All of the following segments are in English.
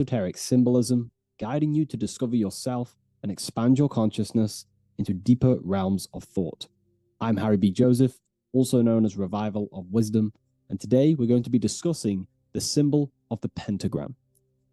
esoteric symbolism, guiding you to discover yourself and expand your consciousness into deeper realms of thought. I'm Harry B. Joseph, also known as Revival of Wisdom, and today we're going to be discussing the symbol of the pentagram.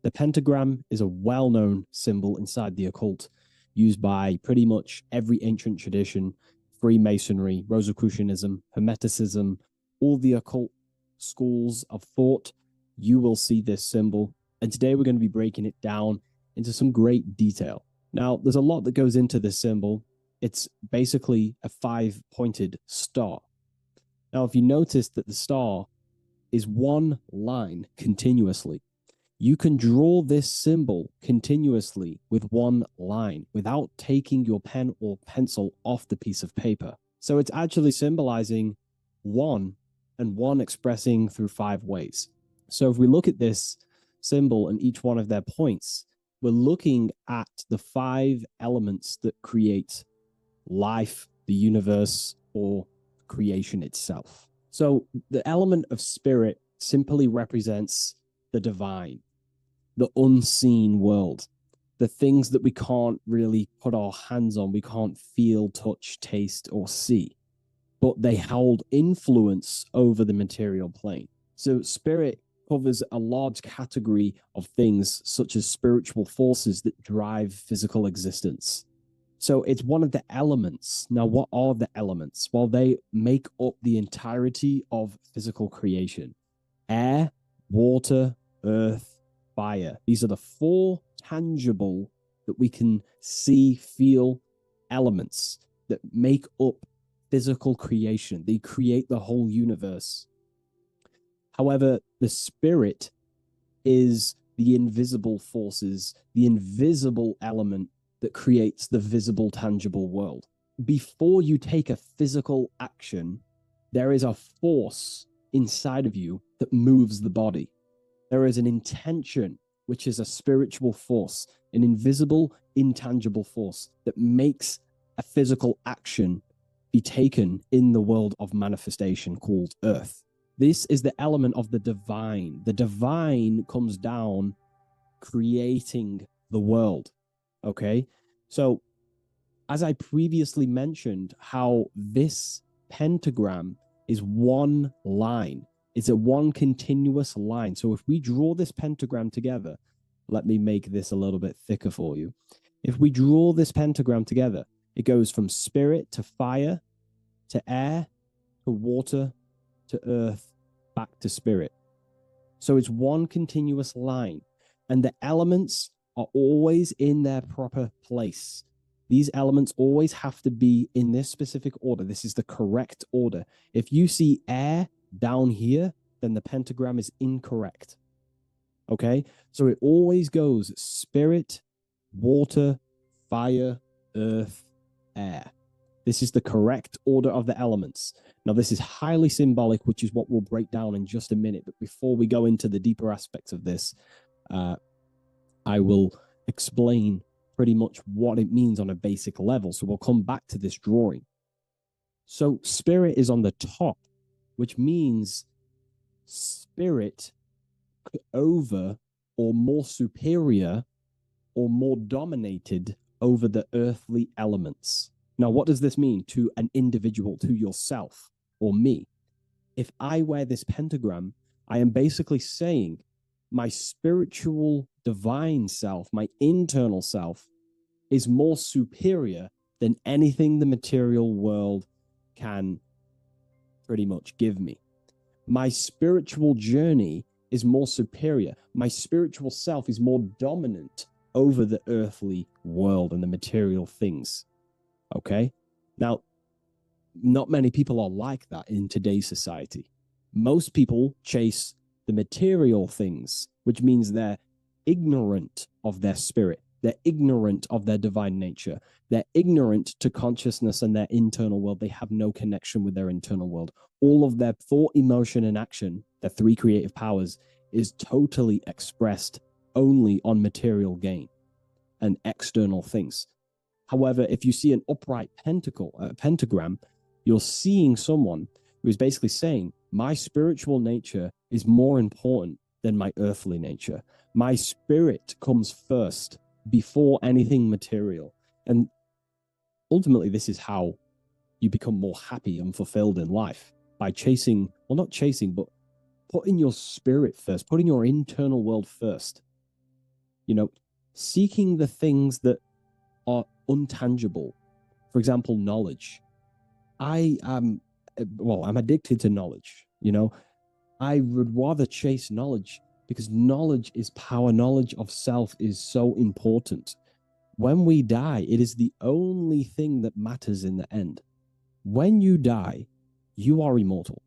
The pentagram is a well-known symbol inside the occult, used by pretty much every ancient tradition, Freemasonry, Rosicrucianism, Hermeticism, all the occult schools of thought. You will see this symbol, and today we're going to be breaking it down into some great detail. Now, there's a lot that goes into this symbol. It's basically a 5-pointed star. Now, if you notice that the star is one line continuously, you can draw this symbol continuously with one line without taking your pen or pencil off the piece of paper. So it's actually symbolizing one, and one expressing through 5 ways. So if we look at this symbol and each one of their points, we're looking at the 5 elements that create life, the universe, or creation itself. So the element of spirit simply represents the divine, the unseen world, the things that we can't really put our hands on, we can't feel, touch, taste, or see, but they hold influence over the material plane. So spirit covers a large category of things such as spiritual forces that drive physical existence. So it's one of the elements. Now, what are the elements? Well, they make up the entirety of physical creation. Air, water, earth, fire. These are the 4 tangible that we can see, feel elements that make up physical creation. They create the whole universe. However, the spirit is the invisible forces, the invisible element that creates the visible, tangible world. Before you take a physical action, there is a force inside of you that moves the body. There is an intention, which is a spiritual force, an invisible, intangible force that makes a physical action be taken in the world of manifestation called Earth. This is the element of the divine. The divine comes down creating the world. Okay? So, as I previously mentioned, how this pentagram is one line. It's a one continuous line. So if we draw this pentagram together, let me make this a little bit thicker for you. If we draw this pentagram together, it goes from spirit to fire, to air, to water, to earth, back to spirit. So it's one continuous line, and the elements are always in their proper place. These elements always have to be in this specific order. This is the correct order. If you see air down here, then the pentagram is incorrect. Okay? So it always goes spirit, water, fire, earth, air. This is the correct order of the elements. Now, this is highly symbolic, which is what we'll break down in just a minute. But before we go into the deeper aspects of this, I will explain pretty much what it means on a basic level. So we'll come back to this drawing. So spirit is on the top, which means spirit over or more superior or more dominated over the earthly elements. Now, what does this mean to an individual, to yourself or me? If I wear this pentagram, I am basically saying my spiritual divine self, my internal self, is more superior than anything the material world can pretty much give me. My spiritual journey is more superior. My spiritual self is more dominant over the earthly world and the material things. Okay? Now, not many people are like that in today's society. Most people chase the material things, which means they're ignorant of their spirit. They're ignorant of their divine nature. They're ignorant to consciousness and their internal world. They have no connection with their internal world. All of their thought, emotion, and action, their 3 creative powers, is totally expressed only on material gain and external things. However, if you see an upright pentagram, you're seeing someone who is basically saying, my spiritual nature is more important than my earthly nature. My spirit comes first before anything material. And ultimately, this is how you become more happy and fulfilled in life, by chasing, well, not chasing, but putting your spirit first, putting your internal world first. You know, seeking the things that are untangible. For example, knowledge. I'm addicted to knowledge. You know, I would rather chase knowledge because knowledge is power. Knowledge of self is so important. When we die, it is the only thing that matters in the end. When you die, you are immortal.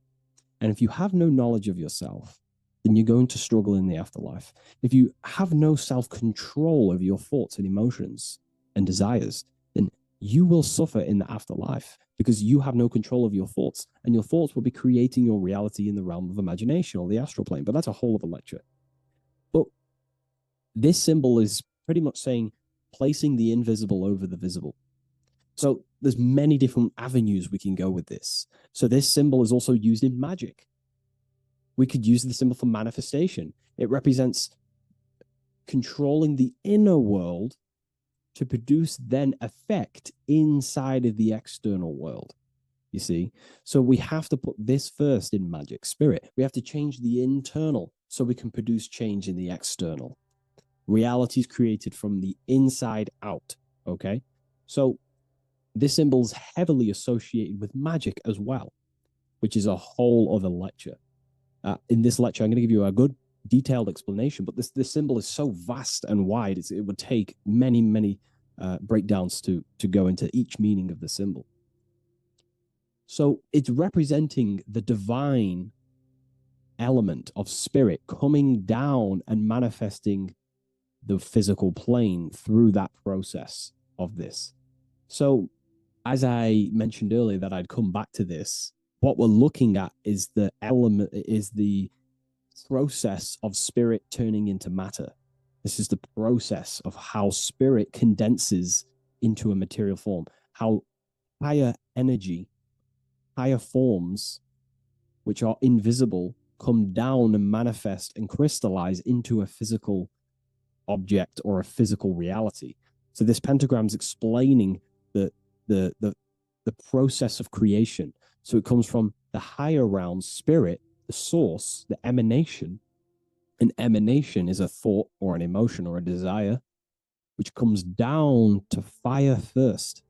And if you have no knowledge of yourself, then you're going to struggle in the afterlife. If you have no self-control of your thoughts and emotions and desires, then you will suffer in the afterlife because you have no control of your thoughts, and your thoughts will be creating your reality in the realm of imagination or the astral plane. But that's a whole other lecture. But this symbol is pretty much saying placing the invisible over the visible. So there's many different avenues we can go with this. So this symbol is also used in magic. We could use the symbol for manifestation. It represents controlling the inner world to produce then effect inside of the external world. You see? So we have to put this first in magic spirit. We have to change the internal so we can produce change in the external. Reality is created from the inside out. Okay? So this symbol is heavily associated with magic as well, which is a whole other lecture. In this lecture, I'm going to give you a good detailed explanation, but this symbol is so vast and wide, it would take many breakdowns to go into each meaning of the symbol. So it's representing the divine element of spirit coming down and manifesting the physical plane through that process of this. So as I mentioned earlier that I'd come back to this, what we're looking at is the process of spirit turning into matter. This is the process of how spirit condenses into a material form, how higher energy, higher forms, which are invisible, come down and manifest and crystallize into a physical object or a physical reality. So this pentagram is explaining the process of creation. So it comes from the higher realm, spirit, the source, the emanation. An emanation is a thought or an emotion or a desire, which comes down to fire first.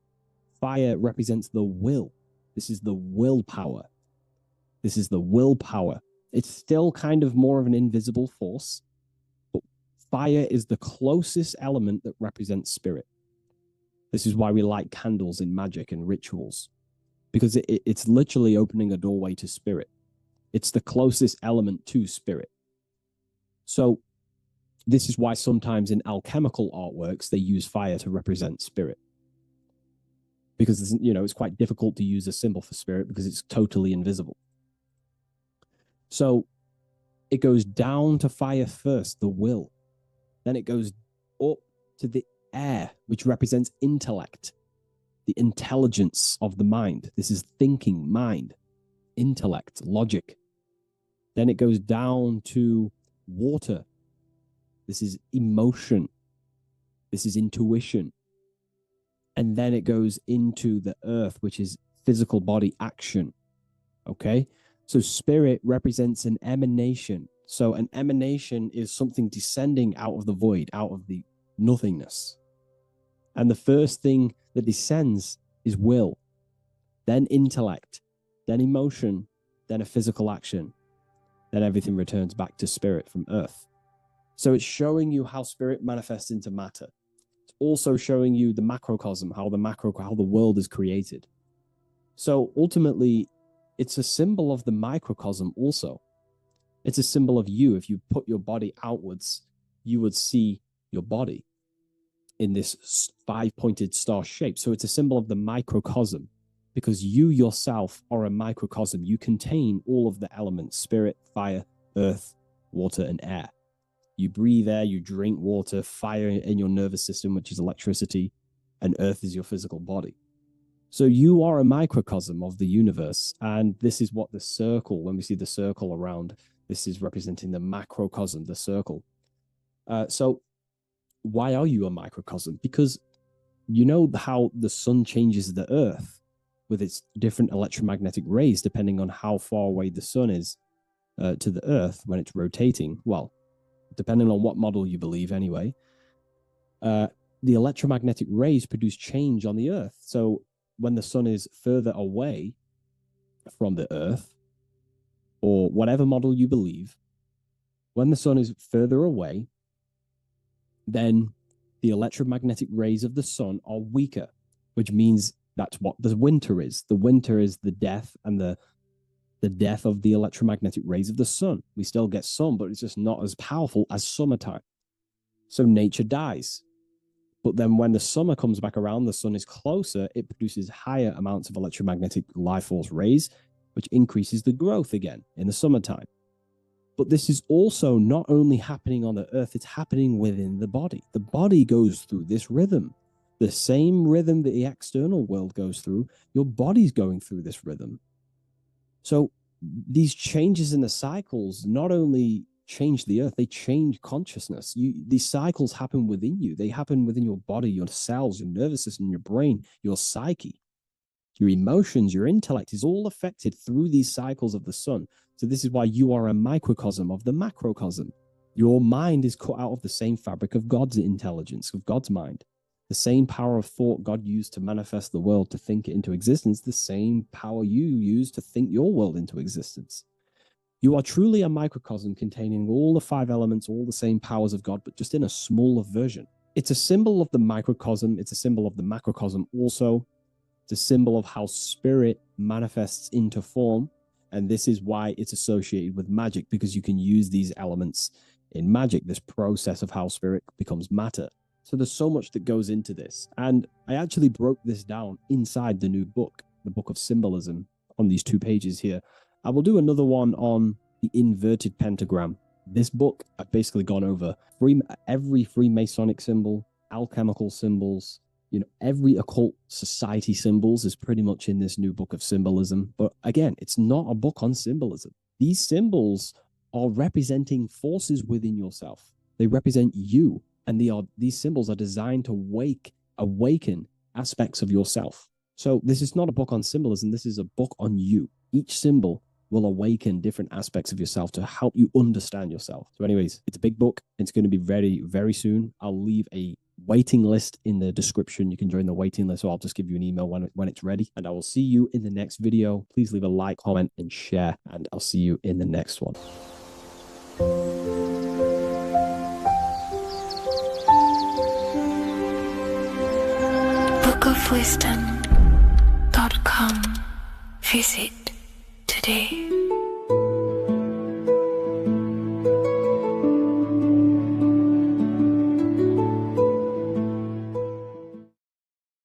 Fire represents the will. This is the willpower. This is the willpower. It's still kind of more of an invisible force, but fire is the closest element that represents spirit. This is why we light candles in magic and rituals, because it's literally opening a doorway to spirit. It's the closest element to spirit. So this is why sometimes in alchemical artworks, they use fire to represent spirit. Because, it's quite difficult to use a symbol for spirit because it's totally invisible. So it goes down to fire first, the will. Then it goes up to the air, which represents intellect, the intelligence of the mind. This is thinking, mind, intellect, logic. Then it goes down to water. This is emotion. This is intuition. And then it goes into the earth, which is physical body action. Okay? So spirit represents an emanation. So an emanation is something descending out of the void, out of the nothingness. And the first thing that descends is will, then intellect, then emotion, then a physical action. Then everything returns back to spirit from earth. So it's showing you how spirit manifests into matter. It's also showing you the macrocosm, how the world is created. So ultimately, it's a symbol of the microcosm also. It's a symbol of you. If you put your body outwards, you would see your body in this 5-pointed star shape. So it's a symbol of the microcosm, because you yourself are a microcosm. You contain all of the elements: spirit, fire, earth, water, and air. You breathe air, you drink water, fire in your nervous system, which is electricity, and earth is your physical body. So you are a microcosm of the universe. And this is what the circle, when we see the circle around, this is representing the macrocosm, the circle. So why are you a microcosm? Because you know how the sun changes the earth with its different electromagnetic rays depending on how far away the sun is to the earth when it's rotating. Well, depending on what model you believe anyway, the electromagnetic rays produce change on the earth. So when the sun is further away from the earth, or whatever model you believe, when the sun is further away, then the electromagnetic rays of the sun are weaker, which means that's what the winter is. The winter is the death and the death of the electromagnetic rays of the sun. We still get sun, but it's just not as powerful as summertime. So nature dies. But then when the summer comes back around, the sun is closer, it produces higher amounts of electromagnetic life force rays, which increases the growth again in the summertime. But this is also not only happening on the earth, it's happening within the body. The body goes through this rhythm. The same rhythm that the external world goes through, your body's going through this rhythm. So these changes in the cycles not only change the earth, they change consciousness. These cycles happen within you. They happen within your body, your cells, your nervous system, your brain, your psyche. Your emotions, your intellect is all affected through these cycles of the sun. So this is why you are a microcosm of the macrocosm. Your mind is cut out of the same fabric of God's intelligence, of God's mind. The same power of thought God used to manifest the world, to think it into existence, the same power you use to think your world into existence. You are truly a microcosm containing all the 5 elements, all the same powers of God, but just in a smaller version. It's a symbol of the microcosm. It's a symbol of the macrocosm also. It's a symbol of how spirit manifests into form. And this is why it's associated with magic, because you can use these elements in magic, this process of how spirit becomes matter. So there's so much that goes into this. And I actually broke this down inside the new book, the Book of Symbolism, on these 2 pages here. I will do another one on the inverted pentagram. This book, I've basically gone over every Freemasonic symbol, alchemical symbols, every occult society symbols is pretty much in this new Book of Symbolism. But again, it's not a book on symbolism. These symbols are representing forces within yourself. They represent you. And these symbols are designed to awaken aspects of yourself. So this is not a book on symbolism. This is a book on you. Each symbol will awaken different aspects of yourself to help you understand yourself. So anyways, it's a big book. It's going to be very, very soon. I'll leave a waiting list in the description. You can join the waiting list, or I'll just give you an email when it's ready. And I will see you in the next video. Please leave a like, comment, and share. And I'll see you in the next one. bookofwisdom.com. Visit today.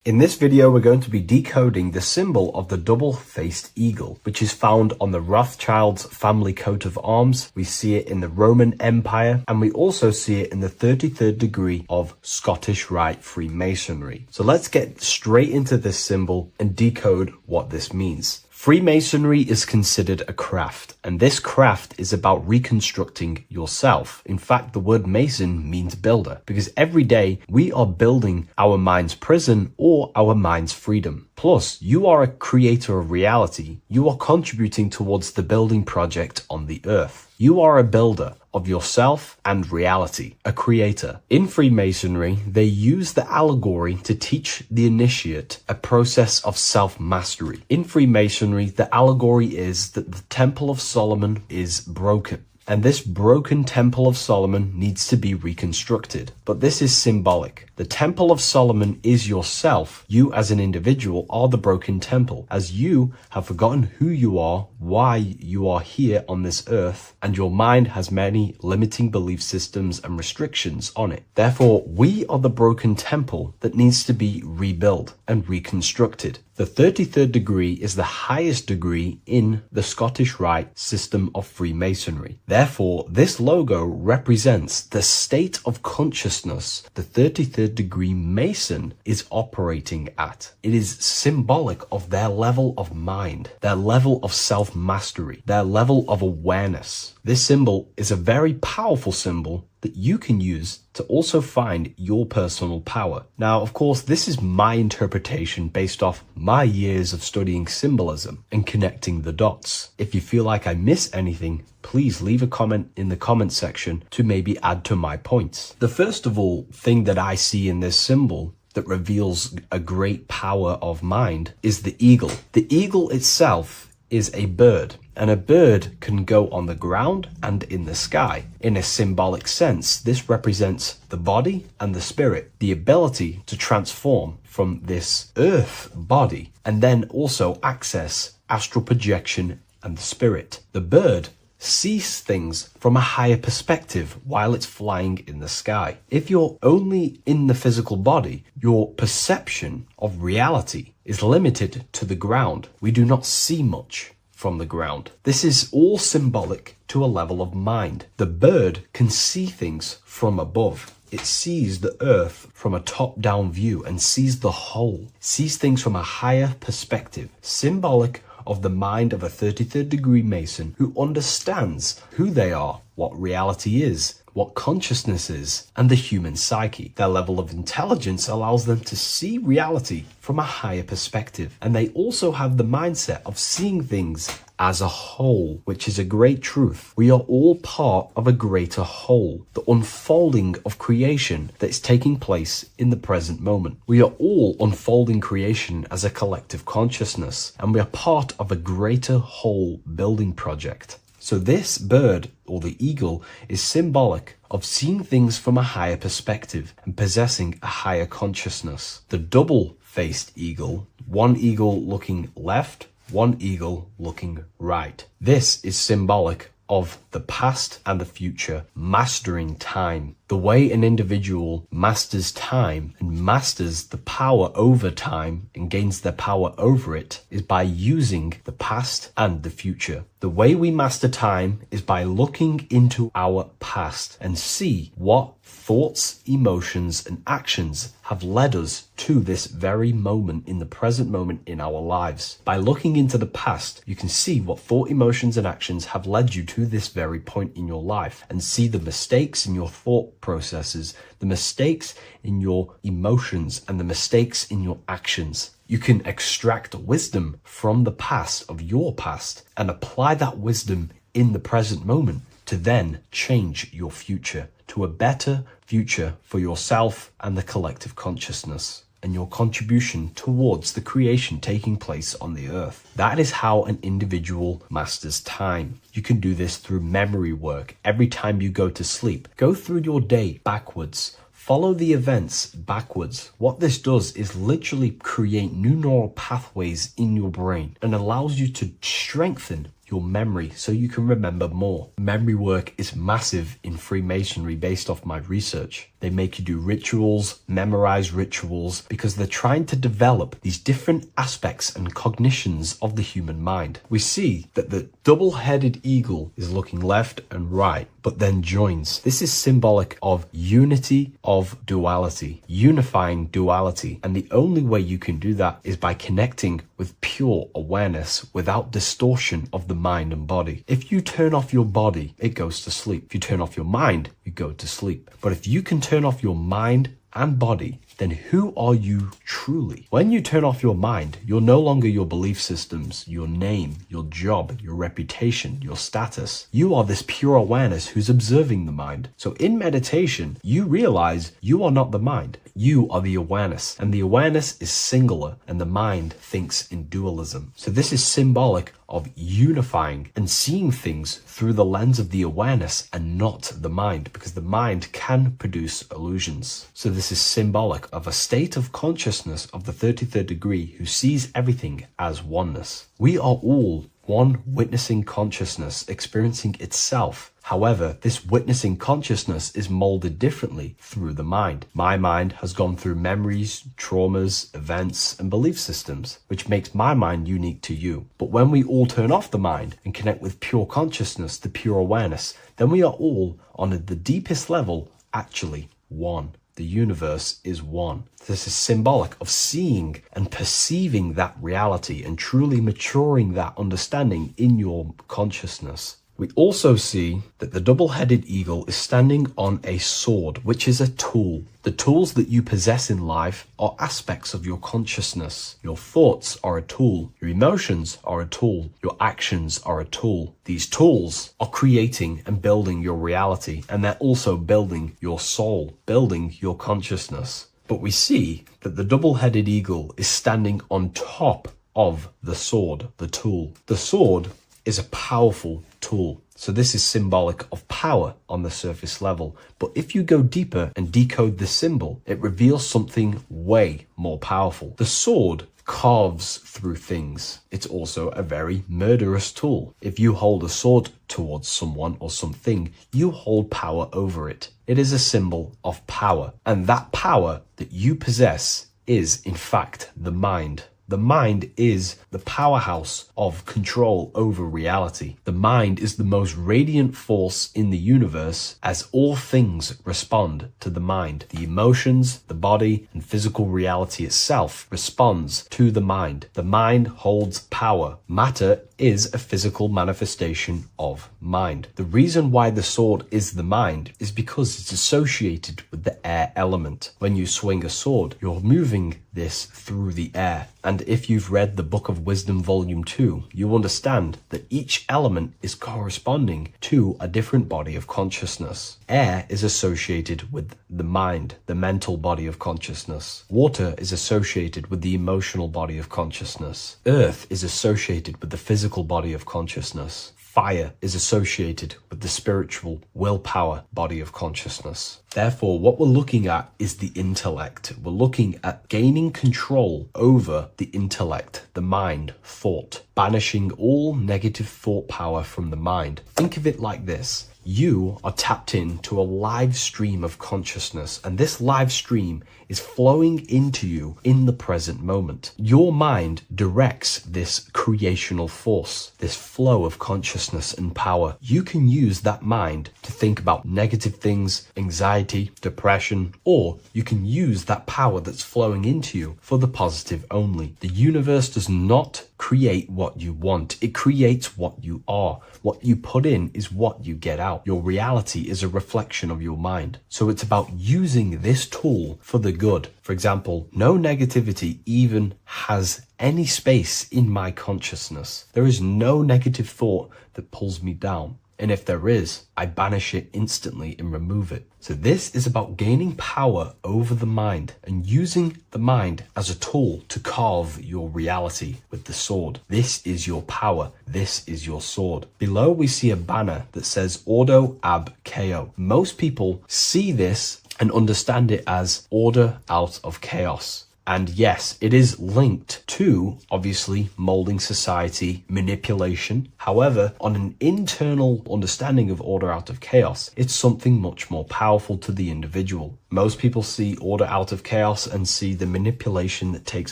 In this video, we're going to be decoding the symbol of the double-faced eagle, which is found on the Rothschild's family coat of arms. We see it in the Roman Empire, and we also see it in the 33rd degree of Scottish Rite Freemasonry. So let's get straight into this symbol and decode what this means. Freemasonry is considered a craft, and this craft is about reconstructing yourself. In fact, the word mason means builder, because every day we are building our mind's prison or our mind's freedom. Plus, you are a creator of reality. You are contributing towards the building project on the earth. You are a builder of yourself and reality, a creator. In Freemasonry, they use the allegory to teach the initiate a process of self-mastery. In Freemasonry, the allegory is that the Temple of Solomon is broken. And this broken Temple of Solomon needs to be reconstructed. But this is symbolic. The Temple of Solomon is yourself. You as an individual are the broken temple, as you have forgotten who you are, why you are here on this earth, and your mind has many limiting belief systems and restrictions on it. Therefore, we are the broken temple that needs to be rebuilt and reconstructed. The 33rd degree is the highest degree in the Scottish Rite system of Freemasonry. Therefore, this logo represents the state of consciousness the 33rd degree Mason is operating at. It is symbolic of their level of mind, their level of self-mastery, their level of awareness. This symbol is a very powerful symbol that you can use to also find your personal power. Now, of course, this is my interpretation based off my years of studying symbolism and connecting the dots. If you feel like I miss anything, please leave a comment in the comment section to maybe add to my points. The first of all thing that I see in this symbol that reveals a great power of mind is the eagle. The eagle itself is a bird, and a bird can go on the ground and in the sky. In a symbolic sense, this represents the body and the spirit, the ability to transform from this earth body and then also access astral projection and the spirit. The bird sees things from a higher perspective while it's flying in the sky. If you're only in the physical body, your perception of reality is limited to the ground. We do not see much from the ground. This is all symbolic to a level of mind. The bird can see things from above. It sees the earth from a top-down view and sees the whole, sees things from a higher perspective, symbolic of the mind of a 33rd degree Mason who understands who they are, what reality is, what consciousness is, and the human psyche. Their level of intelligence allows them to see reality from a higher perspective. And they also have the mindset of seeing things as a whole, which is a great truth. We are all part of a greater whole, the unfolding of creation that is taking place in the present moment. We are all unfolding creation as a collective consciousness, and we are part of a greater whole building project. So this bird, or the eagle, is symbolic of seeing things from a higher perspective and possessing a higher consciousness. The double-faced eagle, one eagle looking left, one eagle looking right. This is symbolic of the past and the future, mastering time. The way an individual masters time and masters the power over time and gains their power over it is by using the past and the future. The way we master time is by looking into our past and see what thoughts, emotions, and actions have led us to this very moment in the present moment in our lives. By looking into the past, you can see what thought, emotions, and actions have led you to this very point in your life and see the mistakes in your thought processes, the mistakes in your emotions, and the mistakes in your actions. You can extract wisdom from the past of your past and apply that wisdom in the present moment to then change your future to a better future for yourself and the collective consciousness and your contribution towards the creation taking place on the earth. That is how an individual masters time. You can do this through memory work. Every time you go to sleep, go through your day backwards. Follow the events backwards. What this does is literally create new neural pathways in your brain and allows you to strengthen your memory so you can remember more. Memory work is massive in Freemasonry based off my research. They make you do rituals, memorize rituals, because they're trying to develop these different aspects and cognitions of the human mind. We see that the double-headed eagle is looking left and right, but then joins. This is symbolic of unity of duality, unifying duality. And the only way you can do that is by connecting with pure awareness without distortion of the mind and body. If you turn off your body, it goes to sleep. If you turn off your mind, you go to sleep. But if you can turn off your mind and body, then who are you truly? When you turn off your mind, you're no longer your belief systems, your name, your job, your reputation, your status. You are this pure awareness who's observing the mind. So in meditation, you realize you are not the mind. You are the awareness, and the awareness is singular, and the mind thinks in dualism. So this is symbolic of unifying and seeing things through the lens of the awareness and not the mind, because the mind can produce illusions. So this is symbolic of a state of consciousness of the 33rd degree who sees everything as oneness. We are all one witnessing consciousness experiencing itself. However, this witnessing consciousness is molded differently through the mind. My mind has gone through memories, traumas, events, and belief systems, which makes my mind unique to you. But when we all turn off the mind and connect with pure consciousness, the pure awareness, then we are all, on the deepest level, actually one. The universe is one. This is symbolic of seeing and perceiving that reality and truly maturing that understanding in your consciousness. We also see that the double-headed eagle is standing on a sword, which is a tool. The tools that you possess in life are aspects of your consciousness. Your thoughts are a tool. Your emotions are a tool. Your actions are a tool. These tools are creating and building your reality, and they're also building your soul, building your consciousness. But we see that the double-headed eagle is standing on top of the sword, the tool. The sword is a powerful tool. So this is symbolic of power on the surface level. But if you go deeper and decode the symbol, it reveals something way more powerful. The sword carves through things. It's also a very murderous tool. If you hold a sword towards someone or something, you hold power over it. It is a symbol of power. And that power that you possess is, in fact, the mind. The mind is the powerhouse of control over reality. The mind is the most radiant force in the universe, as all things respond to the mind. The emotions, the body, and physical reality itself responds to the mind. The mind holds power. Matter is a physical manifestation of mind. The reason why the sword is the mind is because it's associated with the air element. When you swing a sword, you're moving this through the air. And if you've read the Book of Wisdom Volume 2, you understand that each element is corresponding to a different body of consciousness. Air is associated with the mind, the mental body of consciousness. Water is associated with the emotional body of consciousness. Earth is associated with the physical body of consciousness. Fire is associated with the spiritual willpower body of consciousness. Therefore, what we're looking at is the intellect. We're looking at gaining control over the intellect, the mind, thought, banishing all negative thought power from the mind. Think of it like this. You are tapped into a live stream of consciousness, and this live stream is flowing into you in the present moment. Your mind directs this creational force, this flow of consciousness and power. You can use that mind to think about negative things, anxiety, depression, or you can use that power that's flowing into you for the positive only. The universe does not create what you want. It creates what you are. What you put in is what you get out. Your reality is a reflection of your mind. So it's about using this tool for the good. For example, no negativity even has any space in my consciousness. There is no negative thought that pulls me down. And if there is, I banish it instantly and remove it. So this is about gaining power over the mind and using the mind as a tool to carve your reality with the sword. This is your power. This is your sword. Below we see a banner that says Ordo ab Chaos. Most people see this and understand it as order out of chaos. And yes, it is linked to, obviously, molding society, manipulation. However, on an internal understanding of order out of chaos, it's something much more powerful to the individual. Most people see order out of chaos and see the manipulation that takes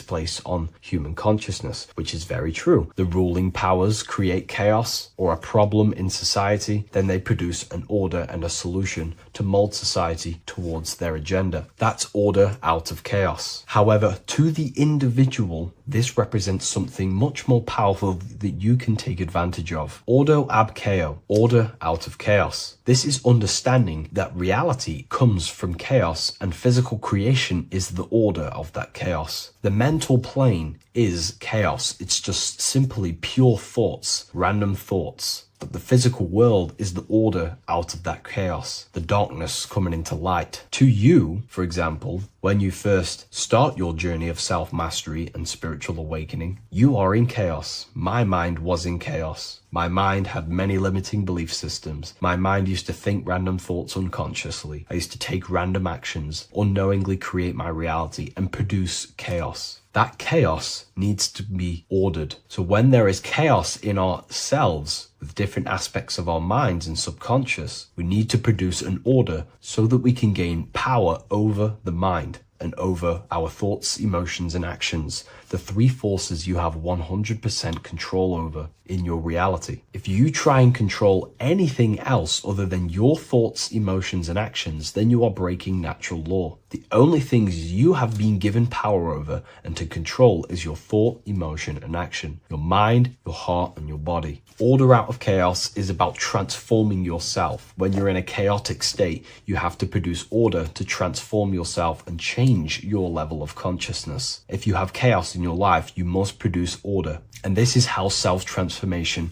place on human consciousness, which is very true. The ruling powers create chaos or a problem in society, then they produce an order and a solution to mold society towards their agenda. That's order out of chaos. However, to the individual, this represents something much more powerful that you can take advantage of. Ordo ab chaos, order out of chaos. This is understanding that reality comes from chaos and physical creation is the order of that chaos. The mental plane is chaos. It's just simply pure thoughts, random thoughts. But the physical world is the order out of that chaos, the darkness coming into light. To you, for example, when you first start your journey of self-mastery and spiritual awakening, you are in chaos. My mind was in chaos. My mind had many limiting belief systems. My mind used to think random thoughts unconsciously. I used to take random actions, unknowingly create my reality and produce chaos. That chaos needs to be ordered. So when there is chaos in ourselves, with different aspects of our minds and subconscious, we need to produce an order so that we can gain power over the mind and over our thoughts, emotions, and actions, the three forces you have 100% control over in your reality. If you try and control anything else other than your thoughts, emotions, and actions, then you are breaking natural law. The only things you have been given power over and to control is your thought, emotion, and action, your mind, your heart, and your body. Order out of chaos is about transforming yourself. When you're in a chaotic state, you have to produce order to transform yourself and change your level of consciousness. If you have chaos in your life, you must produce order. And this is how self-transformation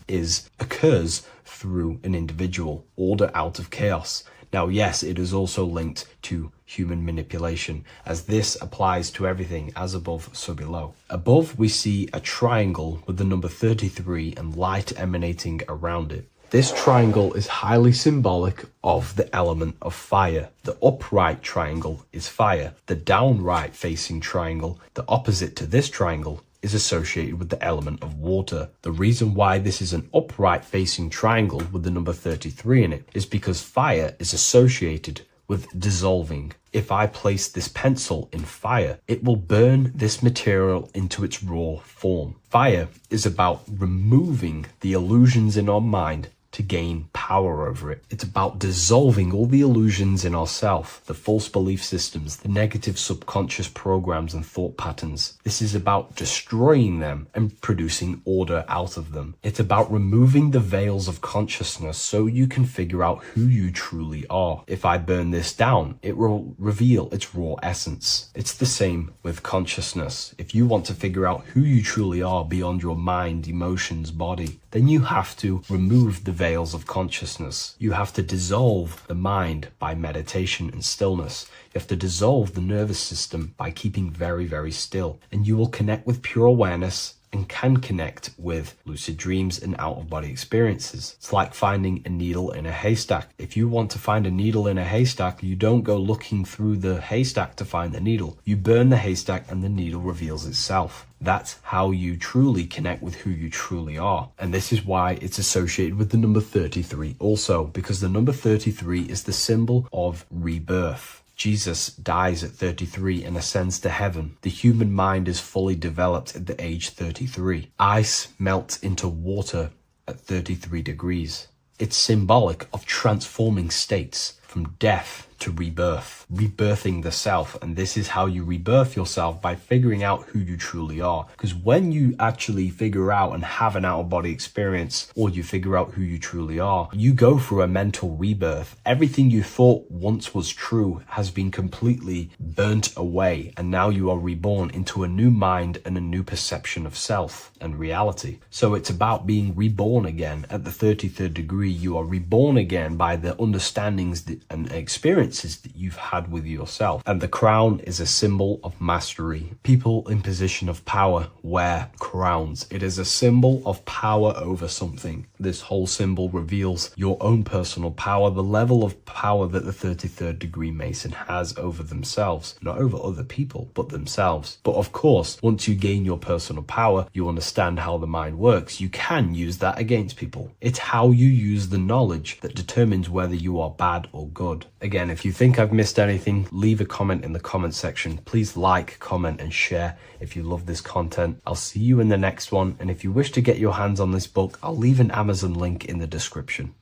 occurs through an individual. Order out of chaos. Now, yes, it is also linked to human manipulation, as this applies to everything as above, so below. Above, we see a triangle with the number 33 and light emanating around it. This triangle is highly symbolic of the element of fire. The upright triangle is fire. The downright facing triangle, the opposite to this triangle, is associated with the element of water. The reason why this is an upright facing triangle with the number 33 in it is because fire is associated with dissolving. If I place this pencil in fire, it will burn this material into its raw form. Fire is about removing the illusions in our mind to gain power over it. It's about dissolving all the illusions in ourself, the false belief systems, the negative subconscious programs and thought patterns. This is about destroying them and producing order out of them. It's about removing the veils of consciousness so you can figure out who you truly are. If I burn this down, it will reveal its raw essence. It's the same with consciousness. If you want to figure out who you truly are beyond your mind, emotions, body, then you have to remove the veils of consciousness. You have to dissolve the mind by meditation and stillness. You have to dissolve the nervous system by keeping very, very still. And you will connect with pure awareness and can connect with lucid dreams and out-of-body experiences. It's like finding a needle in a haystack. If you want to find a needle in a haystack, you don't go looking through the haystack to find the needle. You burn the haystack and the needle reveals itself. That's how you truly connect with who you truly are. And this is why it's associated with the number 33 also, because the number 33 is the symbol of rebirth. Jesus dies at 33 and ascends to heaven. The human mind is fully developed at the age 33. Ice melts into water at 33 degrees. It's symbolic of transforming states from death to rebirth, rebirthing the self. And this is how you rebirth yourself, by figuring out who you truly are. Because when you actually figure out and have an out-of-body experience, or you figure out who you truly are, you go through a mental rebirth. Everything you thought once was true has been completely burnt away, and now you are reborn into a new mind and a new perception of self and reality. So it's about being reborn again. At the 33rd degree, you are reborn again by the understandings and experiences that you've had with yourself. And the crown is a symbol of mastery. People in position of power wear crowns. It is a symbol of power over something. This whole symbol reveals your own personal power, the level of power that the 33rd degree Mason has over themselves, not over other people, but themselves. But of course, once you gain your personal power, you understand how the mind works. You can use that against people. It's how you use the knowledge that determines whether you are bad or good. Again, if you think I've missed anything, leave a comment in the comment section. Please like, comment, and share if you love this content. I'll see you in the next one. And if you wish to get your hands on this book, I'll leave an Amazon link in the description.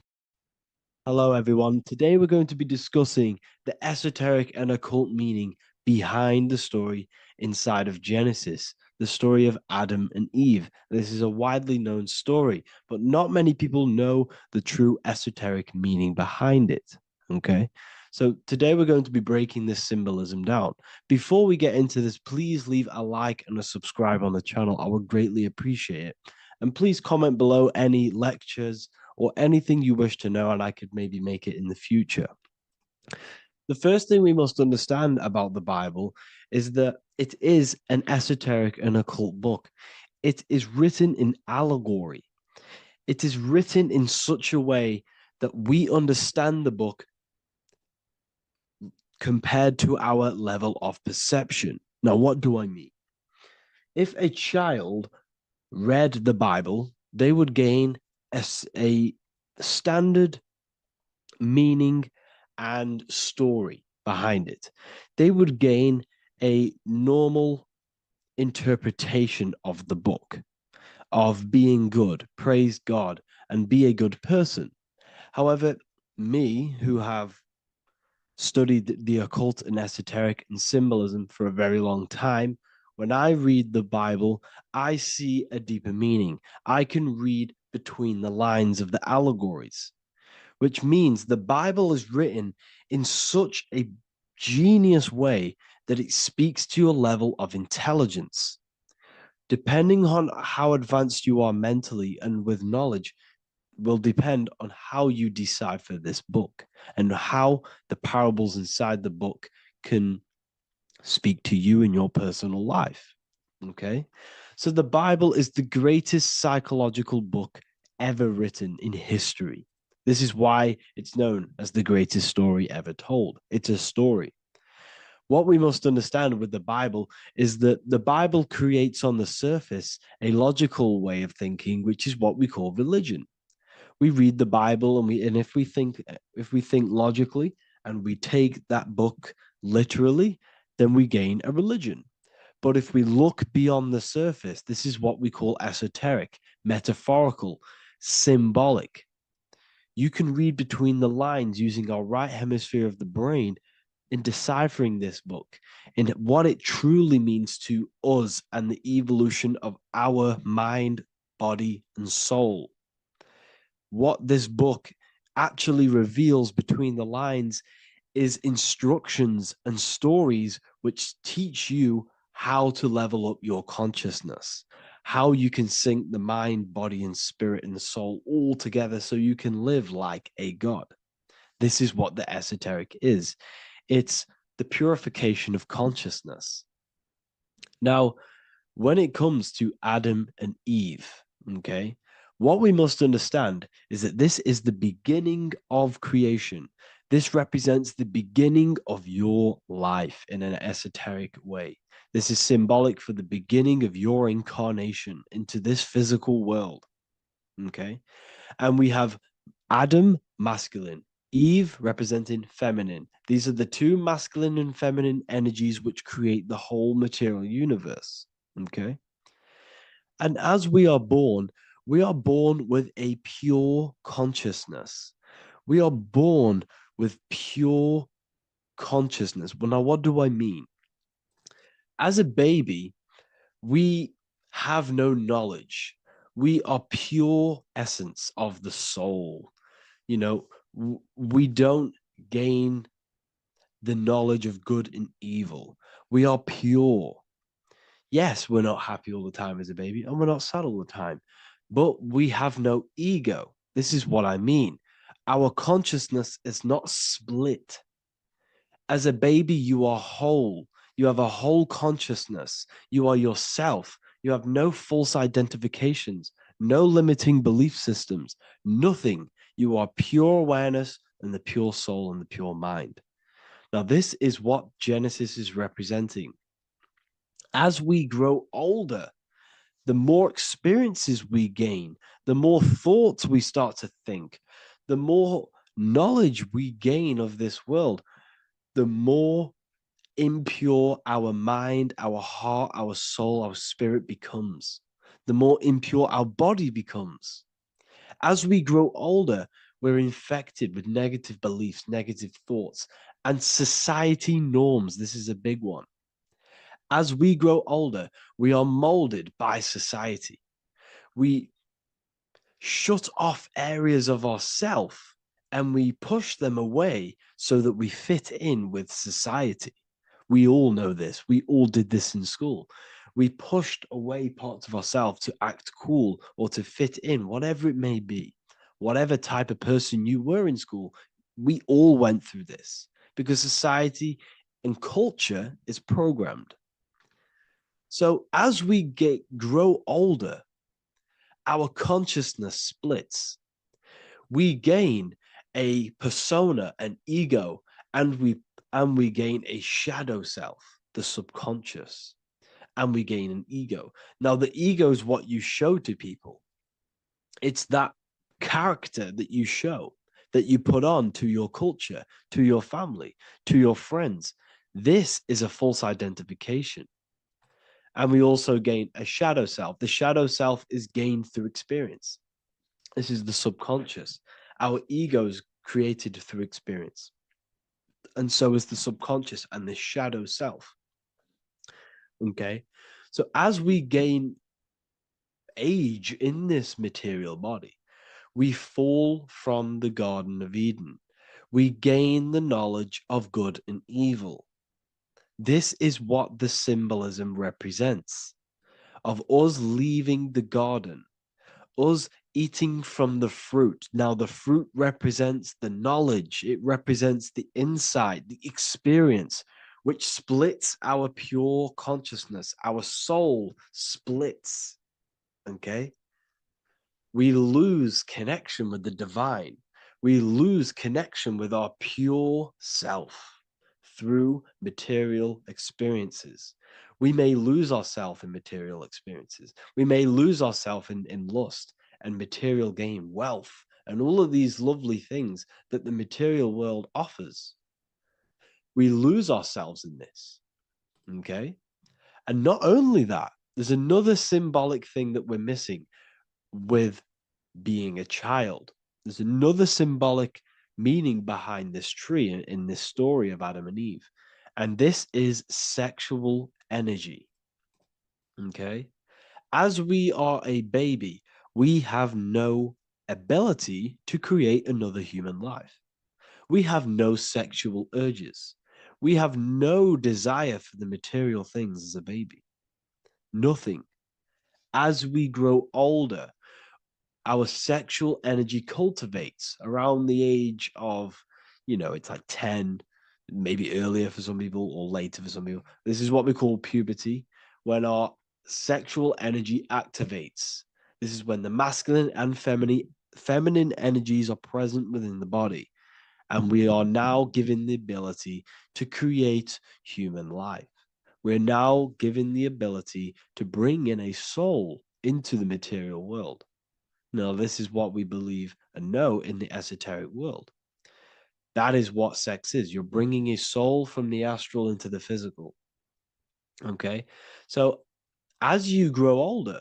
Hello, everyone. Today we're going to be discussing the esoteric and occult meaning behind the story inside of Genesis, the story of Adam and Eve. This is a widely known story, but not many people know the true esoteric meaning behind it. Okay, so today we're going to be breaking this symbolism down. Before we get into this, please leave a like and a subscribe on the channel. I would greatly appreciate it. And please comment below any lectures or anything you wish to know, and I could maybe make it in the future. The first thing we must understand about the Bible is that it is an esoteric and occult book. It is written in allegory. It is written in such a way that we understand the book compared to our level of perception. Now, what do I mean? If a child read the Bible, they would gain a standard meaning and story behind it. They would gain a normal interpretation of the book, of being good, praise God, and be a good person. However, me, who have studied the occult and esoteric and symbolism for a very long time, when I read the Bible, I see a deeper meaning. I can read between the lines of the allegories, which means the Bible is written in such a genius way that it speaks to your level of intelligence. Depending on how advanced you are mentally and with knowledge, will depend on how you decipher this book and how the parables inside the book can speak to you in your personal life. Okay. So the Bible is the greatest psychological book ever written in history. This is why it's known as the greatest story ever told. It's a story. What we must understand with the Bible is that the Bible creates on the surface a logical way of thinking, which is what we call religion. We read the Bible and if we think logically and we take that book literally, then we gain a religion. But if we look beyond the surface, this is what we call esoteric, metaphorical, symbolic. You can read between the lines using our right hemisphere of the brain in deciphering this book and what it truly means to us and the evolution of our mind, body, and soul. What this book actually reveals between the lines is instructions and stories which teach you how to level up your consciousness, how you can sync the mind, body, and spirit and the soul all together so you can live like a god. This is what the esoteric is. It's the purification of consciousness. Now, when it comes to Adam and Eve, okay, what we must understand is that this is the beginning of creation. This represents the beginning of your life in an esoteric way. This is symbolic for the beginning of your incarnation into this physical world. Okay. And we have Adam, masculine, Eve representing feminine. These are the two masculine and feminine energies which create the whole material universe. Okay. And as we are born with a pure consciousness. We are born with pure consciousness. Well, now, what do I mean? As a baby, we have no knowledge. We are pure essence of the soul. You know, we don't gain the knowledge of good and evil. We are pure. Yes, we're not happy all the time as a baby, and we're not sad all the time, but we have no ego. This is what I mean. Our consciousness is not split. As a baby, you are whole. You have a whole consciousness. You are yourself. You have no false identifications, no limiting belief systems, nothing. You are pure awareness and the pure soul and the pure mind. Now, this is what Genesis is representing. As we grow older, the more experiences we gain, the more thoughts we start to think, the more knowledge we gain of this world, the more impure our mind, our heart, our soul, our spirit becomes, the more impure our body becomes. As we grow older, we're infected with negative beliefs, negative thoughts, and society norms. This is a big one. As we grow older, we are molded by society. We shut off areas of ourself and we push them away so that we fit in with society. We all know this. We all did this in school. We pushed away parts of ourselves to act cool or to fit in, whatever it may be. Whatever type of person you were in school, we all went through this because society and culture is programmed. So as we grow older, our consciousness splits. We gain a persona, an ego, and we gain a shadow self, the subconscious, and we gain an ego. Now, the ego is what you show to people. It's that character that you show, that you put on to your culture, to your family, to your friends. This is a false identification. And we also gain a shadow self. The shadow self is gained through experience. This is the subconscious. Our ego is created through experience. and so is the subconscious and the shadow self. Okay, so as we gain age in this material body, we fall from the Garden of Eden. We gain the knowledge of good and evil. This is what the symbolism represents of us leaving the garden, us eating from the fruit. Now, the fruit represents the knowledge, it represents the insight, the experience, which splits our pure consciousness. Our soul splits. Okay? We lose connection with the divine. We lose connection with our pure self through material experiences. We may lose ourselves in material experiences. We may lose ourselves in lust and material gain, wealth, and all of these lovely things that the material world offers. We lose ourselves in this. Okay? And not only that, there's another symbolic thing that we're missing with being a child. There's another symbolic meaning behind this tree in this story of Adam and Eve. And this is sexual energy. Okay? As we are a baby, we have no ability to create another human life. We have no sexual urges. We have no desire for the material things as a baby. Nothing. As we grow older, our sexual energy cultivates around the age of, it's like 10, maybe earlier for some people or later for some people. This is what we call puberty, when our sexual energy activates. This is when the masculine and feminine energies are present within the body. And we are now given the ability to create human life. We're now given the ability to bring in a soul into the material world. Now, this is what we believe and know in the esoteric world. That is what sex is. You're bringing a soul from the astral into the physical. Okay? So as you grow older,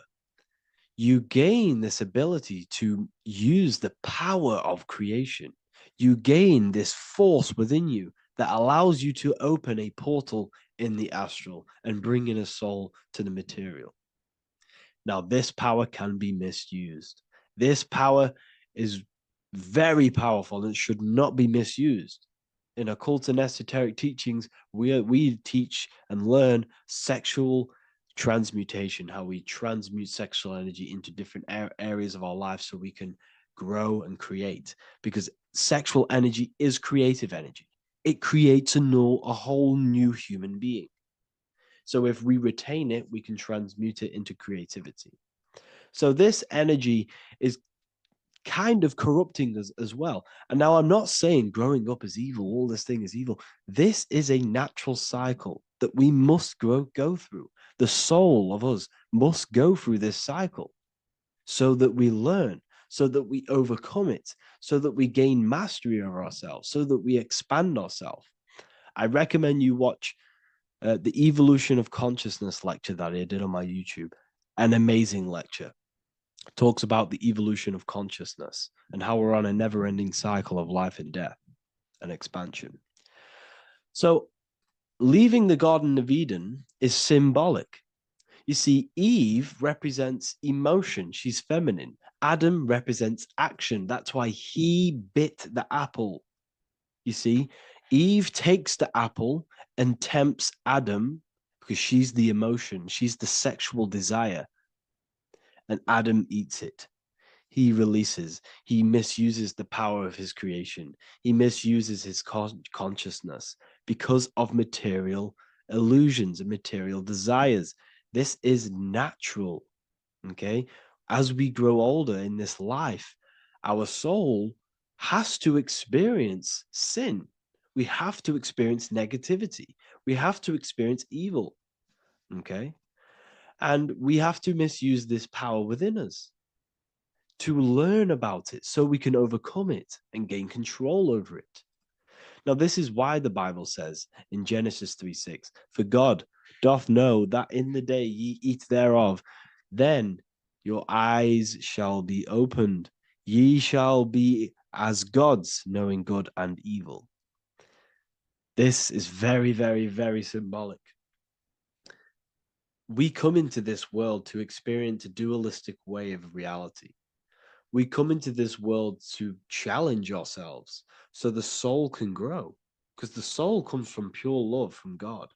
you gain this ability to use the power of creation. You gain this force within you that allows you to open a portal in the astral and bring in a soul to the material. Now, this power can be misused. This power is very powerful and should not be misused. In occult and esoteric teachings, we teach and learn sexual transmutation, how we transmute sexual energy into different areas of our life so we can grow and create. Because sexual energy is creative energy. It creates a whole new human being. So if we retain it, we can transmute it into creativity. So this energy is kind of corrupting us as well. And now I'm not saying growing up is evil, all this thing is evil. This is a natural cycle that we must go through. The soul of us must go through this cycle so that we learn, so that we overcome it, so that we gain mastery over ourselves, so that we expand ourselves. I recommend you watch the Evolution of Consciousness lecture that I did on my YouTube. An amazing lecture. It talks about the evolution of consciousness and how we're on a never-ending cycle of life and death and expansion. So leaving the Garden of Eden is symbolic. You see, Eve represents emotion. She's feminine. Adam represents action. That's why he bit the apple. You see, Eve takes the apple and tempts Adam because she's the emotion. She's the sexual desire. And Adam eats it. He releases. He misuses the power of his creation. He misuses his consciousness because of material illusions and material desires. This is natural, okay? As we grow older in this life, our soul has to experience sin. We have to experience negativity. We have to experience evil, okay? And we have to misuse this power within us to learn about it so we can overcome it and gain control over it. Now, this is why the Bible says in Genesis 3:6, "For God doth know that in the day ye eat thereof, then your eyes shall be opened. Ye shall be as gods, knowing good and evil." This is very, very, very symbolic. We come into this world to experience a dualistic way of reality. We come into this world to challenge ourselves so the soul can grow, because the soul comes from pure love from God.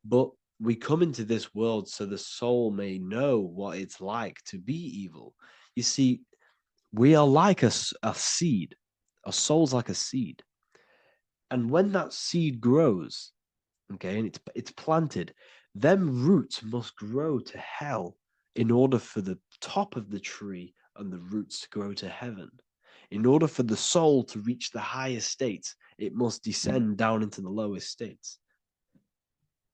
But we come into this world so the soul may know what it's like to be evil. You see, we are like a seed. Our soul's like a seed. And when that seed grows, okay, and it's planted, them roots must grow to hell in order for the top of the tree and the roots to grow to heaven. In order for the soul to reach the highest states, it must descend down into the lowest states.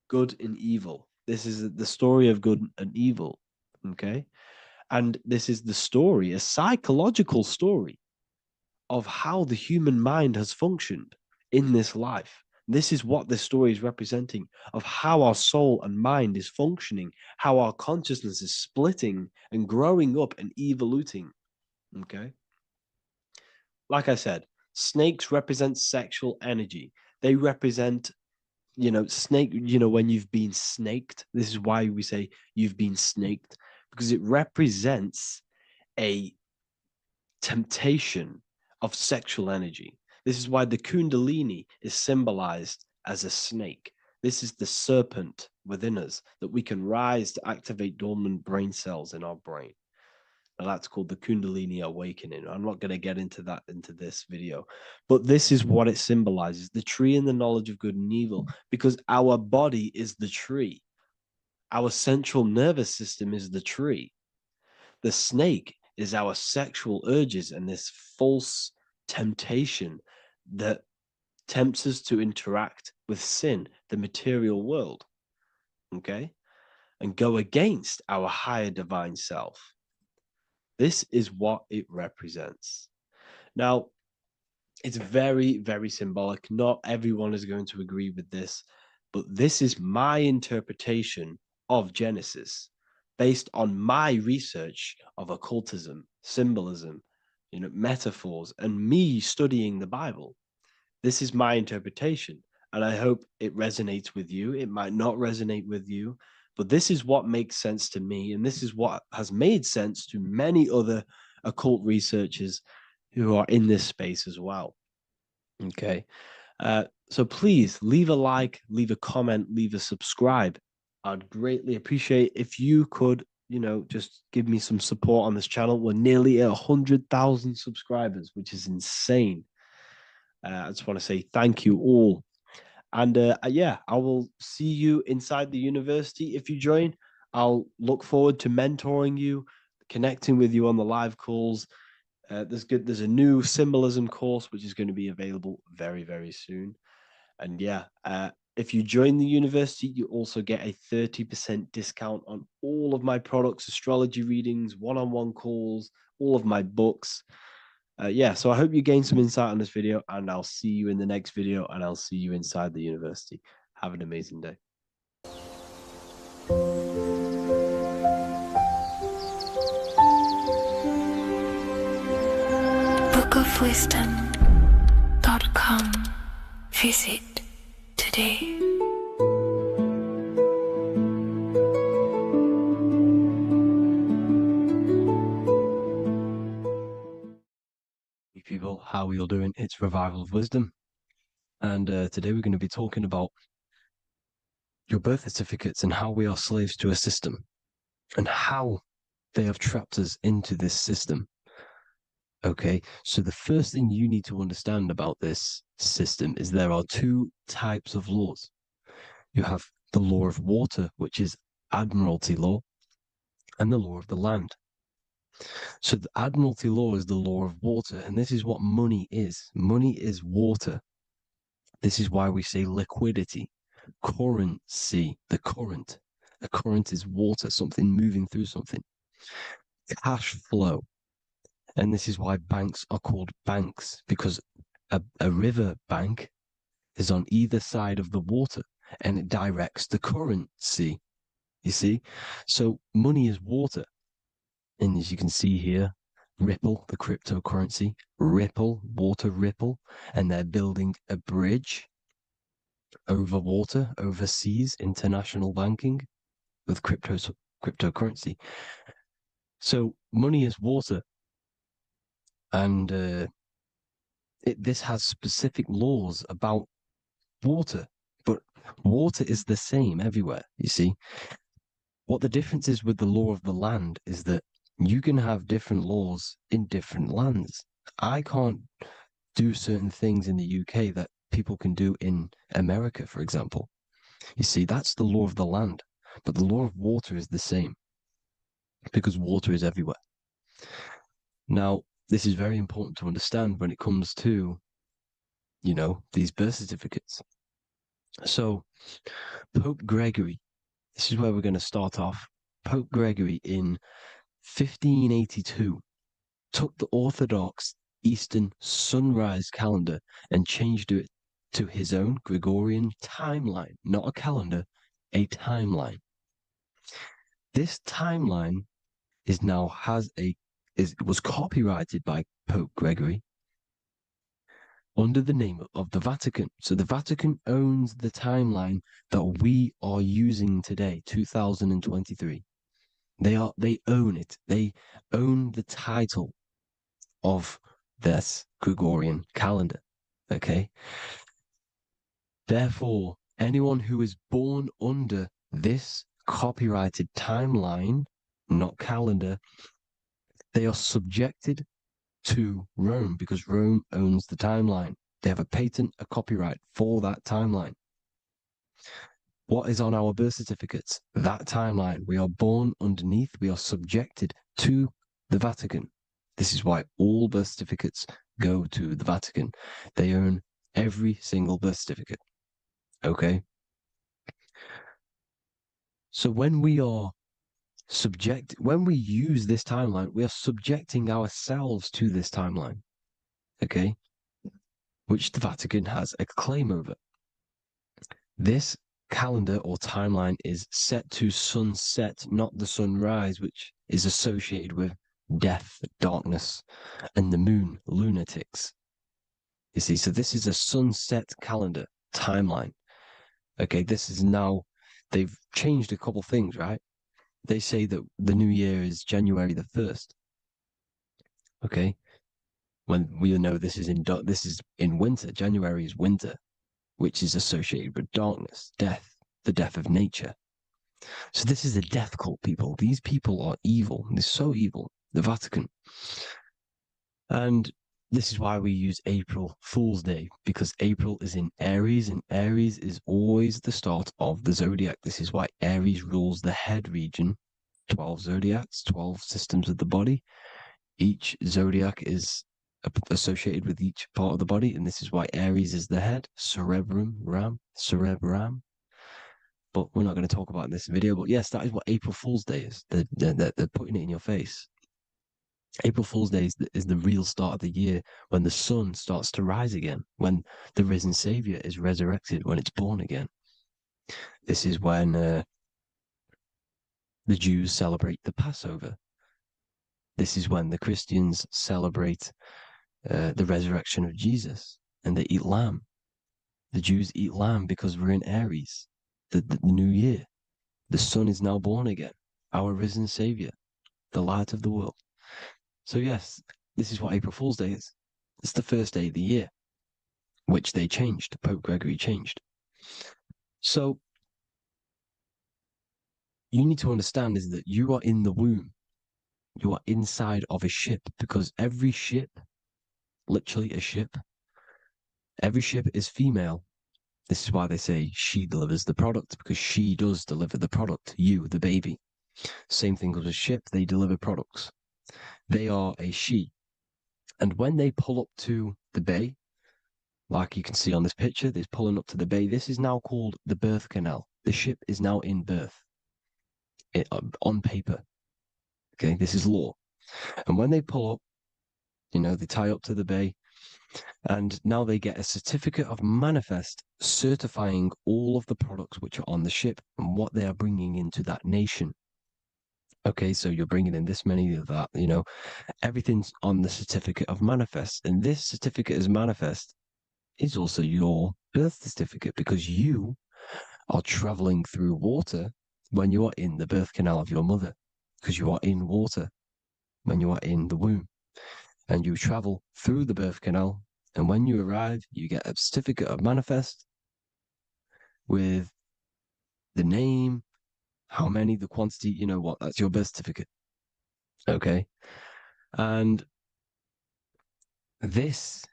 Good and evil. This is the story of good and evil, okay? And this is the story, a psychological story of how the human mind has functioned in this life. This is what this story is representing, of how our soul and mind is functioning, how our consciousness is splitting and growing up and evoluting. Okay. Like I said, snakes represent sexual energy. They represent, snake, when you've been snaked. This is why we say you've been snaked, because it represents a temptation of sexual energy. This is why the Kundalini is symbolized as a snake. This is the serpent within us that we can rise to activate dormant brain cells in our brain. Now that's called the Kundalini awakening. I'm not going to get into that into this video, but this is what it symbolizes, the tree and the knowledge of good and evil, because our body is the tree. Our central nervous system is the tree. The snake is our sexual urges and this false temptation that tempts us to interact with sin, the material world, okay, and go against our higher divine self. This is what it represents. Now, it's very, very symbolic. Not everyone is going to agree with this, but this is my interpretation of Genesis based on my research of occultism, symbolism, metaphors, and me studying the Bible. This is my interpretation, and I hope it resonates with you. It might not resonate with you, but this is what makes sense to me, and this is what has made sense to many other occult researchers who are in this space as well. Okay. So please leave a like, leave a comment, leave a subscribe. I'd greatly appreciate if you could, just give me some support on this channel. We're nearly at 100,000 subscribers, which is insane. I just want to say thank you all. And yeah, I will see you inside the university. If you join, I'll look forward to mentoring you, connecting with you on the live calls. There's a new symbolism course, which is going to be available very, very soon. And yeah, if you join the university, you also get a 30% discount on all of my products, astrology readings, one-on-one calls, all of my books. Yeah, so I hope you gain some insight on this video, and I'll see you in the next video, and I'll see you inside the university. Have an amazing day. bookofwisdom.com. Visit today. People, how are you all doing? It's Revival of Wisdom, and today we're going to be talking about your birth certificates and how we are slaves to a system and how they have trapped us into this system. Okay, so the first thing you need to understand about this system is there are two types of laws. You have the law of water, which is admiralty law, and the law of the land. So the admiralty law is the law of water, and this is what money is. Money is water. This is why we say liquidity, currency, the current. A current is water, something moving through something. Cash flow. And this is why banks are called banks, because a river bank is on either side of the water, and it directs the currency. You see? So money is water. And as you can see here, Ripple, the cryptocurrency, Ripple, water Ripple, and they're building a bridge over water, overseas, international banking with cryptocurrency. So money is water, and this has specific laws about water, but water is the same everywhere. You see, what the difference is with the law of the land is that you can have different laws in different lands. I can't do certain things in the UK that people can do in America, for example. You see, that's the law of the land, but the law of water is the same because water is everywhere. Now, this is very important to understand when it comes to, these birth certificates. So, Pope Gregory, this is where we're going to start off. Pope Gregory in 1582 took the Orthodox Eastern sunrise calendar and changed it to his own Gregorian timeline, not a calendar, a timeline. This timeline was copyrighted by Pope Gregory under the name of the Vatican. So the Vatican owns the timeline that we are using today, 2023. They own it. They own the title of this Gregorian calendar. Okay. Therefore, anyone who is born under this copyrighted timeline, not calendar, they are subjected to Rome because Rome owns the timeline. They have a patent, a copyright for that timeline. What is on our birth certificates? That timeline. We are born underneath, we are subjected to the Vatican. This is why all birth certificates go to the Vatican. They own every single birth certificate. Okay? So when we use this timeline, we are subjecting ourselves to this timeline. Okay? Which the Vatican has a claim over. This calendar or timeline is set to sunset, not the sunrise, which is associated with death, darkness, and the moon, lunatics. You see, so this is a sunset calendar timeline. Okay, this is now, they've changed a couple things, right? They say that the new year is January the 1st. Okay, when we know this is in winter. January is winter, which is associated with darkness, death, the death of nature. So this is a death cult, people. These people are evil. They're so evil. The Vatican. And this is why we use April Fool's Day, because April is in Aries, and Aries is always the start of the zodiac. This is why Aries rules the head region. 12 zodiacs, 12 systems of the body. Each zodiac is associated with each part of the body, and this is why Aries is the head, cerebrum. But we're not going to talk about in this video. But yes, that is what April Fool's Day is. They're putting it in your face. April Fool's Day is the real start of the year, when the sun starts to rise again, when the risen Savior is resurrected, when it's born again. This is when the Jews celebrate the Passover. This is when the Christians celebrate the resurrection of Jesus, and they eat lamb. The Jews eat lamb because we're in Aries, the new year. The sun is now born again, our risen Savior, the light of the world. So yes, this is what April Fool's Day is. It's the first day of the year, which they changed. Pope Gregory changed. So you need to understand is that you are in the womb. You are inside of a ship, because every ship, literally a ship, every ship is female. This is why they say she delivers the product, because she does deliver the product, you, the baby. Same thing with a ship, they deliver products. They are a she. And when they pull up to the bay, like you can see on this picture, they're pulling up to the bay. This is now called the birth canal. The ship is now in birth on paper. Okay, this is law. And when they pull up, they tie up to the bay, and now they get a certificate of manifest certifying all of the products which are on the ship and what they are bringing into that nation. Okay, so you're bringing in this many of that, everything's on the certificate of manifest. And this certificate of manifest is also your birth certificate because you are traveling through water when you are in the birth canal of your mother, because you are in water when you are in the womb, and you travel through the birth canal, and when you arrive, you get a certificate of manifest with the name, how many, the quantity, you know what, that's your birth certificate. Okay. And this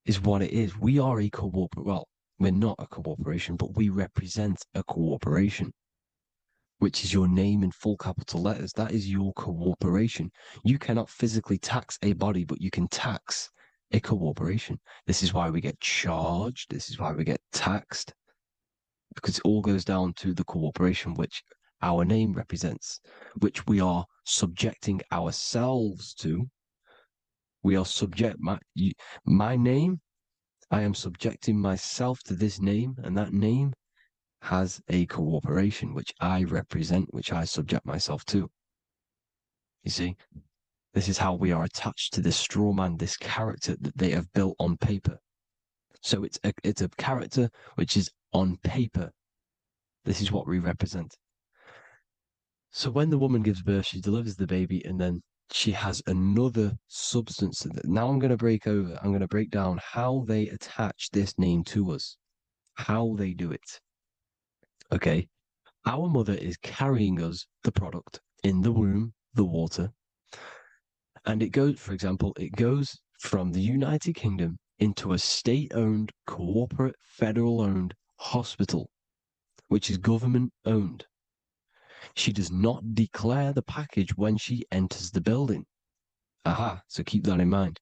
is what it is. We are a well, we're not a corporation, but we represent a corporation, which is your name in full capital letters. That is your corporation. You cannot physically tax a body, but you can tax a corporation. This is why we get charged. This is why we get taxed, because it all goes down to the corporation which our name represents, which we are subjecting ourselves to. We are subject, my name, I am subjecting myself to this name, and that name has a corporation which I represent, which I subject myself to. You see, this is how we are attached to this straw man, this character that they have built on paper. So it's a character which is on paper. This is what we represent. So when the woman gives birth, she delivers the baby, and then she has another substance. Now I'm going to break down how they attach this name to us, how they do it. Okay. Our mother is carrying us the product in the womb, the water. And it goes, for example, it goes from the United Kingdom into a state-owned, corporate, federal-owned hospital, which is government-owned. She does not declare the package when she enters the building. Aha, so keep that in mind.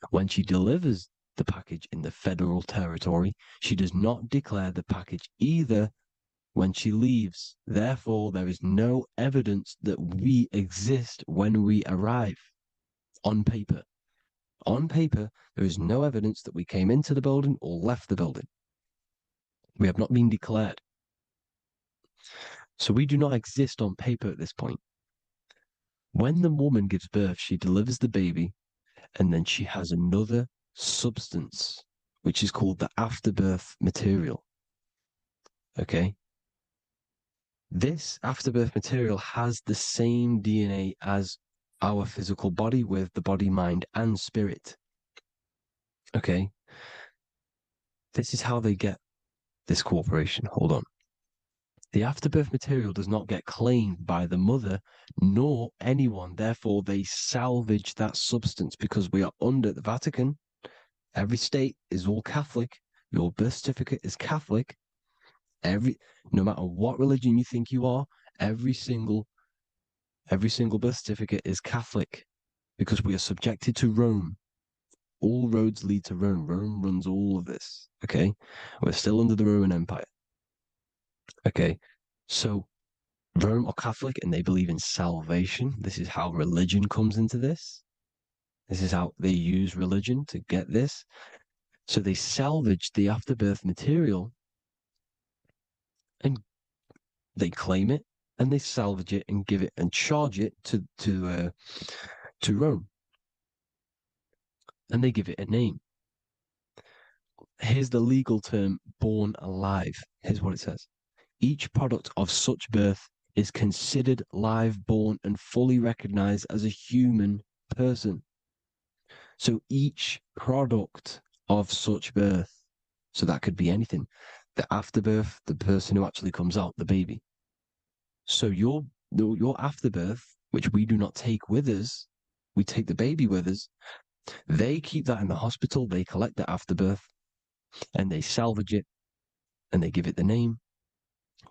When she delivers the package in the federal territory, she does not declare the package either when she leaves. Therefore, there is no evidence that we exist when we arrive. On paper. On paper, there is no evidence that we came into the building or left the building. We have not been declared. So we do not exist on paper at this point. When the woman gives birth, she delivers the baby, and then she has another substance, which is called the afterbirth material. Okay? This afterbirth material has the same DNA as our physical body, with the body, mind, and spirit. Okay? This is how they get this corporation. Hold on. The afterbirth material does not get claimed by the mother nor anyone. Therefore, they salvage that substance because we are under the Vatican. Every state is all Catholic. Your birth certificate is Catholic. No matter what religion you think you are, every single birth certificate is Catholic because we are subjected to Rome. All roads lead to Rome. Rome runs all of this. Okay? We're still under the Roman Empire. Okay, so Rome are Catholic and they believe in salvation. This is how religion comes into this. This is how they use religion to get this. So they salvage the afterbirth material and they claim it and they salvage it and give it and charge it to Rome. And they give it a name. Here's the legal term, born alive. Here's what it says. Each product of such birth is considered live, born, and fully recognized as a human person. So each product of such birth, so that could be anything, the afterbirth, the person who actually comes out, the baby. So your afterbirth, which we do not take with us, we take the baby with us, they keep that in the hospital, they collect the afterbirth, and they salvage it, and they give it the name,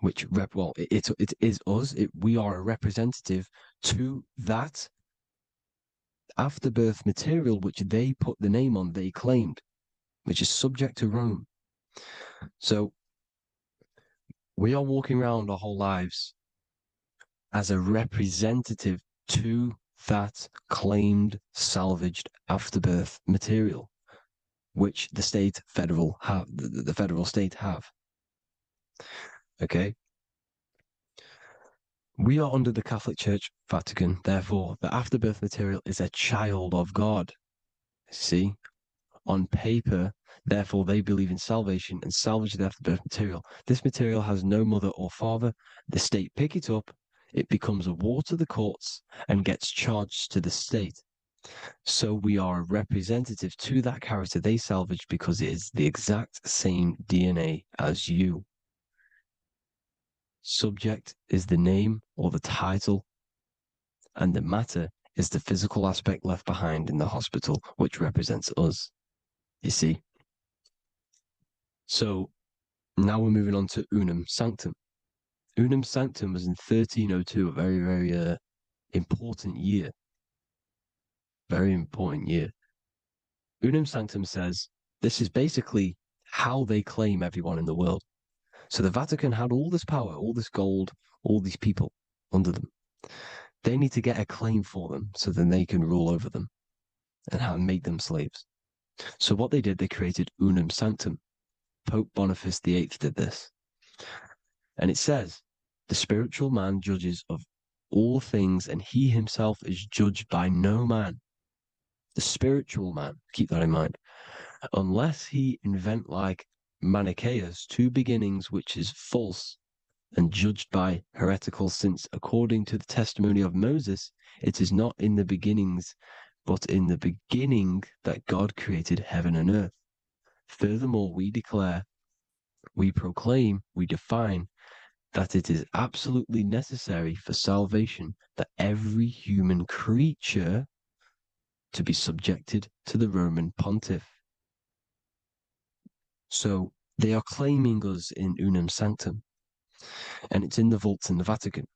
which it is us. We are a representative to that afterbirth material, which they put the name on, they claimed, which is subject to Rome. So we are walking around our whole lives as a representative to that claimed salvaged afterbirth material, which the federal state have. Okay. We are under the Catholic Church, Vatican. Therefore, the afterbirth material is a child of God. See, on paper, Therefore, they believe in salvation and salvage the afterbirth material. This material has no mother or father. The state pick it up, it becomes a war to the courts and gets charged to the state. So we are a representative to that character they salvage because it is the exact same DNA as you. Subject is the name or the title, and the matter is the physical aspect left behind in the hospital, which represents us. You see? So now we're moving on to Unum Sanctum. Unum Sanctum was in 1302, a very, very important year. Very important year. Unum Sanctum says this is basically how they claim everyone in the world. So the Vatican had all this power, all this gold, all these people under them. They need to get a claim for them so then they can rule over them and make them slaves. So what they did, they created Unum Sanctum. Pope Boniface VIII did this. And it says, the spiritual man judges of all things, and he himself is judged by no man. The spiritual man, keep that in mind, unless he invent like Manichaeus, two beginnings, which is false and judged by heretical, since according to the testimony of Moses, it is not in the beginnings, but in the beginning that God created heaven and earth. Furthermore, we declare, we proclaim, we define that it is absolutely necessary for salvation that every human creature to be subjected to the Roman pontiff. So they are claiming us in Unum Sanctum, and it's in the vaults in the Vatican.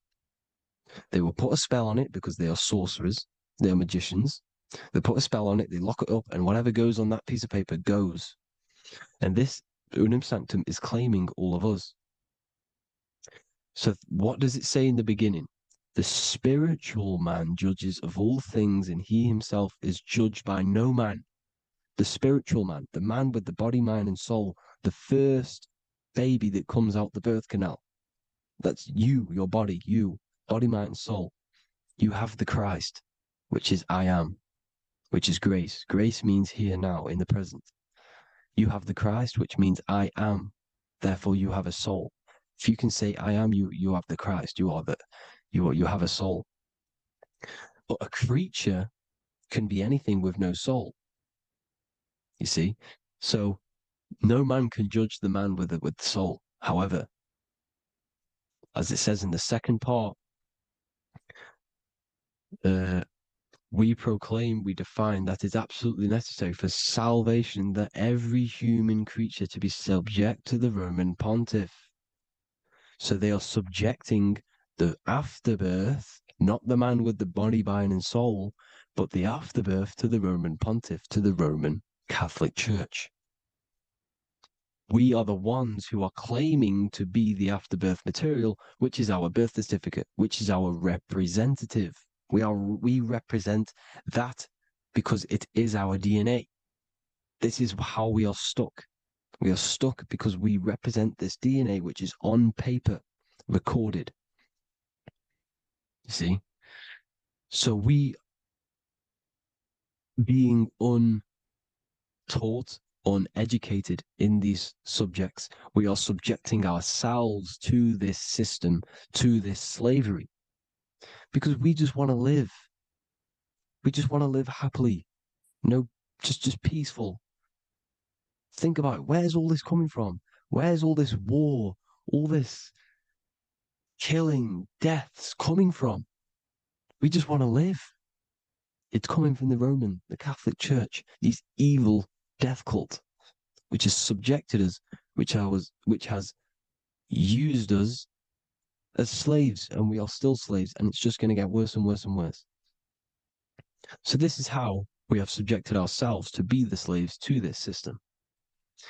They will put a spell on it because they are sorcerers, they are magicians. They put a spell on it, they lock it up, and whatever goes on that piece of paper goes. And this Unum Sanctum is claiming all of us. So what does it say in the beginning? The spiritual man judges of all things, and he himself is judged by no man. The spiritual man, the man with the body, mind, and soul, the first baby that comes out the birth canal. That's you, your body, you, body, mind, and soul. You have the Christ, which is I am, which is grace. Grace means here, now, in the present. You have the Christ, which means I am. Therefore, you have a soul. If you can say I am, you have the Christ. You have a soul. But a creature can be anything with no soul. You see? So no man can judge the man with the soul. However, as it says in the second part, we proclaim, we define that it's absolutely necessary for salvation that every human creature to be subject to the Roman pontiff. So they are subjecting the afterbirth, not the man with the body, mind, and soul, but the afterbirth to the Roman pontiff, to the Roman Catholic Church. We are the ones who are claiming to be the afterbirth material, which is our birth certificate, which is our representative. We represent that because it is our DNA. This is how we are stuck. We are stuck because we represent this DNA, which is on paper, recorded. You see? So we, being untaught, uneducated in these subjects, we are subjecting ourselves to this system, to this slavery, because we just want to live. We just want to live happily, just peaceful. Think about it. Where's all this coming from? Where's all this war, all this killing, deaths coming from? We just want to live. It's coming from the Catholic Church, these evil death cult, which has subjected us, which has used us as slaves, and we are still slaves, and it's just going to get worse and worse and worse. So this is how we have subjected ourselves to be the slaves to this system.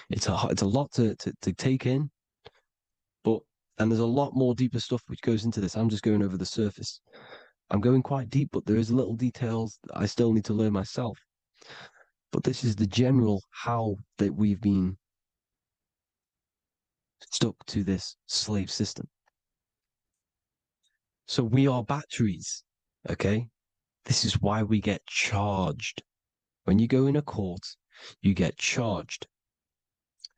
It's a lot to take in, and there's a lot more deeper stuff which goes into this. I'm just going over the surface. I'm going quite deep, but there is little details that I still need to learn myself. But this is the general how that we've been stuck to this slave system. So we are batteries, okay? This is why we get charged. When you go in a court, you get charged.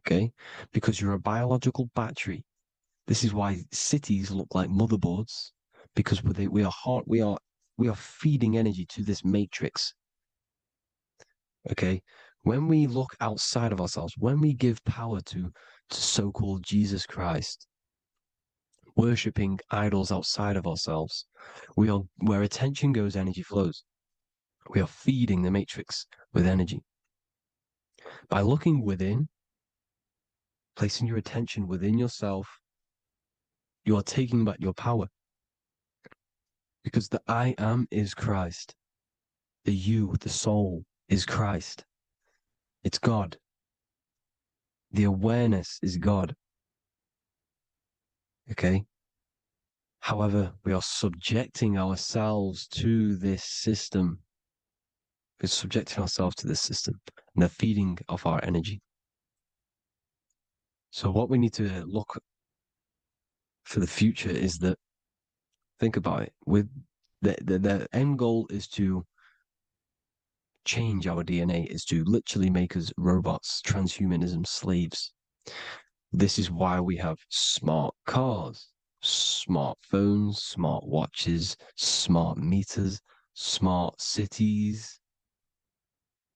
okay? Because you're a biological battery. This is why cities look like motherboards, because we are feeding energy to this matrix. Okay, when we look outside of ourselves, when we give power to so-called Jesus Christ, worshipping idols outside of ourselves, where attention goes, energy flows. We are feeding the matrix with energy. By looking within, placing your attention within yourself, you are taking back your power. Because the I am is Christ. The you, the soul, is Christ. It's God. The awareness is God. Okay? However, we are subjecting ourselves to this system. We're subjecting ourselves to this system and the feeding of our energy. So what we need to look for the future is that, think about it, with the end goal is to change our DNA, is to literally make us robots, transhumanism, slaves. This is why we have smart cars, smartphones, smart watches, smart meters, smart cities.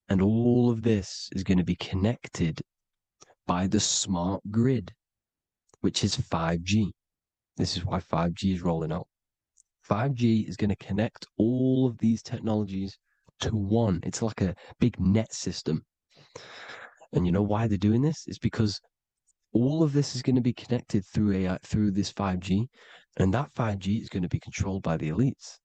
And all of this is going to be connected by the smart grid, which is 5G. This is why 5G is rolling out. 5G is going to connect all of these technologies to one. It's like a big net system. And you know why they're doing this? It's because all of this is going to be connected through AI, through this 5G, and that 5G is going to be controlled by the elites.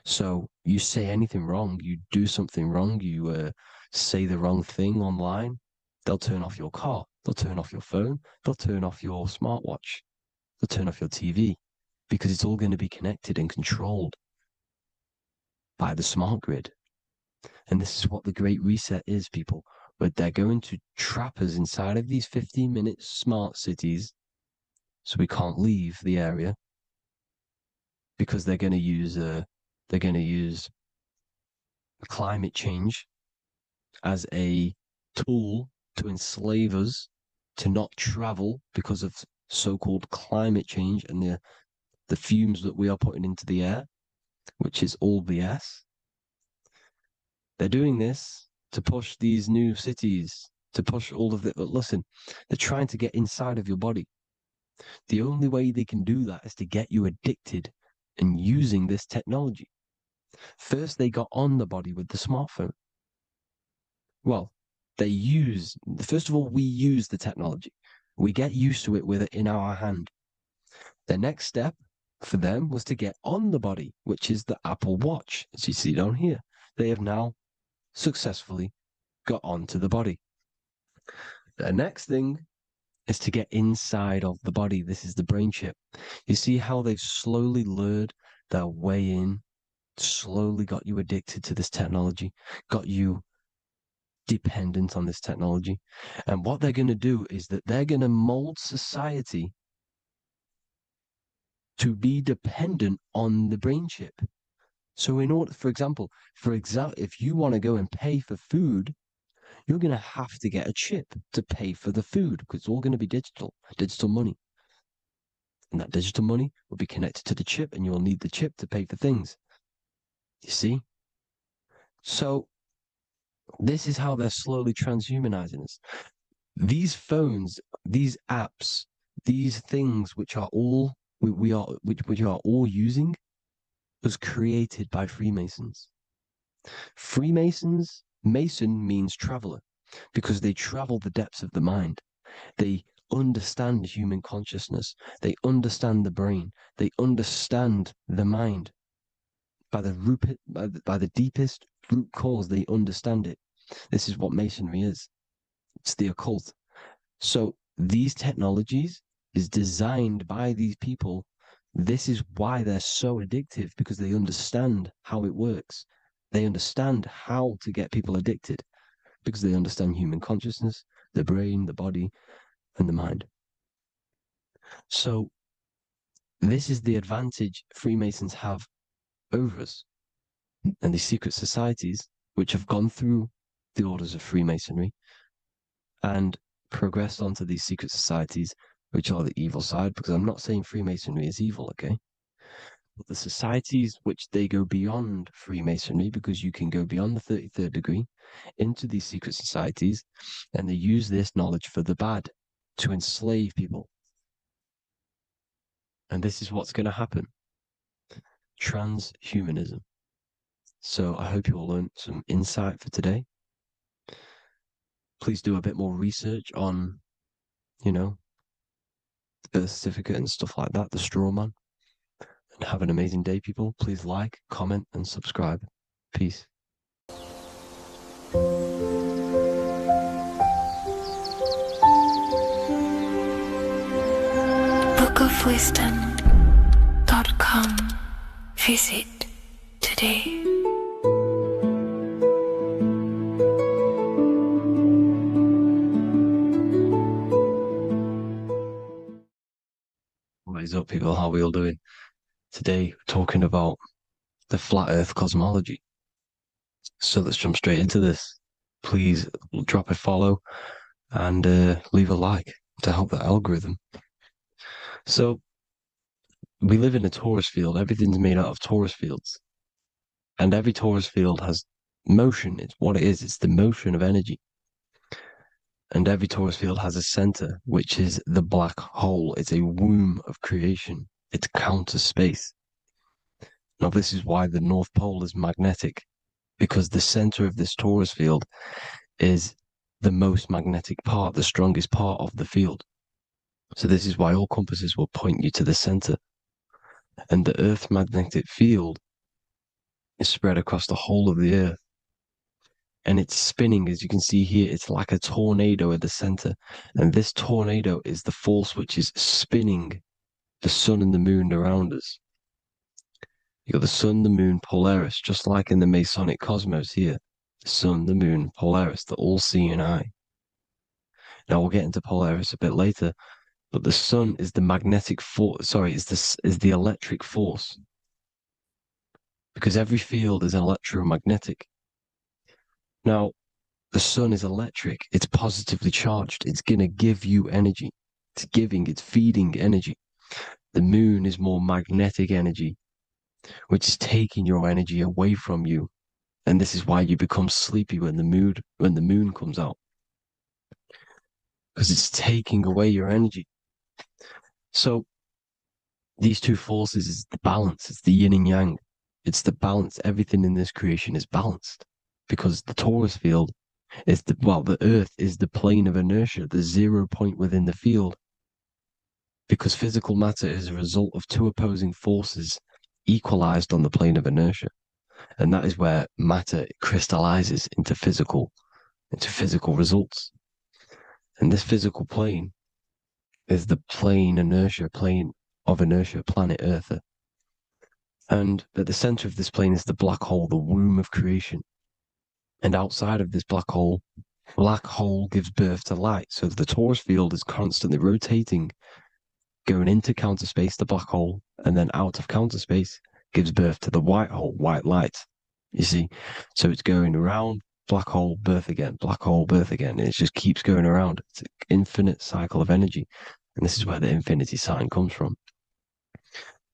So you say anything wrong, you do something wrong, you say the wrong thing online, they'll turn off your car, they'll turn off your phone, they'll turn off your smartwatch, they'll turn off your TV, because it's all going to be connected and controlled by the smart grid. And this is what the Great Reset is, people. But they're going to trap us inside of these 15-minute smart cities so we can't leave the area, because they're going to use climate change as a tool to enslave us to not travel because of so-called climate change and the fumes that we are putting into the air, which is all BS. They're doing this to push these new cities, to push all of it. But listen, they're trying to get inside of your body. The only way they can do that is to get you addicted and using this technology. First, they got on the body with the smartphone. Well, first of all, we use the technology. We get used to it with it in our hand. The next step for them was to get on the body, which is the Apple Watch, as you see down here. They have now successfully got onto the body. The next thing is to get inside of the body. This is the brain chip. You see how they've slowly lured their way in, slowly got you addicted to this technology, got you dependent on this technology. And what they're going to do is that they're going to mold society to be dependent on the brain chip. So in order, for example, if you want to go and pay for food, you're going to have to get a chip to pay for the food, because it's all going to be digital money. And that digital money will be connected to the chip, and you'll need the chip to pay for things. You see? So this is how they're slowly transhumanizing us. These phones, these apps, these things which are all we are all using was created by Freemasons. Mason means traveler, because they travel the depths of the mind. They understand human consciousness. They understand the brain. They understand the mind. By the deepest root cause, they understand it. This is what Masonry is. It's the occult. So these technologies is designed by these people. This is why they're so addictive, because they understand how it works. They understand how to get people addicted, because they understand human consciousness, the brain, the body, and the mind. So this is the advantage Freemasons have over us. And these secret societies, which have gone through the orders of Freemasonry and progress onto these secret societies, which are the evil side, because I'm not saying Freemasonry is evil, okay? But the societies which they go beyond Freemasonry, because you can go beyond the 33rd degree into these secret societies, and they use this knowledge for the bad, to enslave people. And this is what's going to happen. Transhumanism. So I hope you all learned some insight for today. Please do a bit more research on, the birth certificate and stuff like that, the straw man. And have an amazing day, people. Please like, comment, and subscribe. Peace. bookofwisdom.com. Visit today. What is up, people? How are we all doing? Today, we're talking about the flat earth cosmology. So let's jump straight into this. Please drop a follow and leave a like to help the algorithm. So we live in a torus field. Everything's made out of torus fields. And every torus field has motion. It's what it is. It's the motion of energy. And every torus field has a center, which is the black hole. It's a womb of creation. It's counter space. Now, this is why the North Pole is magnetic, because the center of this torus field is the most magnetic part, the strongest part of the field. So this is why all compasses will point you to the center. And the Earth's magnetic field is spread across the whole of the Earth. And it's spinning, as you can see here. It's like a tornado at the center. And this tornado is the force which is spinning the sun and the moon around us. You got the sun, the moon, Polaris, just like in the Masonic cosmos here. The sun, the moon, Polaris, the all-seeing eye. Now we'll get into Polaris a bit later, but the sun is the magnetic force. Is the electric force, because every field is electromagnetic. Now, the sun is electric. It's positively charged. It's going to give you energy. It's feeding energy. The moon is more magnetic energy, which is taking your energy away from you. And this is why you become sleepy when the moon comes out, because it's taking away your energy. So these two forces is the balance. It's the yin and yang. It's the balance. Everything in this creation is balanced, because the torus field is the Earth is the plane of inertia, the 0 point within the field, because physical matter is a result of two opposing forces equalized on the plane of inertia. And that is where matter crystallizes into physical results. And this physical plane is the plane of inertia, planet Earth. And at the center of this plane is the black hole, the womb of creation. And outside of this black hole gives birth to light. So the torus field is constantly rotating, going into counter space, the black hole, and then out of counter space gives birth to the white hole, white light. You see? So it's going around, black hole, birth again, black hole, birth again. And it just keeps going around. It's an infinite cycle of energy. And this is where the infinity sign comes from.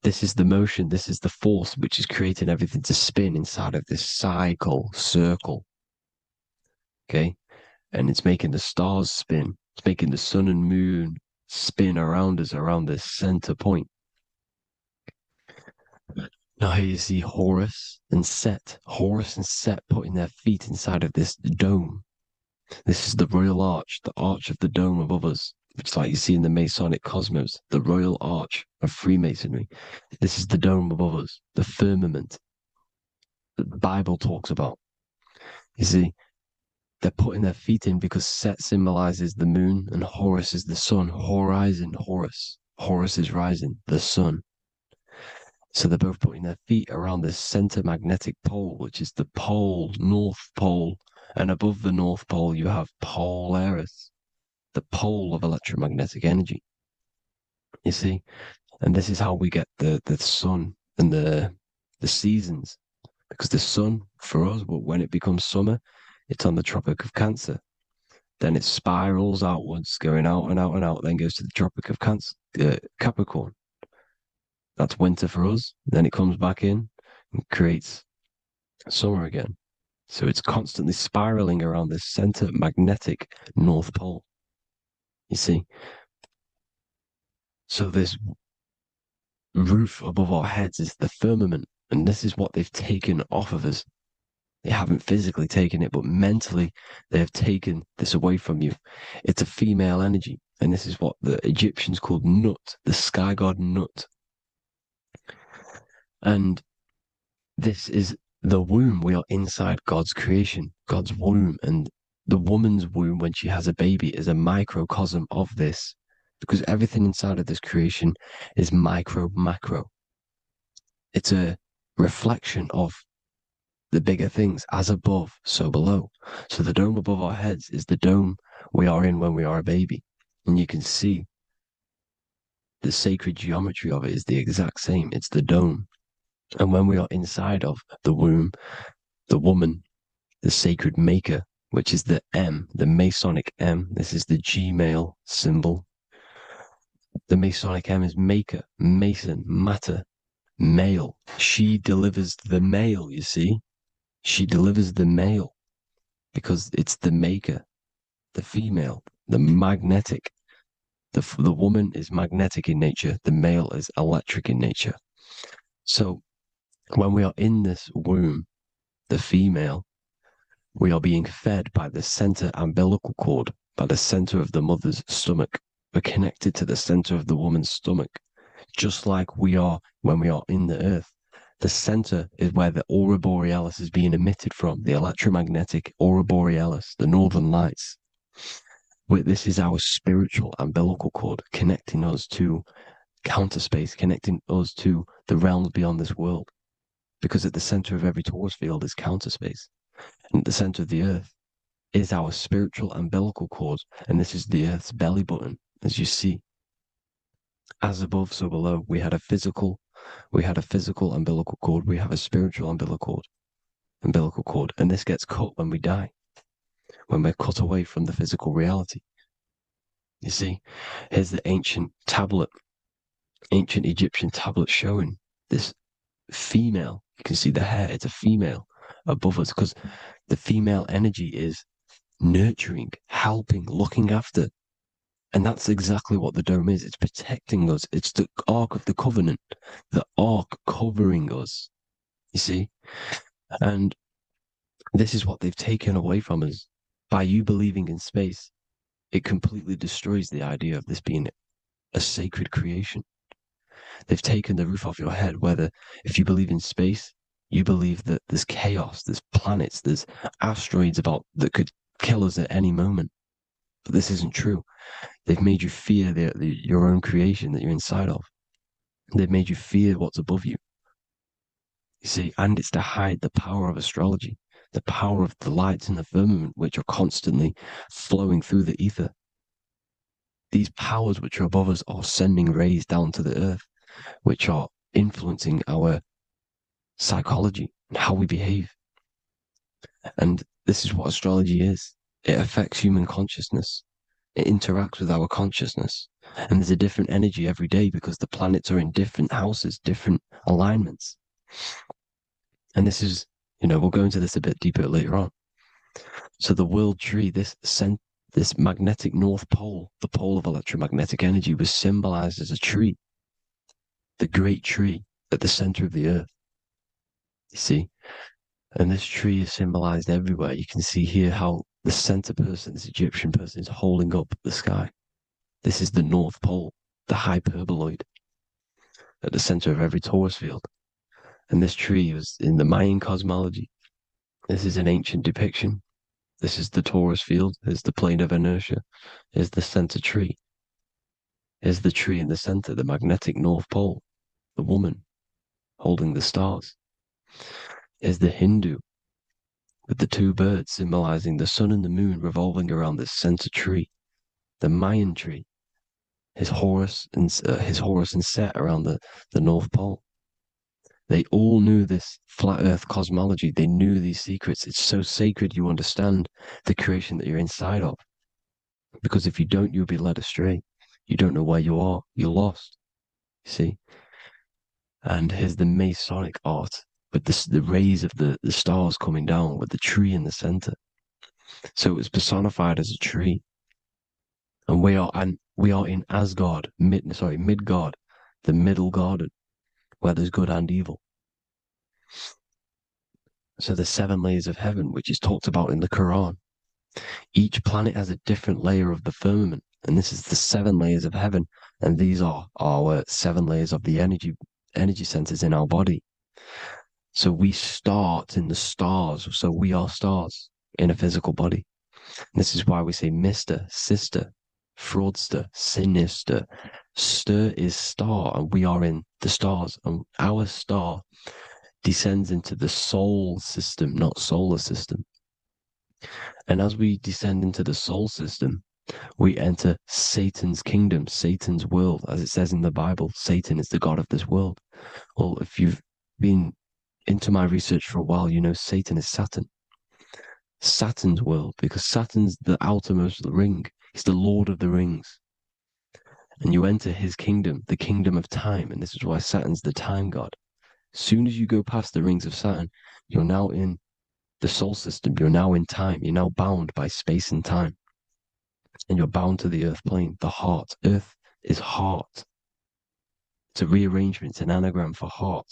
This is the motion, this is the force which is creating everything to spin inside of this circle. Okay? And it's making the stars spin. It's making the sun and moon spin around us, around this center point. Now here you see Horus and Set putting their feet inside of this dome. This is the royal arch, the arch of the dome above us, which like you see in the Masonic cosmos, the royal arch of Freemasonry. This is the dome above us, the firmament that the Bible talks about. You see, they're putting their feet in because Set symbolizes the moon and Horus is the sun. Horizon, Horus. Horus is rising, the sun. So they're both putting their feet around this center magnetic pole, which is the pole, North Pole. And above the North Pole, you have Polaris, the pole of electromagnetic energy. You see? And this is how we get the sun and the seasons. Because the sun, for us, when it becomes summer, it's on the Tropic of Cancer. then it spirals outwards, going out and out and out, then goes to the Tropic of Capricorn. That's winter for us. Then it comes back in and creates summer again. So it's constantly spiraling around this center magnetic North Pole. You see? So this roof above our heads is the firmament, and this is what they've taken off of us. They haven't physically taken it, but mentally they have taken this away from you. It's a female energy, and this is what the Egyptians called Nut, the sky god Nut. And this is the womb. We are inside God's creation, God's womb, and the woman's womb when she has a baby is a microcosm of this, because everything inside of this creation is micro, macro. It's a reflection of the bigger things, as above, so below. So the dome above our heads is the dome we are in when we are a baby. And you can see the sacred geometry of it is the exact same. It's the dome. And when we are inside of the womb, the woman, the sacred maker, which is the M, the Masonic M, this is the G-male symbol. The Masonic M is maker, mason, matter, male. She delivers the male, you see. She delivers the male because it's the maker, the female, the magnetic. The woman is magnetic in nature. The male is electric in nature. So when we are in this womb, the female, we are being fed by the center umbilical cord, by the center of the mother's stomach. We're connected to the center of the woman's stomach, just like we are when we are in the earth. The center is where the aurora borealis is being emitted from, the electromagnetic aurora borealis, the northern lights. This is our spiritual umbilical cord, connecting us to counter space, connecting us to the realms beyond this world. Because at the center of every torus field is counter space. And at the center of the earth is our spiritual umbilical cord. And this is the earth's belly button, as you see. As above, so below. We had a physical umbilical cord. We have a spiritual umbilical cord. And this gets cut when we die, when we're cut away from the physical reality. You see, here's the ancient Egyptian tablet showing this female. You can see the hair, it's a female above us, because the female energy is nurturing, helping, looking after. And that's exactly what the dome is. It's protecting us. It's the Ark of the Covenant, the Ark covering us, you see? And this is what they've taken away from us. By you believing in space, it completely destroys the idea of this being a sacred creation. They've taken the roof off your head, whether if you believe in space, you believe that there's chaos, there's planets, there's asteroids that could kill us at any moment. But this isn't true. They've made you fear your own creation that you're inside of. They've made you fear what's above you. You see, and it's to hide the power of astrology, the power of the lights in the firmament, which are constantly flowing through the ether. These powers which are above us are sending rays down to the earth, which are influencing our psychology and how we behave. And this is what astrology is. It affects human consciousness. It interacts with our consciousness. And there's a different energy every day because the planets are in different houses, different alignments. And this is, we'll go into this a bit deeper later on. So the world tree, this magnetic North Pole, the pole of electromagnetic energy, was symbolized as a tree, the great tree at the center of the earth. You see? And this tree is symbolized everywhere. You can see here how the center person, this Egyptian person, is holding up the sky. This is the North Pole, the hyperboloid, at the center of every torus field. And this tree was in the Mayan cosmology. This is an ancient depiction. This is the torus field. Here's the plane of inertia. Here's the center tree. Here's the tree in the center, the magnetic North Pole, the woman holding the stars. Here's the Hindu with the two birds symbolizing the sun and the moon revolving around this center tree. The Mayan tree, his Horus and Set around the North Pole. They all knew this flat earth cosmology. They knew these secrets. It's so sacred you understand the creation that you're inside of. Because if you don't, you'll be led astray. You don't know where you are. You're lost. You see? And here's the Masonic art with the rays of the stars coming down with the tree in the center. So it was personified as a tree. And we are in Asgard, Midgard, the middle garden, where there's good and evil. So the 7 layers of heaven, which is talked about in the Quran. Each planet has a different layer of the firmament, and this is the 7 layers of heaven, and these are our 7 layers of the energy centers in our body. So we start in the stars, so we are stars in a physical body. And this is why we say Mr., sister, fraudster, sinister. Stir is star, and we are in the stars, and our star descends into the soul system, not solar system. And as we descend into the soul system, we enter Satan's kingdom, Satan's world. As it says in the Bible, Satan is the god of this world. Well, if you've been into my research for a while, you know Satan is Saturn. Saturn's world, because Saturn's the outermost ring. He's the Lord of the Rings. And you enter his kingdom, the kingdom of time. And this is why Saturn's the time god. As soon as you go past the rings of Saturn, you're now in the soul system. You're now in time. You're now bound by space and time. And you're bound to the earth plane, the heart. Earth is heart. It's a rearrangement, it's an anagram for heart.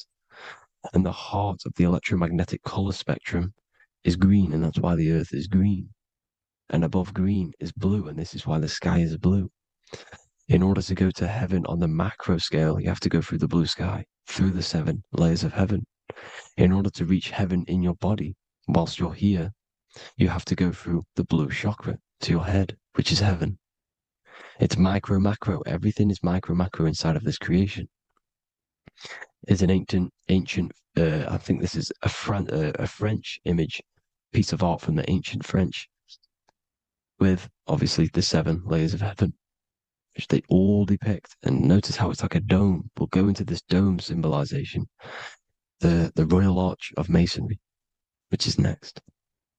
And the heart of the electromagnetic color spectrum is green, and that's why the earth is green. And above green is blue, and this is why the sky is blue. In order to go to heaven on the macro scale, you have to go through the blue sky, through the 7 layers of heaven. In order to reach heaven in your body, whilst you're here, you have to go through the blue chakra to your head, which is heaven. It's micro, macro. Everything is micro, macro inside of this creation. Is an ancient. I think this is a French image, piece of art from the ancient French, with obviously the 7 layers of heaven, which they all depict. And notice how it's like a dome. We'll go into this dome symbolization, the Royal Arch of Masonry, which is next.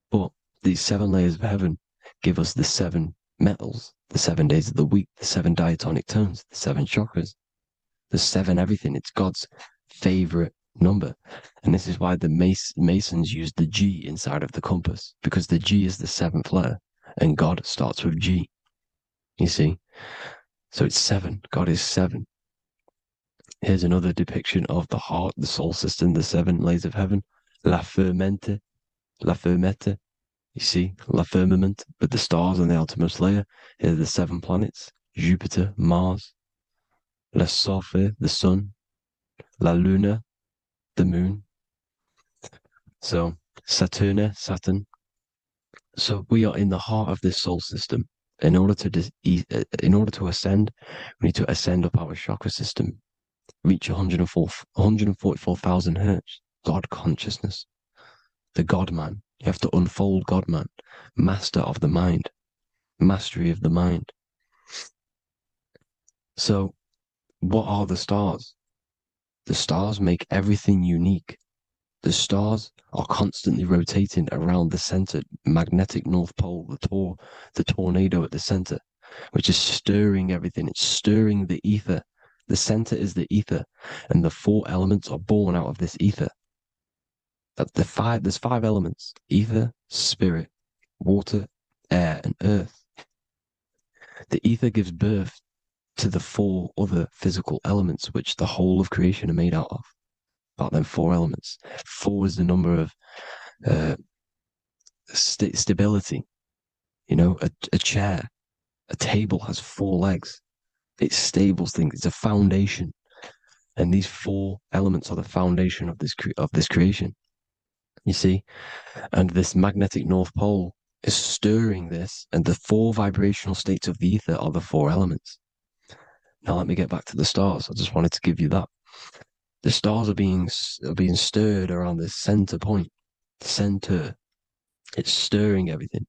But these 7 layers of heaven give us the 7 metals, the 7 days of the week, the 7 diatonic tones, the 7 chakras, the 7 everything. It's God's favorite number. And this is why the Masons use the G inside of the compass, because the G is the 7th letter, and God starts with G. You see? So it's 7. God is 7. Here's another depiction of the heart, the soul system, the 7 layers of heaven. La fermente. You see, la firmament, with the stars on the outermost layer. Here are the 7 planets: Jupiter, Mars, la Sophie, the sun, la luna, the moon. So Saturn. So we are in the heart of this soul system. In order to ascend, we need to ascend up our chakra system, reach 144,000 hertz, God consciousness, the God man. You have to unfold God man, master of the mind, mastery of the mind. So what are the stars? The stars make everything unique. The stars are constantly rotating around the center, magnetic North Pole, the tornado at the center, which is stirring everything. It's stirring the ether. The center is the ether, and the 4 elements are born out of this ether. There's 5 elements: ether, spirit, water, air, and earth. The ether gives birth to the 4 other physical elements, which the whole of creation are made out of. About them 4 elements. 4 is the number of stability. You know, a chair, a table has 4 legs. It stables things. It's a foundation, and these 4 elements are the foundation of this creation. You see, and this magnetic North Pole is stirring this, and the 4 vibrational states of the ether are the 4 elements. Now let me get back to the stars. I just wanted to give you that. The stars are being stirred around this center point. Center. It's stirring everything.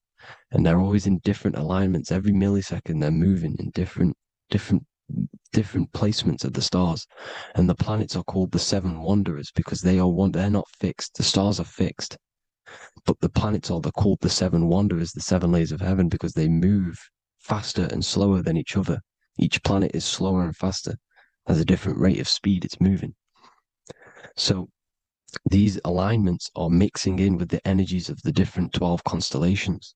And they're always in different alignments. Every millisecond they're moving in different placements of the stars. And the planets are called the 7 wanderers because they're not fixed. The stars are fixed. But the planets are called the 7 wanderers, the 7 layers of heaven, because they move faster and slower than each other. Each planet is slower and faster, has a different rate of speed it's moving. So these alignments are mixing in with the energies of the different 12 constellations.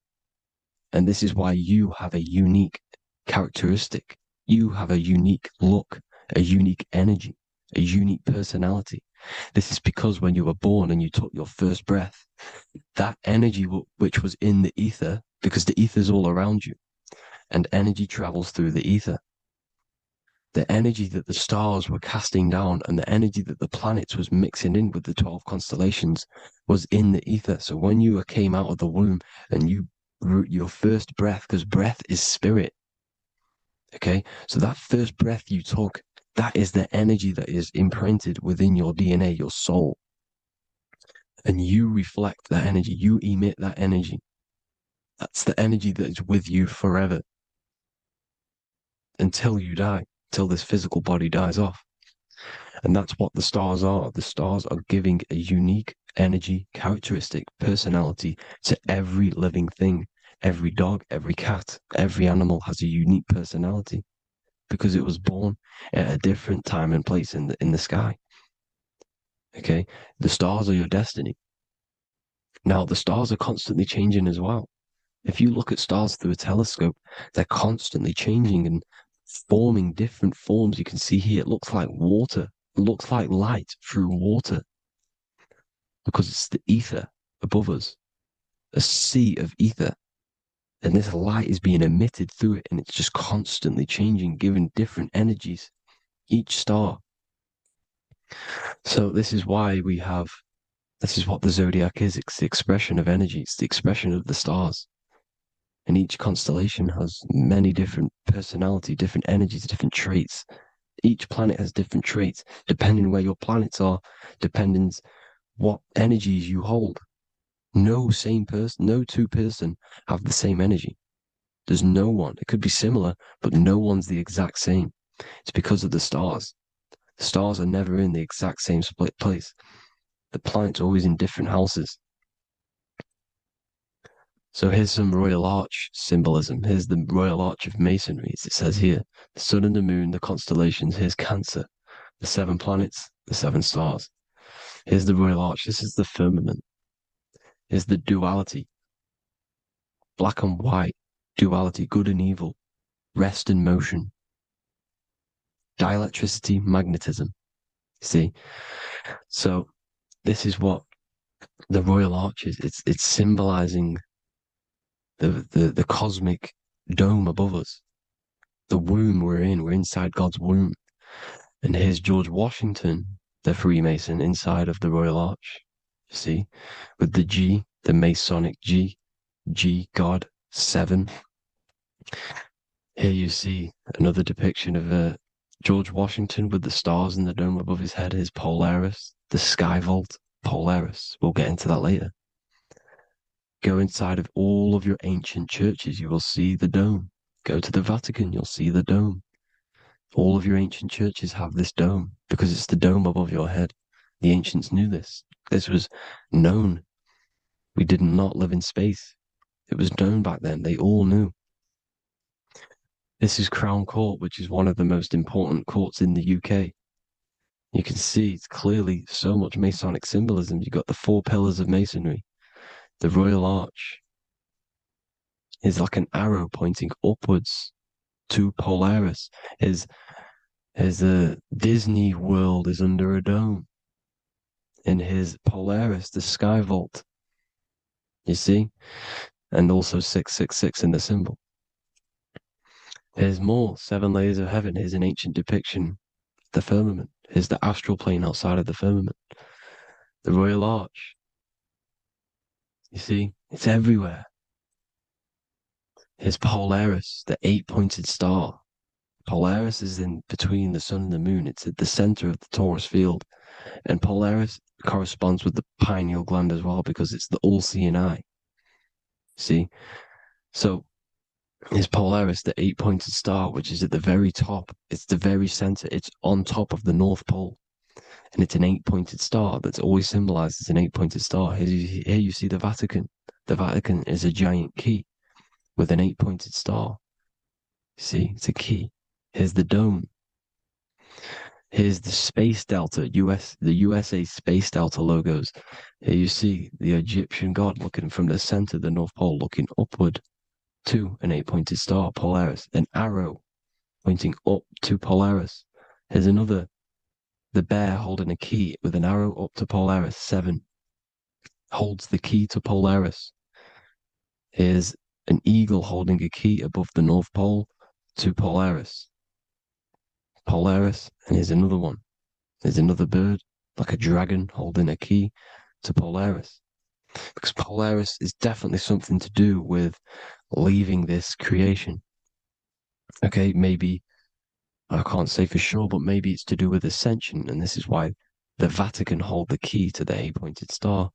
And this is why you have a unique characteristic. You have a unique look, a unique energy, a unique personality. This is because when you were born and you took your first breath, that energy which was in the ether, because the ether is all around you, and energy travels through the ether. The energy that the stars were casting down and the energy that the planets was mixing in with the 12 constellations was in the ether. So when you came out of the womb and your first breath, because breath is spirit, okay? So that first breath you took, that is the energy that is imprinted within your DNA, your soul. And you reflect that energy, you emit that energy. That's the energy that is with you forever until you die, till this physical body dies off. And that's what the stars are. The stars are giving a unique energy, characteristic, personality to every living thing. Every dog, every cat, every animal has a unique personality because it was born at a different time and place in the sky. Okay, the stars are your destiny. Now, the stars are constantly changing as well. If you look at stars through a telescope, they're constantly changing and forming different forms. You can see here, it looks like water. It looks like light through water because it's the ether above us, a sea of ether. And this light is being emitted through it, and it's just constantly changing, giving different energies, each star. So this is why this is what the zodiac is. It's the expression of energy. It's the expression of the stars. And each constellation has many different personality, different energies, different traits. Each planet has different traits, depending where your planets are, depending what energies you hold. No two person have the same energy. There's no one. It could be similar, but no one's the exact same. It's because of the stars. The stars are never in the exact same split place. The planet's always in different houses. So here's some Royal Arch symbolism. Here's the Royal Arch of Masonry, as it says here. The sun and the moon, the constellations. Here's Cancer, the 7 planets, the 7 stars. Here's the Royal Arch. This is the firmament. Here's the duality. Black and white, duality, good and evil, rest and motion, dielectricity, magnetism. See? So this is what the Royal Arch is. It's symbolizing the cosmic dome above us. The womb we're in. We're inside God's womb. And here's George Washington, the Freemason, inside of the Royal Arch. You see? With the G, the Masonic G, God, 7. Here you see another depiction of George Washington with the stars in the dome above his head, his Polaris, the sky vault, Polaris. We'll get into that later. Go inside of all of your ancient churches, you will see the dome. Go to the Vatican, you'll see the dome. All of your ancient churches have this dome because it's the dome above your head. The ancients knew this. This was known. We did not live in space. It was known back then. They all knew. This is Crown Court, which is one of the most important courts in the UK. You can see it's clearly so much Masonic symbolism. You've got the 4 pillars of Masonry. The Royal Arch is like an arrow pointing upwards to Polaris. As the Disney World is under a dome. In his Polaris, the sky vault. You see? And also 666 in the symbol. Here's more 7 layers of heaven. Here's an ancient depiction. The firmament. Here's the astral plane outside of the firmament. The Royal Arch. You see? It's everywhere. Here's Polaris, the 8-pointed star. Polaris is in between the sun and the moon. It's at the center of the Taurus field. And Polaris corresponds with the pineal gland as well because it's the all-seeing eye. See? So is Polaris, the 8-pointed star, which is at the very top. It's the very center. It's on top of the North Pole. And it's an 8-pointed star that's always symbolized as an 8-pointed star. Here you see the Vatican. The Vatican is a giant key with an 8-pointed star. See, it's a key. Here's the dome. Here's the space delta, the USA space delta logos. Here you see the Egyptian god looking from the center of the North Pole, looking upward to an 8-pointed star, Polaris, an arrow pointing up to Polaris. Here's another, the bear holding a key with an arrow up to Polaris, 7, holds the key to Polaris. Here's an eagle holding a key above the North Pole to Polaris. Polaris, and here's another one. There's another bird, like a dragon, holding a key to Polaris. Because Polaris is definitely something to do with leaving this creation. Okay, maybe, I can't say for sure, but maybe it's to do with ascension, and this is why the Vatican hold the key to the 8-pointed star.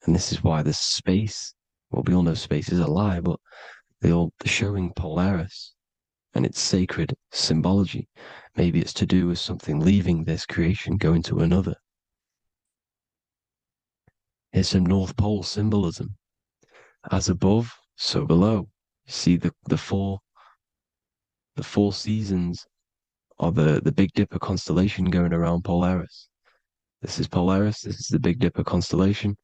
And this is why the space, well, we all know space is a lie, but they're showing Polaris and its sacred symbology. Maybe it's to do with something leaving this creation, going to another. Here's some North Pole symbolism. As above, so below. See the four seasons of the Big Dipper constellation going around Polaris. This is Polaris, this is the Big Dipper constellation,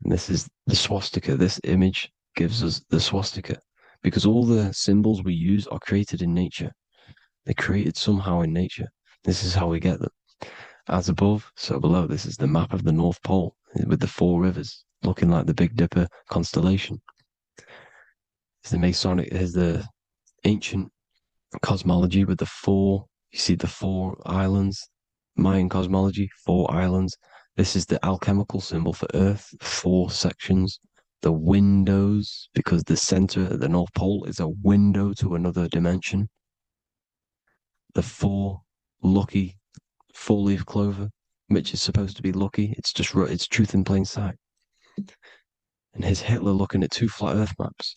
and this is the swastika. This image gives us the swastika, because all the symbols we use are created in nature. They're created somehow in nature. This is how we get them. As above, so below. This is the map of the North Pole with the 4 rivers looking like the Big Dipper constellation. It's the Masonic, here's the ancient cosmology with the 4, you see the 4 islands, Mayan cosmology, 4 islands. This is the alchemical symbol for Earth, 4 sections. The windows, because the center of the North Pole is a window to another dimension. The 4 lucky 4-leaf clover, which is supposed to be lucky. It's just, it's truth in plain sight. And here's Hitler looking at 2 flat Earth maps.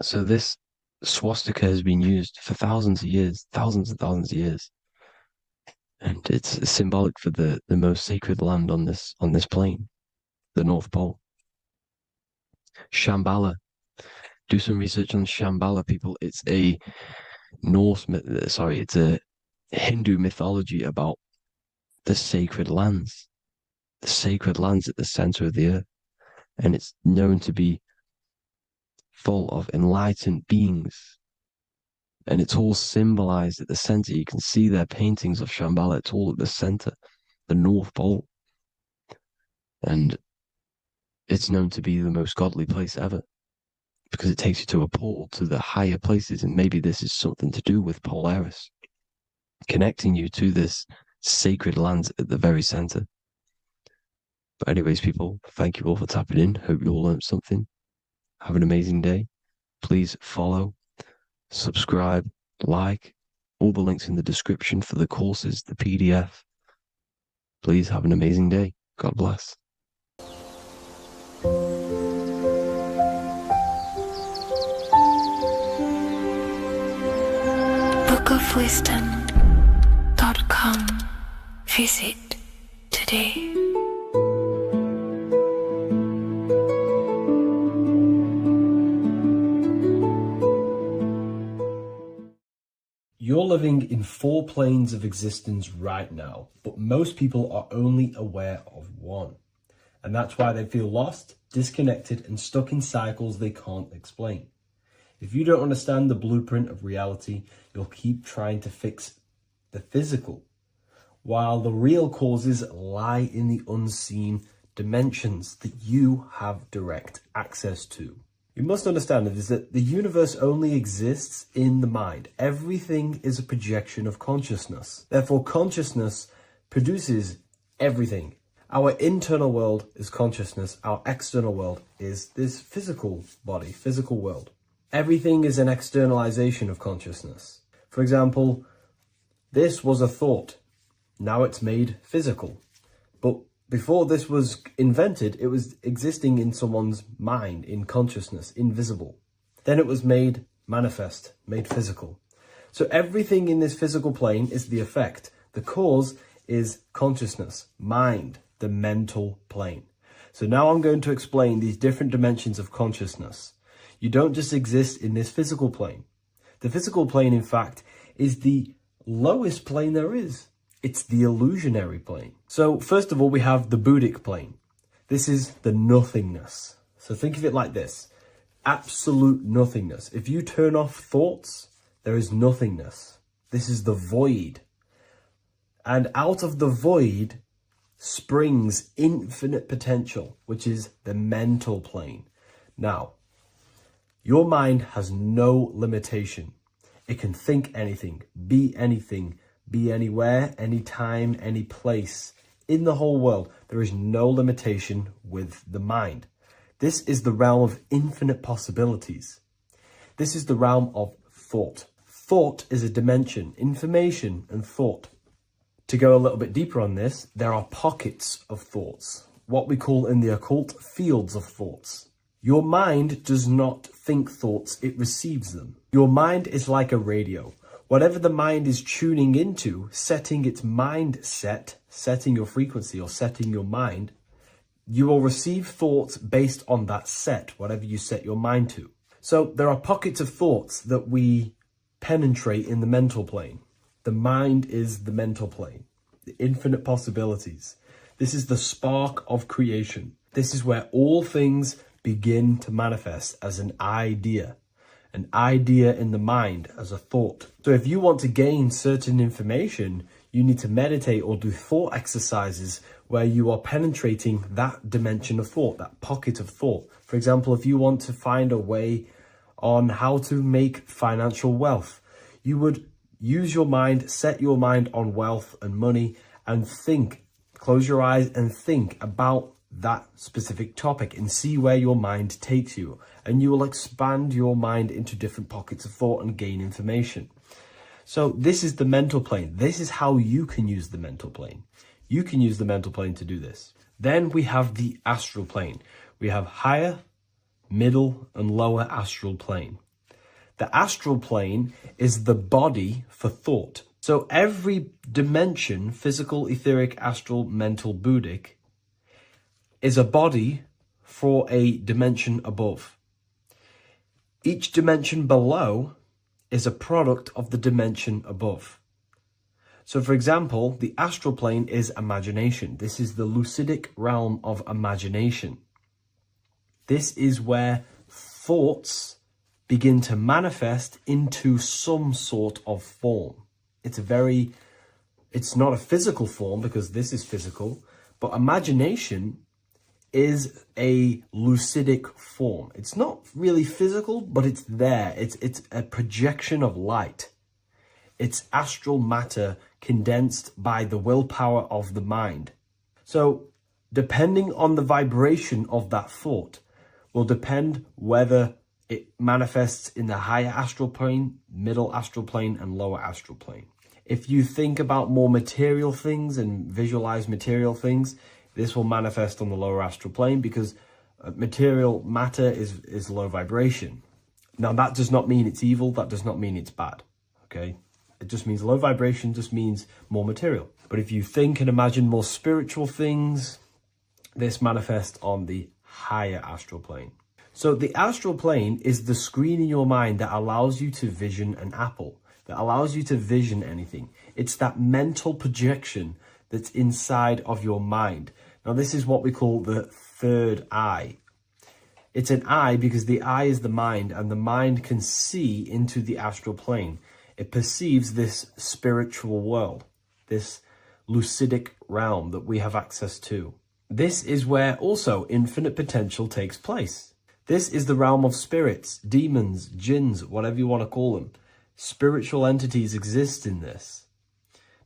So this swastika has been used for thousands of years, thousands and thousands of years. And it's symbolic for the most sacred land on this plane, the North Pole. Shambhala. Do some research on Shambhala, people. It's a it's a Hindu mythology about the sacred lands at the center of the earth. And it's known to be full of enlightened beings. And it's all symbolized at the center. You can see their paintings of Shambhala. It's all at the center, the North Pole. And it's known to be the most godly place ever, because it takes you to a portal to the higher places. And maybe this is something to do with Polaris, connecting you to this sacred land at the very center. But anyways, people, thank you all for tapping in. Hope you all learned something. Have an amazing day. Please follow, subscribe, like, all the links in the description for the courses, the PDF. Please have an amazing day. God bless. bookofwisdom.com. Visit today. You're living in 4 planes of existence right now, but most people are only aware of one. And that's why they feel lost, disconnected, and stuck in cycles they can't explain. If you don't understand the blueprint of reality, you'll keep trying to fix the physical, while the real causes lie in the unseen dimensions that you have direct access to. You must understand is that the universe only exists in the mind. Everything is a projection of consciousness. Therefore, consciousness produces everything. Our internal world is consciousness. Our external world is this physical body, physical world. Everything is an externalization of consciousness. For example, this was a thought. Now it's made physical. But before this was invented, it was existing in someone's mind, in consciousness, invisible. Then it was made manifest, made physical. So everything in this physical plane is the effect. The cause is consciousness, mind, the mental plane. So now I'm going to explain these different dimensions of consciousness. You don't just exist in this physical plane. The physical plane, in fact, is the lowest plane there is. It's the illusionary plane. So first of all, we have the Buddhic plane. This is the nothingness. So think of it like this. Absolute nothingness. If you turn off thoughts, there is nothingness. This is the void. And out of the void springs infinite potential, which is the mental plane. Now, your mind has no limitation. It can think anything, be anywhere, anytime, any place. In the whole world, there is no limitation with the mind. This is the realm of infinite possibilities. This is the realm of thought. Thought is a dimension, information and thought. To go a little bit deeper on this, there are pockets of thoughts, what we call in the occult fields of thoughts. Your mind does not think thoughts, it receives them. Your mind is like a radio. Whatever the mind is tuning into, setting its mindset, setting your frequency or setting your mind, you will receive thoughts based on that set, whatever you set your mind to. So there are pockets of thoughts that we penetrate in the mental plane. The mind is the mental plane, the infinite possibilities. This is the spark of creation. This is where all things begin to manifest as an idea in the mind as a thought. So if you want to gain certain information, you need to meditate or do thought exercises where you are penetrating that dimension of thought, that pocket of thought. For example, if you want to find a way on how to make financial wealth, you would use your mind, set your mind on wealth and money and think, close your eyes and think about that specific topic and see where your mind takes you. And you will expand your mind into different pockets of thought and gain information. So this is the mental plane. This is how you can use the mental plane. You can use the mental plane to do this. Then we have the astral plane. We have higher, middle, and lower astral plane. The astral plane is the body for thought. So every dimension, physical, etheric, astral, mental, Buddhic, is a body for a dimension above. Each dimension below is a product of the dimension above. So for example, the astral plane is imagination. This is the lucidic realm of imagination. This is where thoughts begin to manifest into some sort of form. It's not a physical form because this is physical, but imagination is a lucidic form. It's not really physical, but it's there. It's a projection of light. It's astral matter condensed by the willpower of the mind. So depending on the vibration of that thought will depend whether it manifests in the higher astral plane, middle astral plane, and lower astral plane. If you think about more material things and visualize material things, this will manifest on the lower astral plane because material matter is low vibration. Now, that does not mean it's evil. That does not mean it's bad. Okay? It just means low vibration just means more material. But if you think and imagine more spiritual things, this manifests on the higher astral plane. So the astral plane is the screen in your mind that allows you to vision an apple, that allows you to vision anything. It's that mental projection that's inside of your mind. Now, this is what we call the third eye. It's an eye because the eye is the mind, and the mind can see into the astral plane. It perceives this spiritual world, this lucidic realm that we have access to. This is where also infinite potential takes place. This is the realm of spirits, demons, jinns, whatever you want to call them. Spiritual entities exist in this.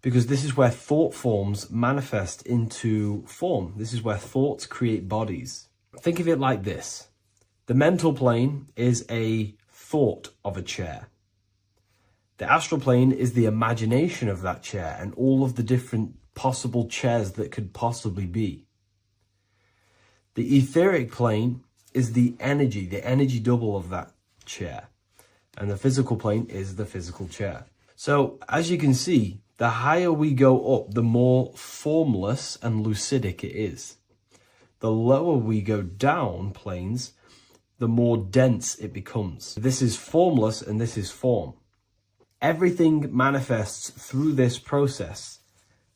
Because this is where thought forms manifest into form. This is where thoughts create bodies. Think of it like this. The mental plane is a thought of a chair. The astral plane is the imagination of that chair and all of the different possible chairs that could possibly be. The etheric plane is the energy double of that chair. And the physical plane is the physical chair. So as you can see, the higher we go up, the more formless and lucidic it is. The lower we go down planes, the more dense it becomes. This is formless and this is form. Everything manifests through this process.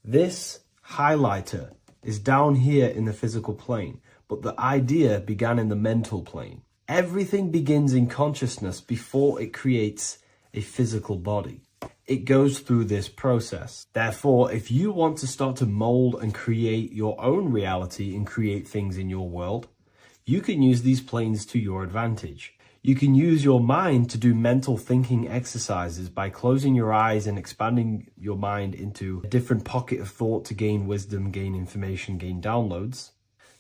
This highlighter is down here in the physical plane, but the idea began in the mental plane. Everything begins in consciousness before it creates a physical body. It goes through this process. Therefore, if you want to start to mold and create your own reality and create things in your world, you can use these planes to your advantage. You can use your mind to do mental thinking exercises by closing your eyes and expanding your mind into a different pocket of thought to gain wisdom, gain information, gain downloads.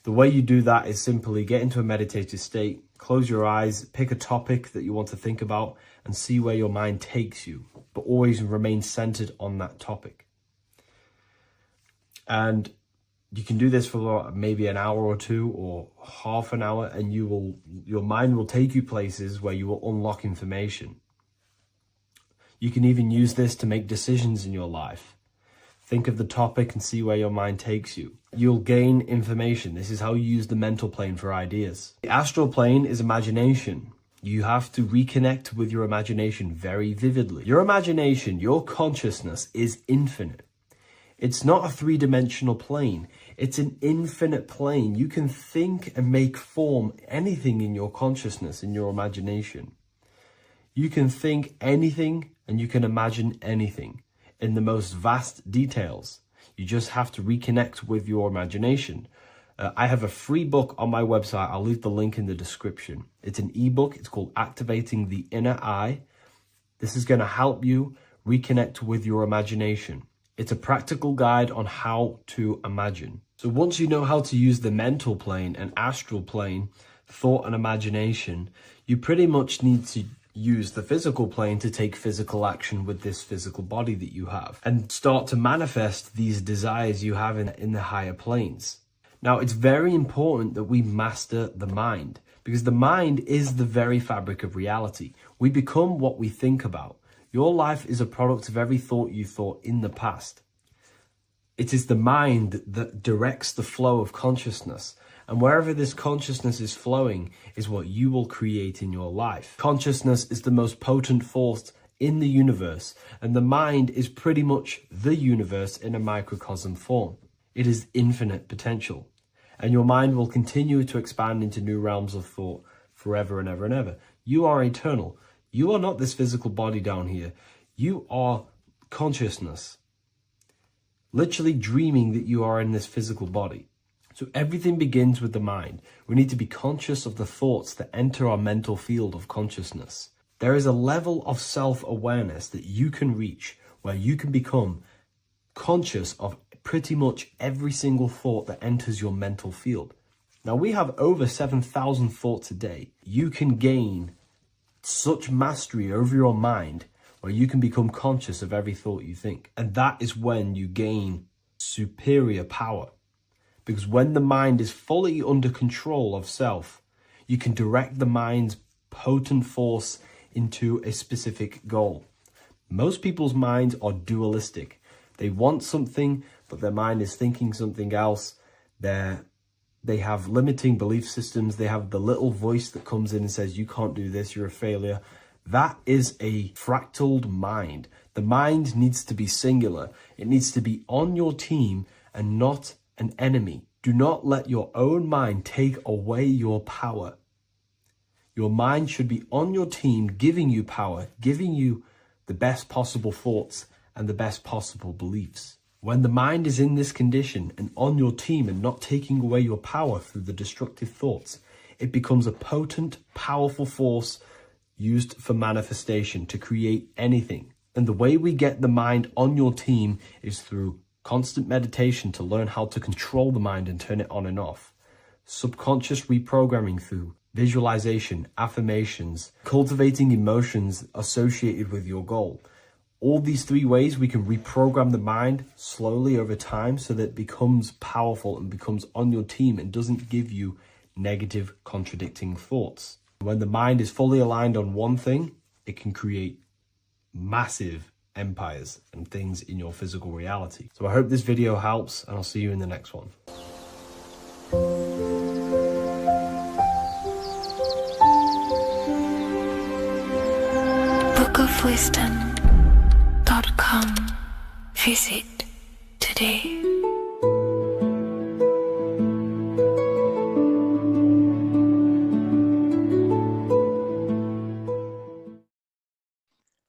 The way you do that is simply get into a meditative state, close your eyes, pick a topic that you want to think about, and see where your mind takes you, but always remain centered on that topic. And you can do this for maybe an hour or two or half an hour, and your mind will take you places where you will unlock information. You can even use this to make decisions in your life. Think of the topic and see where your mind takes you. You'll gain information. This is how you use the mental plane for ideas. The astral plane is imagination. You have to reconnect with your imagination very vividly. Your imagination, your consciousness is infinite. It's not a three-dimensional plane. It's an infinite plane. You can think and make form anything in your consciousness, in your imagination. You can think anything and you can imagine anything in the most vast details. You just have to reconnect with your imagination. I have a free book on my website. I'll leave the link in the description. It's an ebook. It's called Activating the Inner Eye. This is going to help you reconnect with your imagination. It's a practical guide on how to imagine. So once you know how to use the mental plane and astral plane, thought and imagination, you pretty much need to use the physical plane to take physical action with this physical body that you have and start to manifest these desires you have in the higher planes. Now, it's very important that we master the mind, because the mind is the very fabric of reality. We become what we think about. Your life is a product of every thought you thought in the past. It is the mind that directs the flow of consciousness. And wherever this consciousness is flowing is what you will create in your life. Consciousness is the most potent force in the universe, and the mind is pretty much the universe in a microcosm form. It is infinite potential. And your mind will continue to expand into new realms of thought forever and ever and ever. You are eternal. You are not this physical body down here. You are consciousness. Literally dreaming that you are in this physical body. So everything begins with the mind. We need to be conscious of the thoughts that enter our mental field of consciousness. There is a level of self-awareness that you can reach where you can become conscious of pretty much every single thought that enters your mental field. Now, we have over 7,000 thoughts a day. You can gain such mastery over your mind where you can become conscious of every thought you think. And that is when you gain superior power. Because when the mind is fully under control of self, you can direct the mind's potent force into a specific goal. Most people's minds are dualistic. They want something, but their mind is thinking something else. They have limiting belief systems. They have the little voice that comes in and says, you can't do this, you're a failure. That is a fractaled mind. The mind needs to be singular. It needs to be on your team and not an enemy. Do not let your own mind take away your power. Your mind should be on your team, giving you power, giving you the best possible thoughts and the best possible beliefs. When the mind is in this condition and on your team and not taking away your power through the destructive thoughts, it becomes a potent, powerful force used for manifestation to create anything. And the way we get the mind on your team is through constant meditation to learn how to control the mind and turn it on and off. Subconscious reprogramming through visualization, affirmations, cultivating emotions associated with your goal. All these three ways we can reprogram the mind slowly over time so that it becomes powerful and becomes on your team and doesn't give you negative contradicting thoughts. When the mind is fully aligned on one thing, it can create massive empires and things in your physical reality. So I hope this video helps, and I'll see you in the next one. Book of Wisdom. visit today.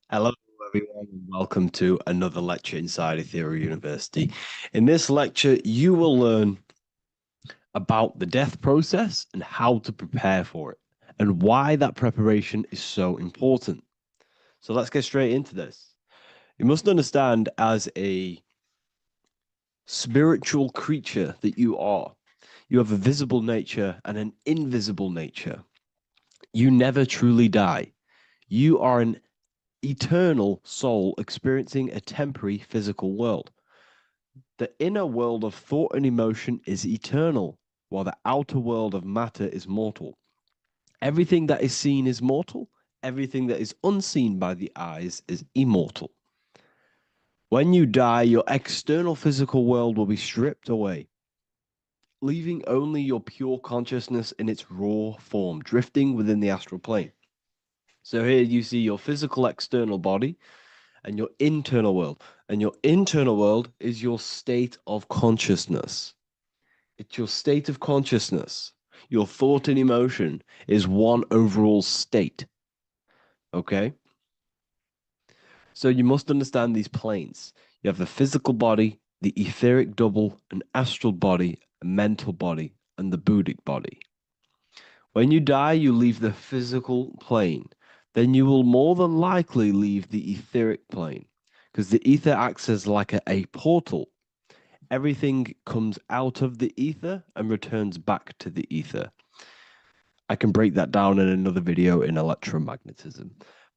Hello, everyone, and welcome to another lecture inside Ethereal University. In this lecture, you will learn about the death process and how to prepare for it, and why that preparation is so important. So let's get straight into this. You must understand, as a spiritual creature that you are, you have a visible nature and an invisible nature. You never truly die. You are an eternal soul experiencing a temporary physical world. The inner world of thought and emotion is eternal, while the outer world of matter is mortal. Everything that is seen is mortal. Everything that is unseen by the eyes is immortal. When you die, your external physical world will be stripped away, leaving only your pure consciousness in its raw form, drifting within the astral plane. So here you see your physical external body and your internal world. And your internal world is your state of consciousness. It's your state of consciousness. Your thought and emotion is one overall state. Okay? So you must understand these planes. You have the physical body, the etheric double, an astral body, a mental body, and the Buddhic body. When you die, you leave the physical plane. Then you will more than likely leave the etheric plane, because the ether acts as like a portal. Everything comes out of the ether and returns back to the ether. I can break that down in another video in electromagnetism.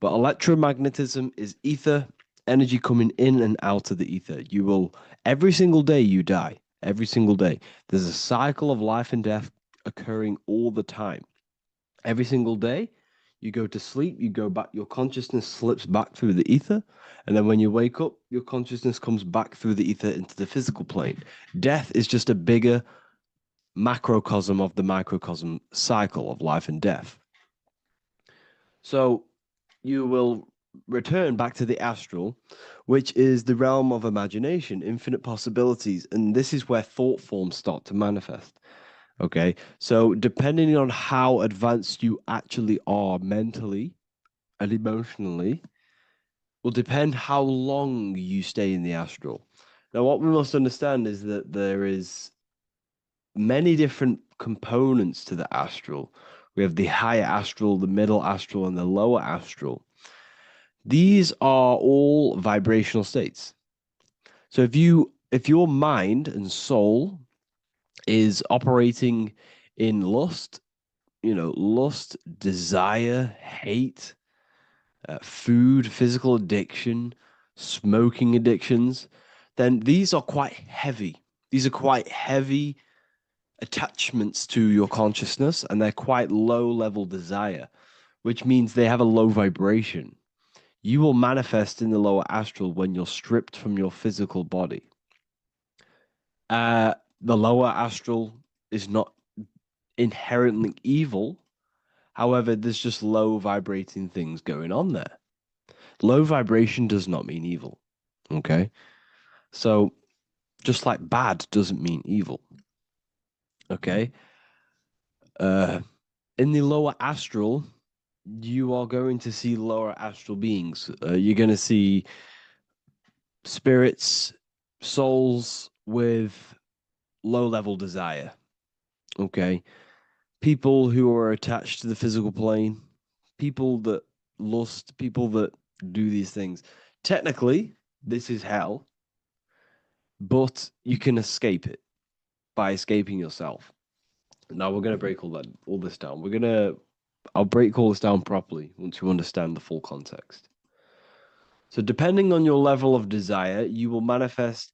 But electromagnetism is ether, energy coming in and out of the ether. You will, every single day you die, every single day. There's a cycle of life and death occurring all the time. Every single day, you go to sleep, you go back, your consciousness slips back through the ether. And then when you wake up, your consciousness comes back through the ether into the physical plane. Death is just a bigger macrocosm of the microcosm cycle of life and death. So you will return back to the astral, which is the realm of imagination, infinite possibilities. And this is where thought forms start to manifest. Okay, so depending on how advanced you actually are mentally and emotionally, will depend how long you stay in the astral. Now, what we must understand is that there is many different components to the astral. We have the higher astral, the middle astral, and the lower astral. These are all vibrational states. So if your mind and soul is operating in lust, lust, desire, hate, food, physical addiction, smoking addictions, then these are quite heavy. These are quite heavy attachments to your consciousness, and they're quite low level desire, which means they have a low vibration. You will manifest in the lower astral when you're stripped from your physical body. The lower astral is not inherently evil. However, there's just low vibrating things going on there. Low vibration does not mean evil. Okay? So, just like bad doesn't mean evil. Okay? In the lower astral, you are going to see lower astral beings. You're going to see spirits, souls with low level desire. Okay? People who are attached to the physical plane, people that lust, people that do these things. Technically, this is hell, but you can escape it by escaping yourself. Now we're going to break all this down. I'll break all this down properly once you understand the full context. So depending on your level of desire, you will manifest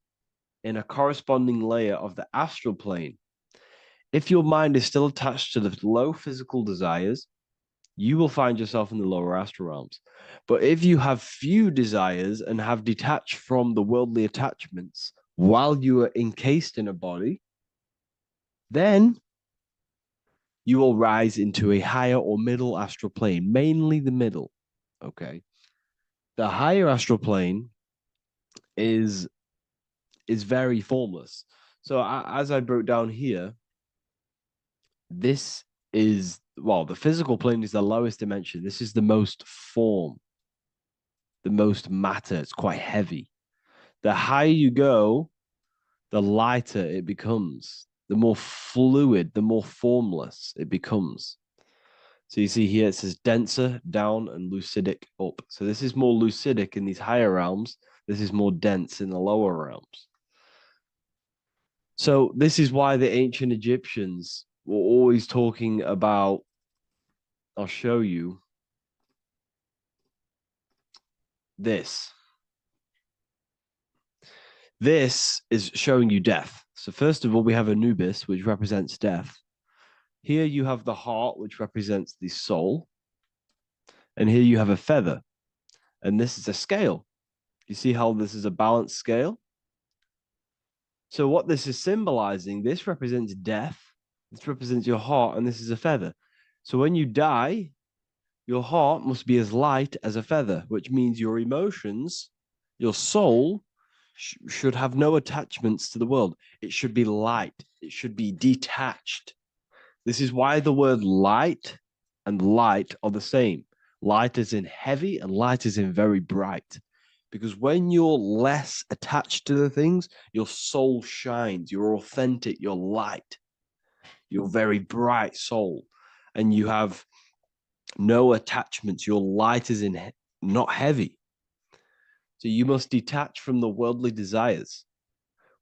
in a corresponding layer of the astral plane. If your mind is still attached to the low physical desires, you will find yourself in the lower astral realms. But if you have few desires and have detached from the worldly attachments while you are encased in a body, then you will rise into a higher or middle astral plane, mainly the middle. Okay. The higher astral plane is is very formless. So as I broke down here, this is, well, the physical plane is the lowest dimension. This is the most form, the most matter. It's quite heavy. The higher you go, the lighter it becomes. The more fluid, the more formless it becomes. So you see here, it says denser down and lucidic up. So this is more lucidic in these higher realms. This is more dense in the lower realms. So this is why the ancient Egyptians were always talking about, I'll show you this. This is showing you death. So first of all, we have Anubis, which represents death. Here you have the heart, which represents the soul. And here you have a feather. And this is a scale. You see how this is a balanced scale? So what this is symbolizing, this represents death. This represents your heart, and this is a feather. So when you die, your heart must be as light as a feather, which means your emotions, your soul, should have no attachments to the world. It should be light. It should be detached. This is why the word light and light are the same. Light is in heavy and light is in very bright. Because when you're less attached to the things, your soul shines. You're authentic. You're light. You're very bright soul. And you have no attachments. Your light is in not heavy. So you must detach from the worldly desires.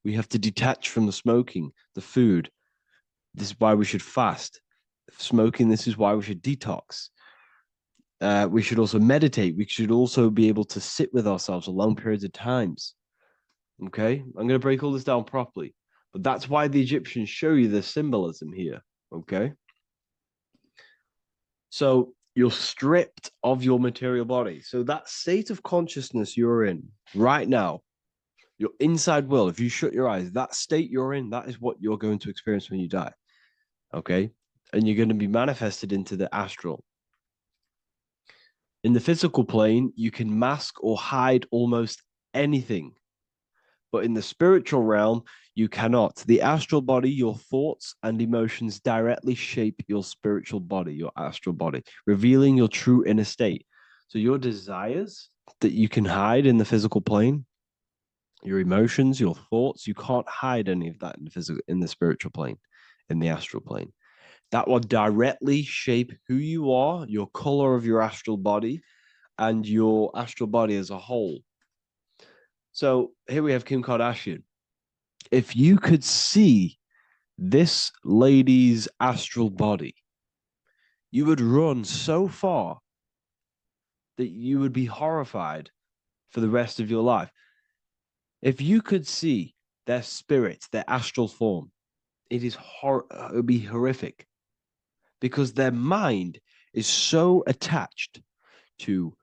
We have to detach from the smoking, the food. This is why we should fast. Smoking, this is why we should detox. We should also meditate. We should also be able to sit with ourselves for long periods of times. Okay, I'm going to break all this down properly. But that's why the Egyptians show you the symbolism here. Okay. So you're stripped of your material body. So that state of consciousness you're in right now, your inside world, if you shut your eyes, that state you're in, that is what you're going to experience when you die. Okay. And you're going to be manifested into the astral. In the physical plane, you can mask or hide almost anything. But in the spiritual realm, you cannot. The astral body, your thoughts and emotions directly shape your spiritual body, your astral body, revealing your true inner state. So your desires that you can hide in the physical plane, your emotions, your thoughts, you can't hide any of that in the spiritual plane, in the astral plane. That will directly shape who you are, your color of your astral body, and your astral body as a whole. So here we have Kim Kardashian. If you could see this lady's astral body, you would run so far that you would be horrified for the rest of your life. If you could see their spirit, their astral form, it would be horrific because their mind is so attached to,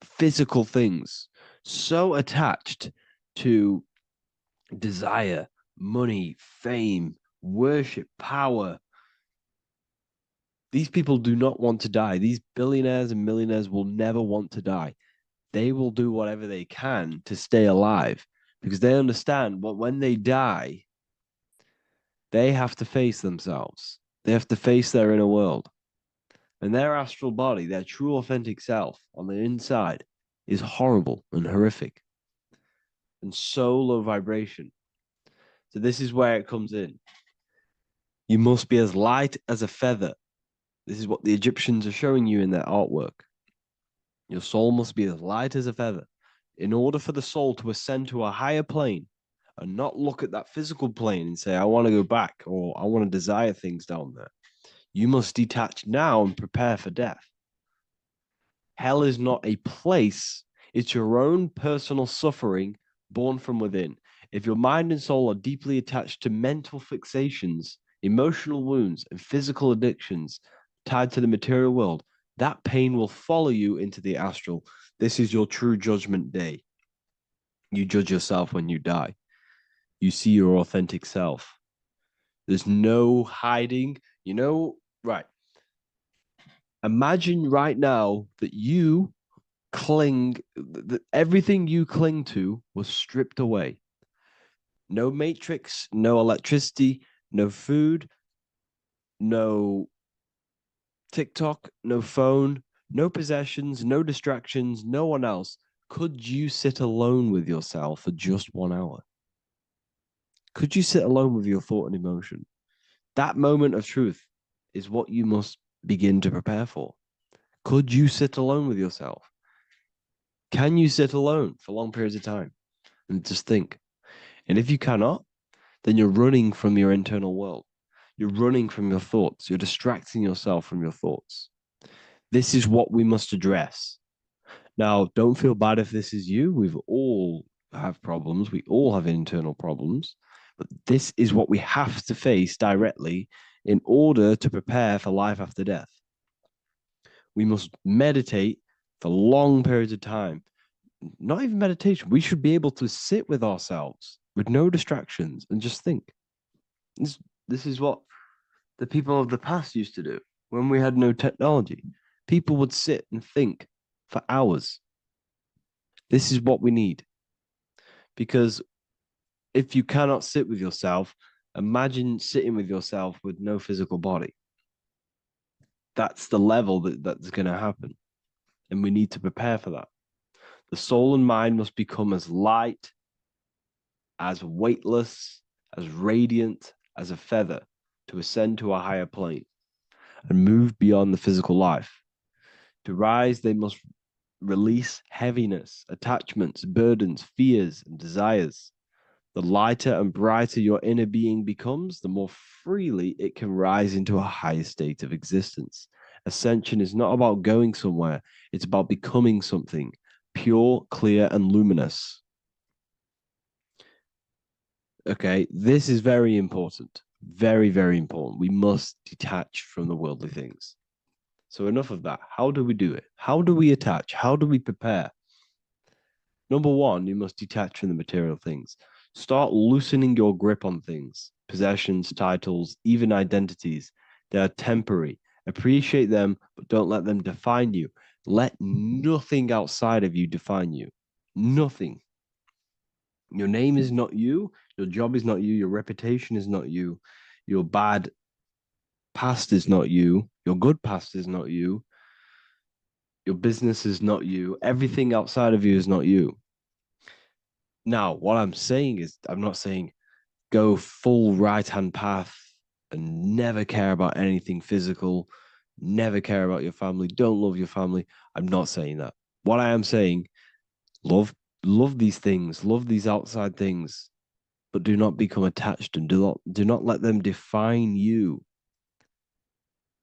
physical things, so attached to desire, money, fame, worship, power. These people do not want to die. These billionaires and millionaires will never want to die. They will do whatever they can to stay alive because they understand when they die, they have to face themselves. They have to face their inner world. And their astral body, their true authentic self on the inside is horrible and horrific and so low vibration. So this is where it comes in. You must be as light as a feather. This is what the Egyptians are showing you in their artwork. Your soul must be as light as a feather. In order for the soul to ascend to a higher plane and not look at that physical plane and say, I want to go back or I want to desire things down there, you must detach now and prepare for death. Hell is not a place. It's your own personal suffering born from within. If your mind and soul are deeply attached to mental fixations, emotional wounds, and physical addictions tied to the material world, that pain will follow you into the astral. This is your true judgment day. You judge yourself when you die. You see your authentic self. There's no hiding. Right. Imagine right now that you everything you cling to was stripped away. No matrix, no electricity, no food, no TikTok, no phone, no possessions, no distractions, no one else. Could you sit alone with yourself for just 1 hour? Could you sit alone with your thought and emotion? That moment of truth is what you must begin to prepare for. Could you sit alone with yourself? Can you sit alone for long periods of time and just think? And if you cannot, then you're running from your internal world. You're running from your thoughts. You're distracting yourself from your thoughts. This is what we must address. Now, don't feel bad if this is you. We've all have problems. We all have internal problems. But this is what we have to face directly in order to prepare for life after death. We must meditate for long periods of time. Not even meditation. We should be able to sit with ourselves with no distractions and just think. This is what the people of the past used to do when we had no technology. People would sit and think for hours. This is what we need. Because if you cannot sit with yourself, imagine sitting with yourself with no physical body. That's the level that's going to happen. And we need to prepare for that. The soul and mind must become as light, as weightless, as radiant as a feather to ascend to a higher plane and move beyond the physical life. To rise, they must release heaviness, attachments, burdens, fears, and desires. The lighter and brighter your inner being becomes, the more freely it can rise into a higher state of existence. Ascension is not about going somewhere, it's about becoming something pure, clear, and luminous. Okay, this is very important. Very, very important. We must detach from the worldly things. So enough of that. How do we do it? How do we attach? How do we prepare? Number one, you must detach from the material things. Start loosening your grip on things, possessions, titles, even identities. They are temporary. Appreciate them, but don't let them define you. Let nothing outside of you define you. Nothing. Your name is not you. Your job is not you. Your reputation is not you. Your bad past is not you. Your good past is not you. Your business is not you. Everything outside of you is not you. Now, what I'm saying is, I'm not saying go full right-hand path and never care about anything physical, never care about your family, don't love your family. I'm not saying that. What I am saying, love these things, love these outside things, but do not become attached and do not let them define you.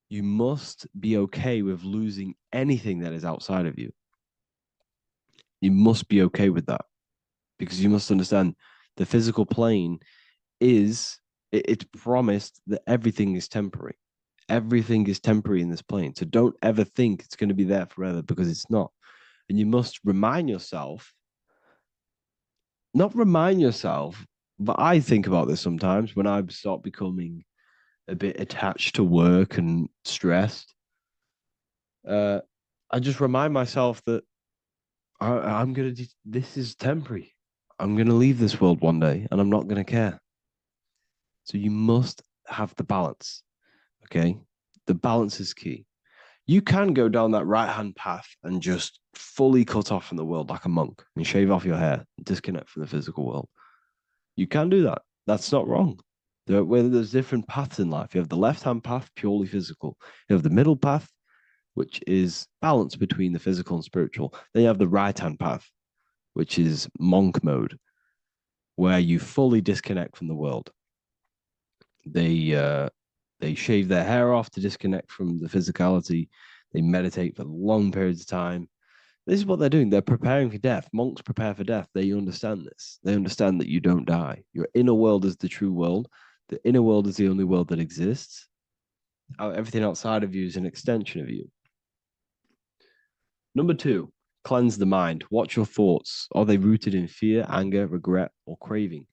You must be okay with losing anything that is outside of you. You must be okay with that, because you must understand the physical plane it's promised that everything is temporary. Everything is temporary in this plane. So don't ever think it's going to be there forever, because it's not. And you must remind yourself, not remind yourself, but I think about this sometimes when I start becoming a bit attached to work and stressed. I just remind myself that I'm going to, this is temporary. I'm going to leave this world one day and I'm not going to care. So you must have the balance. Okay. The balance is key. You can go down that right-hand path and just fully cut off from the world like a monk and shave off your hair, and disconnect from the physical world. You can do that. That's not wrong. There's different paths in life. You have the left-hand path, purely physical. You have the middle path, which is balance between the physical and spiritual. Then you have the right-hand path, which is monk mode, where you fully disconnect from the world. They shave their hair off to disconnect from the physicality. They meditate for long periods of time. This is what they're doing. They're preparing for death. Monks prepare for death. They understand this. They understand that you don't die. Your inner world is the true world. The inner world is the only world that exists. Everything outside of you is an extension of you. Number two, cleanse the mind. Watch your thoughts. Are they rooted in fear, anger, regret, or craving?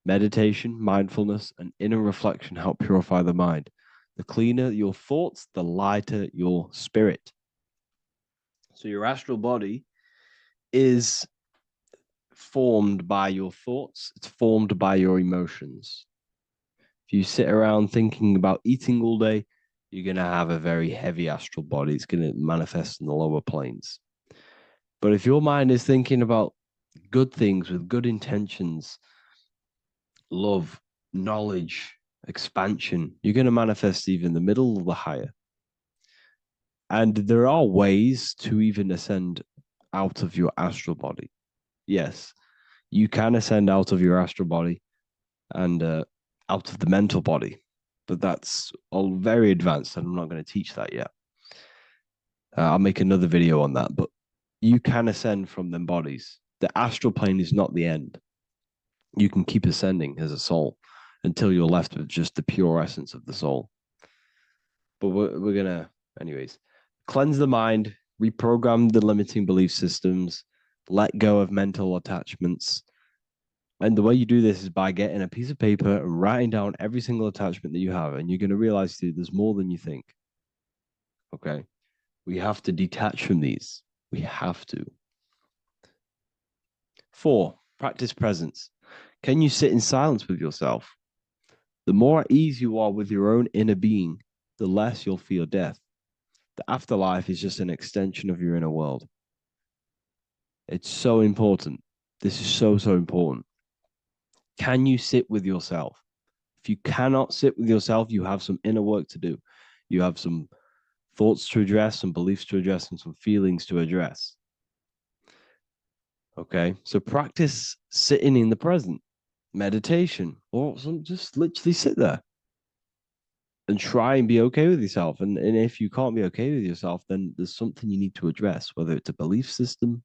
Meditation, mindfulness, and inner reflection help purify the mind. The cleaner your thoughts, the lighter your spirit. So your astral body is formed by your thoughts, it's formed by your emotions. If you sit around thinking about eating all day, you're going to have a very heavy astral body. It's going to manifest in the lower planes. But if your mind is thinking about good things with good intentions, love, knowledge, expansion, you're going to manifest even the middle or the higher. And there are ways to even ascend out of your astral body. Yes, you can ascend out of your astral body and out of the mental body, but that's all very advanced, and I'm not going to teach that yet. I'll make another video on that, but you can ascend from them bodies. The astral plane is not the end. You can keep ascending as a soul until you're left with just the pure essence of the soul. But we're going to, anyways, cleanse the mind, reprogram the limiting belief systems, let go of mental attachments. And the way you do this is by getting a piece of paper and writing down every single attachment that you have. And you're going to realize, dude, there's more than you think. Okay. We have to detach from these. We have to. 4, practice presence. Can you sit in silence with yourself? The more at ease you are with your own inner being, the less you'll fear death. The afterlife is just an extension of your inner world. It's so important. This is so, so important. Can you sit with yourself? If you cannot sit with yourself, you have some inner work to do. You have some thoughts to address, some beliefs to address, and some feelings to address. Okay, so practice sitting in the present, meditation, or just literally sit there and try and be okay with yourself. And if you can't be okay with yourself, then there's something you need to address, whether it's a belief system,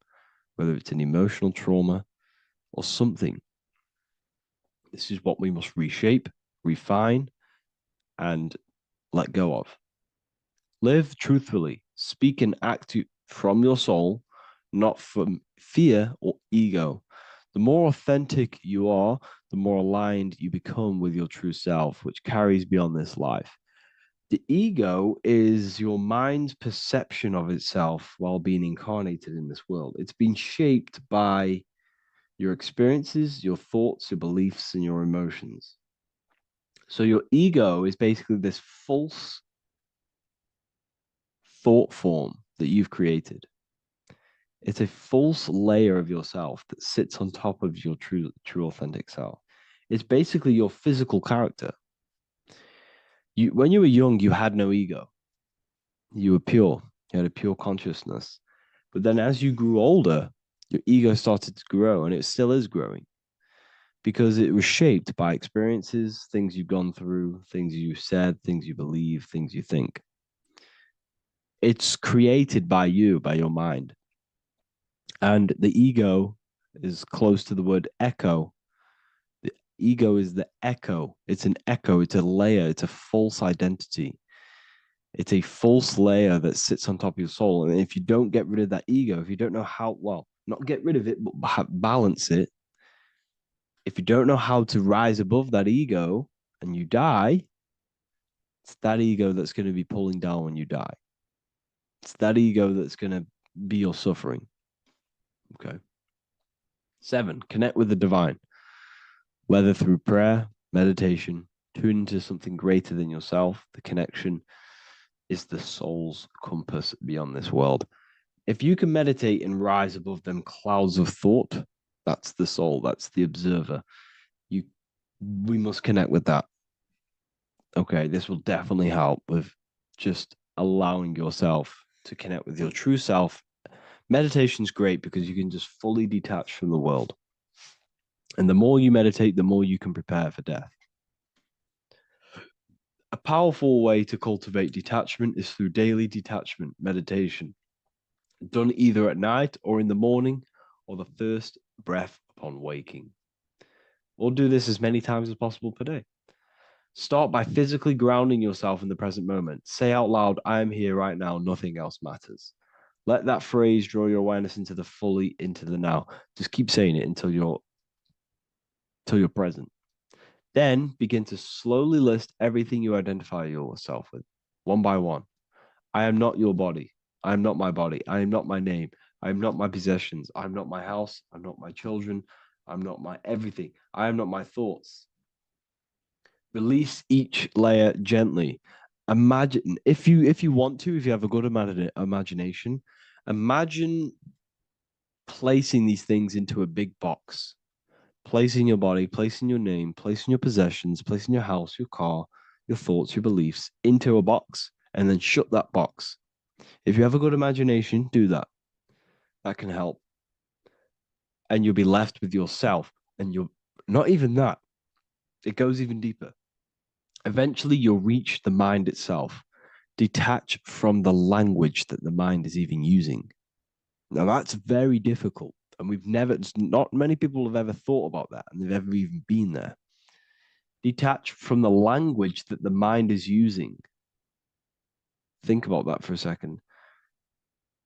whether it's an emotional trauma, or something. This is what we must reshape, refine, and let go of. Live truthfully, speak and act from your soul, not from fear or ego. The more authentic you are, the more aligned you become with your true self, which carries beyond this life. The ego is your mind's perception of itself while being incarnated in this world. It's been shaped by your experiences, your thoughts, your beliefs, and your emotions. So your ego is basically this false thought form that you've created. It's a false layer of yourself that sits on top of your true authentic self. It's basically your physical character. When you were young, you had no ego. You were pure. You had a pure consciousness. But then as you grew older, your ego started to grow, and it still is growing because it was shaped by experiences, things you've gone through, things you said, things you believe, things you think. It's created by you, by your mind. And the ego is close to the word echo. The ego is the echo. It's an echo. It's a layer. It's a false identity. It's a false layer that sits on top of your soul. And if you don't get rid of that ego, if you don't know how, well, not get rid of it, but balance it. If you don't know how to rise above that ego and you die, it's that ego that's going to be pulling down when you die. It's that ego that's going to be your suffering. Okay. 7, connect with the divine, whether through prayer, meditation, tune into something greater than yourself. The connection is the soul's compass beyond this world. If you can meditate and rise above them clouds of thought, that's the soul, that's the observer. We must connect with that. Okay, this will definitely help with just allowing yourself to connect with your true self. Meditation's great because you can just fully detach from the world. And the more you meditate, the more you can prepare for death. A powerful way to cultivate detachment is through daily detachment meditation, done either at night or in the morning or the first breath upon waking. Or do this as many times as possible per day. Start by physically grounding yourself in the present moment. Say out loud, I am here right now, nothing else matters. Let that phrase draw your awareness into the now. Just keep saying it until you're present. Then begin to slowly list everything you identify yourself with, one by one. I am not your body. I am not my body. I am not my name. I am not my possessions. I'm not my house. I'm not my children. I'm not my everything. I am not my thoughts. Release each layer gently. Imagine, if you want to, if you have a good imagination, imagine placing these things into a big box. Placing your body, placing your name, placing your possessions, placing your house, your car, your thoughts, your beliefs into a box, and then shut that box. If you have a good imagination, do that. That can help. And you'll be left with yourself. And you're not even that. It goes even deeper. Eventually, you'll reach the mind itself. Detach from the language that the mind is even using. Now, that's very difficult. And not many people have ever thought about that, and they've ever even been there. Detach from the language that the mind is using. Think about that for a second.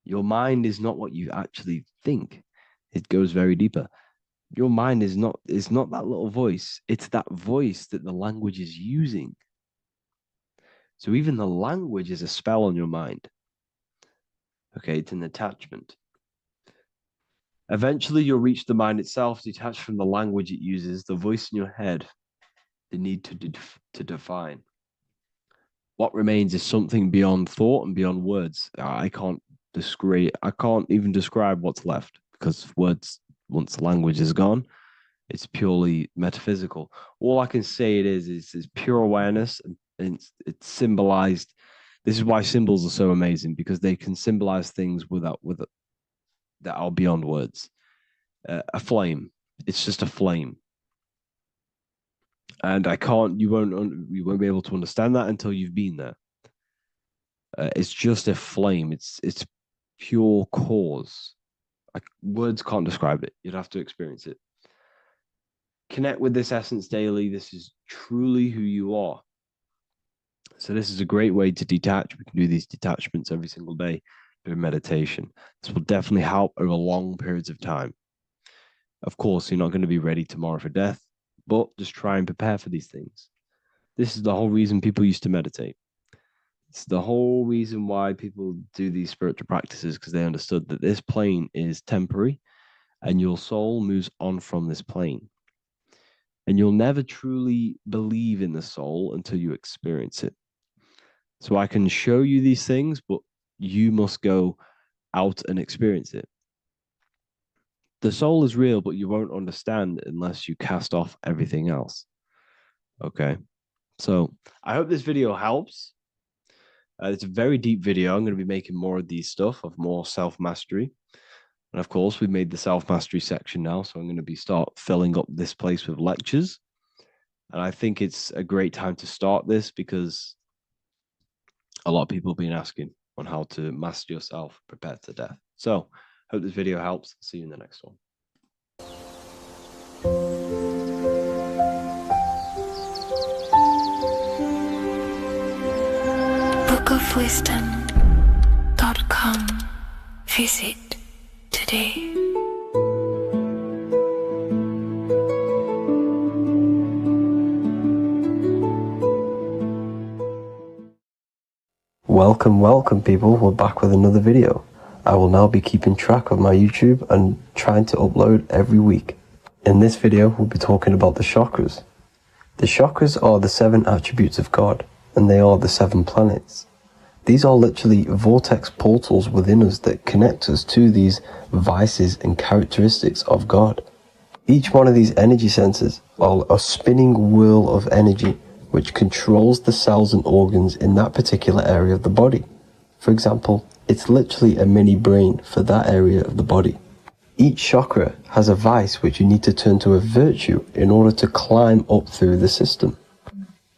Your mind is not what you actually think. It goes very deeper. Your mind is not that little voice. It's that voice that the language is using. So even the language is a spell on your mind. Okay, it's an attachment. Eventually, you'll reach the mind itself, detached from the language it uses, the voice in your head, the need to define. What remains is something beyond thought and beyond words. I can't even describe what's left, because words, once the language is gone, it's purely metaphysical. All I can say is pure awareness, and it's symbolized. This is why symbols are so amazing, because they can symbolize things that are beyond words. A flame, it's just a flame, and you won't be able to understand that until you've been there. It's just a flame. It's pure cause. Words can't describe it. You'd have to experience it. Connect with this essence daily. This is truly who you are. So this is a great way to detach. We can do these detachments every single day through meditation. This will definitely help over long periods of time. Of course, you're not going to be ready tomorrow for death, but just try and prepare for these things. This is the whole reason people used to meditate. It's the whole reason why people do these spiritual practices, because they understood that this plane is temporary and your soul moves on from this plane. And you'll never truly believe in the soul until you experience it. So I can show you these things, but you must go out and experience it. The soul is real, but you won't understand unless you cast off everything else. Okay. So I hope this video helps. It's a very deep video. I'm going to be making more of these stuff, of more self-mastery. And of course, we've made the self-mastery section now. So I'm going to start filling up this place with lectures. And I think it's a great time to start this, because a lot of people have been asking on how to master yourself, prepare to death. So hope this video helps. See you in the next one. bookofwisdom.com. Visit today. Welcome people, we're back with another video. I will now be keeping track of my YouTube and trying to upload every week. In this video, we'll be talking about the chakras. The chakras are the 7 attributes of God, and they are the 7 planets. These are literally vortex portals within us that connect us to these vices and characteristics of God. Each one of these energy centers are a spinning wheel of energy which controls the cells and organs in that particular area of the body. For example, it's literally a mini brain for that area of the body. Each chakra has a vice which you need to turn to a virtue in order to climb up through the system.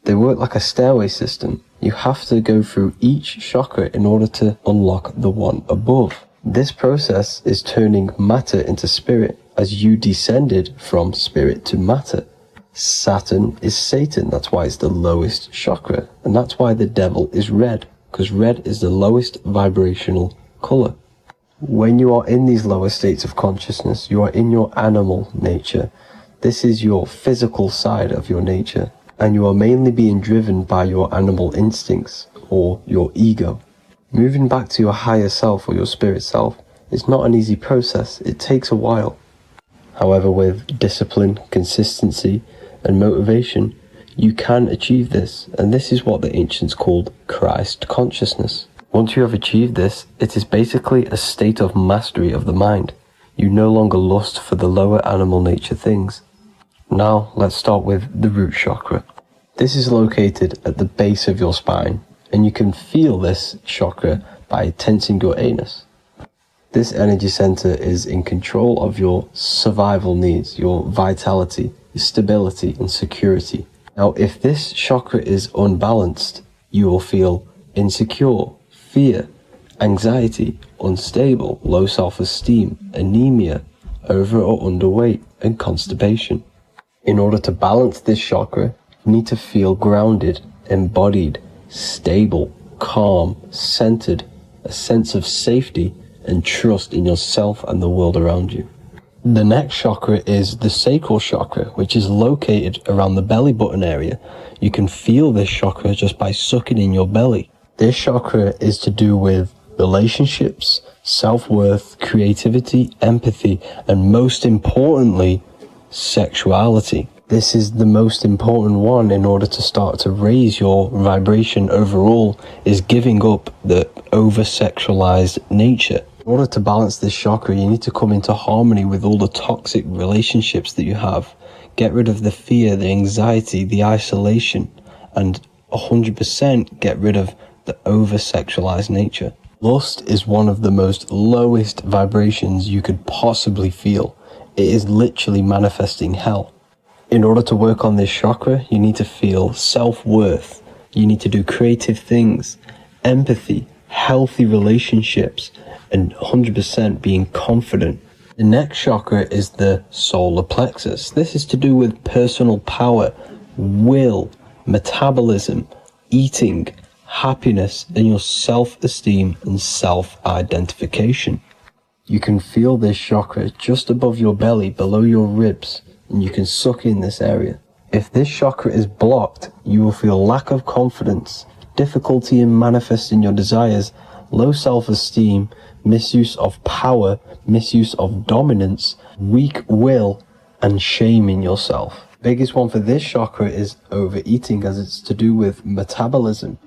They work like a stairway system. You have to go through each chakra in order to unlock the one above. This process is turning matter into spirit, as you descended from spirit to matter. Saturn is Satan, that's why it's the lowest chakra, and that's why the devil is red, because red is the lowest vibrational color. When you are in these lower states of consciousness, you are in your animal nature. This is your physical side of your nature, and you are mainly being driven by your animal instincts, or your ego. Moving back to your higher self or your spirit self is not an easy process. It takes a while. However, with discipline, consistency, and motivation, you can achieve this, and this is what the ancients called Christ consciousness. Once you have achieved this, it is basically a state of mastery of the mind. You no longer lust for the lower animal nature things. Now, let's start with the root chakra. This is located at the base of your spine, and you can feel this chakra by tensing your anus. This energy center is in control of your survival needs, your vitality, your stability, and security. Now, if this chakra is unbalanced, you will feel insecure, fear, anxiety, unstable, low self-esteem, anemia, over or underweight, and constipation. In order to balance this chakra, you need to feel grounded, embodied, stable, calm, centered, a sense of safety, and trust in yourself and the world around you. The next chakra is the sacral chakra, which is located around the belly button area. You can feel this chakra just by sucking in your belly. This chakra is to do with relationships, self-worth, creativity, empathy, and most importantly, sexuality. This is the most important one in order to start to raise your vibration overall, is giving up the over-sexualized nature. In order to balance this chakra, you need to come into harmony with all the toxic relationships that you have. Get rid of the fear, the anxiety, the isolation, and 100% get rid of the over-sexualized nature. Lust is one of the most lowest vibrations you could possibly feel. It is literally manifesting hell. In order to work on this chakra, you need to feel self-worth. You need to do creative things, empathy, healthy relationships, and 100% being confident. The next chakra is the solar plexus. This is to do with personal power, will, metabolism, eating, happiness, and your self-esteem and self-identification. You can feel this chakra just above your belly, below your ribs, and you can suck in this area. If this chakra is blocked, you will feel lack of confidence, difficulty in manifesting your desires, low self-esteem, misuse of power, misuse of dominance, weak will, and shame in yourself. Biggest one for this chakra is overeating, as it's to do with metabolism.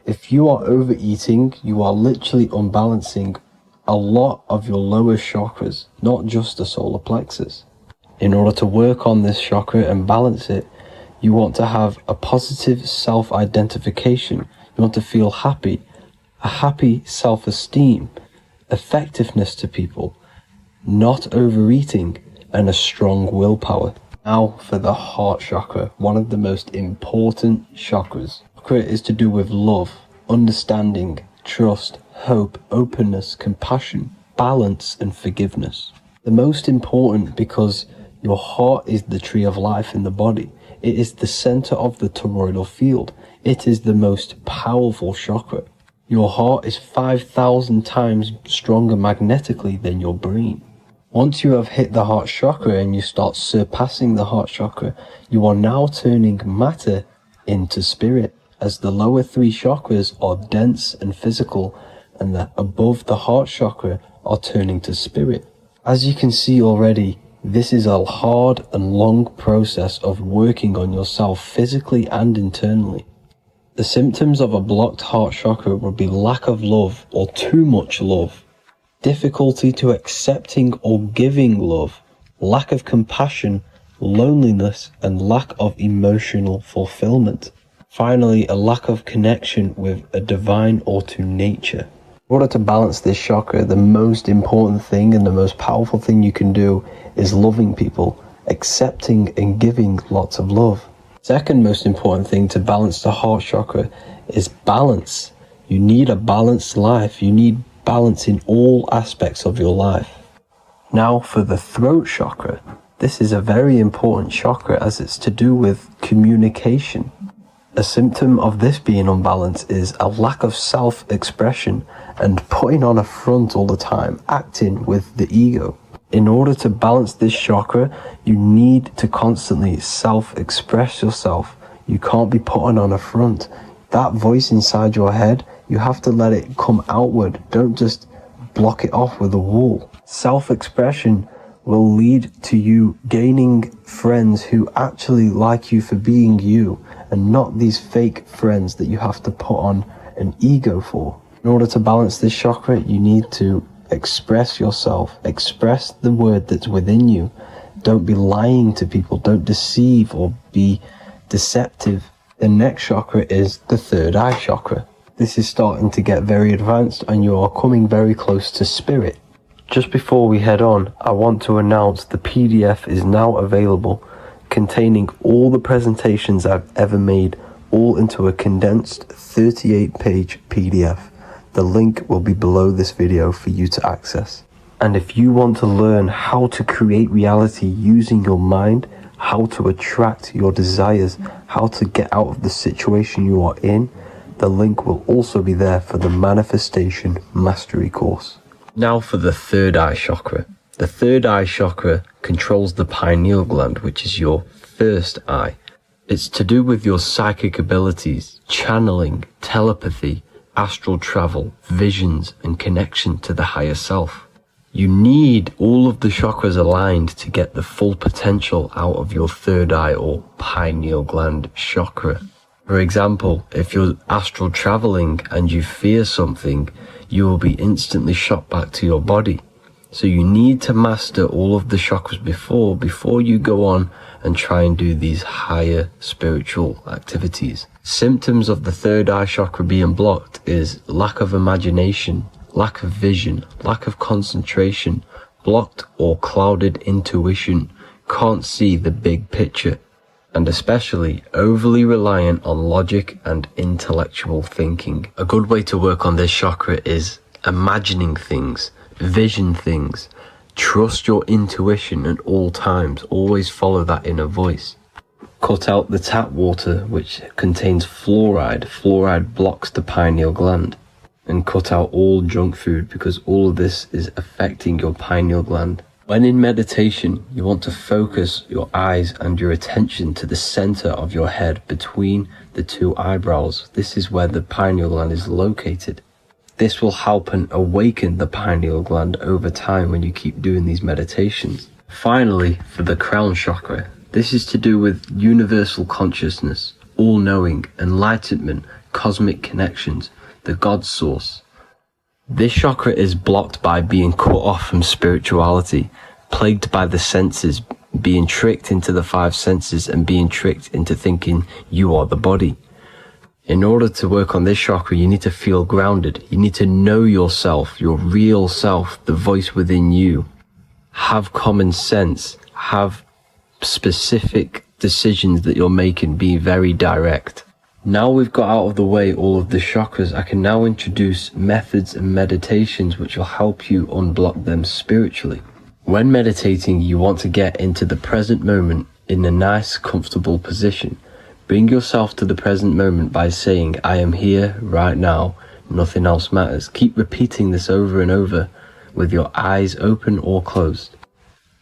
If you are overeating, you are literally unbalancing a lot of your lower chakras, not just the solar plexus. In order to work on this chakra and balance it, you want to have a positive self-identification. You want to feel happy, a happy self-esteem, effectiveness to people, not overeating, and a strong willpower. Now for the heart chakra, one of the most important chakras. Chakra is to do with love, understanding, trust, hope, openness, compassion, balance, and forgiveness. The most important because your heart is the tree of life in the body. It is the center of the toroidal field. It is the most powerful chakra. Your heart is 5,000 times stronger magnetically than your brain. Once you have hit the heart chakra and you start surpassing the heart chakra, you are now turning matter into spirit, as the lower three chakras are dense and physical, and the above the heart chakra are turning to spirit. As you can see already, this is a hard and long process of working on yourself physically and internally. The symptoms of a blocked heart chakra would be lack of love or too much love, difficulty to accepting or giving love, lack of compassion, loneliness, and lack of emotional fulfillment. Finally, a lack of connection with a divine or to nature. In order to balance this chakra, the most important thing and the most powerful thing you can do is loving people, accepting and giving lots of love. Second most important thing to balance the heart chakra is balance. You need a balanced life. You need balance in all aspects of your life. Now for the throat chakra. This is a very important chakra as it's to do with communication. A symptom of this being unbalanced is a lack of self-expression and putting on a front all the time, acting with the ego. In order to balance this chakra, you need to constantly self-express yourself. You can't be putting on a front. That voice inside your head, you have to let it come outward. Don't just block it off with a wall. Self-expression will lead to you gaining friends who actually like you for being you, and not these fake friends that you have to put on an ego for. In order to balance this chakra, you need to express yourself. Express the word that's within you. Don't be lying to people. Don't deceive or be deceptive. The next chakra is the third eye chakra. This is starting to get very advanced and you are coming very close to spirit. Just before we head on, I want to announce the PDF is now available, containing all the presentations I've ever made, all into a condensed 38-page PDF. The link will be below this video for you to access. And if you want to learn how to create reality using your mind, how to attract your desires, how to get out of the situation you are in, the link will also be there for the Manifestation Mastery course. Now for the third eye chakra. The third eye chakra controls the pineal gland, which is your first eye. It's to do with your psychic abilities, channeling, telepathy, astral travel, visions, and connection to the higher self. You need all of the chakras aligned to get the full potential out of your third eye or pineal gland chakra. For example, if you're astral traveling and you fear something, you will be instantly shot back to your body. So you need to master all of the chakras before you go on and try and do these higher spiritual activities. Symptoms of the third eye chakra being blocked is lack of imagination, lack of vision, lack of concentration, blocked or clouded intuition, can't see the big picture, and especially overly reliant on logic and intellectual thinking. A good way to work on this chakra is imagining things, vision things, trust your intuition at all times, always follow that inner voice. Cut out the tap water which contains fluoride. Fluoride blocks the pineal gland. And cut out all junk food because all of this is affecting your pineal gland. When in meditation, you want to focus your eyes and your attention to the center of your head between the two eyebrows. This is where the pineal gland is located. This will help and awaken the pineal gland over time when you keep doing these meditations. Finally, for the crown chakra, this is to do with universal consciousness, all-knowing, enlightenment, cosmic connections, the God source. This chakra is blocked by being cut off from spirituality, plagued by the senses, being tricked into the five senses and being tricked into thinking you are the body. In order to work on this chakra, you need to feel grounded. You need to know yourself, your real self, the voice within you. Have common sense, have specific decisions that you're making, be very direct. Now we've got out of the way all of the chakras, I can now introduce methods and meditations which will help you unblock them spiritually. When meditating, you want to get into the present moment in a nice, comfortable position. Bring yourself to the present moment by saying, I am here right now, nothing else matters. Keep repeating this over and over with your eyes open or closed.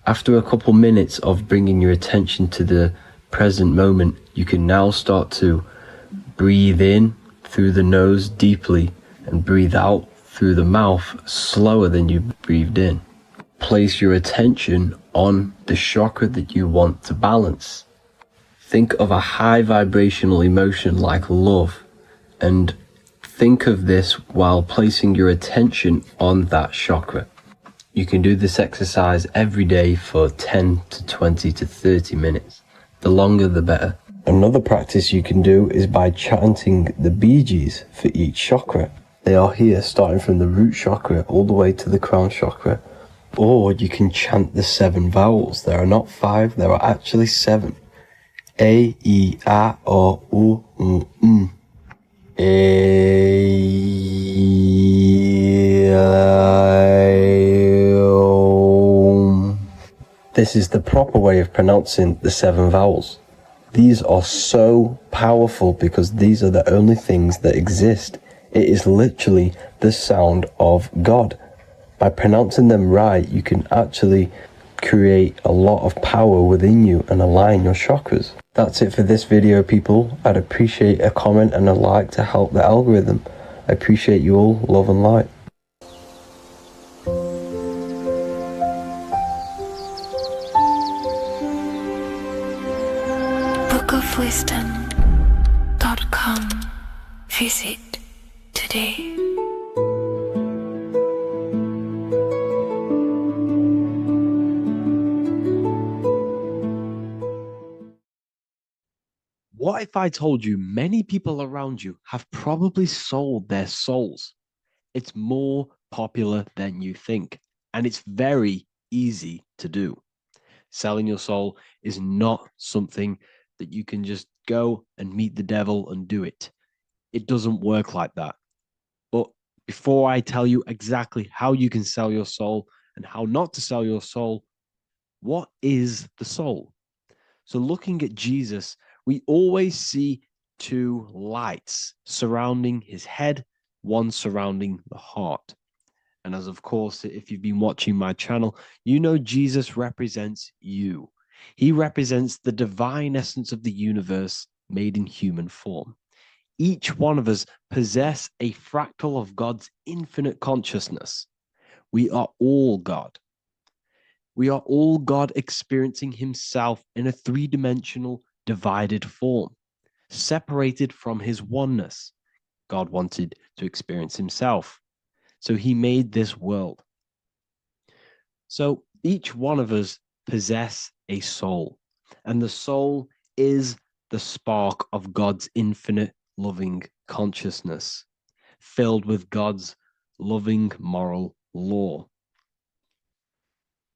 After a couple minutes of bringing your attention to the present moment, you can now start to breathe in through the nose deeply and breathe out through the mouth slower than you breathed in. Place your attention on the chakra that you want to balance. Think of a high vibrational emotion like love, and think of this while placing your attention on that chakra. You can do this exercise every day for 10 to 20 to 30 minutes. The longer the better. Another practice you can do is by chanting the Bijis for each chakra. They are here starting from the root chakra all the way to the crown chakra. Or you can chant the 7 vowels. There are not 5, there are actually 7. A, I, A, O, U, M. A, I, O. This is the proper way of pronouncing the 7 vowels. These are so powerful because these are the only things that exist. It is literally the sound of God. By pronouncing them right, you can actually create a lot of power within you and align your chakras. That's it for this video, people. I'd appreciate a comment and a like to help the algorithm. I appreciate you all. Love and light. bookofwisdom.com. Visit today. What if I told you many people around you have probably sold their souls? It's more popular than you think, and it's very easy to do. Selling your soul is not something that you can just go and meet the devil and do it. It doesn't work like that. But before I tell you exactly how you can sell your soul and how not to sell your soul, what is the soul? So looking at Jesus, we always see two lights surrounding his head, one surrounding the heart. And as of course, if you've been watching my channel, you know Jesus represents you. He represents the divine essence of the universe made in human form. Each one of us possess a fractal of God's infinite consciousness. We are all God. We are all God experiencing himself in a three-dimensional divided form, separated from his oneness. God wanted to experience himself, so he made this world. So each one of us possess a soul, and the soul is the spark of God's infinite loving consciousness, filled with God's loving moral law.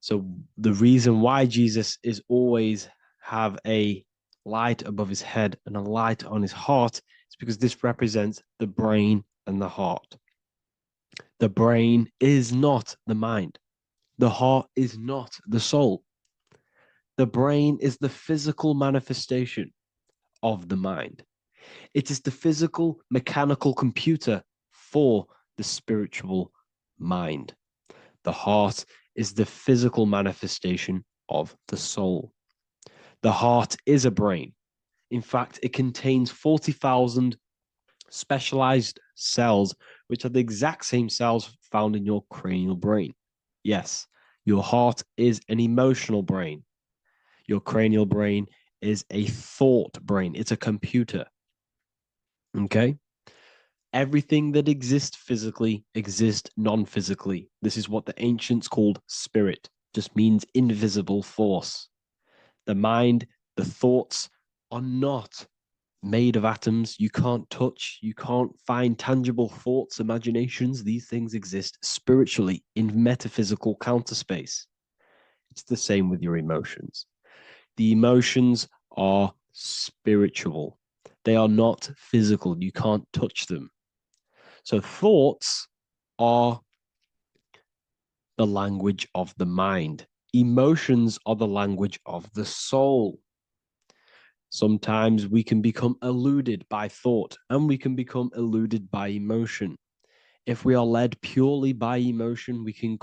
So the reason why Jesus is always have a light above his head and a light on his heart is because this represents the brain and the heart. The brain is not the mind. The heart is not the soul. The brain is the physical manifestation of the mind. It is the physical mechanical computer for the spiritual mind. The heart is the physical manifestation of the soul. The heart is a brain. In fact, it contains 40,000 specialized cells, which are the exact same cells found in your cranial brain. Yes, your heart is an emotional brain. Your cranial brain is a thought brain. It's a computer. Okay? Everything that exists physically exists non-physically. This is what the ancients called spirit, just means invisible force. The mind, the thoughts are not made of atoms. You can't touch, you can't find tangible thoughts, imaginations. These things exist spiritually in metaphysical counterspace. It's the same with your emotions. The emotions are spiritual. They are not physical. You can't touch them. So thoughts are the language of the mind. Emotions are the language of the soul. Sometimes we can become eluded by thought and we can become eluded by emotion. If we are led purely by emotion, we can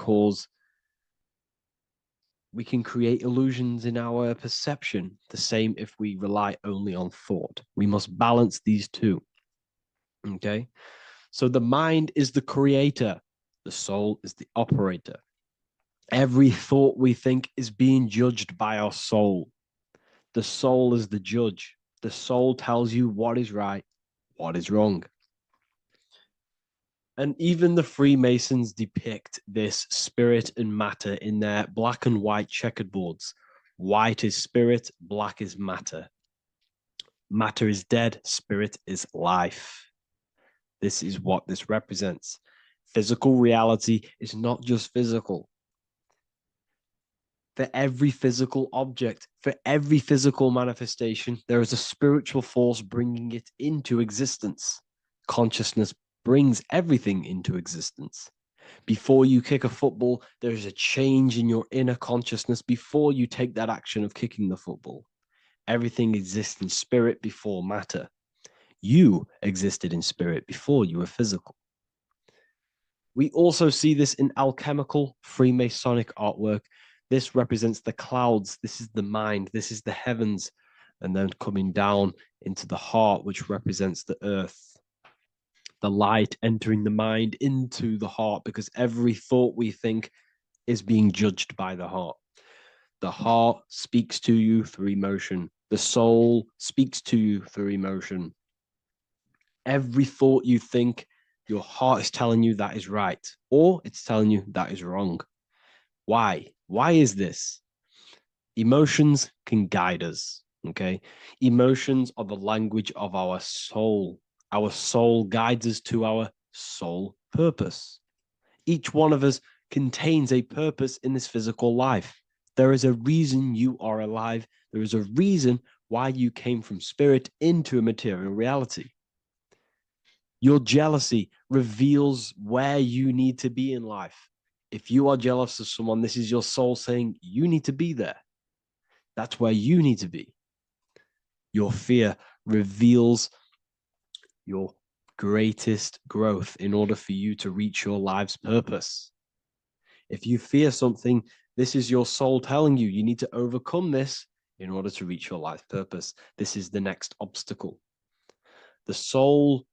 create illusions in our perception. The same if we rely only on thought. We must balance these two. Okay? So the mind is the creator. The soul is the operator. Every thought we think is being judged by our soul. The soul is the judge. The soul tells you what is right, what is wrong. And even the Freemasons depict this spirit and matter in their black and white checkerboards. White is spirit, black is matter. Matter is dead, spirit is life. This is what this represents. Physical reality is not just physical. For every physical object, for every physical manifestation, there is a spiritual force bringing it into existence. Consciousness brings everything into existence. Before you kick a football, there is a change in your inner consciousness before you take that action of kicking the football. Everything exists in spirit before matter. You existed in spirit before you were physical. We also see this in alchemical Freemasonic artwork. This represents the clouds. This is the mind. This is the heavens. And then coming down into the heart, which represents the earth. The light entering the mind into the heart, because every thought we think is being judged by the heart. The heart speaks to you through emotion. The soul speaks to you through emotion. Every thought you think, your heart is telling you that is right, or it's telling you that is wrong. Why? Why is this? Emotions can guide us, okay? Emotions are the language of our soul. Our soul guides us to our soul purpose. Each one of us contains a purpose in this physical life. There is a reason you are alive. There is a reason why you came from spirit into a material reality. Your jealousy reveals where you need to be in life. If you are jealous of someone, this is your soul saying you need to be there. That's where you need to be. Your fear reveals your greatest growth in order for you to reach your life's purpose. If you fear something, this is your soul telling you need to overcome this in order to reach your life purpose. This is the next obstacle. The soul,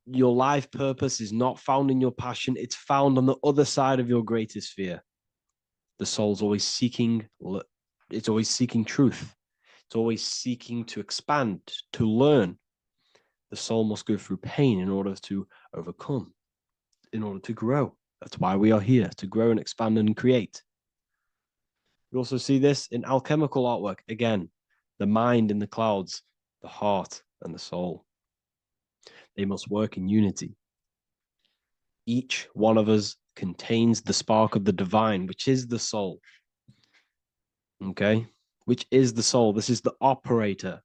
your life purpose is not found in your passion. It's found on the other side of your greatest fear. The soul's always seeking, it's always seeking truth. It's always seeking to expand, to learn. The soul must go through pain in order to overcome, in order to grow. That's why we are here, to grow and expand and create. We also see this in alchemical artwork. Again, the mind in the clouds, the heart and the soul. They must work in unity. Each one of us contains the spark of the divine, which is the soul. Okay? Which is the soul. This is the operator.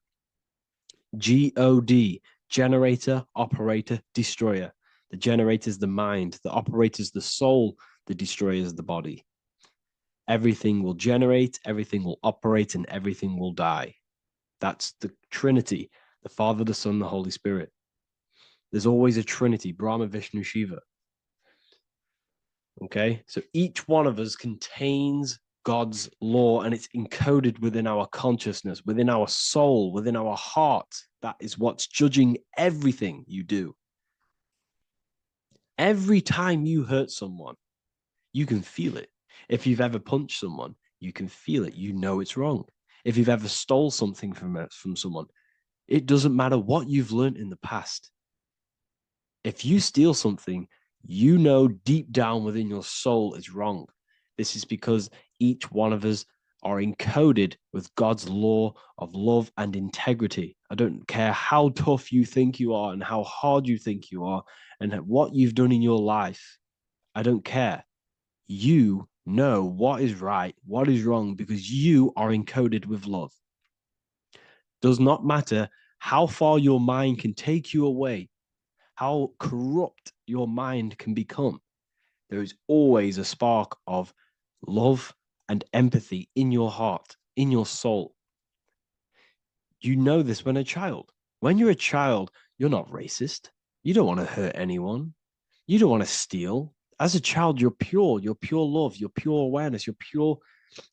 G-O-D, generator, operator, destroyer. The generator is the mind. The operator is the soul. The destroyer is the body. Everything will generate, everything will operate, and everything will die. That's the Trinity, the Father, the Son, the Holy Spirit. There's always a Trinity, Brahma, Vishnu, Shiva. Okay, so each one of us contains God's law, and it's encoded within our consciousness, within our soul, within our heart. That is what's judging everything you do. Every time you hurt someone, you can feel it. If you've ever punched someone, you can feel it. You know it's wrong. If you've ever stole something from someone, it doesn't matter what you've learned in the past. If you steal something, you know deep down within your soul it's wrong. This is because each one of us are encoded with God's law of love and integrity. I don't care how tough you think you are and how hard you think you are and what you've done in your life. I don't care. You know what is right, what is wrong, because you are encoded with love. Does not matter how far your mind can take you away, how corrupt your mind can become. There is always a spark of love and empathy in your heart, in your soul. You know this when a child. When you're a child, you're not racist. You don't want to hurt anyone. You don't want to steal. As a child, you're pure love, you're pure awareness, you're pure.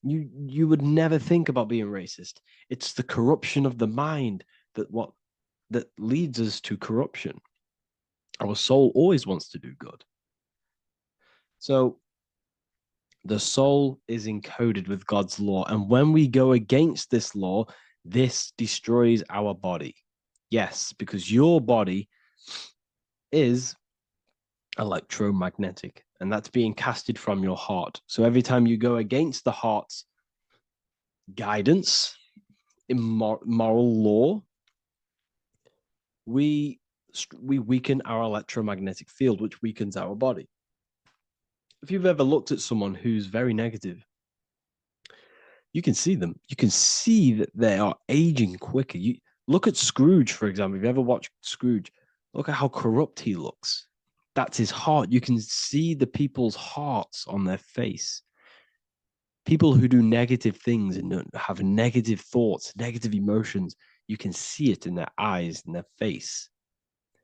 You would never think about being racist. It's the corruption of the mind that leads us to corruption. Our soul always wants to do good. So the soul is encoded with God's law. And when we go against this law, this destroys our body. Yes, because your body is electromagnetic, and that's being casted from your heart. So every time you go against the heart's guidance in moral law, we weaken our electromagnetic field, which weakens our body. If you've ever looked at someone who's very negative, you can see them. You can see that they are aging quicker. You look at Scrooge, for example. If you ever watched Scrooge, look at how corrupt he looks. That's his heart. You can see the people's hearts on their face. People who do negative things and have negative thoughts, negative emotions, you can see it in their eyes and their face.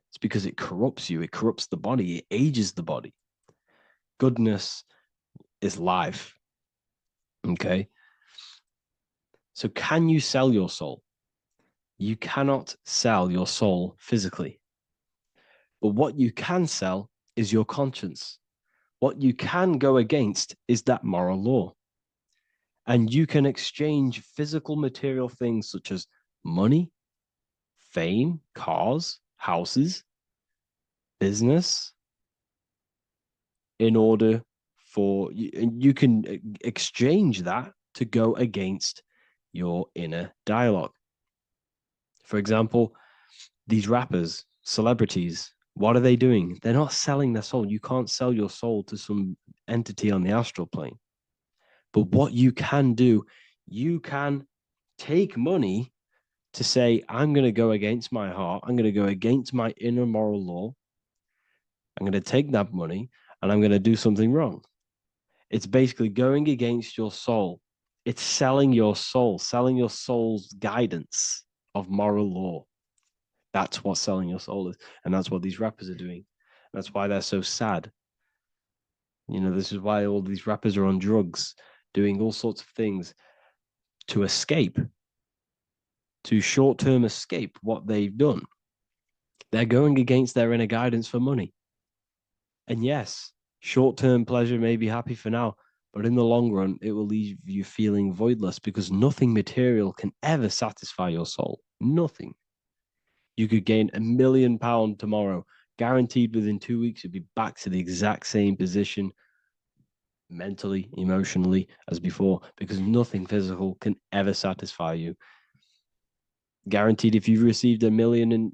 It's because it corrupts you. It corrupts the body. It ages the body. Goodness is life. Okay. So can you sell your soul? You cannot sell your soul physically. But what you can sell is your conscience. What you can go against is that moral law. And you can exchange physical material things such as money, fame, cars, houses, business, in order for you can exchange that to go against your inner dialogue. For example, these rappers, celebrities, what are they doing? They're not selling their soul. You can't sell your soul to some entity on the astral plane. But what you can do, you can take money to say, I'm going to go against my heart. I'm going to go against my inner moral law. I'm going to take that money and I'm going to do something wrong. It's basically going against your soul. It's selling your soul's guidance of moral law. That's what selling your soul is. And that's what these rappers are doing. That's why they're so sad. You know, this is why all these rappers are on drugs, doing all sorts of things to escape, to short-term escape what they've done. They're going against their inner guidance for money. And yes, short-term pleasure may be happy for now, but in the long run, it will leave you feeling voidless because nothing material can ever satisfy your soul. Nothing. You could gain £1 million tomorrow, guaranteed within 2 weeks, you'd be back to the exact same position mentally, emotionally as before, because nothing physical can ever satisfy you. Guaranteed, if you received $1 million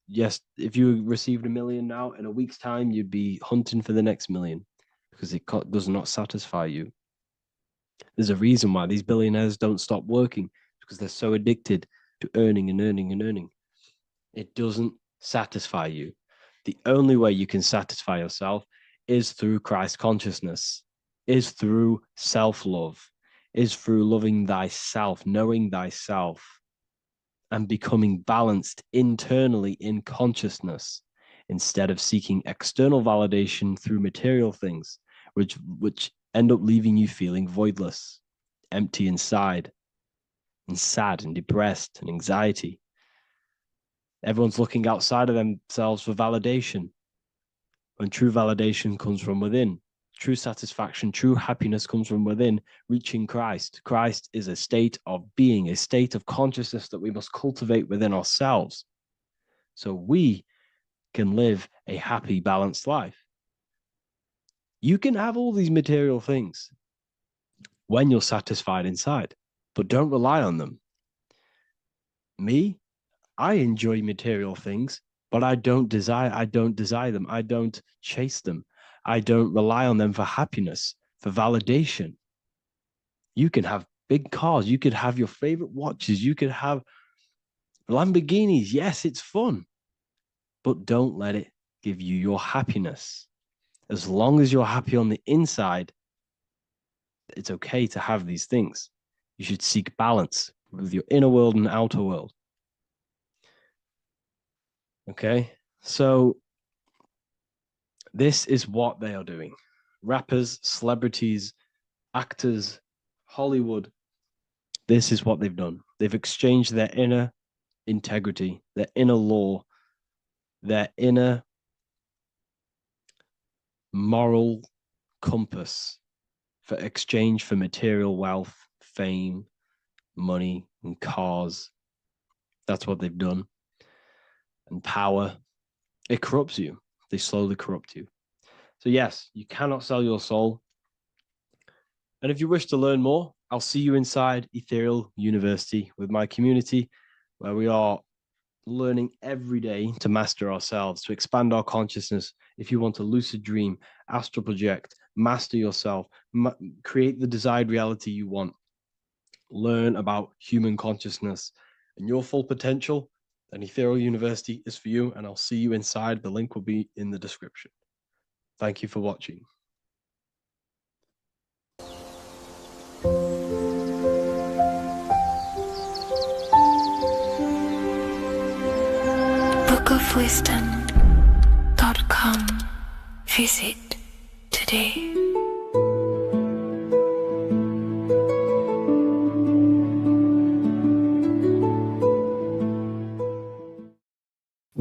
if you received $1 million now, in a week's time, you'd be hunting for the next million because it does not satisfy you. There's a reason why these billionaires don't stop working, because they're so addicted to earning and earning and earning. It doesn't satisfy you. The only way you can satisfy yourself is through Christ consciousness, is through self-love, is through loving thyself, knowing thyself, and becoming balanced internally in consciousness instead of seeking external validation through material things, which end up leaving you feeling voidless, empty inside, and sad and depressed and anxiety. Everyone's looking outside of themselves for validation, when true validation comes from within. True satisfaction, true happiness comes from within, reaching Christ. Christ is a state of being, a state of consciousness that we must cultivate within ourselves so we can live a happy, balanced life. You can have all these material things when you're satisfied inside, but don't rely on them. Me, I enjoy material things, but I don't desire them. I don't chase them. I don't rely on them for happiness, for validation. You can have big cars. You could have your favorite watches. You could have Lamborghinis. Yes, it's fun, but don't let it give you your happiness. As long as you're happy on the inside, it's okay to have these things. You should seek balance with your inner world and outer world. Okay, so this is what they are doing. Rappers, celebrities, actors, Hollywood. This is what they've done. They've exchanged their inner integrity, their inner law, their inner moral compass for exchange for material wealth, fame, money, and cars. That's what they've done. And power. It corrupts you. They slowly corrupt you. So yes, you cannot sell your soul. And if you wish to learn more, I'll see you inside Ethereal University with my community, where we are learning every day to master ourselves, to expand our consciousness. If you want to lucid dream, astral project, master yourself, create the desired reality you want, learn about human consciousness and your full potential, then Ethereal University is for you, and I'll see you inside. The link will be in the description. Thank you for watching. bookofwisdom.com. Visit today.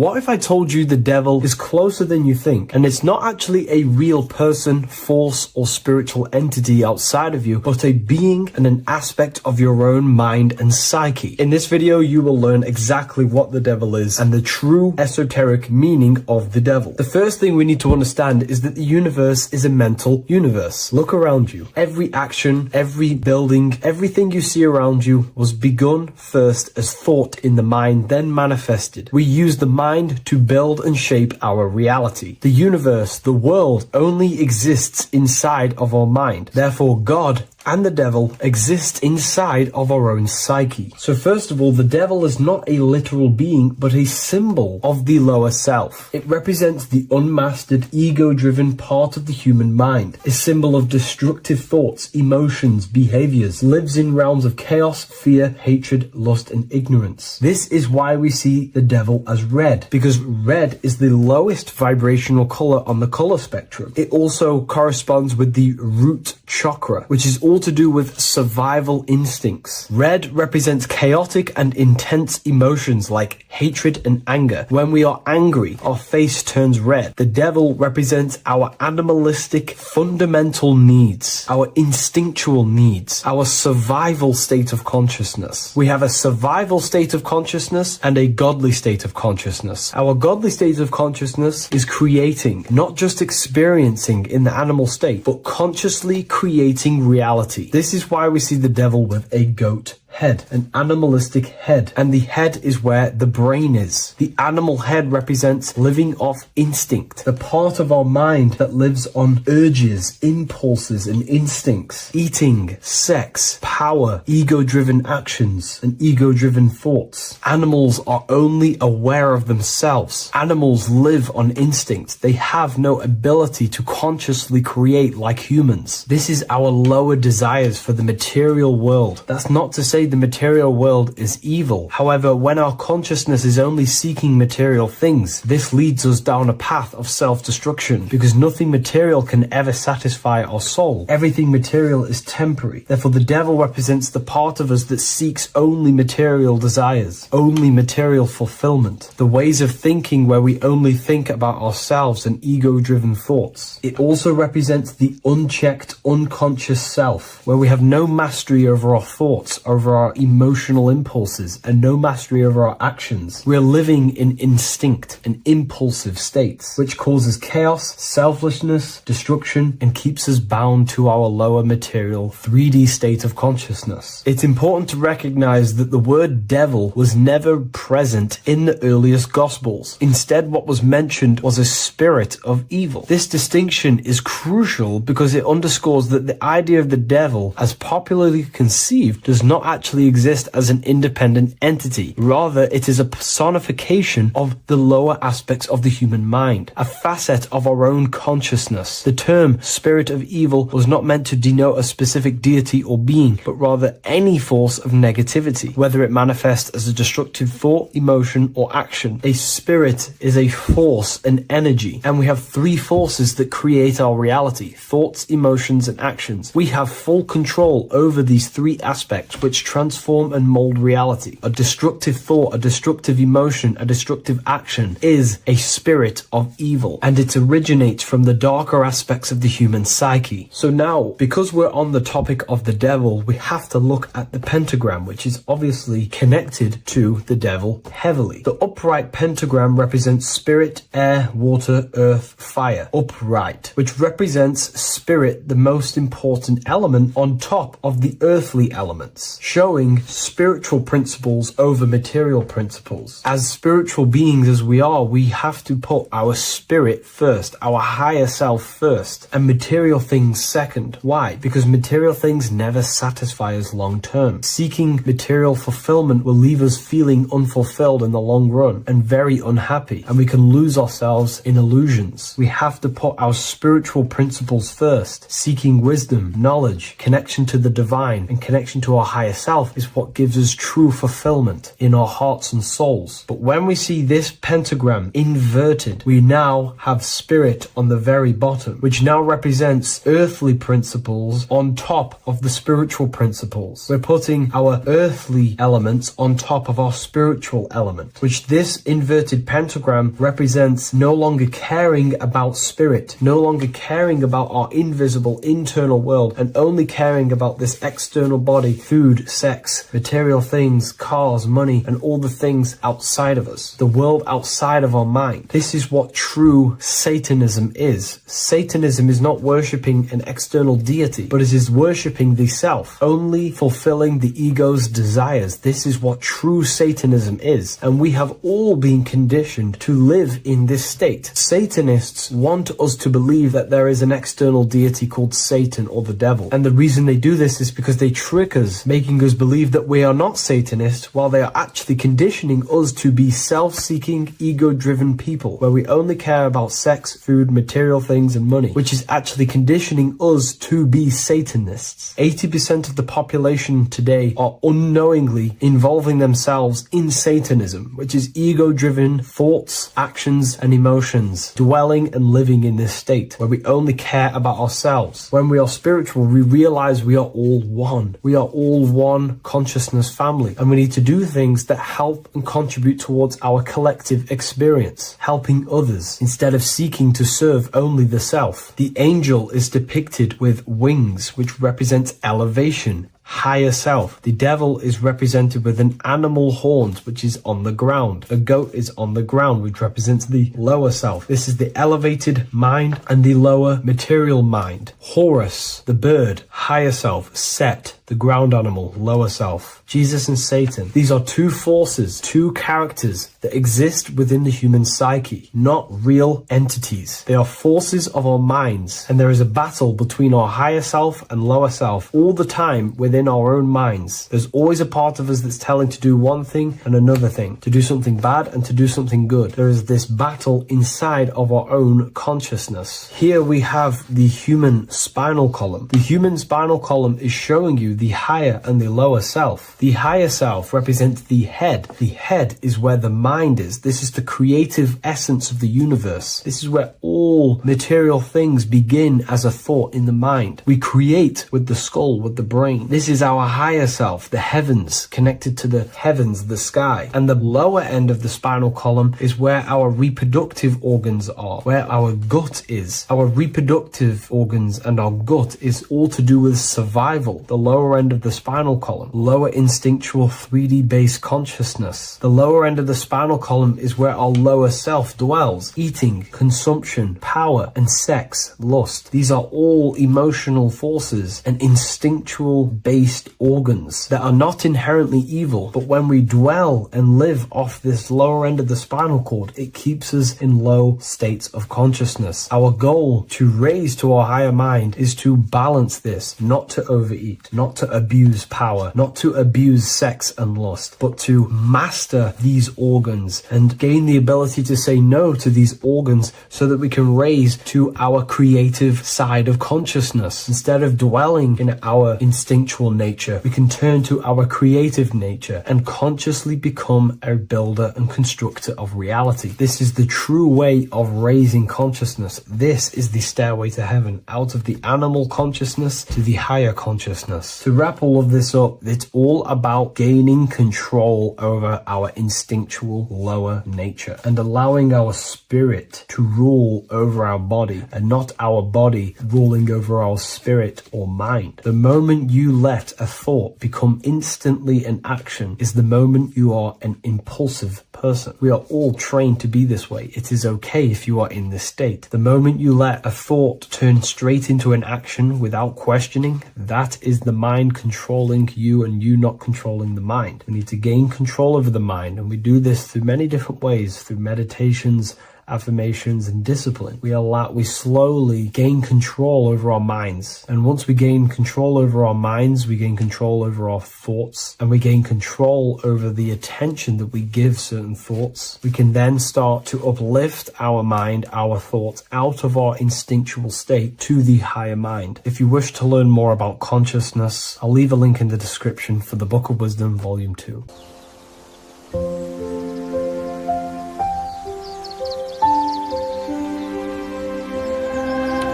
what if I told you the devil is closer than you think, and it's not actually a real person, force, or spiritual entity outside of you, but a being and an aspect of your own mind and psyche? In this video, you will learn exactly what the devil is and the true esoteric meaning of the devil. The first thing we need to understand is that the universe is a mental universe. Look around you. Every action, every building, everything you see around you was begun first as thought in the mind, then manifested. We use the mind to build and shape our reality. The universe, the world, only exists inside of our mind. Therefore, God and the devil exist inside of our own psyche. So first of all, the devil is not a literal being, but a symbol of the lower self. It represents the unmastered, ego-driven part of the human mind, a symbol of destructive thoughts, emotions, behaviors, lives in realms of chaos, fear, hatred, lust, and ignorance. This is why we see the devil as red, because red is the lowest vibrational color on the color spectrum. It also corresponds with the root chakra, which is all to do with survival instincts. Red represents chaotic and intense emotions like hatred and anger. When we are angry, our face turns red. The devil represents our animalistic fundamental needs, our instinctual needs, our survival state of consciousness. We have a survival state of consciousness and a godly state of consciousness. Our godly state of consciousness is creating, not just experiencing in the animal state, but consciously creating reality. This is why we see the devil with a goat head, an animalistic head, and the head is where the brain is. The animal head represents living off instinct, the part of our mind that lives on urges, impulses, and instincts, eating, sex, power, ego-driven actions, and ego-driven thoughts. Animals are only aware of themselves. Animals live on instinct. They have no ability to consciously create like humans. This is our lower desires for the material world. That's not to say the material world is evil. However, when our consciousness is only seeking material things, this leads us down a path of self-destruction, because nothing material can ever satisfy our soul. Everything material is temporary. Therefore, the devil represents the part of us that seeks only material desires, only material fulfillment, the ways of thinking where we only think about ourselves and ego-driven thoughts. It also represents the unchecked, unconscious self, where we have no mastery over our thoughts, over our emotional impulses, and no mastery over our actions. We are living in instinct and impulsive states, which causes chaos, selflessness, destruction, and keeps us bound to our lower material 3D state of consciousness. It's important to recognize that the word devil was never present in the earliest Gospels. Instead, what was mentioned was a spirit of evil. This distinction is crucial because it underscores that the idea of the devil, as popularly conceived, does not actually exist as an independent entity. Rather, it is a personification of the lower aspects of the human mind, a facet of our own consciousness. The term spirit of evil was not meant to denote a specific deity or being, but rather any force of negativity, whether it manifests as a destructive thought, emotion, or action. A spirit is a force, an energy, and we have three forces that create our reality: thoughts, emotions, and actions. We have full control over these three aspects, which transform and mold reality. A destructive thought, a destructive emotion, a destructive action is a spirit of evil, and it originates from the darker aspects of the human psyche. So now, because we're on the topic of the devil, we have to look at the pentagram, which is obviously connected to the devil heavily. The upright pentagram represents spirit, air, water, earth, fire. Upright, which represents spirit, the most important element on top of the earthly elements, showing spiritual principles over material principles. As spiritual beings as we are, we have to put our spirit first, our higher self first, and material things second. Why? Because material things never satisfy us long term. Seeking material fulfillment will leave us feeling unfulfilled in the long run and very unhappy, and we can lose ourselves in illusions. We have to put our spiritual principles first, seeking wisdom, knowledge, connection to the divine, and connection to our higher self is what gives us true fulfillment in our hearts and souls. But when we see this pentagram inverted, we now have spirit on the very bottom, which now represents earthly principles on top of the spiritual principles. We're putting our earthly elements on top of our spiritual element, which this inverted pentagram represents no longer caring about spirit, no longer caring about our invisible internal world, and only caring about this external body, food, sex, material things, cars, money, and all the things outside of us, the world outside of our mind. This is what true Satanism is. Satanism is not worshipping an external deity, but it is worshipping the self, only fulfilling the ego's desires. This is what true Satanism is, and we have all been conditioned to live in this state. Satanists want us to believe that there is an external deity called Satan or the devil, and the reason they do this is because they trick us, making us believe that we are not Satanists, while they are actually conditioning us to be self-seeking, ego-driven people, where we only care about sex, food, material things, and money, which is actually conditioning us to be Satanists. 80% of the population today are unknowingly involving themselves in Satanism, which is ego-driven thoughts, actions, and emotions, dwelling and living in this state where we only care about ourselves. When we are spiritual, we realize we are all one. We are all one consciousness family, and we need to do things that help and contribute towards our collective experience, helping others instead of seeking to serve only the self. The angel is depicted with wings, which represents elevation, higher self. The devil is represented with an animal horns, which is on the ground. A goat is on the ground, which represents the lower self. This is the elevated mind and the lower material mind. Horus, the bird, higher self. Set, the ground animal, lower self. Jesus and Satan. These are two forces, two characters that exist within the human psyche, not real entities. They are forces of our minds, and there is a battle between our higher self and lower self all the time within our own minds. There's always a part of us that's telling to do one thing and another thing, to do something bad and to do something good. There is this battle inside of our own consciousness. Here we have the human spinal column. The human spinal column is showing you the higher and the lower self. The higher self represents the head. The head is where the mind is. This is the creative essence of the universe. This is where all material things begin as a thought in the mind. We create with the skull, with the brain. This is our higher self, the heavens, connected to the heavens, the sky. And the lower end of the spinal column is where our reproductive organs are, where our gut is. Our reproductive organs and our gut is all to do with survival. The lower end of the spinal column, lower instinctual 3D based consciousness. The lower end of the spinal column is where our lower self dwells. Eating, consumption, power, and sex, lust. These are all emotional forces and instinctual based organs that are not inherently evil, but when we dwell and live off this lower end of the spinal cord, it keeps us in low states of consciousness. Our goal to raise to our higher mind is to balance this, not to overeat, not to abuse power, not to abuse sex and lust, but to master these organs and gain the ability to say no to these organs so that we can raise to our creative side of consciousness. Instead of dwelling in our instinctual nature, we can turn to our creative nature and consciously become a builder and constructor of reality. This is the true way of raising consciousness. This is the stairway to heaven, out of the animal consciousness to the higher consciousness. To wrap all of this up, it's all about gaining control over our instinctual lower nature and allowing our spirit to rule over our body and not our body ruling over our spirit or mind. The moment you let a thought become instantly an action is the moment you are an impulsive person. We are all trained to be this way. It is okay if you are in this state. The moment you let a thought turn straight into an action without questioning, that is the mind controlling you and you not controlling the mind. We need to gain control over the mind, and we do this through many different ways, through meditations, affirmations, and discipline, we slowly gain control over our minds. And once we gain control over our minds, we gain control over our thoughts, and we gain control over the attention that we give certain thoughts. We can then start to uplift our mind, our thoughts, out of our instinctual state to the higher mind. If you wish to learn more about consciousness, I'll leave a link in the description for the Book of Wisdom, Volume 2.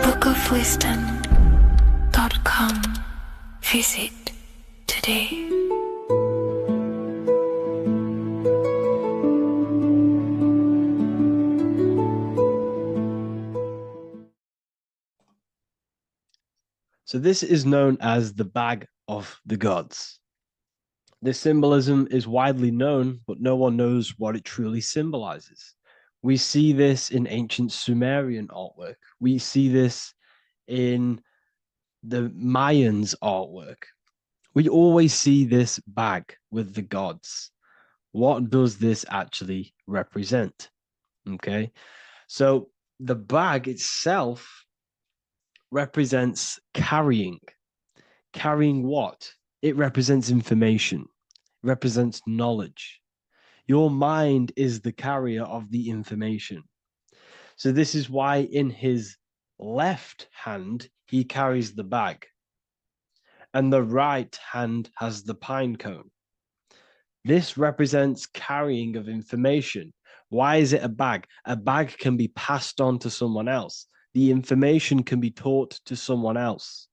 bookofwisdom.com. Visit today. So this is known as the bag of the gods. This symbolism is widely known, but no one knows what it truly symbolizes. We see this in ancient Sumerian artwork. We see this in the Mayans' artwork. We always see this bag with the gods. What does this actually represent? Okay, so the bag itself represents carrying. Carrying what? It represents information, represents knowledge. Your mind is the carrier of the information. So this is why in his left hand, he carries the bag, and the right hand has the pine cone. This represents carrying of information. Why is it a bag? A bag can be passed on to someone else. The information can be taught to someone else.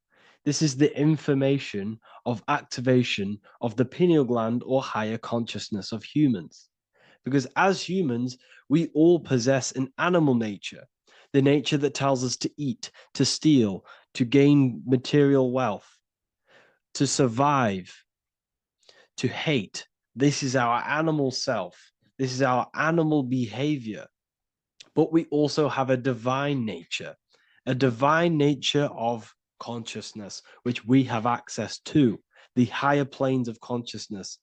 This is the information of activation of the pineal gland or higher consciousness of humans. Because as humans, we all possess an animal nature, the nature that tells us to eat, to steal, to gain material wealth, to survive, to hate. This is our animal self. This is our animal behavior. But we also have a divine nature of consciousness, which we have access to, the higher planes of consciousness,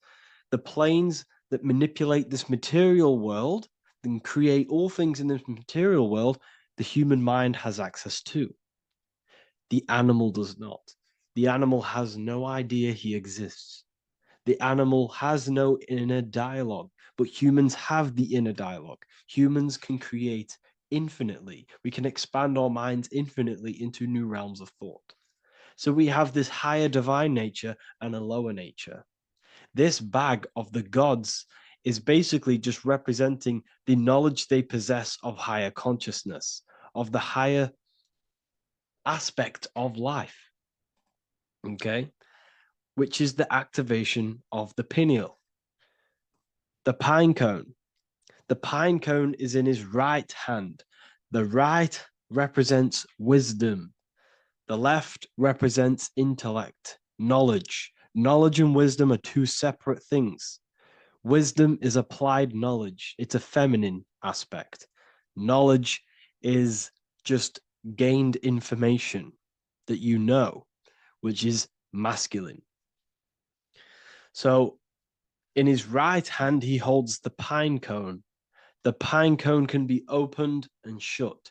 the planes that manipulate this material world and create all things in this material world. The human mind has access to. The animal does not. The animal has no idea he exists. The animal has no inner dialogue, but humans have the inner dialogue. Humans can create infinitely. We can expand our minds infinitely into new realms of thought. So we have this higher divine nature and a lower nature. This bag of the gods is basically just representing the knowledge they possess of higher consciousness, of the higher aspect of life, okay, which is the activation of the pineal. The pine cone. The pine cone is in his right hand. The right represents wisdom. The left represents intellect, knowledge. Knowledge and wisdom are two separate things. Wisdom is applied knowledge. It's a feminine aspect. Knowledge is just gained information that you know, which is masculine. So in his right hand, he holds the pine cone. The pine cone can be opened and shut.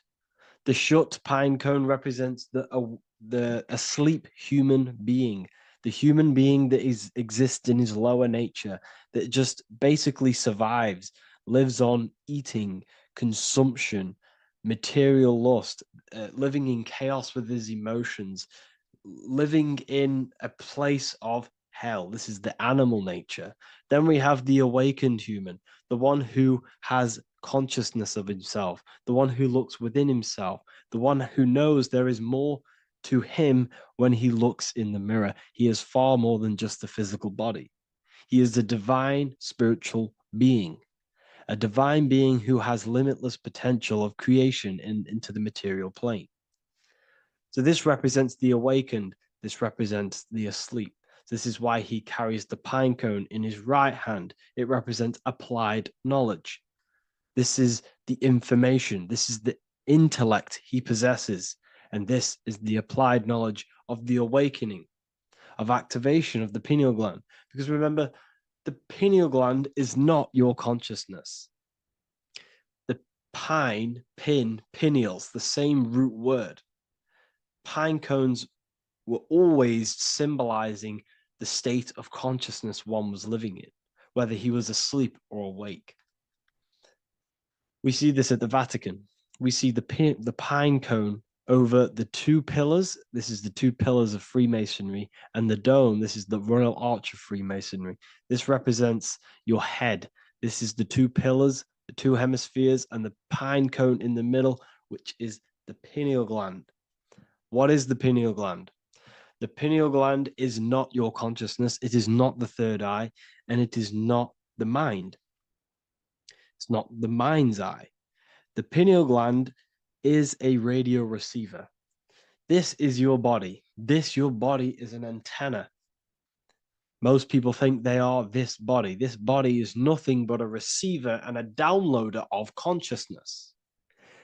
The shut pine cone represents the asleep human being, the human being that exists in his lower nature, that just basically survives, lives on eating, consumption, material lust, living in chaos with his emotions, living in a place of hell. This is the animal nature. Then we have the awakened human, the one who has consciousness of himself, the one who looks within himself, the one who knows there is more to him when he looks in the mirror. He is far more than just the physical body. He is a divine spiritual being, a divine being who has limitless potential of creation into the material plane. So this represents the awakened. This represents the asleep. This is why he carries the pine cone in his right hand. It represents applied knowledge. This is the information. This is the intellect he possesses. And this is the applied knowledge of the awakening, of activation of the pineal gland. Because remember, the pineal gland is not your consciousness. The pine, pin, pineals, the same root word. Pine cones were always symbolizing the state of consciousness one was living in, whether he was asleep or awake. We see this at the Vatican. We see the pine cone over the two pillars. This is the two pillars of Freemasonry, and the dome. This is the Royal Arch of Freemasonry. This represents your head. This is the two pillars, the two hemispheres, and the pine cone in the middle, which is the pineal gland. What is the pineal gland? The pineal gland is not your consciousness. It is not the third eye, and it is not the mind. It's not the mind's eye. The pineal gland is a radio receiver. This is your body. Your body is an antenna. Most people think they are this body. This body is nothing but a receiver and a downloader of consciousness.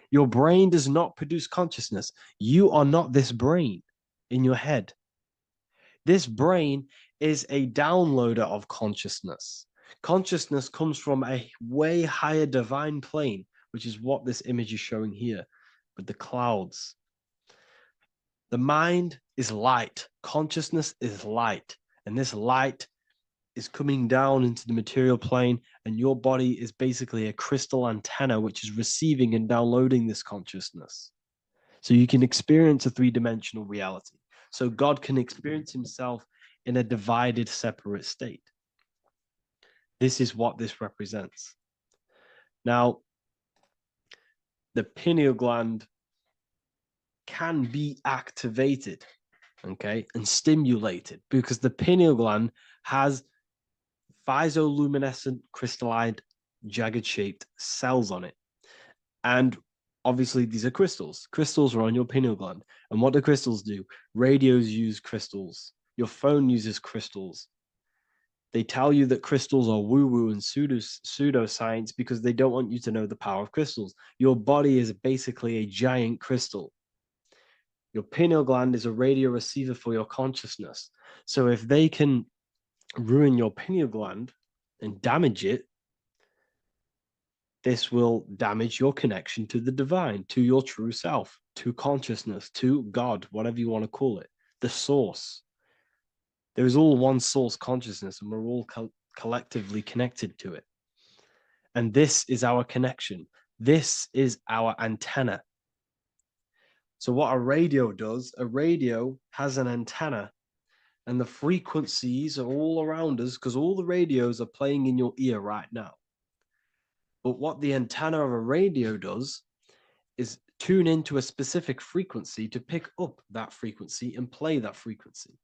Your brain does not produce consciousness. You are not this brain in your head. This brain is a downloader of consciousness. Consciousness comes from a way higher divine plane, which is what this image is showing here with the clouds. The mind is light. Consciousness is light. And this light is coming down into the material plane, and your body is basically a crystal antenna which is receiving and downloading this consciousness. So you can experience a three-dimensional reality. So God can experience himself in a divided, separate state. This is what this represents. Now, the pineal gland can be activated, okay, and stimulated, because the pineal gland has phytoluminescent crystalline jagged-shaped cells on it. And obviously, these are crystals. Crystals are on your pineal gland. And what do crystals do? Radios use crystals. Your phone uses crystals. They tell you that crystals are woo-woo and pseudoscience because they don't want you to know the power of crystals. Your body is basically a giant crystal. Your pineal gland is a radio receiver for your consciousness. So if they can ruin your pineal gland and damage it, this will damage your connection to the divine, to your true self, to consciousness, to God, whatever you want to call it, the source. There is all one source consciousness, and we're all collectively connected to it. And this is our connection. This is our antenna. So what a radio does, a radio has an antenna, and the frequencies are all around us because all the radios are playing in your ear right now. But what the antenna of a radio does is tune into a specific frequency to pick up that frequency and play that frequency.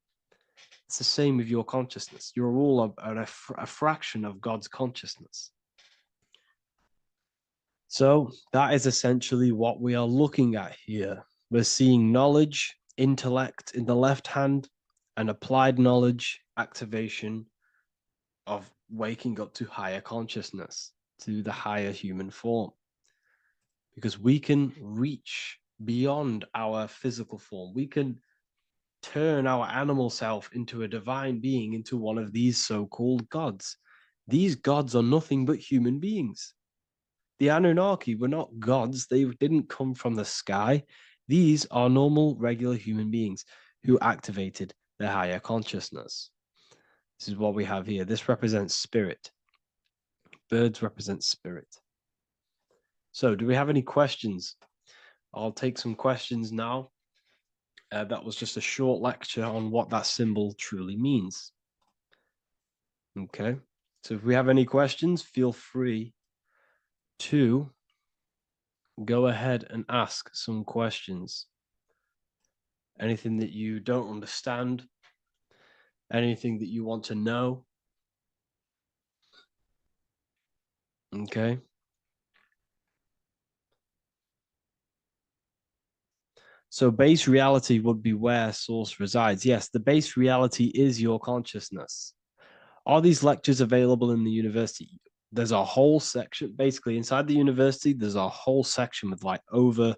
It's the same with your consciousness. You're all a fraction of God's consciousness. So that is essentially what we are looking at here. We're seeing knowledge, intellect in the left hand, and applied knowledge, activation of waking up to higher consciousness, to the higher human form. Because we can reach beyond our physical form. We can turn our animal self into a divine being, into one of these so-called gods. These gods are nothing but human beings. The Anunnaki were not gods. They didn't come from the sky. These are normal, regular human beings who activated their higher consciousness. This is what we have here. This represents spirit. Birds represent spirit. So do we have any questions? I'll take some questions now. That was just a short lecture on what that symbol truly means. Okay, so if we have any questions, feel free to go ahead and ask some questions. Anything that you don't understand, anything that you want to know. Okay. So base reality would be where source resides. Yes, the base reality is your consciousness. Are these lectures available in the university? There's a whole section, basically inside the university, there's a whole section with like over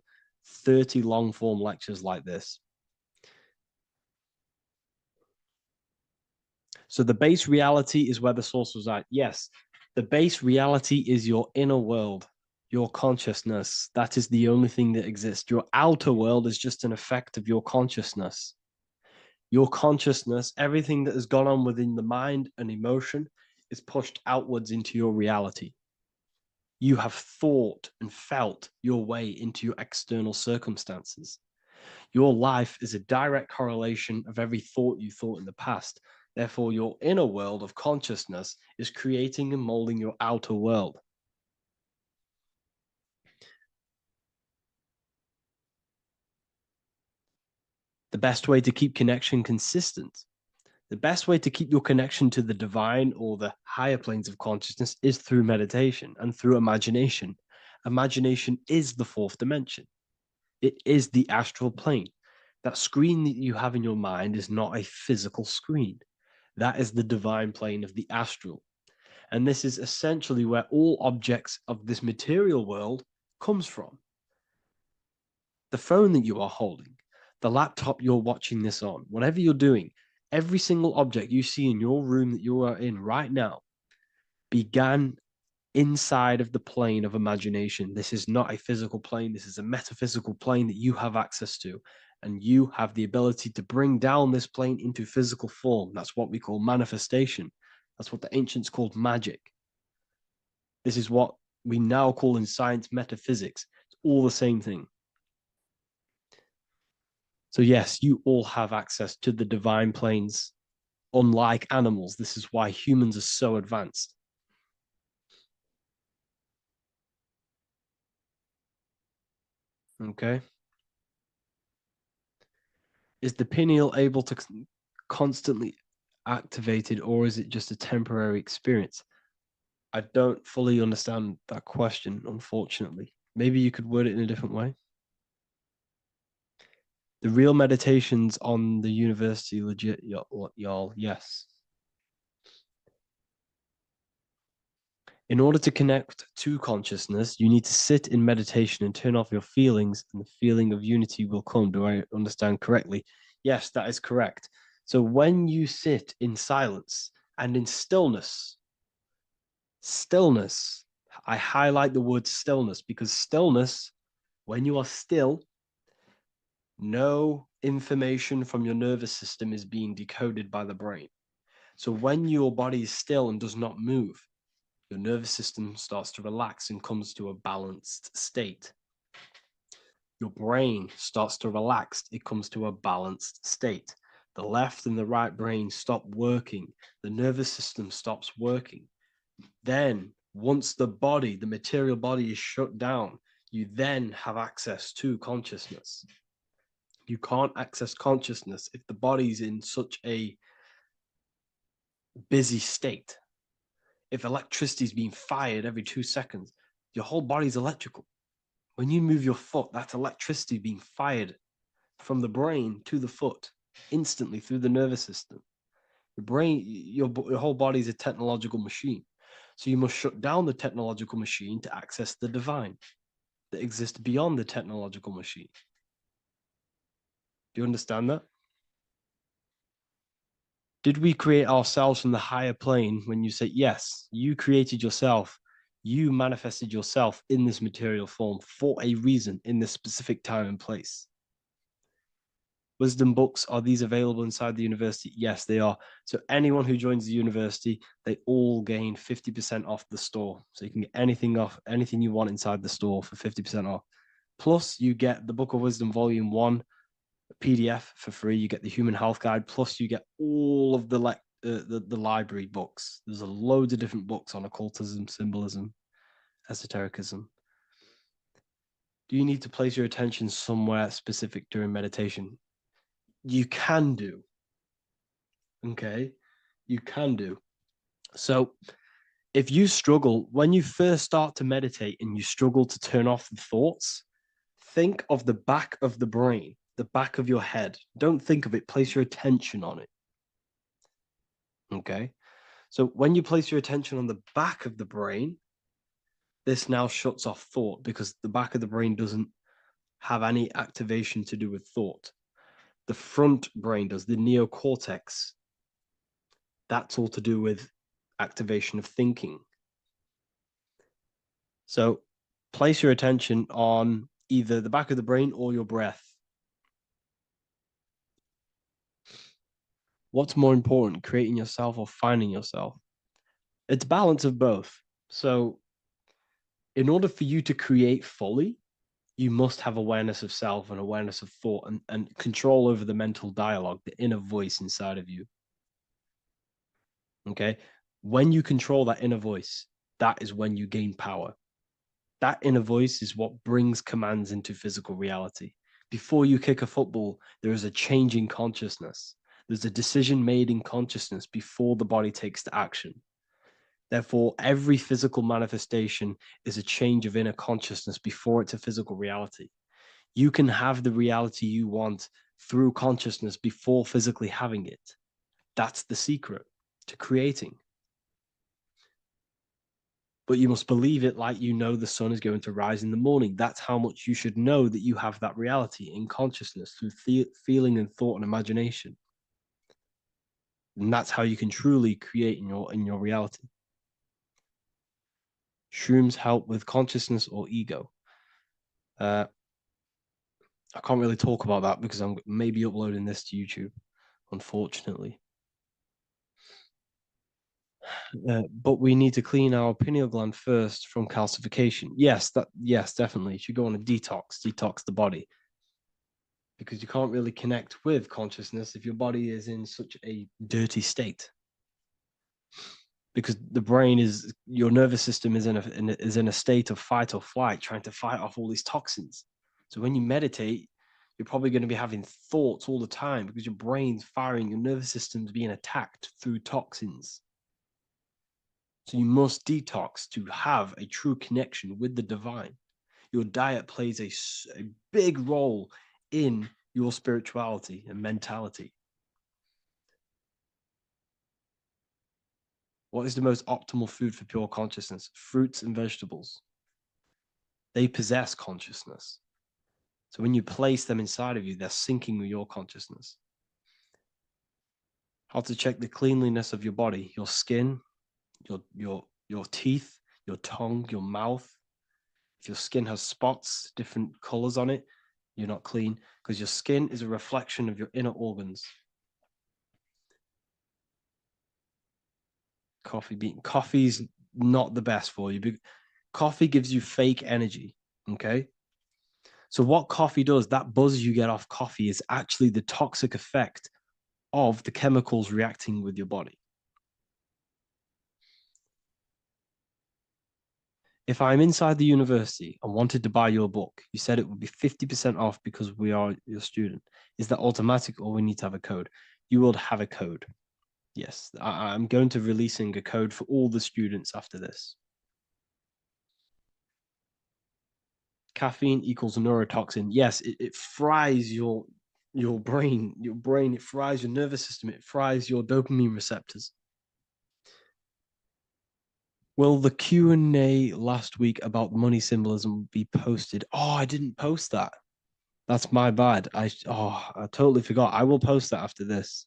30 long form lectures like this. So the base reality is where the source resides. Yes, the base reality is your inner world. Your consciousness, that is the only thing that exists. Your outer world is just an effect of your consciousness. Your consciousness, everything that has gone on within the mind and emotion, is pushed outwards into your reality. You have thought and felt your way into your external circumstances. Your life is a direct correlation of every thought you thought in the past. Therefore, your inner world of consciousness is creating and molding your outer world. The best way to keep connection consistent, the best way to keep your connection to the divine or the higher planes of consciousness is through meditation and through imagination. Imagination is the fourth dimension. It is the astral plane. That screen that you have in your mind is not a physical screen. That is the divine plane of the astral. And this is essentially where all objects of this material world comes from. The phone that you are holding, the laptop you're watching this on, whatever you're doing, every single object you see in your room that you are in right now began inside of the plane of imagination. This is not a physical plane. This is a metaphysical plane that you have access to. And you have the ability to bring down this plane into physical form. That's what we call manifestation. That's what the ancients called magic. This is what we now call in science metaphysics. It's all the same thing. So yes, you all have access to the divine planes. Unlike animals, this is why humans are so advanced. Okay. Is the pineal able to constantly activated, or is it just a temporary experience? I don't fully understand that question, unfortunately. Maybe you could word it in a different way. The real meditations on the university, legit, y'all, yes. In order to connect to consciousness, you need to sit in meditation and turn off your feelings, and the feeling of unity will come. Do I understand correctly? Yes, that is correct. So when you sit in silence and in stillness, I highlight the word stillness because stillness, when you are still, no information from your nervous system is being decoded by the brain. So when your body is still and does not move, your nervous system starts to relax and comes to a balanced state. Your brain starts to relax, it comes to a balanced state. The left and the right brain stop working, the nervous system stops working. Then, once the body, the material body is shut down, you then have access to consciousness. You can't access consciousness if the body's in such a busy state. If electricity is being fired every 2 seconds, your whole body's electrical. When you move your foot, that's electricity being fired from the brain to the foot instantly through the nervous system. Your brain, your whole body is a technological machine. So you must shut down the technological machine to access the divine that exists beyond the technological machine. Do you understand that? Did we create ourselves from the higher plane? When you say yes, you created yourself, you manifested yourself in this material form for a reason in this specific time and place. Wisdom books, are these available inside the university? Yes, they are. So anyone who joins the university, they all gain 50% off the store. So you can get anything you want inside the store for 50% off. Plus, you get the Book of Wisdom Volume 1 PDF for free. You get the Human Health Guide. Plus, you get all of the library books. There's a load of different books on occultism, symbolism, esotericism. Do you need to place your attention somewhere specific during meditation? You can do. Okay, you can do. So if you struggle, when you first start to meditate and you struggle to turn off the thoughts, think of the back of the brain, the back of your head. Don't think of it, place your attention on it. Okay, so when you place your attention on the back of the brain, this now shuts off thought because the back of the brain doesn't have any activation to do with thought. The front brain does, the neocortex. That's all to do with activation of thinking. So place your attention on either the back of the brain or your breath. What's more important, creating yourself or finding yourself? It's balance of both. So in order for you to create fully, you must have awareness of self and awareness of thought and control over the mental dialogue, the inner voice inside of you. Okay. When you control that inner voice, that is when you gain power. That inner voice is what brings commands into physical reality. Before you kick a football, there is a change in consciousness. There's a decision made in consciousness before the body takes the action. Therefore, every physical manifestation is a change of inner consciousness before it's a physical reality. You can have the reality you want through consciousness before physically having it. That's the secret to creating. But you must believe it like you know the sun is going to rise in the morning. That's how much you should know that you have that reality in consciousness through feeling and thought and imagination. And that's how you can truly create in your reality. Shrooms help with consciousness or ego. I can't really talk about that because I'm maybe uploading this to YouTube, unfortunately. But we need to clean our pineal gland first from calcification. Yes, definitely. You should go on a detox the body. Because you can't really connect with consciousness if your body is in such a dirty state. Because the brain is, your nervous system is in a state of fight or flight, trying to fight off all these toxins. So when you meditate, you're probably going to be having thoughts all the time because your brain's firing, your nervous system's being attacked through toxins. So you must detox to have a true connection with the divine. Your diet plays a big role in your spirituality and mentality. What is the most optimal food for pure consciousness? Fruits and vegetables. They possess consciousness. So when you place them inside of you, they're syncing with your consciousness. How to check the cleanliness of your body, your skin, your teeth, your tongue, your mouth. If your skin has spots, different colors on it, you're not clean because your skin is a reflection of your inner organs. Coffee's not the best for you. Coffee gives you fake energy. Okay. So what coffee does, that buzz you get off coffee is actually the toxic effect of the chemicals reacting with your body. If I'm inside the university and wanted to buy your book, you said it would be 50% off because we are your student. Is that automatic or we need to have a code? You will have a code. Yes, I'm going to releasing a code for all the students after this. Caffeine equals neurotoxin. Yes, it fries your brain, it fries your nervous system, it fries your dopamine receptors. Will the Q&A last week about money symbolism be posted? Oh, I didn't post that. That's my bad. I totally forgot. I will post that after this.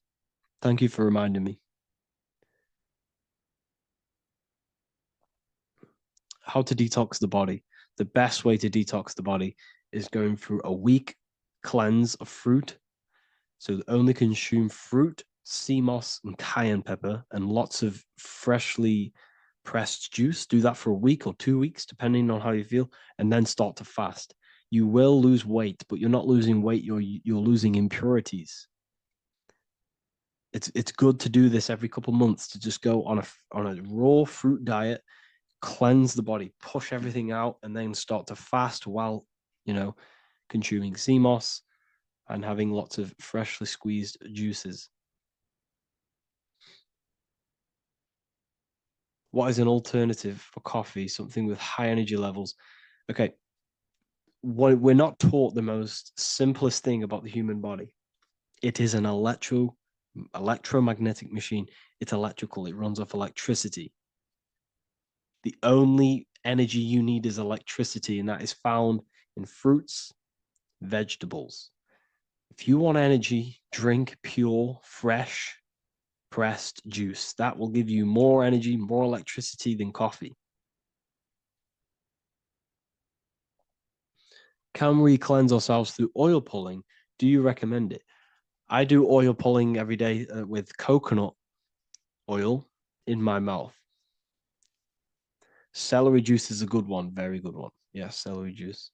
Thank you for reminding me. How to detox the body. The best way to detox the body is going through a week cleanse of fruit. So only consume fruit, sea moss, and cayenne pepper, and lots of freshly pressed juice. Do that for a week or 2 weeks, depending on how you feel, and then start to fast. You will lose weight, but you're not losing weight, you're losing impurities. It's good to do this every couple months, to just go on a raw fruit diet, cleanse the body, push everything out, and then start to fast while, consuming sea moss and having lots of freshly squeezed juices. What is an alternative for coffee? Something with high energy levels. Okay. We're not taught the most simplest thing about the human body. It is an electromagnetic machine. It's electrical. It runs off electricity. The only energy you need is electricity, and that is found in fruits, vegetables. If you want energy, drink pure, fresh, pressed juice. That will give you more energy, more electricity than coffee. Can we cleanse ourselves through oil pulling? Do you recommend it? I do oil pulling every day with coconut oil in my mouth. Celery juice is a good one, very good one. Yes, celery juice.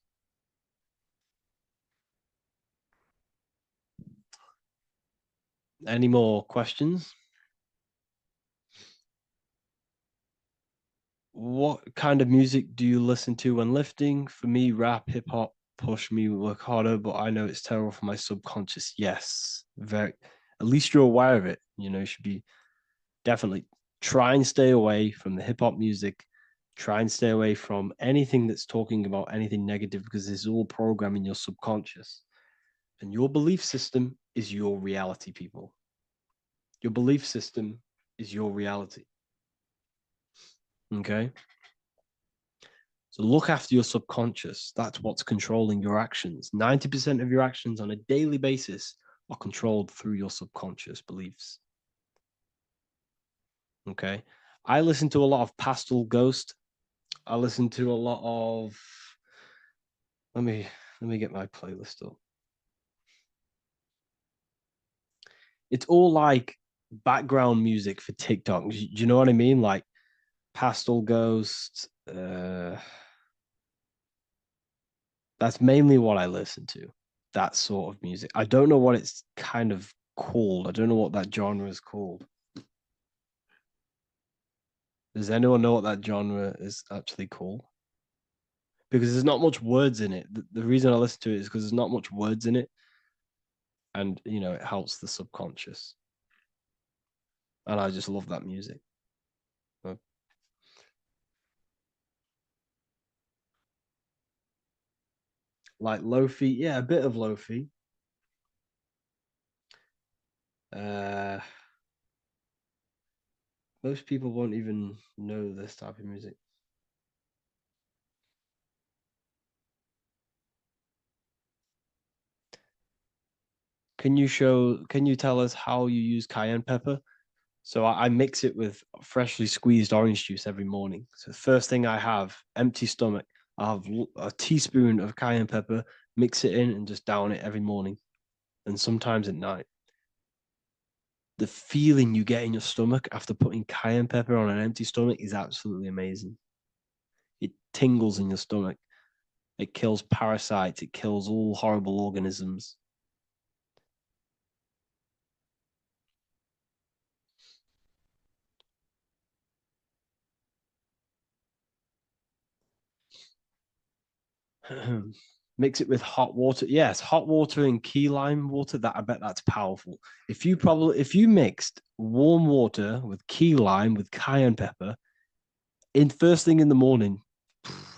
Any more questions? What kind of music do you listen to when lifting? For me, rap, hip hop push me work harder, but I know it's terrible for my subconscious. Yes, very. At least you're aware of it. You know, you should be definitely try and stay away from the hip hop music. Try and stay away from anything that's talking about anything negative because it's all programming your subconscious. And your belief system is your reality, people. Your belief system is your reality. Okay. So look after your subconscious. That's what's controlling your actions. 90% of your actions on a daily basis are controlled through your subconscious beliefs. Okay. I listen to a lot of Pastel Ghost. I listen to a lot of let me get my playlist up. It's all like background music for TikTok. Do you know what I mean? Like Pastel Ghost. That's mainly what I listen to. That sort of music. I don't know what it's kind of called. I don't know what that genre is called. Does anyone know what that genre is actually called? Because there's not much words in it. The reason I listen to it is because there's not much words in it. And, you know, it helps the subconscious. And I just love that music. Like Lofi, yeah, a bit of Lofi. Most people won't even know this type of music. Can you tell us how you use cayenne pepper? So I mix it with freshly squeezed orange juice every morning. So the first thing I have, empty stomach, I have a teaspoon of cayenne pepper, mix it in and just down it every morning. And sometimes at night. The feeling you get in your stomach after putting cayenne pepper on an empty stomach is absolutely amazing. It tingles in your stomach. It kills parasites. It kills all horrible organisms. Mix it with hot water. Yes, hot water and key lime water. That I bet that's powerful. If you mixed warm water with key lime with cayenne pepper in first thing in the morning,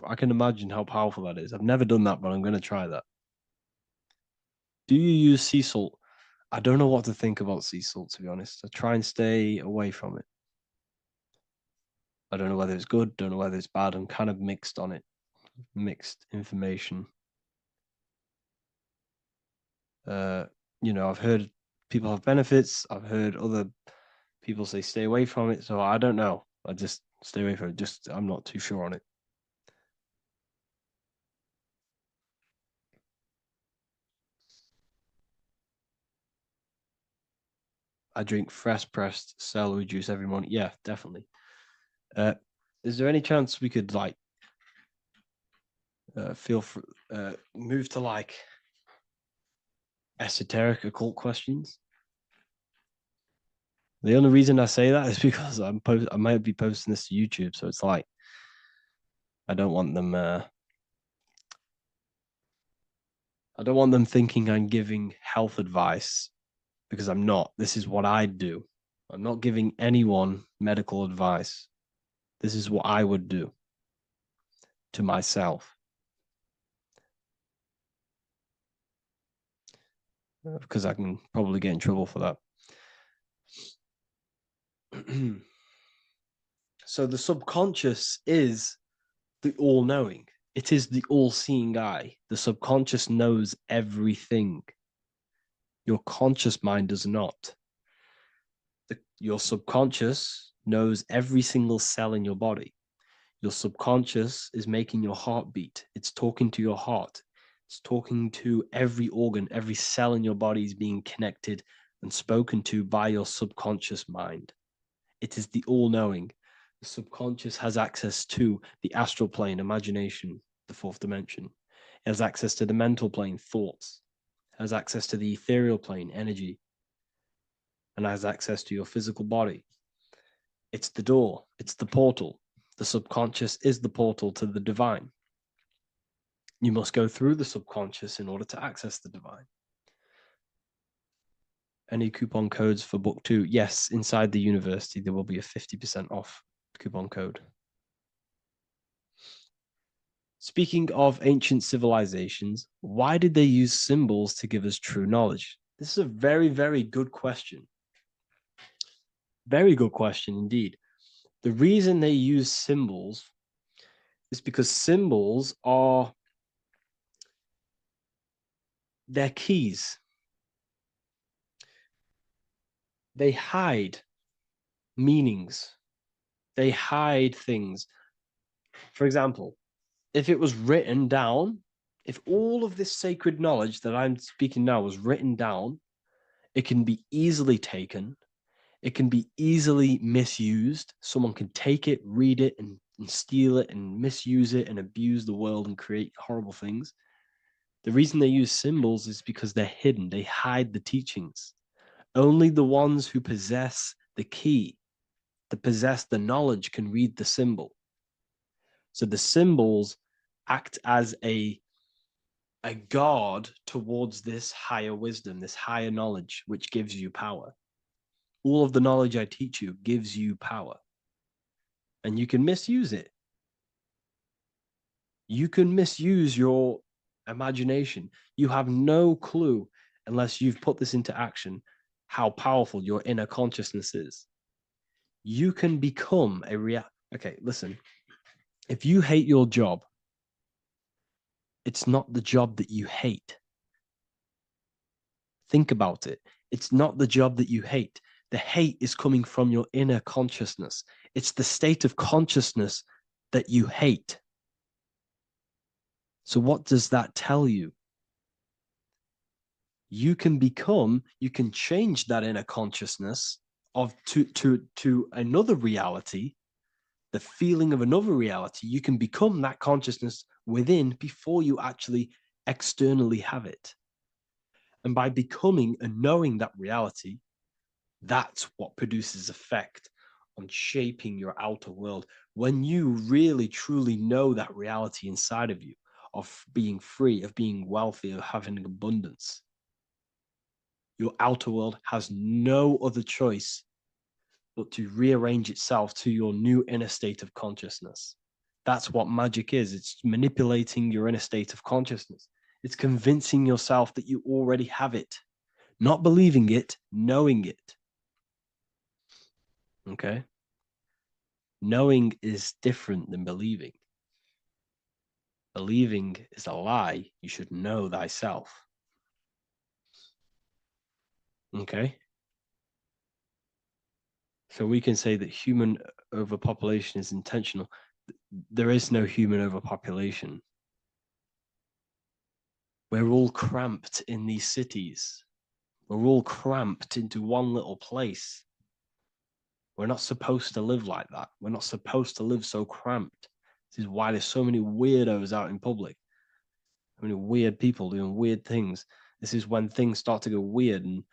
I can imagine how powerful that is. I've never done that, but I'm going to try that. Do you use sea salt? I don't know what to think about sea salt, to be honest. I try and stay away from it. I don't know whether it's good, don't know whether it's bad. I'm kind of mixed on it, mixed information. You know, I've heard people have benefits. I've heard other people say stay away from it. So I don't know. I just stay away from it. Just I'm not too sure on it. I drink fresh pressed celery juice every morning. Yeah, definitely. Is there any chance we could like move to like esoteric occult questions? The only reason I say that is because I might be posting this to YouTube, so it's like I don't want them thinking I'm giving health advice because I'm not. This is what I do. I'm not giving anyone medical advice. This is what I would do to myself. Because I can probably get in trouble for that. So the subconscious is the all-knowing. It is the all-seeing eye. The subconscious knows everything. Your conscious mind does not. Your subconscious knows every single cell in your body. Your subconscious is making your heart beat. It's talking to your heart. It's talking to every organ, every cell in your body is being connected and spoken to by your subconscious mind. It is the all-knowing. The subconscious has access to the astral plane, imagination, the fourth dimension. It has access to the mental plane, thoughts. It has access to the ethereal plane, energy. And has access to your physical body. It's the door. It's the portal. The subconscious is the portal to the divine. You must go through the subconscious in order to access the divine. Any coupon codes for book 2? Yes, inside the university, there will be a 50% off coupon code. Speaking of ancient civilizations, why did they use symbols to give us true knowledge? This is a very, very good question. Very good question indeed. The reason they use symbols is because symbols are their keys. They hide meanings. They hide things. For example, if it was written down, if all of this sacred knowledge that I'm speaking now was written down, it can be easily taken. It can be easily misused. Someone can take it, read it, and steal it and misuse it and abuse the world and create horrible things. The reason they use symbols is because they're hidden. They hide the teachings. Only the ones who possess the key, that possess the knowledge, can read the symbol. So the symbols act as a guard towards this higher wisdom, this higher knowledge, which gives you power. All of the knowledge I teach you gives you power. And you can misuse it. You can misuse your imagination. You have no clue, unless you've put this into action, how powerful your inner consciousness is. You can become a Okay, listen. If you hate your job, it's not the job that you hate. Think about it. It's not the job that you hate. The hate is coming from your inner consciousness. It's the state of consciousness that you hate. So what does that tell you? You can change that inner consciousness to another reality, the feeling of another reality. You can become that consciousness within before you actually externally have it. And by becoming and knowing that reality, that's what produces effect on shaping your outer world. When you really, truly know that reality inside of you, of being free, of being wealthy, of having abundance, your outer world has no other choice but to rearrange itself to your new inner state of consciousness. That's what magic is. It's manipulating your inner state of consciousness. It's convincing yourself that you already have it, not believing it, knowing it. Okay? Knowing is different than believing. Believing is a lie. You should know thyself. Okay? So we can say that human overpopulation is intentional. There is no human overpopulation. We're all cramped in these cities. We're all cramped into one little place. We're not supposed to live like that. We're not supposed to live so cramped. This is why there's so many weirdos out in public. So many weird people doing weird things. This is when things start to go weird, and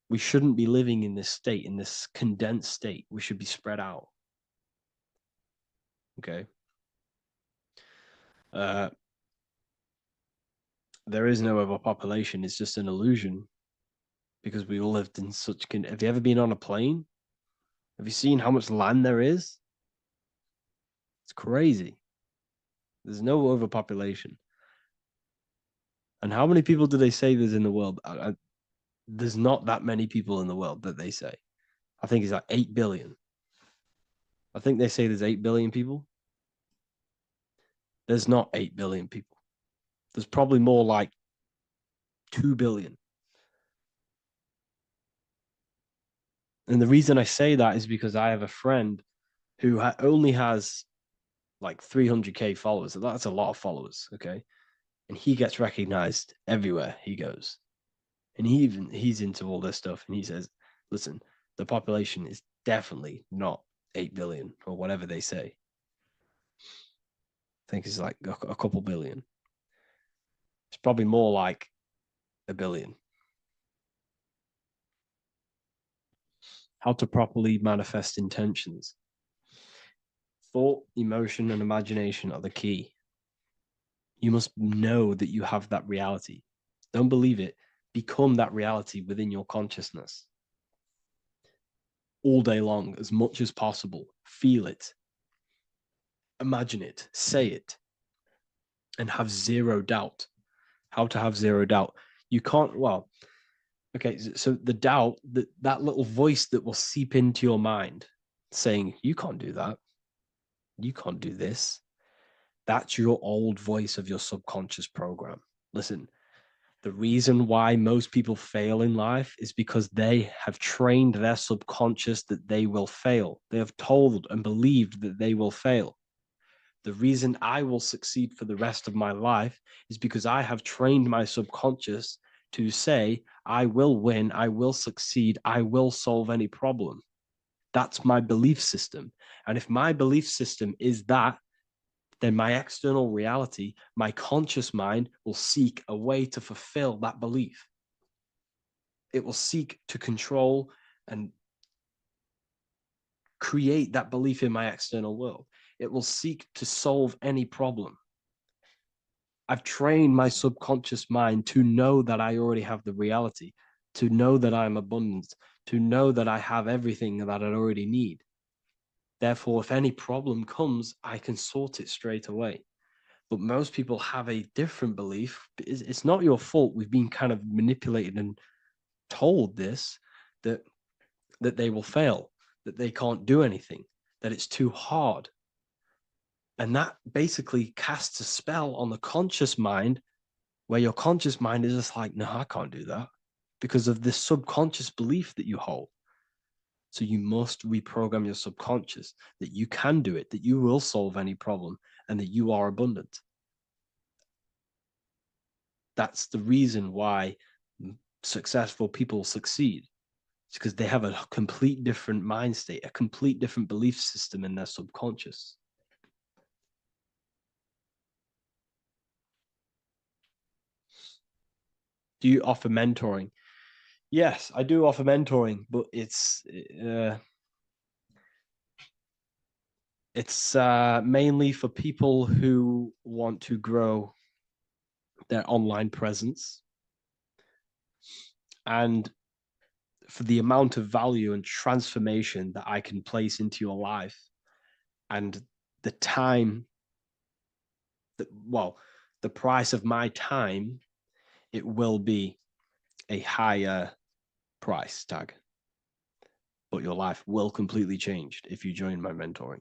we shouldn't be living in this state, in this condensed state. We should be spread out. Okay. There is no overpopulation. It's just an illusion, because we all lived in such. Have you ever been on a plane? Have you seen how much land there is? It's crazy. There's no overpopulation. And how many people do they say there's in the world? There's not that many people in the world that they say. I think it's like 8 billion. I think they say there's 8 billion people. There's not 8 billion people. There's probably more like 2 billion. And the reason I say that is because I have a friend who only has like 300K followers. So that's a lot of followers, okay? and he gets recognized everywhere he goes. And he's into all this stuff, and he says, listen, the population is definitely not 8 billion or whatever they say. I think it's like a couple billion. It's probably more like a billion. How to properly manifest intentions. Thought, emotion, and imagination are the key. You must know that you have that reality. Don't believe it. Become that reality within your consciousness. All day long, as much as possible. Feel it. Imagine it. Say it. And have zero doubt. How to have zero doubt. You can't, well, okay, so the doubt, that little voice that will seep into your mind saying, you can't do that. You can't do this. That's your old voice of your subconscious program. Listen, the reason why most people fail in life is because they have trained their subconscious that they will fail. They have told and believed that they will fail. The reason I will succeed for the rest of my life is because I have trained my subconscious to say, I will win, I will succeed, I will solve any problem. That's my belief system. And if my belief system is that, then my external reality, my conscious mind will seek a way to fulfill that belief. It will seek to control and create that belief in my external world. It will seek to solve any problem. I've trained my subconscious mind to know that I already have the reality, to know that I'm abundant, to know that I have everything that I already need. Therefore, if any problem comes, I can sort it straight away. But most people have a different belief. It's not your fault. We've been kind of manipulated and told this, that they will fail, that they can't do anything, that it's too hard. And that basically casts a spell on the conscious mind, where your conscious mind is just like, no, I can't do that, because of this subconscious belief that you hold. So you must reprogram your subconscious that you can do it, that you will solve any problem, and that you are abundant. That's the reason why successful people succeed. It's because they have a complete different mind state, a complete different belief system in their subconscious. Do you offer mentoring? Yes, I do offer mentoring, but it's mainly for people who want to grow their online presence, and for the amount of value and transformation that I can place into your life, and the time that, well, the price of my time, it will be a higher price tag, but your life will completely change if you join my mentoring,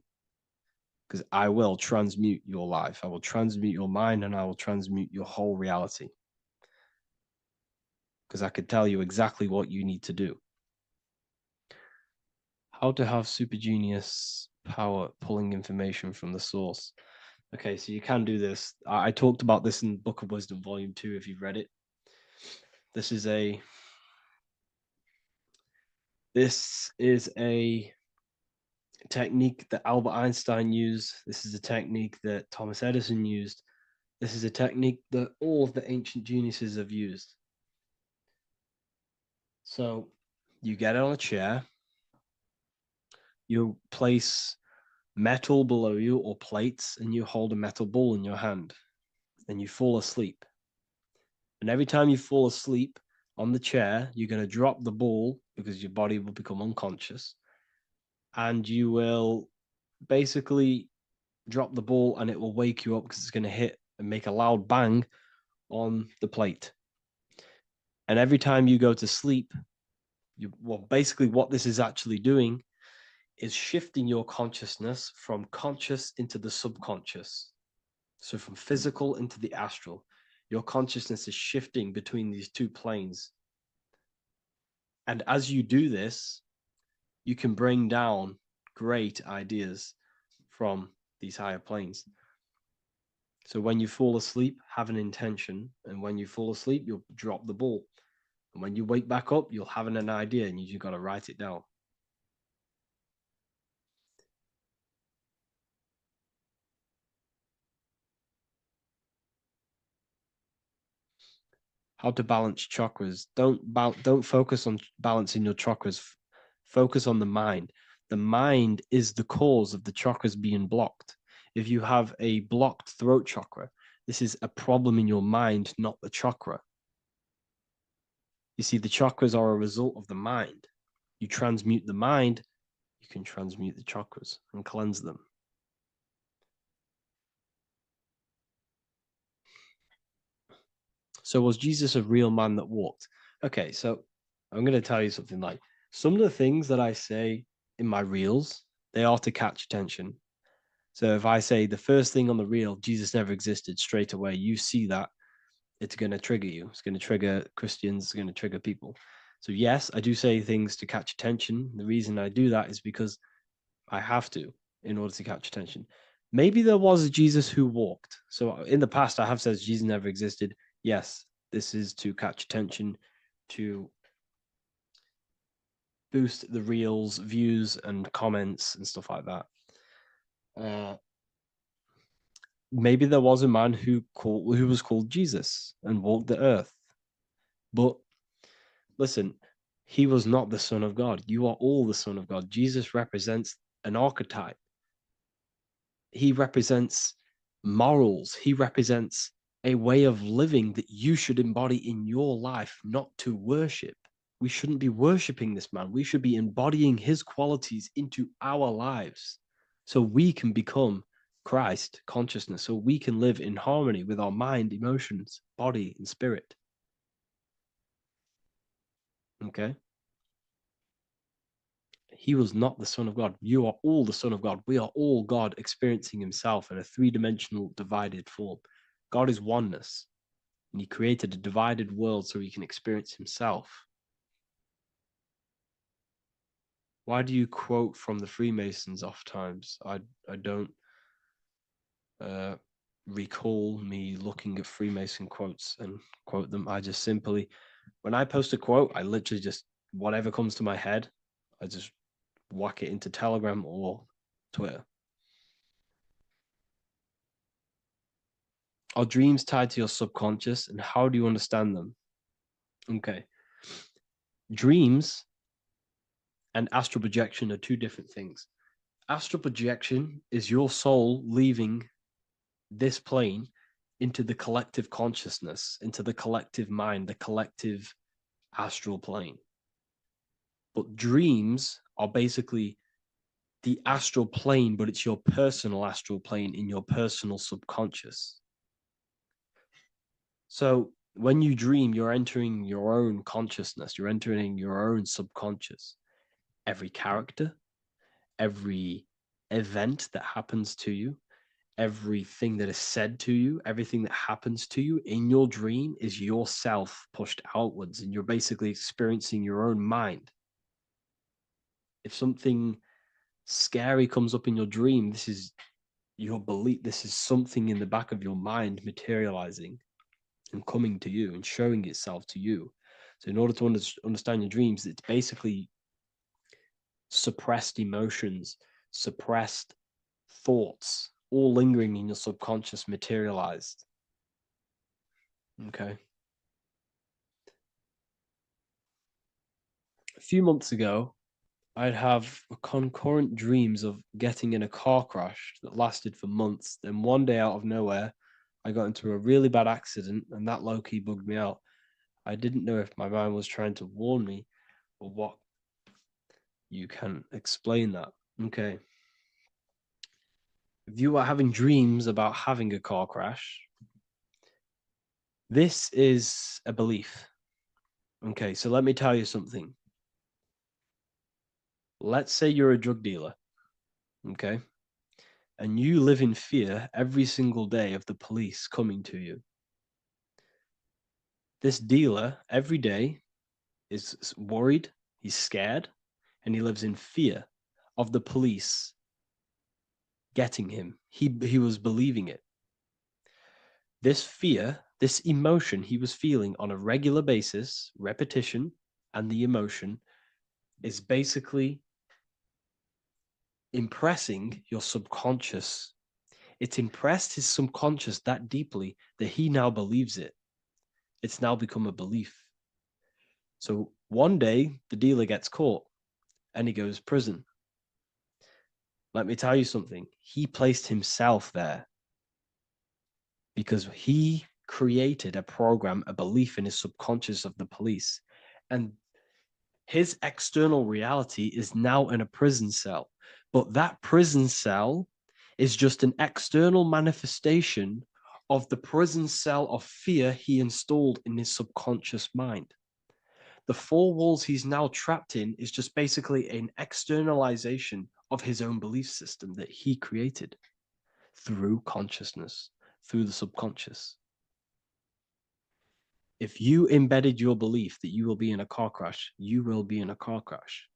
because I will transmute your life. I will transmute your mind, and I will transmute your whole reality, because I could tell you exactly what you need to do. How to have super genius power pulling information from the source. Okay, so you can do this. I talked about this in Book of Wisdom, Volume 2, if you've read it. This is a technique that Albert Einstein used. This is a technique that Thomas Edison used. This is a technique that all of the ancient geniuses have used. So you get on a chair, you place metal below you or plates, and you hold a metal ball in your hand, and you fall asleep. And every time you fall asleep on the chair, you're going to drop the ball, because your body will become unconscious, and you will basically drop the ball, and it will wake you up, because it's going to hit and make a loud bang on the plate. And every time you go to sleep, basically what this is actually doing is shifting your consciousness from conscious into the subconscious. So from physical into the astral. Your consciousness is shifting between these two planes. And as you do this, you can bring down great ideas from these higher planes. So when you fall asleep, have an intention. And when you fall asleep, you'll drop the ball. And when you wake back up, you'll have an idea and you just got to write it down. How to balance chakras. Don't focus on balancing your chakras. Focus on the mind. The mind is the cause of the chakras being blocked. If you have a blocked throat chakra, this is a problem in your mind, not the chakra. You see, the chakras are a result of the mind. You transmute the mind, you can transmute the chakras and cleanse them. So was Jesus a real man that walked? Okay, so I'm going to tell you something. Like, some of the things that I say in my reels, they are to catch attention. So if I say the first thing on the reel, Jesus never existed, straight away, you see that, it's going to trigger you. It's going to trigger Christians. It's going to trigger people. So yes, I do say things to catch attention. The reason I do that is because I have to in order to catch attention. Maybe there was a Jesus who walked. So in the past, I have said Jesus never existed. Yes, this is to catch attention, to boost the reels, views, and comments and stuff like that. Maybe there was a man who was called Jesus and walked the earth. But listen, he was not the Son of God. You are all the Son of God. Jesus represents an archetype. He represents morals. He represents a way of living that you should embody in your life, not to worship. We shouldn't be worshiping this man. We should be embodying his qualities into our lives so we can become Christ consciousness, so we can live in harmony with our mind, emotions, body, and spirit. Okay? He was not the Son of God. You are all the Son of God. We are all God experiencing himself in a three-dimensional divided form. God is oneness, and he created a divided world so he can experience himself. Why do you quote from the Freemasons oft times? I don't recall me looking at Freemason quotes and quote them. I just simply, when I post a quote, I literally just, whatever comes to my head, I just whack it into Telegram or Twitter. Are dreams tied to your subconscious, and how do you understand them? Okay. Dreams and astral projection are two different things. Astral projection is your soul leaving this plane into the collective consciousness, into the collective mind, the collective astral plane. But dreams are basically the astral plane, but it's your personal astral plane in your personal subconscious. So when you dream, you're entering your own consciousness, you're entering your own subconscious. Every character, every event that happens to you, everything that is said to you, everything that happens to you in your dream is yourself pushed outwards, and you're basically experiencing your own mind. If something scary comes up in your dream, this is your belief, this is something in the back of your mind materializing and coming to you and showing itself to you. So in order to understand your dreams, it's basically suppressed emotions, suppressed thoughts, all lingering in your subconscious materialized. Okay. A few months ago, I'd have concurrent dreams of getting in a car crash that lasted for months. Then one day out of nowhere, I got into a really bad accident, and that low-key bugged me out. I didn't know if my mind was trying to warn me or what. You can explain that. Okay. If you are having dreams about having a car crash, this is a belief. Okay, so let me tell you something. Let's say you're a drug dealer, okay? And you live in fear every single day of the police coming to you. This dealer every day is worried, he's scared, and he lives in fear of the police getting him. He was believing it. This fear, this emotion he was feeling on a regular basis, repetition, and the emotion is basically impressing your subconscious. It's impressed his subconscious that deeply that he now believes it. It's now become a belief. So one day the dealer gets caught and he goes prison. Let me tell you something. He placed himself there because he created a program, a belief in his subconscious of the police. And his external reality is now in a prison cell. But that prison cell is just an external manifestation of the prison cell of fear he installed in his subconscious mind. The four walls he's now trapped in is just basically an externalization of his own belief system that he created through consciousness, through the subconscious. If you embedded your belief that you will be in a car crash, you will be in a car crash.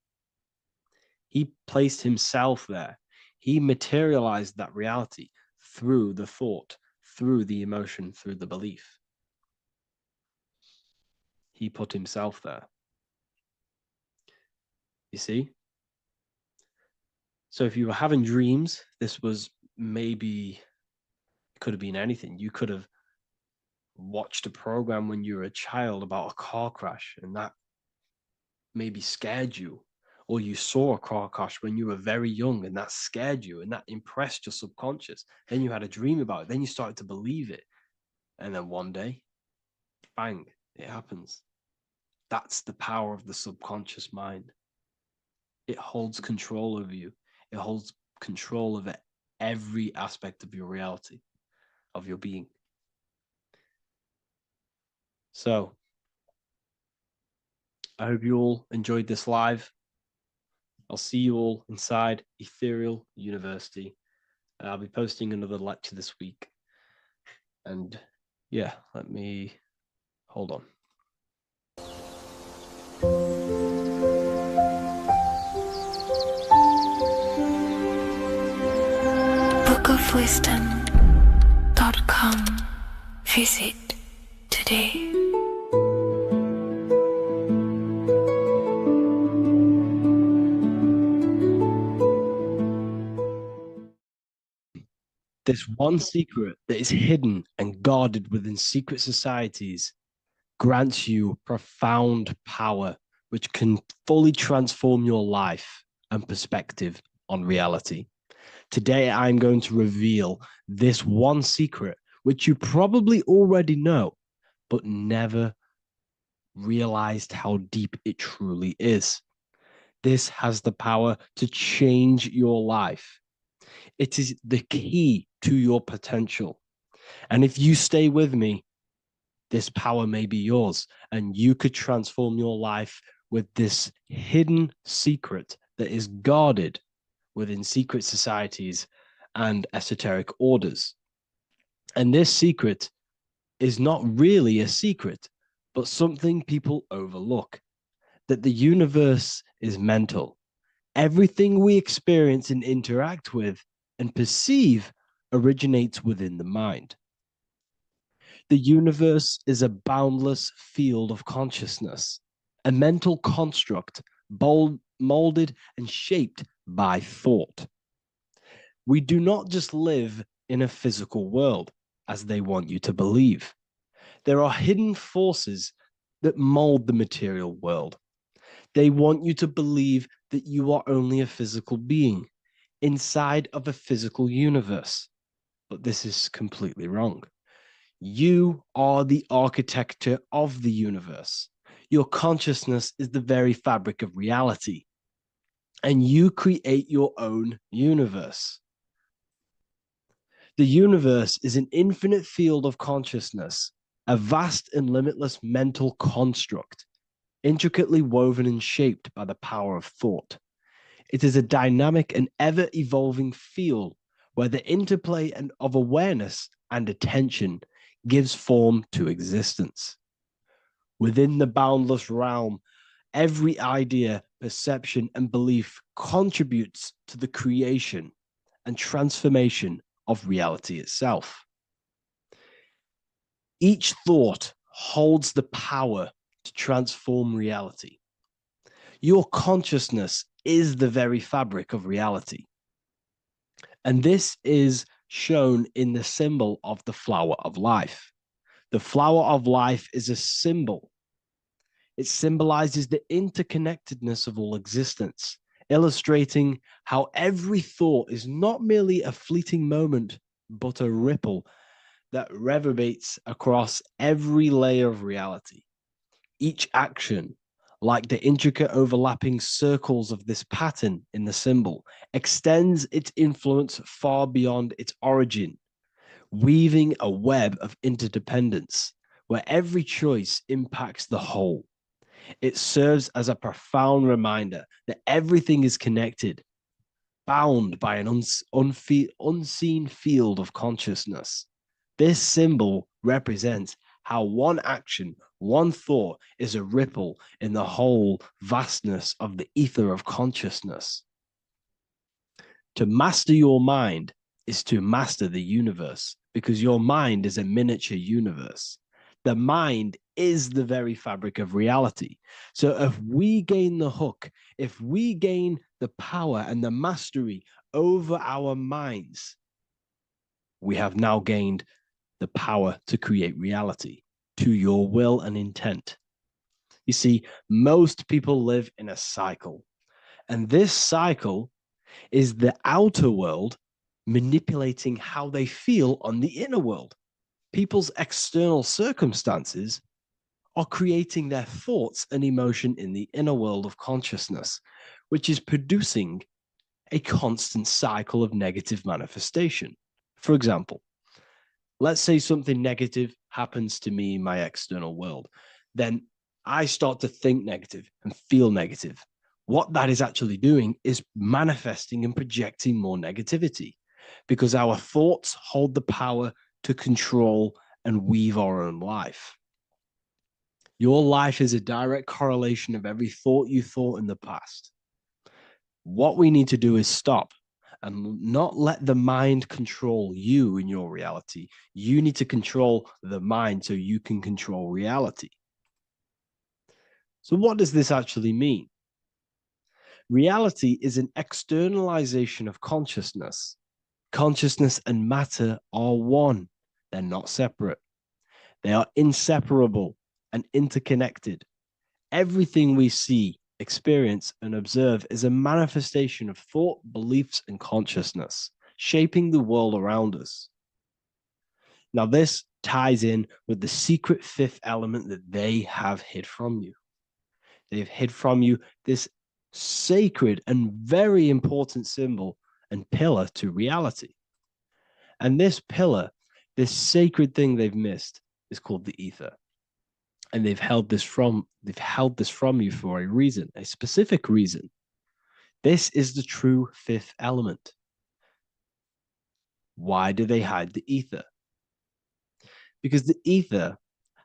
He placed himself there. He materialized that reality through the thought, through the emotion, through the belief. He put himself there. You see? So if you were having dreams, this was maybe, could have been anything. You could have watched a program when you were a child about a car crash and that maybe scared you, or you saw a car crash when you were very young and that scared you and that impressed your subconscious. Then you had a dream about it. Then you started to believe it. And then one day, bang, it happens. That's the power of the subconscious mind. It holds control over you. It holds control over every aspect of your reality, of your being. So I hope you all enjoyed this live. I'll see you all inside Ethereal University. I'll be posting another lecture this week. And yeah, let me hold on. bookofwisdom.com. Visit today. This one secret that is hidden and guarded within secret societies grants you profound power, which can fully transform your life and perspective on reality. Today, I'm going to reveal this one secret, which you probably already know, but never realized how deep it truly is. This has the power to change your life. It is the key to your potential. And if you stay with me, this power may be yours, and you could transform your life with this hidden secret that is guarded within secret societies and esoteric orders. And this secret is not really a secret, but something people overlook, that the universe is mental. Everything we experience and interact with and perceive originates within the mind. The universe is a boundless field of consciousness, a mental construct molded and shaped by thought. We do not just live in a physical world, as they want you to believe. There are hidden forces that mold the material world. They want you to believe that you are only a physical being inside of a physical universe. But this is completely wrong. You are the architecture of the universe. Your consciousness is the very fabric of reality. And you create your own universe. The universe is an infinite field of consciousness, a vast and limitless mental construct, intricately woven and shaped by the power of thought. It is a dynamic and ever-evolving field where the interplay of awareness and attention gives form to existence. Within the boundless realm, every idea, perception, and belief contributes to the creation and transformation of reality itself. Each thought holds the power to transform reality. Your consciousness is the very fabric of reality. And this is shown in the symbol of the flower of life. The flower of life is a symbol. It symbolizes the interconnectedness of all existence, illustrating how every thought is not merely a fleeting moment, but a ripple that reverberates across every layer of reality. Each action, like the intricate overlapping circles of this pattern in the symbol, extends its influence far beyond its origin, weaving a web of interdependence where every choice impacts the whole. It serves as a profound reminder that everything is connected, bound by an unseen field of consciousness. This symbol represents how one action, one thought is a ripple in the whole vastness of the ether of consciousness. To master your mind is to master the universe, because your mind is a miniature universe. The mind is the very fabric of reality. So if we gain the hook, if we gain the power and the mastery over our minds, we have now gained the power to create reality to your will and intent. You see, most people live in a cycle, and this cycle is the outer world manipulating how they feel on the inner world. People's external circumstances are creating their thoughts and emotion in the inner world of consciousness, which is producing a constant cycle of negative manifestation. For example, let's say something negative happens to me in my external world. Then I start to think negative and feel negative. What that is actually doing is manifesting and projecting more negativity, because our thoughts hold the power to control and weave our own life. Your life is a direct correlation of every thought you thought in the past. What we need to do is stop and not let the mind control you in your reality. You need to control the mind so you can control reality. So what does this actually mean? Reality is an externalization of consciousness. Consciousness and matter are one. They're not separate. They are inseparable and interconnected. Everything we see, experience, and observe is a manifestation of thought, beliefs, and consciousness, shaping the world around us. Now, this ties in with the secret fifth element that they have hid from you. They've hid from you this sacred and very important symbol and pillar to reality. And this pillar, this sacred thing they've missed, is called the ether. And they've held this from you for a reason, a specific reason. This is the true fifth element. Why do they hide the ether? Because the ether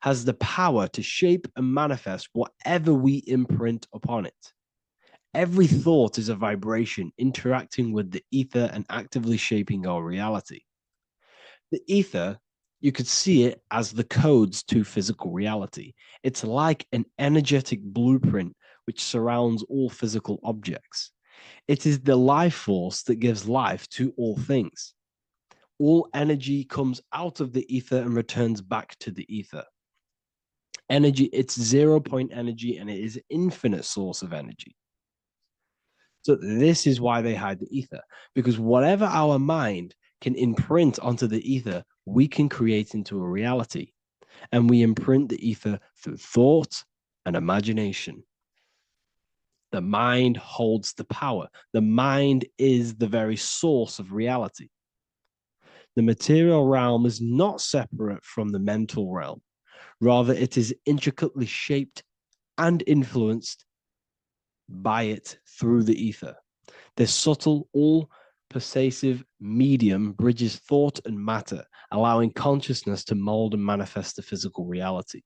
has the power to shape and manifest whatever we imprint upon it. Every thought is a vibration interacting with the ether and actively shaping our reality. The ether, you could see it as the codes to physical reality. It's like an energetic blueprint which surrounds all physical objects. It is the life force that gives life to all things. All energy comes out of the ether and returns back to the ether. Energy, it's 0-point energy, and it is an infinite source of energy. So this is why they hide the ether, because whatever our mind can imprint onto the ether, we can create into a reality. And we imprint the ether through thought and imagination. The mind holds the power. The mind is the very source of reality. The material realm is not separate from the mental realm. Rather, it is intricately shaped and influenced by it through the ether. This subtle, all-pervasive medium bridges thought and matter, allowing consciousness to mold and manifest the physical reality.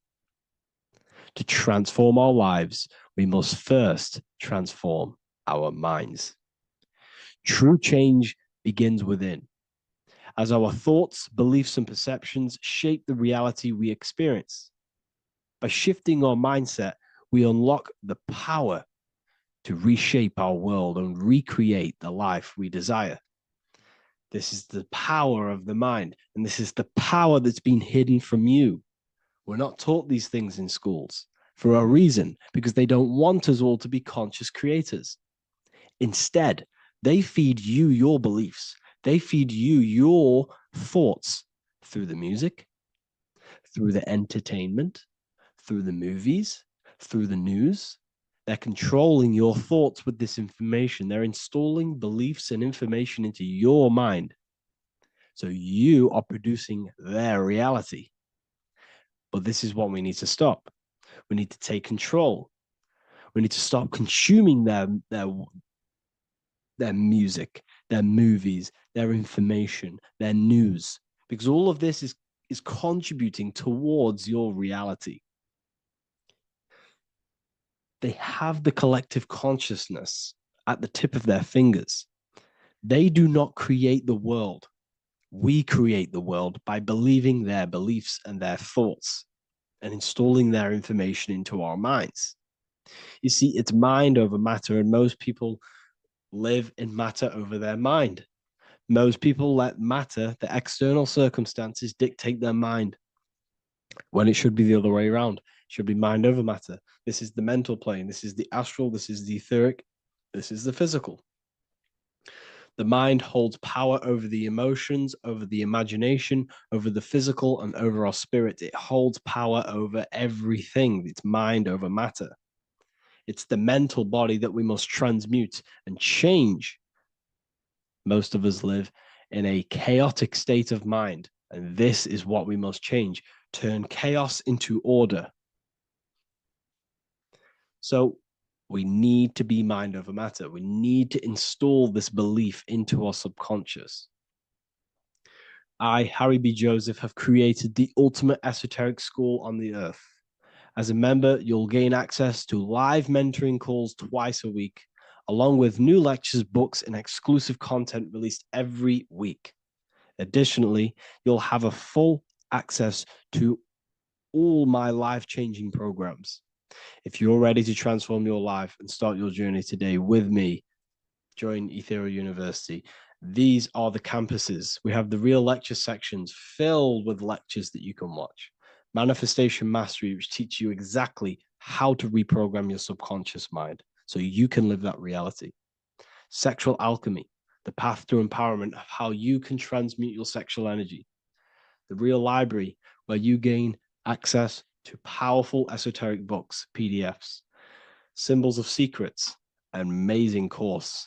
To transform our lives, we must first transform our minds. True change begins within. as our thoughts, beliefs, and perceptions shape the reality we experience. By shifting our mindset, we unlock the power to reshape our world and recreate the life we desire. This is the power of the mind, and this is the power that's been hidden from you. We're not taught these things in schools for a reason, because they don't want us all to be conscious creators. Instead, they feed you your beliefs. They feed you your thoughts through the music, through the entertainment, through the movies, through the news. They're controlling your thoughts with this information. They're installing beliefs and information into your mind. So you are producing their reality. But this is what we need to stop. We need to take control. We need to stop consuming their music, their movies, their information, their news, because all of this is contributing towards your reality. They have the collective consciousness at the tip of their fingers. They do not create the world. We create the world by believing their beliefs and their thoughts and installing their information into our minds. You see, it's mind over matter, and most people live in matter over their mind. Most people let matter, the external circumstances, dictate their mind, when it should be the other way around. It should be mind over matter. This is the mental plane. This is the astral. This is the etheric. This is the physical. The mind holds power over the emotions, over the imagination, over the physical, and over our spirit. It holds power over everything. It's mind over matter. It's the mental body that we must transmute and change. Most of us live in a chaotic state of mind, and this is what we must change. Turn chaos into order. So we need to be mind over matter. We need to install this belief into our subconscious. I, Harry B. Joseph, have created the ultimate esoteric school on the earth. As a member, you'll gain access to live mentoring calls twice a week, along with new lectures, books, and exclusive content released every week. Additionally, you'll have a full access to all my life-changing programs. If you're ready to transform your life and start your journey today with me, join Ethereal University. These are the campuses. We have the real lecture sections filled with lectures that you can watch. Manifestation Mastery, which teach you exactly how to reprogram your subconscious mind so you can live that reality. Sexual Alchemy, the path to empowerment of how you can transmute your sexual energy. The Real Library, where you gain access to powerful esoteric books, PDFs. Symbols of Secrets, an amazing course.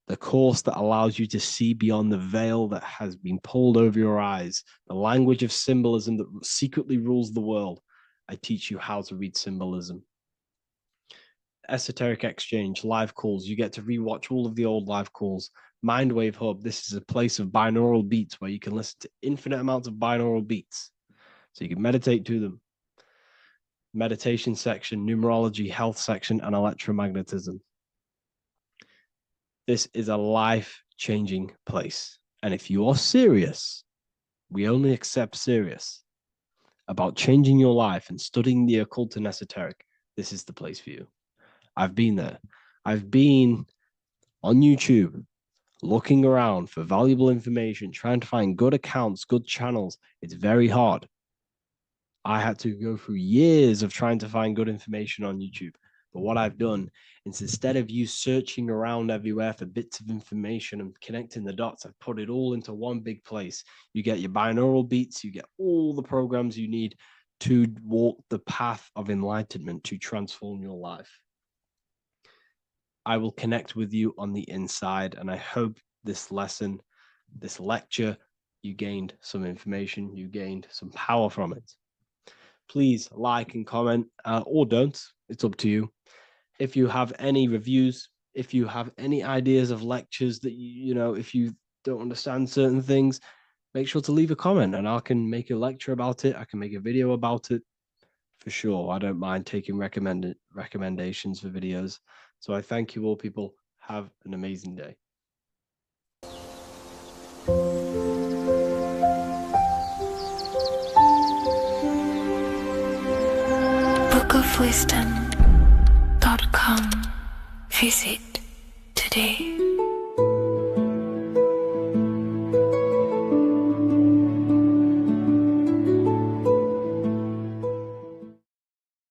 The course that allows you to see beyond the veil that has been pulled over your eyes, the language of symbolism that secretly rules the world. I teach you how to read symbolism. Esoteric Exchange, live calls. You get to rewatch all of the old live calls. Mindwave Hub, this is a place of binaural beats where you can listen to infinite amounts of binaural beats. So you can meditate to them. Meditation section, numerology, health section, and electromagnetism. This is a life-changing place. And if you are serious, we only accept serious about changing your life and studying the occult and esoteric, this is the place for you. I've been there. I've been on YouTube looking around for valuable information, trying to find good accounts, good channels. It's very hard. I had to go through years of trying to find good information on YouTube. But what I've done is, instead of you searching around everywhere for bits of information and connecting the dots, I've put it all into one big place. You get your binaural beats, you get all the programs you need to walk the path of enlightenment to transform your life. I will connect with you on the inside, and I hope this lesson, this lecture, you gained some information, you gained some power from it. Please like and comment, or don't. It's up to you. If you have any reviews, if you have any ideas of lectures that you know, if you don't understand certain things, make sure to leave a comment and I can make a lecture about it. I can make a video about it for sure. I don't mind taking recommendations for videos. So I thank you all, people. Have an amazing day. rediscoverofwisdom.com. Visit today.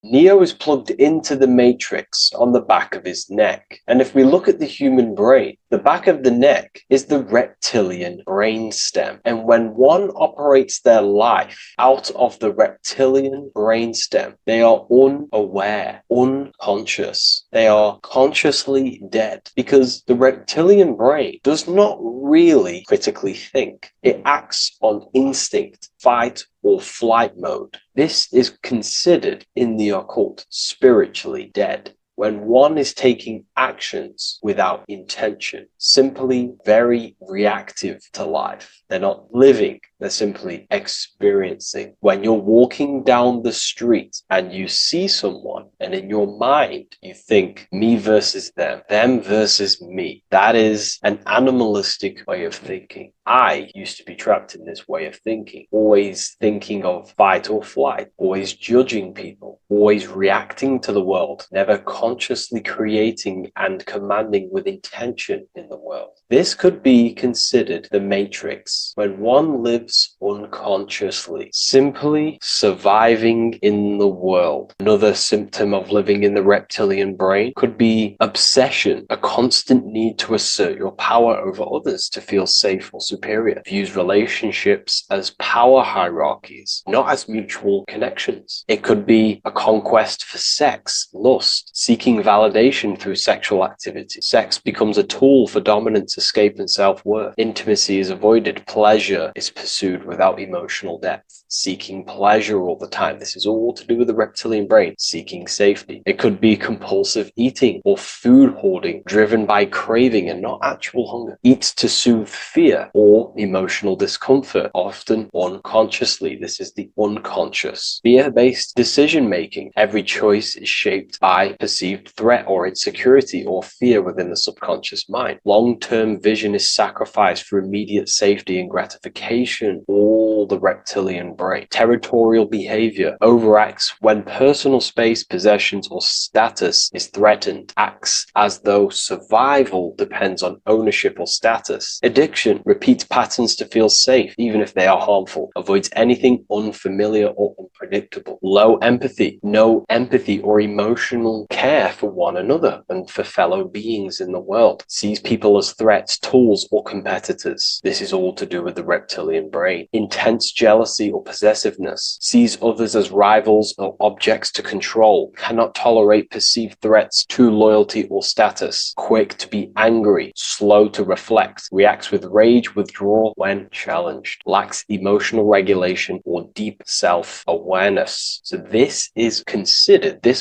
Neo is plugged into the matrix on the back of his neck. And if we look at the human brain, the back of the neck is the reptilian brainstem. And when one operates their life out of the reptilian brainstem, they are unaware, unconscious. They are consciously dead because the reptilian brain does not really critically think. It acts on instinct, fight or flight mode. This is considered in the occult spiritually dead. When one is taking actions without intention, simply very reactive to life. They're not living, they're simply experiencing. When you're walking down the street and you see someone, and in your mind you think me versus them versus me. That is an animalistic way of thinking. I used to be trapped in this way of thinking, always thinking of fight or flight, always judging people, always reacting to the world, never consciously creating and commanding with intention in the world. This could be considered the matrix when one lives unconsciously, simply surviving in the world. Another symptom of living in the reptilian brain could be obsession, a constant need to assert your power over others to feel safe or superior. Views relationships as power hierarchies, not as mutual connections. It could be a conquest for sex, lust, seeking validation through sexual activity. Sex becomes a tool for dominance, escape, and self-worth. Intimacy is avoided. Pleasure is pursued without emotional depth. Seeking pleasure all the time. This is all to do with the reptilian brain. Seeking safety. It could be compulsive eating or food hoarding, driven by craving and not actual hunger. Eats to soothe fear or emotional discomfort, often unconsciously. This is the unconscious. Fear-based decision-making. Every choice is shaped by perceived threat or insecurity or fear within the subconscious mind. Long-term vision is sacrificed for immediate safety and gratification. All the reptilian brain. Territorial behavior overacts when personal space, possessions, or status is threatened. Acts as though survival depends on ownership or status. Addiction repeats patterns to feel safe, even if they are harmful. Avoids anything unfamiliar or unpredictable. Low empathy. No empathy or emotional care for one another and for fellow beings in the world. Sees people as threats, tools, or competitors. This is all to do with the reptilian brain. Intense jealousy or possessiveness. Sees others as rivals or objects to control. Cannot tolerate perceived threats to loyalty or status. Quick to be angry. Slow to reflect. Reacts with rage, withdrawal when challenged. Lacks emotional regulation or deep self-awareness. So this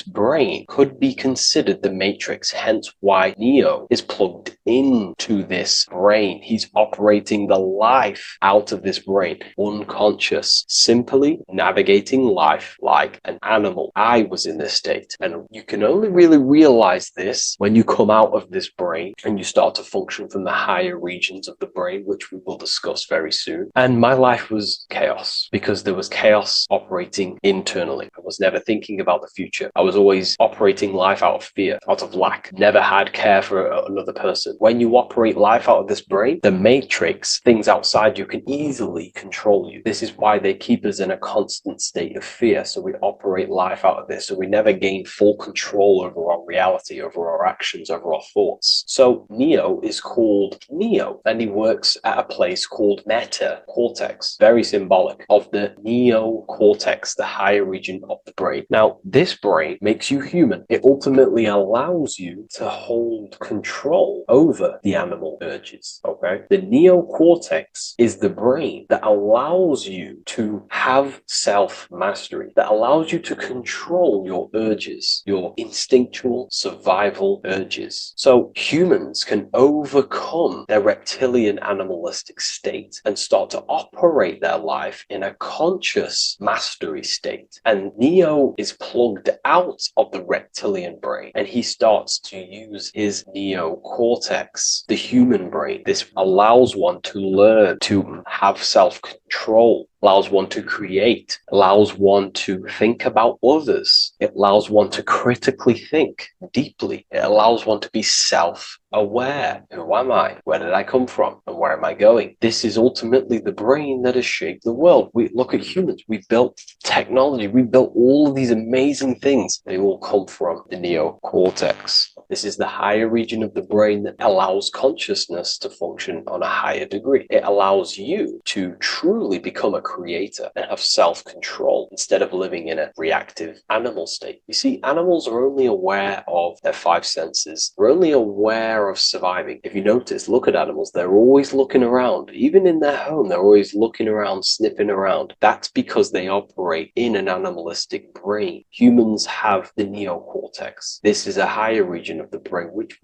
brain could be considered the matrix, hence why Neo is plugged into this brain. He's operating the life out of this brain, unconscious, simply navigating life like an animal. I was in this state, and you can only really realize this when you come out of this brain and you start to function from the higher regions of the brain, which we will discuss very soon. And my life was chaos because there was chaos operating internally. I was never thinking about the future. I was always operating life out of fear, out of lack. Never had care for another person. When you operate life out of this brain, the matrix, things outside you can easily control you. This is why they keep us in a constant state of fear. So we operate life out of this. So we never gain full control over our reality, over our actions, over our thoughts. So Neo is called Neo, and he works at a place called meta cortex, very symbolic of the neocortex, the higher region of the brain. Now, this brain makes you human. It ultimately allows you to hold control over the animal urges. Okay, the neocortex is the brain that allows you to have self-mastery, that allows you to control your urges, your instinctual survival urges. So humans can overcome their reptilian animalistic state and start to operate their life in a conscious mastery state. And Neo is plugged out of the reptilian brain, and he starts to use his neocortex neocortex, the human brain. This allows one to learn, to have self-control, allows one to create, allows one to think about others. It allows one to critically think deeply. It allows one to be self-aware. Who am I? Where did I come from? And where am I going? This is ultimately the brain that has shaped the world. We look at humans. We built technology. We built all of these amazing things. They all come from the neocortex. This is the higher region of the brain that allows consciousness to function on a higher degree. It allows you to truly become a creator and have self-control instead of living in a reactive animal state. You see, animals are only aware of their five senses. They're only aware of surviving. If you notice, look at animals, they're always looking around. Even in their home, they're always looking around, sniffing around. That's because they operate in an animalistic brain. Humans have the neocortex. This is a higher region of the brain, which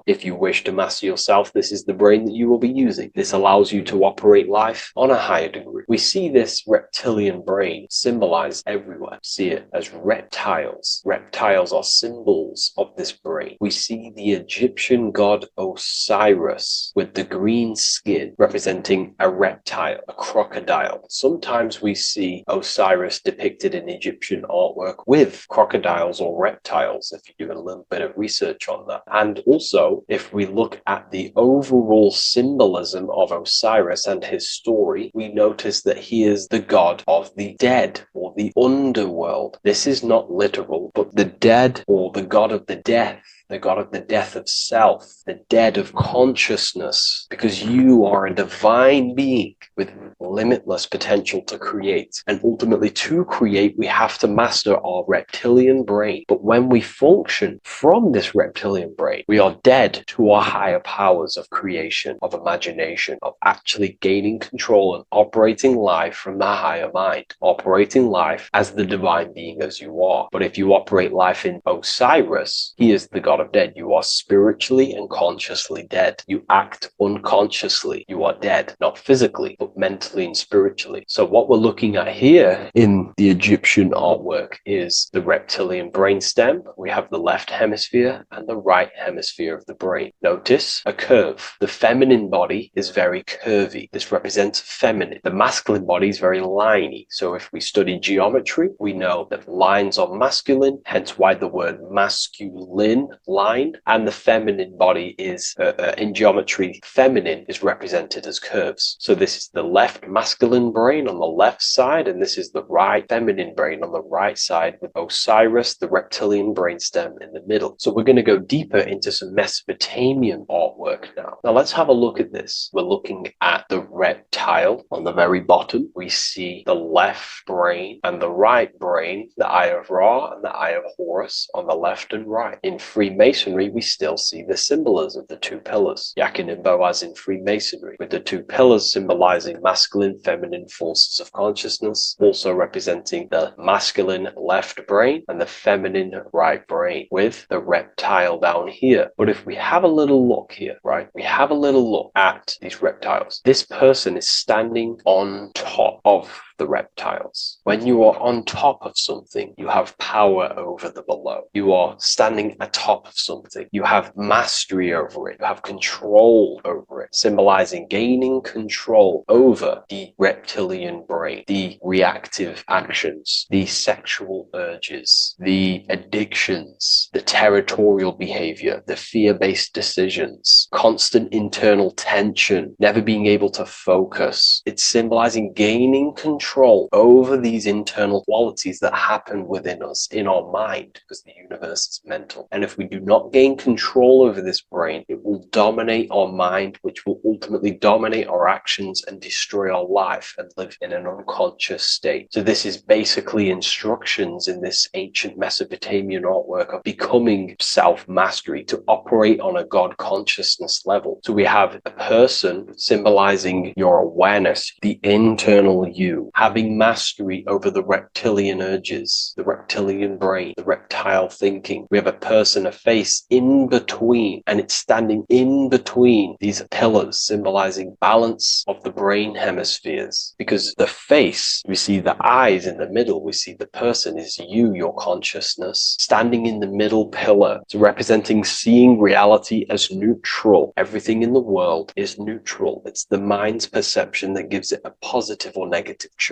if you wish to master yourself, this is the brain that you will be using. This allows you to operate life on a higher degree. We see this reptilian brain symbolized everywhere. See it as reptiles. Reptiles are symbols of this brain. We see the Egyptian god Osiris with the green skin representing a reptile, a crocodile. Sometimes we see Osiris depicted in Egyptian artwork with crocodiles or reptiles, if you do a little bit of research on that. And also, if we look at the overall symbolism of Osiris and his story, we notice that he is the god of the dead or the underworld. This is not literal, but the dead or the god of the death, the god of the death of self, the dead of consciousness, because you are a divine being with limitless potential to create. And ultimately, to create, we have to master our reptilian brain. But when we function from this reptilian brain, we are dead to our higher powers of creation, of imagination, of actually gaining control and operating life from the higher mind, operating life as the divine being as you are. But if you operate life in Osiris, he is the god of dead. You are spiritually and consciously dead. You act unconsciously. You are dead, not physically, but mentally and spiritually. So what we're looking at here in the Egyptian artwork is the reptilian brainstem. We have the left hemisphere and the right hemisphere of the brain. Notice a curve. The feminine body is very curvy. This represents feminine. The masculine body is very liney. So if we study geometry, we know that lines are masculine, hence why the word masculine, line, and the feminine body is, in geometry, feminine is represented as curves. So this is the left masculine brain on the left side, and this is the right feminine brain on the right side, with Osiris, the reptilian brainstem, in the middle. So we're going to go deeper into some Mesopotamian artwork now. Now let's have a look at this. We're looking at the reptile on the very bottom. We see the left brain and the right brain, the Eye of Ra and the Eye of Horus on the left and right. In Freemasonry, we still see the symbolism of the two pillars, Yakin and Boaz in Freemasonry, with the two pillars symbolizing masculine, feminine forces of consciousness, also representing the masculine left brain and the feminine right brain, with the reptile down here. But if we have a little look here, right, we have a little look at these reptiles. This person is standing on top of the reptiles. When you are on top of something, you have power over the below. You are standing atop of something. You have mastery over it. You have control over it, symbolizing gaining control over the reptilian brain, the reactive actions, the sexual urges, the addictions, the territorial behavior, the fear-based decisions, constant internal tension, never being able to focus. It's symbolizing gaining control over these internal qualities that happen within us, in our mind, because the universe is mental. And if we do not gain control over this brain, it will dominate our mind, which will ultimately dominate our actions and destroy our life and live in an unconscious state. So this is basically instructions in this ancient Mesopotamian artwork of becoming self-mastery, to operate on a God consciousness level. So we have a person symbolizing your awareness, the internal you, having mastery over the reptilian urges, the reptilian brain, the reptile thinking. We have a person, a face in between, and it's standing in between these pillars symbolizing balance of the brain hemispheres. Because the face, we see the eyes in the middle, we see the person is you, your consciousness, standing in the middle pillar. It's representing seeing reality as neutral. Everything in the world is neutral. It's the mind's perception that gives it a positive or negative charge.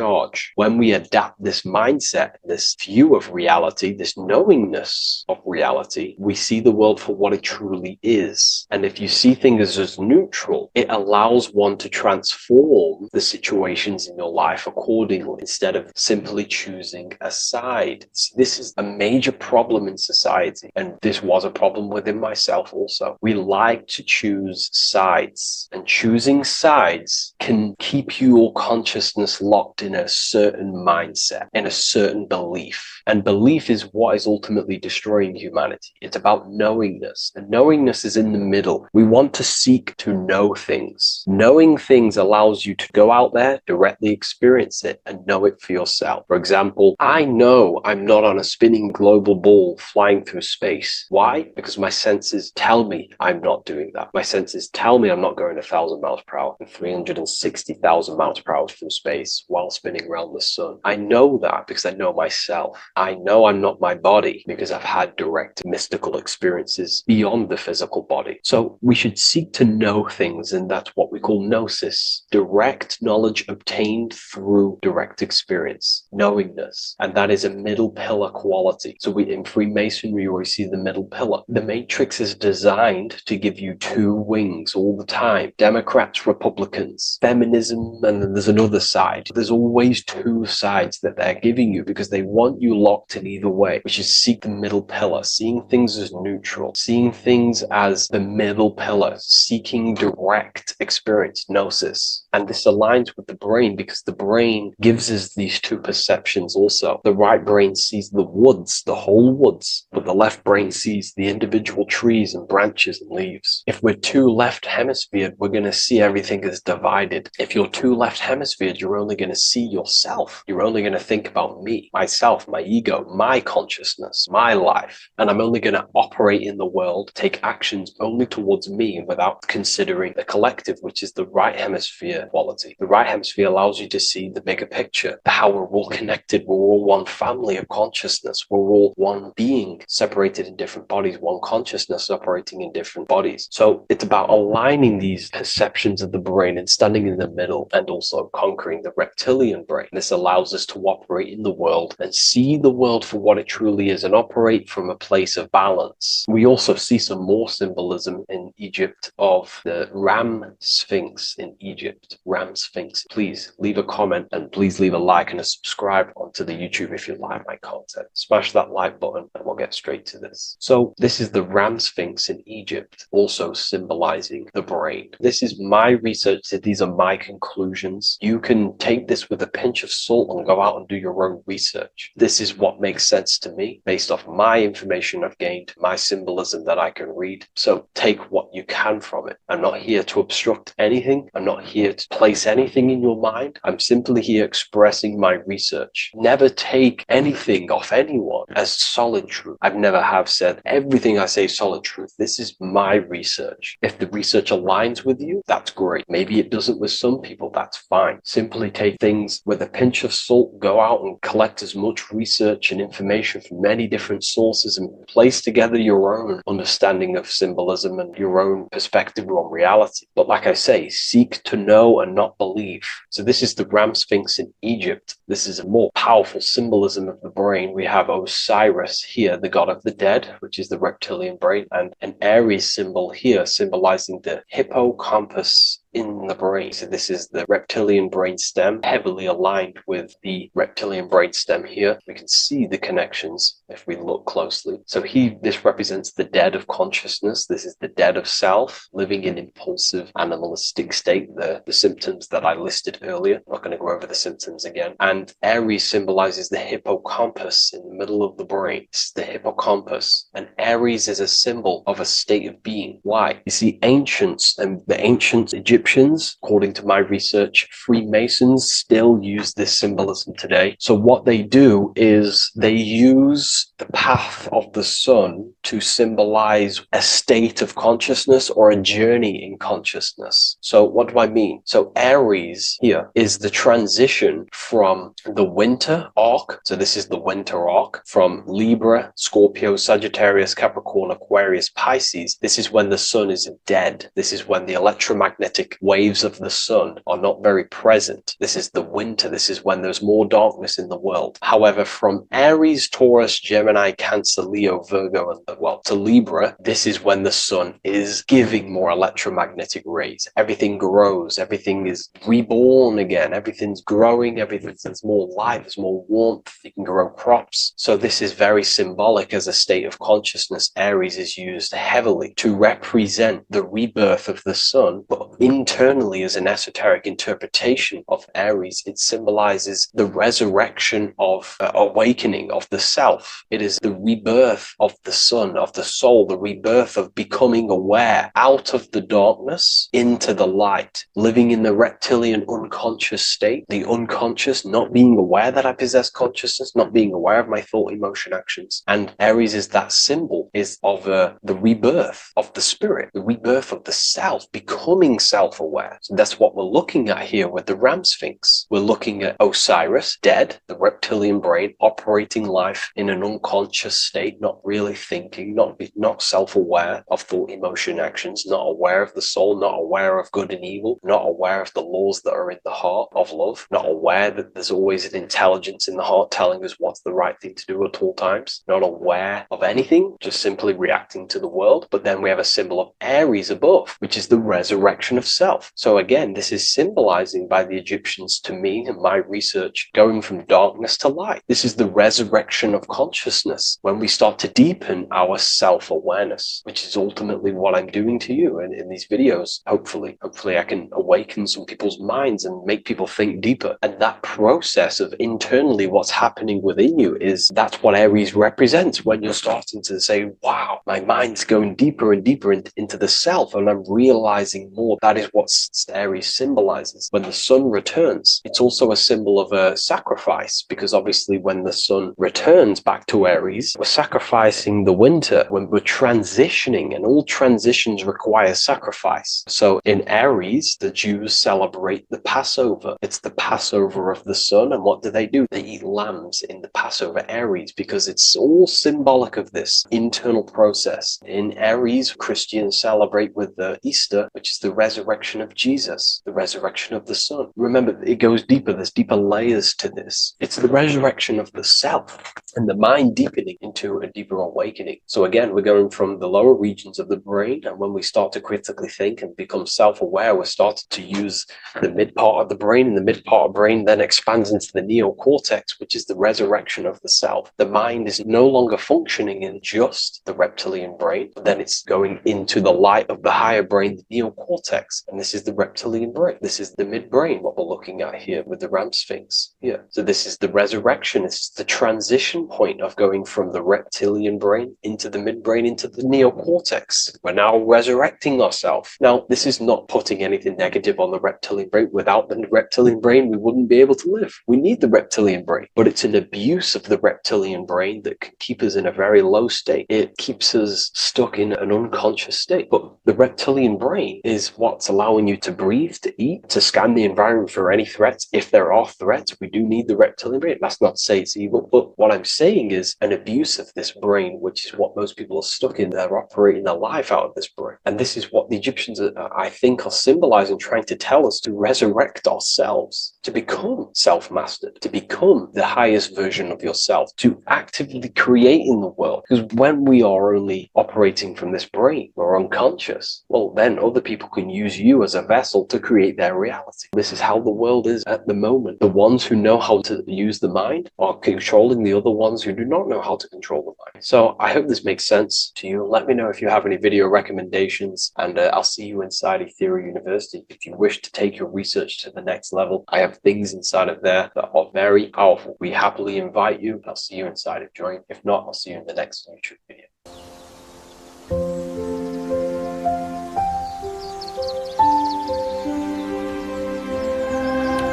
When we adapt this mindset, this view of reality, this knowingness of reality, we see the world for what it truly is. And if you see things as neutral, it allows one to transform the situations in your life accordingly instead of simply choosing a side. This is a major problem in society, and this was a problem within myself also. We like to choose sides, and choosing sides can keep your consciousness locked in a certain mindset, in a certain belief. And belief is what is ultimately destroying humanity. It's about knowingness, and knowingness is in the middle. We want to seek to know things. Knowing things allows you to go out there, directly experience it, and know it for yourself. For example, I know I'm not on a spinning global ball flying through space. Why? Because my senses tell me I'm not doing that. My senses tell me I'm not going 1,000 miles per hour and 360,000 miles per hour through space while spinning around the sun. I know that because I know myself. I know I'm not my body because I've had direct mystical experiences beyond the physical body. So we should seek to know things, and that's what we call gnosis, direct knowledge obtained through direct experience, knowingness. And that is a middle pillar quality. So in Freemasonry, we see the middle pillar. The matrix is designed to give you two wings all the time. Democrats, Republicans, feminism, and then there's another side. There's always two sides that they're giving you because they want you locked in either way, which is seek the middle pillar, seeing things as neutral, seeing things as the middle pillar, seeking direct experience, gnosis. And this aligns with the brain because the brain gives us these two perceptions also. The right brain sees the woods, the whole woods, but the left brain sees the individual trees and branches and leaves. If we're too left hemisphered, we're going to see everything as divided. If you're too left hemisphered, you're only going to see yourself. You're only going to think about me, myself, my ego, my consciousness, my life. And I'm only going to operate in the world, take actions only towards me without considering the collective, which is the right hemisphere quality. The right hemisphere allows you to see the bigger picture, how we're all connected. We're all one family of consciousness. We're all one being separated in different bodies, one consciousness operating in different bodies. So it's about aligning these perceptions of the brain and standing in the middle, and also conquering the reptilian brain. This allows us to operate in the world and see the world for what it truly is and operate from a place of balance. We also see some more symbolism in Egypt of the Ram Sphinx in Egypt. Ram Sphinx. Please leave a comment, and please leave a like and a subscribe onto the YouTube if you like my content. Smash that like button and we'll get straight to this. So this is the Ram Sphinx in Egypt, also symbolizing the brain. This is my research. These are my conclusions. You can take this with a pinch of salt and go out and do your own research. This is what makes sense to me based off my information I've gained, my symbolism that I can read. So take what you can from it. I'm not here to obstruct anything. I'm not here to place anything in your mind. I'm simply here expressing my research. Never take anything off anyone as solid truth. I've never have said everything I say is solid truth. This is my research. If the research aligns with you, that's great. Maybe it doesn't with some people, that's fine. Simply take things with a pinch of salt, go out and collect as much research and information from many different sources and place together your own understanding of symbolism and your own perspective on reality. But like I say, seek to know and not believe. So this is the Ram Sphinx in Egypt. This is a more powerful symbolism of the brain. We have Osiris here, the god of the dead, which is the reptilian brain, and an Aries symbol here symbolizing the hippocampus in the brain. So this is the reptilian brain stem, heavily aligned with the reptilian brain stem here. We can see the connections if we look closely. So this represents the dead of consciousness. This is the dead of self, living in impulsive, animalistic state, the symptoms that I listed earlier. I'm not going to go over the symptoms again. And Aries symbolizes the hippocampus in the middle of the brain. It's the hippocampus. And Aries is a symbol of a state of being. Why? You see, ancients and the ancient Egyptians, according to my research, Freemasons still use this symbolism today. So what they do is they use the path of the sun to symbolize a state of consciousness or a journey in consciousness. So what do I mean? So Aries here is the transition from the winter arc. So this is the winter arc from Libra, Scorpio, Sagittarius, Capricorn, Aquarius, Pisces. This is when the sun is dead. This is when the electromagnetic waves of the sun are not very present. This is the winter. This is when there's more darkness in the world. However, from Aries, Taurus, Gemini, Cancer, Leo, Virgo, and to Libra, this is when the sun is giving more electromagnetic rays. Everything grows. Everything is reborn again. Everything's growing. There's more light. There's more warmth. You can grow crops. So this is very symbolic as a state of consciousness. Aries is used heavily to represent the rebirth of the sun, but internally as an esoteric interpretation of Aries, it symbolizes the resurrection of awakening of the self. It is the rebirth of the sun, of the soul, the rebirth of becoming aware out of the darkness into the light, living in the reptilian unconscious state, the unconscious, not being aware that I possess consciousness, not being aware of my thought, emotion, actions. And Aries is that symbol, is of the rebirth of the spirit, the rebirth of the self, becoming self-aware. So that's what we're looking at here with the Ram Sphinx. We're looking at Osiris, dead, the reptilian brain, operating life in an unconscious state, not really thinking, not self-aware of thought, emotion, actions, not aware of the soul, not aware of good and evil, not aware of the laws that are in the heart of love, not aware that there's always an intelligence in the heart telling us what's the right thing to do at all times, not aware of anything, just simply reacting to the world. But then we have a symbol of Aries above, which is the resurrection of self. So again, this is symbolizing by the Egyptians, to me and my research, going from darkness to light. This is the resurrection of consciousness when we start to deepen our self-awareness, which is ultimately what I'm doing to you in these videos. Hopefully I can awaken some people's minds and make people think deeper. And that process of internally what's happening within you that's what Aries represents when you're starting to say, wow, my mind's going deeper and deeper into the self, and I'm realizing more. That is what Aries symbolizes. When the sun returns, it's also a symbol of a sacrifice, because obviously when the sun returns back to Aries, we're sacrificing the winter, when we're transitioning, and all transitions require sacrifice. So in Aries, the Jews celebrate the Passover. It's the Passover of the sun, and what do? They eat lambs in the Passover Aries, because it's all symbolic of this internal process. In Aries, Christians celebrate with the Easter, which is the resurrection of Jesus, the resurrection of the sun. Remember, it goes deeper. There's deeper layers to this. It's the resurrection of the self and the mind deepening into a deeper awakening. So again, we're going from the lower regions of the brain, and when we start to critically think and become self-aware, we're starting to use the mid part of the brain, and the mid part of the brain then expands into the neocortex, which is the resurrection of the self. The mind is no longer functioning in just the reptilian brain, but then it's going into the light of the higher brain, the neocortex, and this is the reptilian brain. This is the midbrain, what we're looking at here with the Ram Sphinx. Yeah. So this is the resurrection. It's the transition point of going from the reptilian brain into the midbrain, into the neocortex. We're now resurrecting ourselves. Now, this is not putting anything negative on the reptilian brain. Without the reptilian brain, we wouldn't be able to live. We need the reptilian brain, but it's an abuse of the reptilian brain that can keep us in a very low state. It keeps us stuck in an unconscious state. But the reptilian brain is what's allowing you to breathe, to eat, to scan the environment for any threats. If there are threats, we do need the reptilian brain. That's not to say it's evil, but what I'm saying is an abuse of this brain, which is what most people are stuck in. They're operating their life out of this brain. And this is what the Egyptians, I think, are symbolizing, trying to tell us to resurrect ourselves, to become self-mastered, to become the highest version of yourself, to actively create in the world. Because when we are only operating operating from this brain or unconscious, well, then other people can use you as a vessel to create their reality. This is how the world is at the moment. The ones who know how to use the mind are controlling the other ones who do not know how to control the mind. So I hope this makes sense to you. Let me know if you have any video recommendations, and I'll see you inside Ethereal University. If you wish to take your research to the next level, I have things inside of there that are very powerful. We happily invite you. I'll see you inside of Join. If not, I'll see you in the next YouTube video.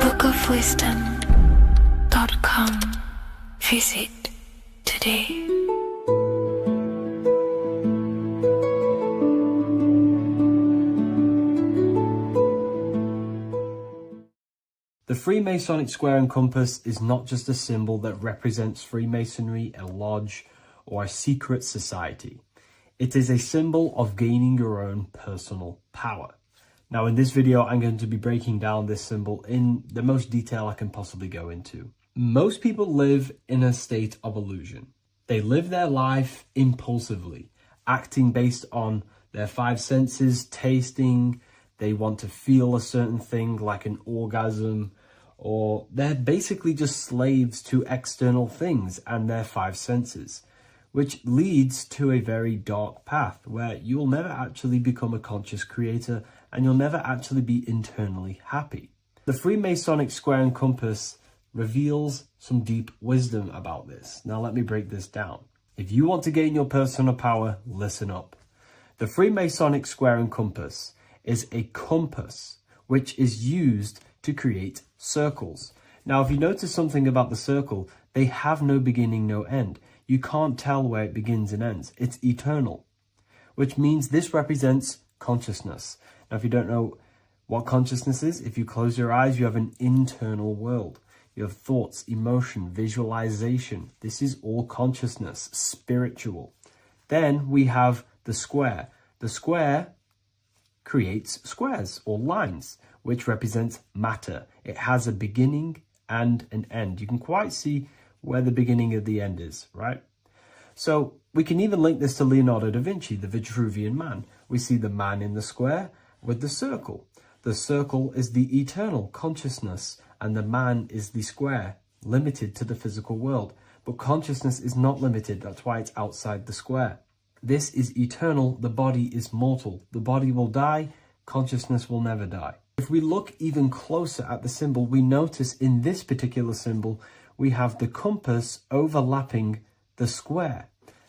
bookofwisdom.com. Visit today. The Freemasonic square and compass is not just a symbol that represents Freemasonry, a lodge, or a secret society. It is a symbol of gaining your own personal power. Now, in this video, I'm going to be breaking down this symbol in the most detail I can possibly go into. Most people live in a state of illusion. They live their life impulsively, acting based on their five senses, tasting. They want to feel a certain thing like an orgasm, or they're basically just slaves to external things and their five senses, which leads to a very dark path where you'll never actually become a conscious creator and you'll never actually be internally happy. The Freemasonic square and compass reveals some deep wisdom about this. Now let me break this down. If you want to gain your personal power, listen up. The Freemasonic square and compass is a compass which is used to create circles. Now, if you notice something about the circle, they have no beginning, no end. You can't tell where it begins and ends. It's eternal, which means this represents consciousness. Now, if you don't know what consciousness is, if you close your eyes, you have an internal world. You have thoughts, emotion, visualization. This is all consciousness, spiritual. Then we have the square. The square creates squares or lines, which represents matter. It has a beginning and an end. You can quite see where the beginning of the end is, right? So we can even link this to Leonardo da Vinci, the Vitruvian Man. We see the man in the square with the circle. The circle is the eternal consciousness, and the man is the square, limited to the physical world. But consciousness is not limited. That's why it's outside the square. This is eternal. The body is mortal. The body will die. Consciousness will never die. If we look even closer at the symbol, we notice in this particular symbol, we have the compass overlapping the square.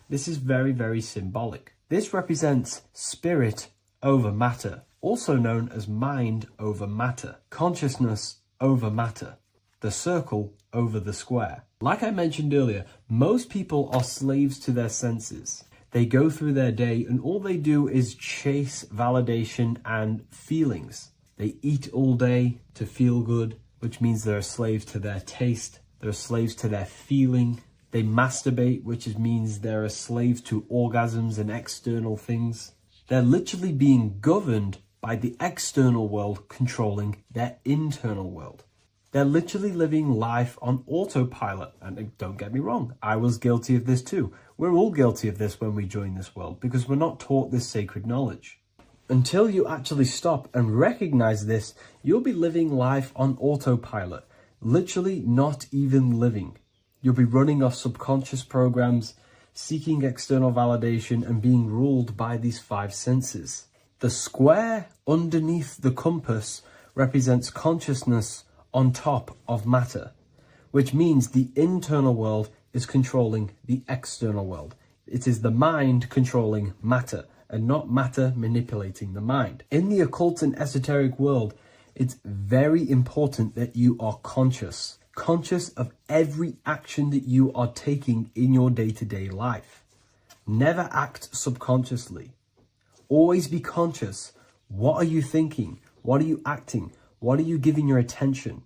This is very, very symbolic. This represents spirit over matter, also known as mind over matter, consciousness over matter, the circle over the square. Like I mentioned earlier, most people are slaves to their senses. They go through their day and all they do is chase validation and feelings. They eat all day to feel good, which means they're slaves to their taste. They're slaves to their feeling. They masturbate, which means they're a slave to orgasms and external things. They're literally being governed by the external world controlling their internal world. They're literally living life on autopilot. And don't get me wrong, I was guilty of this too. We're all guilty of this when we join this world because we're not taught this sacred knowledge. Until you actually stop and recognize this, you'll be living life on autopilot, literally not even living. You'll be running off subconscious programs, seeking external validation and being ruled by these five senses. The square underneath the compass represents consciousness on top of matter, which means the internal world is controlling the external world. It is the mind controlling matter and not matter manipulating the mind. In the occult and esoteric world, it's very important that you are conscious of every action that you are taking in your day-to-day life. Never act subconsciously. Always be conscious. What are you thinking? What are you acting? What are you giving your attention?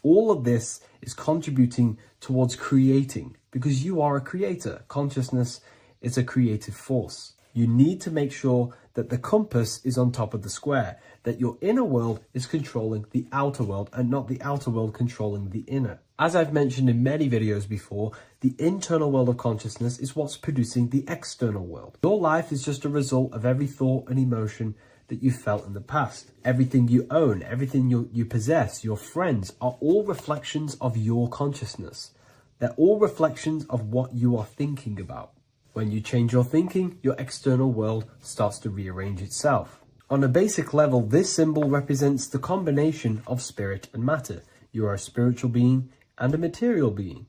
All of this is contributing towards creating because you are a creator. Consciousness is a creative force. You need to make sure that the compass is on top of the square, that your inner world is controlling the outer world and not the outer world controlling the inner. As I've mentioned in many videos before, the internal world of consciousness is what's producing the external world. Your life is just a result of every thought and emotion that you felt in the past. Everything you own, everything you possess, your friends, are all reflections of your consciousness. They're all reflections of what you are thinking about. When you change your thinking, your external world starts to rearrange itself. On a basic level, this symbol represents the combination of spirit and matter. You are a spiritual being and a material being.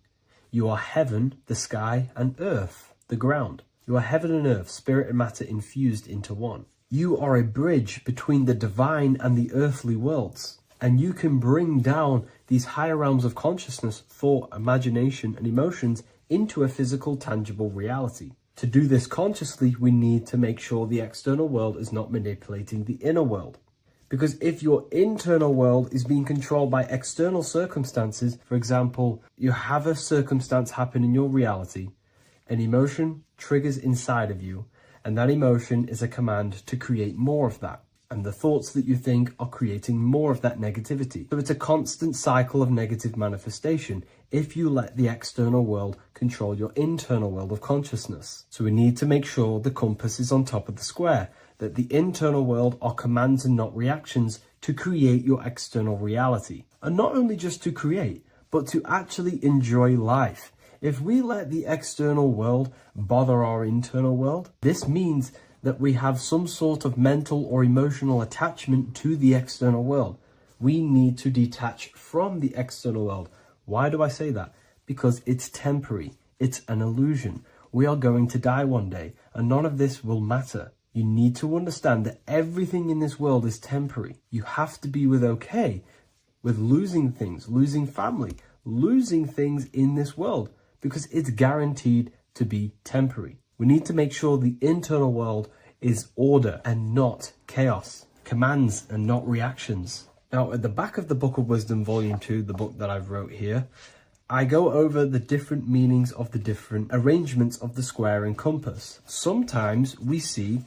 You are heaven, the sky, and earth, the ground. You are heaven and earth, spirit and matter infused into one. You are a bridge between the divine and the earthly worlds. And you can bring down these higher realms of consciousness, thought, imagination, and emotions into a physical, tangible reality. To do this consciously, we need to make sure the external world is not manipulating the inner world. Because if your internal world is being controlled by external circumstances, for example, you have a circumstance happen in your reality, an emotion triggers inside of you, and that emotion is a command to create more of that. And the thoughts that you think are creating more of that negativity. So it's a constant cycle of negative manifestation if you let the external world control your internal world of consciousness. So we need to make sure the compass is on top of the square, that the internal world are commands and not reactions to create your external reality. And not only just to create, but to actually enjoy life. If we let the external world bother our internal world, this means that we have some sort of mental or emotional attachment to the external world. We need to detach from the external world. Why do I say that? Because it's temporary. It's an illusion. We are going to die one day, and none of this will matter. You need to understand that everything in this world is temporary. You have to be okay with losing things, losing family, losing things in this world, because it's guaranteed to be temporary. We need to make sure the internal world is order and not chaos, commands and not reactions. Now, at the back of the Book of Wisdom, Volume 2, the book that I've wrote here, I go over the different meanings of the different arrangements of the square and compass. Sometimes we see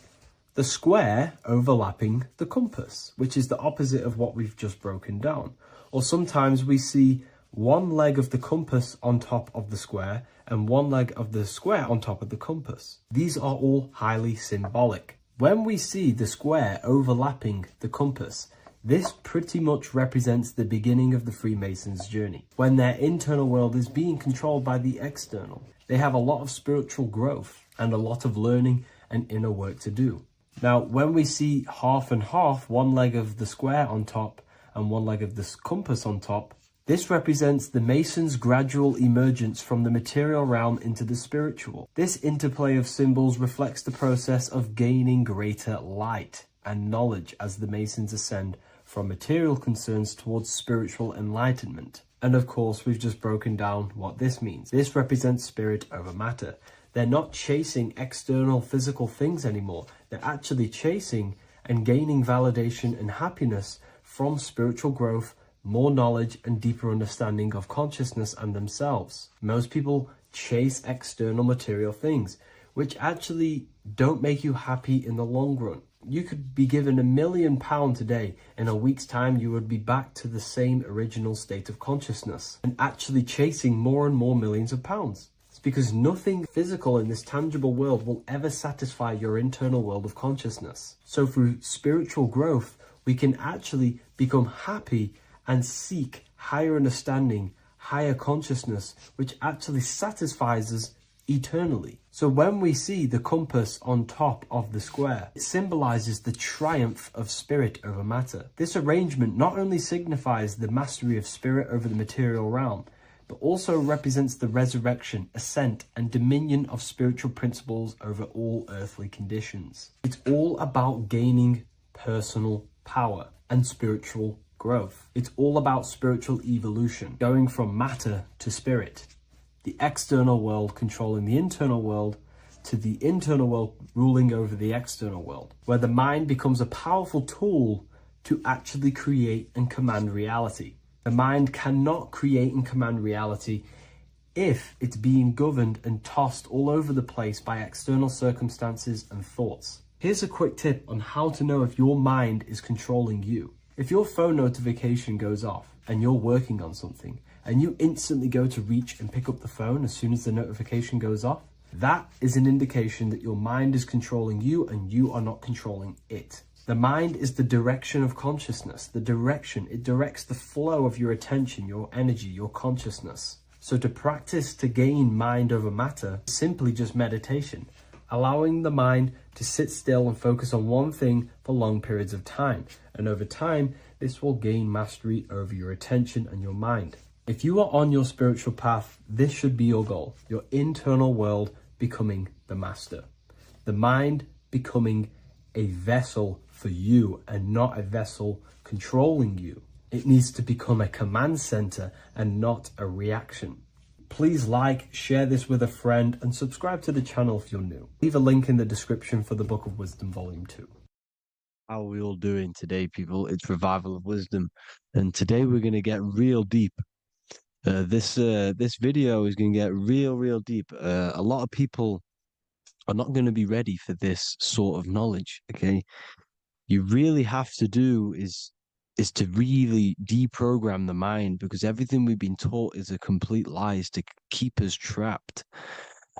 the square overlapping the compass, which is the opposite of what we've just broken down. Or sometimes we see one leg of the compass on top of the square and one leg of the square on top of the compass. These are all highly symbolic. When we see the square overlapping the compass, this pretty much represents the beginning of the Freemasons' journey, when their internal world is being controlled by the external. They have a lot of spiritual growth and a lot of learning and inner work to do. Now, when we see half and half, one leg of the square on top and one leg of the compass on top, this represents the Masons' gradual emergence from the material realm into the spiritual. This interplay of symbols reflects the process of gaining greater light and knowledge as the Masons ascend from material concerns towards spiritual enlightenment. And of course, we've just broken down what this means. This represents spirit over matter. They're not chasing external physical things anymore. They're actually chasing and gaining validation and happiness from spiritual growth, more knowledge and deeper understanding of consciousness and themselves. Most people chase external material things, which actually don't make you happy in the long run. You could be given £1 million today. In a week's time, you would be back to the same original state of consciousness and actually chasing more and more millions of pounds. It's because nothing physical in this tangible world will ever satisfy your internal world of consciousness. So through spiritual growth, we can actually become happy and seek higher understanding, higher consciousness, which actually satisfies us eternally. So when we see the compass on top of the square, it symbolizes the triumph of spirit over matter. This arrangement not only signifies the mastery of spirit over the material realm, but also represents the resurrection, ascent, and dominion of spiritual principles over all earthly conditions. It's all about gaining personal power and spiritual growth. It's all about spiritual evolution, going from matter to spirit. The external world controlling the internal world to the internal world ruling over the external world, where the mind becomes a powerful tool to actually create and command reality. The mind cannot create and command reality if it's being governed and tossed all over the place by external circumstances and thoughts. Here's a quick tip on how to know if your mind is controlling you. If your phone notification goes off and you're working on something and you instantly go to reach and pick up the phone as soon as the notification goes off, that is an indication that your mind is controlling you and you are not controlling it. The mind is the direction of consciousness. The direction, it directs the flow of your attention, your energy, your consciousness. So to practice to gain mind over matter, simply just meditation, allowing the mind to sit still and focus on one thing for long periods of time. And over time, this will gain mastery over your attention and your mind. If you are on your spiritual path, this should be your goal, your internal world becoming the master. The mind becoming a vessel for you and not a vessel controlling you. It needs to become a command center and not a reaction. Please like, share this with a friend, and subscribe to the channel if you're new. Leave a link in the description for the Book of Wisdom Volume 2. How are we all doing today, people? It's Revival of Wisdom, and today we're going to get real deep. This video is going to get real deep. A lot of people are not going to be ready for this sort of knowledge, okay? You really have to do is to really deprogram the mind, because everything we've been taught is a complete lie, is to keep us trapped.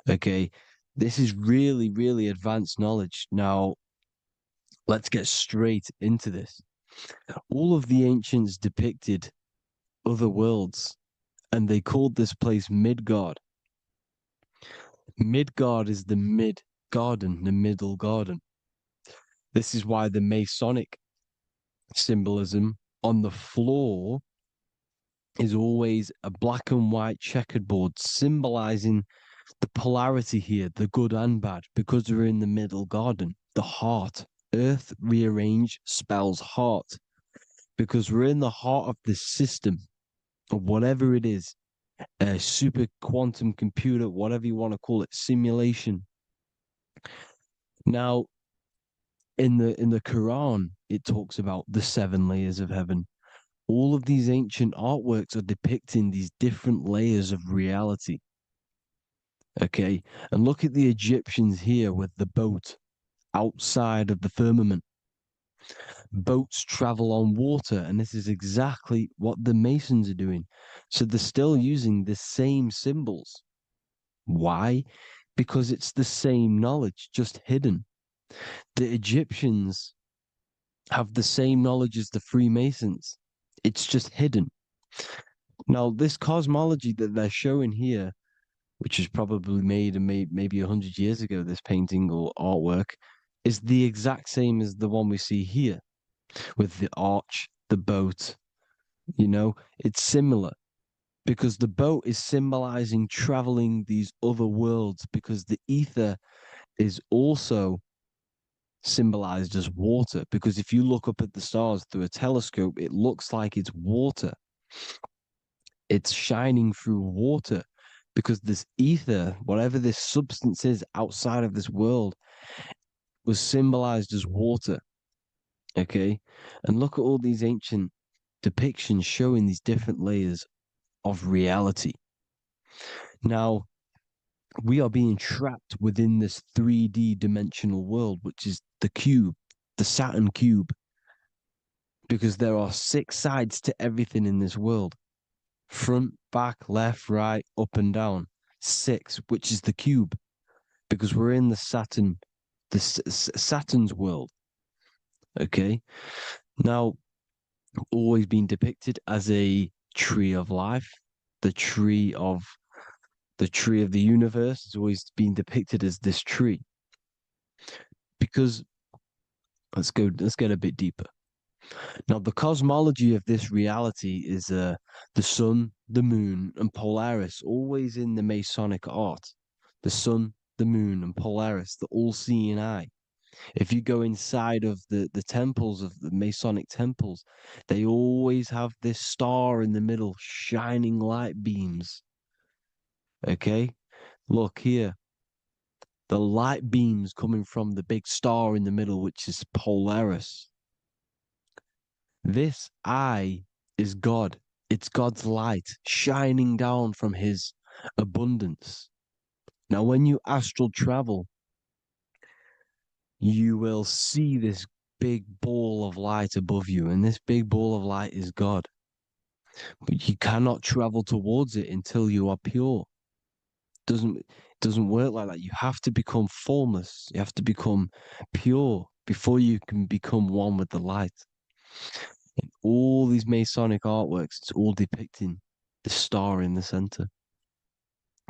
Okay, this is really advanced knowledge. Now, let's get straight into this. All of the ancients depicted other worlds, and they called this place Midgard. Midgard is the mid-garden, the middle garden. This is why the Masonic symbolism on the floor is always a black and white checkered board, symbolizing the polarity here, the good and bad, because we're in the middle garden, the heart. Earth rearranged spells heart, because we're in the heart of this system, of whatever it is, a super quantum computer, whatever you want to call it, simulation. Now, in the Quran, it talks about the 7 layers of heaven. All of these ancient artworks are depicting these different layers of reality. Okay, and look at the Egyptians here with the boat outside of the firmament. Boats travel on water, and this is exactly what the Masons are doing. So they're still using the same symbols. Why? Because it's the same knowledge, just hidden. The Egyptians have the same knowledge as the Freemasons. It's just hidden. Now, this cosmology that they're showing here, which is probably made maybe 100 years ago, this painting or artwork, is the exact same as the one we see here, with the arch, the boat. You know, it's similar, because the boat is symbolizing traveling these other worlds, because the ether is also symbolized as water, because if you look up at the stars through a telescope, it looks like it's water. It's shining through water, because this ether, whatever this substance is outside of this world, was symbolized as water. Okay, and look at all these ancient depictions showing these different layers of reality. Now, we are being trapped within this 3D dimensional world, which is the cube, the Saturn cube, because there are 6 sides to everything in this world: front, back, left, right, up and down. 6, which is the cube, because we're in the Saturn's world. Okay, now, always been depicted as a tree of life, the tree of the universe has always been depicted as this tree. Because let's get a bit deeper. Now, the cosmology of this reality is the sun, the moon, and Polaris, always in the Masonic art. The sun, the moon, and Polaris, the all-seeing eye. If you go inside of the temples, of the Masonic temples, they always have this star in the middle, shining light beams. Okay, look here. The light beams coming from the big star in the middle, which is Polaris. This eye is God. It's God's light shining down from his abundance. Now, when you astral travel, you will see this big ball of light above you, and this big ball of light is God. But you cannot travel towards it until you are pure. It doesn't work like that. You have to become formless. You have to become pure before you can become one with the light. In all these Masonic artworks, it's all depicting the star in the center.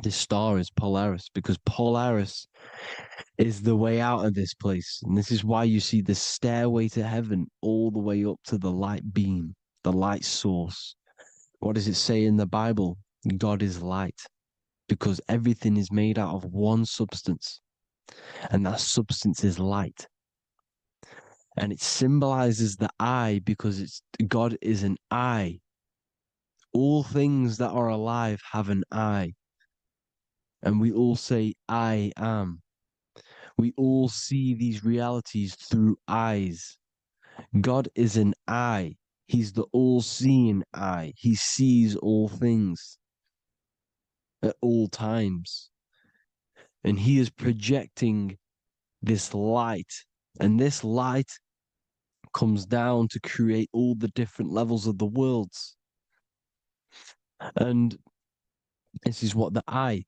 This star is Polaris, because Polaris is the way out of this place. And this is why you see the stairway to heaven all the way up to the light beam, the light source. What does it say in the Bible? God is light, because everything is made out of one substance, and that substance is light. And it symbolizes the eye, because God is an eye. All things that are alive have an eye. And we all say, I am. We all see these realities through eyes. God is an eye. He's the all-seeing eye. He sees all things at all times. And he is projecting this light. And this light comes down to create all the different levels of the worlds. And this is what the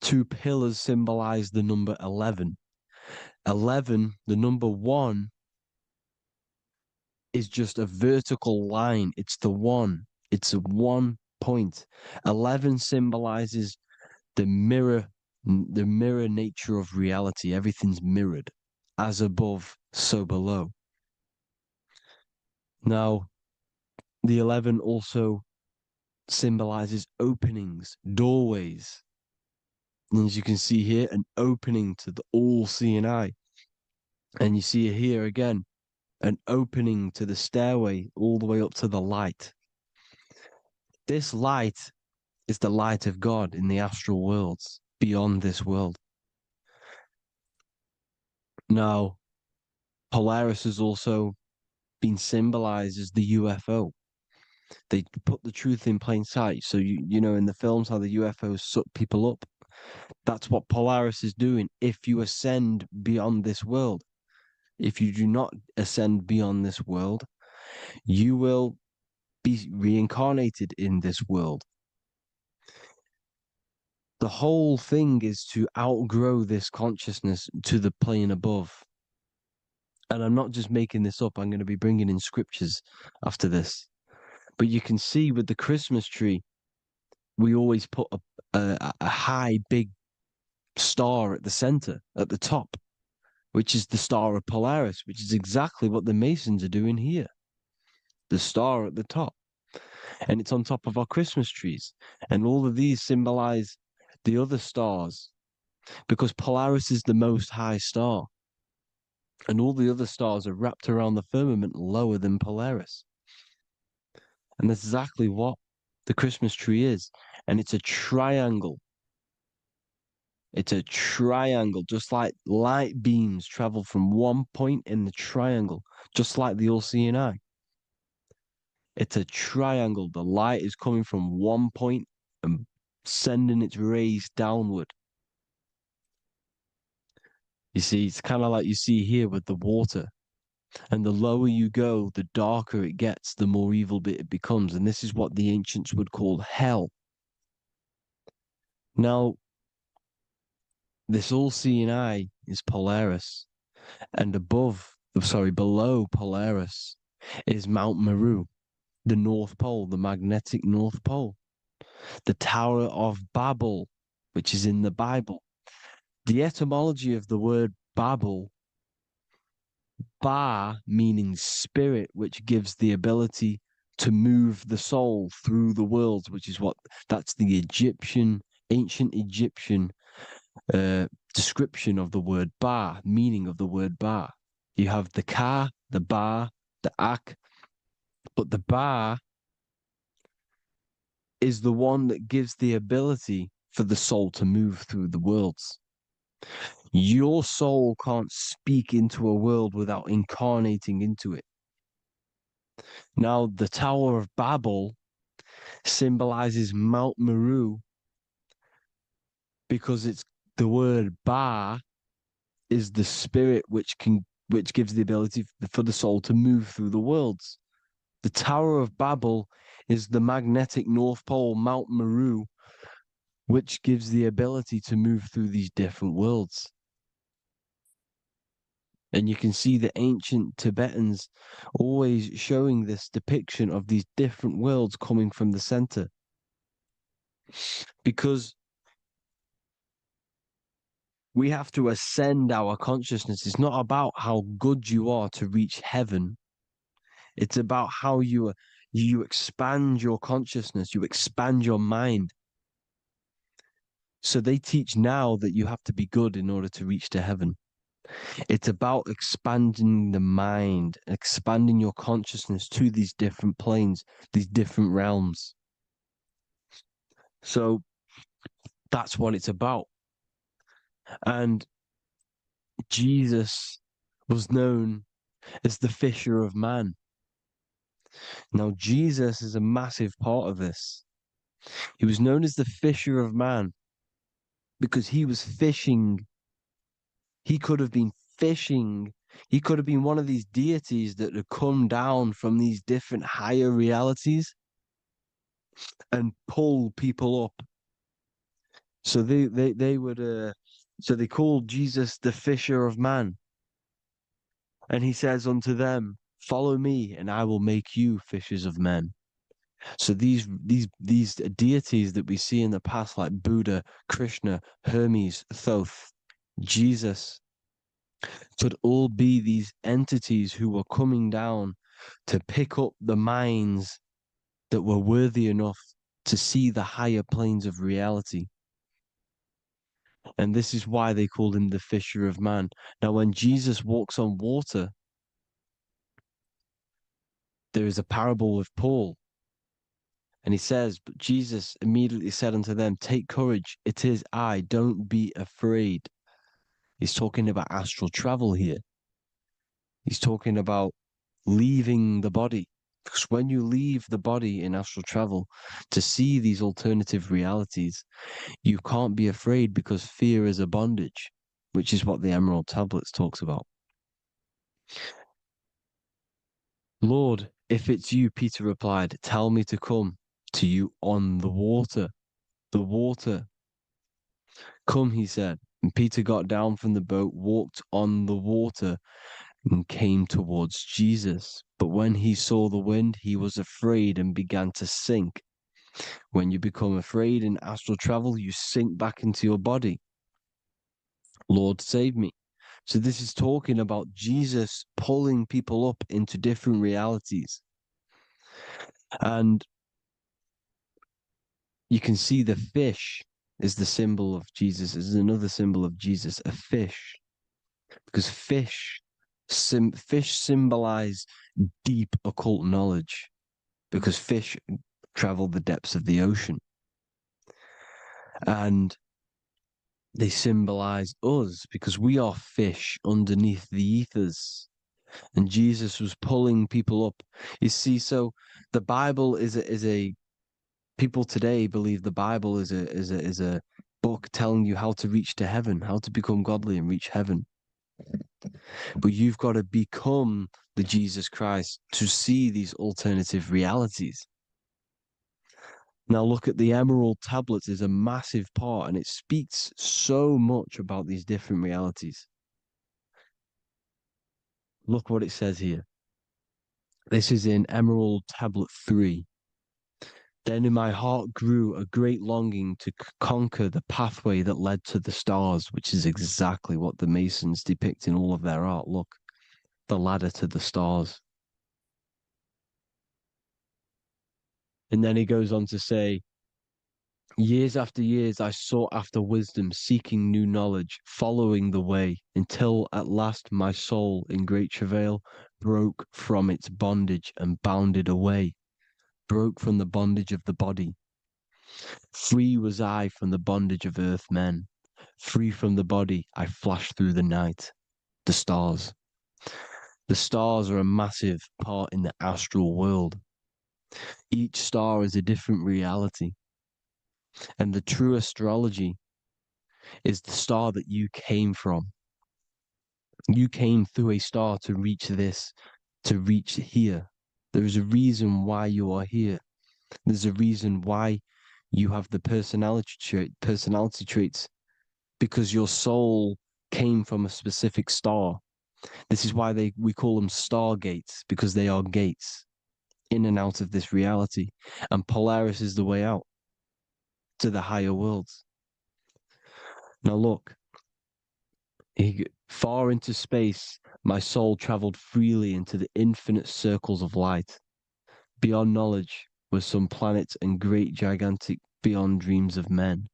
two pillars symbolize the number 11. 11, the number 1, is just a vertical line. It's the one. It's a 1 point. 11 symbolizes the mirror nature of reality. Everything's mirrored. As above, so below. Now, the 11 also symbolizes openings, doorways. And as you can see here, an opening to the all-seeing eye. And you see here again, an opening to the stairway all the way up to the light. This light is the light of God in the astral worlds, beyond this world. Now, Polaris has also been symbolized as the UFO. They put the truth in plain sight. So, you know, in the films, how the UFOs suck people up. That's what Polaris is doing. If you ascend beyond this world, if you do not ascend beyond this world, you will be reincarnated in this world. The whole thing is to outgrow this consciousness to the plane above. And I'm not just making this up. I'm going to be bringing in scriptures after this. But you can see with the Christmas tree, we always put a high, big star at the center, at the top, which is the star of Polaris, which is exactly what the Masons are doing here. The star at the top. And it's on top of our Christmas trees. And all of these symbolize the other stars, because Polaris is the most high star. And all the other stars are wrapped around the firmament lower than Polaris. And that's exactly what the Christmas tree is. And it's a triangle. It's a triangle, just like light beams travel from one point in the triangle, just like the all-seeing eye. It's a triangle. The light is coming from one point and sending its rays downward. You see, it's kind of like you see here with the water. And the lower you go, the darker it gets, the more evil it becomes. And this is what the ancients would call hell. Now, this all-seeing eye is Polaris. And below Polaris is Mount Meru, the North Pole, the magnetic North Pole. The Tower of Babel, which is in the Bible. The etymology of the word Babel, Ba meaning spirit, which gives the ability to move the soul through the worlds, which is that's the ancient Egyptian description of the word Ba, meaning of the word Ba. You have the Ka, the Ba, the Ak, but the Ba is the one that gives the ability for the soul to move through the worlds. Your soul can't speak into a world without incarnating into it. Now, the Tower of Babel symbolizes Mount Meru, because it's the word Ba is the spirit which gives the ability for the soul to move through the worlds. The Tower of Babel is the magnetic North Pole, Mount Meru, which gives the ability to move through these different worlds. And you can see the ancient Tibetans always showing this depiction of these different worlds coming from the center. Because we have to ascend our consciousness. It's not about how good you are to reach heaven. It's about how you expand your consciousness, you expand your mind. So they teach now that you have to be good in order to reach to heaven. It's about expanding the mind, expanding your consciousness to these different planes, these different realms. So that's what it's about. And Jesus was known as the fisher of man. Now, Jesus is a massive part of this. He was known as the fisher of man because he was fishing. He could have been fishing. He could have been one of these deities that had come down from these different higher realities and pull people up. So they would so they called Jesus the fisher of man. And he says unto them, follow me and I will make you fishers of men. So these deities that we see in the past, like Buddha, Krishna, Hermes, Thoth, Jesus, could all be these entities who were coming down to pick up the minds that were worthy enough to see the higher planes of reality. And this is why they called him the fisher of man. Now, when Jesus walks on water, there is a parable with Paul. And he says, but Jesus immediately said unto them, take courage, it is I, don't be afraid. He's talking about astral travel here. He's talking about leaving the body. Because when you leave the body in astral travel to see these alternative realities, you can't be afraid because fear is a bondage, which is what the Emerald Tablets talks about. Lord, if it's you, Peter replied, tell me to come to you on the water. The water. Come, he said. And Peter got down from the boat, walked on the water, and came towards Jesus. But when he saw the wind, he was afraid and began to sink. When you become afraid in astral travel, you sink back into your body. Lord, save me. So this is talking about Jesus pulling people up into different realities. And you can see the fish is the symbol of Jesus. Is another symbol of Jesus, a fish. Because fish symbolize deep occult knowledge. Because fish travel the depths of the ocean. And they symbolize us because we are fish underneath the ethers. And Jesus was pulling people up. You see, so the Bible is a people today believe the Bible is a book telling you how to reach to heaven, how to become godly and reach heaven. But you've got to become the Jesus Christ to see these alternative realities. Now look at the Emerald Tablets is a massive part, and it speaks so much about these different realities. Look what it says here. This is in Emerald Tablet 3. Then in my heart grew a great longing to conquer the pathway that led to the stars, which is exactly what the Masons depict in all of their art. Look, the ladder to the stars. And then he goes on to say, years after years, I sought after wisdom, seeking new knowledge, following the way, until at last my soul, in great travail, broke from its bondage and bounded away, broke from the bondage of the body. Free was I from the bondage of earth men. Free from the body, I flashed through the night. The stars. The stars are a massive part in the astral world. Each star is a different reality. And the true astrology is the star that you came from. You came through a star to reach this, to reach here. There is a reason why you are here. There's a reason why you have the personality traits, because your soul came from a specific star. This is why we call them stargates, because they are gates in and out of this reality. And Polaris is the way out to the higher worlds. Now look, far into space, my soul traveled freely into the infinite circles of light. Beyond knowledge were some planets and great gigantic beyond dreams of men.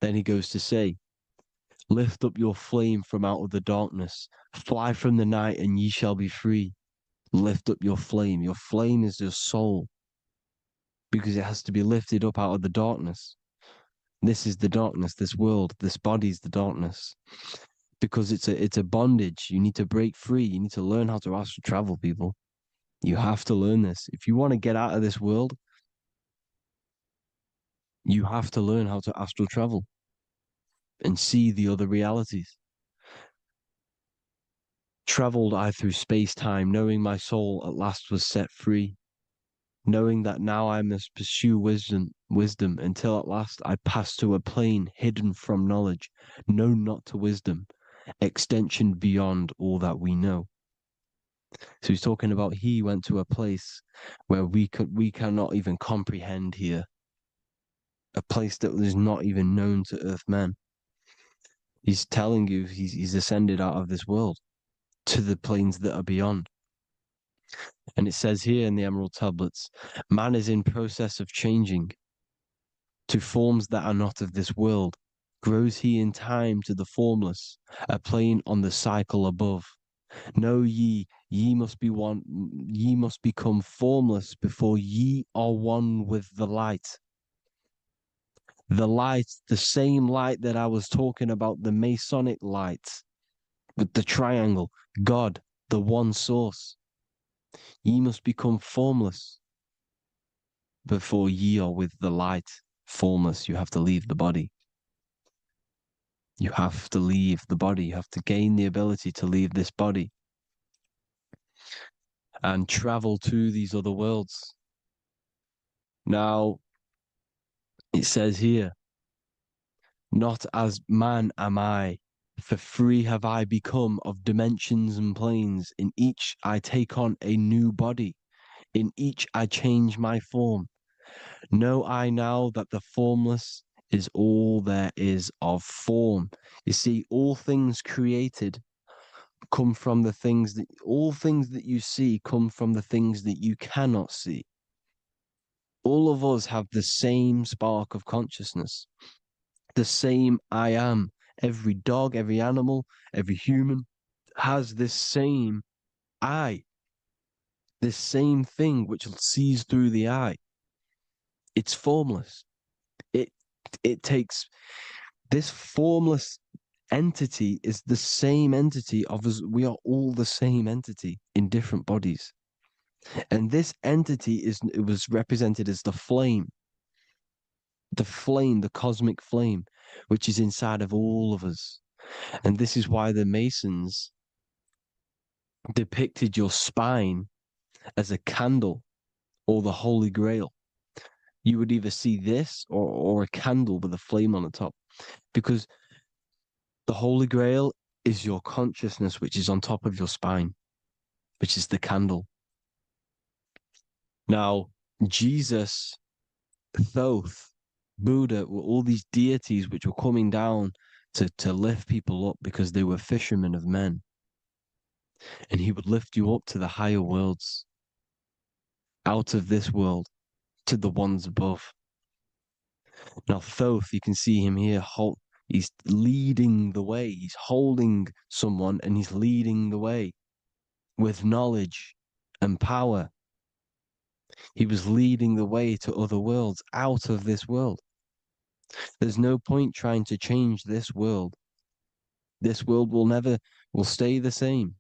Then he goes to say, lift up your flame from out of the darkness, fly from the night and ye shall be free. Lift up your flame. Your flame is your soul, because it has to be lifted up out of the darkness. This is the darkness, this world, this body's the darkness. Because it's a bondage. You need to break free. You need to learn how to astral travel, people. You have to learn this. If you want to get out of this world, you have to learn how to astral travel and see the other realities. Traveled I through space-time, knowing my soul at last was set free, knowing that now I must pursue wisdom until at last I pass to a plane hidden from knowledge, known not to wisdom, extension beyond all that we know. So he's talking about he went to a place where we cannot even comprehend here, a place that is not even known to earthmen. He's telling you he's ascended out of this world to the planes that are beyond. And it says here in the Emerald Tablets, man is in process of changing to forms that are not of this world. Grows he in time to the formless, a plane on the cycle above. Know ye must be one, ye must become formless before ye are one with the light. The light, the same light that I was talking about, the Masonic light, with the triangle, God, the one source. Ye must become formless before ye are with the light. Formless, you have to leave the body. You have to leave the body. You have to gain the ability to leave this body and travel to these other worlds. Now, it says here, not as man am I, for free have I become of dimensions and planes. In each I take on a new body. In each I change my form. Know I now that the formless is all there is of form. You see, all things created come from the things that, all things that you see come from the things that you cannot see. All of us have the same spark of consciousness, the same I am. Every dog, every animal, every human has this same I, this same thing which sees through the eye. It's formless. It takes this formless entity is the same entity of us. We are all the same entity in different bodies. And this entity it was represented as the flame, the cosmic flame, which is inside of all of us. And this is why the Masons depicted your spine as a candle or the Holy Grail. You would either see this or a candle with a flame on the top, because the Holy Grail is your consciousness, which is on top of your spine, which is the candle. Now, Jesus, Thoth, Buddha were all these deities which were coming down to lift people up because they were fishermen of men. And he would lift you up to the higher worlds, out of this world, to the ones above. Now, Thoth, you can see him here, he's leading the way. He's holding someone and he's leading the way with knowledge and power. He was leading the way to other worlds, out of this world. There's no point trying to change this world. This world will stay the same.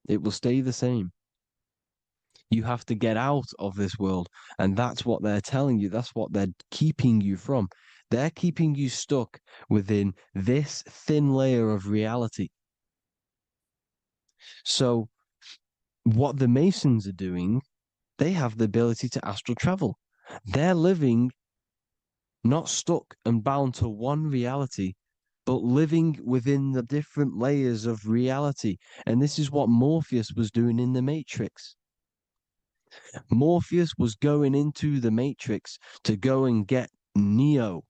It will stay the same. You have to get out of this world. And that's what they're telling you. That's what they're keeping you from. They're keeping you stuck within this thin layer of reality. So what the Masons are doing, they have the ability to astral travel. They're living not stuck and bound to one reality, but living within the different layers of reality. And this is what Morpheus was doing in the Matrix. Morpheus was going into the Matrix to go and get Neo,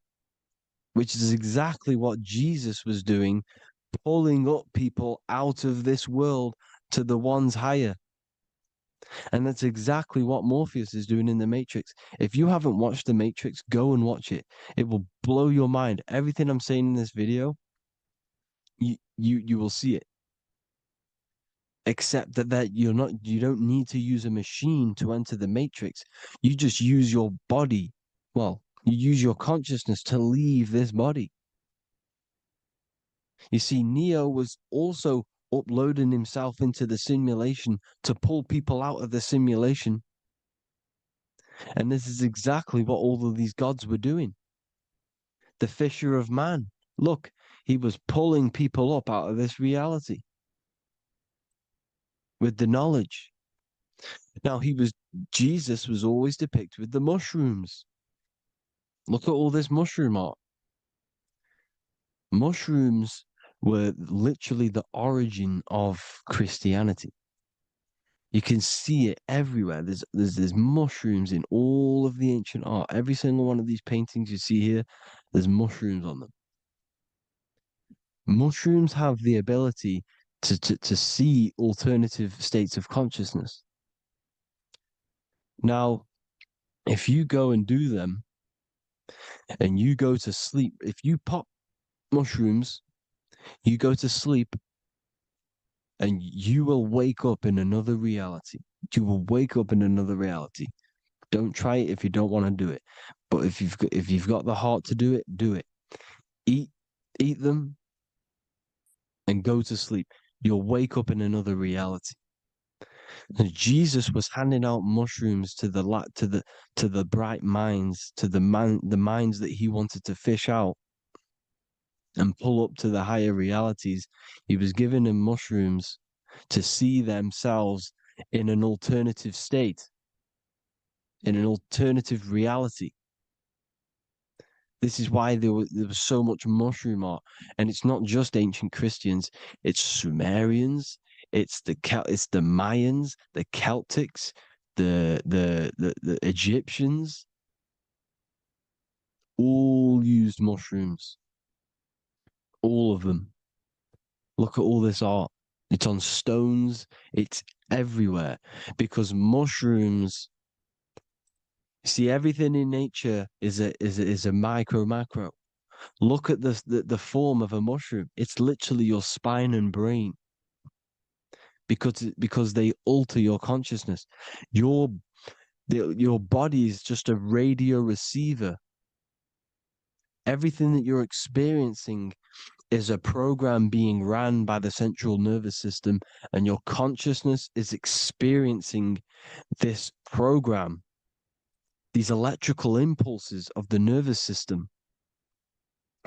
which is exactly what Jesus was doing, pulling up people out of this world to the ones higher. And that's exactly what Morpheus is doing in The Matrix. If you haven't watched The Matrix, go and watch it. It will blow your mind. Everything I'm saying in this video, you will see it. Except that you don't need to use a machine to enter the Matrix. You just use your body. Well, you use your consciousness to leave this body. You see, Neo was also uploading himself into the simulation to pull people out of the simulation. And this is exactly what all of these gods were doing. The Fisher of Man. Look, he was pulling people up out of this reality with the knowledge. Now, Jesus was always depicted with the mushrooms. Look at all this mushroom art. Mushrooms were literally the origin of Christianity. You can see it everywhere. There's mushrooms in all of the ancient art. Every single one of these paintings you see here, there's mushrooms on them. Mushrooms have the ability to see alternative states of consciousness. Now, if you go and do them and you go to sleep, if you pop mushrooms, you go to sleep and you will wake up in another reality. You will wake up in another reality. Don't try it if you don't want to do it. But if you've got the heart to do it, do it. Eat them and go to sleep. You'll wake up in another reality. And Jesus was handing out mushrooms to the bright minds, to the minds that he wanted to fish out and pull up to the higher realities. He was giving them mushrooms to see themselves in an alternative state, in an alternative reality. This is why there was so much mushroom art, and it's not just ancient Christians. It's Sumerians, it's the Mayans, the Celtics, the Egyptians. All used mushrooms. All of them. Look at all this art. It's on stones. It's everywhere because mushrooms. See, everything in nature is a macro. Look at the form of a mushroom. It's literally your spine and brain. Because they alter your consciousness. Your body is just a radio receiver. Everything that you're experiencing is a program being ran by the central nervous system, and your consciousness is experiencing this program, these electrical impulses of the nervous system,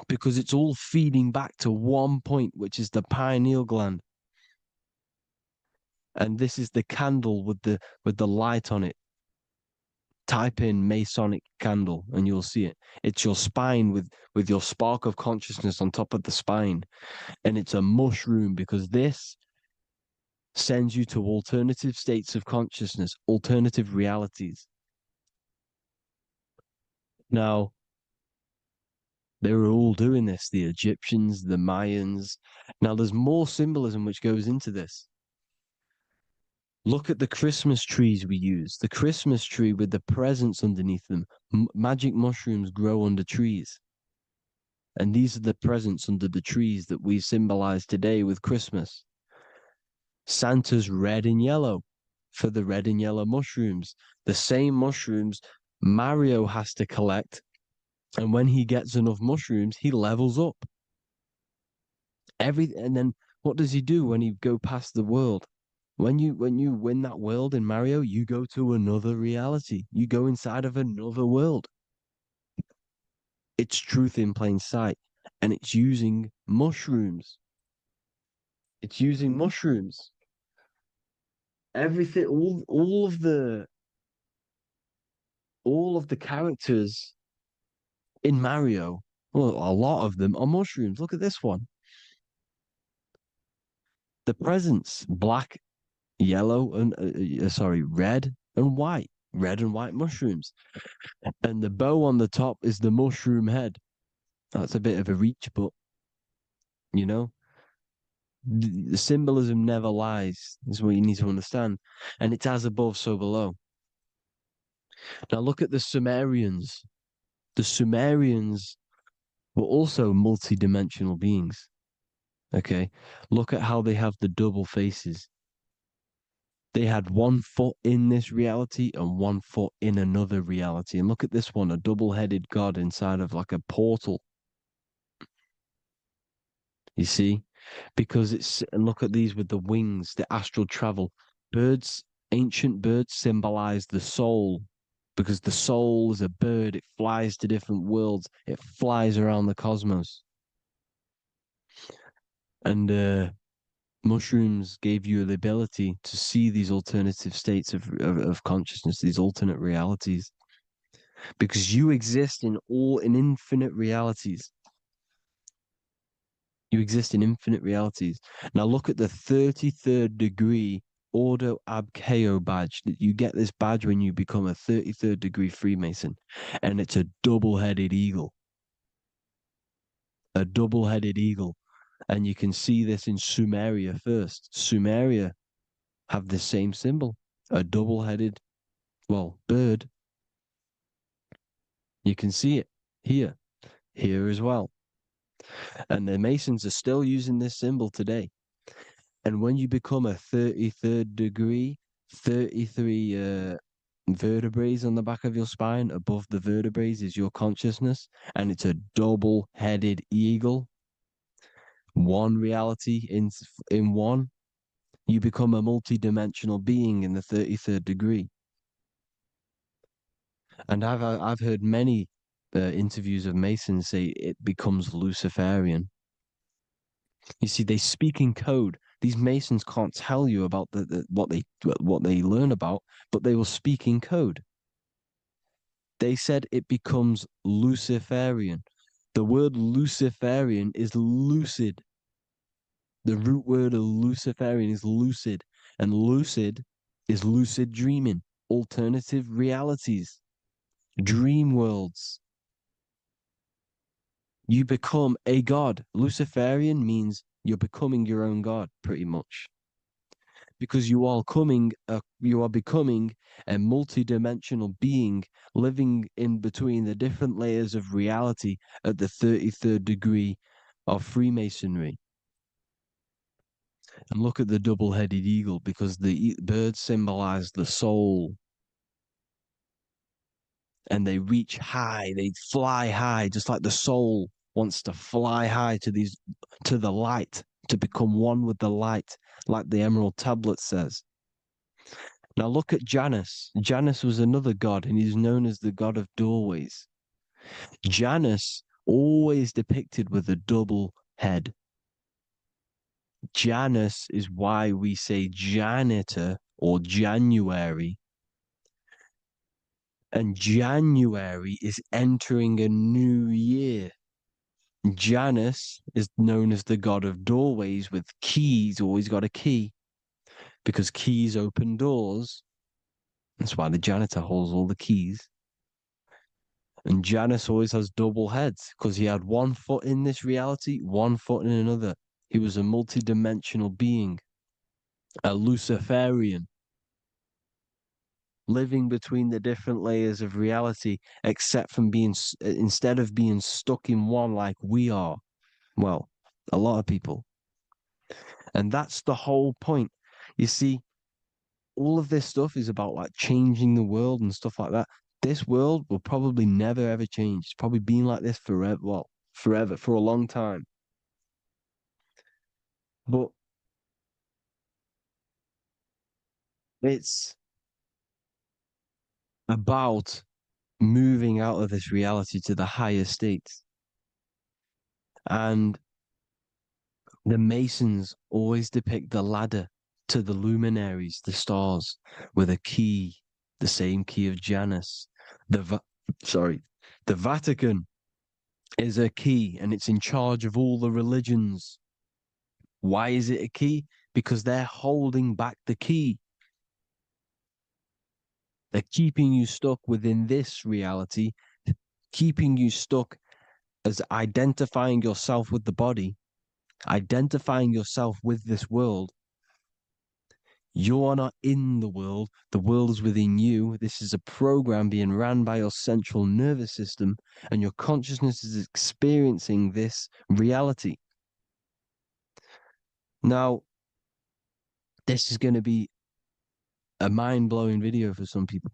because it's all feeding back to one point, which is the pineal gland. And this is the candle with the light on it. Type in Masonic candle and you'll see it. It's your spine with your spark of consciousness on top of the spine. And it's a mushroom because this sends you to alternative states of consciousness, alternative realities. Now, they were all doing this, the Egyptians, the Mayans. Now, there's more symbolism which goes into this. Look at the Christmas trees we use. The Christmas tree with the presents underneath them. Magic mushrooms grow under trees. And these are the presents under the trees that we symbolize today with Christmas. Santa's red and yellow for the red and yellow mushrooms. The same mushrooms Mario has to collect. And when he gets enough mushrooms, he levels up. And then what does he do when he go past the world? When you win that world in Mario, you go to another reality. You go inside of another world. It's truth in plain sight. And it's using mushrooms. It's using mushrooms. Everything, all of the characters in Mario, well, a lot of them are mushrooms. Look at this one. The presents, black, yellow, and red and white. Red and white mushrooms. And the bow on the top is the mushroom head. That's a bit of a reach, but you know, the symbolism never lies, is what you need to understand. And it's as above, so below. Now look at the Sumerians. The Sumerians were also multi-dimensional beings. Okay, look at how they have the double faces. They had 1 foot in this reality and 1 foot in another reality. And look at this one, a double-headed god inside of like a portal. You see? Because and look at these with the wings, the astral travel. Birds, ancient birds symbolize the soul, because the soul is a bird. It flies to different worlds. It flies around the cosmos. And mushrooms gave you the ability to see these alternative states of consciousness, these alternate realities, because you exist in infinite realities. You exist in infinite realities. Now look at the 33rd degree Ordo Ab Chao badge. You get this badge when you become a 33rd degree Freemason, and it's a double-headed eagle. A double-headed eagle. And you can see this in Sumeria first. Sumeria have the same symbol, a double-headed, bird. You can see it here as well. And the Masons are still using this symbol today. And when you become a 33rd degree, 33 vertebrae on the back of your spine, above the vertebrae is your consciousness, and it's a double-headed eagle. One reality in one. You become a multi-dimensional being in the 33rd degree. And I've heard many interviews of Masons say it becomes Luciferian. You see, they speak in code. These Masons can't tell you about what they learn about, but they will speak in code. They said it becomes Luciferian. The word Luciferian is lucid. The root word of Luciferian is lucid, and lucid is lucid dreaming, alternative realities, dream worlds. You become a god. Luciferian means you're becoming your own god, pretty much. Because you are becoming a multi-dimensional being living in between the different layers of reality at the 33rd degree of Freemasonry. And look at the double-headed eagle, because the birds symbolize the soul. And they reach high, they fly high, just like the soul wants to fly high to the light, to become one with the light, like the Emerald Tablet says. Now look at Janus. Janus was another god, and he's known as the god of doorways. Janus always depicted with a double head. Janus is why we say janitor or January. And January is entering a new year. Janus is known as the god of doorways with keys, always got a key, because keys open doors. That's why the janitor holds all the keys. And Janus always has double heads, because he had 1 foot in this reality, 1 foot in another. He was a multi-dimensional being, a Luciferian, living between the different layers of reality, except from instead of being stuck in one like we are. Well, a lot of people. And that's the whole point. You see, all of this stuff is about like changing the world and stuff like that. This world will probably never ever change. It's probably been like this forever. Well, forever, for a long time. But it's about moving out of this reality to the higher states. And the Masons always depict the ladder to the luminaries, the stars, with a key, the same key of Janus. The Vatican is a key, and it's in charge of all the religions. Why is it a key? Because they're holding back the key. They're keeping you stuck within this reality, keeping you stuck as identifying yourself with the body, identifying yourself with this world. You are not in the world is within you. This is a program being ran by your central nervous system, and your consciousness is experiencing this reality. Now, this is going to be a mind-blowing video for some people.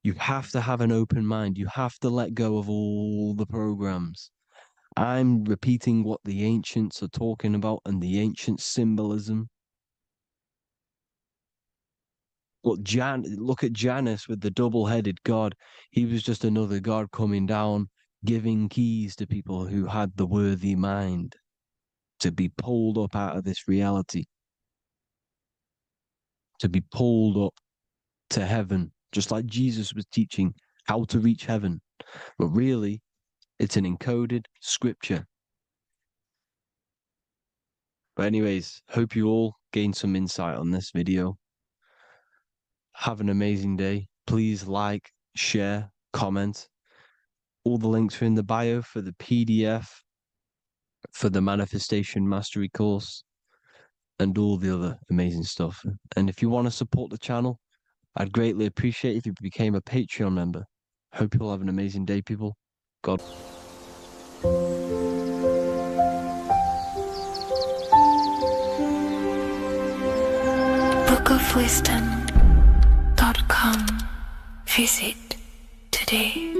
You have to have an open mind. You have to let go of all the programs. I'm repeating what the ancients are talking about and the ancient symbolism. Look at Janus with the double-headed god. He was just another god coming down, giving keys to people who had the worthy mind to be pulled up out of this reality, to be pulled up to heaven, just like Jesus was teaching how to reach heaven. But really, it's an encoded scripture. But anyways, hope you all gained some insight on this video. Have an amazing day. Please like, share, comment. All the links are in the bio for the PDF, for the Manifestation Mastery course, and all the other amazing stuff. And if you want to support the channel, I'd greatly appreciate if you became a Patreon member. Hope you'll have an amazing day, people. God. Book of Wisdom.com. Visit today.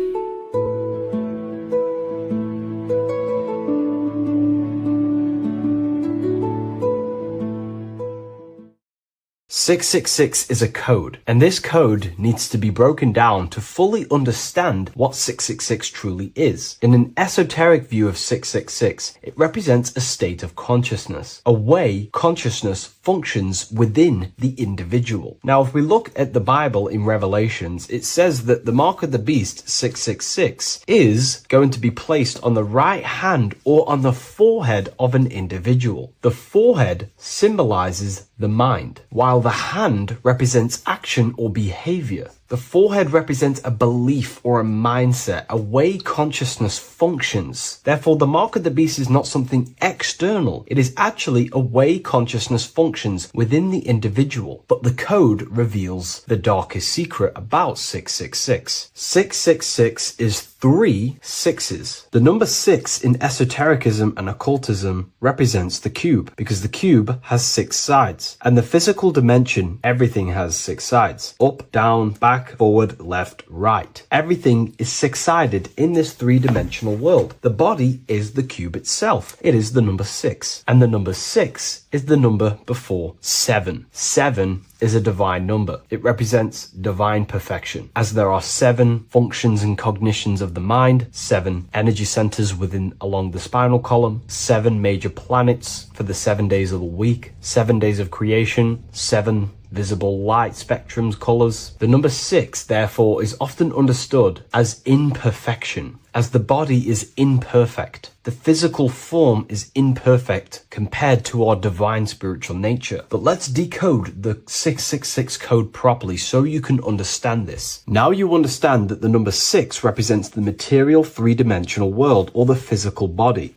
666 is a code, and this code needs to be broken down to fully understand what 666 truly is. In an esoteric view of 666, it represents a state of consciousness, a way consciousness functions within the individual. Now, if we look at the Bible in Revelations, it says that the mark of the beast, 666, is going to be placed on the right hand or on the forehead of an individual. The forehead symbolizes the mind, while the hand represents action or behavior. The forehead represents a belief or a mindset, a way consciousness functions. Therefore, the mark of the beast is not something external. It is actually a way consciousness functions within the individual. But the code reveals the darkest secret about 666. 666 is 3 sixes. The number 6 in esotericism and occultism represents the cube, because the cube has 6 sides. And the physical dimension, everything has 6 sides. Up, down, back, forward, left, right. Everything is 6-sided in this 3-dimensional world. The body is the cube itself. It is the number 6. And the number 6 is the number before 7. 7 is a divine number. It represents divine perfection, as there are 7 functions and cognitions of the mind, 7 energy centers along the spinal column, 7 major planets for the 7 days of the week, 7 days of creation, 7 visible light spectrums, colors. The number 6, therefore, is often understood as imperfection, as the body is imperfect. The physical form is imperfect compared to our divine spiritual nature. But let's decode the 666 code properly so you can understand this. Now you understand that the number 6 represents the material 3-dimensional world, or the physical body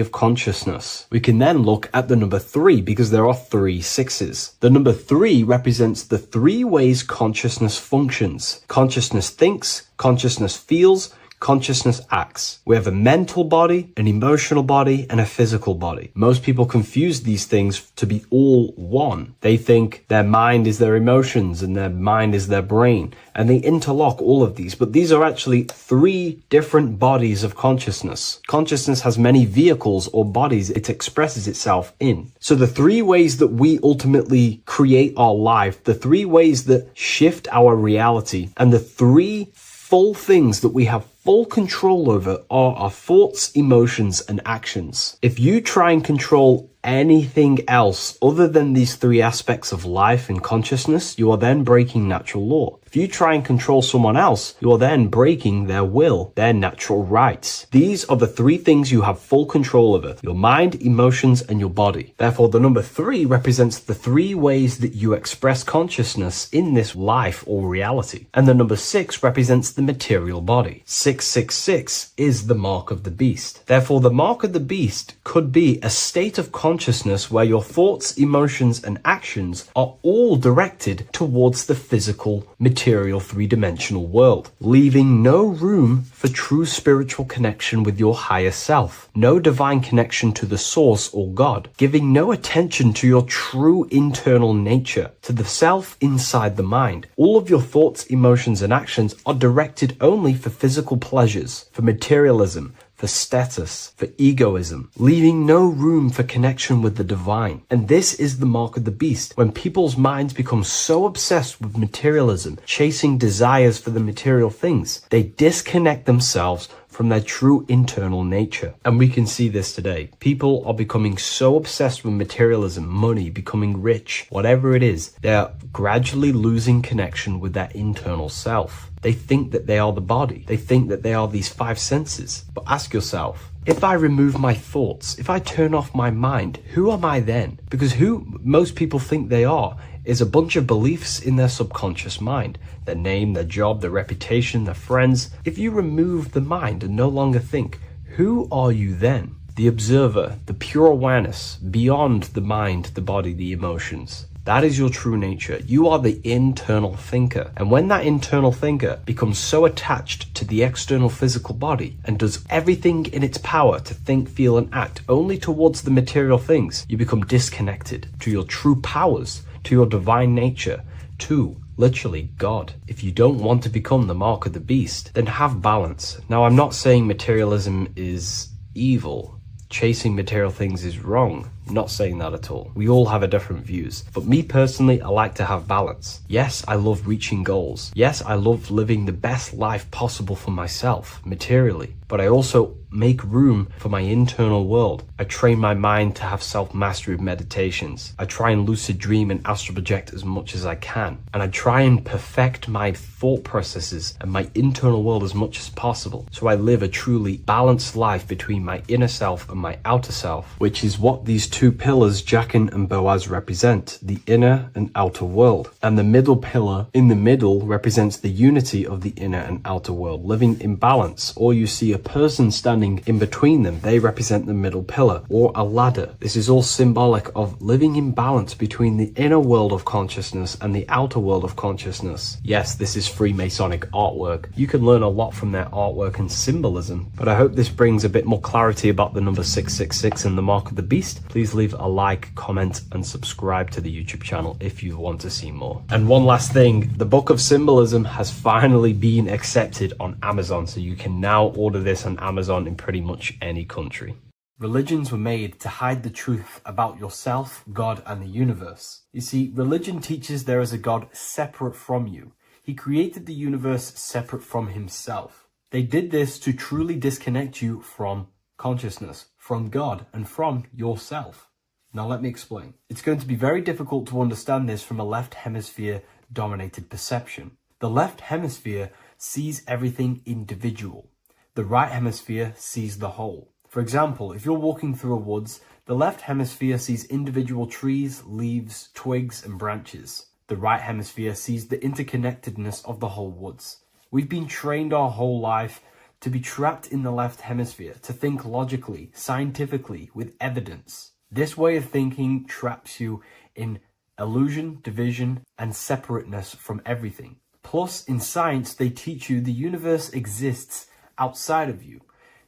of consciousness. We can then look at the number 3 because there are 3 6s. The number 3 represents the 3 ways consciousness functions. Consciousness thinks, consciousness feels, consciousness acts. We have a mental body, an emotional body, and a physical body. Most people confuse these things to be all one. They think their mind is their emotions and their mind is their brain, and they interlock all of these, but these are actually three different bodies of consciousness. Consciousness has many vehicles or bodies it expresses itself in. So the three ways that we ultimately create our life, the three ways that shift our reality, and the three full things that we have full control over are our thoughts, emotions, and actions. If you try and control anything else other than these three aspects of life and consciousness, you are then breaking natural law. If you try and control someone else, you are then breaking their will, their natural rights. These are the three things you have full control over: your mind, emotions, and your body. Therefore, the number 3 represents the three ways that you express consciousness in this life or reality. And the number 6 represents the material body. 666 is the mark of the beast. Therefore, the mark of the beast could be a state of consciousness where your thoughts, emotions, and actions are all directed towards the physical, material, three-dimensional world, leaving no room for true spiritual connection with your higher self, no divine connection to the source or God, giving no attention to your true internal nature, to the self inside the mind. All of your thoughts, emotions, and actions are directed only for physical pleasures, for materialism, for status, for egoism, leaving no room for connection with the divine. And this is the mark of the beast. When people's minds become so obsessed with materialism, chasing desires for the material things, they disconnect themselves from their true internal nature. And we can see this today. People are becoming so obsessed with materialism, money, becoming rich, whatever it is, they are gradually losing connection with their internal self. They think that they are the body. They think that they are these 5 senses. But ask yourself, if I remove my thoughts, if I turn off my mind, who am I then? Because who most people think they are is a bunch of beliefs in their subconscious mind. Their name, their job, their reputation, their friends. If you remove the mind and no longer think, who are you then? The observer, the pure awareness, beyond the mind, the body, the emotions. That is your true nature. You are the internal thinker. And when that internal thinker becomes so attached to the external physical body and does everything in its power to think, feel, and act only towards the material things, you become disconnected to your true powers, to your divine nature, to literally God. If you don't want to become the mark of the beast, then have balance. Now, I'm not saying materialism is evil. Chasing material things is wrong. I'm not saying that at all. We all have a different views. But me personally, I like to have balance. Yes, I love reaching goals. Yes, I love living the best life possible for myself, materially. But I also make room for my internal world. I train my mind to have self-mastery with meditations. I try and lucid dream and astral project as much as I can. And I try and perfect my thought processes and my internal world as much as possible. So I live a truly balanced life between my inner self and my outer self, which is what these 2 pillars, Jachin and Boaz, represent, the inner and outer world. And the middle pillar in the middle represents the unity of the inner and outer world, living in balance. Or you see a person standing in between them, they represent the middle pillar, or a ladder. This is all symbolic of living in balance between the inner world of consciousness and the outer world of consciousness. Yes, this is Freemasonic artwork. You can learn a lot from their artwork and symbolism, but I hope this brings a bit more clarity about the number 666 and the mark of the beast. Please leave a like, comment, and subscribe to the YouTube channel if you want to see more. And one last thing, the Book of Symbolism has finally been accepted on Amazon, so you can now order this on Amazon in pretty much any country. Religions were made to hide the truth about yourself, God, and the universe. You see, religion teaches there is a God separate from you. He created the universe separate from himself. They did this to truly disconnect you from consciousness, from God, and from yourself. Now let me explain. It's going to be very difficult to understand this from a left hemisphere dominated perception. The left hemisphere sees everything individual. The right hemisphere sees the whole. For example, if you're walking through a woods, the left hemisphere sees individual trees, leaves, twigs, and branches. The right hemisphere sees the interconnectedness of the whole woods. We've been trained our whole life to be trapped in the left hemisphere, to think logically, scientifically, with evidence. This way of thinking traps you in illusion, division, and separateness from everything. Plus, in science, they teach you the universe exists outside of you.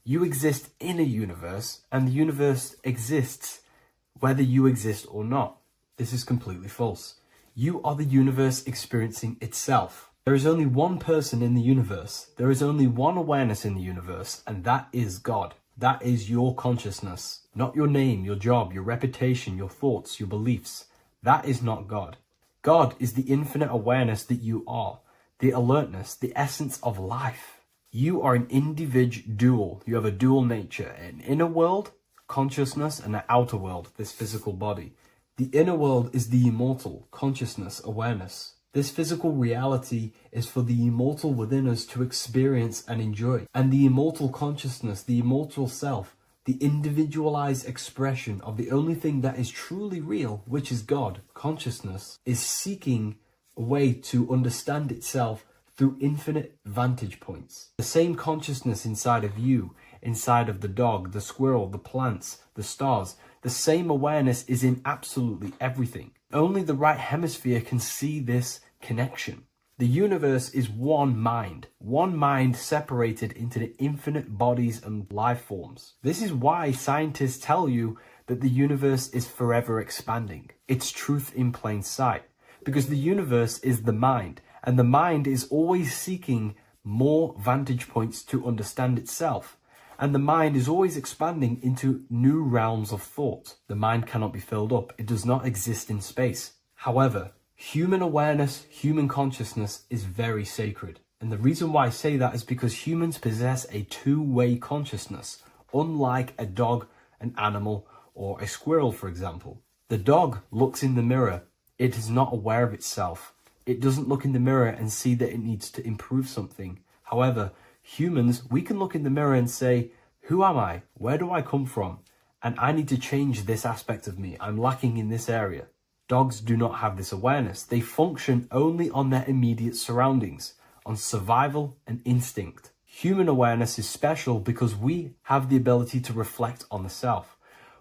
You exist in a universe, and the universe exists whether you exist or not. This is completely false. You are the universe experiencing itself. There is only one person in the universe. There is only one awareness in the universe, and that is God. That is your consciousness. Not your name, your job, your reputation, your thoughts, your beliefs. That is not God. God is the infinite awareness that you are, the alertness, the essence of life. You are an individual. You have a dual nature, an inner world, consciousness, and an outer world, this physical body. The inner world is the immortal, consciousness, awareness. This physical reality is for the immortal within us to experience and enjoy. And the immortal consciousness, the immortal self, the individualized expression of the only thing that is truly real, which is God, consciousness, is seeking a way to understand itself through infinite vantage points. The same consciousness inside of you, inside of the dog, the squirrel, the plants, the stars, the same awareness is in absolutely everything. Only the right hemisphere can see this connection. The universe is one mind separated into the infinite bodies and life forms. This is why scientists tell you that the universe is forever expanding. It's truth in plain sight, because the universe is the mind, and the mind is always seeking more vantage points to understand itself. And the mind is always expanding into new realms of thought. The mind cannot be filled up. It does not exist in space. However, human awareness, human consciousness is very sacred. And the reason why I say that is because humans possess a two-way consciousness, unlike a dog, an animal, or a squirrel, for example. The dog looks in the mirror. It is not aware of itself. It doesn't look in the mirror and see that it needs to improve something. However, humans, we can look in the mirror and say, who am I? Where do I come from? And I need to change this aspect of me. I'm lacking in this area. Dogs do not have this awareness. They function only on their immediate surroundings, on survival and instinct. Human awareness is special because we have the ability to reflect on the self.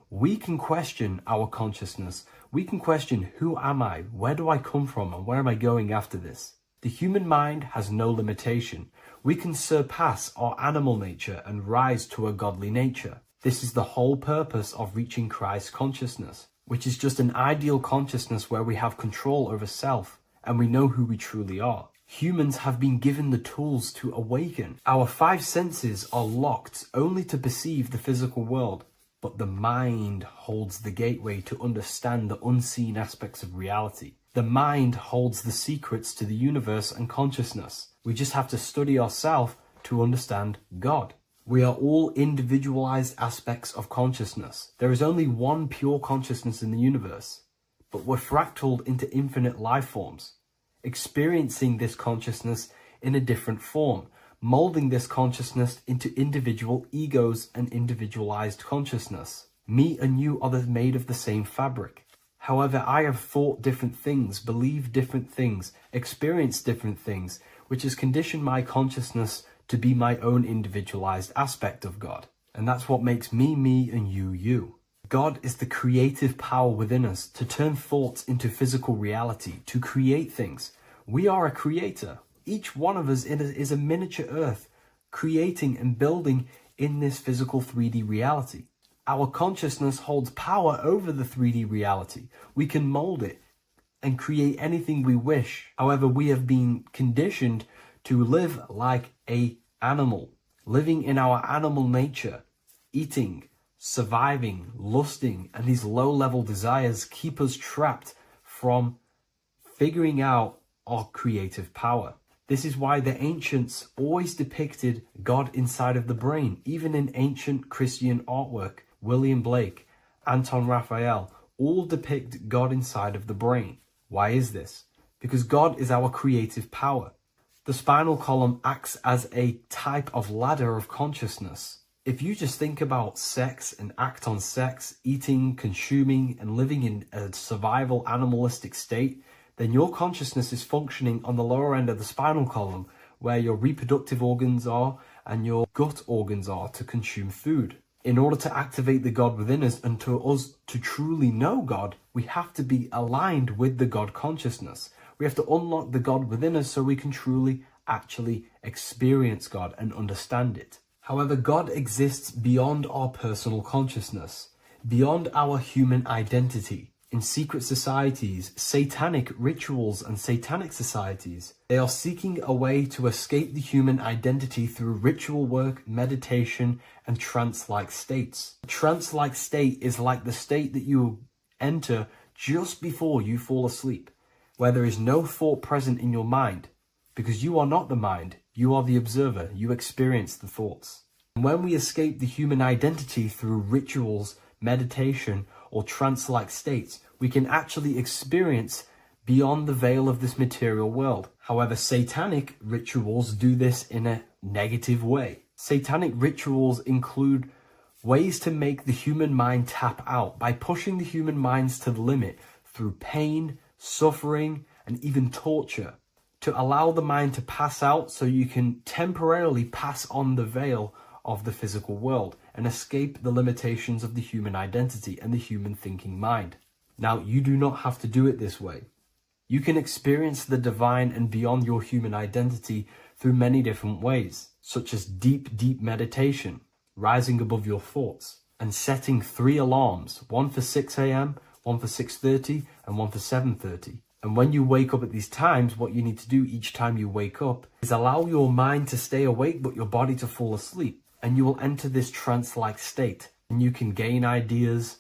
We can question our consciousness. We can question, who am I? Where do I come from? And where am I going after this? The human mind has no limitation. We can surpass our animal nature and rise to a godly nature. This is the whole purpose of reaching Christ consciousness, which is just an ideal consciousness where we have control over self and we know who we truly are. Humans have been given the tools to awaken. Our five senses are locked only to perceive the physical world, but the mind holds the gateway to understand the unseen aspects of reality. The mind holds the secrets to the universe and consciousness. We just have to study ourselves to understand God. We are all individualized aspects of consciousness. There is only one pure consciousness in the universe, but we're fractaled into infinite life forms, experiencing this consciousness in a different form, molding this consciousness into individual egos and individualized consciousness. Me and you are made of the same fabric. However, I have thought different things, believed different things, experienced different things, which has conditioned my consciousness to be my own individualized aspect of God. And that's what makes me, me, and you, you. God is the creative power within us to turn thoughts into physical reality, to create things. We are a creator. Each one of us is a miniature earth, creating and building in this physical 3D reality. Our consciousness holds power over the 3D reality. We can mold it and create anything we wish. However, we have been conditioned to live like an animal, living in our animal nature, eating, surviving, lusting, and these low-level desires keep us trapped from figuring out our creative power. This is why the ancients always depicted God inside of the brain. Even in ancient Christian artwork, William Blake, Anton Raphael, all depict God inside of the brain. Why is this? Because God is our creative power. The spinal column acts as a type of ladder of consciousness. If you just think about sex and act on sex, eating, consuming, and living in a survival animalistic state, then your consciousness is functioning on the lower end of the spinal column, where your reproductive organs are and your gut organs are to consume food. In order to activate the God within us and to us to truly know God, we have to be aligned with the God consciousness. We have to unlock the God within us so we can truly actually experience God and understand it. However, God exists beyond our personal consciousness, beyond our human identity. In secret societies, satanic rituals and satanic societies, they are seeking a way to escape the human identity through ritual work, meditation, and trance-like states. A trance-like state is like the state that you enter just before you fall asleep, where there is no thought present in your mind, because you are not the mind, you are the observer, you experience the thoughts. And when we escape the human identity through rituals, meditation, or trance-like states, we can actually experience beyond the veil of this material world. However, satanic rituals do this in a negative way. Satanic rituals include ways to make the human mind tap out by pushing the human minds to the limit through pain, suffering, and even torture, to allow the mind to pass out so you can temporarily pass on the veil of the physical world and escape the limitations of the human identity and the human thinking mind. Now, you do not have to do it this way. You can experience the divine and beyond your human identity through many different ways, such as deep, deep meditation, rising above your thoughts, and setting 3 alarms, one for 6 a.m., one for 6:30, and one for 7:30. And when you wake up at these times, what you need to do each time you wake up is allow your mind to stay awake but your body to fall asleep. And you will enter this trance-like state. And you can gain ideas,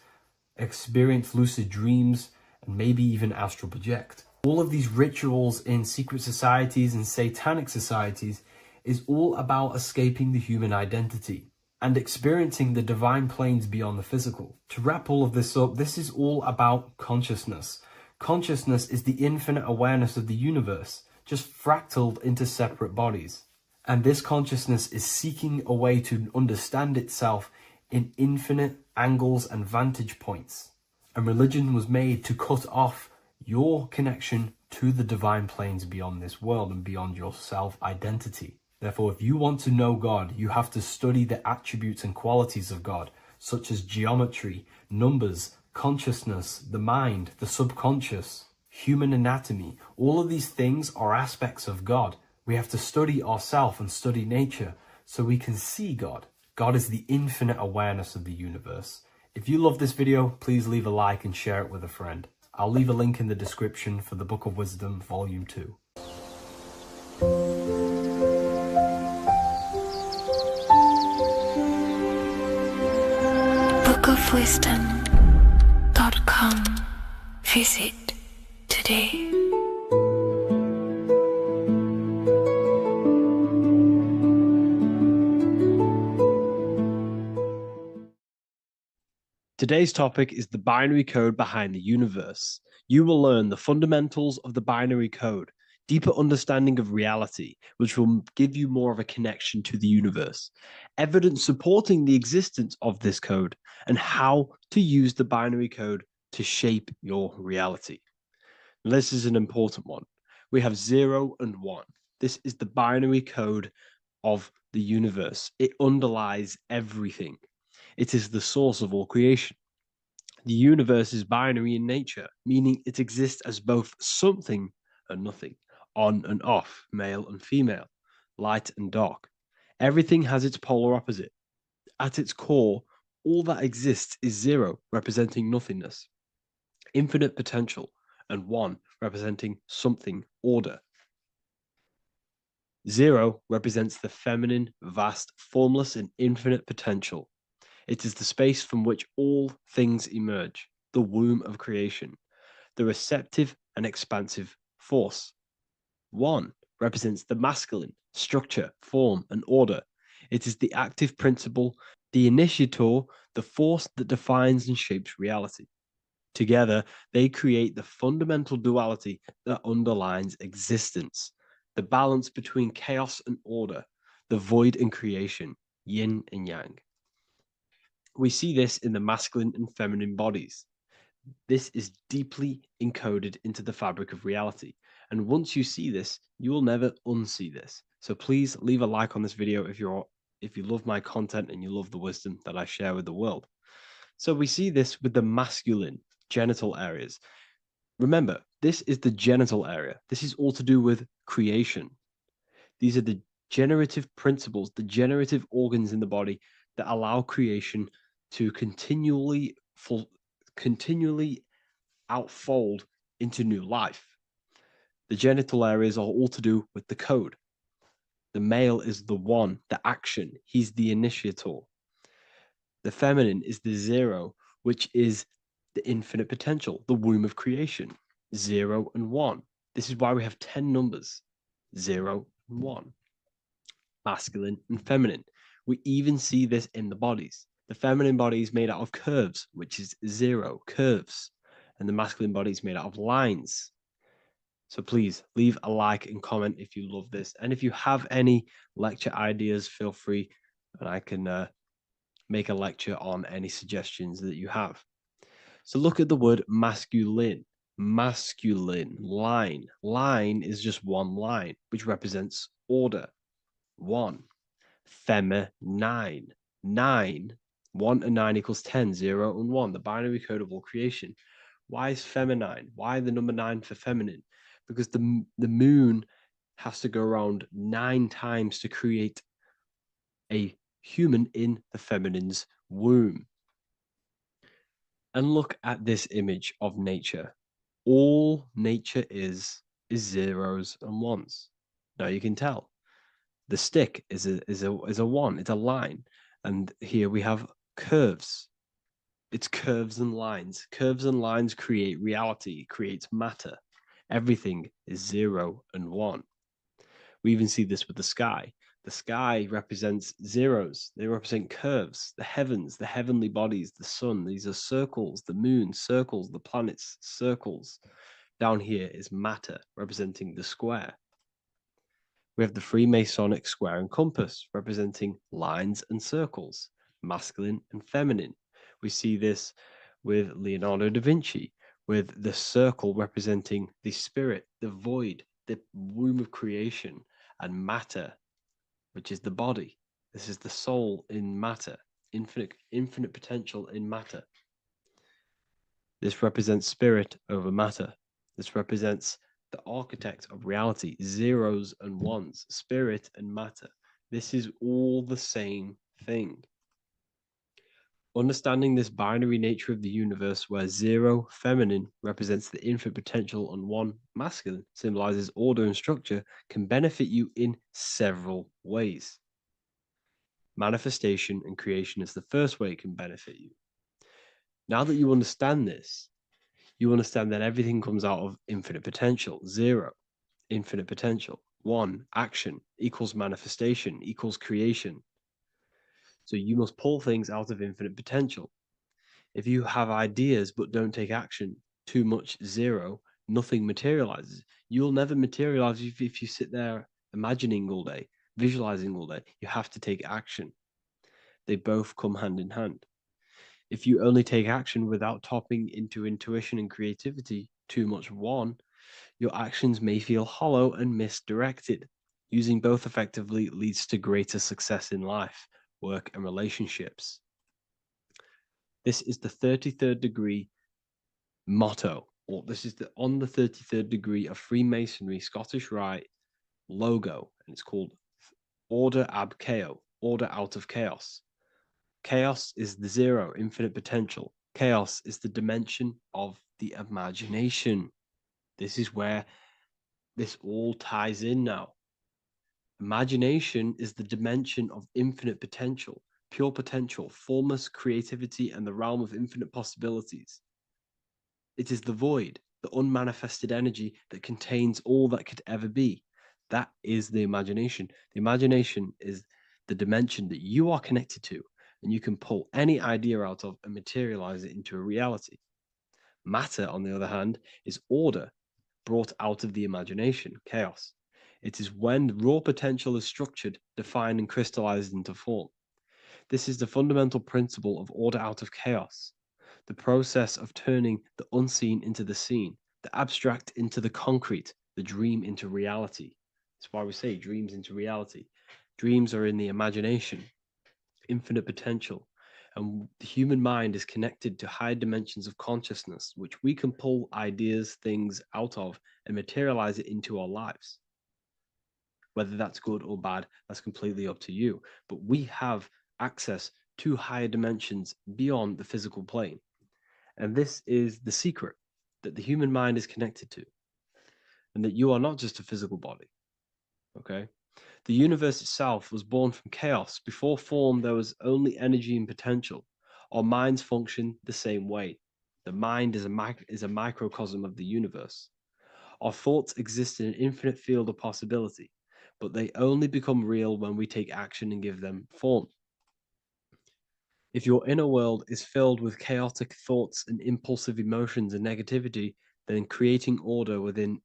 experience lucid dreams, and maybe even astral project. All of these rituals in secret societies and satanic societies is all about escaping the human identity and experiencing the divine planes beyond the physical. To wrap all of this up, this is all about consciousness. Consciousness is the infinite awareness of the universe, just fractaled into separate bodies. And this consciousness is seeking a way to understand itself in infinite angles and vantage points. And religion was made to cut off your connection to the divine planes beyond this world and beyond your self-identity. Therefore, if you want to know God, you have to study the attributes and qualities of God, such as geometry, numbers, consciousness, the mind, the subconscious, human anatomy. All of these things are aspects of God. We have to study ourselves and study nature so we can see God. God is the infinite awareness of the universe. If you love this video, please leave a like and share it with a friend. I'll leave a link in the description for the Book of Wisdom, Volume 2. bookofwisdom.com. Visit today. Today's topic is the binary code behind the universe. You will learn the fundamentals of the binary code, deeper understanding of reality, which will give you more of a connection to the universe, evidence supporting the existence of this code, and how to use the binary code to shape your reality. This is an important one. We have 0 and 1. This is the binary code of the universe. It underlies everything. It is the source of all creation. The universe is binary in nature, meaning it exists as both something and nothing, on and off, male and female, light and dark. Everything has its polar opposite. At its core, all that exists is 0, representing nothingness, infinite potential, and 1, representing something, order. 0 represents the feminine, vast, formless, and infinite potential. It is the space from which all things emerge, the womb of creation, the receptive and expansive force. 1 represents the masculine, structure, form, and order. It is the active principle, the initiator, the force that defines and shapes reality. Together, they create the fundamental duality that underlines existence, the balance between chaos and order, the void and creation, yin and yang. We see this in the masculine and feminine bodies. This is deeply encoded into the fabric of reality. And once you see this, you will never unsee this. So please leave a like on this video if you love my content and you love the wisdom that I share with the world. So we see this with the masculine genital areas. Remember, this is the genital area. This is all to do with creation. These are the generative principles, the generative organs in the body that allow creation to continually outfold into new life. The genital areas are all to do with the code. The male is the one, the action. He's the initiator. The feminine is the zero, which is the infinite potential, the womb of creation. 0 and 1. This is why we have 10 numbers. 0 and 1. Masculine and feminine. We even see this in the bodies. The feminine body is made out of curves, which is 0, curves. And the masculine body is made out of lines. So please leave a like and comment if you love this. And if you have any lecture ideas, feel free, and I can make a lecture on any suggestions that you have. So look at the word masculine. Masculine, line. Line is just one line, which represents order. 1. Feminine. 9. 1 and 9 equals 10. 0 and 1. The binary code of all creation. Why is feminine? Why the number 9 for feminine? Because the moon has to go around 9 times to create a human in the feminine's womb. And look at this image of nature. All nature is zeros and ones. Now you can tell. The stick is a one. It's a line, and here we have curves. It's curves and lines. Curves and lines create reality, creates matter. Everything is 0 and 1. We even see this with the sky. The sky represents zeros. They represent curves, the heavens, the heavenly bodies, the sun. These are circles, the moon, circles, the planets, circles. Down here is matter, representing the square. We have the Freemasonic square and compass, representing lines and circles, masculine and feminine. We see this with Leonardo da Vinci, with the circle representing the spirit, the void, the womb of creation, and matter, which is the body. This is the soul in matter, infinite potential in matter. This represents spirit over matter. This represents the architect of reality, zeros and ones, spirit and matter. This is all the same thing. Understanding this binary nature of the universe, where 0, feminine, represents the infinite potential and 1, masculine, symbolizes order and structure, can benefit you in several ways. Manifestation and creation is the first way it can benefit you. Now that you understand this, you understand that everything comes out of infinite potential. 0, infinite potential. 1, action, equals manifestation, equals creation. So you must pull things out of infinite potential. If you have ideas but don't take action, too much 0, nothing materializes. You'll never materialize if you sit there imagining all day, visualizing all day. You have to take action. They both come hand in hand. If you only take action without tapping into intuition and creativity, too much 1, your actions may feel hollow and misdirected. Using both effectively leads to greater success in life, work, and relationships. This is the 33rd degree motto, or this is on the 33rd degree of Freemasonry Scottish Rite logo, and it's called Order ab Chaos, order out of chaos. Chaos is the 0, infinite potential. Chaos is the dimension of the imagination. This is where this all ties in now. Imagination is the dimension of infinite potential, pure potential, formless creativity, and the realm of infinite possibilities. It is the void, the unmanifested energy that contains all that could ever be. That is the imagination. The imagination is the dimension that you are connected to, and you can pull any idea out of and materialize it into a reality. Matter, on the other hand, is order brought out of the imagination, chaos. It is when raw potential is structured, defined, and crystallized into form. This is the fundamental principle of order out of chaos, the process of turning the unseen into the seen, the abstract into the concrete, the dream into reality. That's why we say dreams into reality. Dreams are in the imagination, infinite potential, and the human mind is connected to high dimensions of consciousness, which we can pull ideas, things out of, and materialize it into our lives. Whether that's good or bad, that's completely up to you. But we have access to higher dimensions beyond the physical plane. And this is the secret that the human mind is connected to, and that you are not just a physical body. Okay? The universe itself was born from chaos. Before form, there was only energy and potential. Our minds function the same way. The mind is a microcosm of the universe. Our thoughts exist in an infinite field of possibility, but they only become real when we take action and give them form. If your inner world is filled with chaotic thoughts and impulsive emotions and negativity, then creating order within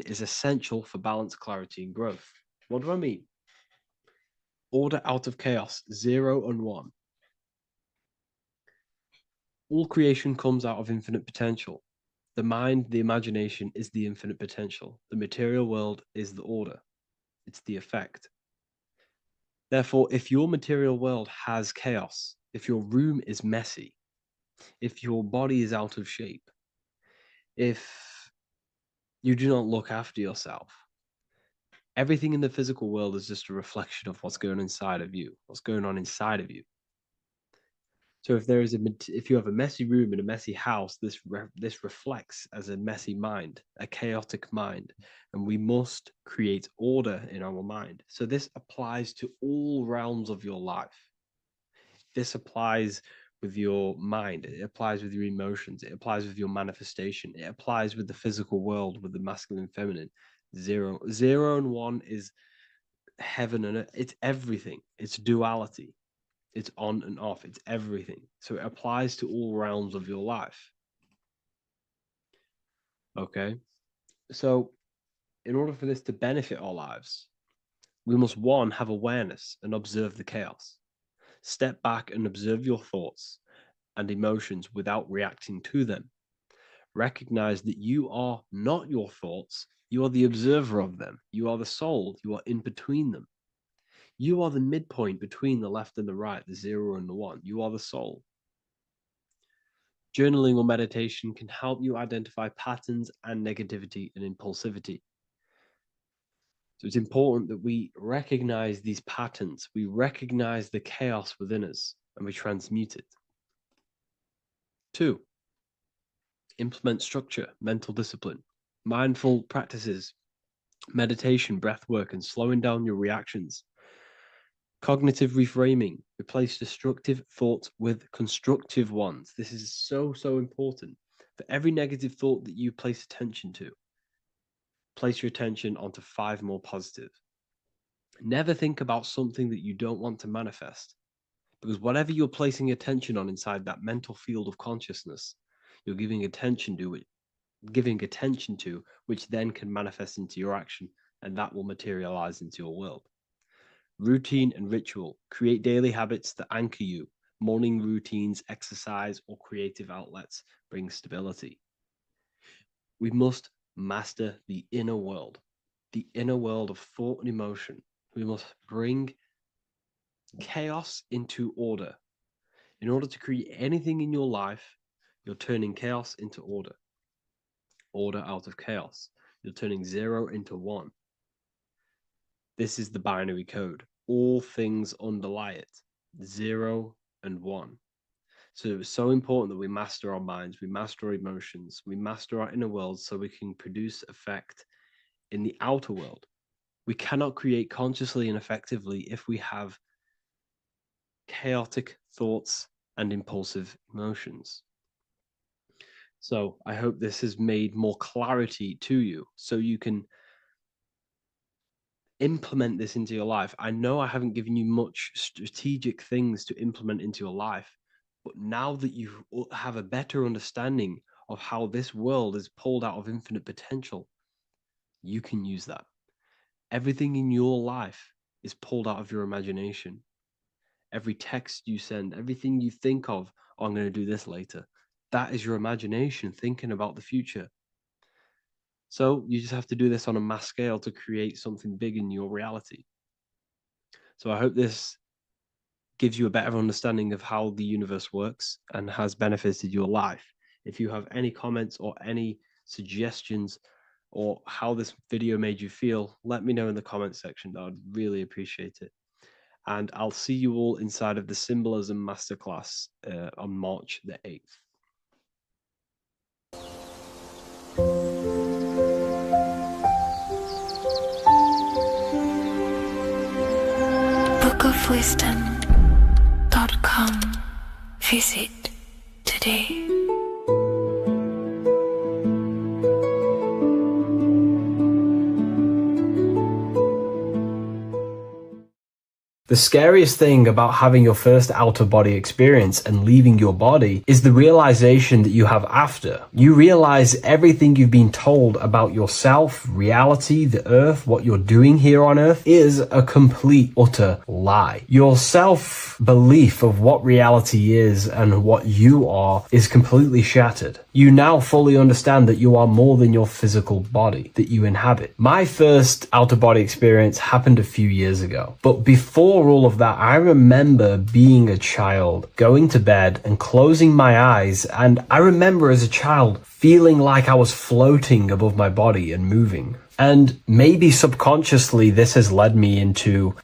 is essential for balance, clarity, and growth. What do I mean? Order out of chaos, 0 and 1. All creation comes out of infinite potential. The mind, the imagination, is the infinite potential. The material world is the order. It's the effect. Therefore, if your material world has chaos, if your room is messy, if your body is out of shape, if you do not look after yourself, everything in the physical world is just a reflection of what's going on inside of you, what's going on inside of you. So if you have a messy room in a messy house, this reflects as a messy mind, a chaotic mind, and we must create order in our mind. So this applies to all realms of your life. This applies with your mind, it applies with your emotions, it applies with your manifestation, it applies with the physical world, with the masculine and feminine. 0 and 1 is heaven and earth. It's everything. It's duality. It's on and off. It's everything. So it applies to all realms of your life. Okay. So in order for this to benefit our lives, we must, 1, have awareness and observe the chaos. Step back and observe your thoughts and emotions without reacting to them. Recognize that you are not your thoughts. You are the observer of them. You are the soul. You are in between them. You are the midpoint between the left and the right, the 0 and the 1. You are the soul. Journaling or meditation can help you identify patterns and negativity and impulsivity. So it's important that we recognize these patterns, we recognize the chaos within us, and we transmute it. 2, implement structure, mental discipline, mindful practices, meditation, breath work, and slowing down your reactions. Cognitive reframing, replace destructive thoughts with constructive ones. This is so important. For every negative thought that you place attention to, place your attention onto 5 more positive. Never think about something that you don't want to manifest, because whatever you're placing attention on inside that mental field of consciousness, you're giving attention to, which then can manifest into your action, and that will materialize into your world. Routine and ritual. Create daily habits that anchor you. Morning routines, exercise, or creative outlets bring stability. We must master the inner world of thought and emotion. We must bring chaos into order. In order to create anything in your life, you're turning chaos into order. Order out of chaos. You're turning 0 into 1. This is the binary code. All things underlie it, 0 and 1. So it's so important that we master our minds, we master our emotions, we master our inner world so we can produce effect in the outer world. We cannot create consciously and effectively if we have chaotic thoughts and impulsive emotions. So I hope this has made more clarity to you so you can implement this into your life. I know I haven't given you much strategic things to implement into your life, but now that you have a better understanding of how this world is pulled out of infinite potential, you can use that. Everything in your life is pulled out of your imagination. Every text you send, everything you think of, oh, I'm going to do this later, that is your imagination thinking about the future. So you just have to do this on a mass scale to create something big in your reality. So I hope this gives you a better understanding of how the universe works and has benefited your life. If you have any comments or any suggestions or how this video made you feel, let me know in the comment section. I would really appreciate it. And I'll see you all inside of the Symbolism Masterclass on March the 8th. bookofwisdom.com. Visit today. The scariest thing about having your first out-of-body experience and leaving your body is the realization that you have after. You realize everything you've been told about yourself, reality, the earth, what you're doing here on earth is a complete, utter lie. Your self-belief of what reality is and what you are is completely shattered. You now fully understand that you are more than your physical body that you inhabit. My first out-of-body experience happened a few years ago, but before all of that, I remember being a child, going to bed and closing my eyes, and I remember as a child feeling like I was floating above my body and moving. And maybe subconsciously this has led me into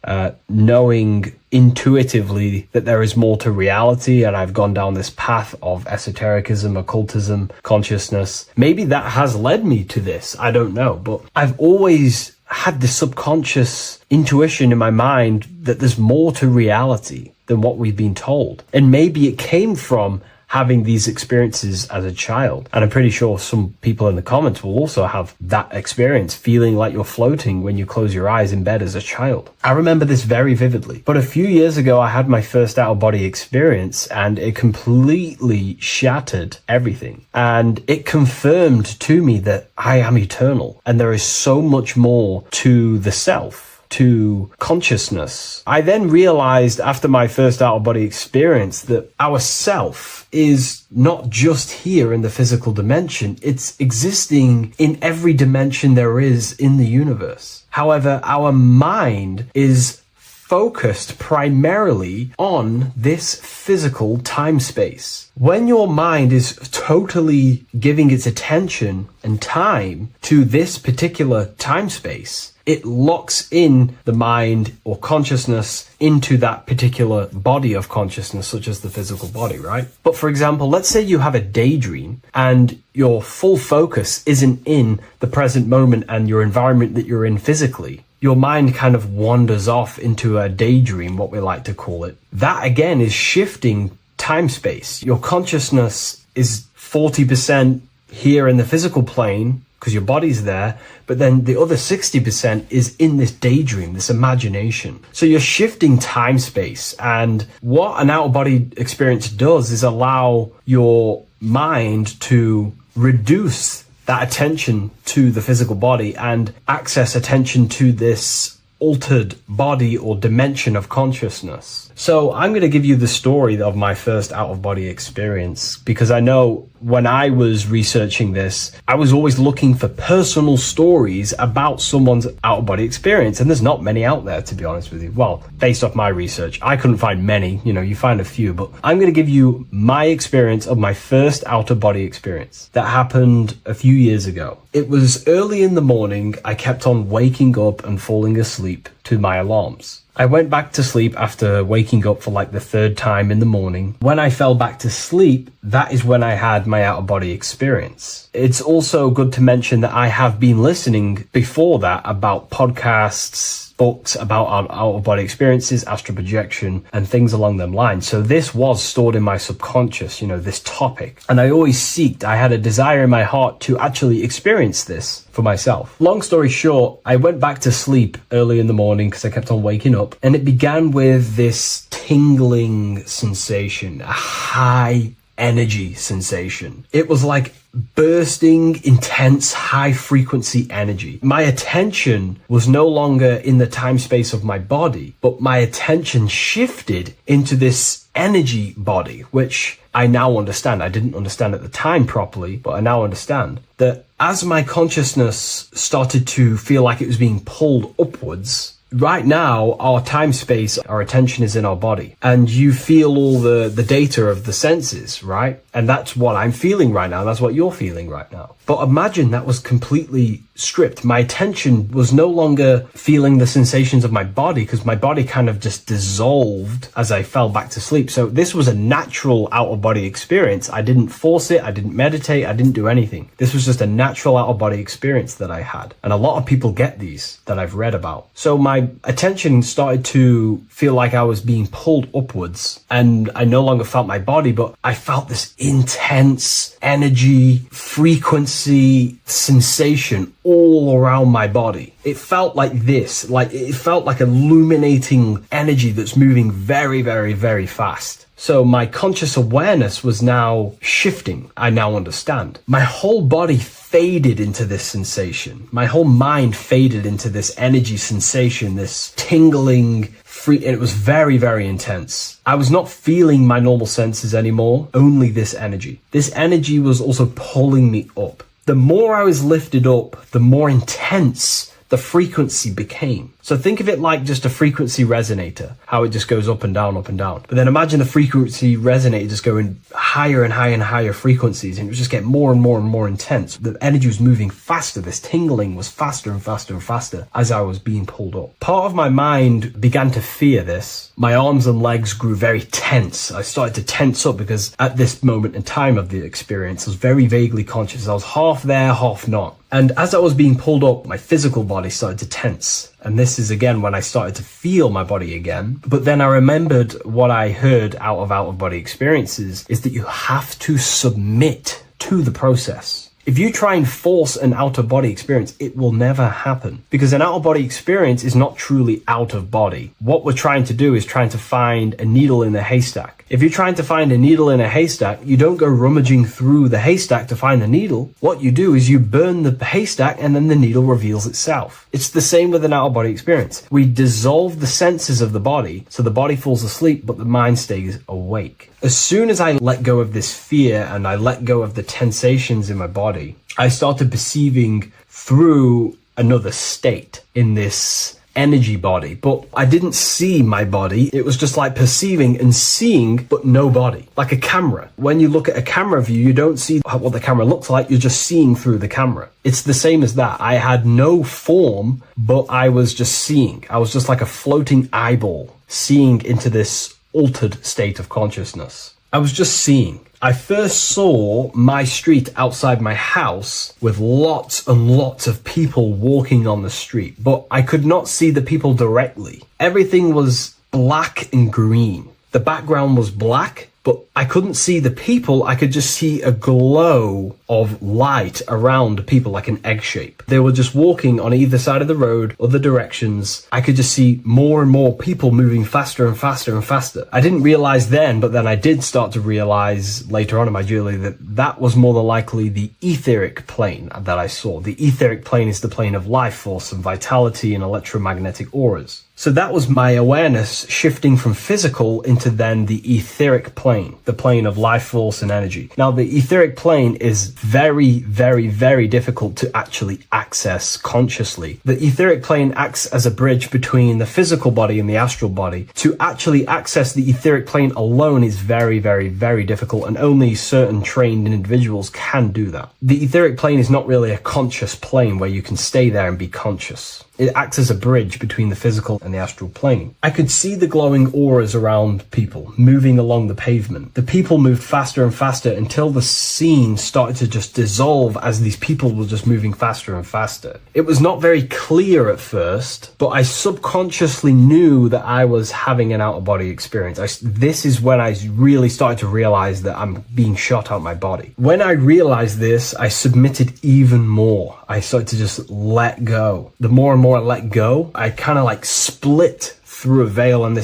knowing intuitively that there is more to reality, and I've gone down this path of esotericism, occultism, consciousness. Maybe that has led me to this, I don't know, but I've always had this subconscious intuition in my mind that there's more to reality than what we've been told. And maybe it came from having these experiences as a child. And I'm pretty sure some people in the comments will also have that experience, feeling like you're floating when you close your eyes in bed as a child. I remember this very vividly. But a few years ago, I had my first out-of-body experience, and it completely shattered everything. And it confirmed to me that I am eternal, and there is so much more to the self, to consciousness. I then realized after my first out-of-body experience that our self is not just here in the physical dimension, it's existing in every dimension there is in the universe. However, our mind is focused primarily on this physical time space. When your mind is totally giving its attention and time to this particular time space, it locks in the mind or consciousness into that particular body of consciousness, such as the physical body, right? But for example, let's say you have a daydream and your full focus isn't in the present moment and your environment that you're in physically. Your mind kind of wanders off into a daydream, what we like to call it. That again is shifting time space. Your consciousness is 40% here in the physical plane because your body's there, but then the other 60% is in this daydream, this imagination. So you're shifting time space, and what an out-of-body experience does is allow your mind to reduce that attention to the physical body and access attention to this altered body or dimension of consciousness. So I'm going to give you the story of my first out-of-body experience, because I know when I was researching this, I was always looking for personal stories about someone's out-of-body experience, and there's not many out there, to be honest with you. Well, based off my research, I couldn't find many, you find a few, but I'm going to give you my experience of my first out-of-body experience that happened a few years ago. It was early in the morning. I kept on waking up and falling asleep to my alarms. I went back to sleep after waking up for like the third time in the morning. When I fell back to sleep, that is when I had my out-of-body experience. It's also good to mention that I have been listening before that about podcasts, books about out-of-body experiences, astral projection, and things along them lines. So this was stored in my subconscious, this topic. And I had a desire in my heart to actually experience this for myself. Long story short, I went back to sleep early in the morning because I kept on waking up, and it began with this tingling sensation, a high energy sensation. It was like bursting, intense, high frequency energy. My attention was no longer in the time space of my body, but my attention shifted into this energy body, which I now understand. I didn't understand at the time properly, but I now understand that as my consciousness started to feel like it was being pulled upwards, right now, our time space, our attention is in our body, and you feel all the data of the senses, right? And that's what I'm feeling right now. That's what you're feeling right now. But imagine that was completely stripped. My attention was no longer feeling the sensations of my body because my body kind of just dissolved as I fell back to sleep. So this was a natural out-of-body experience. I didn't force it. I didn't meditate. I didn't do anything. This was just a natural out-of-body experience that I had. And a lot of people get these that I've read about. So my attention started to feel like I was being pulled upwards, and I no longer felt my body, but I felt this intense energy, frequency, sensation all around my body. It felt like this, like it felt like illuminating energy that's moving very, very, very fast. So my conscious awareness was now shifting. I now understand. My whole body faded into this sensation. My whole mind faded into this energy sensation, this tingling free. It was very, very intense. I was not feeling my normal senses anymore, only this energy. This energy was also pulling me up. The more I was lifted up, the more intense the frequency became. So think of it like just a frequency resonator, how it just goes up and down, up and down. But then imagine the frequency resonator just going higher and higher and higher frequencies, and it would just get more and more and more intense. The energy was moving faster. This tingling was faster and faster and faster as I was being pulled up. Part of my mind began to fear this. My arms and legs grew very tense. I started to tense up because at this moment in time of the experience, I was very vaguely conscious. I was half there, half not. And as I was being pulled up, my physical body started to tense. And this is again when I started to feel my body again. But then I remembered what I heard out of body experiences is that you have to submit to the process. If you try and force an out-of-body experience, it will never happen, because an out-of-body experience is not truly out of body. What we're trying to do is trying to find a needle in a haystack. If you're trying to find a needle in a haystack, you don't go rummaging through the haystack to find the needle. What you do is you burn the haystack and then the needle reveals itself. It's the same with an out-of-body experience. We dissolve the senses of the body, so the body falls asleep, but the mind stays awake. As soon as I let go of this fear and I let go of the tensations in my body, I started perceiving through another state in this energy body, but I didn't see my body. It was just like perceiving and seeing, but no body, like a camera. When you look at a camera view, you don't see what the camera looks like. You're just seeing through the camera. It's the same as that. I had no form, but I was just seeing. I was just like a floating eyeball, seeing into this altered state of consciousness. I was just seeing. I first saw my street outside my house with lots and lots of people walking on the street, but I could not see the people directly. Everything was black and green. The background was black, but I couldn't see the people. I could just see a glow of light around the people, like an egg shape. They were just walking on either side of the road, other directions. I could just see more and more people moving faster and faster and faster. I didn't realize then, but then I did start to realize later on in my journey that that was more than likely the etheric plane that I saw. The etheric plane is the plane of life force and vitality and electromagnetic auras. So that was my awareness shifting from physical into then the etheric plane, the plane of life force and energy. Now, the etheric plane is very, very, very difficult to actually access consciously. The etheric plane acts as a bridge between the physical body and the astral body. To actually access the etheric plane alone is very, very, very difficult, and only certain trained individuals can do that. The etheric plane is not really a conscious plane where you can stay there and be conscious. It acts as a bridge between the physical and the astral plane. I could see the glowing auras around people moving along the pavement. The people moved faster and faster until the scene started to just dissolve as these people were just moving faster and faster. It was not very clear at first, but I subconsciously knew that I was having an out-of-body experience. This is when I really started to realize that I'm being shot out my body. When I realized this, I submitted even more. I started to just let go. The more and more I let go, I kind of like split through a veil, and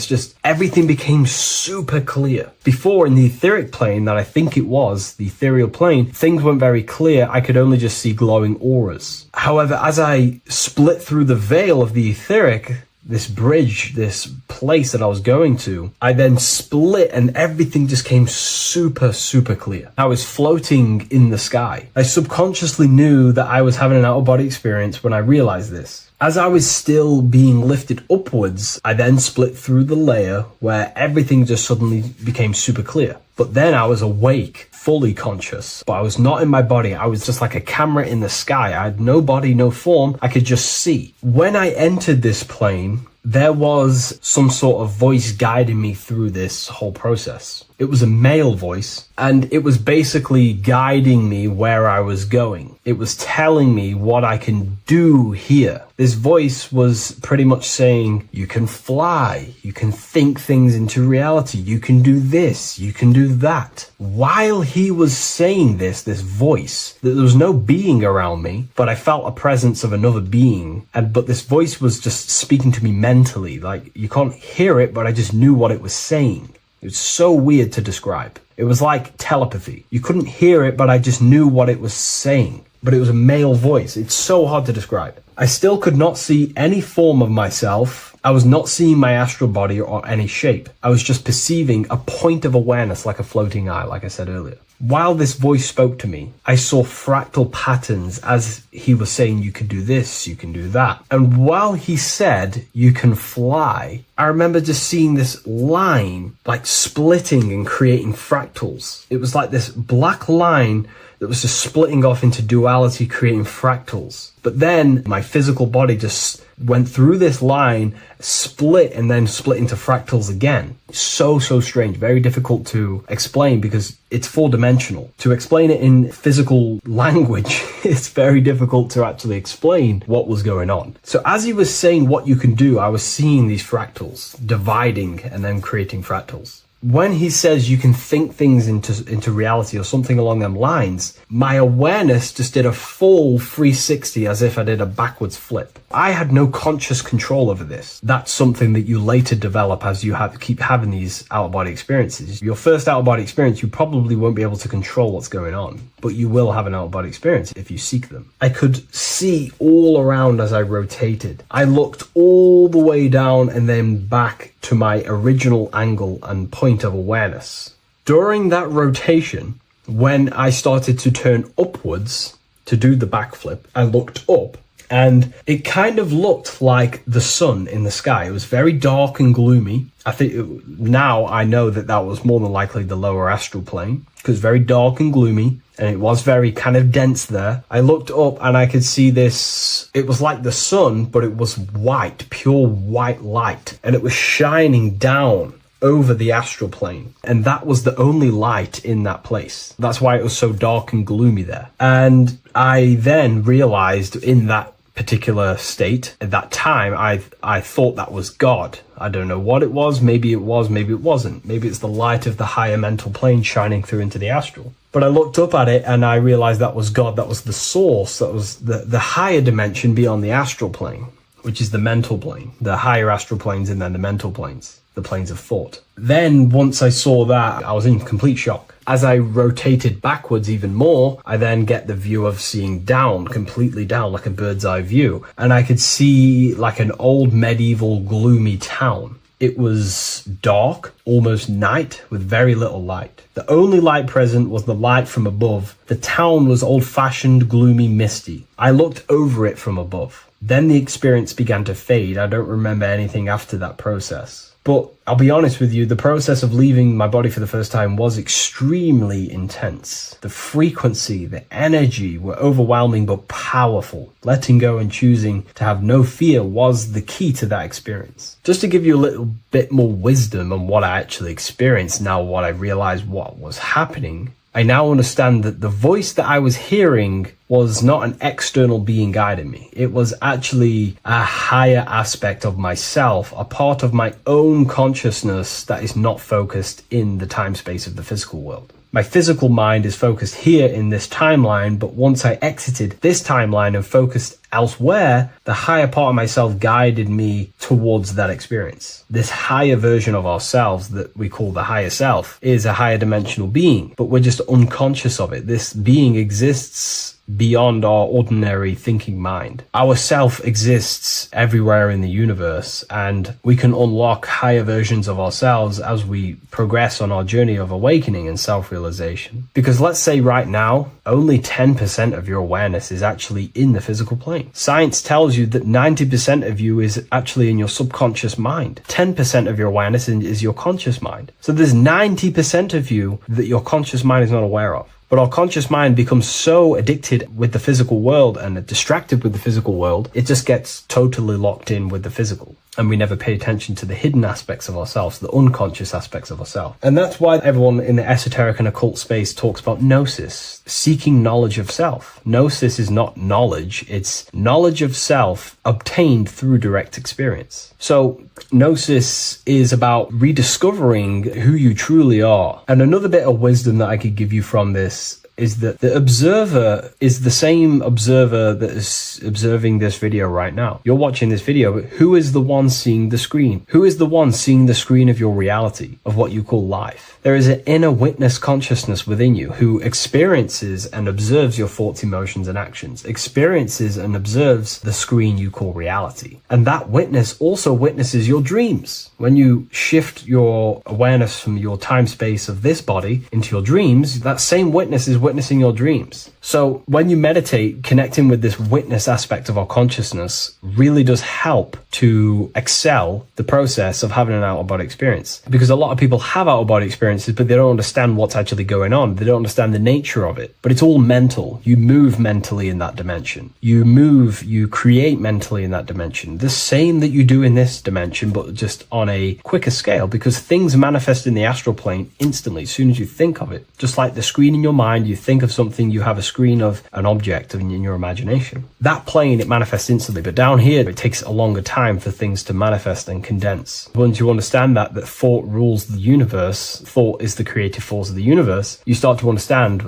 everything became super clear. Before, in the etheric plane that I think it was, the ethereal plane, things weren't very clear. I could only just see glowing auras. However, as I split through the veil of the etheric, this bridge, this place that I was going to, I then split and everything just came super, super clear. I was floating in the sky. I subconsciously knew that I was having an out-of-body experience when I realized this. As I was still being lifted upwards, I then split through the layer where everything just suddenly became super clear. But then I was awake, fully conscious, but I was not in my body. I was just like a camera in the sky. I had no body, no form. I could just see. When I entered this plane, there was some sort of voice guiding me through this whole process. It was a male voice, and it was basically guiding me where I was going. It was telling me what I can do here. This voice was pretty much saying, you can fly, you can think things into reality, you can do this, you can do that. While he was saying this voice, there was no being around me, but I felt a presence of another being. But this voice was just speaking to me mentally. Like, you can't hear it, but I just knew what it was saying. It was so weird to describe. It was like telepathy. You couldn't hear it, but I just knew what it was saying. But it was a male voice. It's so hard to describe. I still could not see any form of myself. I was not seeing my astral body or any shape. I was just perceiving a point of awareness like a floating eye, like I said earlier. While this voice spoke to me, I saw fractal patterns as he was saying, you can do this, you can do that. And while he said, you can fly, I remember just seeing this line like splitting and creating fractals. It was like this black line that was just splitting off into duality, creating fractals. But then my physical body just went through this line, split, and then split into fractals again. So strange, very difficult to explain because it's four-dimensional. To explain it in physical language, it's very difficult to actually explain what was going on. So as he was saying what you can do, I was seeing these fractals dividing and then creating fractals. When he says you can think things into reality or something along them lines, my awareness just did a full 360 as if I did a backwards flip. I had no conscious control over this. That's something that you later develop as you keep having these out-of-body experiences. Your first out-of-body experience, you probably won't be able to control what's going on, but you will have an out-of-body experience if you seek them. I could see all around as I rotated. I looked all the way down and then back to my original angle and point of awareness. During that rotation, when I started to turn upwards to do the backflip, I looked up and it kind of looked like the sun in the sky. It was very dark and gloomy. Now I know that was more than likely the lower astral plane because very dark and gloomy. And it was very kind of dense there. I looked up and I could see this. It was like the sun, but it was white, pure white light. And it was shining down over the astral plane. And that was the only light in that place. That's why it was so dark and gloomy there. And I then realized in that particular state, at that time, I thought that was God. I don't know what it was. Maybe it was, maybe it wasn't. Maybe it's the light of the higher mental plane shining through into the astral. But I looked up at it and I realized that was God. That was the source. That was the higher dimension beyond the astral plane, which is the mental plane, the higher astral planes and then the mental planes, the planes of thought. Then once I saw that, I was in complete shock. As I rotated backwards even more, I then get the view of seeing down, completely down, like a bird's eye view. And I could see like an old medieval gloomy town. It was dark, almost night, with very little light. The only light present was the light from above. The town was old-fashioned, gloomy, misty. I looked over it from above. Then the experience began to fade. I don't remember anything after that process. But I'll be honest with you, the process of leaving my body for the first time was extremely intense. The frequency, the energy were overwhelming but powerful. Letting go and choosing to have no fear was the key to that experience. Just to give you a little bit more wisdom on what I actually experienced now, what I realized what was happening, I now understand that the voice that I was hearing was not an external being guiding me. It was actually a higher aspect of myself, a part of my own consciousness that is not focused in the time space of the physical world. My physical mind is focused here in this timeline, but once I exited this timeline and focused elsewhere, the higher part of myself guided me towards that experience. This higher version of ourselves that we call the higher self is a higher dimensional being, but we're just unconscious of it. This being exists beyond our ordinary thinking mind. Our self exists everywhere in the universe, and we can unlock higher versions of ourselves as we progress on our journey of awakening and self-realization. Because let's say right now, only 10% of your awareness is actually in the physical plane. brain. Science tells you that 90% of you is actually in your subconscious mind. 10% of your awareness is your conscious mind. So there's 90% of you that your conscious mind is not aware of. But our conscious mind becomes so addicted with the physical world and distracted with the physical world, it just gets totally locked in with the physical. And we never pay attention to the hidden aspects of ourselves, the unconscious aspects of ourselves. And that's why everyone in the esoteric and occult space talks about gnosis, seeking knowledge of self. Gnosis is not knowledge, it's knowledge of self obtained through direct experience. So gnosis is about rediscovering who you truly are. And another bit of wisdom that I could give you from this is that the observer is the same observer that is observing this video right now. You're watching this video, but who is the one seeing the screen? Who is the one seeing the screen of your reality, of what you call life? There is an inner witness consciousness within you who experiences and observes your thoughts, emotions, and actions, experiences and observes the screen you call reality. And that witness also witnesses your dreams. When you shift your awareness from your time space of this body into your dreams, that same witness is witnessing your dreams. So when you meditate, connecting with this witness aspect of our consciousness really does help to excel the process of having an out-of-body experience. Because a lot of people have out-of-body experiences, but they don't understand what's actually going on. They don't understand the nature of it. But it's all mental. You move mentally in that dimension. You create mentally in that dimension. The same that you do in this dimension, but just on a quicker scale, because things manifest in the astral plane instantly as soon as you think of it. Just like the screen in your mind, you think of something, you have a screen of an object in your imagination. That plane, it manifests instantly, but down here, it takes a longer time for things to manifest and condense. Once you understand that thought rules the universe, thought is the creative force of the universe, you start to understand,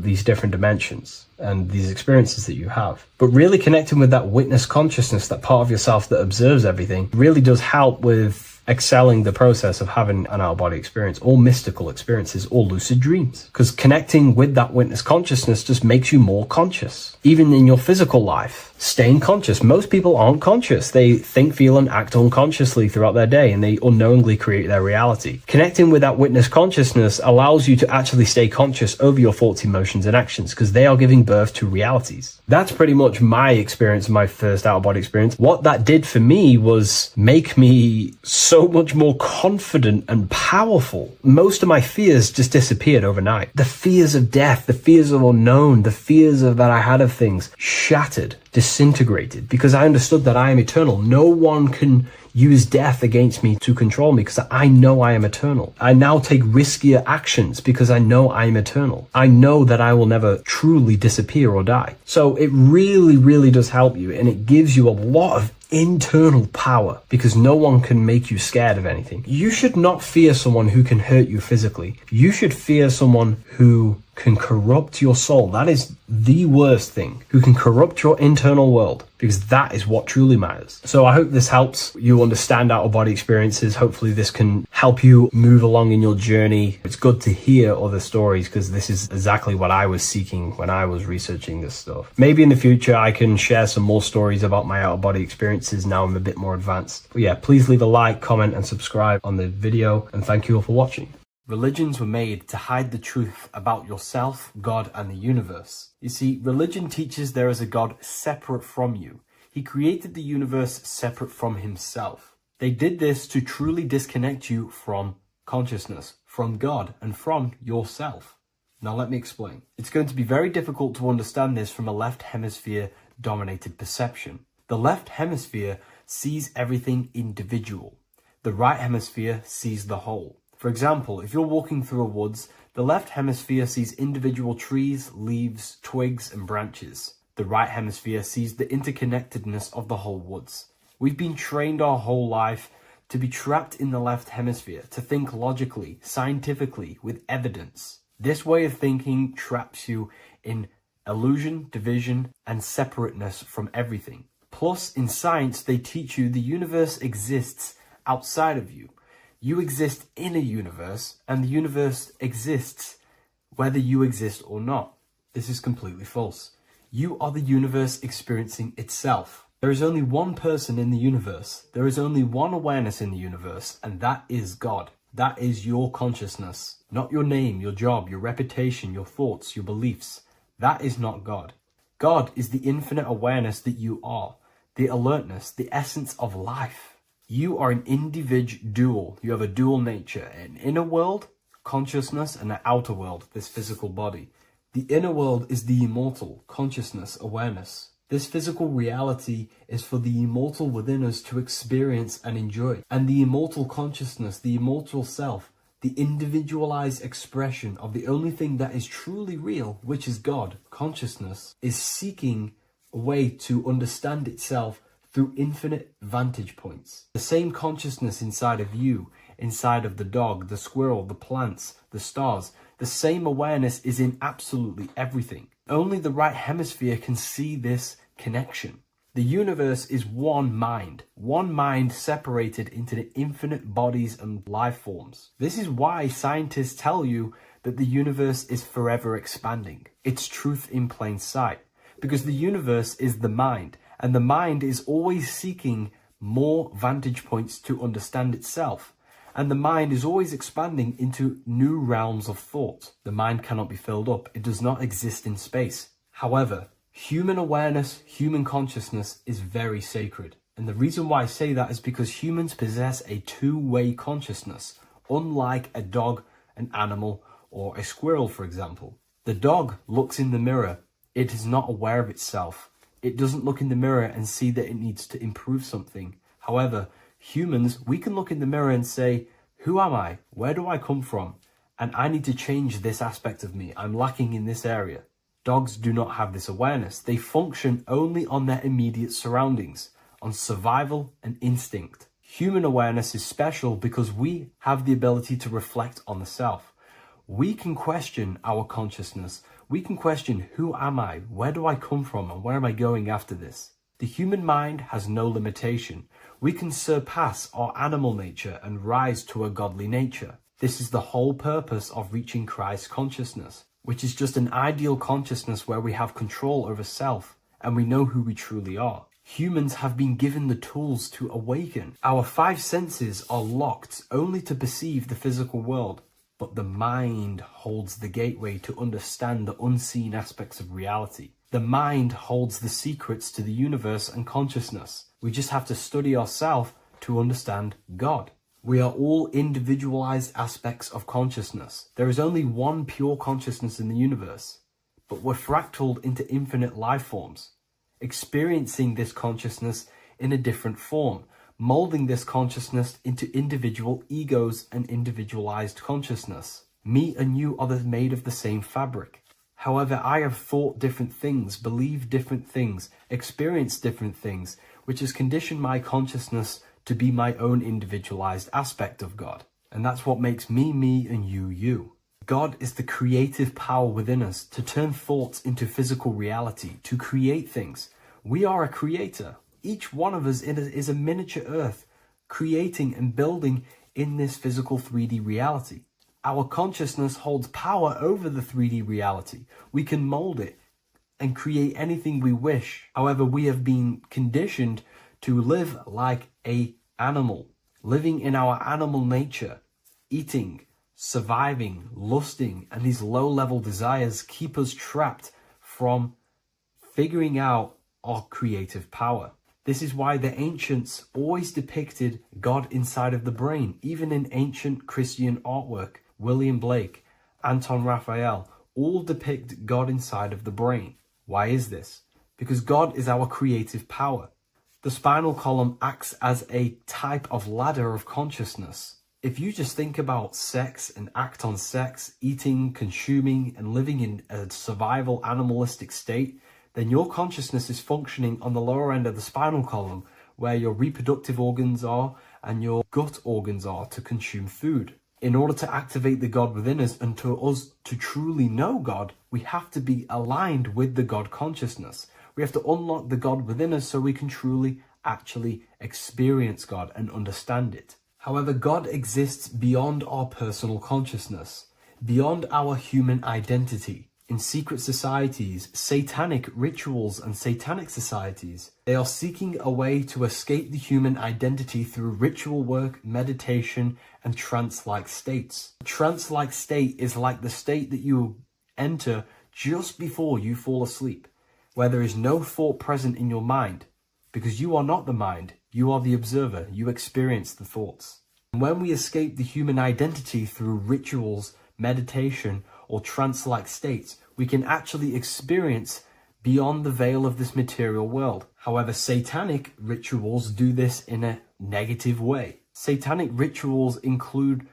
these different dimensions and these experiences that you have. But really connecting with that witness consciousness, that part of yourself that observes everything, really does help with excelling the process of having an out-of-body experience, or mystical experiences, or lucid dreams. Because connecting with that witness consciousness just makes you more conscious. Even in your physical life, staying conscious. Most people aren't conscious. They think, feel, and act unconsciously throughout their day, and they unknowingly create their reality. Connecting with that witness consciousness allows you to actually stay conscious over your thoughts, emotions, and actions, because they are giving birth to realities. That's pretty much my experience, my first out-of-body experience. What that did for me was make me so much more confident and powerful. Most of my fears just disappeared overnight. The fears of death, the fears of unknown, the fears of that I had of things shattered, disintegrated, because I understood that I am eternal. No one can use death against me to control me, because I know I am eternal. I now take riskier actions because I know I am eternal. I know that I will never truly disappear or die. So it really, really does help you, and it gives you a lot of internal power, because no one can make you scared of anything. You should not fear someone who can hurt you physically. You should fear someone who can corrupt your soul. That is the worst thing, who can corrupt your internal world, because that is what truly matters. So I hope this helps you understand out-of-body experiences. Hopefully this can help you move along in your journey. It's good to hear other stories, because this is exactly what I was seeking when I was researching this stuff. Maybe in the future I can share some more stories about my out-of-body experiences now I'm a bit more advanced. But yeah, please leave a like, comment, and subscribe on the video, and thank you all for watching. Religions were made to hide the truth about yourself, God, and the universe. You see, religion teaches there is a God separate from you. He created the universe separate from himself. They did this to truly disconnect you from consciousness, from God, and from yourself. Now let me explain. It's going to be very difficult to understand this from a left hemisphere dominated perception. The left hemisphere sees everything individual. The right hemisphere sees the whole. For example, if you're walking through a woods, the left hemisphere sees individual trees, leaves, twigs, and branches. The right hemisphere sees the interconnectedness of the whole woods. We've been trained our whole life to be trapped in the left hemisphere, to think logically, scientifically, with evidence. This way of thinking traps you in illusion, division, and separateness from everything. Plus, in science, they teach you the universe exists outside of you. You exist in a universe, and the universe exists whether you exist or not. This is completely false. You are the universe experiencing itself. There is only one person in the universe. There is only one awareness in the universe, and that is God. That is your consciousness. Not your name, your job, your reputation, your thoughts, your beliefs. That is not God. God is the infinite awareness that you are, the alertness, the essence of life. You are an individual. You have a dual nature, an inner world, consciousness, and an outer world, this physical body. The inner world is the immortal, consciousness, awareness. This physical reality is for the immortal within us to experience and enjoy. And the immortal consciousness, the immortal self, the individualized expression of the only thing that is truly real, which is God, consciousness, is seeking a way to understand itself through infinite vantage points. The same consciousness inside of you, inside of the dog, the squirrel, the plants, the stars, the same awareness is in absolutely everything. Only the right hemisphere can see this connection. The universe is one mind separated into the infinite bodies and life forms. This is why scientists tell you that the universe is forever expanding. It's truth in plain sight. Because the universe is the mind, and the mind is always seeking more vantage points to understand itself. And the mind is always expanding into new realms of thought. The mind cannot be filled up. It does not exist in space. However, human awareness, human consciousness is very sacred. And the reason why I say that is because humans possess a two-way consciousness, unlike a dog, an animal, or a squirrel, for example. The dog looks in the mirror. It is not aware of itself. It doesn't look in the mirror and see that it needs to improve something. However, humans, we can look in the mirror and say, who am I? Where do I come from? And I need to change this aspect of me. I'm lacking in this area. Dogs do not have this awareness. They function only on their immediate surroundings, on survival and instinct. Human awareness is special because we have the ability to reflect on the self. We can question our consciousness. We can question, who am I? Where do I come from? And where am I going after this? The human mind has no limitation. We can surpass our animal nature and rise to a godly nature. This is the whole purpose of reaching Christ consciousness, which is just an ideal consciousness where we have control over self and we know who we truly are. Humans have been given the tools to awaken. Our five senses are locked only to perceive the physical world, but the mind holds the gateway to understand the unseen aspects of reality. The mind holds the secrets to the universe and consciousness. We just have to study ourselves to understand God. We are all individualized aspects of consciousness. There is only one pure consciousness in the universe, but we're fractaled into infinite life forms, experiencing this consciousness in a different form, molding this consciousness into individual egos and individualized consciousness. Me and you are made of the same fabric. However, I have thought different things, believed different things, experienced different things, which has conditioned my consciousness to be my own individualized aspect of God. And that's what makes me, me, and you, you. God is the creative power within us to turn thoughts into physical reality, to create things. We are a creator. Each one of us is a miniature earth, creating and building in this physical 3D reality. Our consciousness holds power over the 3D reality. We can mold it and create anything we wish. However, we have been conditioned to live like an animal, living in our animal nature, eating, surviving, lusting, and these low-level desires keep us trapped from figuring out our creative power. This is why the ancients always depicted God inside of the brain. Even in ancient Christian artwork, William Blake, Anton Raphael, all depict God inside of the brain. Why is this? Because God is our creative power. The spinal column acts as a type of ladder of consciousness. If you just think about sex and act on sex, eating, consuming, and living in a survival animalistic state, then your consciousness is functioning on the lower end of the spinal column, where your reproductive organs are and your gut organs are to consume food. In order to activate the God within us and to us to truly know God, we have to be aligned with the God consciousness. We have to unlock the God within us so we can truly actually experience God and understand it. However, God exists beyond our personal consciousness, beyond our human identity. In secret societies, satanic rituals and satanic societies, they are seeking a way to escape the human identity through ritual work, meditation, and trance-like states. A trance-like state is like the state that you enter just before you fall asleep. where there is no thought present in your mind, because you are not the mind, you are the observer, you experience the thoughts. And when we escape the human identity through rituals, meditation, or trance-like states, we can actually experience beyond the veil of this material world. However, satanic rituals do this in a negative way. Satanic rituals include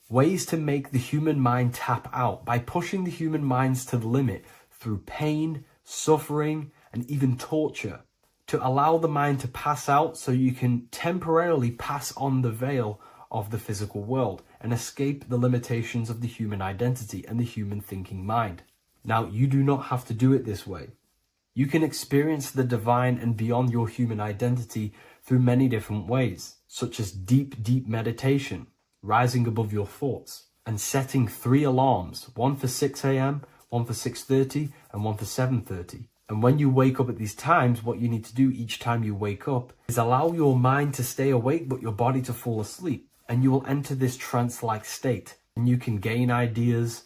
ways to make the human mind tap out by pushing the human minds to the limit through pain, suffering, and even torture, to allow the mind to pass out so you can temporarily pass on the veil of the physical world and escape the limitations of the human identity and the human thinking mind. Now, you do not have to do it this way. You can experience the divine and beyond your human identity through many different ways, such as deep meditation, rising above your thoughts, and setting 3 alarms, one for 6 a.m., one for 6:30, and one for 7:30. And when you wake up at these times, what you need to do each time you wake up is allow your mind to stay awake but your body to fall asleep. And you will enter this trance-like state. And you can gain ideas,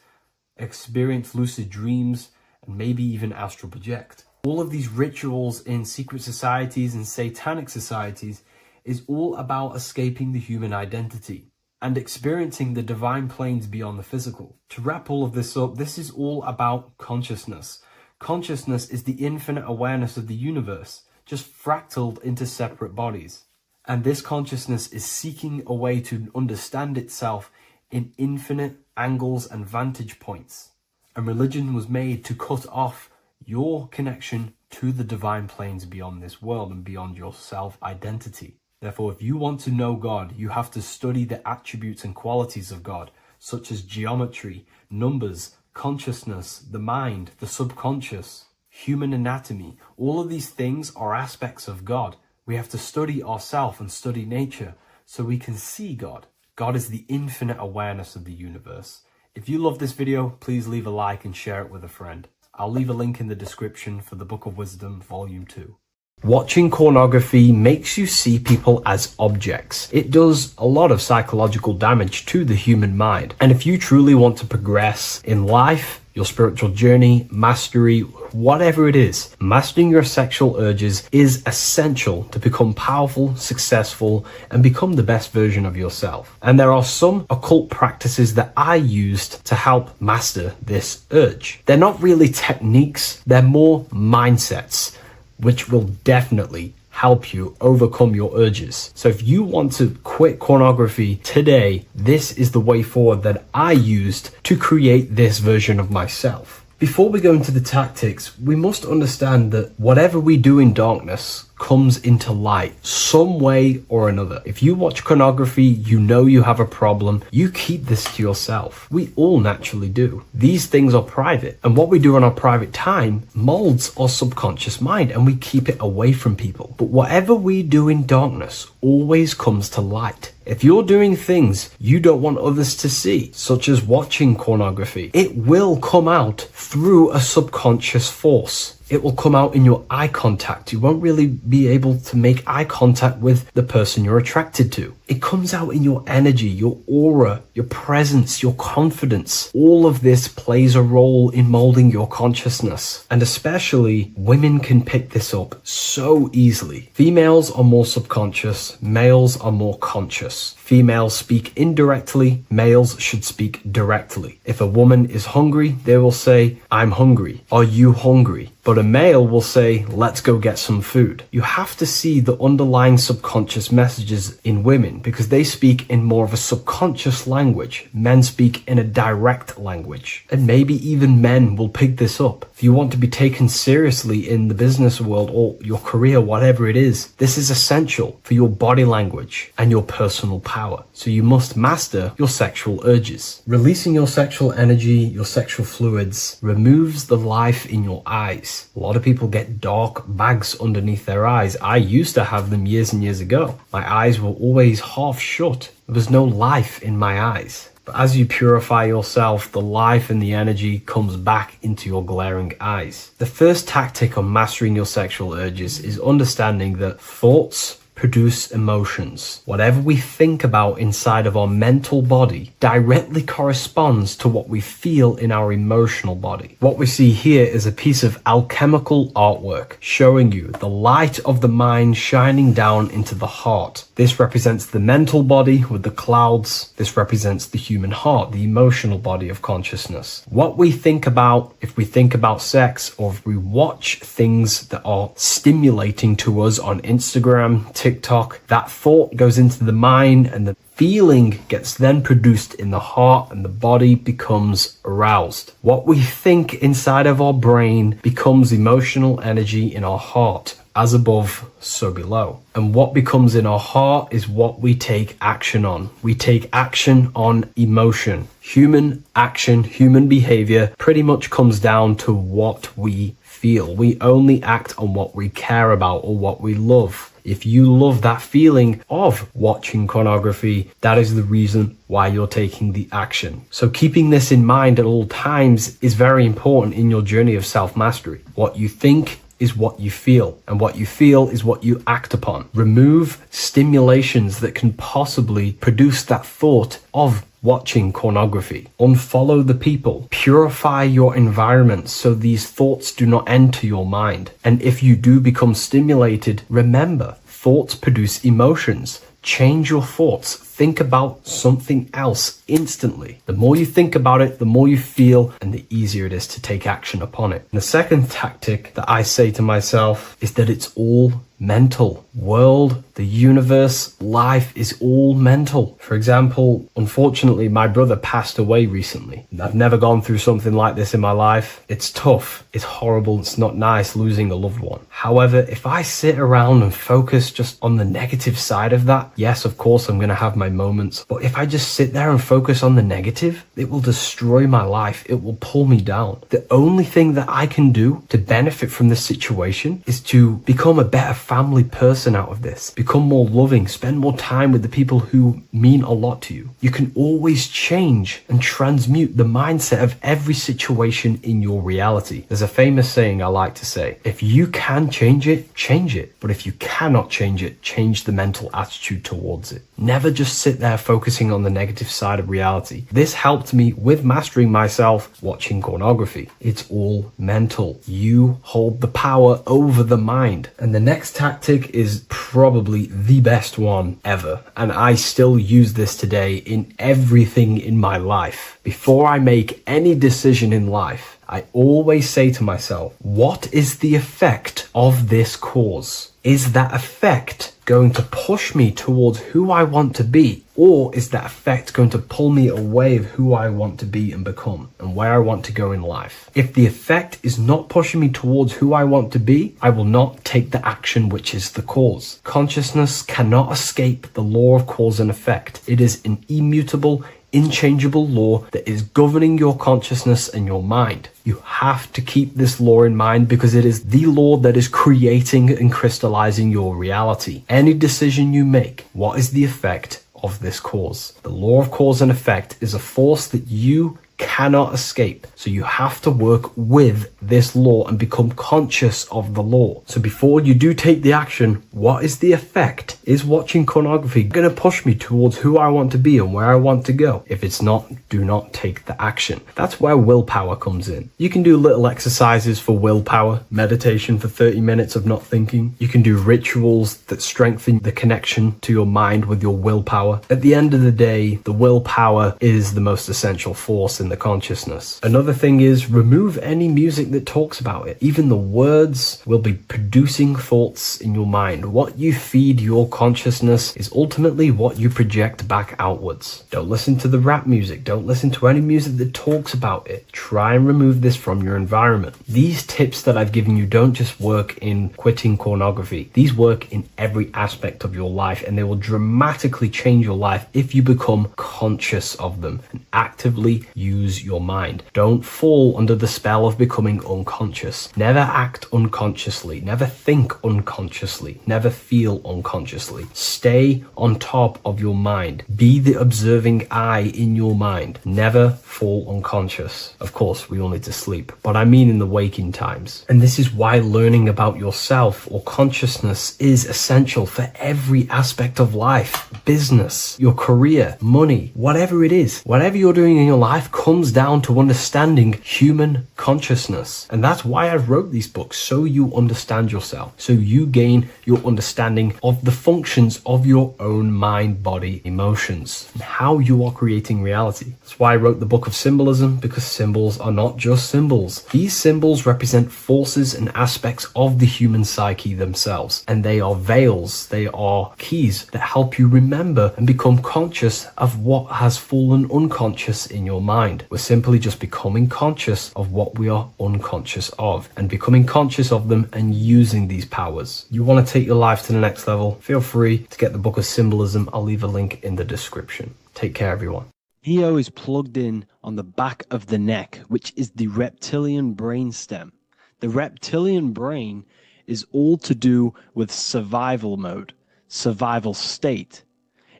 experience lucid dreams, and maybe even astral project. All of these rituals in secret societies and satanic societies is all about escaping the human identity and experiencing the divine planes beyond the physical. To wrap all of this up, this is all about consciousness. Consciousness is the infinite awareness of the universe, just fractaled into separate bodies. And this consciousness is seeking a way to understand itself in infinite angles and vantage points. And religion was made to cut off your connection to the divine planes beyond this world and beyond your self-identity. Therefore, if you want to know God, you have to study the attributes and qualities of God, such as geometry, numbers, consciousness, the mind, the subconscious, human anatomy. All of these things are aspects of God. We have to study ourselves and study nature so we can see God. God is the infinite awareness of the universe. If you love this video, please leave a like and share it with a friend. I'll leave a link in the description for the Book of Wisdom, Volume 2. Watching pornography makes you see people as objects. It does a lot of psychological damage to the human mind. And if you truly want to progress in life, your spiritual journey, mastery, whatever it is, mastering your sexual urges is essential to become powerful, successful, and become the best version of yourself. And there are some occult practices that I used to help master this urge. They're not really techniques, they're more mindsets, which will definitely help you overcome your urges. So if you want to quit pornography today, this is the way forward that I used to create this version of myself. Before we go into the tactics, we must understand that whatever we do in darkness comes into light some way or another. If you watch pornography, you know you have a problem. You keep this to yourself. We all naturally do. These things are private, and what we do in our private time molds our subconscious mind, and we keep it away from people. But whatever we do in darkness always comes to light. If you're doing things you don't want others to see, such as watching pornography, it will come out through a subconscious force. It will come out in your eye contact. You won't really be able to make eye contact with the person you're attracted to. It comes out in your energy, your aura, your presence, your confidence. All of this plays a role in molding your consciousness. And especially women can pick this up so easily. Females are more subconscious, males are more conscious. Females speak indirectly, males should speak directly. If a woman is hungry, they will say, "I'm hungry." "Are you hungry?" But a male will say, "Let's go get some food." You have to see the underlying subconscious messages in women because they speak in more of a subconscious language. Men speak in a direct language. And maybe even men will pick this up. If you want to be taken seriously in the business world or your career, whatever it is, this is essential for your body language and your personal power. So you must master your sexual urges. Releasing your sexual energy, your sexual fluids, removes the life in your eyes. A lot of people get dark bags underneath their eyes. I used to have them years and years ago. My eyes were always half shut. There was no life in my eyes. But as you purify yourself, the life and the energy comes back into your glaring eyes. The first tactic on mastering your sexual urges is understanding that thoughts produce emotions. Whatever we think about inside of our mental body directly corresponds to what we feel in our emotional body. What we see here is a piece of alchemical artwork showing you the light of the mind shining down into the heart. This represents the mental body with the clouds. This represents the human heart, the emotional body of consciousness. What we think about, if we think about sex, or if we watch things that are stimulating to us on Instagram, TikTok, that thought goes into the mind and the feeling gets then produced in the heart and the body becomes aroused. What we think inside of our brain becomes emotional energy in our heart. As above, so below. And what becomes in our heart is what we take action on. We take action on emotion. Human action, human behavior pretty much comes down to what we feel. We only act on what we care about or what we love. If you love that feeling of watching pornography, that is the reason why you're taking the action. So keeping this in mind at all times is very important in your journey of self-mastery. What you think is what you feel, and what you feel is what you act upon. Remove stimulations that can possibly produce that thought of watching pornography. Unfollow the people. Purify your environment so these thoughts do not enter your mind. And if you do become stimulated, remember, thoughts produce emotions. Change your thoughts. Think about something else instantly. The more you think about it, the more you feel, and the easier it is to take action upon it. And the second tactic that I say to myself is that it's all mental. World, the universe, life is all mental. For example, unfortunately, my brother passed away recently. I've never gone through something like this in my life. It's tough. It's horrible. It's not nice losing a loved one. However, if I sit around and focus just on the negative side of that, yes, of course, I'm going to have my moments. But if I just sit there and focus on the negative, it will destroy my life. It will pull me down. The only thing that I can do to benefit from this situation is to become a better family person out of this. Become more loving. Spend more time with the people who mean a lot to you. You can always change and transmute the mindset of every situation in your reality. There's a famous saying I like to say, if you can change it, change it. But if you cannot change it, change the mental attitude towards it. Never just sit there focusing on the negative side of reality. This helped me with mastering myself watching pornography. It's all mental. You hold the power over the mind. And the next tactic is probably the best one ever. And I still use this today in everything in my life. Before I make any decision in life, I always say to myself, what is the effect of this cause? Is that effect going to push me towards who I want to be? Or is that effect going to pull me away of who I want to be and become and where I want to go in life? If the effect is not pushing me towards who I want to be, I will not take the action which is the cause. Consciousness cannot escape the law of cause and effect. It is an immutable, inchangeable law that is governing your consciousness and your mind. You have to keep this law in mind because it is the law that is creating and crystallizing your reality. Any decision you make, what is the effect of this cause? The law of cause and effect is a force that you cannot escape. So you have to work with this law and become conscious of the law. So before you do take the action, what is the effect? Is watching pornography going to push me towards who I want to be and where I want to go? If it's not, do not take the action. That's where willpower comes in. You can do little exercises for willpower, meditation for 30 minutes of not thinking. You can do rituals that strengthen the connection to your mind with your willpower. At the end of the day, the willpower is the most essential force in the consciousness. Another thing is remove any music that talks about it. Even the words will be producing thoughts in your mind. What you feed your consciousness is ultimately what you project back outwards. Don't listen to the rap music. Don't listen to any music that talks about it. Try and remove this from your environment. These tips that I've given you don't just work in quitting pornography. These work in every aspect of your life, and they will dramatically change your life if you become conscious of them and actively use your mind. Don't fall under the spell of becoming unconscious. Never act unconsciously. Never think unconsciously. Never feel unconsciously. continuously. Stay on top of your mind. Be the observing eye in your mind. Never fall unconscious. Of course, we all need to sleep, but I mean in the waking times. And this is why learning about yourself or consciousness is essential for every aspect of life. Business, your career, money, whatever it is. Whatever you're doing in your life comes down to understanding human consciousness. And that's why I wrote these books, so you understand yourself, so you gain your understanding of the functions of your own mind, body, emotions, and how you are creating reality. That's why I wrote the book of symbolism, because symbols are not just symbols. These symbols represent forces and aspects of the human psyche themselves, and they are veils, they are keys that help you remember and become conscious of what has fallen unconscious in your mind. We're simply just becoming conscious of what we are unconscious of, and becoming conscious of them and using these powers. You want to take your life to the next level? Feel free to get the book of symbolism. I'll leave a link in the description. Take care, everyone. Neo is plugged in on the back of the neck, which is the reptilian brain stem. The reptilian brain is all to do with survival mode, survival state.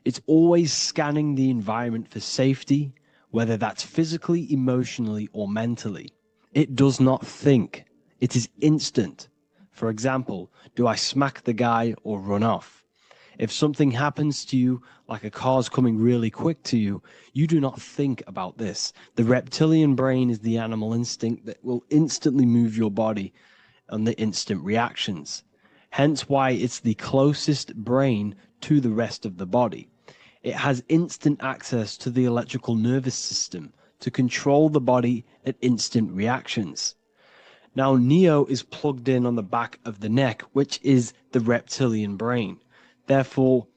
It's always scanning the environment for safety, whether that's physically, emotionally, or mentally. It does not think. It is instant. For example, do I smack the guy or run off? If something happens to you, like a car's coming really quick to you, you do not think about this. The reptilian brain is the animal instinct that will instantly move your body on the instant reactions. Hence why it's the closest brain to the rest of the body. It has instant access to the electrical nervous system to control the body at instant reactions. Now, Neo is plugged in on the back of the neck, which is the reptilian brain. Therefore,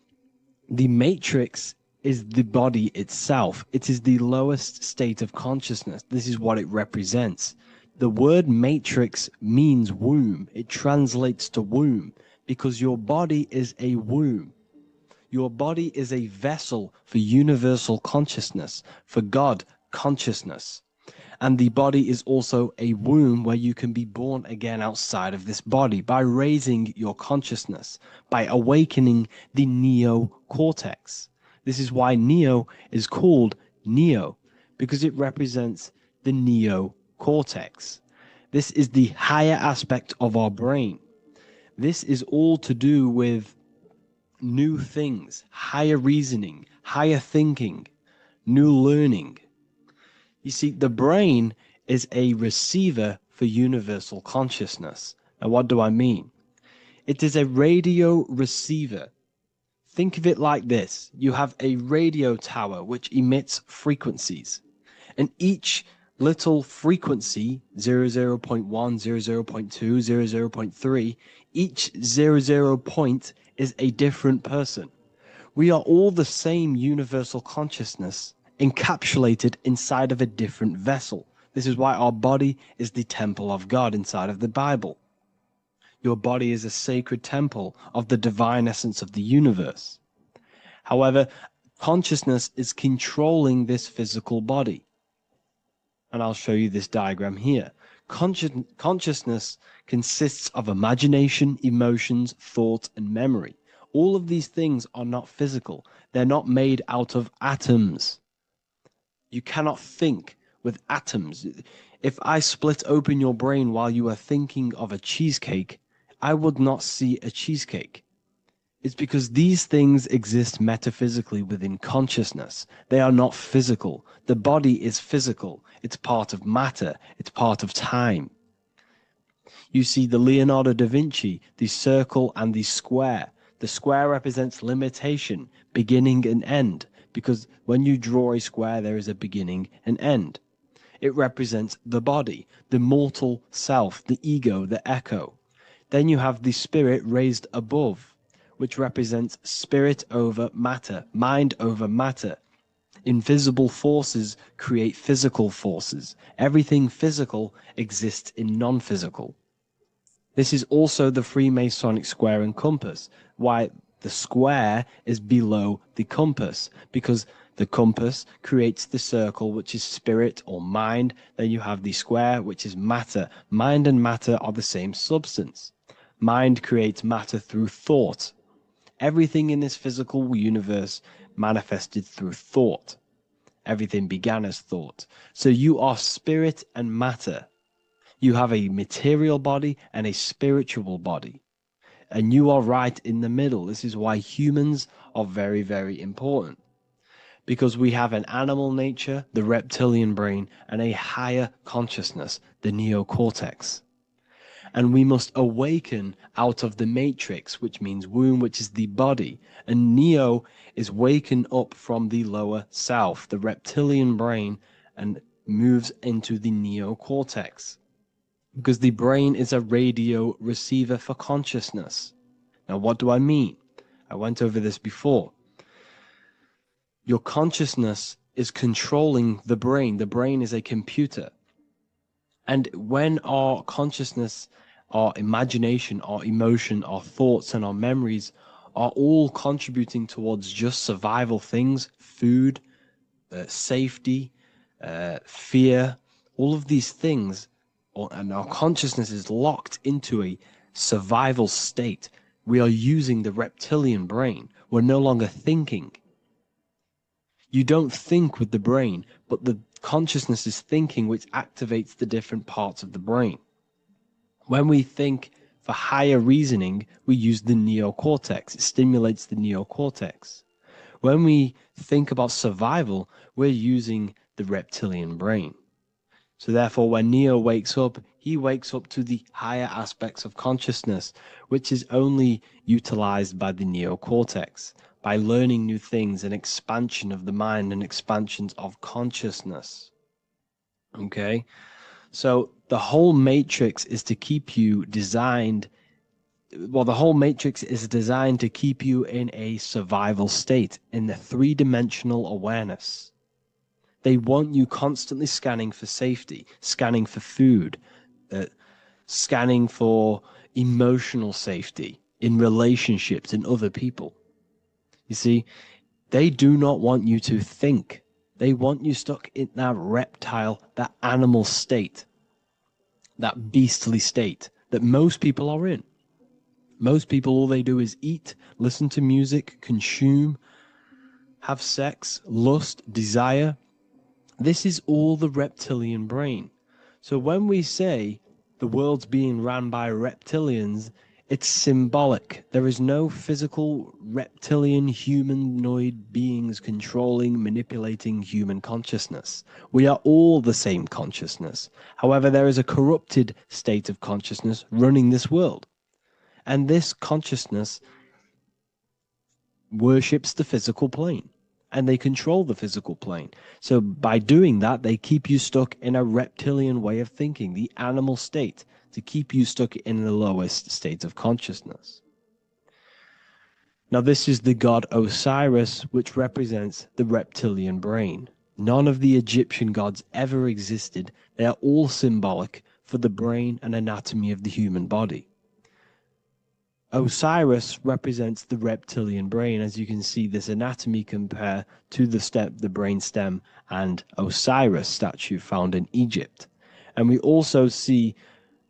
the matrix is the body itself. It is the lowest state of consciousness. This is what it represents. The word matrix means womb. It translates to womb because your body is a womb. Your body is a vessel for universal consciousness, for God consciousness. And the body is also a womb where you can be born again outside of this body by raising your consciousness, by awakening the neocortex. This is why Neo is called Neo, because it represents the neocortex. This is the higher aspect of our brain. This is all to do with new things, higher reasoning, higher thinking, new learning. You see, the brain is a receiver for universal consciousness. Now, what do I mean? It is a radio receiver. Think of it like this. You have a radio tower which emits frequencies, and each little frequency, 00.1, 00.2, 00.3, each 00 point is a different person. We are all the same universal consciousness encapsulated inside of a different vessel. This is why our body is the temple of God inside of the Bible. Your body is a sacred temple of the divine essence of the universe. However, consciousness is controlling this physical body. And I'll show you this diagram here. Consciousness consists of imagination, emotions, thought, and memory. All of these things are not physical. They're not made out of atoms. You cannot think with atoms. If I split open your brain while you are thinking of a cheesecake, I would not see a cheesecake. It's because these things exist metaphysically within consciousness. They are not physical. The body is physical. It's part of matter. It's part of time. You see the Leonardo da Vinci, the circle and the square. The square represents limitation, beginning and end, because when you draw a square, there is a beginning and end. It represents the body, the mortal self, the ego, the echo. Then you have the spirit raised above, which represents spirit over matter, mind over matter. Invisible forces create physical forces. Everything physical exists in non-physical. This is also the Freemasonic square and compass, why the square is below the compass, because the compass creates the circle, which is spirit or mind. Then you have the square, which is matter. Mind and matter are the same substance. Mind creates matter through thought. Everything in this physical universe manifested through thought. Everything began as thought. So you are spirit and matter. You have a material body and a spiritual body. And you are right in the middle. This is why humans are very, very important. Because we have an animal nature, the reptilian brain, and a higher consciousness, the neocortex. And we must awaken out of the matrix, which means womb, which is the body. And neo is waken up from the lower self, the reptilian brain, and moves into the neocortex. Because the brain is a radio receiver for consciousness. Now, what do I mean? I went over this before. Your consciousness is controlling the brain. The brain is a computer. And when our consciousness, our imagination, our emotion, our thoughts, and our memories are all contributing towards just survival things, food, safety, fear, all of these things, and our consciousness is locked into a survival state, we are using the reptilian brain. We're no longer thinking. You don't think with the brain, but the consciousness is thinking, which activates the different parts of the brain. When we think for higher reasoning, we use the neocortex. It stimulates the neocortex. When we think about survival, we're using the reptilian brain. So therefore, when Neo wakes up, he wakes up to the higher aspects of consciousness, which is only utilized by the neocortex, by learning new things and expansion of the mind and expansions of consciousness. Okay? So the whole matrix is to keep you designed, well, the whole matrix is designed to keep you in a survival state, in the three-dimensional awareness. They want you constantly scanning for safety, scanning for food, scanning for emotional safety in relationships and other people. You see, they do not want you to think. They want you stuck in that reptile, that animal state, that beastly state that most people are in. Most people, all they do is eat, listen to music, consume, have sex, lust, desire. This is all the reptilian brain. So when we say the world's being ran by reptilians, it's symbolic. There is no physical reptilian humanoid beings controlling, manipulating human consciousness. We are all the same consciousness. However, there is a corrupted state of consciousness running this world. And this consciousness worships the physical plane. And they control the physical plane. So by doing that, they keep you stuck in a reptilian way of thinking, the animal state, to keep you stuck in the lowest state of consciousness. Now, this is the god Osiris, which represents the reptilian brain. None of the Egyptian gods ever existed. They are all symbolic for the brain and anatomy of the human body. Osiris represents the reptilian brain. As you can see, this anatomy compare to the brain stem and Osiris statue found in Egypt. And we also see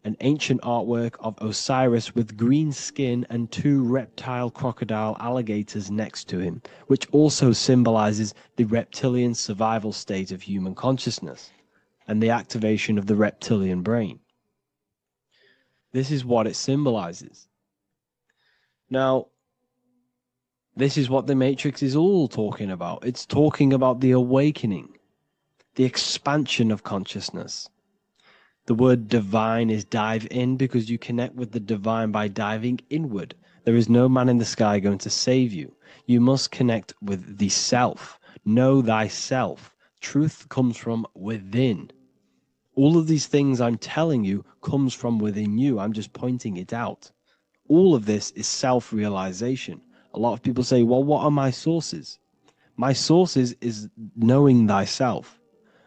an ancient artwork of Osiris with green skin and two reptile crocodile alligators next to him, which also symbolizes the reptilian survival state of human consciousness and the activation of the reptilian brain. This is what it symbolizes. Now, this is what the Matrix is all talking about. It's talking about the awakening, the expansion of consciousness. The word divine is dive in because you connect with the divine by diving inward. There is no man in the sky going to save you. You must connect with the self. Know thyself. Truth comes from within. All of these things I'm telling you comes from within you. I'm just pointing it out. All of this is self-realization. A lot of people say, well, what are my sources? My sources is knowing thyself,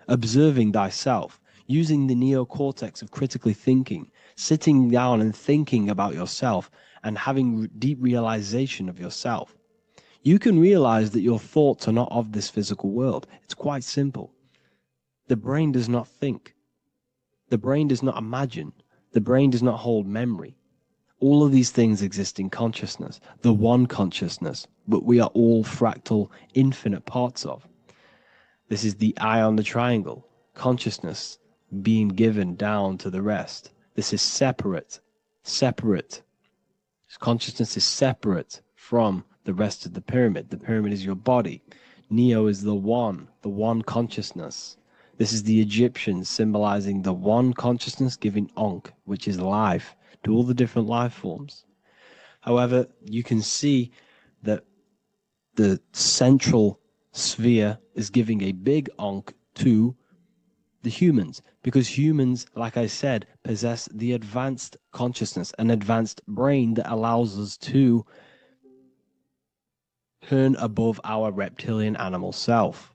observing thyself, using the neocortex of critically thinking, sitting down and thinking about yourself and having deep realization of yourself. You can realize that your thoughts are not of this physical world. It's quite simple. The brain does not think. The brain does not imagine. The brain does not hold memory. All of these things exist in consciousness, the one consciousness, but we are all fractal, infinite parts of. This is the eye on the triangle, consciousness being given down to the rest. This is separate. Consciousness is separate from the rest of the pyramid. The pyramid is your body. Neo is the one consciousness. This is the Egyptians symbolizing the one consciousness giving Ankh, which is life, to all the different life forms. However, you can see that the central sphere is giving a big Ankh to the humans, because humans, like I said, possess the advanced consciousness, an advanced brain that allows us to turn above our reptilian animal self.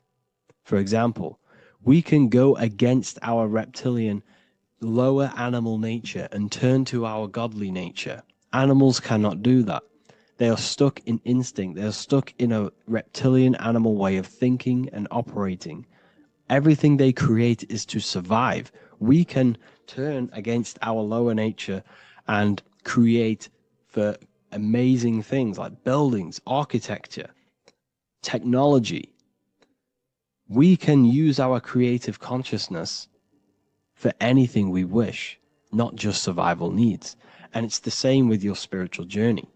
For example, we can go against our reptilian lower animal nature and turn to our godly nature. Animals cannot do that. They are stuck in instinct. They are stuck in a reptilian animal way of thinking and operating. Everything they create is to survive. We can turn against our lower nature and create for amazing things like buildings, architecture, technology. We can use our creative consciousness for anything we wish, not just survival needs. And it's the same with your spiritual journey.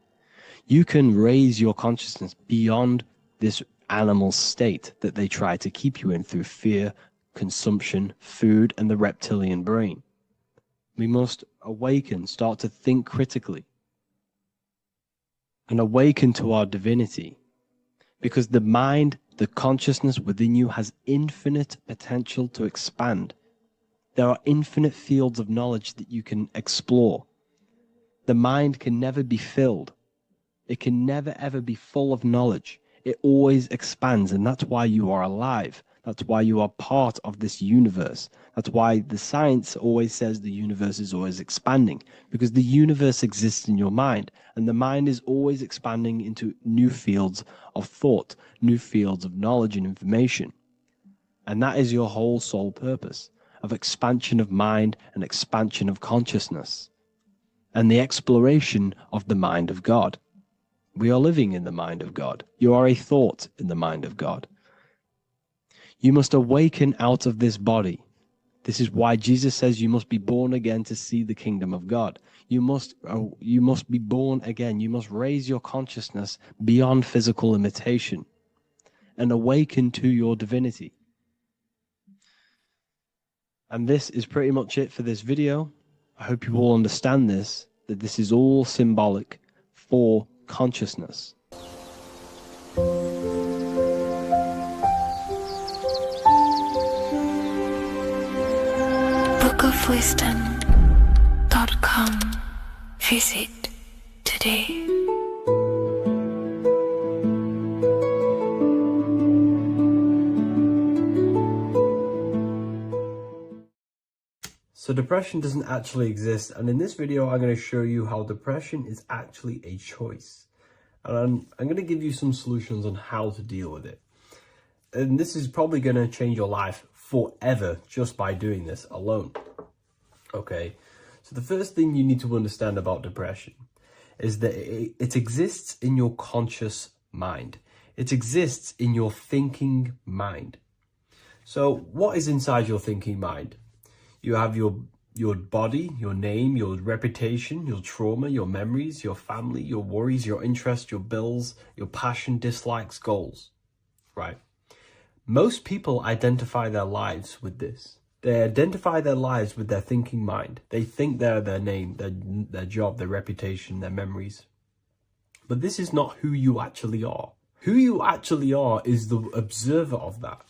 You can raise your consciousness beyond this animal state that they try to keep you in through fear, consumption, food, and the reptilian brain. We must awaken, start to think critically, and awaken to our divinity. Because the mind, the consciousness within you has infinite potential to expand. There are infinite fields of knowledge that you can explore. The mind can never be filled. It can never ever be full of knowledge. It always expands, and that's why you are alive. That's why you are part of this universe. That's why the science always says the universe is always expanding, because the universe exists in your mind, and the mind is always expanding into new fields of thought, new fields of knowledge and information. And that is your whole sole purpose, of expansion of mind and expansion of consciousness, and the exploration of the mind of God. We are living in the mind of God. You are a thought in the mind of God. You must awaken out of this body. This is why Jesus says you must be born again to see the kingdom of God. You must be born again. You must raise your consciousness beyond physical limitation and awaken to your divinity. And this is pretty much it for this video. I hope you all understand this, that this is all symbolic for consciousness. bookofwisdom.com. Visit today. So depression doesn't actually exist, and in this video I'm going to show you how depression is actually a choice. And I'm going to give you some solutions on how to deal with it. And this is probably going to change your life forever just by doing this alone. Okay, so the first thing you need to understand about depression is that it exists in your conscious mind. It exists in your thinking mind. So what is inside your thinking mind? You have your body, your name, your reputation, your trauma, your memories, your family, your worries, your interests, your bills, your passion, dislikes, goals, right? Most people identify their lives with this. They identify their lives with their thinking mind. They think they're their name, their job, their reputation, their memories. But this is not who you actually are. Who you actually are is the observer of that.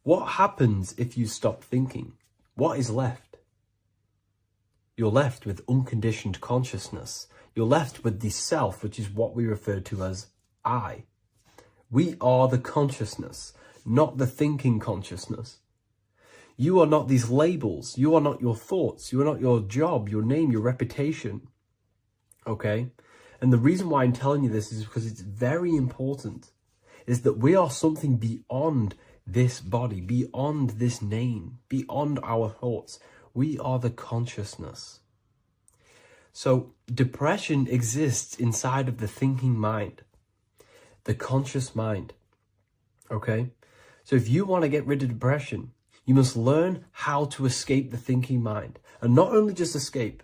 What happens if you stop thinking? What is left? You're left with unconditioned consciousness. You're left with the self, which is what we refer to as I. We are the consciousness, not the thinking consciousness. You are not these labels. You are not your thoughts. You are not your job, your name, your reputation. Okay? And the reason why I'm telling you this is because it's very important, is that we are something beyond this body, beyond this name, beyond our thoughts. We are the consciousness. So depression exists inside of the thinking mind, the conscious mind. Okay? So if you want to get rid of depression, you must learn how to escape the thinking mind. And not only just escape,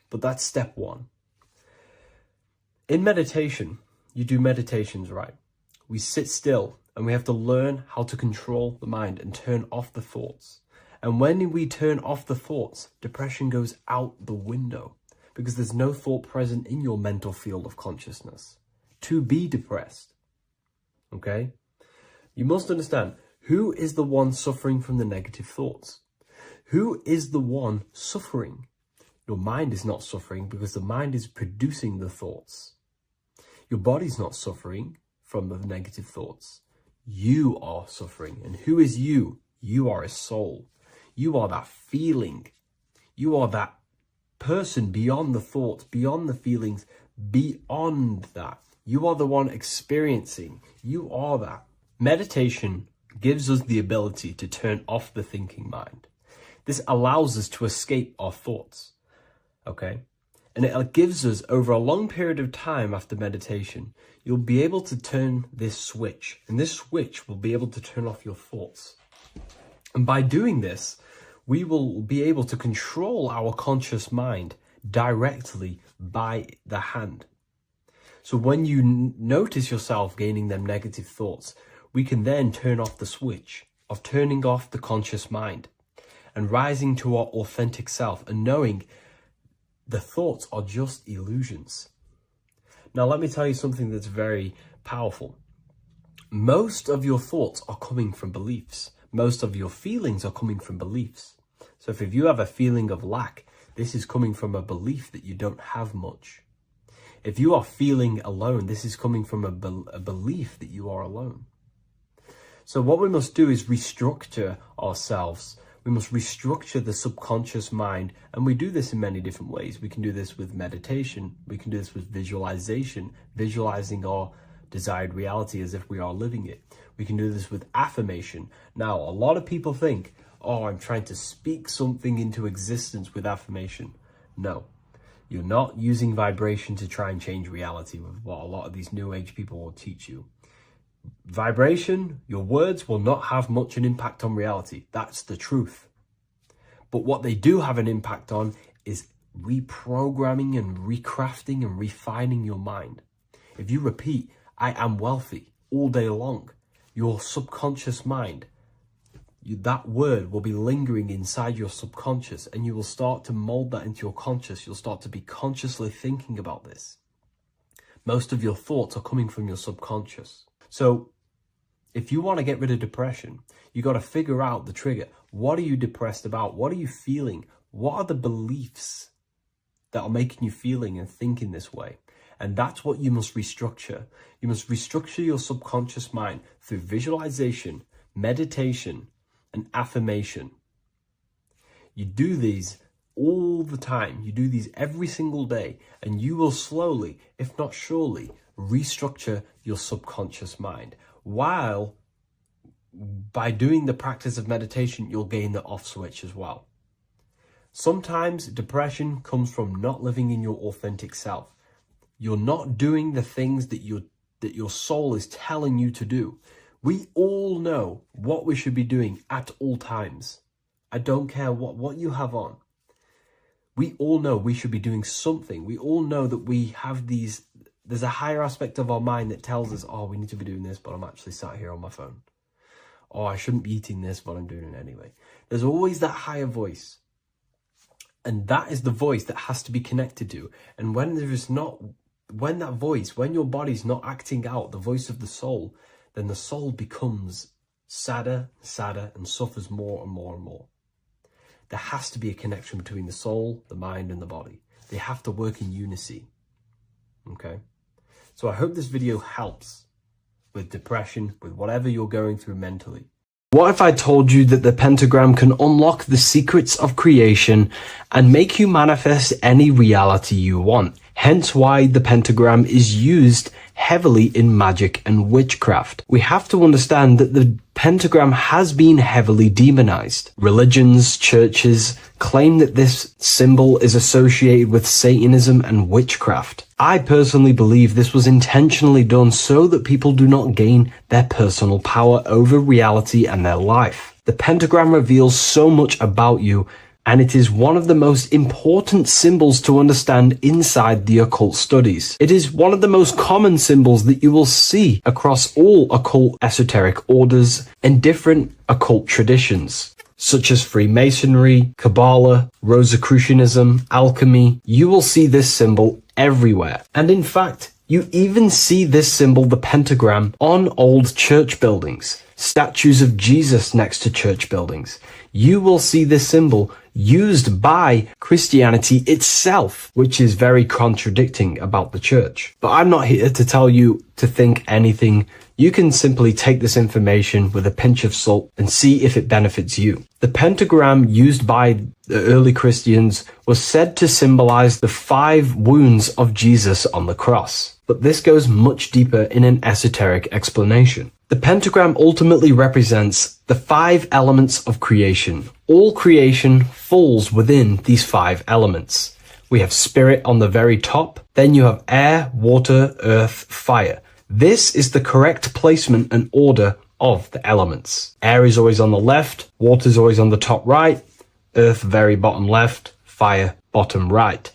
but that's step one. In meditation, you do meditations, right? We sit still and we have to learn how to control the mind and turn off the thoughts. And when we turn off the thoughts, depression goes out the window because there's no thought present in your mental field of consciousness to be depressed. Okay? You must understand, who is the one suffering from the negative thoughts? Who is the one suffering? Your mind is not suffering because the mind is producing the thoughts. Your body's not suffering from the negative thoughts. You are suffering. And who is you? You are a soul. You are that feeling. You are that person beyond the thoughts, beyond the feelings, beyond that. You are the one experiencing. You are that. Meditation gives us the ability to turn off the thinking mind. This allows us to escape our thoughts. Okay? And it gives us, over a long period of time after meditation, you'll be able to turn this switch. And this switch will be able to turn off your thoughts. And by doing this, we will be able to control our conscious mind directly by the hand. So when you notice yourself gaining them negative thoughts, we can then turn off the switch of turning off the conscious mind and rising to our authentic self and knowing the thoughts are just illusions. Now, let me tell you something that's very powerful. Most of your thoughts are coming from beliefs. Most of your feelings are coming from beliefs. So if you have a feeling of lack, this is coming from a belief that you don't have much. If you are feeling alone, this is coming from a belief that you are alone. So what we must do is restructure ourselves. We must restructure the subconscious mind. And we do this in many different ways. We can do this with meditation. We can do this with visualization, visualizing our desired reality as if we are living it. We can do this with affirmation. Now, a lot of people think, oh, I'm trying to speak something into existence with affirmation. No, you're not using vibration to try and change reality with what a lot of these new age people will teach you. Vibration, your words will not have much an impact on reality. That's the truth. But what they do have an impact on is reprogramming and recrafting and refining your mind. If you repeat, I am wealthy all day long, your subconscious mind, that word will be lingering inside your subconscious and you will start to mold that into your conscious. You'll start to be consciously thinking about this. Most of your thoughts are coming from your subconscious. So if you want to get rid of depression, you got to figure out the trigger. What are you depressed about? What are you feeling? What are the beliefs that are making you feeling and thinking this way? And that's what you must restructure. You must restructure your subconscious mind through visualization, meditation, and affirmation. You do these all the time. You do these every single day, and you will slowly, if not surely, restructure your subconscious mind. While by doing the practice of meditation, you'll gain the off switch as well. Sometimes depression comes from not living in your authentic self. You're not doing the things that your soul is telling you to do. We all know what we should be doing at all times. I don't care what you have on. We all know we should be doing something. We all know that we have there's a higher aspect of our mind that tells us, oh, we need to be doing this, but I'm actually sat here on my phone. Oh, I shouldn't be eating this, but I'm doing it anyway. There's always that higher voice. And that is the voice that has to be connected to. And when your body's not acting out the voice of the soul, then the soul becomes sadder, and suffers more and more and more. There has to be a connection between the soul, the mind, and the body. They have to work in unity. Okay? So I hope this video helps with depression, with whatever you're going through mentally. What if I told you that the pentagram can unlock the secrets of creation and make you manifest any reality you want? Hence why the pentagram is used heavily in magic and witchcraft. We have to understand that the pentagram has been heavily demonized. Religions, churches claim that this symbol is associated with Satanism and witchcraft. I personally believe this was intentionally done so that people do not gain their personal power over reality and their life. The pentagram reveals so much about you, and it is one of the most important symbols to understand inside the occult studies. It is one of the most common symbols that you will see across all occult esoteric orders and different occult traditions, such as Freemasonry, Kabbalah, Rosicrucianism, alchemy. You will see this symbol everywhere. And in fact, you even see this symbol, the pentagram, on old church buildings, statues of Jesus next to church buildings. You will see this symbol used by Christianity itself, which is very contradicting about the church. But I'm not here to tell you to think anything. You can simply take this information with a pinch of salt and see if it benefits you. The pentagram used by the early Christians was said to symbolize the 5 wounds of Jesus on the cross. But this goes much deeper in an esoteric explanation. The pentagram ultimately represents the 5 elements of creation. All creation falls within these 5 elements. We have spirit on the very top, then you have air, water, earth, fire. This is the correct placement and order of the elements. Air is always on the left, water is always on the top right, earth very bottom left, fire bottom right,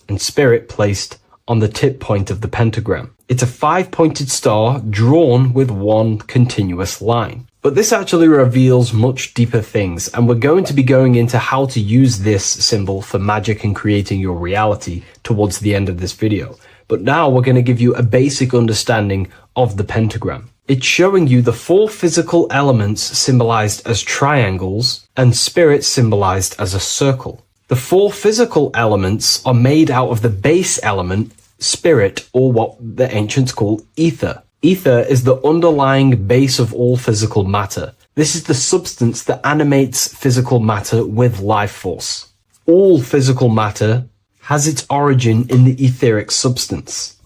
and spirit placed on the tip point of the pentagram. It's a 5-pointed star drawn with one continuous line. But this actually reveals much deeper things, and we're going to be going into how to use this symbol for magic and creating your reality towards the end of this video. But now we're going to give you a basic understanding of the pentagram. It's showing you the 4 physical elements symbolized as triangles and spirit symbolized as a circle. The 4 physical elements are made out of the base element, spirit, or what the ancients call ether. Ether is the underlying base of all physical matter. This is the substance that animates physical matter with life force. All physical matter has its origin in the etheric substance,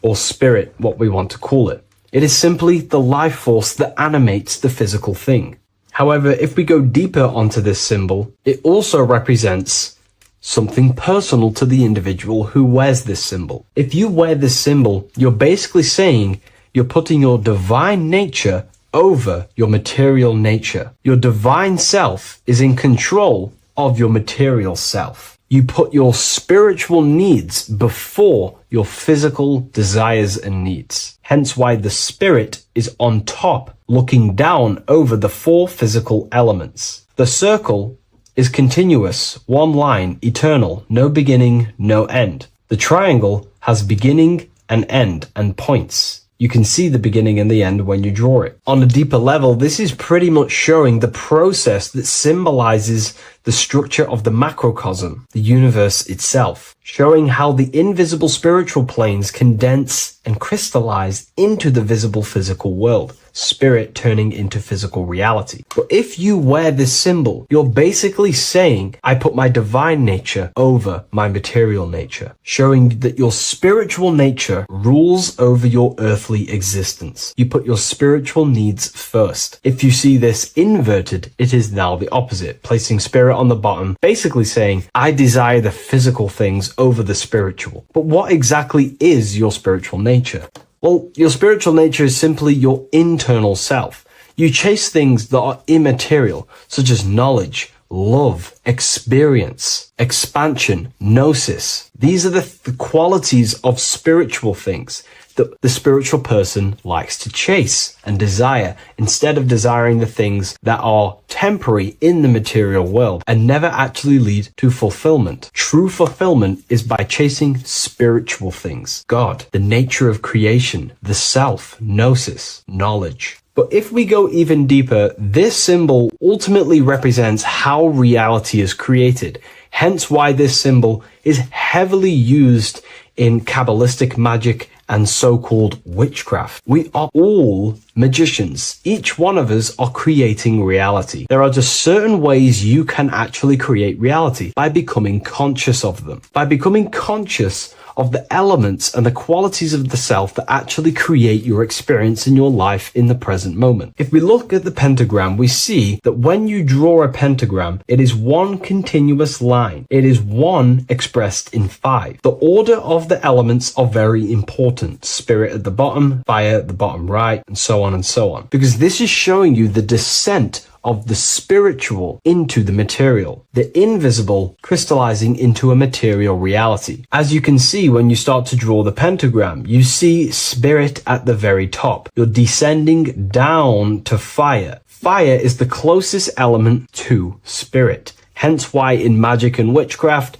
or spirit, what we want to call it. It is simply the life force that animates the physical thing. However, if we go deeper onto this symbol, it also represents something personal to the individual who wears this symbol. If you wear this symbol, you're basically saying you're putting your divine nature over your material nature. Your divine self is in control of your material self. You put your spiritual needs before your physical desires and needs. Hence why the spirit is on top, looking down over the 4 physical elements. The circle is continuous, one line, eternal, no beginning, no end. The triangle has beginning and end and points. You can see the beginning and the end when you draw it. On a deeper level, this is pretty much showing the process that symbolizes the structure of the macrocosm, the universe itself, showing how the invisible spiritual planes condense and crystallize into the visible physical world, spirit turning into physical reality. But if you wear this symbol, you're basically saying, I put my divine nature over my material nature, showing that your spiritual nature rules over your earthly existence. You put your spiritual needs first. If you see this inverted, it is now the opposite, placing spirit on the bottom, basically saying, I desire the physical things over the spiritual. But what exactly is your spiritual nature? Well, your spiritual nature is simply your internal self. You chase things that are immaterial, such as knowledge, love, experience, expansion, gnosis. These are the qualities of spiritual things that the spiritual person likes to chase and desire, instead of desiring the things that are temporary in the material world and never actually lead to fulfillment. True fulfillment is by chasing spiritual things. God, the nature of creation, the self, gnosis, knowledge. But if we go even deeper, this symbol ultimately represents how reality is created. Hence why this symbol is heavily used in Kabbalistic magic and so-called witchcraft. We are all magicians. Each one of us are creating reality. There are just certain ways you can actually create reality by becoming conscious of them. By becoming conscious of the elements and the qualities of the self that actually create your experience in your life in the present moment. If we look at the pentagram, we see that when you draw a pentagram, it is one continuous line. It is one expressed in 5. The order of the elements are very important. Spirit at the bottom, fire at the bottom right, and so on and so on. Because this is showing you the descent of the spiritual into the material, the invisible crystallizing into a material reality. As you can see when you start to draw the pentagram, you see spirit at the very top. You're descending down to fire. Fire is the closest element to spirit. Hence why in magic and witchcraft,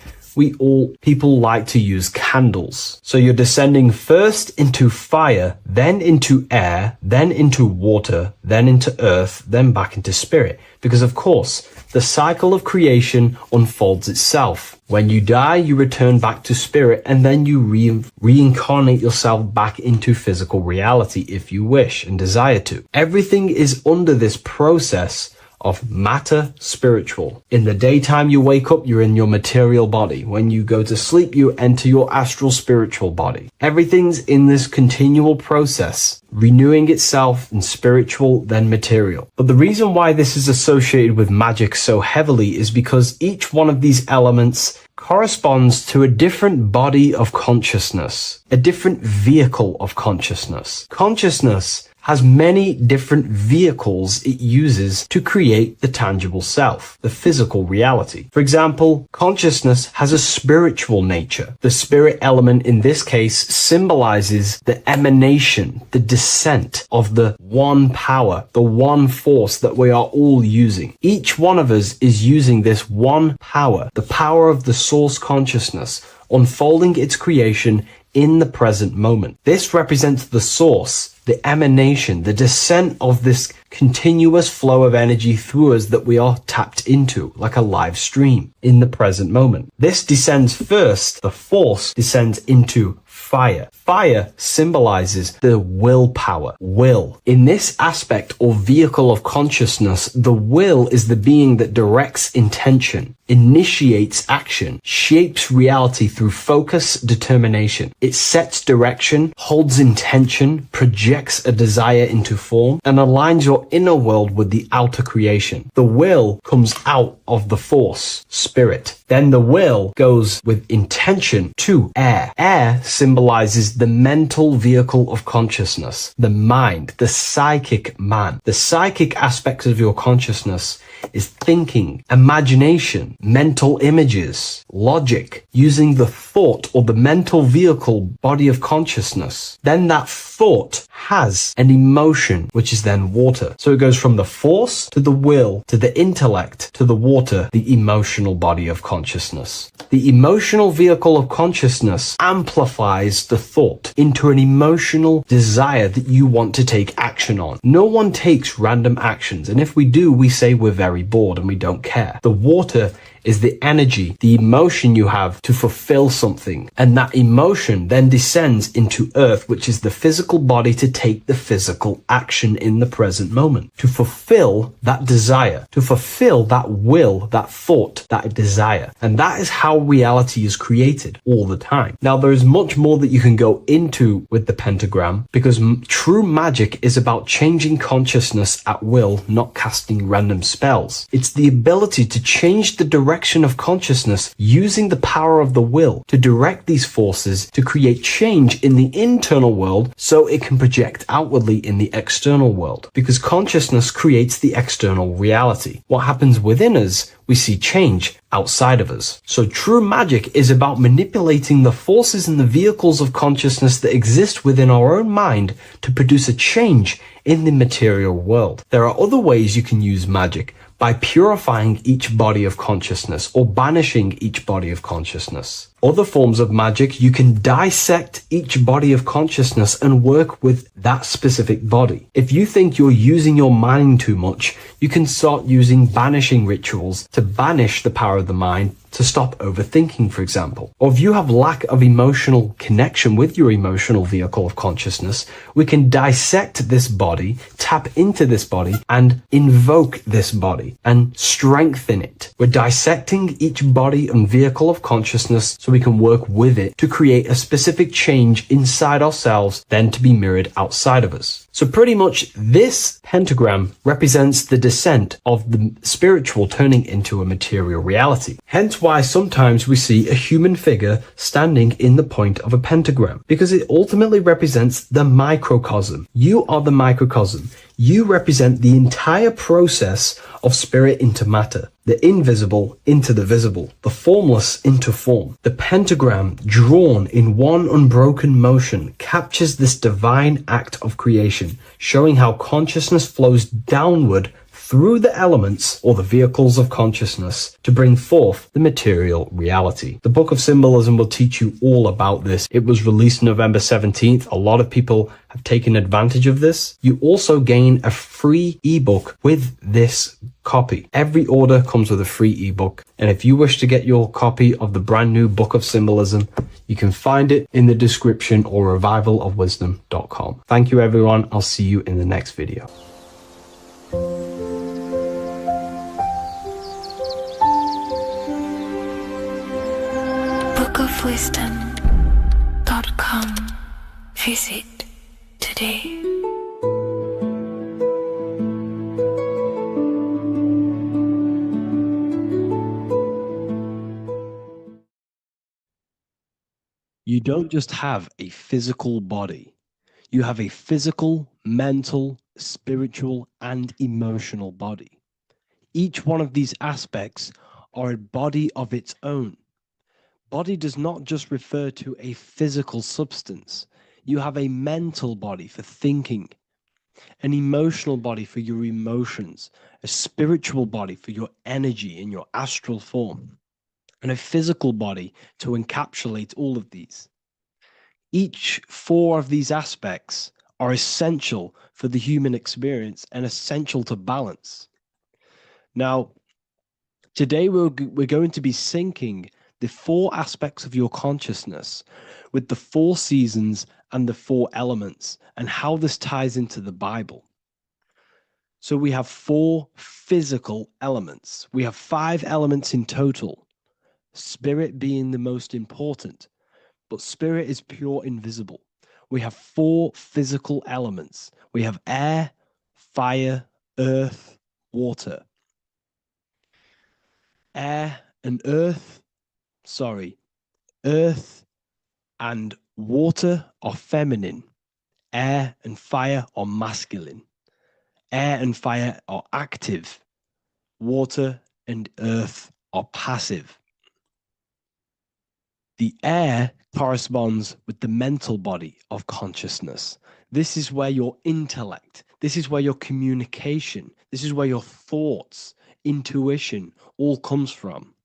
people like to use candles. So you're descending first into fire, then into air, then into water, then into earth, then back into spirit. Because of course, the cycle of creation unfolds itself. When you die, you return back to spirit, and then you reincarnate yourself back into physical reality if you wish and desire to. Everything is under this process of matter spiritual. In the daytime you wake up, you're in your material body. When you go to sleep, you enter your astral spiritual body. Everything's in this continual process, renewing itself in spiritual, then material. But the reason why this is associated with magic so heavily is because each one of these elements corresponds to a different body of consciousness, a different vehicle of consciousness. Consciousness has many different vehicles it uses to create the tangible self, the physical reality. For example, consciousness has a spiritual nature. The spirit element in this case symbolizes the emanation, the descent of the one power, the one force that we are all using. Each one of us is using this one power, the power of the source consciousness, unfolding its creation in the present moment. This represents the source, the emanation, the descent of this continuous flow of energy through us that we are tapped into, like a live stream in the present moment. This descends first, the force descends into fire. Fire symbolizes the willpower, will. In this aspect or vehicle of consciousness, the will is the being that directs intention, initiates action, shapes reality through focus, determination. It sets direction, holds intention, projects a desire into form, and aligns your inner world with the outer creation. The will comes out of the force, spirit. Then the will goes with intention to air. Air symbolizes the mental vehicle of consciousness, the mind, the psychic man. The psychic aspects of your consciousness is thinking, imagination, mental images, logic, using the thought or the mental vehicle body of consciousness. Then that thought has an emotion, which is then water. So it goes from the force to the will to the intellect to the water, the emotional body of consciousness. The emotional vehicle of consciousness amplifies the thought into an emotional desire that you want to take action on. No one takes random actions, and if we do, we say we're very bored and we don't care. The water is the energy, the emotion you have to fulfill something. And that emotion then descends into earth, which is the physical body to take the physical action in the present moment, to fulfill that desire, to fulfill that will, that thought, that desire. And that is how reality is created all the time. Now, there is much more that you can go into with the pentagram, because true magic is about changing consciousness at will, not casting random spells. It's the ability to change the direction of consciousness using the power of the will to direct these forces to create change in the internal world so it can project outwardly in the external world. Because consciousness creates the external reality. What happens within us, we see change outside of us. So true magic is about manipulating the forces and the vehicles of consciousness that exist within our own mind to produce a change in the material world. There are other ways you can use magic, by purifying each body of consciousness or banishing each body of consciousness. Other forms of magic, you can dissect each body of consciousness and work with that specific body. If you think you're using your mind too much, you can start using banishing rituals to banish the power of the mind, to stop overthinking, for example. Or if you have lack of emotional connection with your emotional vehicle of consciousness, we can dissect this body, tap into this body, and invoke this body and strengthen it. We're dissecting each body and vehicle of consciousness so so we can work with it to create a specific change inside ourselves, then to be mirrored outside of us. So pretty much this pentagram represents the descent of the spiritual turning into a material reality. Hence why sometimes we see a human figure standing in the point of a pentagram, because it ultimately represents the microcosm. You are the microcosm. You represent the entire process of spirit into matter, the invisible into the visible, the formless into form. The pentagram, drawn in one unbroken motion, captures this divine act of creation, showing how consciousness flows downward through the elements or the vehicles of consciousness to bring forth the material reality. The Book of Symbolism will teach you all about this. It was released November 17th. A lot of people have taken advantage of this. You also gain a free ebook with this copy. Every order comes with a free ebook. And if you wish to get your copy of the brand new Book of Symbolism, you can find it in the description or revivalofwisdom.com. Thank you, everyone. I'll see you in the next video. bookofwisdom.com. Visit today. You don't just have a physical body. You have a physical, mental, spiritual, and emotional body. Each one of these aspects are a body of its own. Body does not just refer to a physical substance. You have a mental body for thinking, an emotional body for your emotions, a spiritual body for your energy in your astral form, and a physical body to encapsulate all of these. Each four of these aspects are essential for the human experience and essential to balance. Now, today we're going to be syncing the four aspects of your consciousness with the four seasons and the four elements and how this ties into the Bible. So we have four physical elements. We have 5 elements in total, spirit being the most important, but spirit is pure invisible. We have 4 physical elements. We have air, fire, earth, water. Earth and water are feminine. Air and fire are masculine. Air and fire are active. Water and earth are passive. The air corresponds with the mental body of consciousness. This is where your intellect, this is where your communication, this is where your thoughts, intuition all comes from.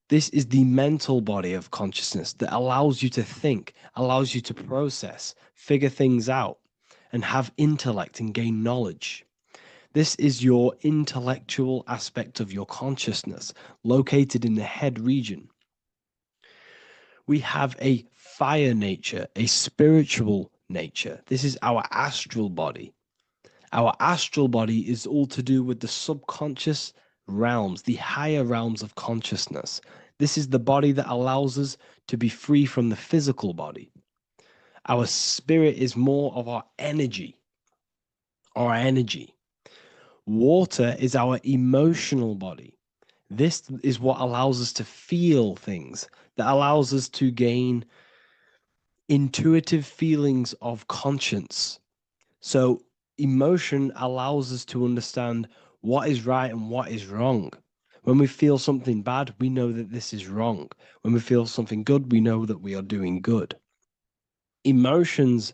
This is the mental body of consciousness that allows you to think, allows you to process, figure things out, and have intellect and gain knowledge. This is your intellectual aspect of your consciousness, located in the head region. We have a fire nature, a spiritual nature. This is our astral body. Our astral body is all to do with the subconscious realms, the higher realms of consciousness. This is the body that allows us to be free from the physical body. Our spirit is more of our energy. Water is our emotional body. This is what allows us to feel things, that allows us to gain intuitive feelings of conscience. So emotion allows us to understand what is right and what is wrong. When we feel something bad, we know that this is wrong. When we feel something good, we know that we are doing good. Emotions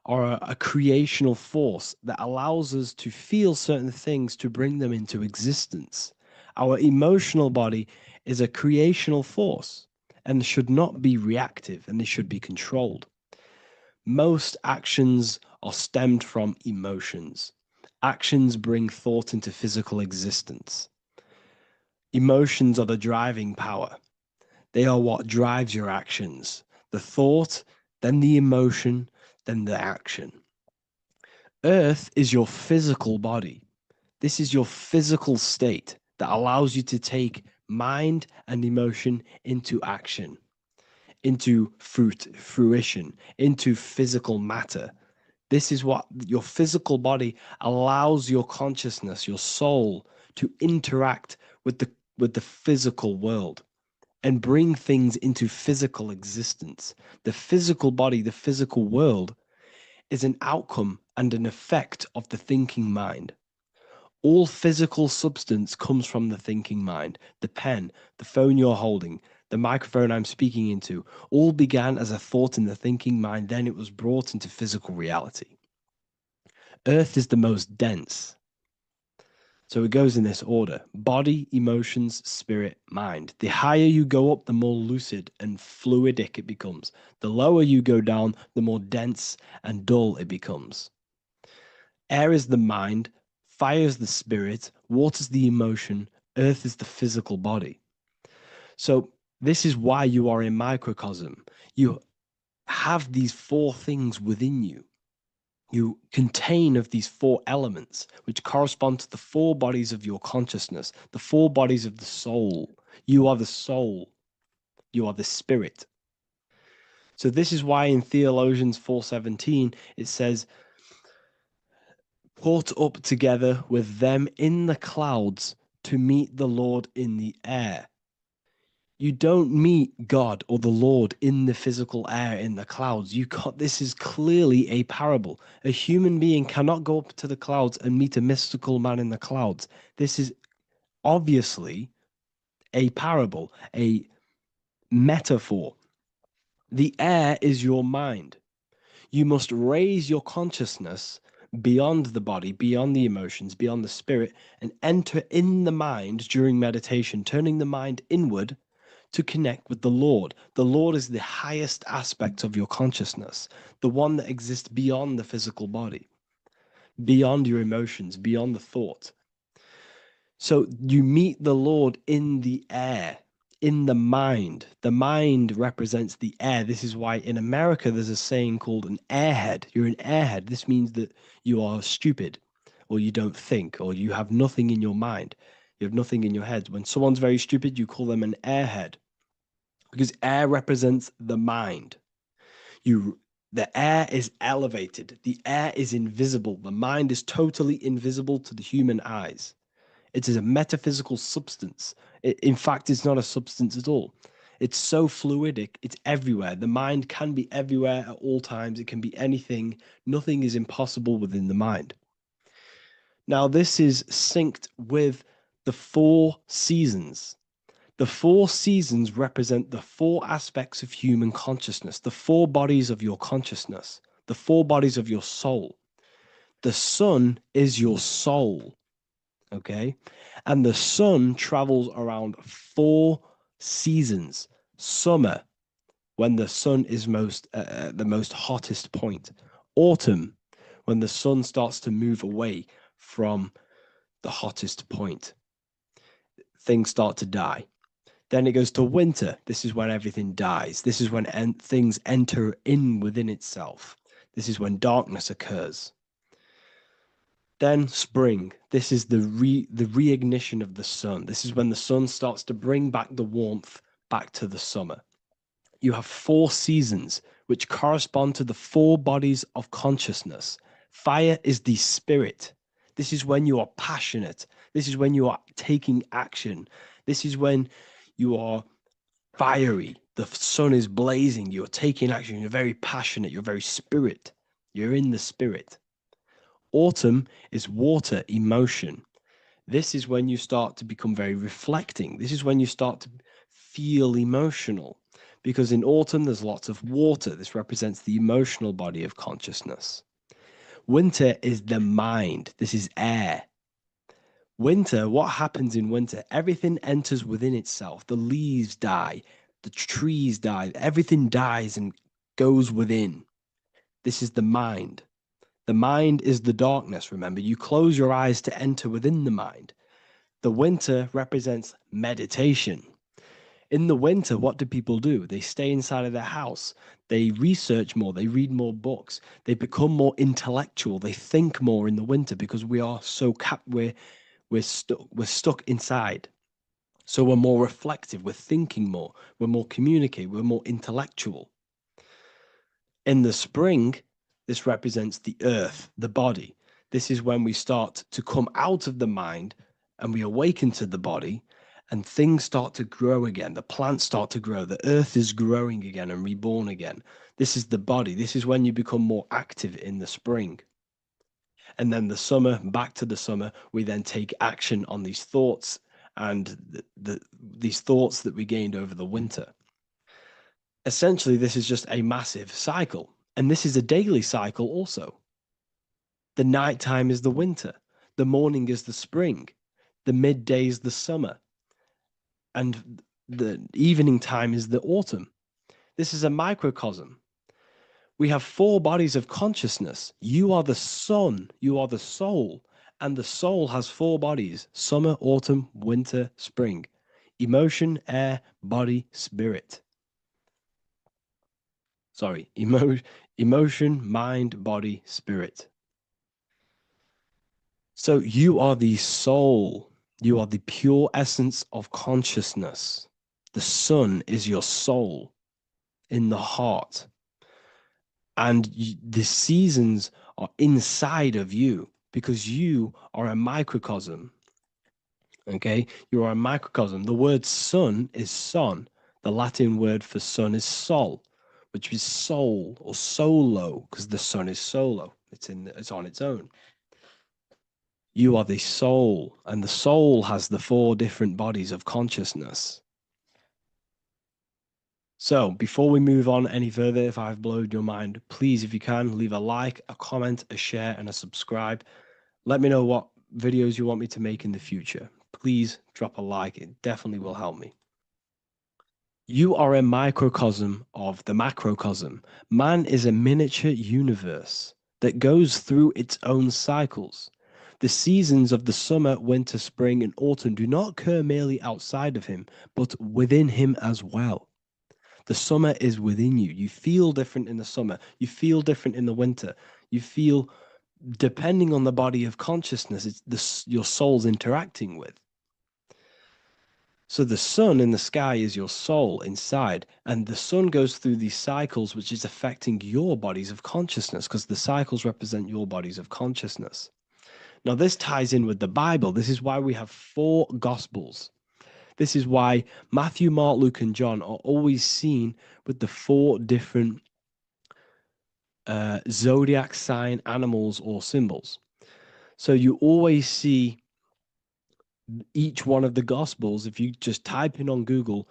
are a creational force that allows us to feel certain things to bring them into existence. Our emotional body is a creational force and should not be reactive, and they should be controlled. Most actions are stemmed from emotions. Actions bring thought into physical existence. Emotions are the driving power. They are what drives your actions. The thought, then the emotion, then the action. Earth is your physical body. This is your physical state that allows you to take mind and emotion into action. into fruition, into physical matter. This is what your physical body allows your consciousness, your soul, to interact with the physical world and bring things into physical existence. The physical body, the physical world, is an outcome and an effect of the thinking mind. All physical substance comes from the thinking mind. The pen, the phone you're holding, the microphone I'm speaking into, all began as a thought in the thinking mind, then it was brought into physical reality. Earth is the most dense. So it goes in this order: body, emotions, spirit, mind. The higher you go up, the more lucid and fluidic it becomes. The lower you go down, the more dense and dull it becomes. Air is the mind, fire is the spirit, water is the emotion, earth is the physical body. So this is why you are a microcosm. You have these four things within you. You contain of these four elements, which correspond to the four bodies of your consciousness, the four bodies of the soul. You are the soul. You are the spirit. So this is why in Theologians 4:17, it says, caught up together with them in the clouds to meet the Lord in the air. You don't meet God or the Lord in the physical air, in the clouds. This is clearly a parable. A human being cannot go up to the clouds and meet a mystical man in the clouds. This is obviously a parable, a metaphor. The air is your mind. You must raise your consciousness beyond the body, beyond the emotions, beyond the spirit, and enter in the mind during meditation, turning the mind inward to connect with the Lord. The Lord is the highest aspect of your consciousness, the one that exists beyond the physical body, beyond your emotions, beyond the thought. So you meet the Lord in the air, in the mind. The mind represents the air. This is why in America there's a saying called an airhead. You're an airhead. This means that you are stupid, or you don't think, or you have nothing in your mind. You have nothing in your head. When someone's very stupid, you call them an airhead, because air represents the mind. The air is elevated. The air is invisible. The mind is totally invisible to the human eyes. It is a metaphysical substance. In fact, it's not a substance at all. It's so fluidic. It's everywhere. The mind can be everywhere at all times. It can be anything. Nothing is impossible within the mind. Now, this is synced with the four seasons. The four seasons represent the four aspects of human consciousness, the four bodies of your consciousness, the four bodies of your soul. The sun is your soul, okay? And the sun travels around four seasons. Summer, when the sun is the most hottest point. Autumn, when the sun starts to move away from the hottest point. Things start to die. Then it goes to winter. This is when everything dies. This is when things enter in within itself. This is when darkness occurs. Then spring. This is the reignition of the sun. This is when the sun starts to bring back the warmth back to the summer. You have four seasons which correspond to the four bodies of consciousness. Fire is the spirit. This is when you are passionate. This is when you are taking action. This is when you are fiery. The sun is blazing. You're taking action. You're very passionate. You're very spirit. You're in the spirit. Autumn is water, emotion. This is when you start to become very reflecting. This is when you start to feel emotional, because in autumn there's lots of water. This represents the emotional body of consciousness. Winter is the mind. This is air. Winter, what happens in winter? Everything enters within itself. The leaves die, the trees die, everything dies and goes within. This is the mind. The mind is the darkness, remember. You close your eyes to enter within the mind. The winter represents meditation. In the winter, what do people do? They stay inside of their house. They research more. They read more books. They become more intellectual. They think more in the winter because we are so we're stuck inside. So we're more reflective, we're thinking more, we're more communicative, we're more intellectual. In the spring, this represents the earth, the body. This is when we start to come out of the mind and we awaken to the body, and things start to grow again. The plants start to grow. The earth is growing again and reborn again. This is the body. This is when you become more active in the spring. And then the summer, back to the summer, we then take action on these thoughts and these thoughts that we gained over the winter. Essentially, this is just a massive cycle. And this is a daily cycle also. The nighttime is the winter. The morning is the spring. The midday is the summer. And the evening time is the autumn. This is a microcosm. We have 4 bodies of consciousness. You are the sun, you are the soul, and the soul has 4 bodies: summer, autumn, winter, spring. Emotion, air, body, spirit. Sorry, emotion, mind, body, spirit. So you are the soul. You are the pure essence of consciousness. The sun is your soul in the heart. And the seasons are inside of you because you are a microcosm. Okay? You are a microcosm. The word sun is son. The Latin word for sun is sol, which is soul or solo, because the sun is solo. It's on its own. You are the soul, and the soul has the 4 different bodies of consciousness. So before we move on any further, if I've blown your mind, please, if you can, leave a like, a comment, a share, and a subscribe. Let me know what videos you want me to make in the future. Please drop a like. It definitely will help me. You are a microcosm of the macrocosm. Man is a miniature universe that goes through its own cycles. The seasons of the summer, winter, spring, and autumn do not occur merely outside of him, but within him as well. The summer is within you. You feel different in the summer. You feel different in the winter. You feel, depending on the body of consciousness, it's your soul's interacting with. So the sun in the sky is your soul inside, and the sun goes through these cycles, which is affecting your bodies of consciousness, because the cycles represent your bodies of consciousness. Now, this ties in with the Bible. This is why we have 4 Gospels. This is why Matthew, Mark, Luke, and John are always seen with the 4 different zodiac sign animals or symbols. So you always see each one of the Gospels. If you just type in on Google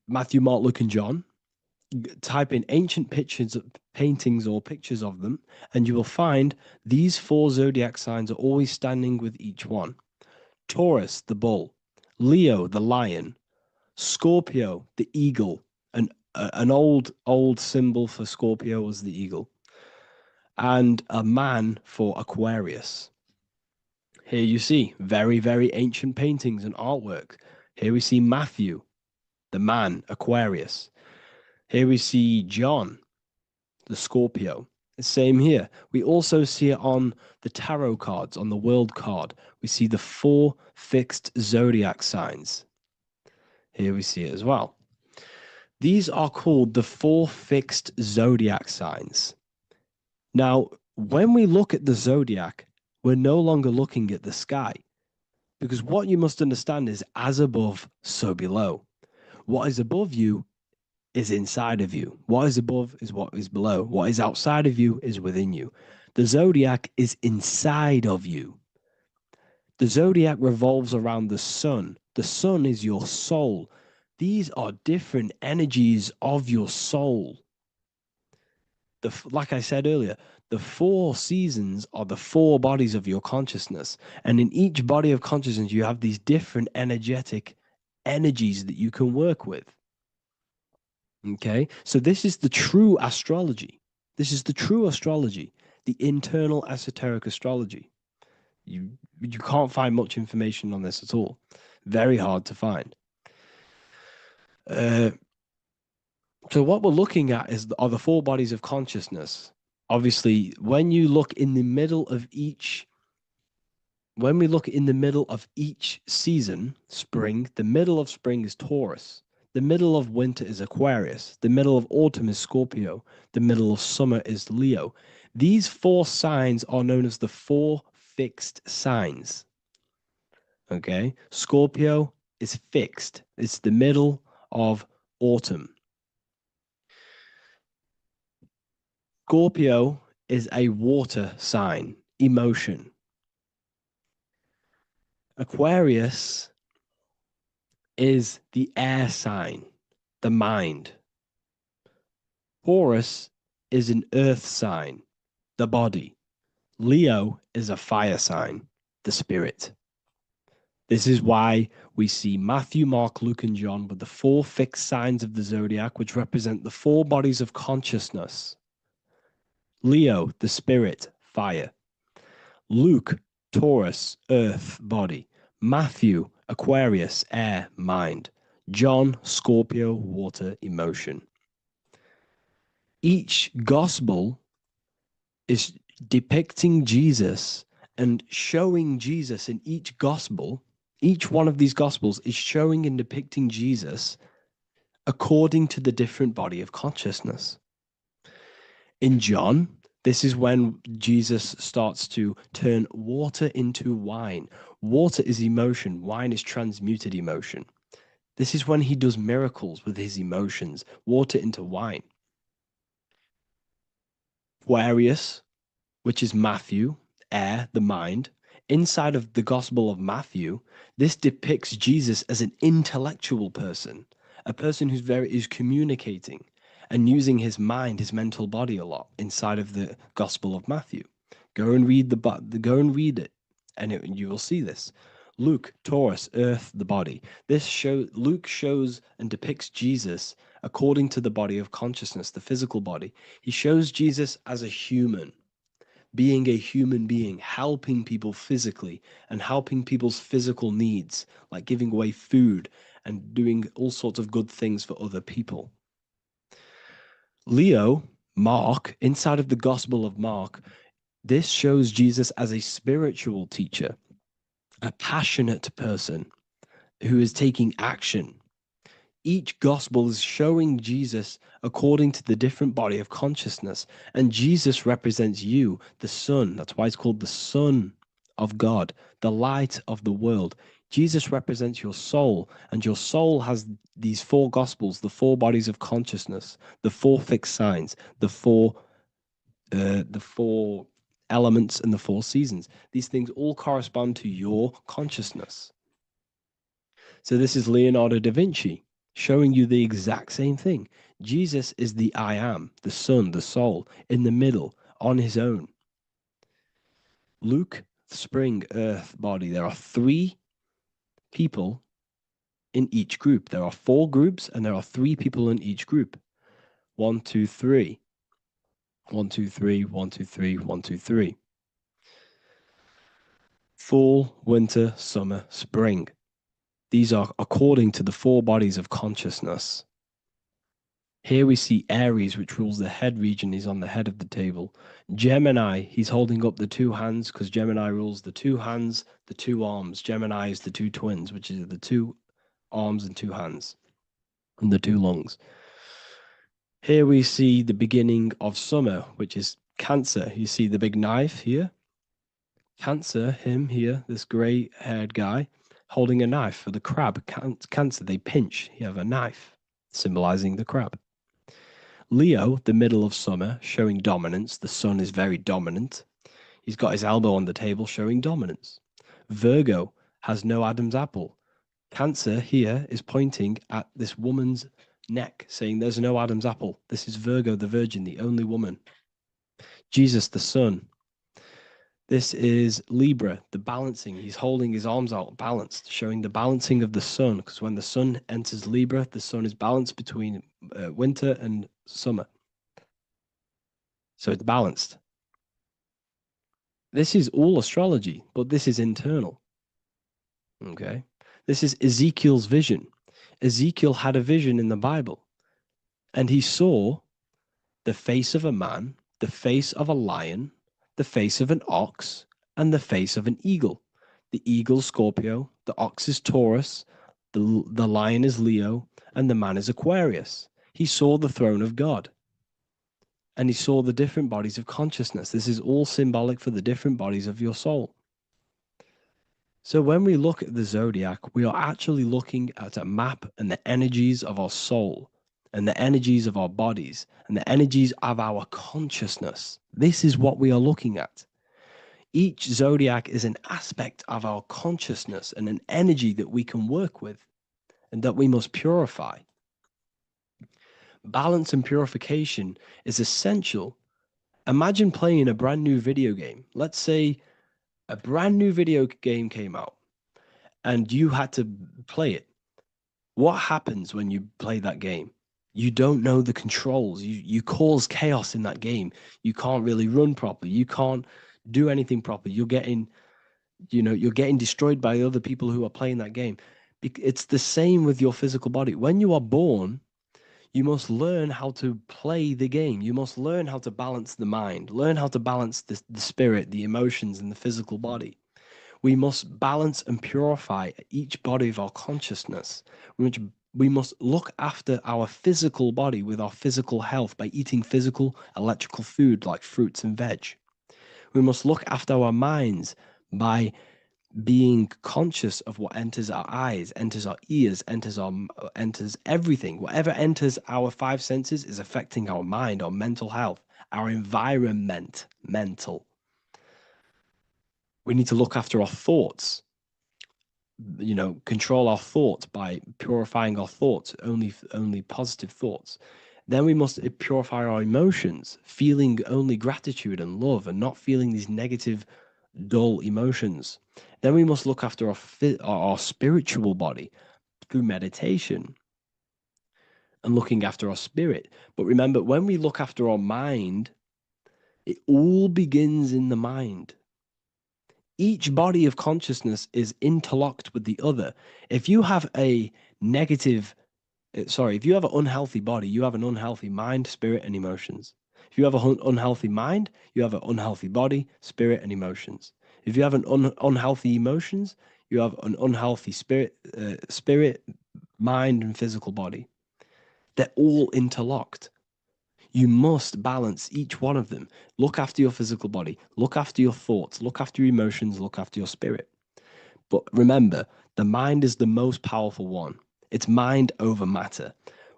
Matthew, Mark, Luke, and John, type in ancient pictures, paintings or pictures of them, and you will find these 4 zodiac signs are always standing with each one. Taurus, the bull; Leo, the lion; Scorpio, the eagle. An old symbol for Scorpio was the eagle, and a man for Aquarius. Here you see very, very ancient paintings and artwork. Here we see Matthew, the man, Aquarius. Here we see John, the Scorpio. The same here. We also see it on the tarot cards, on the world card. We see the 4 fixed zodiac signs. Here we see it as well. These are called the 4 fixed zodiac signs. Now, when we look at the zodiac, we're no longer looking at the sky, because what you must understand is as above, so below. What is above you is inside of you. What is above is what is below. What is outside of you is within you. The zodiac is inside of you. The zodiac revolves around the sun. The sun is your soul. These are different energies of your soul. Like I said earlier, the 4 seasons are the 4 bodies of your consciousness. And in each body of consciousness, you have these different energetic energies that you can work with. Okay, so this is the true astrology. This is the true astrology, the internal esoteric astrology. You can't find much information on this at all. Very hard to find. So what we're looking at are the 4 bodies of consciousness. Obviously, when you look in the middle of each when we look in the middle of each season, spring, the middle of spring is Taurus. The middle of winter is Aquarius. The middle of autumn is Scorpio. The middle of summer is Leo. These 4 signs are known as the 4 fixed signs. Okay, Scorpio is fixed. It's the middle of autumn. Scorpio is a water sign, emotion. Aquarius is the air sign, the mind. Taurus is an earth sign, the body. Leo is a fire sign, the spirit. This is why we see Matthew, Mark, Luke, and John with the 4 fixed signs of the zodiac, which represent the 4 bodies of consciousness. Leo, the spirit, fire. Luke, Taurus, earth, body. Matthew, Aquarius, air, mind. John, Scorpio, water, emotion. Each gospel is depicting Jesus and showing Jesus in each gospel. Each one of these gospels is showing and depicting Jesus according to the different body of consciousness. In John, this is when Jesus starts to turn water into wine. Water is emotion. Wine is transmuted emotion. This is when he does miracles with his emotions, water into wine. Aquarius, which is Matthew, air, the mind. Inside of the Gospel of Matthew, this depicts Jesus as an intellectual person, a person who's communicating and using his mind, his mental body a lot inside of the Gospel of Matthew. Go and read it, and you will see this. Luke, Taurus, earth, the body. Luke shows and depicts Jesus according to the body of consciousness, the physical body. He shows Jesus as a human, being a human being, helping people physically and helping people's physical needs, like giving away food and doing all sorts of good things for other people. Leo, Mark, inside of the Gospel of Mark, this shows Jesus as a spiritual teacher, a passionate person who is taking action. Each gospel is showing Jesus according to the different body of consciousness. And Jesus represents you, the Son. That's why it's called the Son of God, the light of the world. Jesus represents your soul, and your soul has these 4 gospels, the 4 bodies of consciousness, the 4 fixed signs, the 4 elements and the 4 seasons. These things all correspond to your consciousness. So this is Leonardo da Vinci showing you the exact same thing. Jesus is the I am, the sun, the soul, in the middle, on his own. Luke, spring, earth, body. There are 3 people in each group. There are 4 groups and there are 3 people in each group. 1, 2, 3. 1, 2, 3, 1, 2, 3, 1, 2, 3. Fall, winter, summer, spring. These are according to the 4 bodies of consciousness. Here we see Aries, which rules the head region. He's on the head of the table. Gemini, he's holding up the 2 hands because Gemini rules the 2 hands, the 2 arms. Gemini is the 2 twins, which is the 2 arms and 2 hands, and the 2 lungs. Here we see the beginning of summer, which is Cancer. You see the big knife here. Cancer, him here, this gray-haired guy, holding a knife for the crab. Cancer, they pinch. You have a knife, symbolizing the crab. Leo, the middle of summer, showing dominance. The sun is very dominant. He's got his elbow on the table, showing dominance. Virgo has no Adam's apple. Cancer here is pointing at this woman's neck, saying there's no Adam's apple. This is Virgo, the virgin, the only woman. Jesus, the sun. This is Libra, the balancing. He's holding his arms out balanced, showing the balancing of the sun, because when the sun enters Libra, the sun is balanced between winter and summer. So it's balanced. This is all astrology, but this is internal. Okay? This is Ezekiel's vision. Ezekiel had a vision in the Bible, and he saw the face of a man, the face of a lion, the face of an ox, and the face of an eagle. the eagle Scorpio, the ox is Taurus, the lion is Leo, and the man is Aquarius. He saw the throne of God. And he saw the different bodies of consciousness. This is all symbolic for the different bodies of your soul. So when we look at the zodiac, we are actually looking at a map and the energies of our soul and the energies of our bodies and the energies of our consciousness. This is what we are looking at. Each zodiac is an aspect of our consciousness and an energy that we can work with and that we must purify. Balance and purification is essential. Imagine playing a brand new video game. Let's say a brand new video game came out and you had to play it. What happens when you play that game? You don't know the controls. You cause chaos in that game. You can't really run properly. You can't do anything properly. You're getting destroyed by other people who are playing that game. It's the same with your physical body. When you are born, you must learn how to play the game. You must learn how to balance the mind, learn how to balance the spirit, the emotions, and the physical body. We must balance and purify each body of our consciousness. We must look after our physical body with our physical health by eating physical, electrical food like fruits and veg. We must look after our minds by being conscious of what enters our eyes, enters our ears, enters everything. Whatever enters our five senses is affecting our mind, our mental health, our environment, mental. We need to look after our thoughts, control our thoughts by purifying our thoughts, only positive thoughts. Then we must purify our emotions, feeling only gratitude and love and not feeling these negative, dull emotions. Then we must look after our spiritual body through meditation and looking after our spirit. But remember, when we look after our mind, it all begins in the mind. Each body of consciousness is interlocked with the other. If you have an unhealthy body, you have an unhealthy mind, spirit, and emotions. If you have an unhealthy mind, you have an unhealthy body, spirit, and emotions. If you have an unhealthy emotions, you have an unhealthy spirit, mind, and physical body. They're all interlocked. You must balance each one of them. Look after your physical body, look after your thoughts, look after your emotions, look after your spirit. But remember, the mind is the most powerful one. It's mind over matter.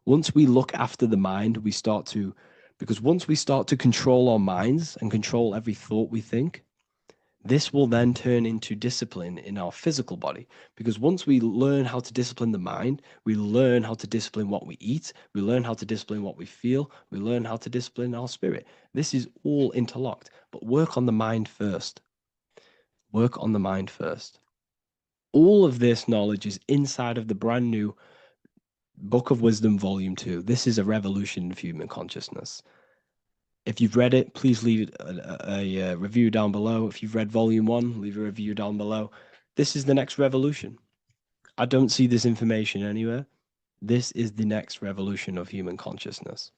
Once we look after the mind, because once we start to control our minds and control every thought we think, this will then turn into discipline in our physical body. Because once we learn how to discipline the mind, we learn how to discipline what we eat, we learn how to discipline what we feel, we learn how to discipline our spirit. This is all interlocked, but work on the mind first. Work on the mind first. All of this knowledge is inside of the brand new Book of Wisdom, Volume 2. This is a revolution of human consciousness. If you've read it, please leave a review down below. If you've read Volume 1, leave a review down below. This is the next revolution. I don't see this information anywhere. This is the next revolution of human consciousness.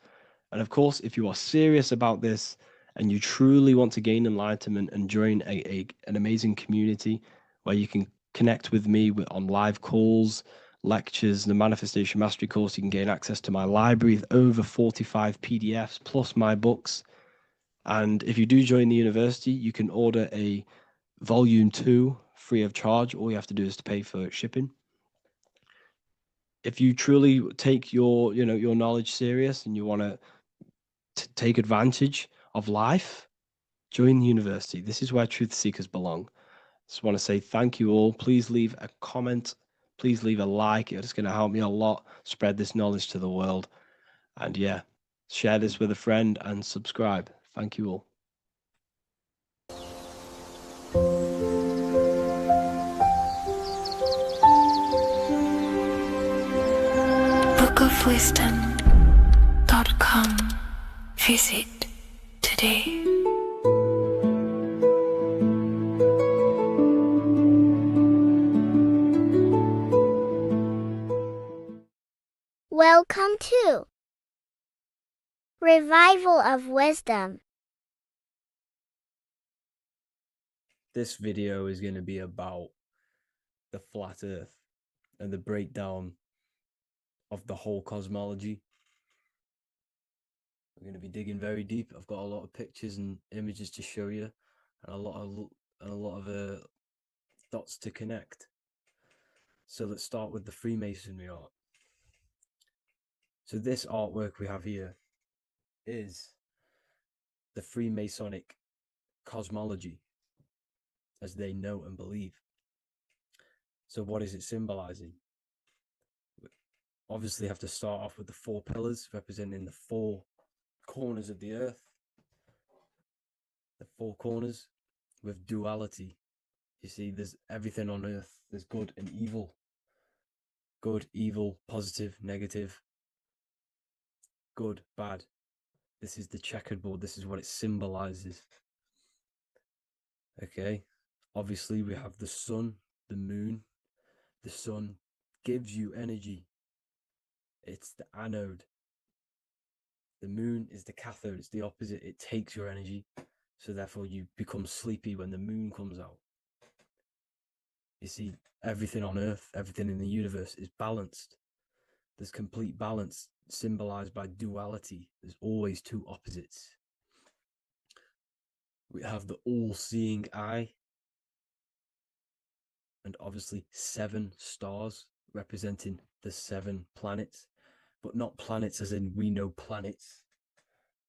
And of course, if you are serious about this and you truly want to gain enlightenment and join an amazing community where you can connect with me on live calls, lectures, the Manifestation Mastery course, you can gain access to my library of over 45 PDFs plus my books. And if you do join the university, you can order a Volume 2 free of charge. All you have to do is to pay for shipping. If you truly take your knowledge serious and you want to take advantage of life, join the university. This is where truth seekers belong. Just want to say thank you all. Please leave a comment. Please leave a like. It's going to help me a lot spread this knowledge to the world. And yeah, share this with a friend and subscribe. Thank you all. bookofwisdom.com. Visit today. Welcome to Revival of Wisdom. This video is going to be about the flat earth and the breakdown of the whole cosmology. We're going to be digging very deep. I've got a lot of pictures and images to show you, and a lot of dots to connect. So let's start with the Freemasonry art. So this artwork we have here is the Freemasonic cosmology as they know and believe. So what is it symbolizing? We obviously have to start off with the 4 pillars representing the 4 corners of the earth. The 4 corners with duality. You see, there's everything on earth. There's good and evil. Good, evil, positive, negative. Good, bad. This is the checkerboard. This is what it symbolizes. Okay. Obviously, we have the sun, the moon. The sun gives you energy. It's the anode. The moon is the cathode. It's the opposite. It takes your energy. So therefore, you become sleepy when the moon comes out. You see, everything on Earth, everything in the universe is balanced. There's complete balance symbolized by duality. There's always 2 opposites. We have the all-seeing eye. And obviously 7 stars representing the 7 planets. But not planets as in we know planets.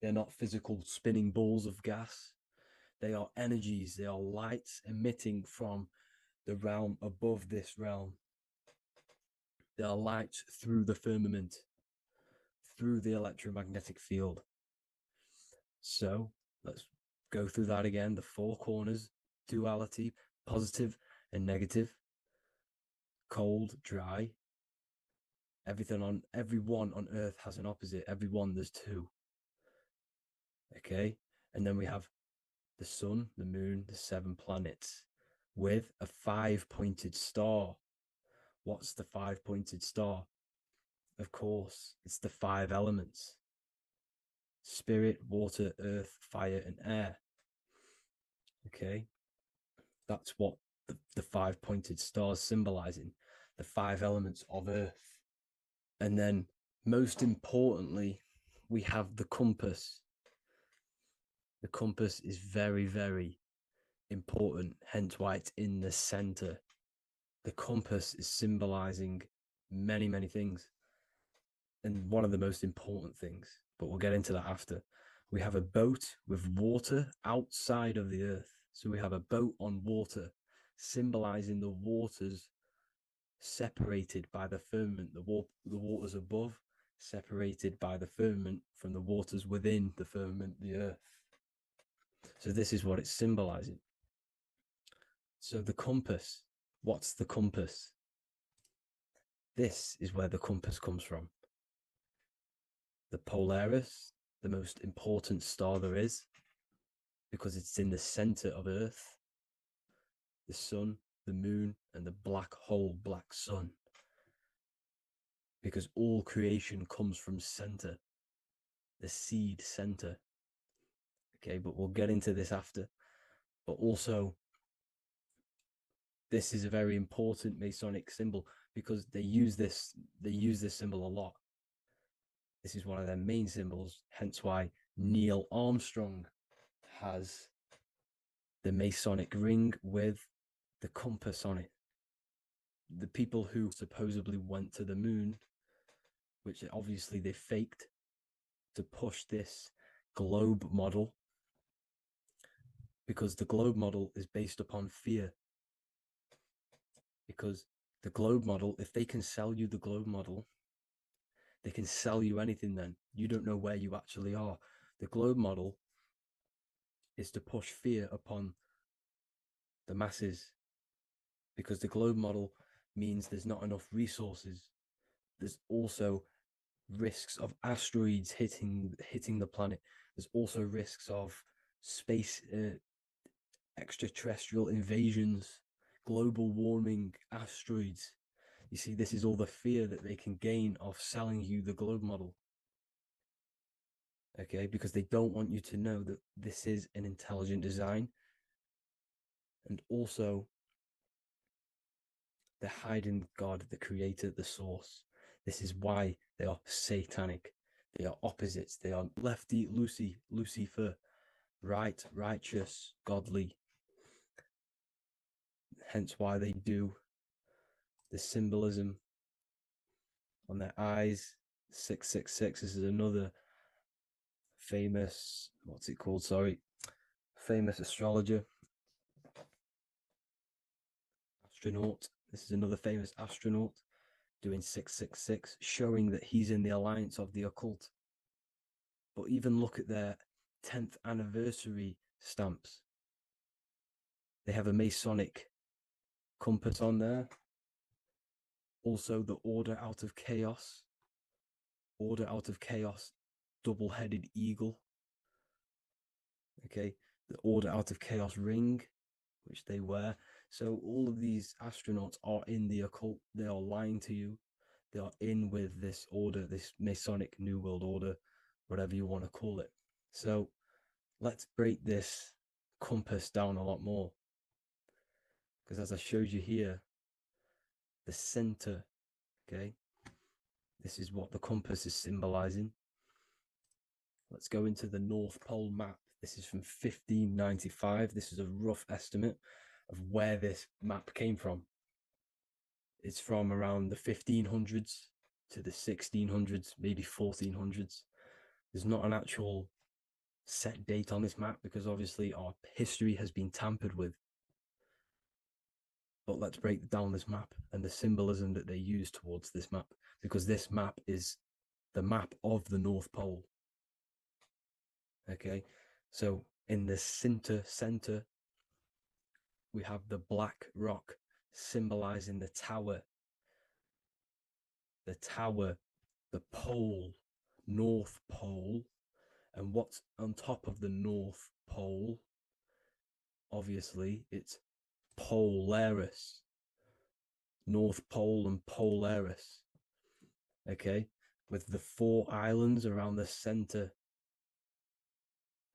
They're not physical spinning balls of gas. They are energies. They are lights emitting from the realm above this realm. There are lights through the firmament, through the electromagnetic field. So let's go through that again. The 4 corners, duality, positive and negative, cold, dry. Everyone on Earth has an opposite. Everyone, there's 2. Okay, and then we have the sun, the moon, the 7 planets with a 5-pointed star. What's the 5-pointed star? Of course, it's the 5 elements: spirit, water, earth, fire, and air. Okay, that's what the 5-pointed star is symbolizing, the 5 elements of Earth. And then, most importantly, we have the compass. The compass is very, very important, hence why it's in the center. The compass is symbolizing many, many things. And one of the most important things, but we'll get into that after. We have a boat with water outside of the earth. So we have a boat on water, symbolizing the waters separated by the firmament, the waters above, separated by the firmament from the waters within the firmament, the earth. So this is what it's symbolizing. So the compass, what's the compass? This is where the compass comes from. The Polaris, the most important star there is, because it's in the center of Earth. The sun, the moon, and the black hole, black sun. Because all creation comes from center, the seed center. Okay, but we'll get into this after. But also, this is a very important Masonic symbol because they use this symbol a lot. This is one of their main symbols, hence why Neil Armstrong has the Masonic ring with the compass on it. The people who supposedly went to the moon, which obviously they faked to push this globe model, because the globe model is based upon fear. Because the globe model, if they can sell you the globe model, they can sell you anything then. You don't know where you actually are. The globe model is to push fear upon the masses, because the globe model means there's not enough resources. There's also risks of asteroids hitting the planet. There's also risks of space extraterrestrial invasions, global warming, asteroids. You see, this is all the fear that they can gain off selling you the globe model. Okay, because they don't want you to know that this is an intelligent design. And also, They're hiding God, the creator, the source. This is why they are satanic. They are opposites. They are lefty, Lucifer, right, righteous, godly. Hence why they do the symbolism on their eyes. 666. This is another famous, what's it called? Sorry. Famous astrologer. Astronaut. This is another famous astronaut doing 666, showing that he's in the alliance of the occult. But even look at their 10th anniversary stamps. They have a Masonic compass on there. Also, the Order Out of Chaos. Order Out of Chaos, double-headed eagle. Okay, the Order Out of Chaos ring, which they wear. So all of these astronauts are in the occult. They are lying to you. They are in with this order, this Masonic New World Order, whatever you want to call it. So let's break this compass down a lot more. Because as I showed you here, the center, okay, this is what the compass is symbolizing. Let's go into the North Pole map. This is from 1595. This is a rough estimate of where this map came from. It's from around the 1500s to the 1600s, maybe 1400s. There's not an actual set date on this map because obviously our history has been tampered with. But let's break down this map and the symbolism that they use towards this map, because this map is the map of the North Pole. Okay, so in the center, we have the black rock symbolizing the tower, the pole, North Pole. And what's on top of the North Pole? Obviously, it's Polaris. North Pole and Polaris. Okay, with the 4 islands around the center.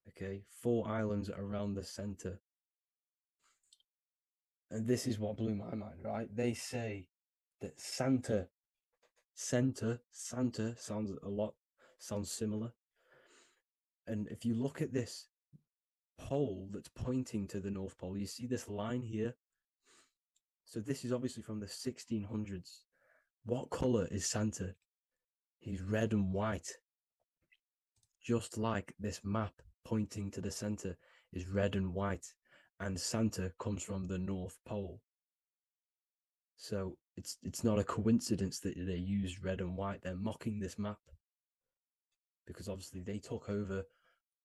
Okay, 4 islands around the center. And this is what blew my mind, right? They say that Santa sounds similar. And if you look at this pole that's pointing to the North Pole, you see this line here. So this is obviously from the 1600s. What color is Santa? He's red and white. Just like this map pointing to the center is red and white. And Santa comes from the North Pole. So it's not a coincidence that they use red and white. They're mocking this map because obviously they took over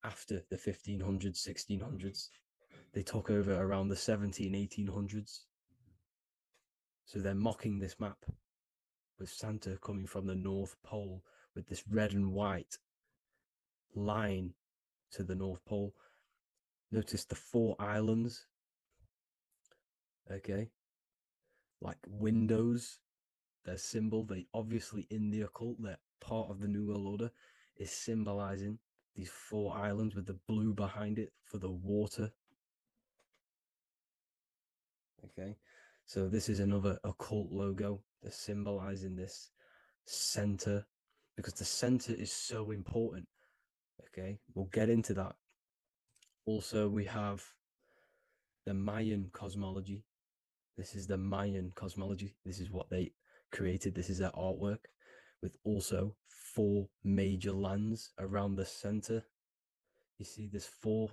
after the 1500s, 1600s. They took over around the 17, 1800s. So they're mocking this map with Santa coming from the North Pole with this red and white line to the North Pole. Notice the 4 islands. Okay. Like windows, their symbol, they obviously in the occult, they're part of the New World Order, is symbolizing these 4 islands with the blue behind it for the water. Okay, so this is another occult logo. They're symbolizing this center because the center is so important. Okay, we'll get into that. Also, we have the Mayan cosmology. This is the Mayan cosmology. This is what they created. This is their artwork, with also 4 major lands around the center. You see this 4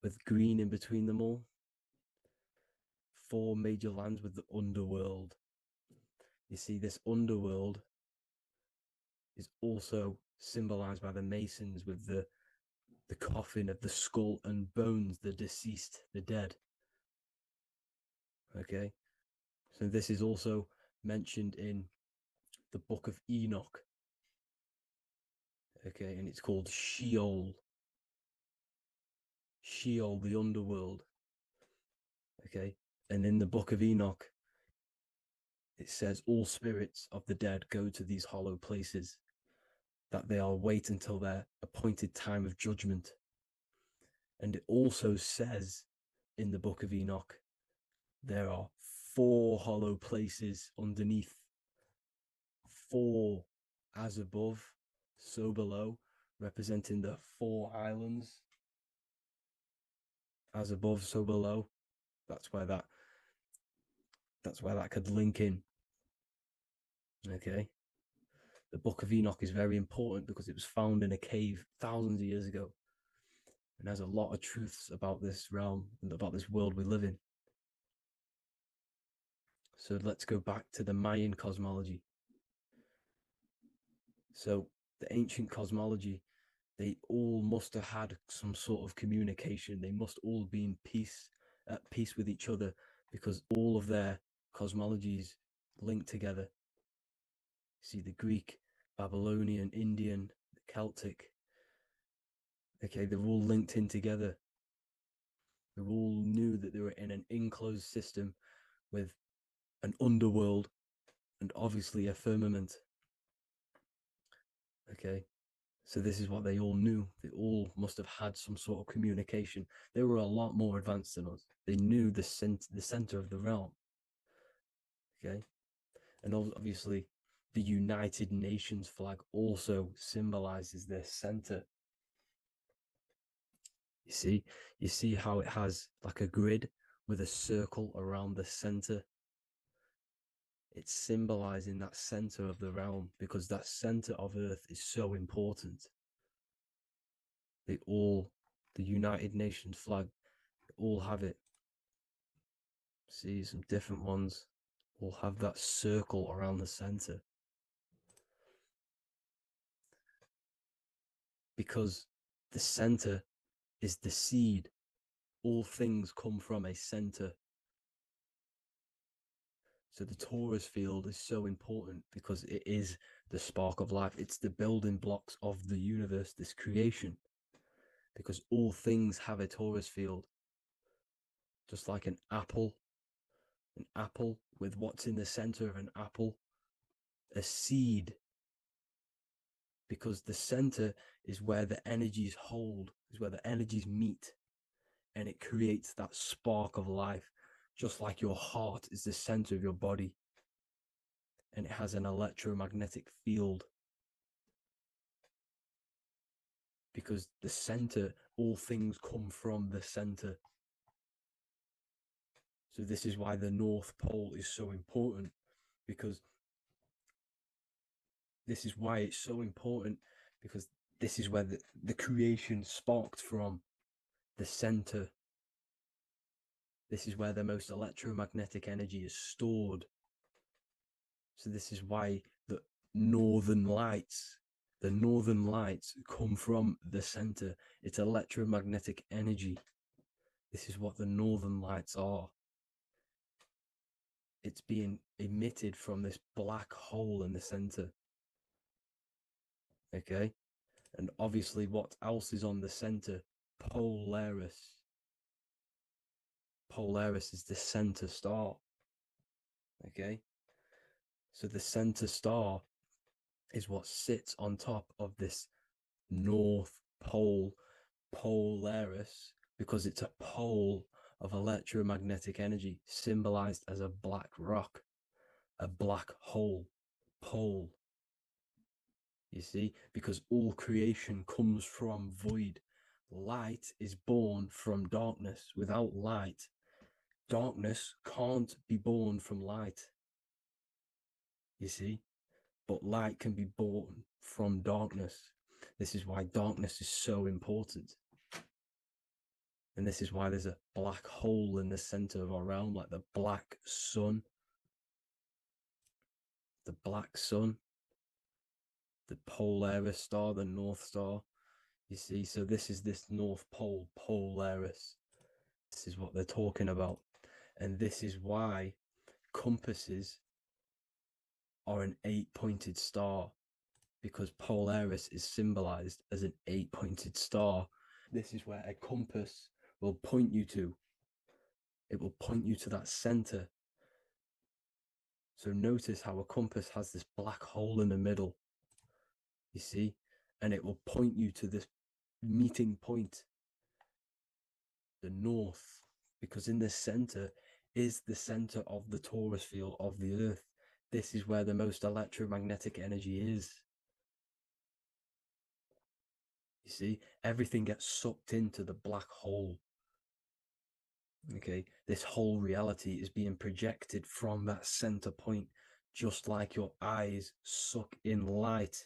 with green in between them all. 4 major lands with the underworld. You see this underworld is also symbolized by the Masons with the coffin of the skull and bones, the deceased, the dead. Okay, so this is also mentioned in the Book of Enoch. Okay, and it's called Sheol. Sheol, the underworld. Okay, and in the Book of Enoch, it says all spirits of the dead go to these hollow places, that they all wait until their appointed time of judgment. And it also says in the Book of Enoch, there are 4 hollow places underneath. 4 as above, so below, representing the 4 islands. As above, so below. That's where that could link in. Okay. The Book of Enoch is very important because it was found in a cave thousands of years ago. And there's a lot of truths about this realm and about this world we live in. So let's go back to the Mayan cosmology. So the ancient cosmology, they all must have had some sort of communication. They must all be at peace with each other, because all of their cosmologies link together. See, the Greek, Babylonian, Indian, Celtic. Okay, they're all linked in together. They all knew that they were in an enclosed system with an underworld and obviously a firmament. Okay, so this is what they all knew. They all must have had some sort of communication. They were a lot more advanced than us. They knew the center of the realm. Okay, and obviously the United Nations flag also symbolizes their center. You see how it has like a grid with a circle around the center. It's symbolizing that center of the realm, because that center of Earth is so important. The United Nations flag, all have it. See, some different ones all have that circle around the center. Because the center is the seed. All things come from a center. So the torus field is so important because it is the spark of life. It's the building blocks of the universe, this creation. Because all things have a torus field. Just like an apple with what's in the center of an apple, a seed. Because the center is where the energies hold, is where the energies meet. And it creates that spark of life. Just like your heart is the center of your body. And it has an electromagnetic field. Because the center, all things come from the center. So this is why the North Pole is so important, because this is why it's so important, because this is where the creation sparked from, the center. This is where the most electromagnetic energy is stored. So this is why the northern lights come from the center. It's electromagnetic energy. This is what the northern lights are. It's being emitted from this black hole in the center. Okay? And obviously, what else is on the center? Polaris. Polaris is the center star. Okay? So the center star is what sits on top of this North Pole, Polaris, because it's a pole of electromagnetic energy, symbolized as a black rock, a black hole, pole. You see, because all creation comes from void. Light is born from darkness. Without light, darkness can't be born from light. You see, but light can be born from darkness. This is why darkness is so important. And this is why there's a black hole in the center of our realm, like the black sun. The black sun. The Polaris star, the North Star. You see, so this is this North Pole, Polaris. This is what they're talking about. And this is why compasses are an 8-pointed star, because Polaris is symbolized as an 8-pointed star. This is where a compass will point you to. It will point you to that center. So notice how a compass has this black hole in the middle. You see? And it will point you to this meeting point, the north, because in the center is the center of the torus field of the Earth. This is where the most electromagnetic energy is. You see, everything gets sucked into the black hole. Okay, this whole reality is being projected from that center point, just like your eyes suck in light.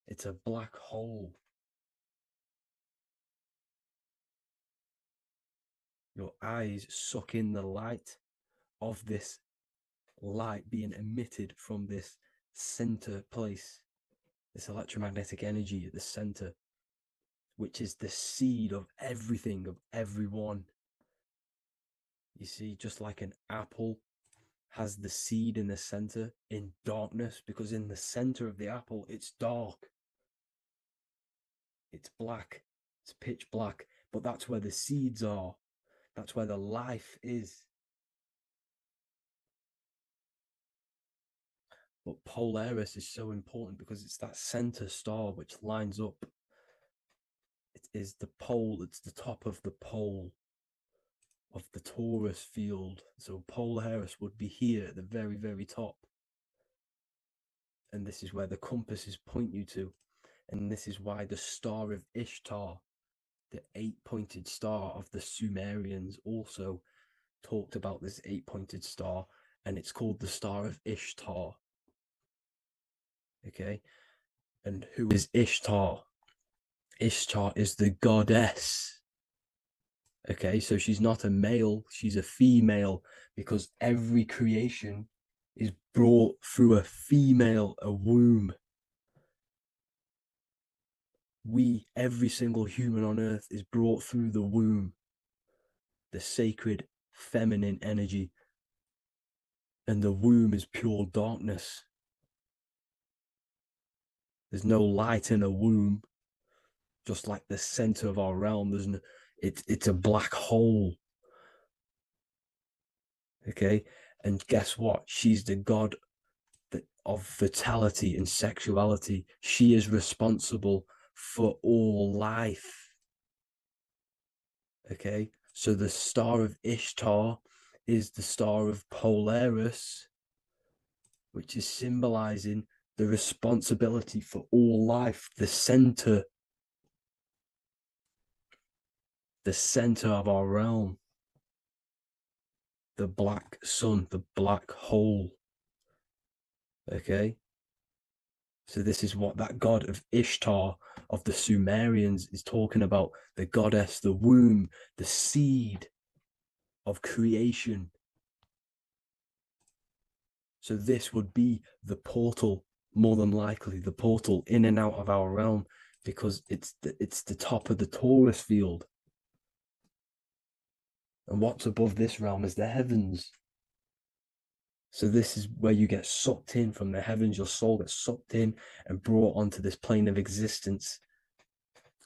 It's a black hole. Your eyes suck in the light of this light being emitted from this center place, this electromagnetic energy at the center, which is the seed of everything, of everyone. You see, just like an apple has the seed in the center in darkness, because in the center of the apple, it's dark. It's black. It's pitch black. But that's where the seeds are. That's where the life is. But Polaris is so important because it's that center star which lines up. It is the pole, it's the top of the pole of the torus field. So Polaris would be here at the very, very top. And this is where the compasses point you to. And this is why the star of Ishtar, the 8-pointed star of the Sumerians, also talked about this 8-pointed star, and it's called the Star of Ishtar. Okay, and who is Ishtar? Ishtar is the goddess. Okay, so she's not a male, she's a female, because every creation is brought through a female, a womb. Every single human on earth is brought through the womb, the sacred feminine energy. And the womb is pure darkness. There's no light in a womb, just like the center of our realm. It's a black hole. Okay, and guess what? She's the god of fertility and sexuality. She is responsible for all life. Okay, so the star of Ishtar is the star of Polaris, which is symbolizing the responsibility for all life, the center of our realm, the black sun, the black hole. Okay, so this is what that god of Ishtar of the Sumerians is talking about, the goddess, the womb, the seed of creation. So this would be the portal, more than likely, the portal in and out of our realm, because it's the top of the torus field. And what's above this realm is the heavens. So this is where you get sucked in from the heavens. Your soul gets sucked in and brought onto this plane of existence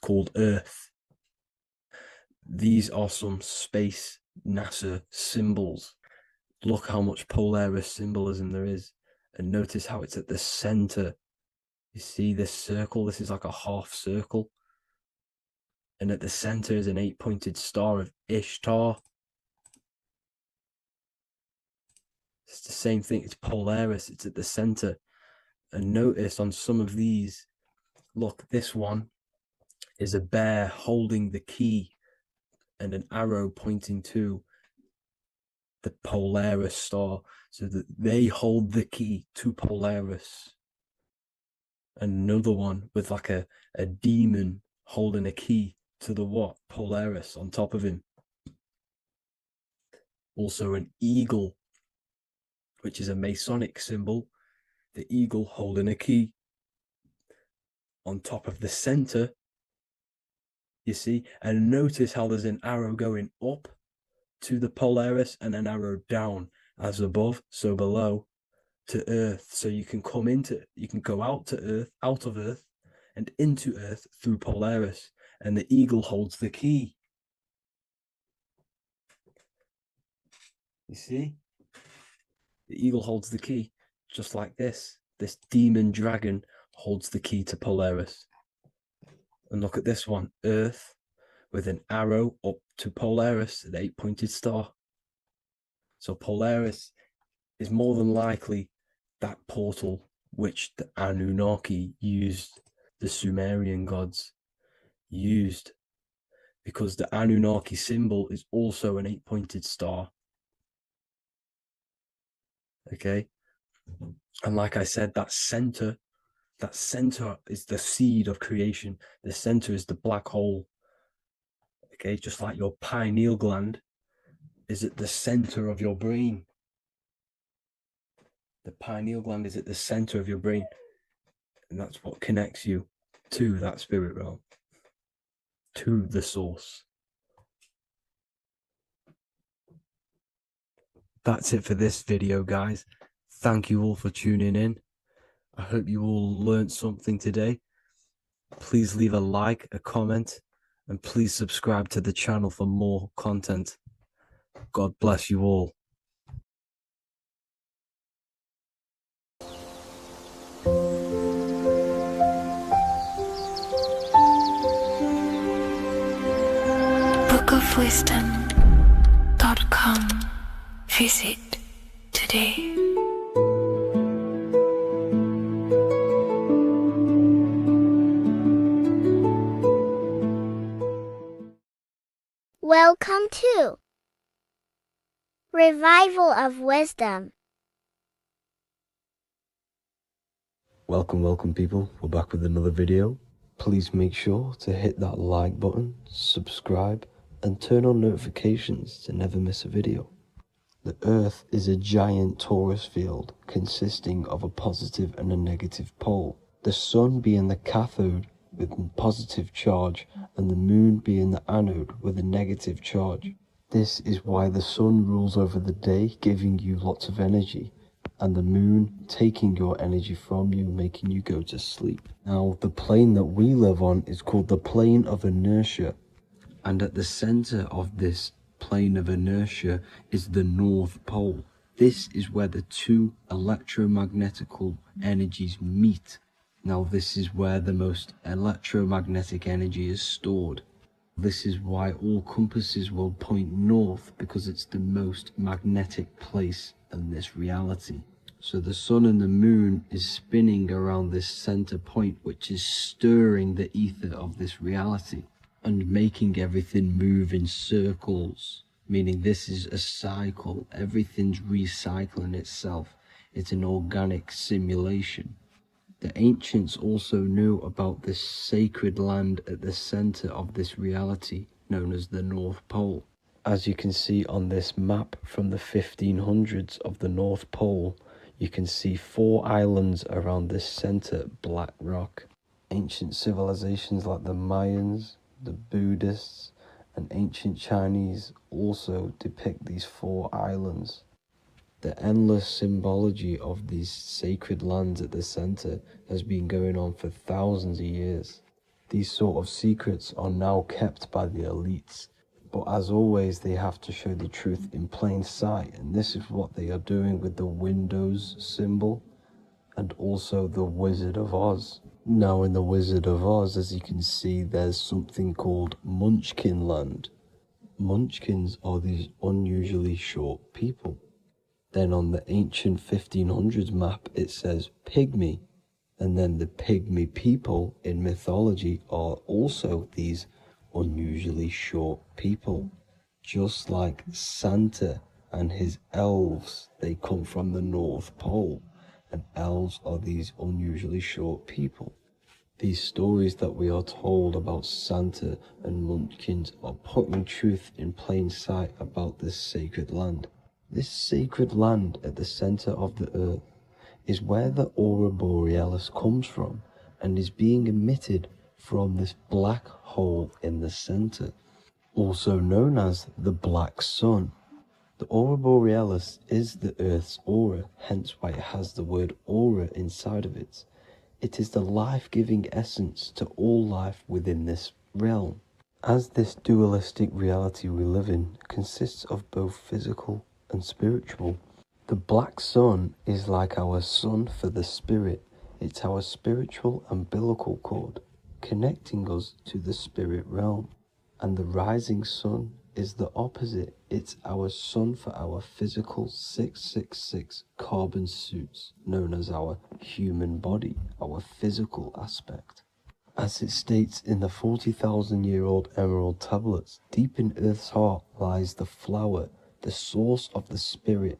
called Earth. These are some space NASA symbols. Look how much Polaris symbolism there is. And notice how it's at the center. You see this circle? This is like a half circle. And at the center is an 8-pointed star of Ishtar. It's the same thing. It's Polaris. It's at the center. And notice on some of these, look, this one is a bear holding the key and an arrow pointing to the Polaris star, so that they hold the key to Polaris. Another one with like a demon holding a key to the what? Polaris on top of him. Also an eagle, which is a Masonic symbol, the eagle holding a key on top of the center, you see. And notice how there's an arrow going up to the Polaris and an arrow down, as above, so below, to Earth. So you can go out of Earth and into Earth through Polaris, and the eagle holds the key. You see? The eagle holds the key, just like this. This demon dragon holds the key to Polaris. And look at this one, Earth, with an arrow up to Polaris, the 8-pointed star. So Polaris is more than likely that portal which the Anunnaki used, the Sumerian gods used, because the Anunnaki symbol is also an 8-pointed star. Okay, and like I said, that center is the seed of creation. The center is the black hole. Okay, just like your pineal gland is at the center of your brain. The pineal gland is at the center of your brain, and that's what connects you to that spirit realm, to the source. That's it for this video, guys. Thank you all for tuning in. I hope you all learned something today. Please leave a like, a comment, and please subscribe to the channel for more content. God bless you all. bookofwisdom.com. Visit today. Welcome to Revival of Wisdom. Welcome people. We're back with another video. Please make sure to hit that like button, subscribe, and turn on notifications to never miss a video. The Earth is a giant torus field consisting of a positive and a negative pole. The Sun being the cathode with a positive charge and the Moon being the anode with a negative charge. This is why the Sun rules over the day, giving you lots of energy, and the Moon taking your energy from you, making you go to sleep. Now, the plane that we live on is called the plane of inertia, and at the center of this plane of inertia is the North Pole. This is where the two electromagnetical energies meet. Now, this is where the most electromagnetic energy is stored. This is why all compasses will point north, because it's the most magnetic place in this reality. So the Sun and the Moon is spinning around this center point, which is stirring the ether of this reality and making everything move in circles, meaning this is a cycle. Everything's recycling itself. It's an organic simulation. The ancients also knew about this sacred land at the center of this reality, known as the North Pole. As you can see on this map from the 1500s of the North Pole, you can see 4 islands around this center black rock. Ancient civilizations like the Mayans, the Buddhists, and ancient Chinese also depict these 4 islands. The endless symbology of these sacred lands at the center has been going on for thousands of years. These sort of secrets are now kept by the elites, but as always they have to show the truth in plain sight, and this is what they are doing with the Windows symbol and also the Wizard of Oz. Now in the Wizard of Oz, as you can see, there's something called Munchkin Land. Munchkins are these unusually short people. Then on the ancient 1500s map, it says Pygmy. And then the Pygmy people in mythology are also these unusually short people. Just like Santa and his elves, they come from the North Pole. And elves are these unusually short people. These stories that we are told about Santa and Munchkins are putting truth in plain sight about this sacred land. This sacred land at the center of the earth is where the aurora borealis comes from and is being emitted from this black hole in the center, also known as the black sun. The aurora borealis is the earth's aura, hence why it has the word aura inside of it. It is the life-giving essence to all life within this realm. As this dualistic reality we live in consists of both physical and spiritual, the black sun is like our sun for the spirit. It's our spiritual umbilical cord, connecting us to the spirit realm. And the rising sun is the opposite. It's our sun for our physical 666 carbon suits, known as our human body, our physical aspect. As it states in the 40,000-year-old emerald tablets, deep in Earth's heart lies the flower, the source of the spirit.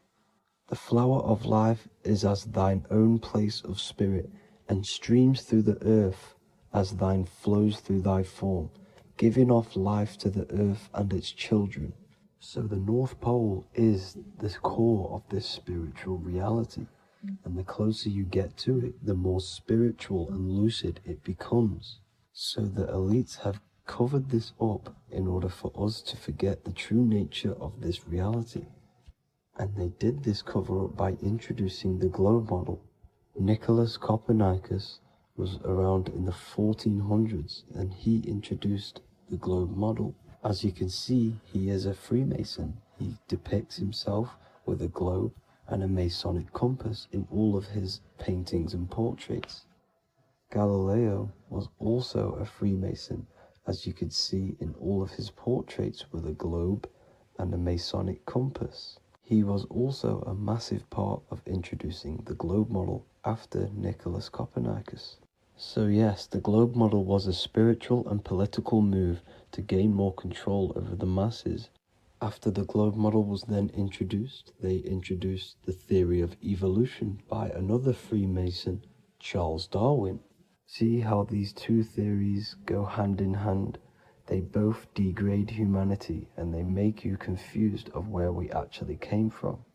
The flower of life is as thine own place of spirit, and streams through the earth as thine flows through thy form, giving off life to the earth and its children. So the North Pole is the core of this spiritual reality, and the closer you get to it, the more spiritual and lucid it becomes. So the elites have covered this up in order for us to forget the true nature of this reality. And they did this cover up by introducing the globe model. Nicholas Copernicus was around in the 1400s, and he introduced the globe model. As you can see, he is a Freemason. He depicts himself with a globe and a Masonic compass in all of his paintings and portraits. Galileo was also a Freemason, as you could see in all of his portraits with a globe and a Masonic compass. He was also a massive part of introducing the globe model after Nicholas Copernicus. So yes, the globe model was a spiritual and political move to gain more control over the masses. After the globe model was then introduced, they introduced the theory of evolution by another Freemason, Charles Darwin. See how these two theories go hand in hand? They both degrade humanity, and they make you confused of where we actually came from.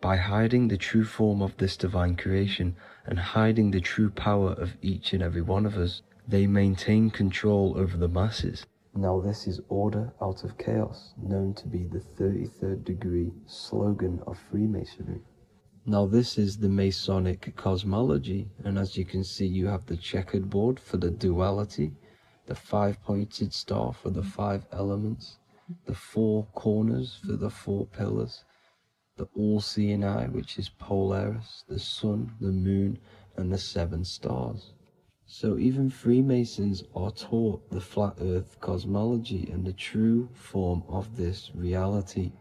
By hiding the true form of this divine creation and hiding the true power of each and every one of us, they maintain control over the masses. Now this is order out of chaos, known to be the 33rd degree slogan of Freemasonry. Now this is the Masonic cosmology, and as you can see, you have the checkered board for the duality, the 5-pointed star for the 5 elements, the 4 corners for the 4 pillars, the all-seeing eye, which is Polaris, the sun, the moon, and the 7 stars. So even Freemasons are taught the flat earth cosmology and the true form of this reality.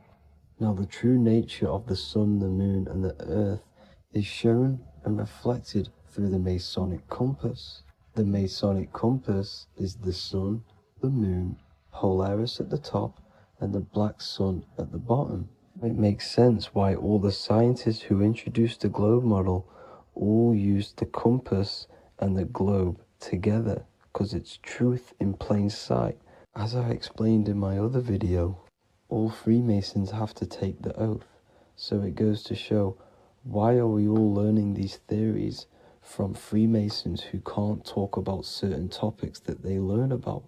Now the true nature of the sun, the moon, and the earth is shown and reflected through the Masonic compass. The Masonic compass is the sun, the moon, Polaris at the top, and the black sun at the bottom. It makes sense why all the scientists who introduced the globe model all used the compass and the globe together, because it's truth in plain sight. As I explained in my other video, all Freemasons have to take the oath, so it goes to show, why are we all learning these theories from Freemasons who can't talk about certain topics that they learn about?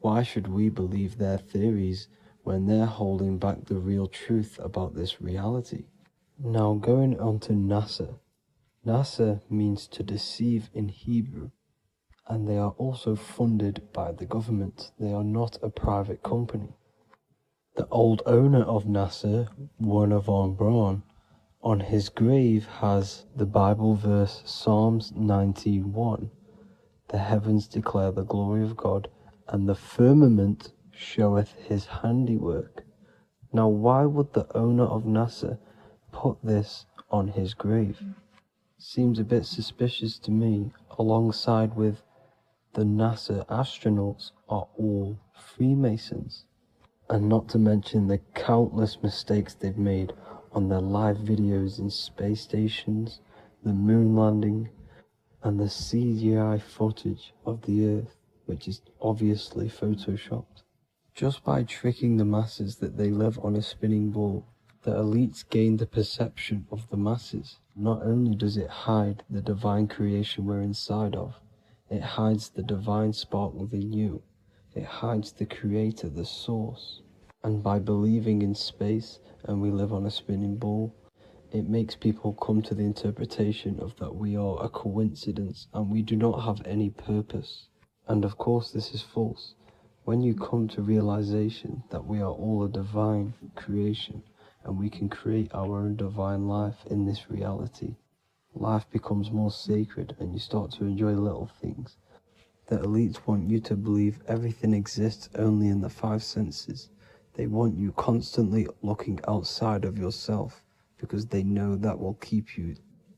Why should we believe their theories when they're holding back the real truth about this reality? Now going on to NASA. NASA means to deceive in Hebrew, and they are also funded by the government. They are not a private company. The old owner of NASA, Werner von Braun, on his grave has the Bible verse Psalms 91. The heavens declare the glory of God, and the firmament showeth his handiwork. Now why would the owner of NASA put this on his grave? Seems a bit suspicious to me, alongside with the NASA astronauts are all Freemasons. And not to mention the countless mistakes they've made on their live videos in space stations, the moon landing, and the CGI footage of the Earth, which is obviously photoshopped. Just by tricking the masses that they live on a spinning ball, the elites gain the perception of the masses. Not only does it hide the divine creation we're inside of, it hides the divine spark within you. It hides the creator, the source. And by believing in space and we live on a spinning ball, it makes people come to the interpretation of that we are a coincidence and we do not have any purpose. And of course this is false. When you come to realization that we are all a divine creation and we can create our own divine life in this reality, life becomes more sacred and you start to enjoy little things. The elites want you to believe everything exists only in the 5 senses. They want you constantly looking outside of yourself because they know that will keep you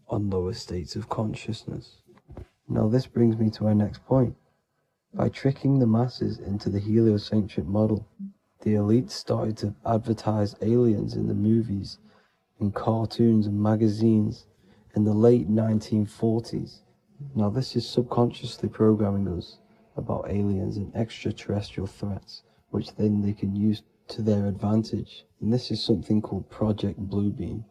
on lower states of consciousness. Now this brings me to our next point. By tricking the masses into the heliocentric model, the elites started to advertise aliens in the movies, in cartoons and magazines in the late 1940s. Now this is subconsciously programming us about aliens and extraterrestrial threats, which then they can use to their advantage. And this is something called Project Bluebeam.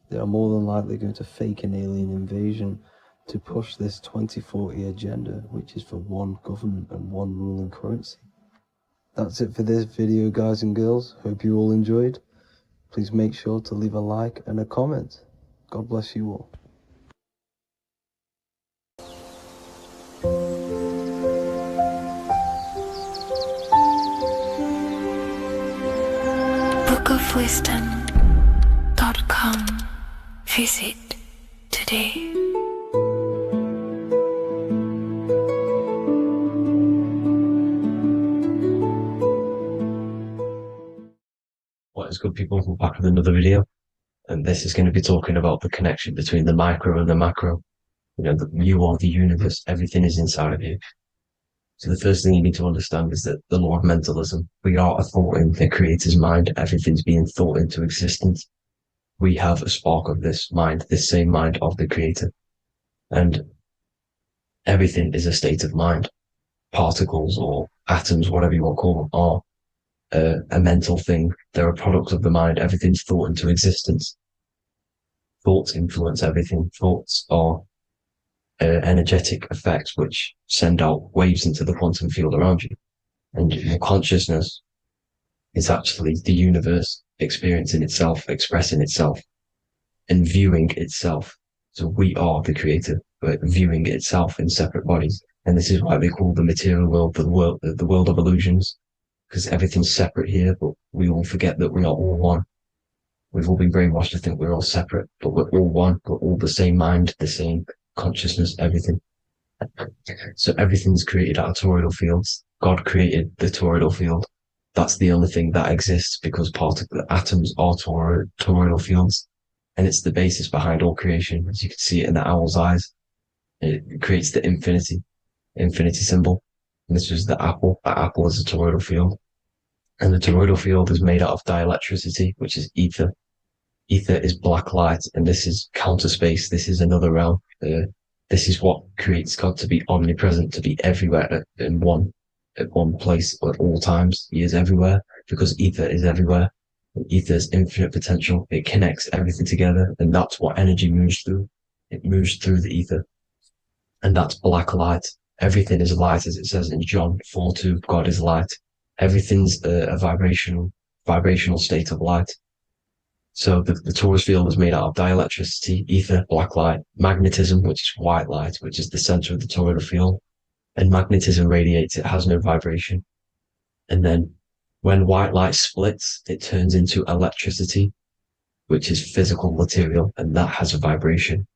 They are more than likely going to fake an alien invasion to push this 2040 agenda, which is for one government and one ruling currency. That's it for this video, guys and girls. Hope you all enjoyed. Please make sure to leave a like and a comment. God bless you all. bookofwisdom.com. Visit today. What is good, people? We're back with another video, and this is going to be talking about the connection between the micro and the macro. You know, you are the universe, everything is inside of you. So the first thing you need to understand is that the law of mentalism, we are a thought in the creator's mind, everything's being thought into existence. We have a spark of this mind, this same mind of the creator, and everything is a state of mind. Particles or atoms, whatever you want to call them, are a mental thing. They're a product of the mind. Everything's thought into existence. Thoughts influence everything. Thoughts are energetic effects which send out waves into the quantum field around you. And your consciousness is actually the universe experiencing itself, expressing itself, and viewing itself. So we are the creator, but viewing itself in separate bodies. And this is why they call the material world the world of illusions. Because everything's separate here, but we all forget that we are all one. We've all been brainwashed to think we're all separate, but we're all one. We're all the same mind, the same consciousness, everything. So everything's created out of toroidal fields. God created the toroidal field. That's the only thing that exists because part of the atoms are toroidal fields. And it's the basis behind all creation. As you can see it in the owl's eyes, it creates the infinity symbol. And this was the apple. That apple is a toroidal field. And the toroidal field is made out of dielectricity, which is ether. Ether is black light, and this is counter space. This is another realm. This is what creates God to be omnipresent, to be everywhere at one place at all times. He is everywhere because ether is everywhere. And ether is infinite potential. It connects everything together, and that's what energy moves through. It moves through the ether. And that's black light. Everything is light, as it says in John 4:2, God is light. Everything's a vibrational state of light. So the torus field is made out of dielectricity, ether, black light, magnetism, which is white light, which is the center of the toroidal field. And magnetism radiates, it has no vibration. And then when white light splits, it turns into electricity, which is physical material, and that has a vibration.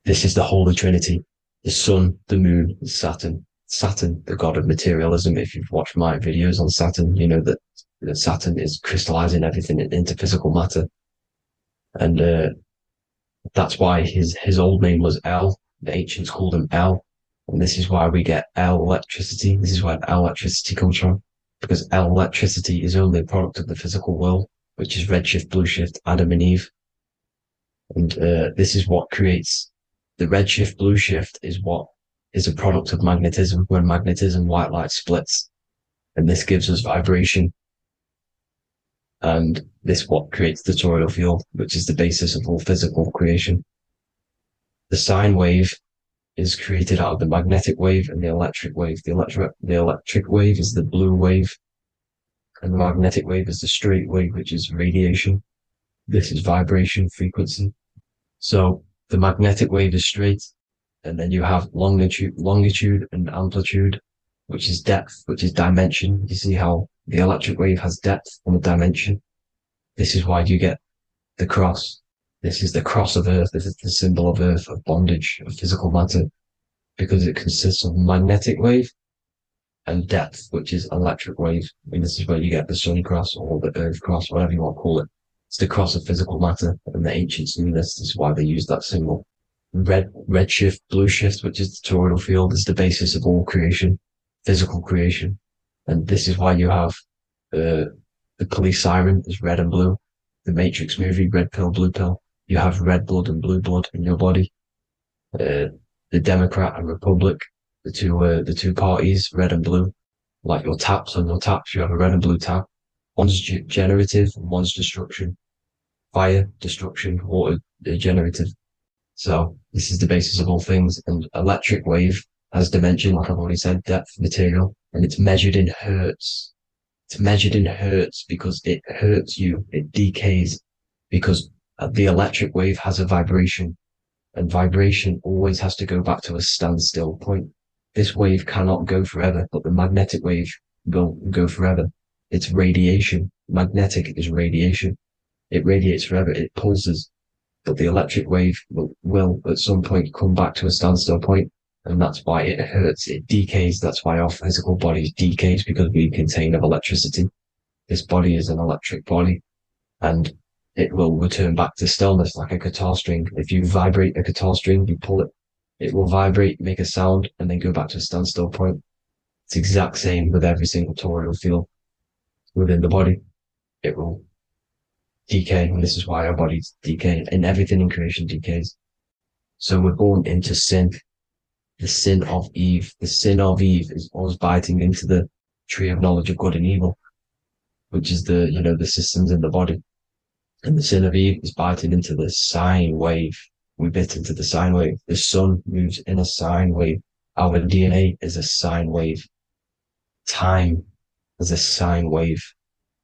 This is the Holy Trinity. The sun, the moon, Saturn. Saturn, the god of materialism. If you've watched my videos on Saturn, you know that Saturn is crystallizing everything into physical matter. And that's why his old name was El. The ancients called him El. And this is why we get El electricity. This is where El electricity comes from. Because El electricity is only a product of the physical world, which is redshift, blueshift, Adam and Eve. And this is what creates the redshift, blueshift is what is a product of magnetism. When magnetism, white light splits, and this gives us vibration. And this what creates the toroidal field, which is the basis of all physical creation. The sine wave is created out of the magnetic wave and the electric wave. The electric wave is the blue wave, and the magnetic wave is the straight wave, which is radiation. This is vibration, frequency. So the magnetic wave is straight, and then you have longitude and amplitude, which is depth, which is dimension. You see how the electric wave has depth and a dimension. This is why you get the cross. This is the cross of Earth. This is the symbol of Earth, of bondage, of physical matter, because it consists of magnetic wave and depth, which is electric wave. I mean, this is where you get the sun cross or the earth cross, whatever you want to call it. It's the cross of physical matter, and the ancients knew this. This is why they used that symbol. Red shift, blue shift, which is the toroidal field, is the basis of all creation, physical creation. And this is why you have the police siren is red and blue. The Matrix movie, red pill, blue pill. You have red blood and blue blood in your body. The Democrat and Republic, the two parties, red and blue. Like your taps on your taps, you have a red and blue tap. One's generative, one's destruction. Fire, destruction, water, generative. So this is the basis of all things. And electric wave has dimension, like I've already said, depth, material, and it's measured in hertz. It's measured in hertz because it hurts you. It decays because the electric wave has a vibration, and vibration always has to go back to a standstill point. This wave cannot go forever, but the magnetic wave will go forever. It's radiation. Magnetic is radiation. It radiates forever. It pulses. But the electric wave will at some point come back to a standstill point, and that's why it hurts. It decays. That's why our physical body decays, because we contain of electricity. This body is an electric body, and it will return back to stillness like a guitar string. If you vibrate a guitar string, you pull it, it will vibrate, make a sound, and then go back to a standstill point. It's the exact same with every single toroidal field within the body. It will decay, and this is why our bodies decay, and everything in creation decays. So we're born into sin. The sin of Eve. The sin of Eve is always biting into the tree of knowledge of good and evil, which is the systems in the body. And the sin of Eve is biting into the sine wave. We bit into the sine wave. The sun moves in a sine wave. Our DNA is a sine wave. Time is a sine wave.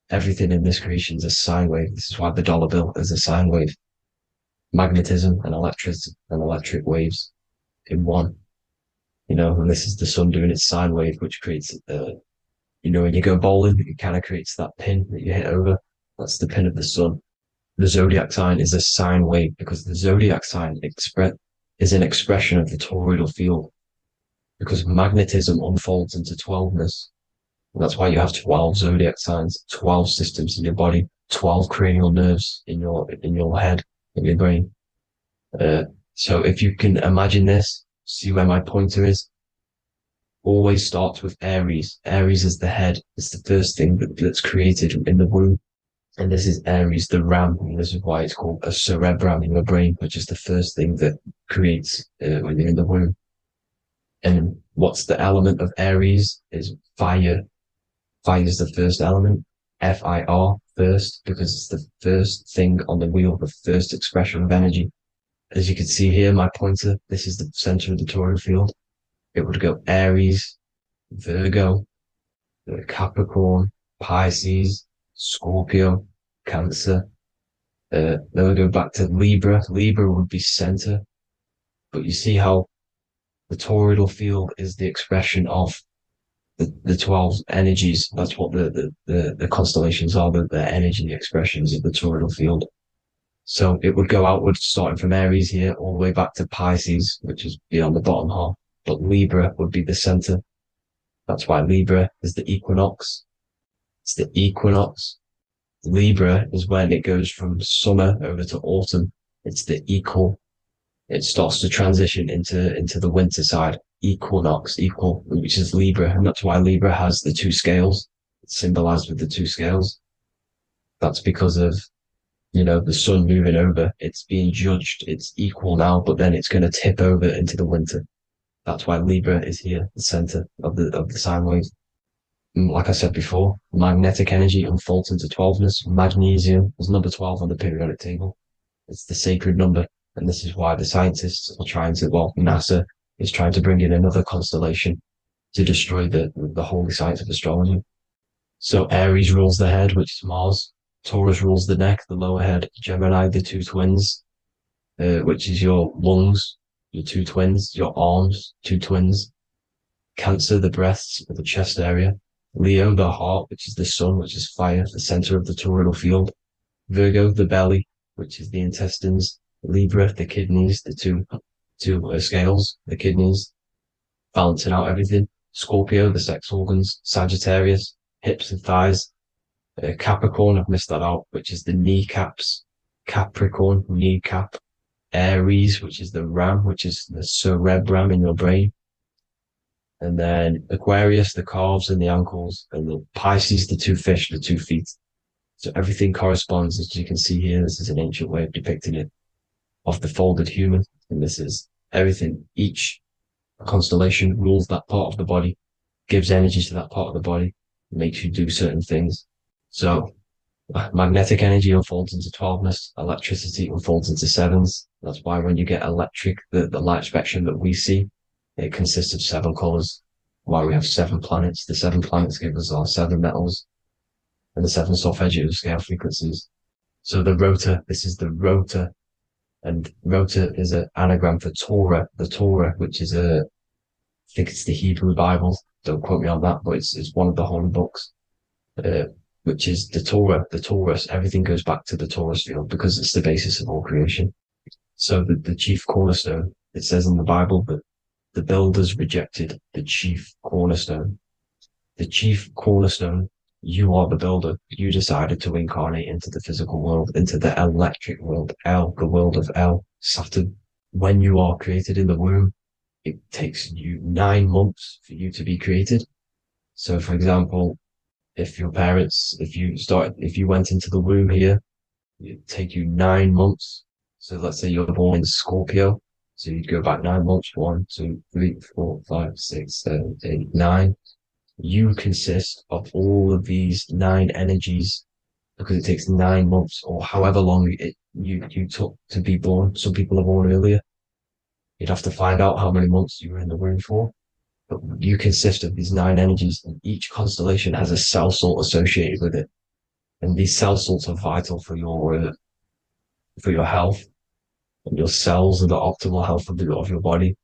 Everything in this creation is a sine wave. This is why the dollar bill is a sine wave. Magnetism and electricity and electric waves in one. And this is the sun doing its sine wave, which creates, when you go bowling, it kind of creates that pin that you hit over. That's the pin of the sun. The zodiac sign is a sine wave because the zodiac sign is an expression of the toroidal field, because magnetism unfolds into 12ness. And that's why you have 12 zodiac signs, 12 systems in your body, 12 cranial nerves in your head, in your brain. So if you can imagine this, see where my pointer is, always starts with Aries. Aries is the head. It's the first thing that's created in the womb. And this is Aries, the ram. And this is why it's called a cerebrum in your brain, which is the first thing that creates when you're in the womb. And what's the element of Aries is fire. Fire is the first element. F-I-R, first, because it's the first thing on the wheel, the first expression of energy. As you can see here, my pointer, this is the center of the toroidal field. It would go Aries, Virgo, Capricorn, Pisces, Scorpio, Cancer. Then we go back to Libra. Libra would be center. But you see how the toroidal field is the expression of the 12 energies. That's what the constellations are, the energy expressions of the toroidal field. So it would go outwards, starting from Aries here, all the way back to Pisces, which is beyond the bottom half. But Libra would be the center. That's why Libra is the equinox. It's the equinox. Libra is when it goes from summer over to autumn. It's the equal. It starts to transition into the winter side. Equinox, equal, which is Libra. And that's why Libra has the two scales. It's symbolized with the two scales. That's because of, the sun moving over. It's being judged. It's equal now, but then it's going to tip over into the winter. That's why Libra is here, the center of the sine wave. Like I said before, magnetic energy unfolds into 12ness. Magnesium is number 12 on the periodic table. It's the sacred number. And this is why the scientists are NASA is trying to bring in another constellation to destroy the holy science of astrology. So Aries rules the head, which is Mars. Taurus rules the neck, the lower head. Gemini, the two twins, which is your lungs, your two twins, your arms, two twins. Cancer, the breasts, the chest area. Leo, the heart, which is the sun, which is fire, the center of the toroidal field. Virgo, the belly, which is the intestines. Libra, the kidneys, the two scales, the kidneys, balancing out everything. Scorpio, the sex organs. Sagittarius, hips and thighs. Capricorn, I've missed that out, which is the kneecaps. Capricorn, kneecap. Aries, which is the ram, which is the cerebrum in your brain. And then Aquarius, the calves and the ankles. And the Pisces, the two fish, the 2 feet. So everything corresponds, as you can see here. This is an ancient way of depicting it, of the folded human. And this is everything. Each constellation rules that part of the body, gives energy to that part of the body, makes you do certain things. So magnetic energy unfolds into 12ness, electricity unfolds into 7s. That's why when you get electric, the light spectrum that we see, it consists of 7 colors. Why we have 7 planets. The 7 planets give us our 7 metals and the 7 solfeggio scale frequencies. So the rotor, this is the rotor, and rotor is an anagram for Torah. The Torah, which is I think it's the Hebrew Bible. Don't quote me on that, but it's one of the holy books. Which is the Torah, the Taurus. Everything goes back to the Taurus field because it's the basis of all creation. So the chief cornerstone, it says in the Bible that the builders rejected the chief cornerstone. The chief cornerstone, you are the builder. You decided to incarnate into the physical world, into the electric world, El, the world of El, Saturn. When you are created in the womb, it takes you 9 months for you to be created. So for example, if your parents, if you went into the womb here, it'd take you 9 months. So let's say you're born in Scorpio. So you'd go back 9 months, 1, 2, 3, 4, 5, 6, 7, 8, 9. You consist of all of these 9 energies because it takes 9 months or however long you took to be born. Some people are born earlier. You'd have to find out how many months you were in the womb for. But you consist of these 9 energies, and each constellation has a cell salt associated with it. And these cell salts are vital for your health, and your cells are the optimal health of your body.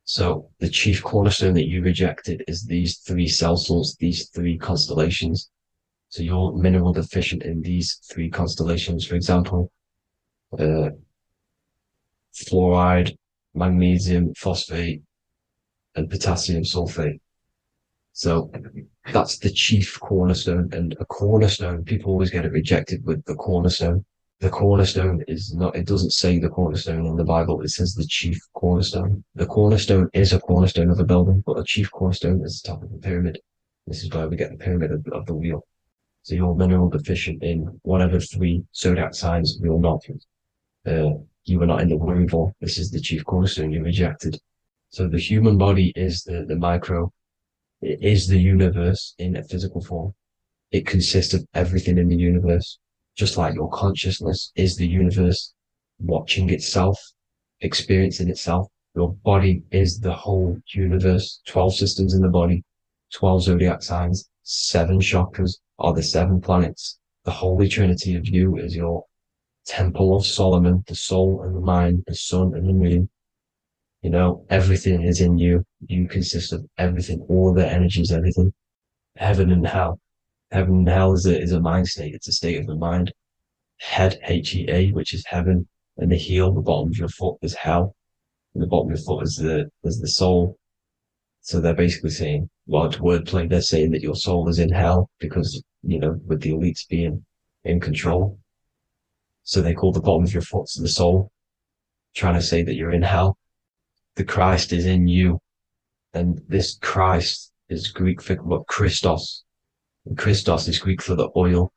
So the chief cornerstone that you rejected is these 3 cell salts, these 3 constellations. So you're mineral deficient in these 3 constellations. For example, fluoride, magnesium, phosphate, and potassium sulfate. So that's the chief cornerstone. And a cornerstone, people always get it rejected with the cornerstone. The cornerstone is not, it doesn't say the cornerstone in the Bible. It says the chief cornerstone. The cornerstone is a cornerstone of a building, but a chief cornerstone is the top of the pyramid. This is why we get the pyramid of the wheel. So you're mineral deficient in whatever 3 zodiac signs you're not. You were not in the womb for. This is the chief cornerstone you rejected. So the human body is the micro. It is the universe in a physical form. It consists of everything in the universe. Just like your consciousness is the universe watching itself, experiencing itself. Your body is the whole universe. 12 systems in the body, 12 zodiac signs, 7 chakras are the 7 planets. The Holy Trinity of you is your Temple of Solomon, the soul and the mind, the sun and the moon. You know, everything is in you. You consist of everything, all the energies, everything. Heaven and hell. Heaven and hell is a mind state. It's a state of the mind. Head, H-E-A, which is heaven, and the heel, the bottom of your foot, is hell. And the bottom of your foot is the soul. So they're basically saying, well, it's wordplay. They're saying that your soul is in hell because, you know, with the elites being in control. So they call the bottom of your foot the soul, trying to say that you're in hell. The Christ is in you. And this Christ is Greek for what? Christos. And Christos is Greek for the oil.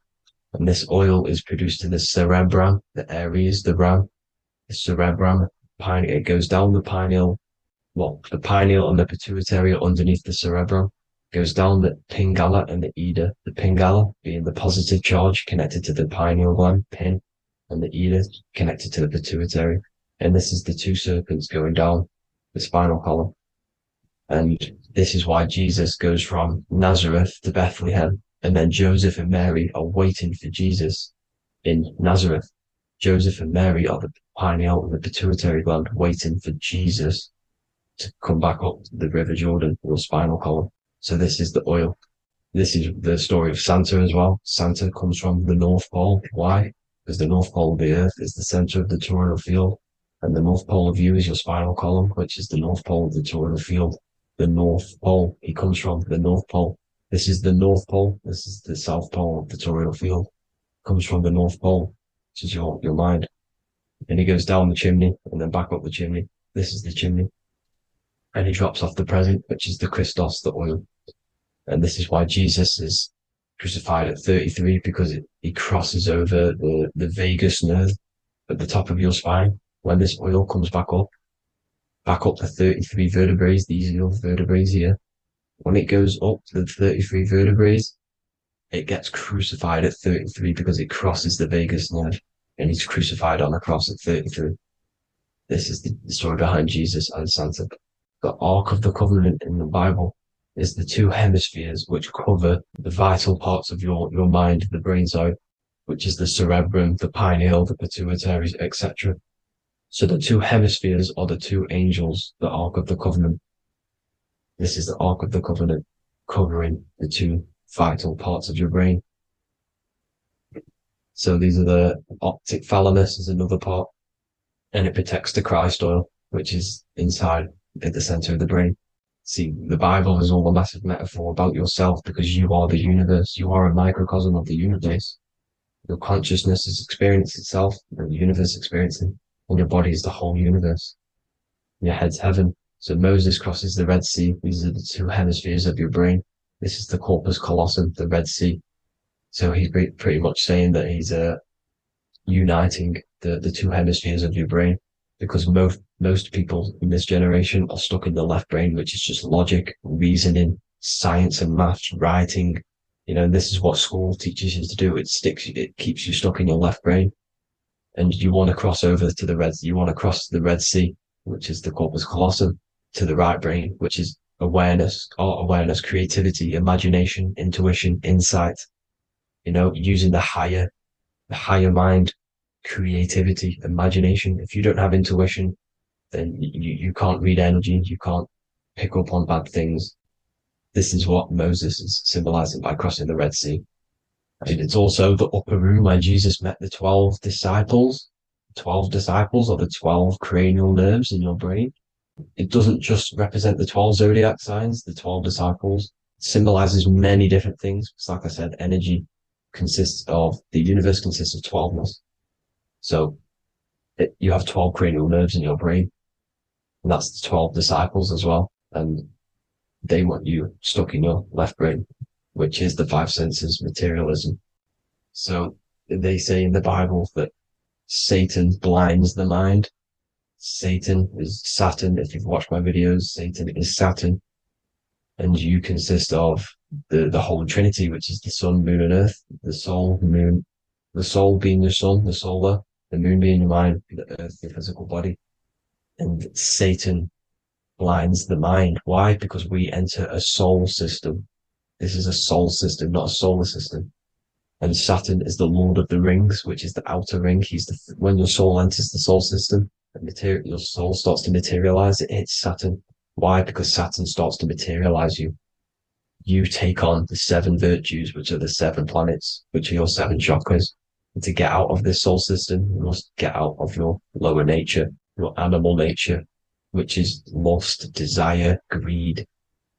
And this oil is produced in the cerebrum, the Aries, the ram, the cerebrum. It goes down the pineal. Well, the pineal and the pituitary are underneath the cerebrum. Goes down the pingala and the ida. The pingala being the positive charge connected to the pineal gland, pin, and the ida connected to the pituitary. And this is the 2 serpents going down the spinal column. And this is why Jesus goes from Nazareth to Bethlehem, and then Joseph and Mary are waiting for Jesus in Nazareth. Joseph and Mary are the pineal and the pituitary gland waiting for Jesus to come back up the River Jordan or spinal column. So this is the oil. This is the story of Santa as well. Santa comes from the North Pole. Why? Because the North Pole of the Earth is the center of the toroidal field, and the North Pole of you is your spinal column, which is the North Pole of the toroidal field. the North Pole. He comes from the North Pole. This is the North Pole. This is the South Pole of the toroidal field. Comes from the North Pole, which is your mind. And he goes down the chimney and then back up the chimney. This is the chimney. And he drops off the present, which is the Christos, the oil. And this is why Jesus is crucified at 33, because he crosses over the vagus nerve at the top of your spine. When this oil comes back up the 33 vertebrae, these are your vertebrae here. When it goes up to the 33 vertebrae, it gets crucified at 33 because it crosses the vagus nerve, and he's crucified on the cross at 33. This is the story behind Jesus and Santa. The Ark of the Covenant in the Bible is the two hemispheres which cover the vital parts of your mind, the brain side, which is the cerebrum, the pineal, the pituitary, etc. So the two hemispheres are the two angels, the Ark of the Covenant. This is the Ark of the Covenant covering the two vital parts of your brain. So these are the optic thalamus is another part, and it protects the Christ oil, which is inside at the center of the brain. See, the Bible is all a massive metaphor about yourself because you are the universe. You are a microcosm of the universe. Your consciousness is experiencing itself, and the universe experiencing, and your body is the whole universe. Your head's heaven. So Moses crosses the Red Sea. These are the two hemispheres of your brain. This is the corpus callosum, the Red Sea. So he's pretty much saying that he's uniting the two hemispheres of your brain, because most people in this generation are stuck in the left brain, which is just logic, reasoning, science and maths, writing. You know, this is what school teaches you to do. It keeps you stuck in your left brain. And you want to cross over to you want to cross the Red Sea, which is the corpus callosum, to the right brain, which is awareness, art awareness, creativity, imagination, intuition, insight, you know, using the higher mind, creativity, imagination. If you don't have intuition, then you can't read energy, you can't pick up on bad things. This is what Moses is symbolizing by crossing the Red Sea. And it's also the upper room where Jesus met the 12 disciples. 12 disciples are the 12 cranial nerves in your brain. It doesn't just represent the 12 zodiac signs. The 12 disciples symbolizes many different things. It's like I said, energy the universe consists of 12ness. So you have 12 cranial nerves in your brain, and that's the 12 disciples as well. And they want you stuck in your left brain, which is the five senses, materialism. So they say in the Bible that Satan blinds the mind. Satan is Saturn. If you've watched my videos, Satan is Saturn. And you consist of the whole Trinity, which is the sun, moon, and earth. The soul, moon, the soul being your sun, the solar, the moon being your mind, the earth, your physical body. And Satan blinds the mind. Why? Because we enter a soul system. This is a soul system, not a solar system. And Saturn is the Lord of the Rings, which is the outer ring. When your soul enters the soul system, your soul starts to materialize. It hits Saturn. Why? Because Saturn starts to materialize you. You take on the 7 virtues, which are the 7 planets, which are your 7 chakras. And to get out of this soul system, you must get out of your lower nature, your animal nature, which is lust, desire, greed.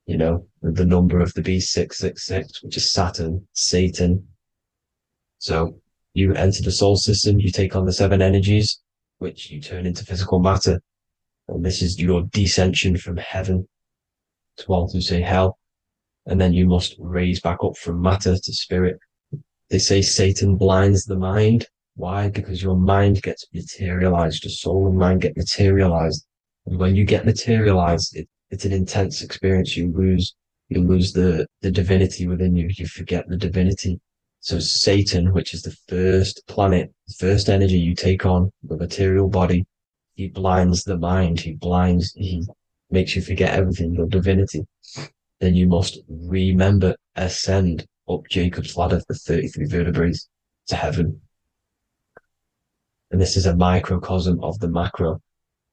You know, the number of the beast, 666, which is Saturn, Satan. So you enter the soul system, you take on the 7 energies, which you turn into physical matter. And this is your descension from heaven to, well, to say hell. And then you must raise back up from matter to spirit. They say Satan blinds the mind. Why? Because your mind gets materialized. Your soul and mind get materialized. And when you get materialized, it's an intense experience. You lose the divinity within you. You forget the divinity. So Satan, which is the first planet, the first energy you take on, the material body, he blinds the mind. He makes you forget everything, your divinity. Then you must remember, ascend up Jacob's ladder, the 33 vertebrae, to heaven. And this is a microcosm of the macro,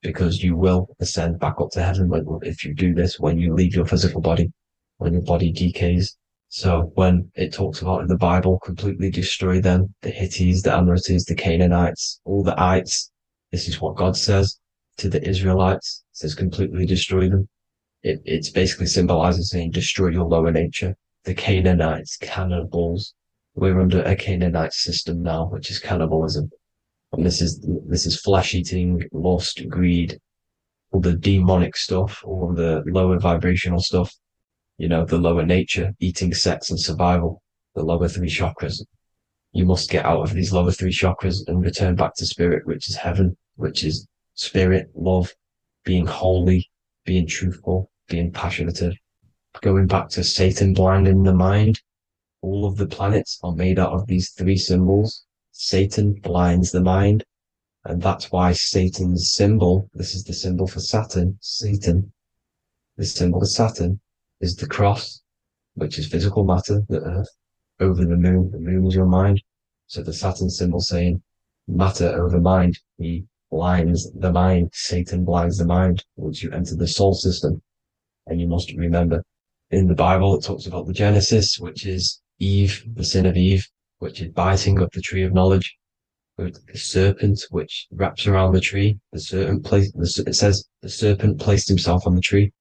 because you will ascend back up to heaven if you do this, when you leave your physical body, when your body decays. So when it talks about in the Bible, completely destroy them, the Hittites, the Amorites, the Canaanites, all the ites, this is what God says to the Israelites. It says completely destroy them. It's basically symbolizing saying destroy your lower nature. The Canaanites, cannibals. We're under a Canaanite system now, which is cannibalism. And this is flesh eating, lust, greed, all the demonic stuff, all the lower vibrational stuff, the lower nature, eating, sex, and survival, the lower three chakras. You must get out of these lower three chakras and return back to spirit, which is heaven, which is spirit, love, being holy, being truthful, being passionate, going back to Satan blinding the mind. All of the planets are made out of these three symbols. Satan blinds the mind. And that's why Satan's symbol, this is the symbol for Saturn, Satan, this symbol for Saturn is the cross, which is physical matter, the earth, over the moon. The moon is your mind. So the Saturn symbol saying matter over mind. He blinds the mind. Satan blinds the mind once you enter the soul system. And you must remember, in the Bible, it talks about the Genesis, which is Eve, the sin of Eve, which is biting of the tree of knowledge. With the serpent, which wraps around the tree. It says the serpent placed himself on the tree.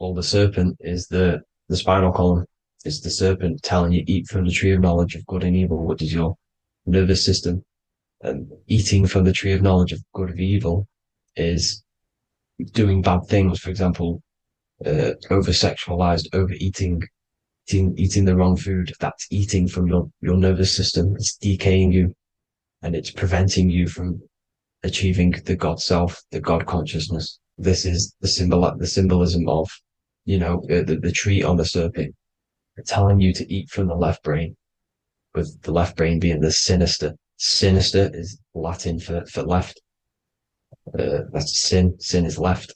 Well, the serpent is the spinal column. It's the serpent telling you eat from the tree of knowledge of good and evil, which is your nervous system. And eating from the tree of knowledge of good and evil is doing bad things. For example, over-sexualized, overeating, eating the wrong food. That's eating from your nervous system. It's decaying you. And it's preventing you from achieving the God self, the God consciousness. This is the symbolism of, the tree on the serpent, telling you to eat from the left brain, with the left brain being the sinister. Sinister is Latin for left. That's sin. Sin is left.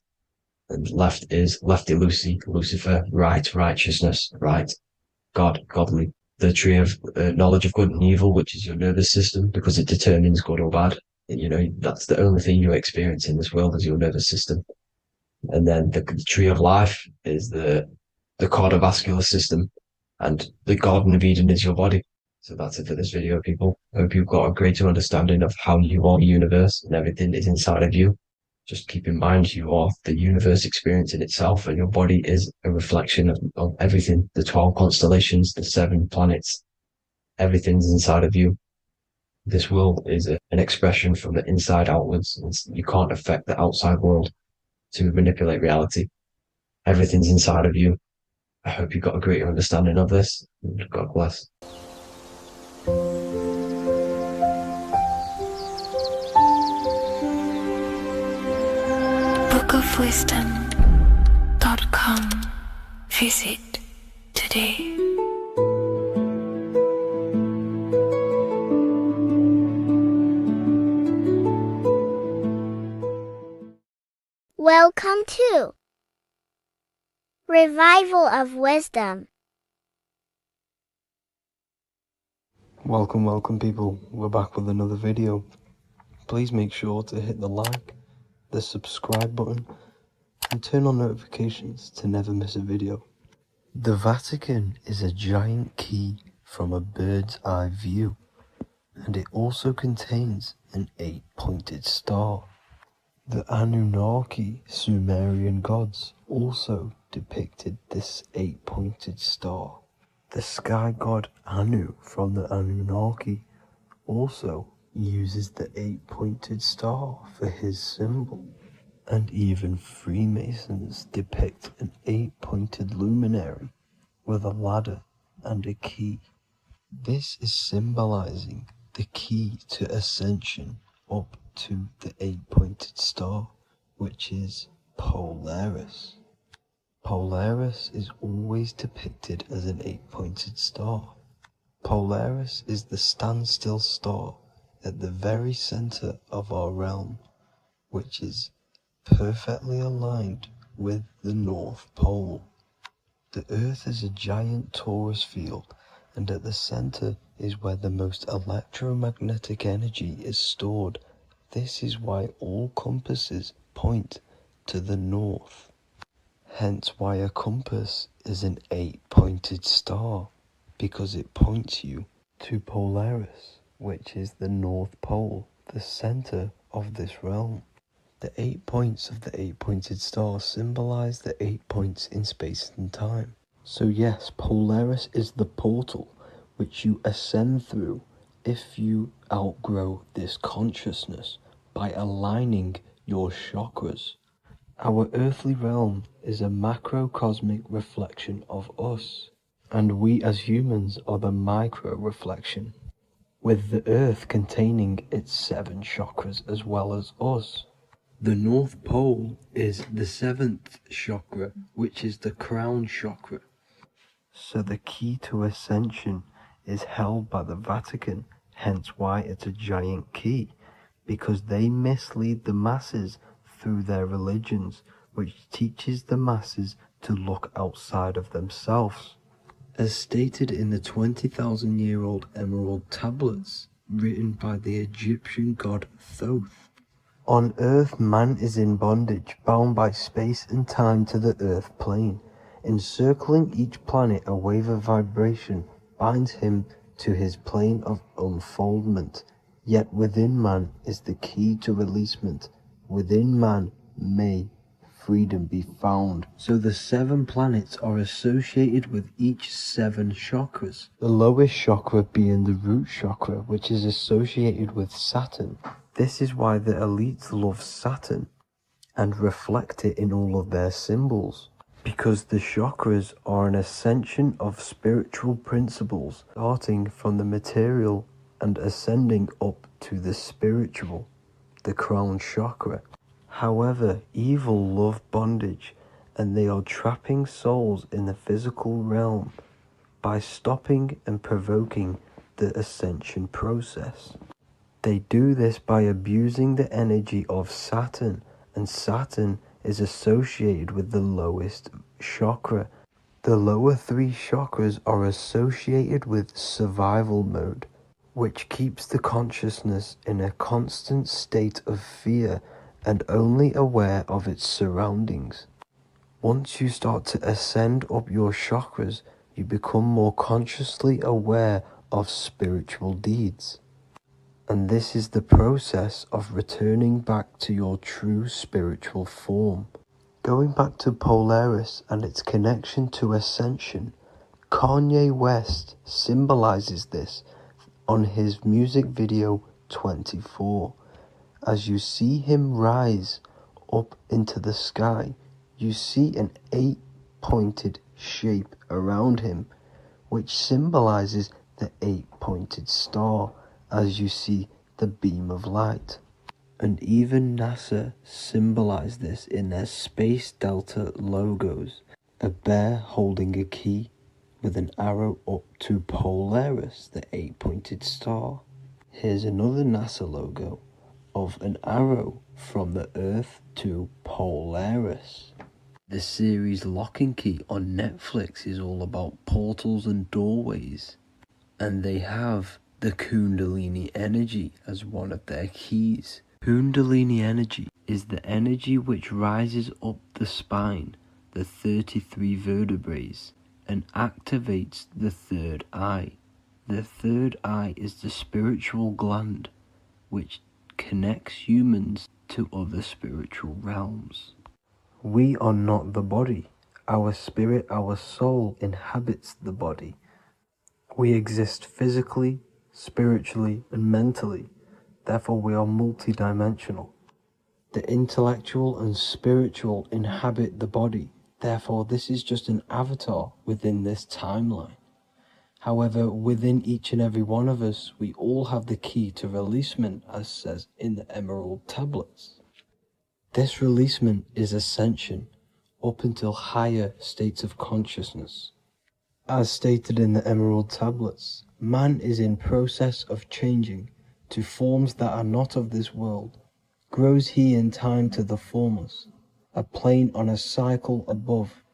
And left is lefty Lucy, Lucifer, right, righteousness, right, God, godly. The tree of knowledge of good and evil, which is your nervous system, because it determines good or bad. That's the only thing you experience in this world is your nervous system. And then the tree of life is the cardiovascular system, and the Garden of Eden is your body. So that's it for this video, people. I hope you've got a greater understanding of how you are the universe and everything is inside of you. Just keep in mind you are the universe experiencing itself, and your body is a reflection of everything. The 12 constellations, the 7 planets, everything's inside of you. This world is an expression from the inside outwards. You can't affect the outside world to manipulate reality. Everything's inside of you. I hope you got a greater understanding of this. God bless. bookofwisdom.com. Visit today. Welcome to Revival of Wisdom. Welcome people, we're back with another video. Please make sure to hit the like, the subscribe button, and turn on notifications to never miss a video. The Vatican is a giant key from a bird's eye view, and it also contains an 8-pointed star. The Anunnaki Sumerian gods also depicted this 8-pointed star. The sky god Anu from the Anunnaki also uses the 8-pointed star for his symbol. And even Freemasons depict an 8-pointed luminary with a ladder and a key. This is symbolizing the key to ascension up to the 8-pointed star, which is Polaris. Polaris is always depicted as an 8-pointed star. Polaris is the standstill star at the very center of our realm, which is perfectly aligned with the North Pole. The Earth is a giant torus field, and at the center is where the most electromagnetic energy is stored. This is why all compasses point to the north. Hence why a compass is an 8-pointed star, because it points you to Polaris, which is the North Pole, the center of this realm. The 8 points of the 8-pointed star symbolize the 8 points in space and time. So yes, Polaris is the portal which you ascend through if you outgrow this consciousness by aligning your chakras. Our earthly realm is a macrocosmic reflection of us, and we as humans are the micro reflection, with the earth containing its 7 chakras as well as us. The North Pole is the 7th chakra, which is the crown chakra. So the key to ascension is held by the Vatican, hence why it's a giant key, because they mislead the masses through their religions, which teaches the masses to look outside of themselves. As stated in the 20,000-year-old emerald tablets, written by the Egyptian god Thoth. On Earth, man is in bondage, bound by space and time to the Earth plane. Encircling each planet, a wave of vibration binds him to his plane of unfoldment. Yet within man is the key to releasement. Within man may freedom be found. So the 7 planets are associated with each 7 chakras. The lowest chakra being the root chakra, which is associated with Saturn. This is why the elites love Saturn and reflect it in all of their symbols. Because the chakras are an ascension of spiritual principles, starting from the material and ascending up to the spiritual, the crown chakra. However, evil love bondage, and they are trapping souls in the physical realm by stopping and provoking the ascension process. They do this by abusing the energy of Saturn, and Saturn is associated with the lowest chakra. The lower 3 chakras are associated with survival mode, which keeps the consciousness in a constant state of fear and only aware of its surroundings. Once you start to ascend up your chakras, you become more consciously aware of spiritual deeds. And this is the process of returning back to your true spiritual form. Going back to Polaris and its connection to ascension, Kanye West symbolizes this on his music video 24. As you see him rise up into the sky, you see an 8-pointed shape around him, which symbolizes the 8-pointed star, as you see the beam of light. And even NASA symbolize this in their Space Delta logos, a bear holding a key with an arrow up to Polaris, the 8-pointed star. Here's another NASA logo of an arrow from the Earth to Polaris. The series Lock and Key on Netflix is all about portals and doorways, and they have the Kundalini energy as one of their keys. Kundalini energy is the energy which rises up the spine, the 33 vertebrae, and activates the third eye. The third eye is the spiritual gland, which connects humans to other spiritual realms. We are not the body. Our spirit, our soul inhabits the body. We exist physically, spiritually, and mentally. Therefore, we are multidimensional. The intellectual and spiritual inhabit the body. Therefore, this is just an avatar within this timeline. However, within each and every one of us, we all have the key to releasement, as says in the Emerald tablets. This releasement is ascension, up until higher states of consciousness. As stated in the Emerald tablets, man is in process of changing to forms that are not of this world. Grows he in time to the formless, a plane on a cycle above,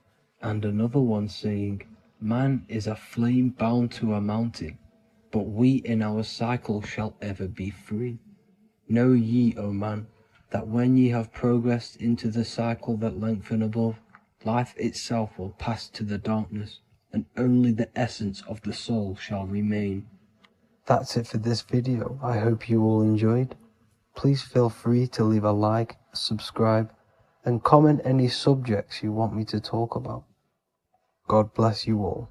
and another one saying, man is a flame bound to a mountain, but we in our cycle shall ever be free. Know ye, O man, that when ye have progressed into the cycle that lengthen above, life itself will pass to the darkness, and only the essence of the soul shall remain. That's it for this video. I hope you all enjoyed. Please feel free to leave a like, subscribe, and comment any subjects you want me to talk about. God bless you all.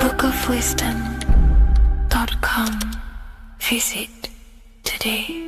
bookofwisdom.com. Visit today.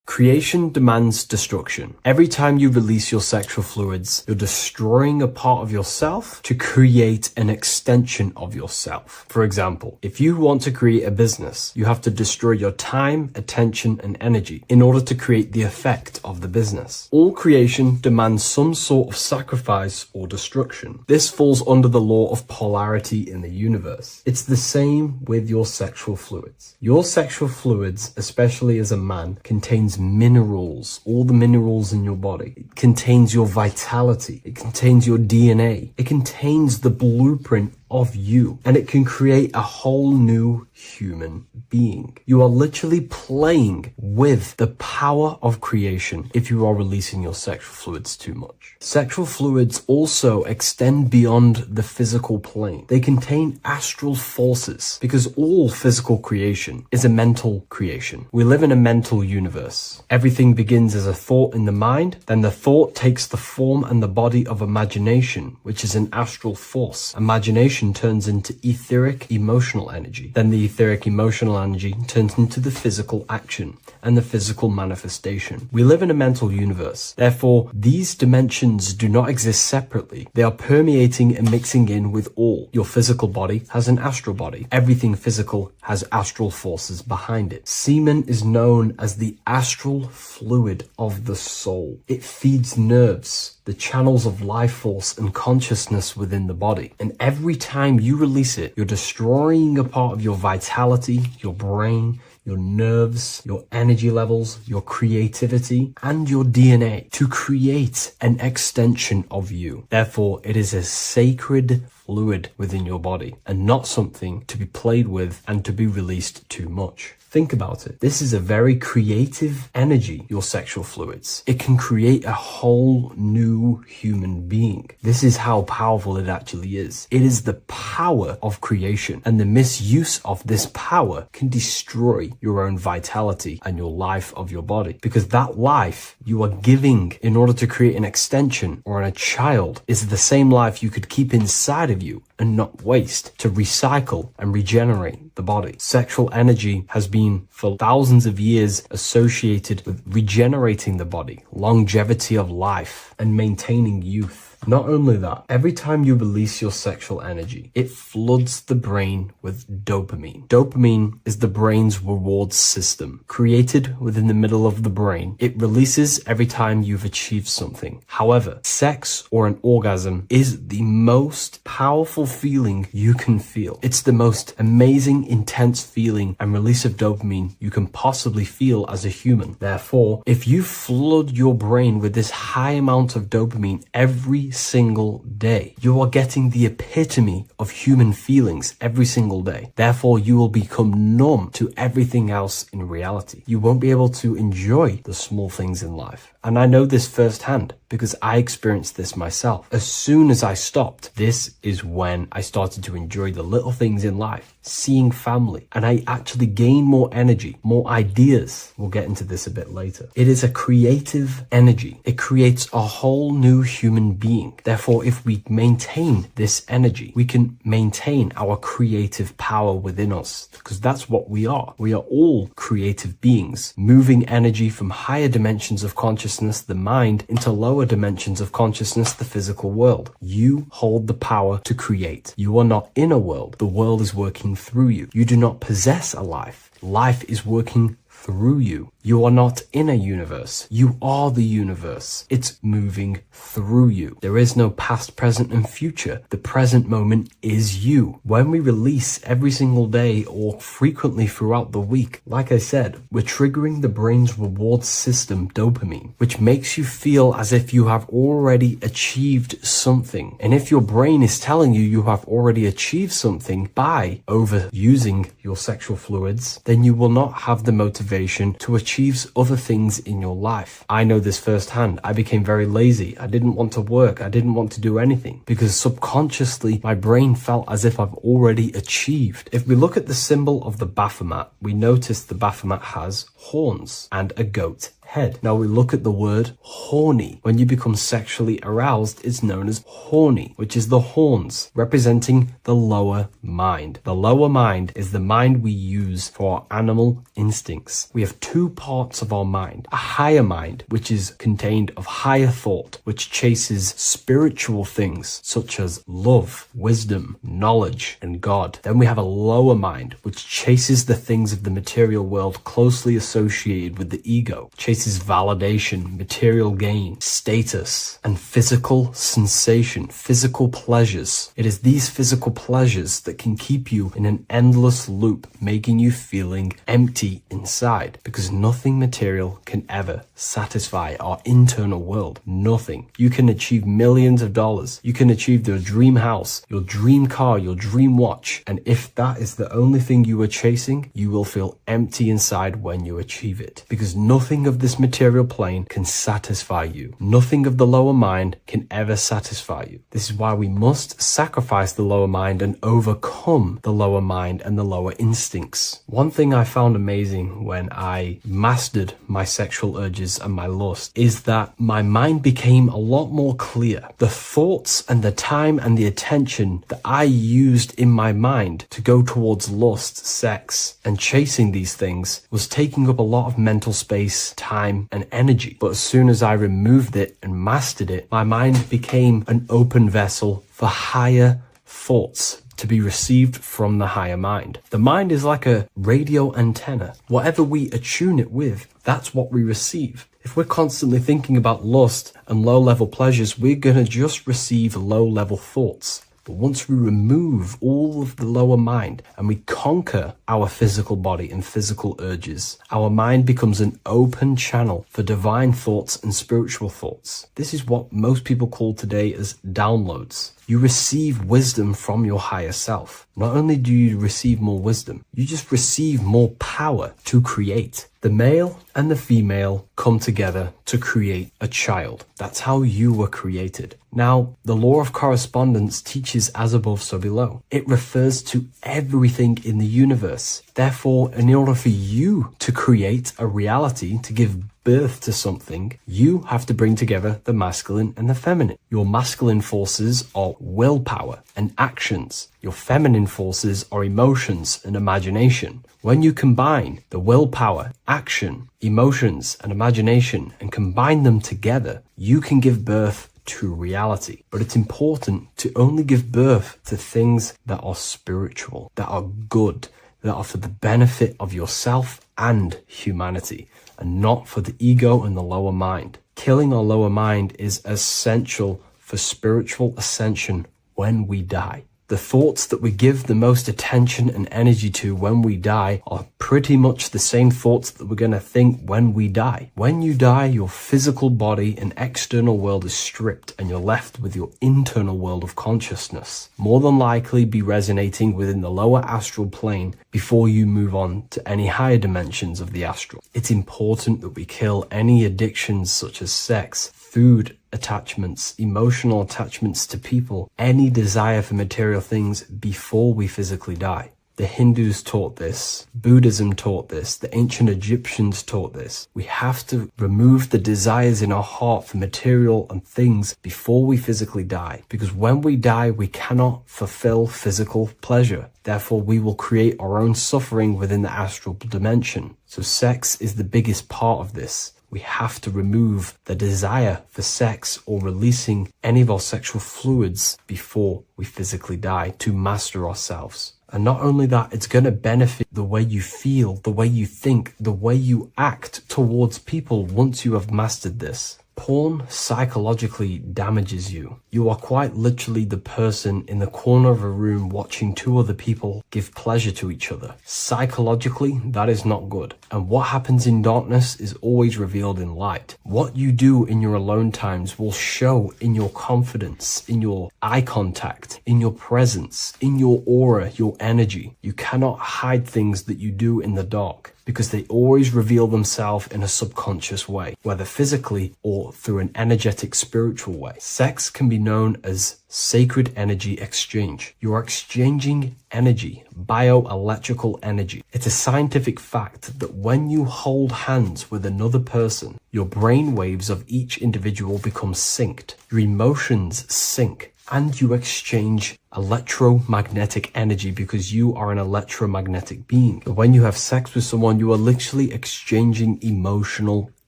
Creation demands destruction. Every time you release your sexual fluids, you're destroying a part of yourself to create an extension of yourself. For example, if you want to create a business, you have to destroy your time, attention, and energy in order to create the effect of the business. All creation demands some sort of sacrifice or destruction. This falls under the law of polarity in the universe. It's the same with your sexual fluids. Your sexual fluids, especially as a man, contains minerals, all the minerals in your body. It contains your vitality. It contains your DNA. It contains the blueprint of you, and it can create a whole new human being. You are literally playing with the power of creation if you are releasing your sexual fluids too much. Sexual fluids also extend beyond the physical plane. They contain astral forces because all physical creation is a mental creation. We live in a mental universe. Everything begins as a thought in the mind, then the thought takes the form and the body of imagination, which is an astral force. Imagination turns into etheric emotional energy. Then the etheric emotional energy turns into the physical action and the physical manifestation. We live in a mental universe. Therefore, these dimensions do not exist separately. They are permeating and mixing in with all. Your physical body has an astral body. Everything physical has astral forces behind it. Semen is known as the astral fluid of the soul. It feeds nerves, the channels of life force and consciousness within the body. And every time you release it, you're destroying a part of your vitality, your brain, your nerves, your energy levels, your creativity, and your DNA to create an extension of you. Therefore, it is a sacred fluid within your body and not something to be played with and to be released too much. Think about it. This is a very creative energy, your sexual fluids. It can create a whole new human being. This is how powerful it actually is. It is the power of creation, and the misuse of this power can destroy your own vitality and your life of your body, because that life you are giving in order to create an extension or a child is the same life you could keep inside of you and not waste to recycle and regenerate the body. Sexual energy has been for thousands of years associated with regenerating the body, longevity of life, and maintaining youth. Not only that, every time you release your sexual energy, it floods the brain with dopamine. Dopamine is the brain's reward system. Created within the middle of the brain, it releases every time you've achieved something. However, sex or an orgasm is the most powerful feeling you can feel. It's the most amazing, intense feeling and release of dopamine you can possibly feel as a human. Therefore, if you flood your brain with this high amount of dopamine every single day, you are getting the epitome of human feelings every single day. Therefore, you will become numb to everything else in reality. You won't be able to enjoy the small things in life. And I know this firsthand because I experienced this myself. As soon as I stopped, this is when I started to enjoy the little things in life, seeing family, and I actually gained more energy, more ideas. We'll get into this a bit later. It is a creative energy. It creates a whole new human being. Therefore, if we maintain this energy, we can maintain our creative power within us, because that's what we are. We are all creative beings, moving energy from higher dimensions of consciousness, the mind, into lower dimensions of consciousness, the physical world. You hold the power to create. You are not in a world. The world is working through you. You do not possess a life. Life is working through you. You are not in a universe. You are the universe. It's moving through you. There is no past, present, and future. The present moment is you. When we release every single day or frequently throughout the week, like I said, we're triggering the brain's reward system, dopamine, which makes you feel as if you have already achieved something. And if your brain is telling you you have already achieved something by overusing your sexual fluids, then you will not have the motivation to achieve other things in your life. I know this firsthand. I became very lazy. I didn't want to work. I didn't want to do anything because subconsciously my brain felt as if I've already achieved. If we look at the symbol of the Baphomet, we notice the Baphomet has horns and a goat head. Now we look at the word horny. When you become sexually aroused, it's known as horny, which is the horns, representing the lower mind. The lower mind is the mind we use for our animal instincts. We have two parts of our mind. A higher mind, which is contained of higher thought, which chases spiritual things such as love, wisdom, knowledge, and God. Then we have a lower mind, which chases the things of the material world closely associated with the ego, chases validation, material gain, status, and physical sensation, physical pleasures. It is these physical pleasures that can keep you in an endless loop, making you feeling empty inside, because nothing material can ever satisfy our internal world. Nothing. You can achieve millions of dollars. You can achieve your dream house, your dream car, your dream watch. And if that is the only thing you are chasing, you will feel empty inside when you achieve it, because nothing of this material plane can satisfy you. Nothing of the lower mind can ever satisfy you. This is why we must sacrifice the lower mind and overcome the lower mind and the lower instincts. One thing I found amazing when I mastered my sexual urges and my lust is that my mind became a lot more clear. The thoughts and the time and the attention that I used in my mind to go towards lust, sex, and chasing these things was taking up a lot of mental space, time, and energy. But as soon as I removed it and mastered it, my mind became an open vessel for higher thoughts to be received from the higher mind. The mind is like a radio antenna. Whatever we attune it with, that's what we receive. If we're constantly thinking about lust and low-level pleasures, we're going to just receive low-level thoughts. But once we remove all of the lower mind and we conquer our physical body and physical urges, our mind becomes an open channel for divine thoughts and spiritual thoughts. This is what most people call today as downloads. You receive wisdom from your higher self. Not only do you receive more wisdom, you just receive more power to create. The male and the female come together to create a child. That's how you were created. Now, the law of correspondence teaches as above, so below. It refers to everything in the universe. Therefore, in order for you to create a reality, to give birth to something, you have to bring together the masculine and the feminine. Your masculine forces are willpower and actions. Your feminine forces are emotions and imagination. When you combine the willpower, action, emotions, and imagination and combine them together, you can give birth to reality. But it's important to only give birth to things that are spiritual, that are good, that are for the benefit of yourself and humanity, and not for the ego and the lower mind. Killing our lower mind is essential for spiritual ascension when we die. The thoughts that we give the most attention and energy to when we die are pretty much the same thoughts that we're going to think when we die. When you die, your physical body and external world is stripped and you're left with your internal world of consciousness, more than likely be resonating within the lower astral plane before you move on to any higher dimensions of the astral. It's important that we kill any addictions such as sex, food attachments, emotional attachments to people, any desire for material things before we physically die. The Hindus taught this, Buddhism taught this, the ancient Egyptians taught this. We have to remove the desires in our heart for material and things before we physically die, because when we die, we cannot fulfill physical pleasure. Therefore, we will create our own suffering within the astral dimension. So sex is the biggest part of this. We have to remove the desire for sex or releasing any of our sexual fluids before we physically die to master ourselves. And not only that, it's going to benefit the way you feel, the way you think, the way you act towards people once you have mastered this. Porn psychologically damages you. You are quite literally the person in the corner of a room watching two other people give pleasure to each other. Psychologically, that is not good. And what happens in darkness is always revealed in light. What you do in your alone times will show in your confidence, in your eye contact, in your presence, in your aura, your energy. You cannot hide things that you do in the dark, because they always reveal themselves in a subconscious way, whether physically or through an energetic spiritual way. Sex can be known as sacred energy exchange. You are exchanging energy, bioelectrical energy. It's a scientific fact that when you hold hands with another person, your brain waves of each individual become synced. Your emotions sync. And you exchange electromagnetic energy because you are an electromagnetic being. When you have sex with someone, you are literally exchanging emotional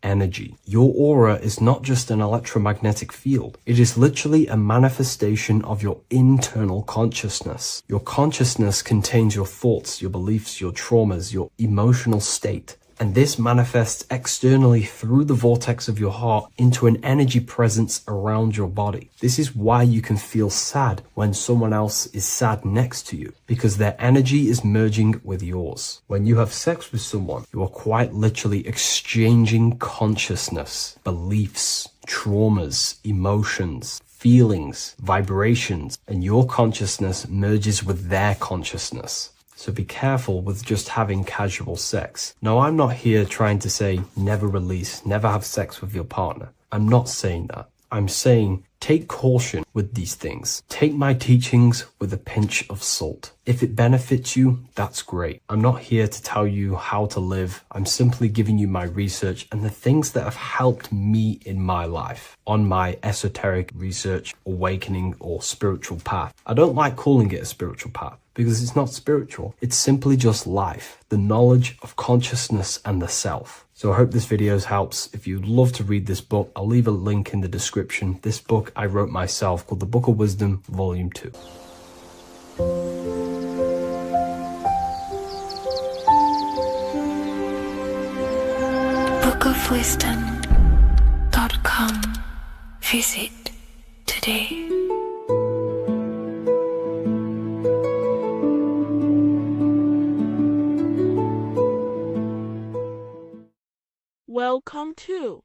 energy. Your aura is not just an electromagnetic field. It is literally a manifestation of your internal consciousness. Your consciousness contains your thoughts, your beliefs, your traumas, your emotional state. And this manifests externally through the vortex of your heart into an energy presence around your body. This is why you can feel sad when someone else is sad next to you, because their energy is merging with yours. When you have sex with someone, you are quite literally exchanging consciousness, beliefs, traumas, emotions, feelings, vibrations, and your consciousness merges with their consciousness. So be careful with just having casual sex. Now, I'm not here trying to say never release, never have sex with your partner. I'm not saying that. I'm saying take caution with these things. Take my teachings with a pinch of salt. If it benefits you, that's great. I'm not here to tell you how to live. I'm simply giving you my research and the things that have helped me in my life on my esoteric research, awakening, or spiritual path. I don't like calling it a spiritual path, because it's not spiritual. It's simply just life, the knowledge of consciousness and the self. So I hope this video helps. If you'd love to read this book, I'll leave a link in the description. This book I wrote myself called The Book of Wisdom, Volume 2. bookofwisdom.com. Visit today. Welcome to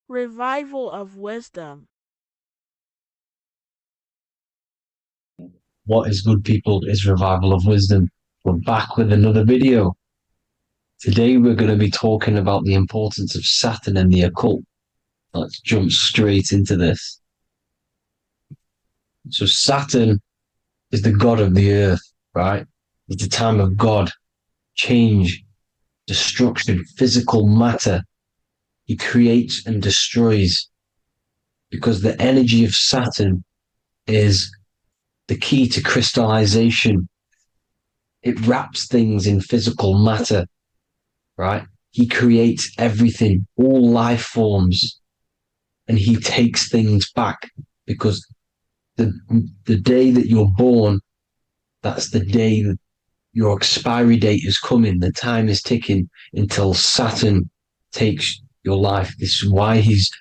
Revival of Wisdom. What is good, people? Is Revival of Wisdom. We're back with another video. Today we're going to be talking about the importance of Saturn and the occult. Let's jump straight into this. So Saturn is the god of the earth, right? It's the time of God, change, destruction, physical matter. He creates and destroys, because the energy of Saturn is the key to crystallization. It wraps things in physical matter, right? He creates everything, all life forms, and he takes things back, because the day that you're born, that's the day that your expiry date is coming. The time is ticking until Saturn takes your life. This is why he's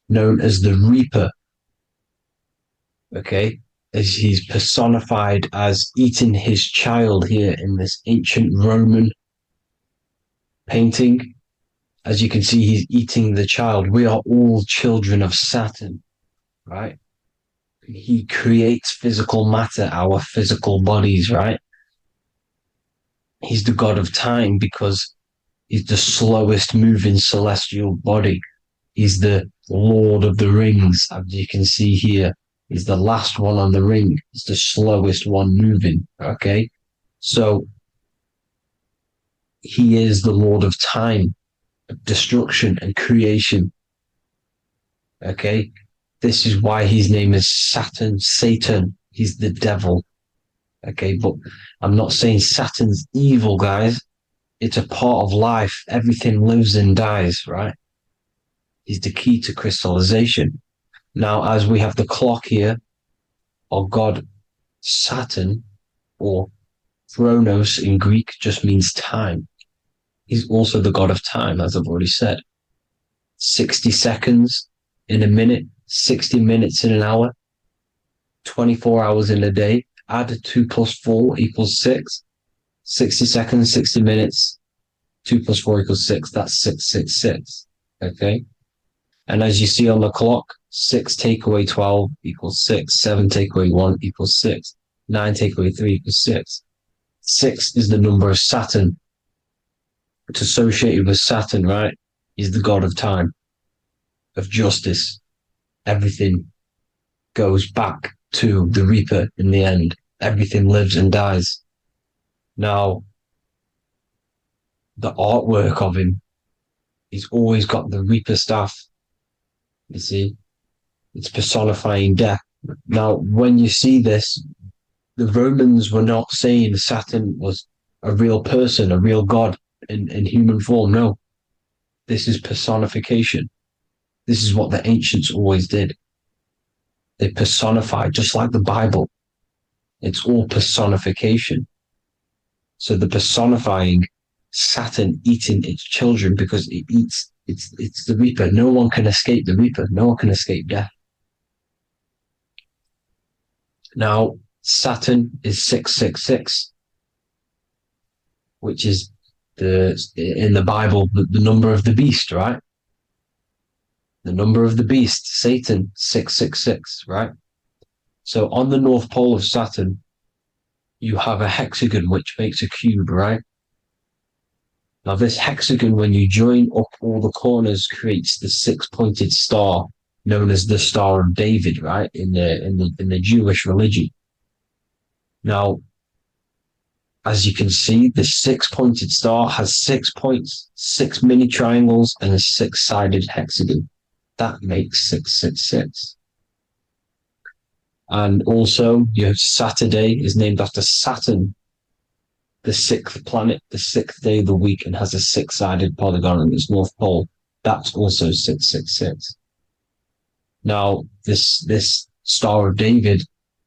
known as the Reaper. Okay? As he's personified as eating his child here in this ancient Roman painting. As you can see, he's eating the child. We are all children of Saturn, right? He creates physical matter, our physical bodies, right? He's the god of time because he's the slowest moving celestial body. He's the Lord of the Rings, as you can see here. He's the last one on the ring. He's the slowest one moving, okay? So he is the Lord of time, destruction and creation, okay? This is why his name is Saturn, Satan. He's the devil, okay? But I'm not saying Saturn's evil, guys. It's a part of life. Everything lives and dies, right? Is the key to crystallization. Now, as we have the clock here, our god Saturn, or Chronos in Greek, just means time. He's also the god of time, as I've already said. 60 seconds in a minute, 60 minutes in an hour, 24 hours in a day. Add 2 plus 4 equals 6. 60 seconds, 60 minutes, 2 plus 4 equals 6. That's 666. Okay? And as you see on the clock, 6 take away 12 equals 6. 7 take away 1 equals 6. 9 take away 3 equals 6. 6 is the number of Saturn. It's associated with Saturn, right? He's the god of time, of justice. Everything goes back to the Reaper in the end. Everything lives and dies. Now, the artwork of him, he's always got the Reaper staff. You see, it's personifying death. Now, when you see this, the Romans were not saying Saturn was a real person, a real god in human form. No, this is personification. This is what the ancients always did. They personified, just like the Bible. It's all personification. So the personifying Saturn eating its children because it eats, it's the Reaper. No one can escape the Reaper. No one can escape death. Now, Saturn is 666, which is in the Bible, the number of the beast, right? The number of the beast, Satan, 666, right? So on the North Pole of Saturn, you have a hexagon which makes a cube, right? Now this hexagon, when you join up all the corners, creates the 6-pointed star known as the Star of David, right? In the Jewish religion. Now, as you can see, the 6-pointed star has 6 points, 6 mini triangles, and a 6-sided hexagon. That makes 666. And also, you have Saturday is named after Saturn, the 6th planet, the 6th day of the week, and has a 6-sided polygon on its north pole. That's also 666. Now, this Star of David,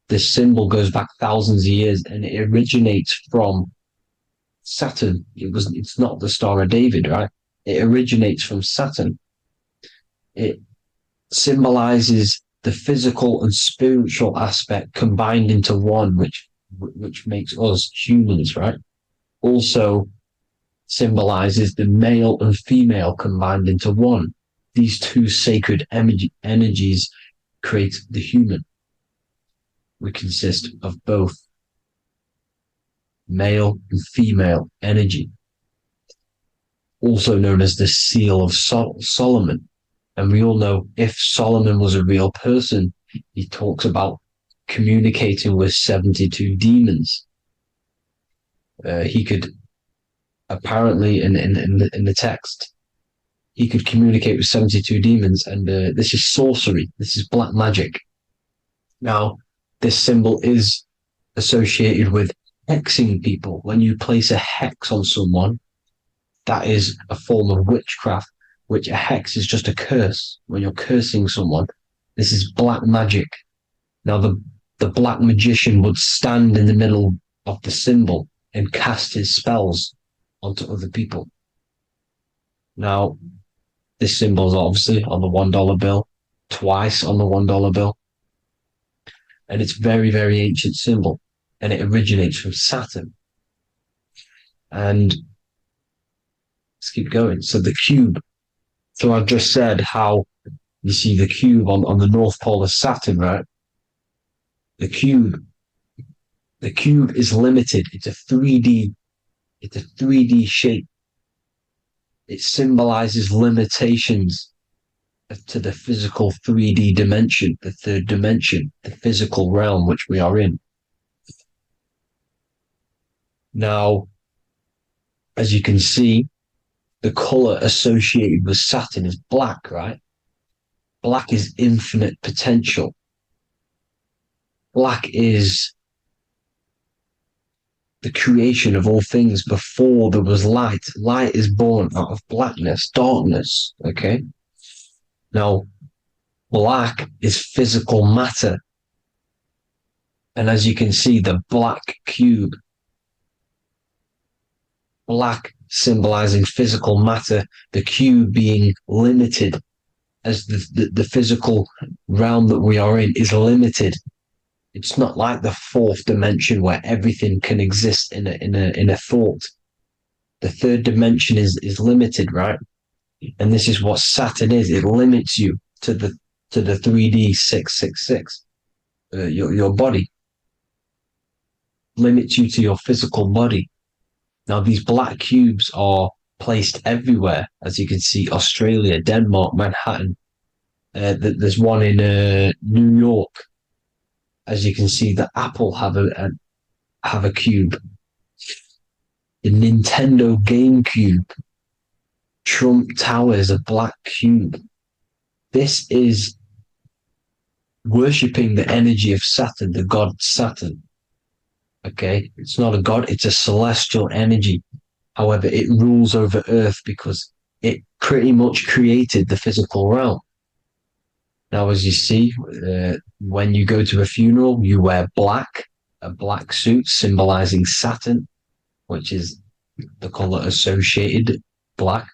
this symbol goes back thousands of years, and it originates from Saturn. It's not the Star of David, right? It originates from Saturn. It symbolizes the physical and spiritual aspect combined into one, which makes us humans, right? Also symbolizes the male and female combined into one. These two sacred energies create the human. We consist of both male and female energy, also known as the Seal of Solomon. And we all know if Solomon was a real person, he talks about communicating with 72 demons. He could apparently, in the text, he could communicate with 72 demons, and this is sorcery. This is black magic. Now, this symbol is associated with hexing people. When you place a hex on someone, that is a form of witchcraft, which a hex is just a curse. When you're cursing someone, this is black magic. Now, the black magician would stand in the middle of the symbol and cast his spells onto other people. Now, this symbol is obviously on the $1 bill, twice on the $1 bill. And it's very, very ancient symbol. And it originates from Saturn. And let's keep going. So the cube. So I've just said how you see the cube on the North Pole of Saturn, right? The cube is limited. It's a 3D shape. It symbolizes limitations to the physical 3D dimension, the third dimension, the physical realm which we are in. Now, as you can see, the color associated with Saturn is black, right? Black is infinite potential. Black is the creation of all things before there was light. Light is born out of blackness, darkness, okay? Now, black is physical matter. And as you can see, the black cube, black symbolizing physical matter, the cube being limited, as the physical realm that we are in is limited. It's not like the fourth dimension where everything can exist in a thought. The third dimension is limited, right? And this is what Saturn is. It limits you to the 3D 666. Your body limits you to your physical body. Now these black cubes are placed everywhere, as you can see: Australia, Denmark, Manhattan. There's one in New York. As you can see, the Apple have a cube. The Nintendo GameCube, Trump Tower is a black cube. This is worshipping the energy of Saturn, the god Saturn. Okay, it's not a god; it's a celestial energy. However, it rules over Earth because it pretty much created the physical realm. Now, as you see, when you go to a funeral, you wear black, a black suit symbolizing Saturn, which is the color associated, black.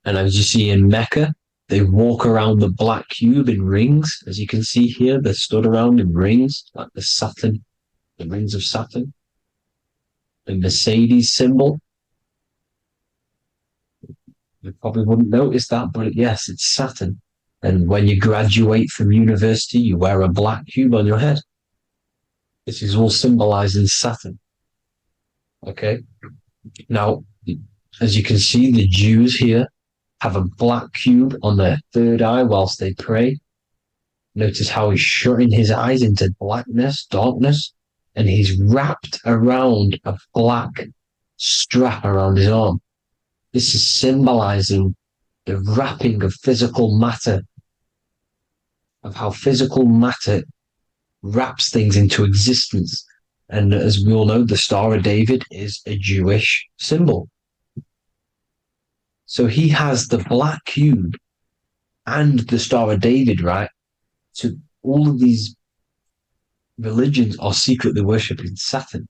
And as you see in Mecca, they walk around the black cube in rings. As you can see here, they're stood around in rings, like the Saturn, the rings of Saturn. The Mercedes symbol. You probably wouldn't notice that, but yes, it's Saturn. And when you graduate from university, you wear a black cube on your head. This is all symbolizing Saturn. Okay. Now, as you can see, the Jews here have a black cube on their third eye whilst they pray. Notice how he's shutting his eyes into blackness, darkness, and he's wrapped around a black strap around his arm. This is symbolizing the wrapping of physical matter, of how physical matter wraps things into existence. And as we all know, the Star of David is a Jewish symbol. So he has the black cube and the Star of David, right? So all of these religions are secretly worshipping Saturn.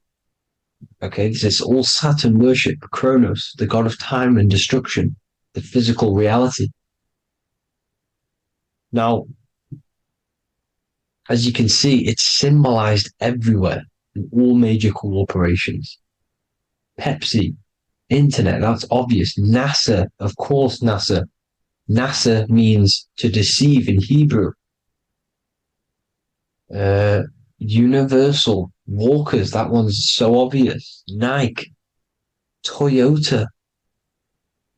Okay, this is all Saturn worship, Kronos, the god of time and destruction, the physical reality. Now, as you can see, it's symbolized everywhere in all major corporations. Pepsi, internet, that's obvious. NASA, of course, NASA. NASA means to deceive in Hebrew. Universal, Walkers, that one's so obvious. Nike, Toyota.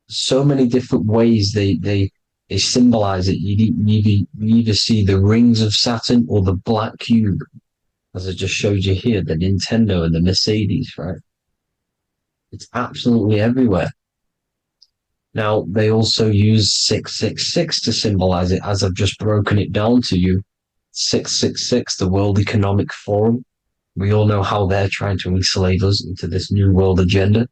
So many different ways they symbolize it. You either see the rings of Saturn or the black cube, as I just showed you here, the Nintendo and the Mercedes, right? It's absolutely everywhere. Now, they also use 666 to symbolize it, as I've just broken it down to you. 666, the World Economic Forum. We all know how they're trying to enslave us into this new world agenda.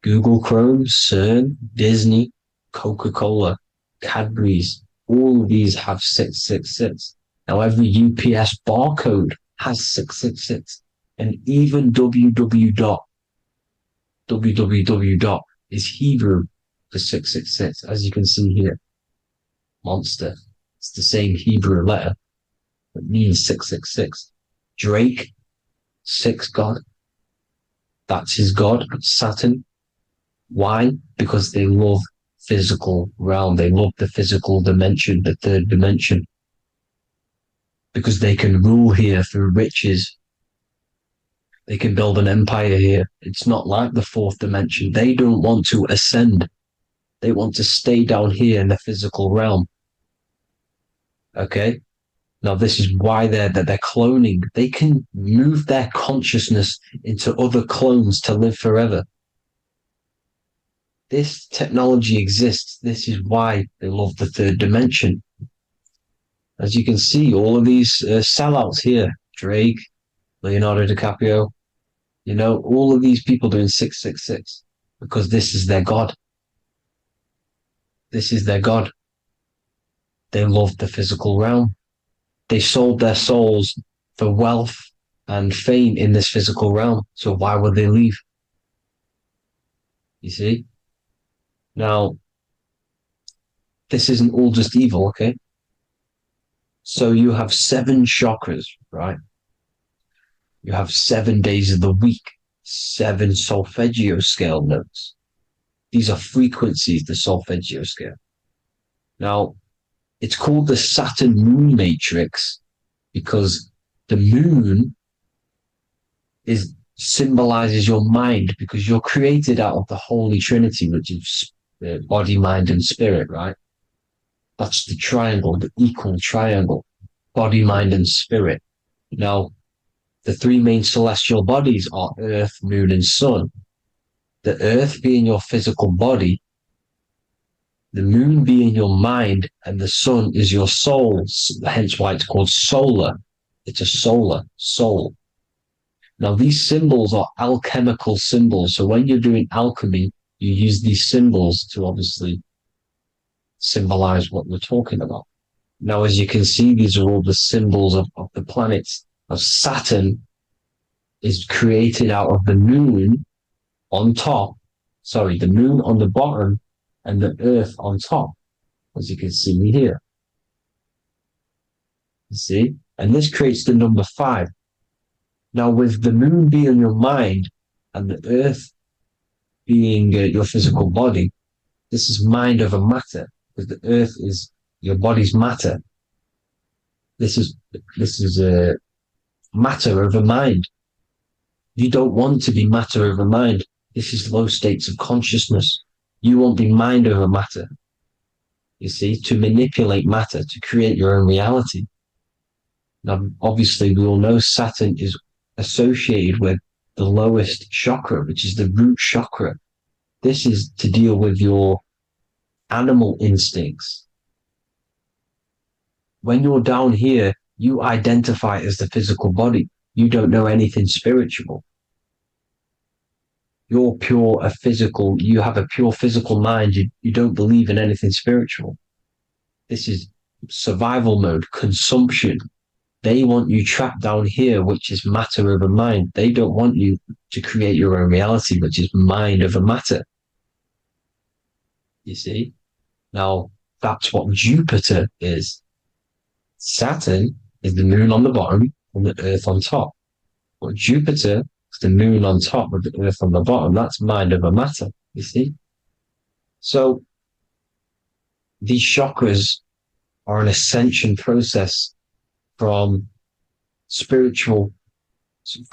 Google Chrome, CERN, Disney, Coca-Cola, Cadbury's, all of these have 666. Now, every UPS barcode has 666. And even www. Is Hebrew for 666, as you can see here. Monster. It's the same Hebrew letter that means 666. Drake, 6 God. That's his God, Saturn. Why? Because they love physical realm. They love the physical dimension, the third dimension. Because they can rule here through riches. They can build an empire here. It's not like the fourth dimension. They don't want to ascend. They want to stay down here in the physical realm. Okay? Now, this is why they're cloning. They can move their consciousness into other clones to live forever. This technology exists. This is why they love the third dimension. As you can see, all of these sellouts here, Drake, Leonardo DiCaprio, all of these people doing 666 because this is their God. This is their God. They love the physical realm. They sold their souls for wealth and fame in this physical realm. So why would they leave? You see? Now, this isn't all just evil, okay? So you have 7 chakras, right? You have 7 days of the week, 7 solfeggio scale notes. These are frequencies, the solfeggio scale. Now, it's called the Saturn moon matrix because the moon symbolizes your mind, because you're created out of the Holy Trinity, which is body, mind, and spirit, right? That's the triangle, the equal triangle, body, mind, and spirit. Now, the 3 main celestial bodies are Earth, Moon, and Sun. The Earth being your physical body, the Moon being your mind, and the Sun is your soul, hence why it's called solar. It's a solar soul. Now, these symbols are alchemical symbols. So when you're doing alchemy, you use these symbols to obviously symbolize what we're talking about. Now, as you can see, these are all the symbols of the planets. Now, Saturn is created out of the moon on top, the moon on the bottom and the earth on top, as you can see here. You see? And this creates the number 5. Now, with the moon being your mind and the earth being your physical body, this is mind over matter, because the earth is your body's matter. This is a matter over mind. You don't want to be matter over mind. This is low states of consciousness. You won't be mind over matter. You see, to manipulate matter, to create your own reality. Now, obviously, we all know Saturn is associated with the lowest chakra, which is the root chakra. This is to deal with your animal instincts. When you're down here, you identify as the physical body. You don't know anything spiritual. You're you have a pure physical mind. You don't believe in anything spiritual. This is survival mode, consumption. They want you trapped down here, which is matter over mind. They don't want you to create your own reality, which is mind over matter. You see? Now, that's what Jupiter is. Saturn is the moon on the bottom and the earth on top. But Jupiter is the moon on top with the earth on the bottom. That's mind over matter, you see? So, these chakras are an ascension process from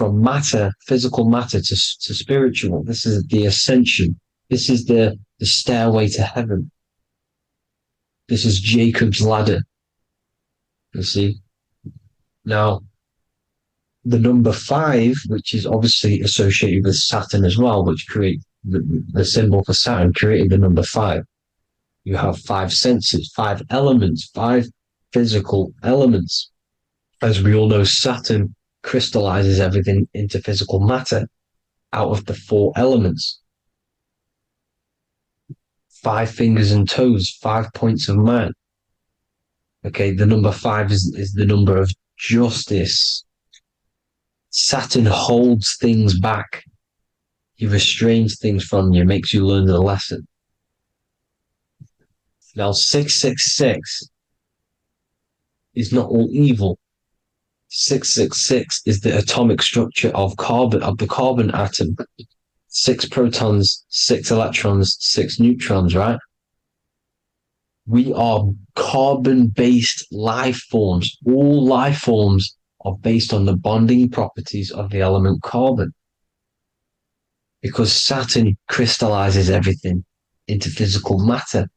matter, physical matter to spiritual. This is the ascension. This is the stairway to heaven. This is Jacob's ladder. You see? Now, the number 5, which is obviously associated with Saturn as well, which create the symbol for Saturn, created the number 5. You have 5 senses, 5 elements, 5 physical elements. As we all know, Saturn crystallizes everything into physical matter out of the 4 elements. 5 fingers and toes, 5 points of man. Okay, the number 5 is the number of justice. Saturn holds things back. He restrains things from you, makes you learn the lesson. Now, 666 is not all evil. 666 is the atomic structure of the carbon atom. 6 protons, 6 electrons, 6 neutrons, right? We are carbon-based life forms. All life forms are based on the bonding properties of the element carbon. Because Saturn crystallizes everything into physical matter.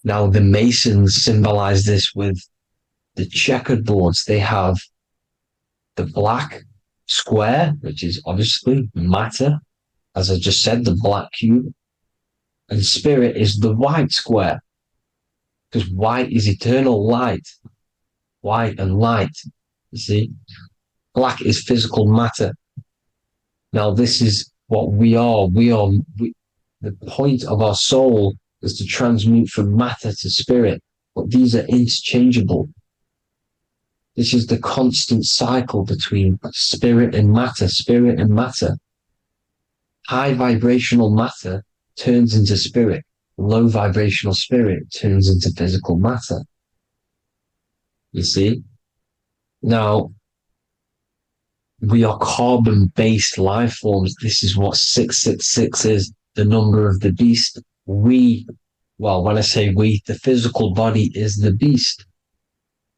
Now, the Masons symbolize this with the checkered boards. They have the black square, which is obviously matter. As I just said, the black cube. And spirit is the white square. Because white is eternal light. White and light. You see? Black is physical matter. Now, this is what we are. The point of our soul is to transmute from matter to spirit, but these are interchangeable. This is the constant cycle between spirit and matter, spirit and matter. High vibrational matter turns into spirit. Low vibrational spirit turns into physical matter. You see? Now, we are carbon-based life forms. This is what 666 is, the number of the beast. Well, when I say we, the physical body is the beast.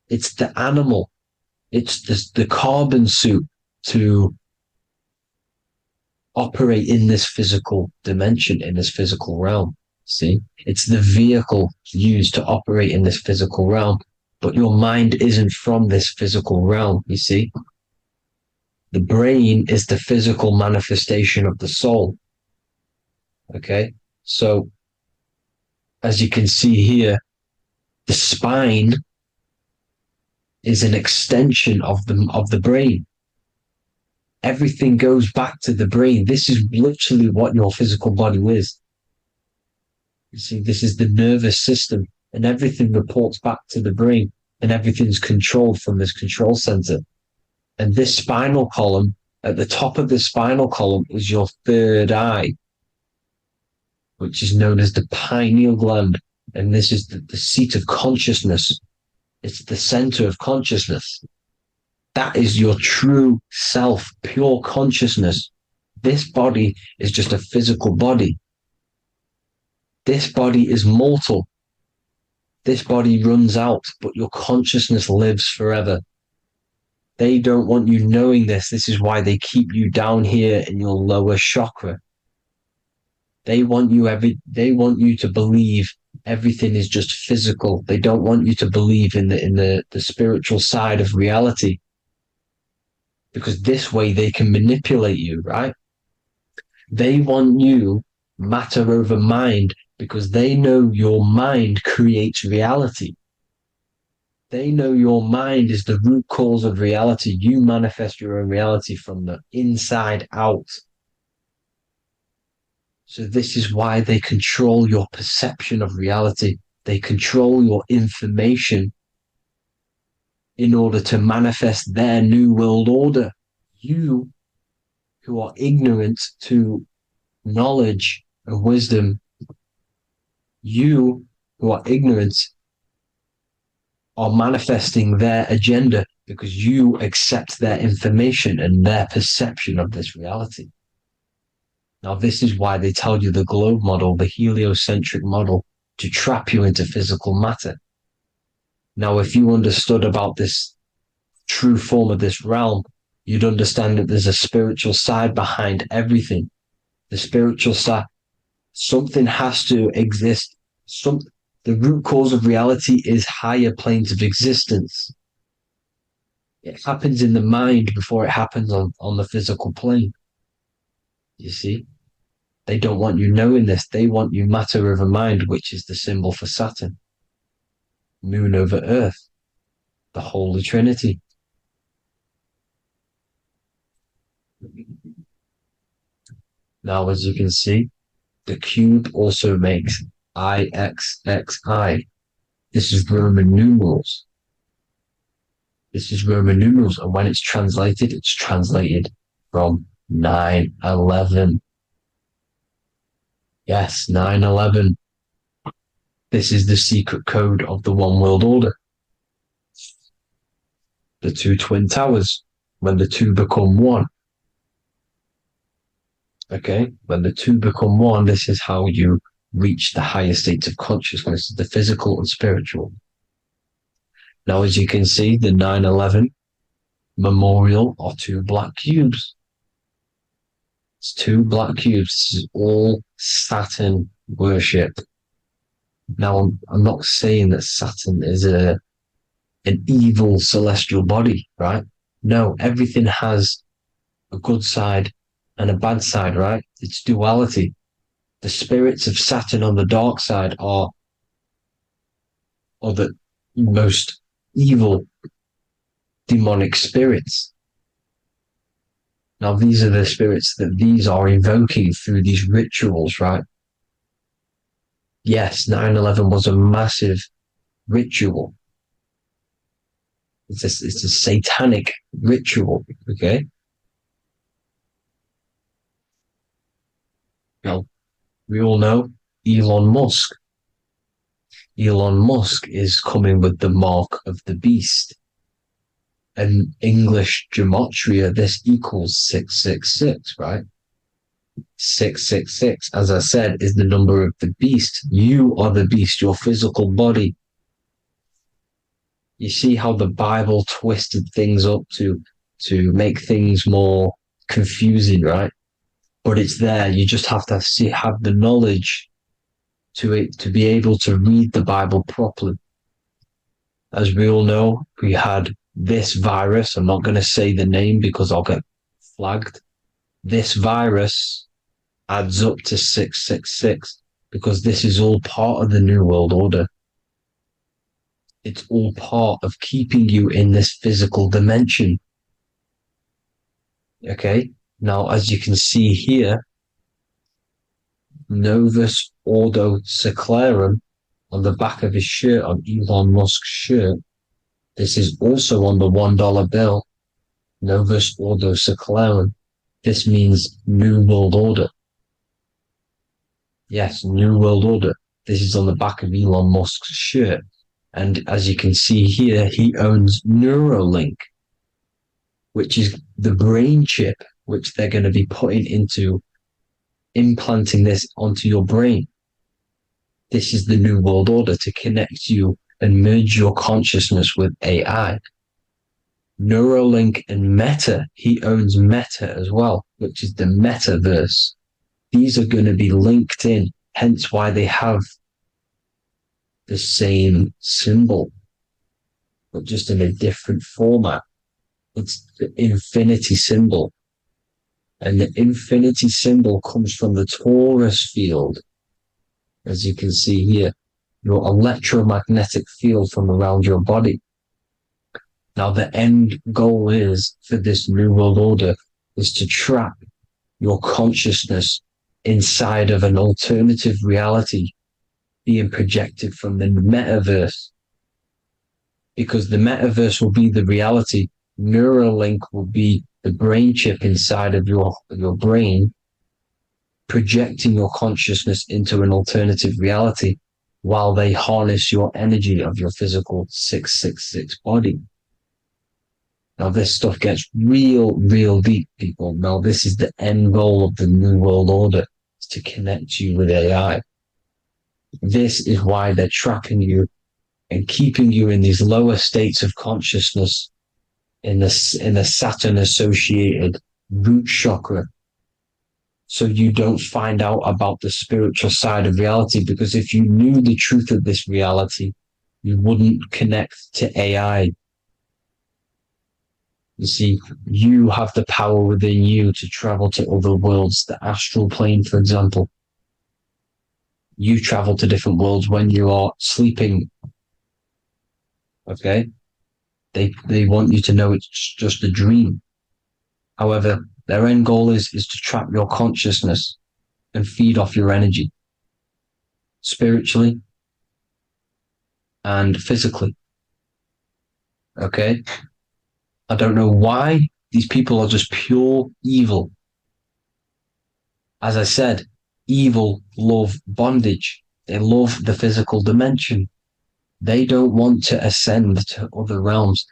It's the animal. It's the carbon suit to operate in this physical dimension, in this physical realm. See? It's the vehicle used to operate in this physical realm. But your mind isn't from this physical realm, you see? The brain is the physical manifestation of the soul. Okay? So, as you can see here, the spine is an extension of the brain. Everything goes back to the brain. This is literally what your physical body is. You see, this is the nervous system, and everything reports back to the brain, and everything's controlled from this control center. And this spinal column, at the top of the spinal column, is your third eye, which is known as the pineal gland. And this is the seat of consciousness. It's the center of consciousness. That is your true self, pure consciousness. This body is just a physical body. This body is mortal. This body runs out, but your consciousness lives forever. They don't want you knowing this. This is why they keep you down here in your lower chakra. They want you to believe everything is just physical. They don't want you to believe in the spiritual side of reality. Because this way they can manipulate you, right? They want you matter over mind because they know your mind creates reality. They know your mind is the root cause of reality. You manifest your own reality from the inside out. So this is why they control your perception of reality. They control your information in order to manifest their new world order. You, who are ignorant to knowledge and wisdom, you who are ignorant are manifesting their agenda because you accept their information and their perception of this reality. Now, this is why they tell you the globe model, the heliocentric model, to trap you into physical matter. Now, if you understood about this true form of this realm, you'd understand that there's a spiritual side behind everything. The spiritual side, something has to exist. The root cause of reality is higher planes of existence. It happens in the mind before it happens on the physical plane. You see? They don't want you knowing this. They want you matter over mind, which is the symbol for Saturn. Moon over Earth. The Holy Trinity. Now, as you can see, the cube also makes IXXI. This is Roman numerals. This is Roman numerals, and when it's translated from 9/11. Yes, 9/11. This is the secret code of the One World Order. The two twin towers, when the two become one. Okay, when the two become one, this is how you reach the higher states of consciousness, the physical and spiritual. Now, as you can see, the 9/11 memorial are two black cubes. It's two black cubes. This is all Saturn worship. Now, I'm not saying that Saturn is an evil celestial body, right? No, everything has a good side and a bad side, right? It's duality. The spirits of Saturn on the dark side are the most evil demonic spirits. Now, these are the spirits that these are invoking through these rituals, right? Yes, 9/11 was a massive ritual. It's a satanic ritual, okay? Now, we all know Elon Musk. Elon Musk is coming with the mark of the beast. And English gematria, this equals 666, right? 666, as I said, is the number of the beast. You are the beast, your physical body. You see how the Bible twisted things up to make things more confusing, right? But it's there. You just have to have the knowledge to be able to read the Bible properly. As we all know, we had this virus. I'm not going to say the name because I'll get flagged. This virus adds up to 666 because this is all part of the New World Order. It's all part of keeping you in this physical dimension. Okay, now as you can see here, Novus Ordo Seclorum on the back of his shirt, on Elon Musk's shirt. This is also on the $1 bill, Novus Ordo Seclorum. This means New World Order. Yes, New World Order. This is on the back of Elon Musk's shirt. And as you can see here, he owns Neuralink, which is the brain chip, which they're going to be putting into implanting this onto your brain. This is the New World Order to connect you and merge your consciousness with AI. Neuralink and Meta, he owns Meta as well, which is the metaverse. These are going to be linked in, hence why they have the same symbol, but just in a different format. It's the infinity symbol. And the infinity symbol comes from the torus field, as you can see here, your electromagnetic field from around your body. Now, the end goal is for this New World Order is to trap your consciousness inside of an alternative reality being projected from the metaverse. Because the metaverse will be the reality. Neuralink will be the brain chip inside of your brain, projecting your consciousness into an alternative reality while they harness your energy of your physical 666 body. Now, this stuff gets real deep, people. Now, this is the end goal of the New World Order, is to connect you with AI. This is why they're trapping you and keeping you in these lower states of consciousness in the Saturn-associated root chakra, so you don't find out about the spiritual side of reality. Because if you knew the truth of this reality, you wouldn't connect to AI. You see, you have the power within you to travel to other worlds, the astral plane, for example. You travel to different worlds when you are sleeping. Okay? They want you to know it's just a dream. However, their end goal is to trap your consciousness and feed off your energy, spiritually and physically. Okay? I don't know why these people are just pure evil. As I said, evil love bondage. They love the physical dimension. They don't want to ascend to other realms.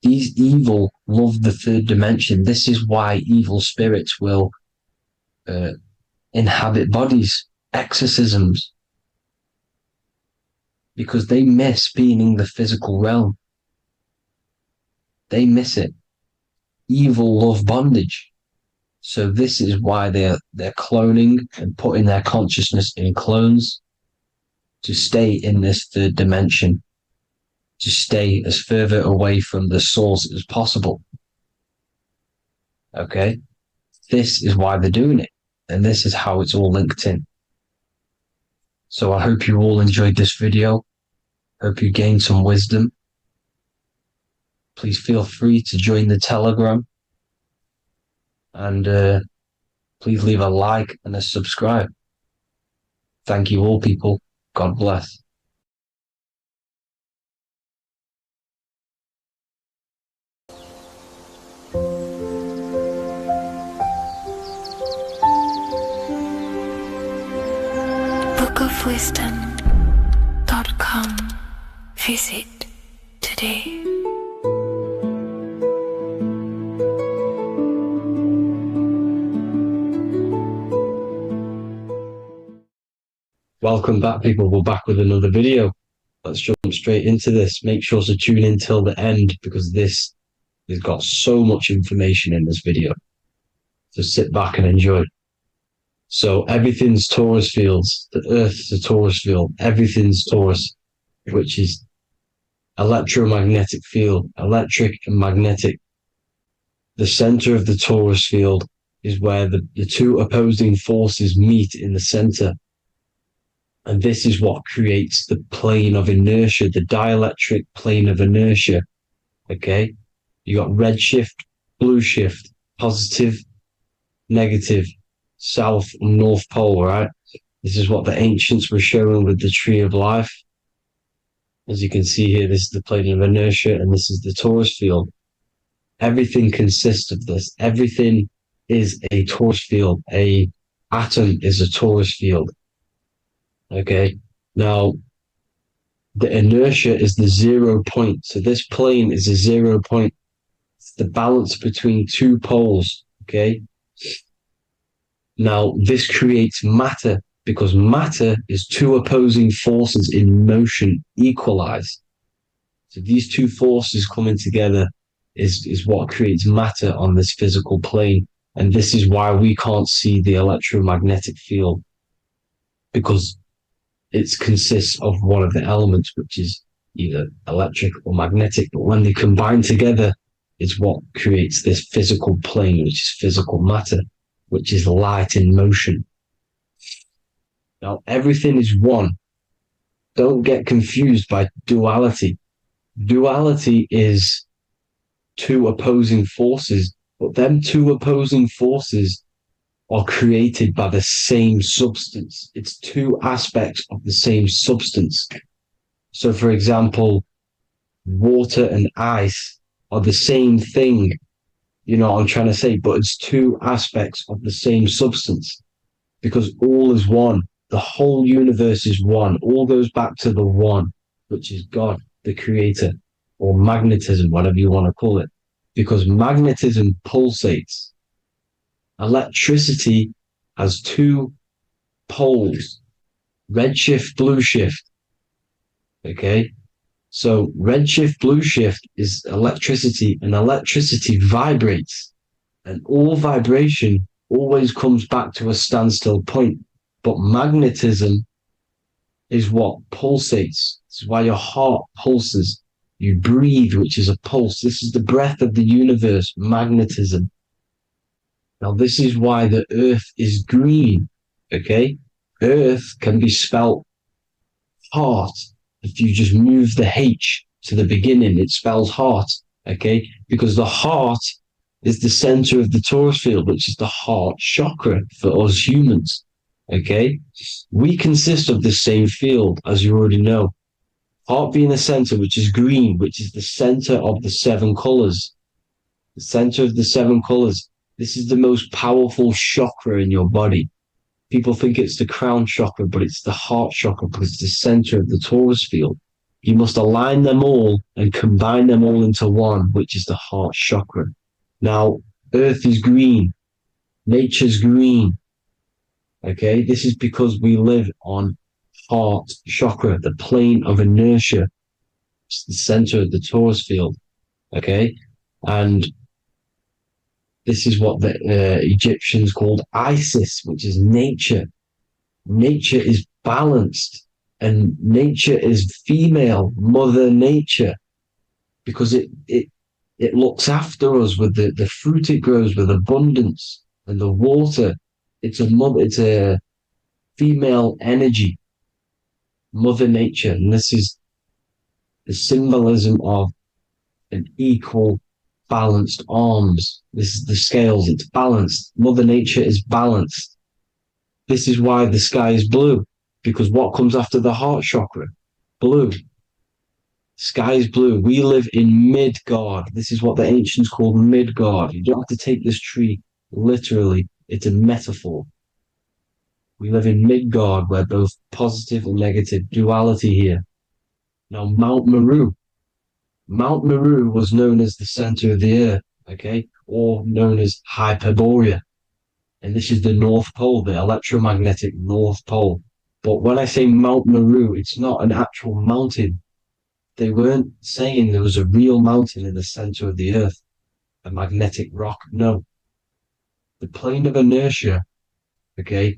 These evil love the third dimension. This is why evil spirits will inhabit bodies, exorcisms, because they miss being in the physical realm. They miss it. Evil love bondage. So this is why they're cloning and putting their consciousness in clones to stay in this third dimension, to stay as further away from the source as possible. Okay? This is why they're doing it. And this is how it's all linked in. So I hope you all enjoyed this video. Hope you gained some wisdom. Please feel free to join the Telegram. and please leave a like and a subscribe. Thank you all, people. God bless. bookofwisdom.com. Visit today. Welcome back, people. We're back with another video. Let's jump straight into this. Make sure to tune in till the end because this has got so much information in this video. So sit back and enjoy. So everything's torus fields. The Earth's a torus field. Everything's torus, which is electromagnetic field, electric and magnetic. The center of the torus field is where the two opposing forces meet in the center. And this is what creates the plane of inertia, the dielectric plane of inertia. Okay? You got red shift, blue shift, positive, negative, south and north pole, right? This is what the ancients were showing with the tree of life. As you can see here, this is the plane of inertia and this is the torus field. Everything consists of this. Everything is a torus field. A atom is a torus field. Okay, now the inertia is the 0 point. So this plane is a 0 point. It's the balance between two poles. Okay, now this creates matter because matter is two opposing forces in motion equalized. So these two forces coming together is what creates matter on this physical plane. And this is why we can't see the electromagnetic field, because it consists of one of the elements, which is either electric or magnetic, but when they combine together, it's what creates this physical plane, which is physical matter, which is light in motion. Now, everything is one. Don't get confused by duality. Duality is two opposing forces, but them two opposing forces are created by the same substance. It's two aspects of the same substance. So, for example, water and ice are the same thing, you know what I'm trying to say, but it's two aspects of the same substance because all is one. The whole universe is one. All goes back to the one, which is God, the creator, or magnetism, whatever you want to call it, because magnetism pulsates. Electricity has two poles, red shift, blue shift. Okay, so red shift, blue shift is electricity, and electricity vibrates, and all vibration always comes back to a standstill point. But magnetism is what pulsates. This is why your heart pulses. You breathe, which is a pulse. This is the breath of the universe, magnetism. Now, this is why the earth is green, okay? Earth can be spelled heart. If you just move the H to the beginning, it spells heart, okay? Because the heart is the center of the torus field, which is the heart chakra for us humans, okay? We consist of the same field, as you already know. Heart being the center, which is green, which is the center of the seven colors. The center of the seven colors. This is the most powerful chakra in your body. People think it's the crown chakra, but it's the heart chakra because it's the center of the torus field. You must align them all and combine them all into one, which is the heart chakra. Now, earth is green. Nature's green. Okay, this is because we live on heart chakra, the plane of inertia. It's the center of the torus field. Okay, and this is what the Egyptians called Isis, which is nature. Nature is balanced, and nature is female, Mother Nature, because it looks after us with the fruit it grows with abundance, and the water. It's a female energy, Mother Nature, and this is the symbolism of an equal balanced arms. This is the scales, it's balanced. Mother Nature is balanced. This is why the sky is blue, because what comes after the heart chakra? Blue. Sky is blue. We live in Midgard. This is what the ancients called Midgard. You don't have to take this tree literally. It's a metaphor. We live in Midgard, where both positive and negative duality here. Now, Mount Meru. Mount Meru was known as the center of the earth, okay, or known as Hyperborea. And this is the North Pole, the electromagnetic North Pole. But when I say Mount Meru, it's not an actual mountain. They weren't saying there was a real mountain in the center of the earth, a magnetic rock. No. The plane of inertia, okay,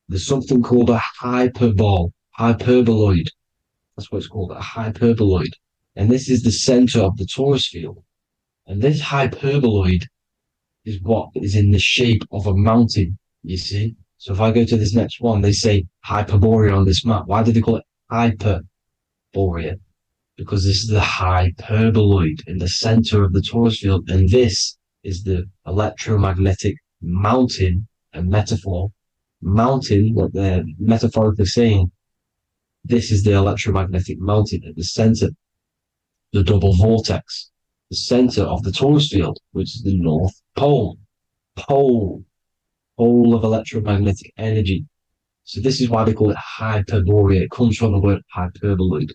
there's something called a hyperboloid. That's what it's called, a hyperboloid. And this is the center of the torus field. And this hyperboloid is what is in the shape of a mountain, you see? So if I go to this next one, they say Hyperborea on this map. Why did they call it Hyperborea? Because this is the hyperboloid in the center of the torus field. And this is the electromagnetic mountain, a metaphor. Mountain, what they're metaphorically saying, this is the electromagnetic mountain at the center, the double vortex, the center of the torus field, which is the North Pole. Pole of electromagnetic energy. So this is why they call it Hyperborea. It comes from the word hyperboloid.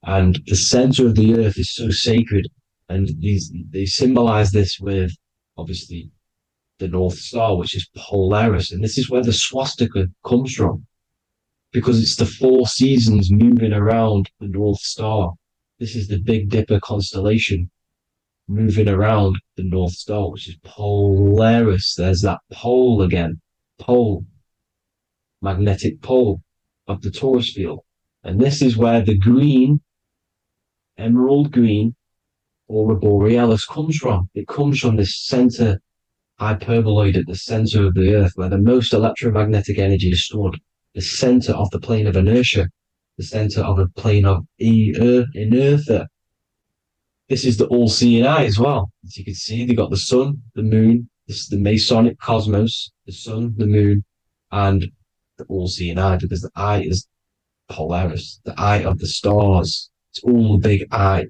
And the center of the earth is so sacred. And they symbolize this with, obviously, the North Star, which is Polaris. And this is where the swastika comes from, because it's the 4 seasons moving around the North Star. This is the Big Dipper constellation moving around the North Star, which is Polaris. There's that pole again. Pole. Magnetic pole of the torus field. And this is where the green, emerald green, aurora borealis comes from. It comes from this center hyperboloid at the center of the earth, where the most electromagnetic energy is stored. The center of the plane of inertia, the center of the plane of inertia. This is the all-seeing eye as well. As you can see, they got the sun, the moon. This is the Masonic cosmos, the sun, the moon, and the all-seeing eye, because the eye is Polaris, the eye of the stars. It's all a big eye.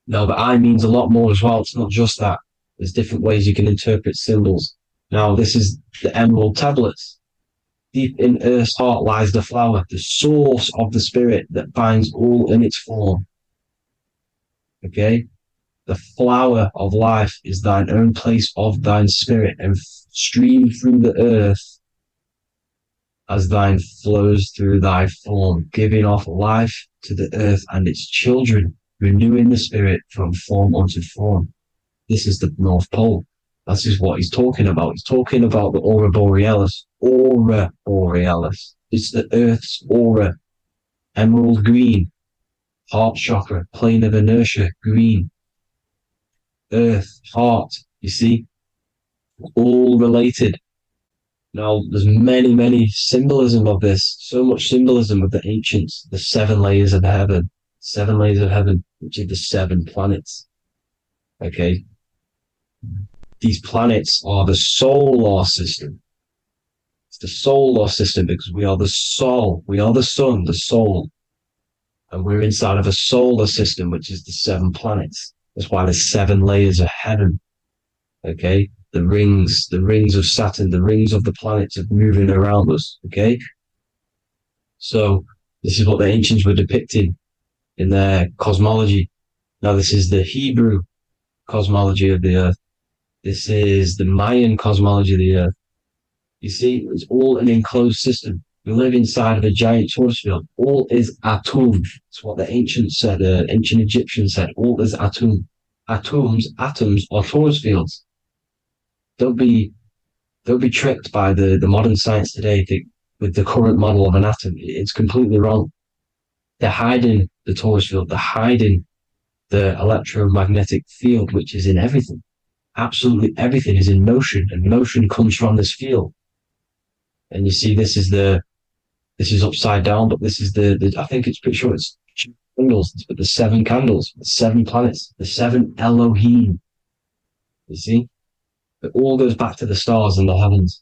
Now, the eye means a lot more as well. It's not just that. There's different ways you can interpret symbols. Now, this is the emerald tablets. Deep in Earth's heart lies the flower, the source of the spirit that binds all in its form. Okay? The flower of life is thine own place of thine spirit, and stream through the earth as thine flows through thy form, giving off life to the earth and its children, renewing the spirit from form unto form. This is the North Pole. This is what he's talking about. He's talking about the aurora borealis. Aurora borealis. It's the Earth's aura. Emerald green. Heart chakra. Plane of inertia. Green. Earth. Heart. You see? All related. Now, there's many symbolism of this. So much symbolism of the ancients. The 7 layers of heaven. 7 layers of heaven, which are the 7 planets. Okay? These planets are the solar system. It's the solar system because we are the soul. We are the sun, the soul. And we're inside of a solar system, which is the 7 planets. That's why there's 7 layers of heaven. Okay? The rings of Saturn, the rings of the planets are moving around us. Okay? So this is what the ancients were depicting in their cosmology. Now this is the Hebrew cosmology of the earth. This is the Mayan cosmology of the earth. You see, it's all an enclosed system. We live inside of a giant torus field. All is atum. It's what the ancients said, ancient Egyptians said. All is atum. Atoms are torus fields. Don't be tricked by the modern science today with the current model of an atom. It's completely wrong. They're hiding the torus field. They're hiding the electromagnetic field, which is in everything. Absolutely everything is in motion, and motion comes from this field. And you see, this is upside down, but this is I think it's pretty sure it's candles, but the 7 candles, the 7 planets, the 7 Elohim. You see? It all goes back to the stars and the heavens.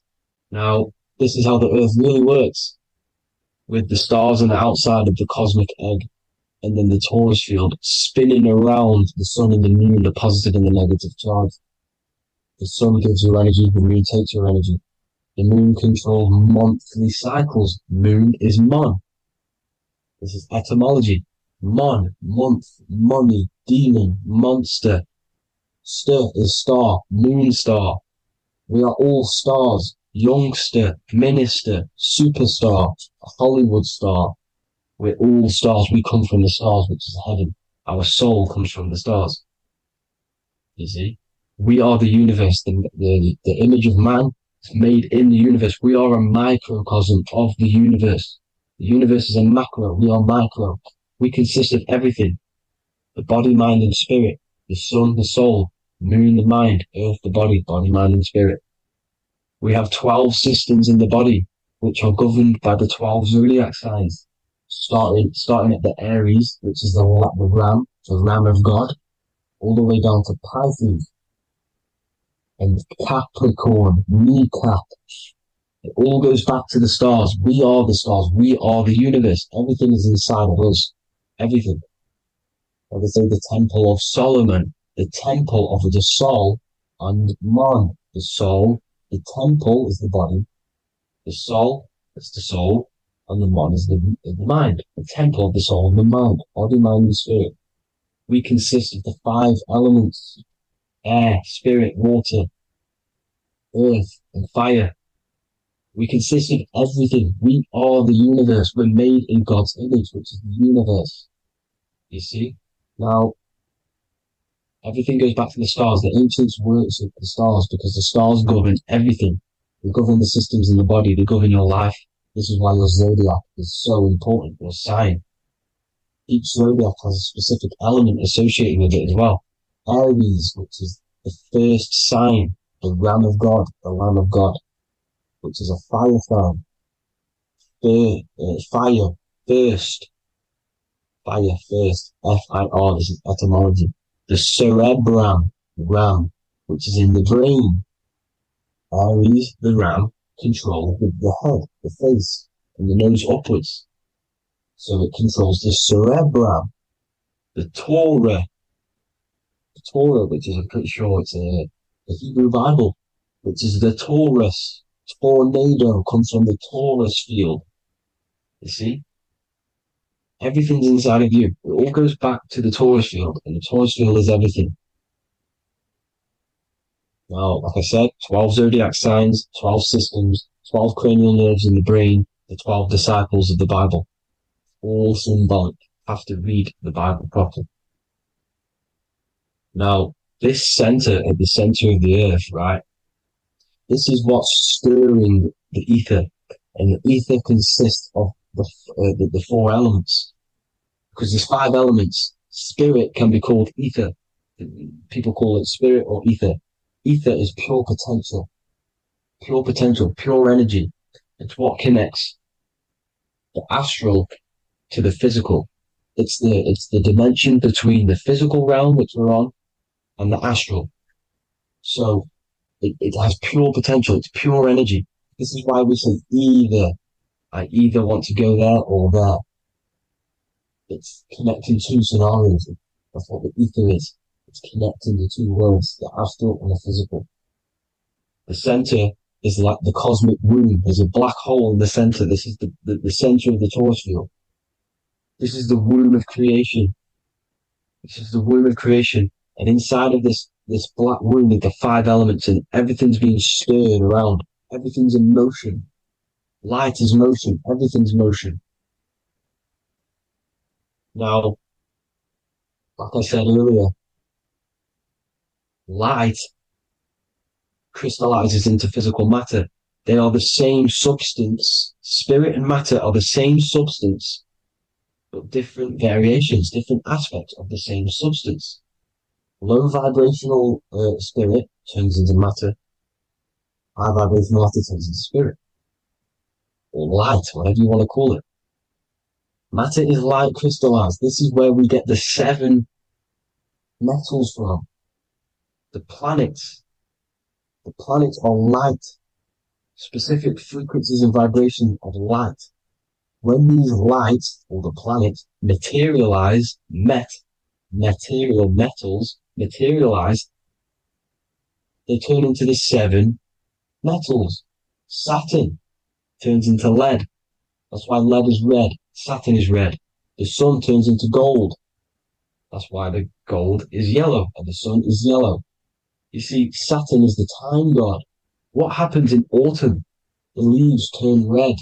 Now, this is how the earth really works, with the stars on the outside of the cosmic egg, and then the torus field spinning around the sun and the moon, the positive and the negative charge. The sun gives you energy, the moon takes your energy. The moon controls monthly cycles. Moon is mon. This is etymology. Mon, month, money, demon, monster. Stir is star, moon star. We are all stars. Youngster, minister, superstar, Hollywood star. We're all stars. We come from the stars, which is heaven. Our soul comes from the stars. You see? We are the universe. The image of man is made in the universe. We are a microcosm of the universe. The universe is a macro. We are micro. We consist of everything. The body, mind, and spirit. The sun, the soul. Moon, the mind. Earth, the body. Body, mind, and spirit. We have 12 systems in the body, which are governed by the 12 zodiac signs. Starting at the Aries, which is the ram, the ram of God, all the way down to Pisces and Capricorn, kneecap. It all goes back to the stars. We are the stars. We are the universe. Everything is inside of us. Everything. Like I say, the Temple of Solomon, the Temple of the soul, and man, the soul. The temple is the body. The soul is the soul. And the man is the mind. The temple of the soul and the mind. Body, mind, and spirit. We consist of the 5 elements. Air, spirit, water, earth, and fire. We consist of everything. We are the universe. We're made in God's image, which is the universe. You see? Now, everything goes back to the stars. The ancients worshiped the stars because the stars govern everything. They govern the systems in the body. They govern your life. This is why your zodiac is so important, your sign. Each zodiac has a specific element associated with it as well. Aries, which is the first sign, the Ram of God, the Lamb of God, which is a fire sign. Fire, first. Fire, first. F-I-R, this is etymology. The cerebrum, ram, which is in the brain. Aries, the ram, controls the head, the face, and the nose upwards. So it controls the cerebrum. The Torah, which is, I'm pretty sure it's the Hebrew Bible, which is the Taurus. Tornado comes from the Taurus field. You see? Everything's inside of you. It all goes back to the Taurus field, and the Taurus field is everything. Now, like I said, 12 zodiac signs, 12 systems, 12 cranial nerves in the brain, the 12 disciples of the Bible. All symbolic. Have to read the Bible properly. Now, this center, at the center of the earth, right? This is what's stirring the ether. And the ether consists of the 4 elements. Because there's 5 elements. Spirit can be called ether. People call it spirit or ether. Ether is pure potential, pure energy. It's what connects the astral to the physical. It's the dimension between the physical realm, which we're on, and the astral. So it has pure potential. It's pure energy. This is why we say either. I either want to go there or there. It's connecting 2 scenarios. That's what the ether is. It's connecting the 2 worlds, the astral and the physical. The center is like the cosmic womb. There's a black hole in the center. This is the center of the Taurus field. This is the womb of creation. This is the womb of creation. And inside of this black womb are the 5 elements, and everything's being stirred around. Everything's in motion. Light is motion. Everything's motion. Now, like I said earlier, light crystallizes into physical matter. They are the same substance. Spirit and matter are the same substance, but different variations, different aspects of the same substance. Low vibrational spirit turns into matter. High vibrational matter turns into spirit. Or light, whatever you want to call it. Matter is light crystallized. This is where we get the 7 metals from. The planets are light, specific frequencies and vibrations of light. When these lights, or the planets, materialize, material metals materialize, they turn into the 7 metals. Saturn turns into lead. That's why lead is red. Saturn is red. The sun turns into gold. That's why the gold is yellow and the sun is yellow. You see, Saturn is the time god. What happens in autumn? The leaves turn red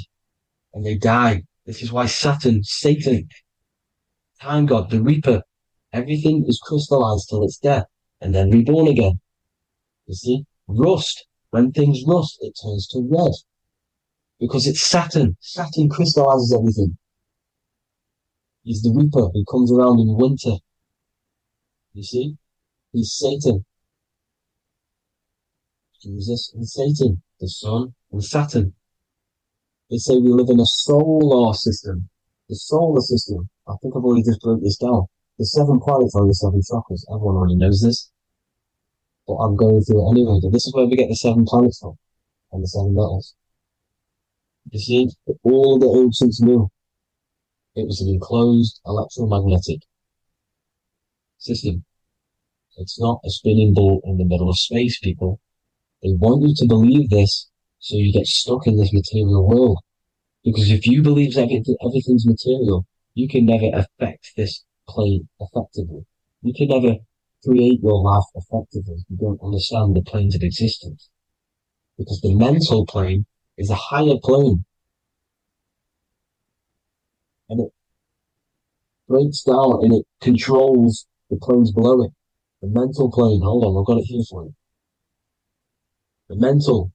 and they die. This is why Saturn, Satan, time god, the reaper, everything is crystallized till it's death and then reborn again. You see, rust, when things rust, it turns to red because it's Saturn. Saturn crystallizes everything. He's the reaper who comes around in winter. You see, he's Satan. Jesus and Satan, the sun and Saturn. They say we live in a solar system. The solar system, I think I've already just broke this down. The 7 planets are the 7 chakras. Everyone already knows this. But I'm going through it anyway. But this is where we get the 7 planets from and the 7 metals. You see, all the ancients knew it was an enclosed electromagnetic system. It's not a spinning ball in the middle of space, people. They want you to believe this so you get stuck in this material world. Because if you believe everything's material, you can never affect this plane effectively. You can never create your life effectively. You don't understand the planes of existence. Because the mental plane is a higher plane. And it breaks down and it controls the planes below it. The mental plane, hold on, I've got it here for you. The mental,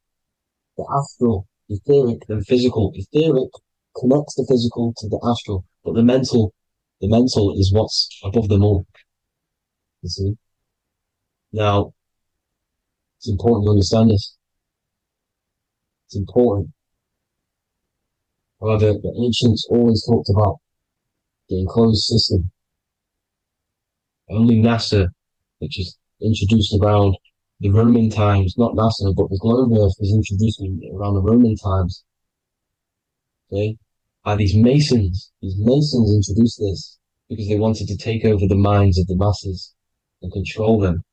the astral, etheric, then physical. Etheric connects the physical to the astral, but the mental is what's above them all. You see? Now, it's important to understand this. It's important. However, the ancients always talked about the enclosed system. Only NASA, which is introduced around the Roman times, not NASA, but the globe Earth was introduced around the Roman times. Okay? By these Masons. These Masons introduced this because they wanted to take over the minds of the masses and control them.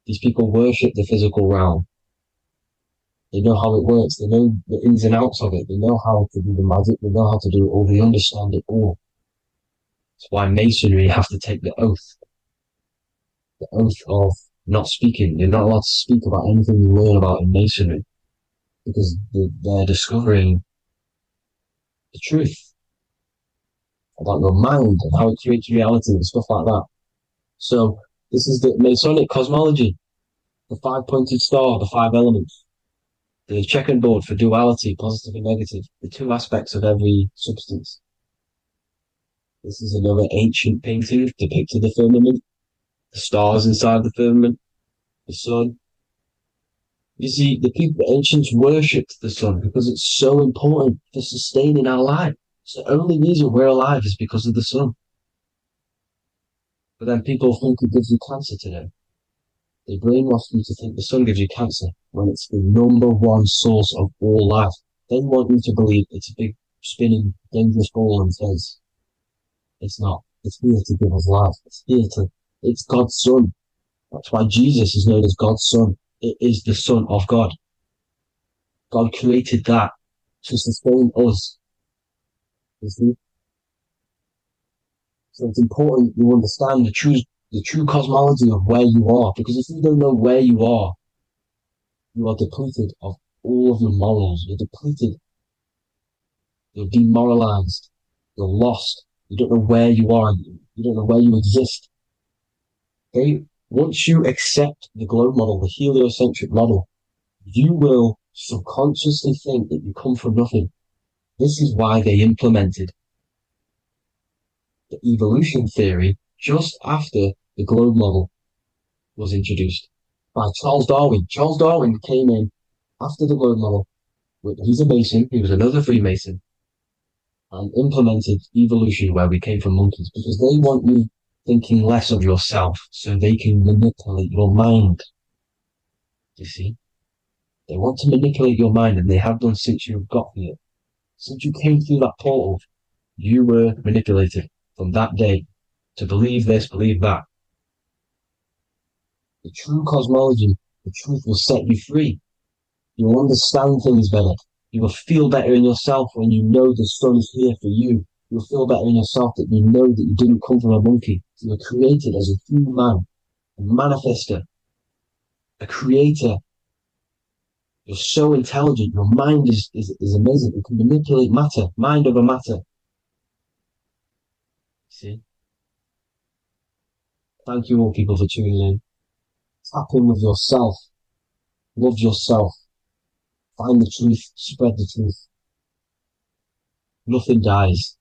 These people worship the physical realm. They know how it works. They know the ins and outs of it. They know how to do the magic. They know how to do it all. They understand it all. That's why Masonry have to take the oath. The oath of not speaking. You're not allowed to speak about anything you learn about in Masonry because they're discovering the truth about your mind and how it creates reality and stuff like that. So this is the Masonic cosmology, the 5-pointed star, the 5 elements, the checkerboard for duality, positive and negative, the 2 aspects of every substance. This is another ancient painting depicting the firmament, the stars inside the firmament, the sun. You see, the ancients worshipped the sun because it's so important for sustaining our life. It's the only reason we're alive is because of the sun. But then people think it gives you cancer today. They brainwash you to think the sun gives you cancer when it's the #1 source of all life. They want you to believe it's a big, spinning, dangerous ball in space. It's not. It's here to give us life. It's God's son. That's why Jesus is known as God's son. It is the Son of God. God created that to sustain us. You see? So it's important you understand the true cosmology of where you are. Because if you don't know where you are depleted of all of your morals. You're depleted. You're demoralized. You're lost. You don't know where you are. You don't know where you exist. Okay? Once you accept the globe model, the heliocentric model, you will subconsciously think that you come from nothing. This is why they implemented the evolution theory just after the globe model was introduced by Charles Darwin. Charles Darwin came in after the globe model. He's a Mason. He was another Freemason. and implemented evolution where we came from monkeys because they want you thinking less of yourself so they can manipulate your mind. You see? They want to manipulate your mind, and they have done since you got here. Since you came through that portal, you were manipulated from that day to believe this, believe that. The true cosmology, the truth will set you free. You will understand things better. You will feel better in yourself when you know the sun is here for you. You'll feel better in yourself that you know that you didn't come from a monkey. You were created as a human, a manifester, a creator. You're so intelligent. Your mind is amazing. You can manipulate matter, mind over matter. See? Thank you all people for tuning in. Tap in with yourself. Love yourself. Find the truth. Spread the truth. Nothing dies.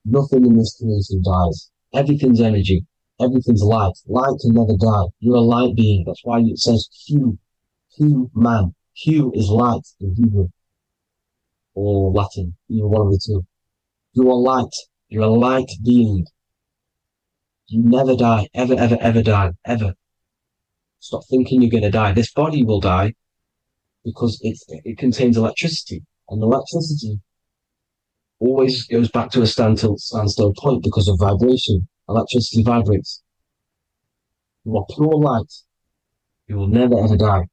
Nothing in this creation dies. Everything's energy. Everything's light. Light can never die. You're a light being. That's why it says Q. Q man. Q is light in Hebrew. Or Latin. Either one of the two. You are light. You're a light being. You never die. Ever, ever, ever die. Ever. Stop thinking you're going to die. This body will die because it contains electricity. And electricity always goes back to a standstill point because of vibration. Electricity vibrates. You are pure light. You will never ever die.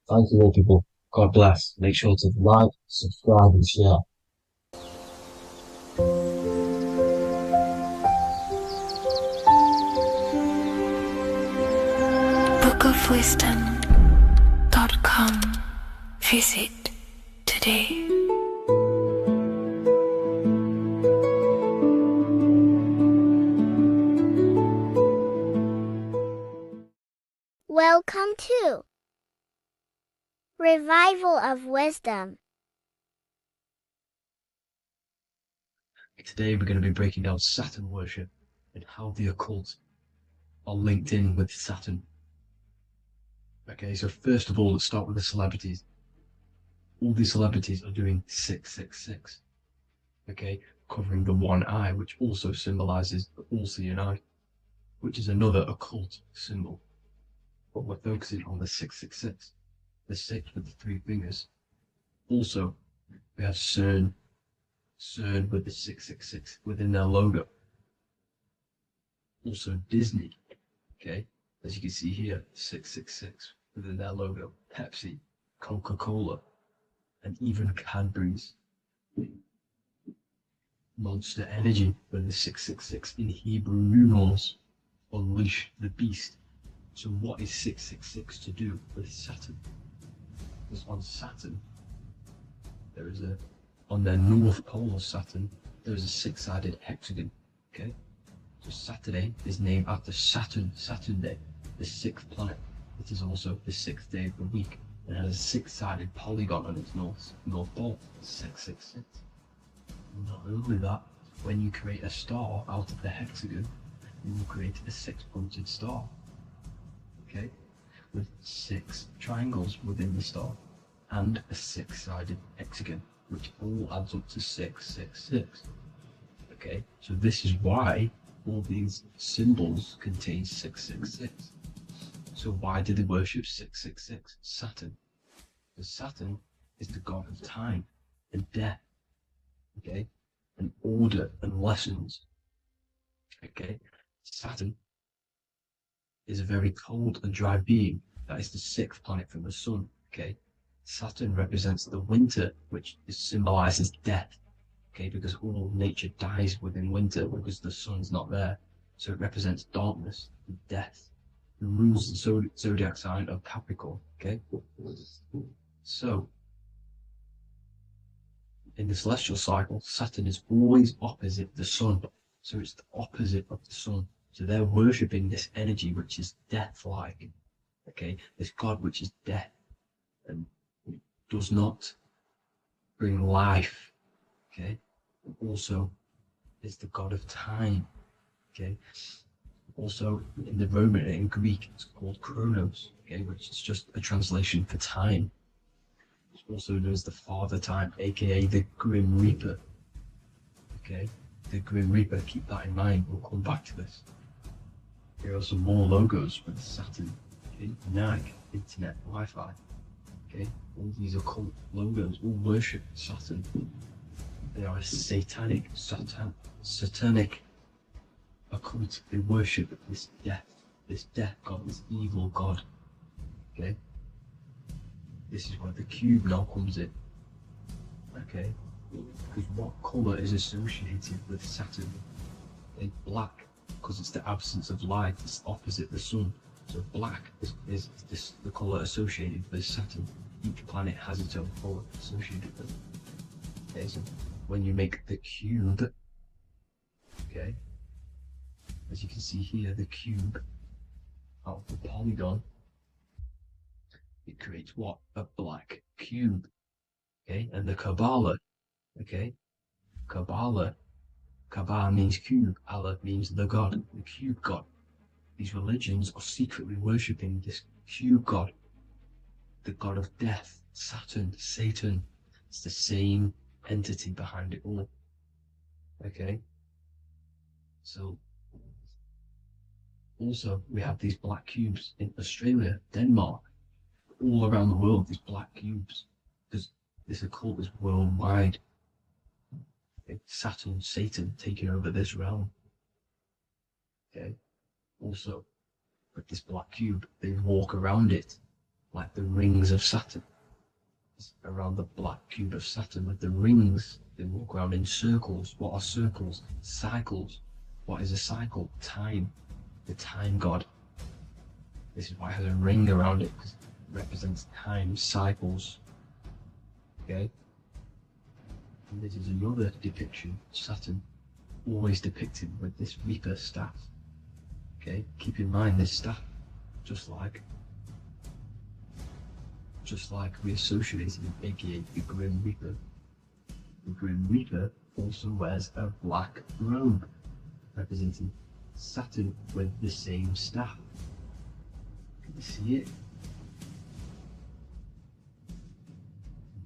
Thank you all people. God bless. Make sure to like, subscribe and share. bookofwisdom.com. Visit today. Welcome to Revival of Wisdom. Today we're going to be breaking down Saturn worship and how the occult are linked in with Saturn. Okay, so first of all, let's start with the celebrities. All these celebrities are doing 666. Okay, covering the one eye, which also symbolizes the all-seeing eye, which is another occult symbol. But we're focusing on the 666, the 6 with the 3 fingers. Also, we have CERN with the 666 within their logo. Also Disney, okay, as you can see here, 666 within their logo. Pepsi, Coca-Cola, and even Cadbury's. Monster Energy with the 666 in Hebrew numerals. Unleash the beast. So what is 666 to do with Saturn? Because on Saturn, on their north pole of Saturn, there is a 6-sided hexagon, okay? So Saturday is named after Saturn Day, the 6th planet. It is also the 6th day of the week, and has a 6-sided polygon on its north pole, 666. Not only that, when you create a star out of the hexagon, you will create a 6-pointed star, okay, with 6 triangles within the star, and a 6-sided hexagon, which all adds up to 666. Okay, so this is why all these symbols contain 666. So why do they worship 666? Saturn. Because Saturn is the god of time and death, okay, and order and lessons. Okay, Saturn is a very cold and dry being. That is the 6th planet from the sun. Okay, Saturn represents the winter, which symbolizes death. Okay, because all nature dies within winter because the sun's not there. So it represents darkness and death. It rules the zodiac sign of Capricorn. Okay, so in the celestial cycle, Saturn is always opposite the sun. So it's the opposite of the sun. So they're worshipping this energy which is death-like. Okay, this god which is death and does not bring life. Okay, and also is the god of time. Okay, also in the Roman and in Greek it's called Chronos. Okay, which is just a translation for time. It's also known as the Father Time, aka the Grim Reaper. Okay, the Grim Reaper, keep that in mind, we'll come back to this. Here are some more logos for the Saturn. Okay, Nike, Internet, Wi-Fi. Okay, all these occult logos all worship Saturn. They are a satanic occult. They worship this death god, this evil god. Okay, this is where the cube now comes in. Okay, because what colour is associated with Saturn? Okay, black, because it's the absence of light, it's opposite the sun. So black is the colour associated with Saturn. Each planet has its own colour associated with it. Okay, so when you make the cube, okay, as you can see here, the cube out of the polygon, it creates what? A black cube. Okay, and the Kabbalah, okay, Kabbalah means cube, Allah means the god, the cube god. These religions are secretly worshipping this cube god, the god of death, Saturn, Satan. It's the same entity behind it all. Okay, so also we have these black cubes in Australia, Denmark, all around the world, these black cubes, because this occult is worldwide. Saturn, Satan taking over this realm. Okay, also with this black cube, they walk around it like the rings of Saturn. It's around the black cube of Saturn with the rings, they walk around in circles. What are circles? Cycles. What is a cycle? Time. The time god. This is why it has a ring around it, because it represents time, cycles. Okay, and this is another depiction of Saturn, always depicted with this Reaper staff. Okay, keep in mind this staff, just like we associated with aka the Grim Reaper. The Grim Reaper also wears a black robe, representing Saturn with the same staff. Can you see it?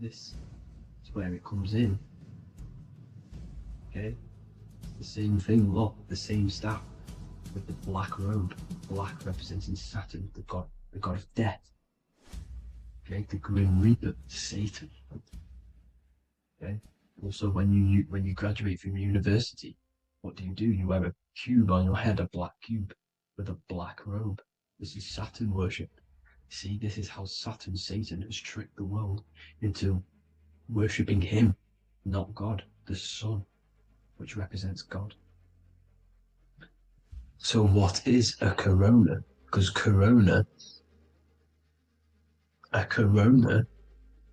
This is where it comes in. Okay, the same thing, look, the same staff with the black robe, black representing Saturn, the god of death. Okay, the Grim Reaper, Satan. Okay, also when you graduate from university, what do? You wear a cube on your head, a black cube with a black robe. This is Saturn worship. See, this is how Saturn, Satan, has tricked the world into worshipping him, not God, the sun, which represents God. So what is a corona? Because a corona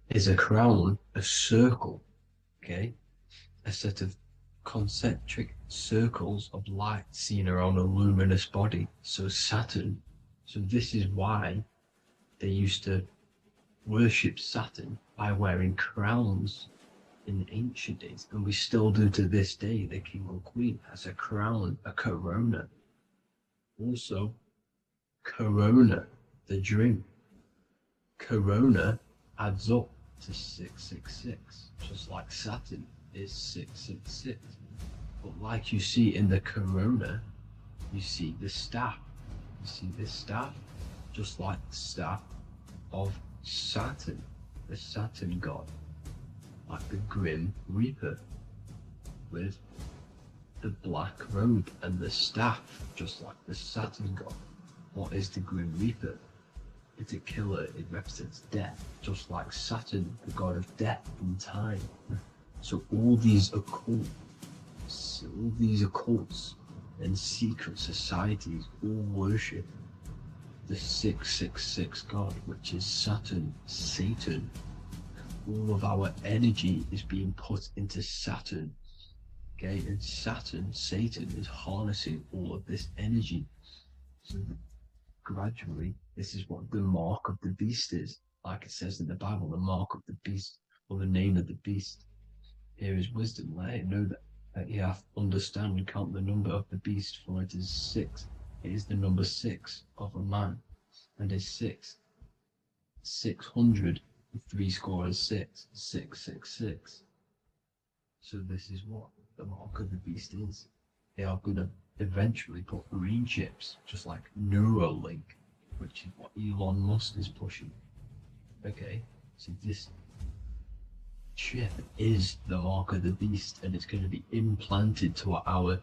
is a crown, a circle, okay? A set of concentric circles of light seen around a luminous body. So Saturn, so this is why they used to worship Saturn by wearing crowns in ancient days, and we still do to this day. The king or queen has a crown, a corona. Also, corona, the drink. Corona adds up to 666, just like Saturn is 666. But like you see in the corona, you see the staff. You see this staff, just like the staff of Saturn, the Saturn god, like the Grim Reaper, with the black robe and the staff, just like the Saturn god. What is the Grim Reaper? It's a killer, it represents death, just like Saturn, the god of death and time. So all these occults and secret societies all worship the 666 god, which is Saturn, Satan. All of our energy is being put into Saturn. Okay, and Saturn, Satan, is harnessing all of this energy. So gradually, this is what the mark of the beast is. Like it says in the Bible, the mark of the beast, or the name of the beast. Here is wisdom, let it know that you have to understand and count the number of the beast, for it is 6. It is the number 6 of a man, and is 600, 3 score is 6, 666. So this is what the mark of the beast is. They are going to eventually put green chips, just like Neuralink, which is what Elon Musk is pushing. Okay, so this chip is the mark of the beast, and it's going to be implanted to our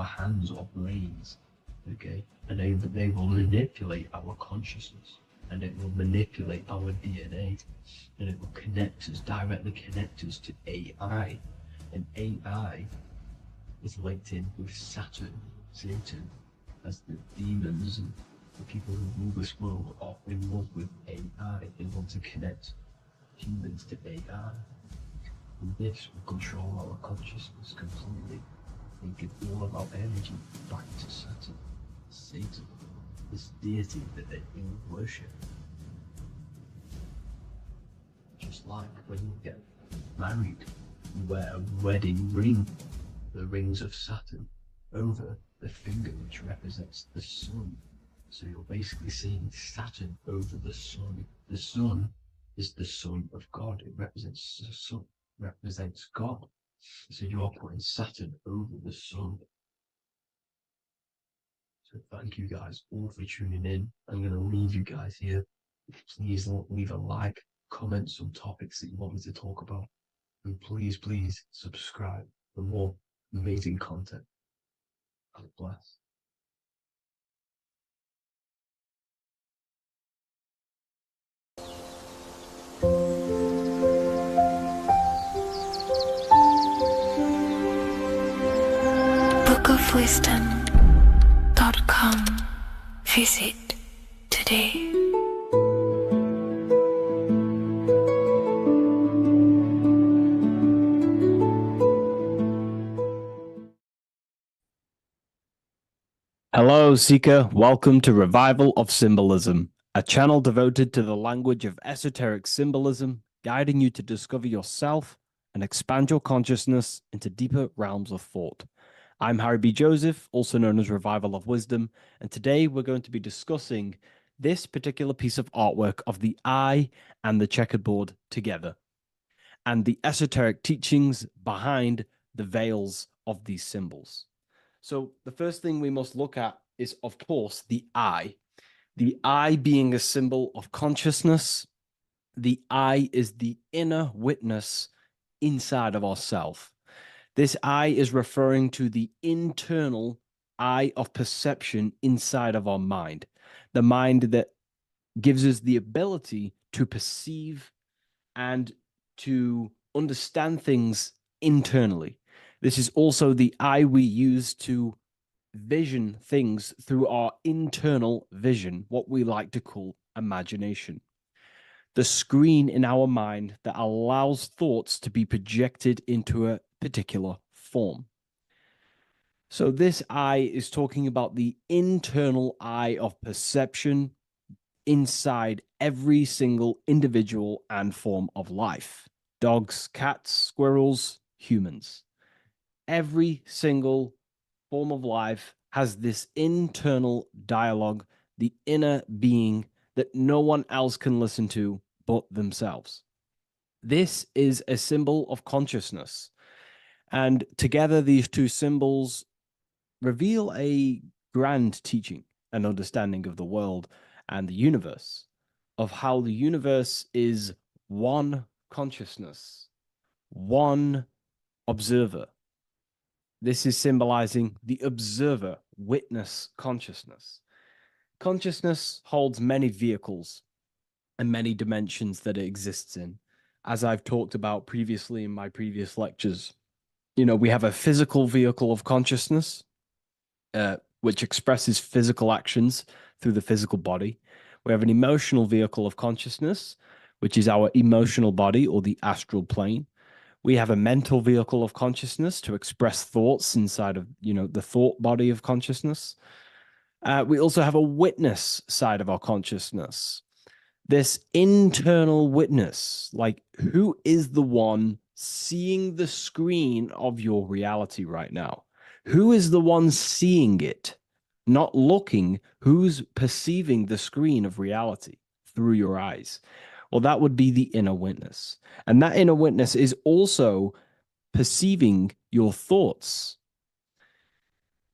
hands or brains. Okay, and they will manipulate our consciousness, and it will manipulate our DNA, and it will directly connect us to AI, and AI is linked in with Satan, as the demons and the people who rule this world are in love with AI. They want to connect humans to AI. And this will control our consciousness completely and give all of our energy back to Satan, this deity that they all worship. Just like when you get married, you wear a wedding ring, the rings of Saturn, over the finger, which represents the sun. So you're basically seeing Saturn over the sun. The sun is the son of God. It represents the sun, represents God. So you're putting Saturn over the sun. So thank you guys all for tuning in. I'm going to leave you guys here. Please leave a like, comment some topics that you want me to talk about. And please subscribe for more amazing content. God bless. bookofwisdom.com. Visit today. Hello, Seeker. Welcome to Revival of Symbolism, a channel devoted to the language of esoteric symbolism, guiding you to discover yourself and expand your consciousness into deeper realms of thought. I'm Harry B. Joseph, also known as Revival of Wisdom, and today we're going to be discussing this particular piece of artwork of the eye and the checkerboard together, and the esoteric teachings behind the veils of these symbols. So the first thing we must look at is, of course, the eye. The eye being a symbol of consciousness. The eye is the inner witness inside of ourself. This eye is referring to the internal eye of perception inside of our mind. The mind that gives us the ability to perceive and to understand things internally. This is also the eye we use to vision things through our internal vision, what we like to call imagination. The screen in our mind that allows thoughts to be projected into a particular form. So this eye is talking about the internal eye of perception inside every single individual and form of life. Dogs, cats, squirrels, humans. Every single form of life has this internal dialogue, the inner being that no one else can listen to but themselves. This is a symbol of consciousness. And together, these two symbols reveal a grand teaching and understanding of the world and the universe, of how the universe is one consciousness, one observer. This is symbolizing the observer, witness consciousness. Consciousness holds many vehicles and many dimensions that it exists in. As I've talked about previously in my previous lectures, we have a physical vehicle of consciousness, which expresses physical actions through the physical body. We have an emotional vehicle of consciousness, which is our emotional body or the astral plane. We have a mental vehicle of consciousness to express thoughts inside of, the thought body of consciousness. We also have a witness side of our consciousness. This internal witness, like who is the one seeing the screen of your reality right now? Who is the one seeing it? Not looking, who's perceiving the screen of reality through your eyes? Well, that would be the inner witness. And that inner witness is also perceiving your thoughts.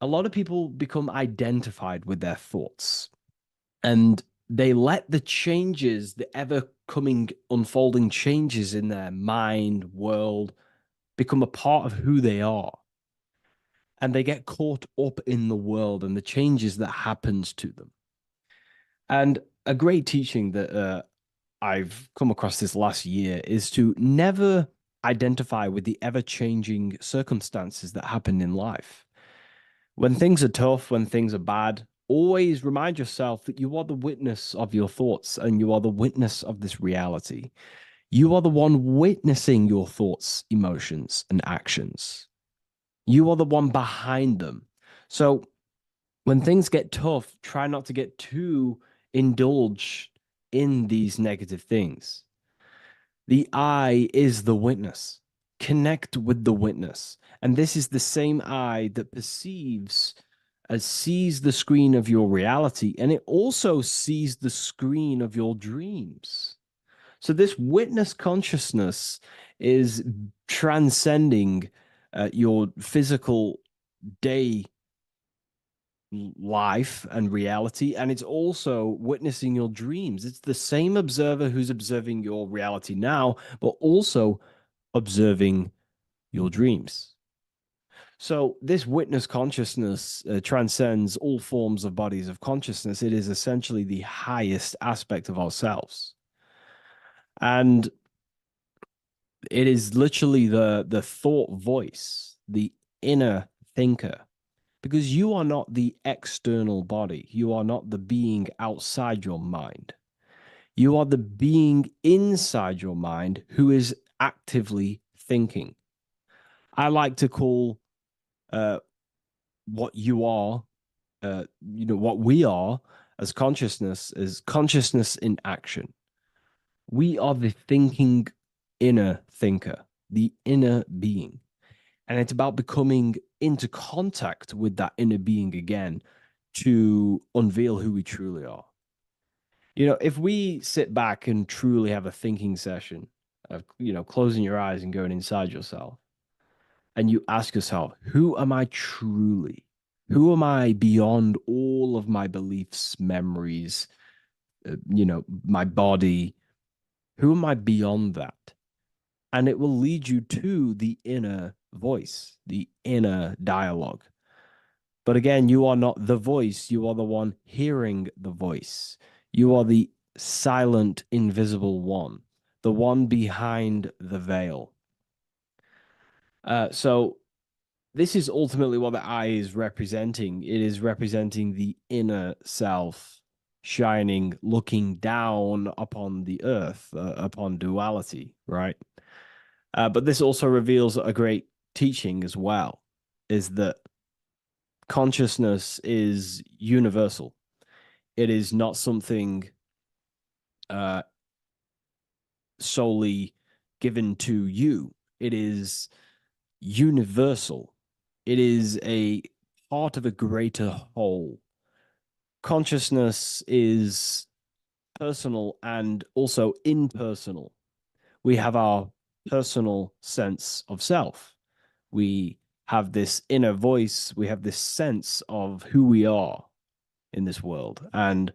A lot of people become identified with their thoughts, and they let the changes, the ever coming, unfolding changes in their mind, world, become a part of who they are. And they get caught up in the world and the changes that happens to them. And a great teaching that I've come across this last year is to never identify with the ever-changing circumstances that happen in life. When things are tough, when things are bad, always remind yourself that you are the witness of your thoughts and you are the witness of this reality. You are the one witnessing your thoughts, emotions, and actions. You are the one behind them. So when things get tough, try not to get too indulged in these negative things. The eye is the witness. Connect with the witness. And this is the same eye that sees the screen of your reality, and it also sees the screen of your dreams. So this witness consciousness is transcending your physical day life and reality, and it's also witnessing your dreams. It's the same observer who's observing your reality now, but also observing your dreams. So this witness consciousness transcends all forms of bodies of consciousness. It is essentially the highest aspect of ourselves. And it is literally the thought voice, the inner thinker, because you are not the external body. You are not the being outside your mind. You are the being inside your mind who is actively thinking. I like to call what you are, what we are as consciousness is consciousness in action. We are the thinking inner thinker, the inner being. And it's about becoming into contact with that inner being again to unveil who we truly are. If we sit back and truly have a thinking session of, closing your eyes and going inside yourself, and you ask yourself, who am I truly? Who am I beyond all of my beliefs, memories, my body? Who am I beyond that? And it will lead you to the inner voice, the inner dialogue. But again, you are not the voice. You are the one hearing the voice. You are the silent, invisible one, the one behind the veil. So this is ultimately what the eye is representing. It is representing the inner self shining, looking down upon the earth, upon duality, right? But this also reveals a great teaching as well, is that consciousness is universal. It is not something solely given to you. It is universal. It is a part of a greater whole. Consciousness is personal and also impersonal. We have our personal sense of self. We have this inner voice. We have this sense of who we are in this world. And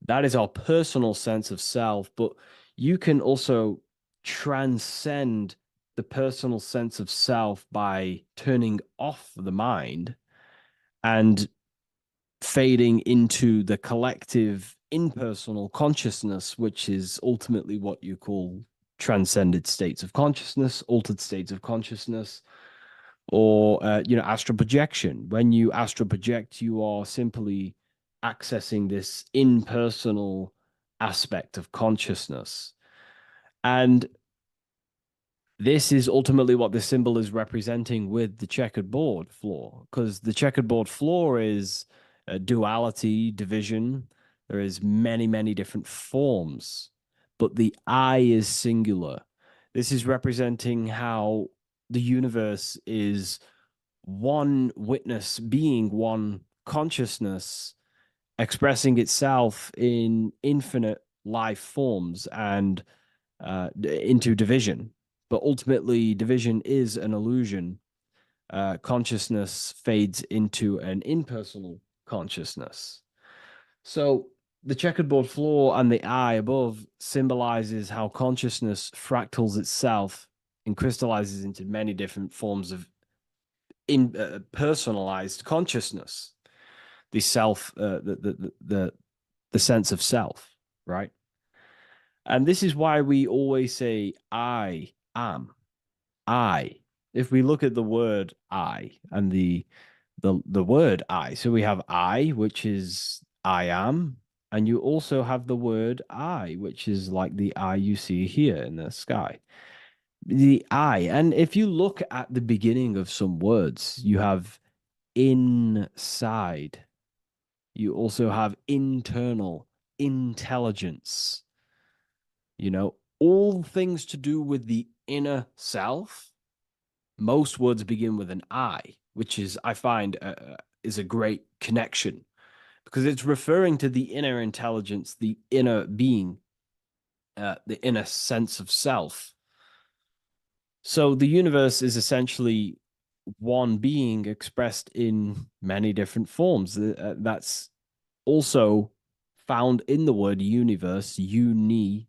that is our personal sense of self. But you can also transcend the personal sense of self by turning off the mind and fading into the collective impersonal consciousness, which is ultimately what you call transcended states of consciousness, altered states of consciousness, or astral projection. When you astral project, you are simply accessing this impersonal aspect of consciousness. And this is ultimately what the symbol is representing with the checkered board floor, because the checkered board floor is duality, division. There is many, many different forms, but the I is singular. This is representing how the universe is one witness being, one consciousness expressing itself in infinite life forms and into division. But ultimately, division is an illusion. consciousness fades into an impersonal consciousness. So the checkerboard floor and the eye above symbolizes how consciousness fractals itself and crystallizes into many different forms of personalized consciousness. The self, the sense of self, right? And this is why we always say, I am. I. If we look at the word I and the word I, so we have I, which is I am, and you also have the word I, which is like the eye you see here in the sky. The I, and if you look at the beginning of some words, you have inside. You also have internal, intelligence. You know, all things to do with the inner self. Most words begin with an I, which is, I find, is a great connection because it's referring to the inner intelligence, the inner being, the inner sense of self. So the universe is essentially one being expressed in many different forms. That's also found in the word universe, uni,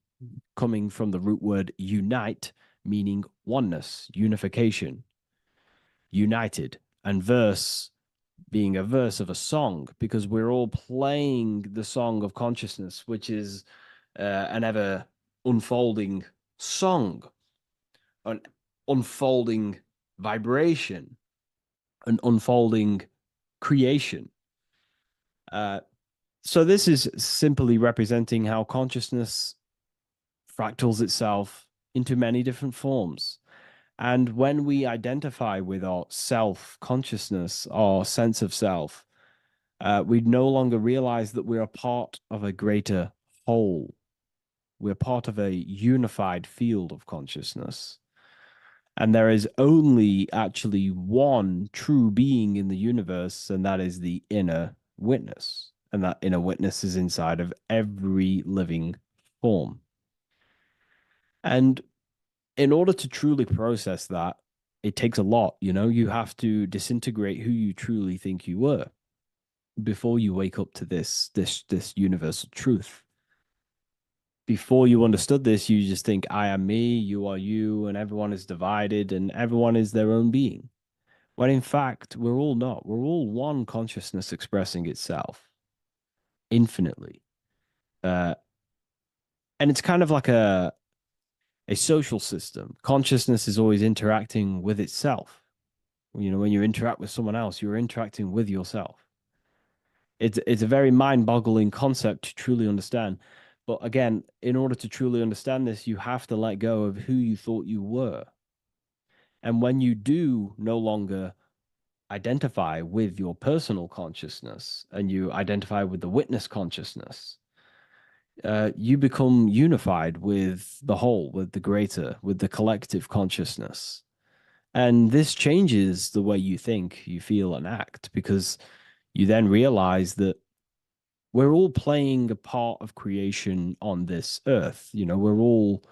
coming from the root word unite, meaning oneness, unification, united, and verse being a verse of a song, because we're all playing the song of consciousness, which is an ever unfolding song, an unfolding vibration, an unfolding creation. So this is simply representing how consciousness fractals itself into many different forms. And when we identify with our self consciousness, our sense of self, we no longer realize that we're a part of a greater whole. We're part of a unified field of consciousness. And there is only actually one true being in the universe, and that is the inner witness. And that inner witness is inside of every living form. And in order to truly process that, it takes a lot. You know, you have to disintegrate who you truly think you were before you wake up to this universal truth. Before you understood this, you just think, I am me, you are you, and everyone is divided and everyone is their own being. When in fact, we're all not. We're all one consciousness expressing itself infinitely. And it's kind of like a social system. Consciousness is always interacting with itself. You know, when you interact with someone else, you're interacting with yourself. It's a very mind-boggling concept to truly understand. But again, in order to truly understand this, you have to let go of who you thought you were. And when you do no longer identify with your personal consciousness and you identify with the witness consciousness, you become unified with the whole, with the greater, with the collective consciousness. And this changes the way you think, you feel, and act, because you then realize that we're all playing a part of creation on this earth. You know, we're all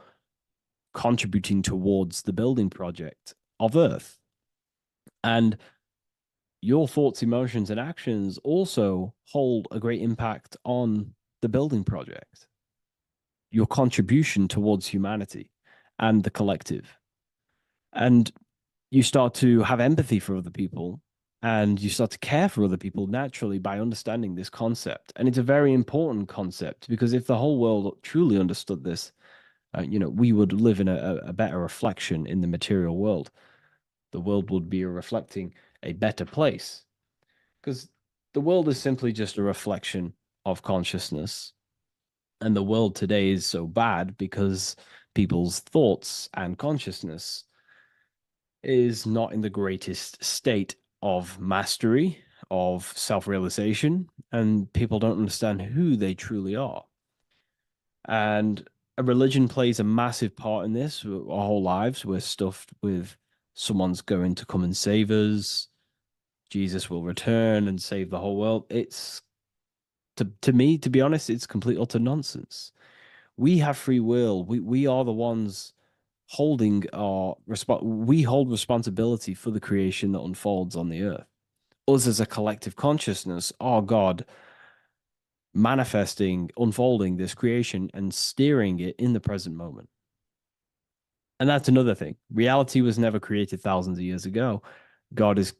contributing towards the building project of Earth. And your thoughts, emotions, and actions also hold a great impact on the building project, your contribution towards humanity and the collective. And you start to have empathy for other people and you start to care for other people naturally by understanding this concept. And it's a very important concept because if the whole world truly understood this, you know, we would live in a better reflection in the material world. The world would be reflecting a better place because the world is simply just a reflection of consciousness. And the world today is so bad because people's thoughts and consciousness is not in the greatest state of mastery, of self-realization, and people don't understand who they truly are. And a religion plays a massive part in this. Our whole lives, we're stuffed with someone's going to come and save us. Jesus will return and save the whole world. It's, to me, to be honest, it's complete utter nonsense. We have free will. We are the ones holding our we hold responsibility for the creation that unfolds on the earth. Us as a collective consciousness are God manifesting, unfolding this creation and steering it in the present moment. And that's another thing. Reality was never created thousands of years ago. God is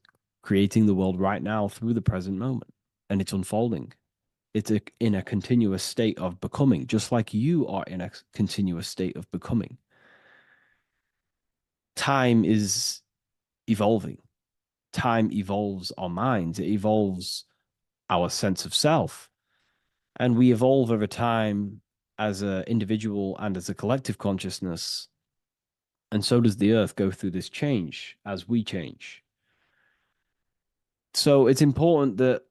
creating the world right now through the present moment, and it's unfolding. It's in a continuous state of becoming, just like you are in a continuous state of becoming. Time is evolving. Time evolves our minds. It evolves our sense of self. And we evolve over time as an individual and as a collective consciousness. And so does the earth go through this change as we change. So it's important that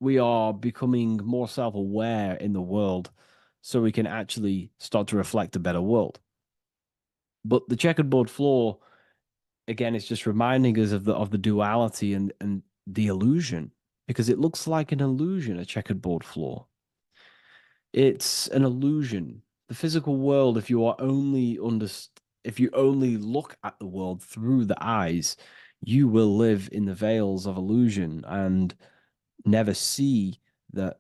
we are becoming more self-aware in the world so we can actually start to reflect a better world. But the checkered board floor, again, is just reminding us of the duality and the illusion, because it looks like an illusion, a checkered board floor. It's an illusion. The physical world, if you only look at the world through the eyes, you will live in the veils of illusion and never see the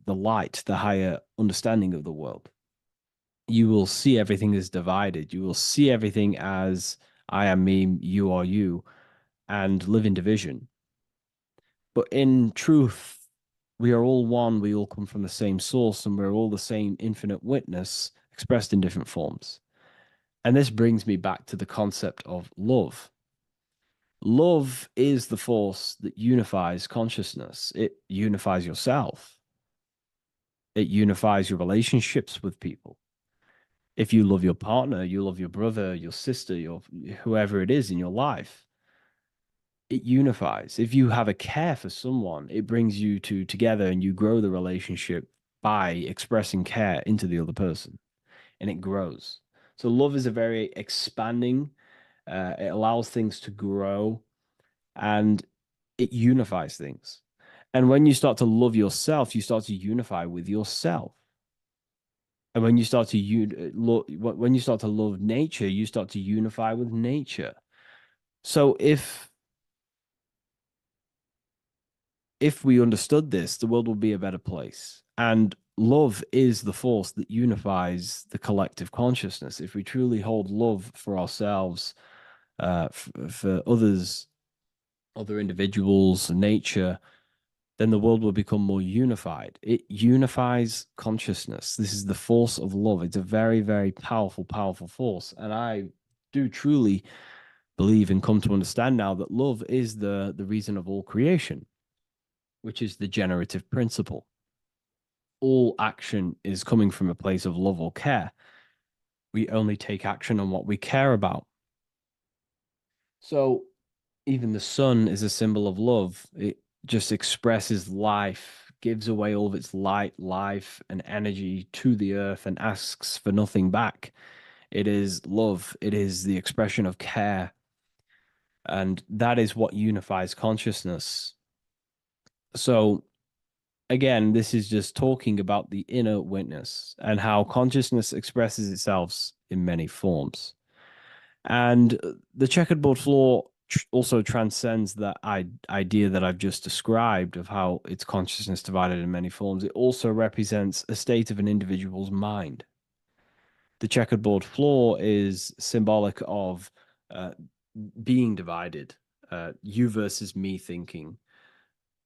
light, the higher understanding of the world. You will see everything as divided. You will see everything as I am me, you are you, and live in division. But in truth, we are all one. We all come from the same source, and we're all the same infinite witness expressed in different forms. And this brings me back to the concept of love. Love is the force that unifies consciousness. It unifies yourself. It unifies your relationships with people. If you love your partner, you love your brother, your sister, whoever it is in your life, it unifies. If you have a care for someone, it brings you together, and you grow the relationship by expressing care into the other person, and it grows. So love is a very expanding, it allows things to grow, and it unifies things. And when you start to love yourself, you start to unify with yourself. And when you start to love nature, you start to unify with nature. So if we understood this, the world would be a better place. And love is the force that unifies the collective consciousness. If we truly hold love for ourselves, for others, other individuals, nature, then the world will become more unified. It unifies consciousness. This is the force of love. It's a very, very powerful, powerful force. And I do truly believe and come to understand now that love is the reason of all creation, which is the generative principle. All action is coming from a place of love or care. We only take action on what we care about. So even the sun is a symbol of love. It just expresses life, gives away all of its light, life, and energy to the earth and asks for nothing back. It is love. It is the expression of care. And that is what unifies consciousness. So again, this is just talking about the inner witness and how consciousness expresses itself in many forms. And the checkered board floor also transcends that idea that I've just described of how it's consciousness divided in many forms. It also represents a state of an individual's mind. The checkered board floor is symbolic of being divided, you versus me thinking,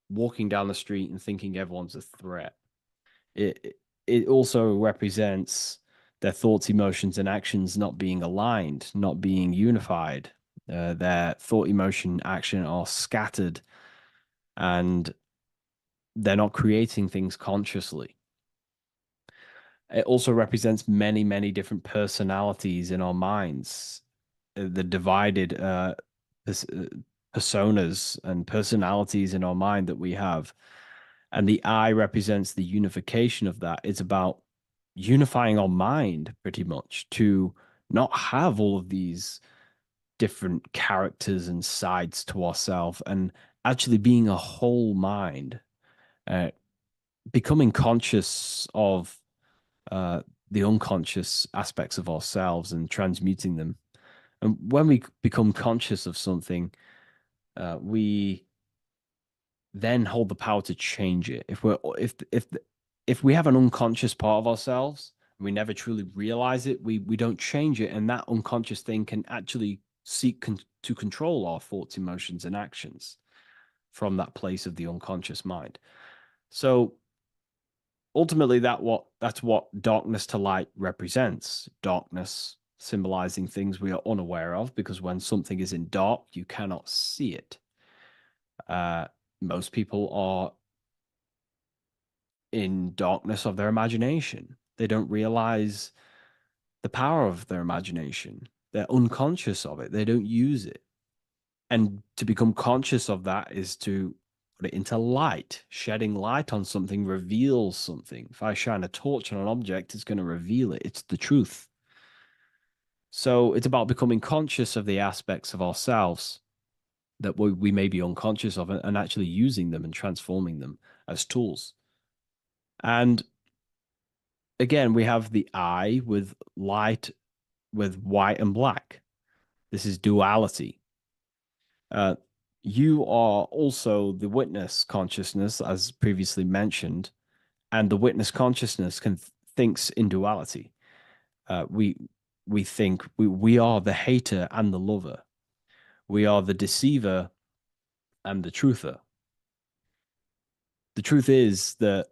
walking down the street and thinking everyone's a threat. It also represents their thoughts, emotions, and actions not being aligned, not being unified. Their thought, emotion, action are scattered, and they're not creating things consciously. It also represents many, many different personalities in our minds, the divided personas and personalities in our mind that we have. And the eye represents the unification of that. It's about unifying our mind pretty much to not have all of these different characters and sides to ourselves, and actually being a whole mind, becoming conscious of the unconscious aspects of ourselves and transmuting them. And when we become conscious of something, we then hold the power to change it. If we have an unconscious part of ourselves, we never truly realize it, we don't change it, and that unconscious thing can actually seek to control our thoughts, emotions, and actions from that place of the unconscious mind. So ultimately, that's what darkness to light represents. Darkness symbolizing things we are unaware of, because when something is in dark, you cannot see it. Most people are in darkness of their imagination. They don't realize the power of their imagination. They're unconscious of it. They don't use it. And to become conscious of that is to put it into light. Shedding light on something reveals something. If I shine a torch on an object, it's going to reveal it. It's the truth. So it's about becoming conscious of the aspects of ourselves that we may be unconscious of, and actually using them and transforming them as tools. And again, we have the eye with light, with white and black. This is duality. You are also the witness consciousness, as previously mentioned, and the witness consciousness thinks in duality. We think we are the hater and the lover. We are the deceiver and the truther. The truth is that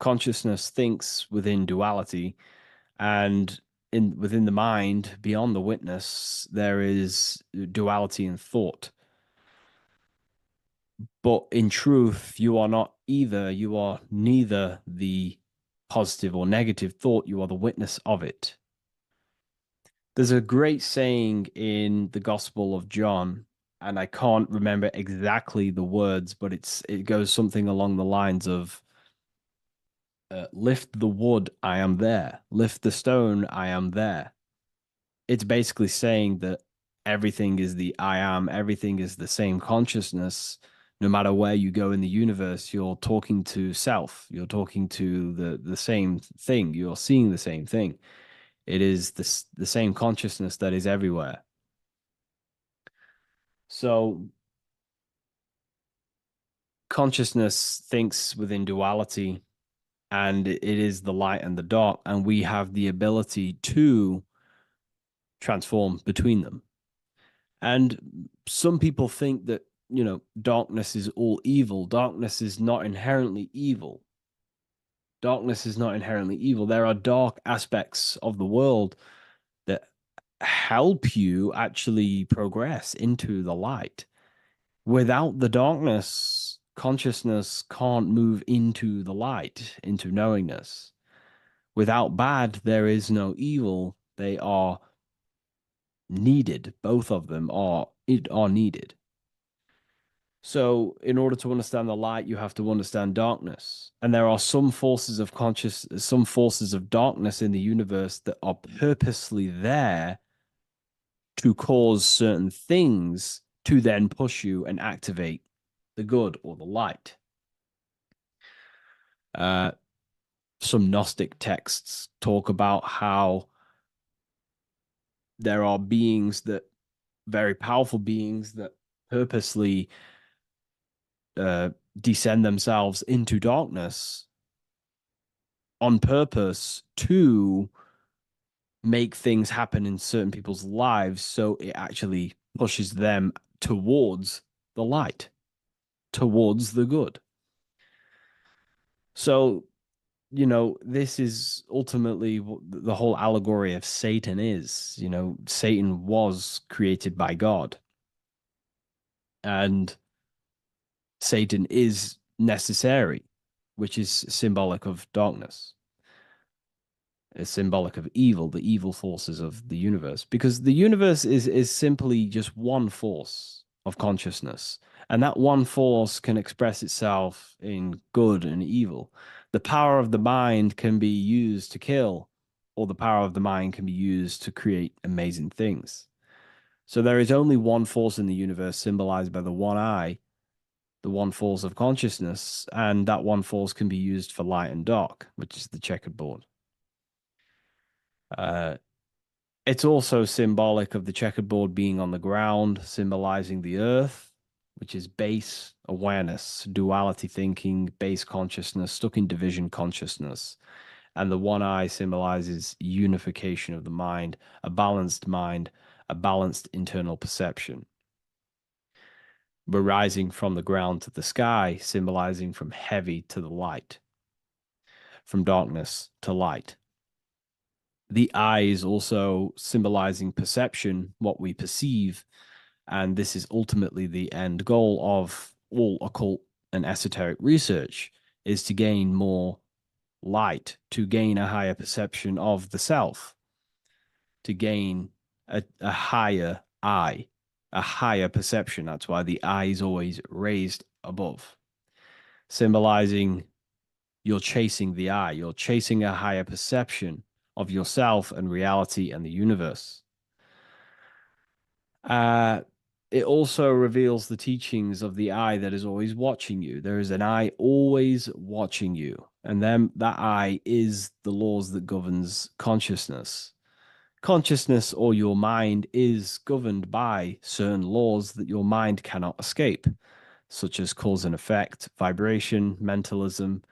consciousness thinks within duality, and within the mind, beyond the witness, there is duality in thought. But in truth, you are not either. You are neither the positive or negative thought. You are the witness of it. There's a great saying in the Gospel of John, and I can't remember exactly the words, but it goes something along the lines of, lift the wood, I am there. Lift the stone, I am there. It's basically saying that everything is the I am, everything is the same consciousness. No matter where you go in the universe, you're talking to self. You're talking to the same thing. You're seeing the same thing. It is the same consciousness that is everywhere. So consciousness thinks within duality, and it is the light and the dark, and we have the ability to transform between them. And some people think that, darkness is all evil. Darkness is not inherently evil. Darkness is not inherently evil. There are dark aspects of the world that help you actually progress into the light. Without the darkness, consciousness can't move into the light, into knowingness. Without bad, there is no evil. They are needed. Both of them are needed. So in order to understand the light, you have to understand darkness. And there are some forces of some forces of darkness in the universe that are purposely there to cause certain things to then push you and activate the good or the light. Some Gnostic texts talk about how there are beings very powerful beings that purposely descend themselves into darkness on purpose to make things happen in certain people's lives, so it actually pushes them towards the light, towards the good. So, this is ultimately what the whole allegory of Satan is. Satan was created by God, and Satan is necessary, which is symbolic of darkness. It's symbolic of evil, the evil forces of the universe, because the universe is simply just one force of consciousness, and that one force can express itself in good and evil. The power of the mind can be used to kill, or the power of the mind can be used to create amazing things. So there is only one force in the universe, symbolized by the one eye, the one force of consciousness, and that one force can be used for light and dark, which is the checkered board. It's also symbolic of the checkerboard being on the ground, symbolizing the earth, which is base awareness, duality thinking, base consciousness, stuck in division consciousness. And the one eye symbolizes unification of the mind, a balanced mind, a balanced internal perception. We're rising from the ground to the sky, symbolizing from heavy to the light, from darkness to light. The eye is also symbolizing perception, what we perceive, and this is ultimately the end goal of all occult and esoteric research, is to gain more light, to gain a higher perception of the self, to gain a higher eye, a higher perception. That's why the eye is always raised above, symbolizing you're chasing the eye, you're chasing a higher perception of yourself and reality and the universe. It also reveals the teachings of the eye that is always watching you. There is an eye always watching you, and then that eye is the laws that governs consciousness. Consciousness or your mind is governed by certain laws that your mind cannot escape, such as cause and effect, vibration, mentalism,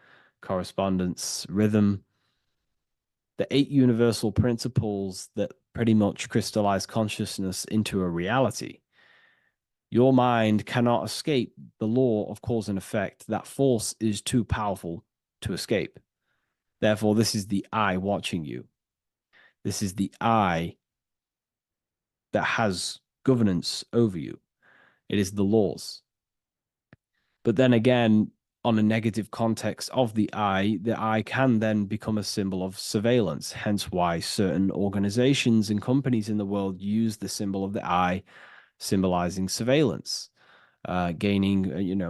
correspondence, rhythm. The 8 universal principles that pretty much crystallize consciousness into a reality. Your mind cannot escape the law of cause and effect. That force is too powerful to escape. Therefore, this is the eye watching you. This is the eye that has governance over you. It is the laws. But then again, on a negative context of the eye can then become a symbol of surveillance. Hence why certain organizations and companies in the world use the symbol of the eye, symbolizing surveillance, gaining,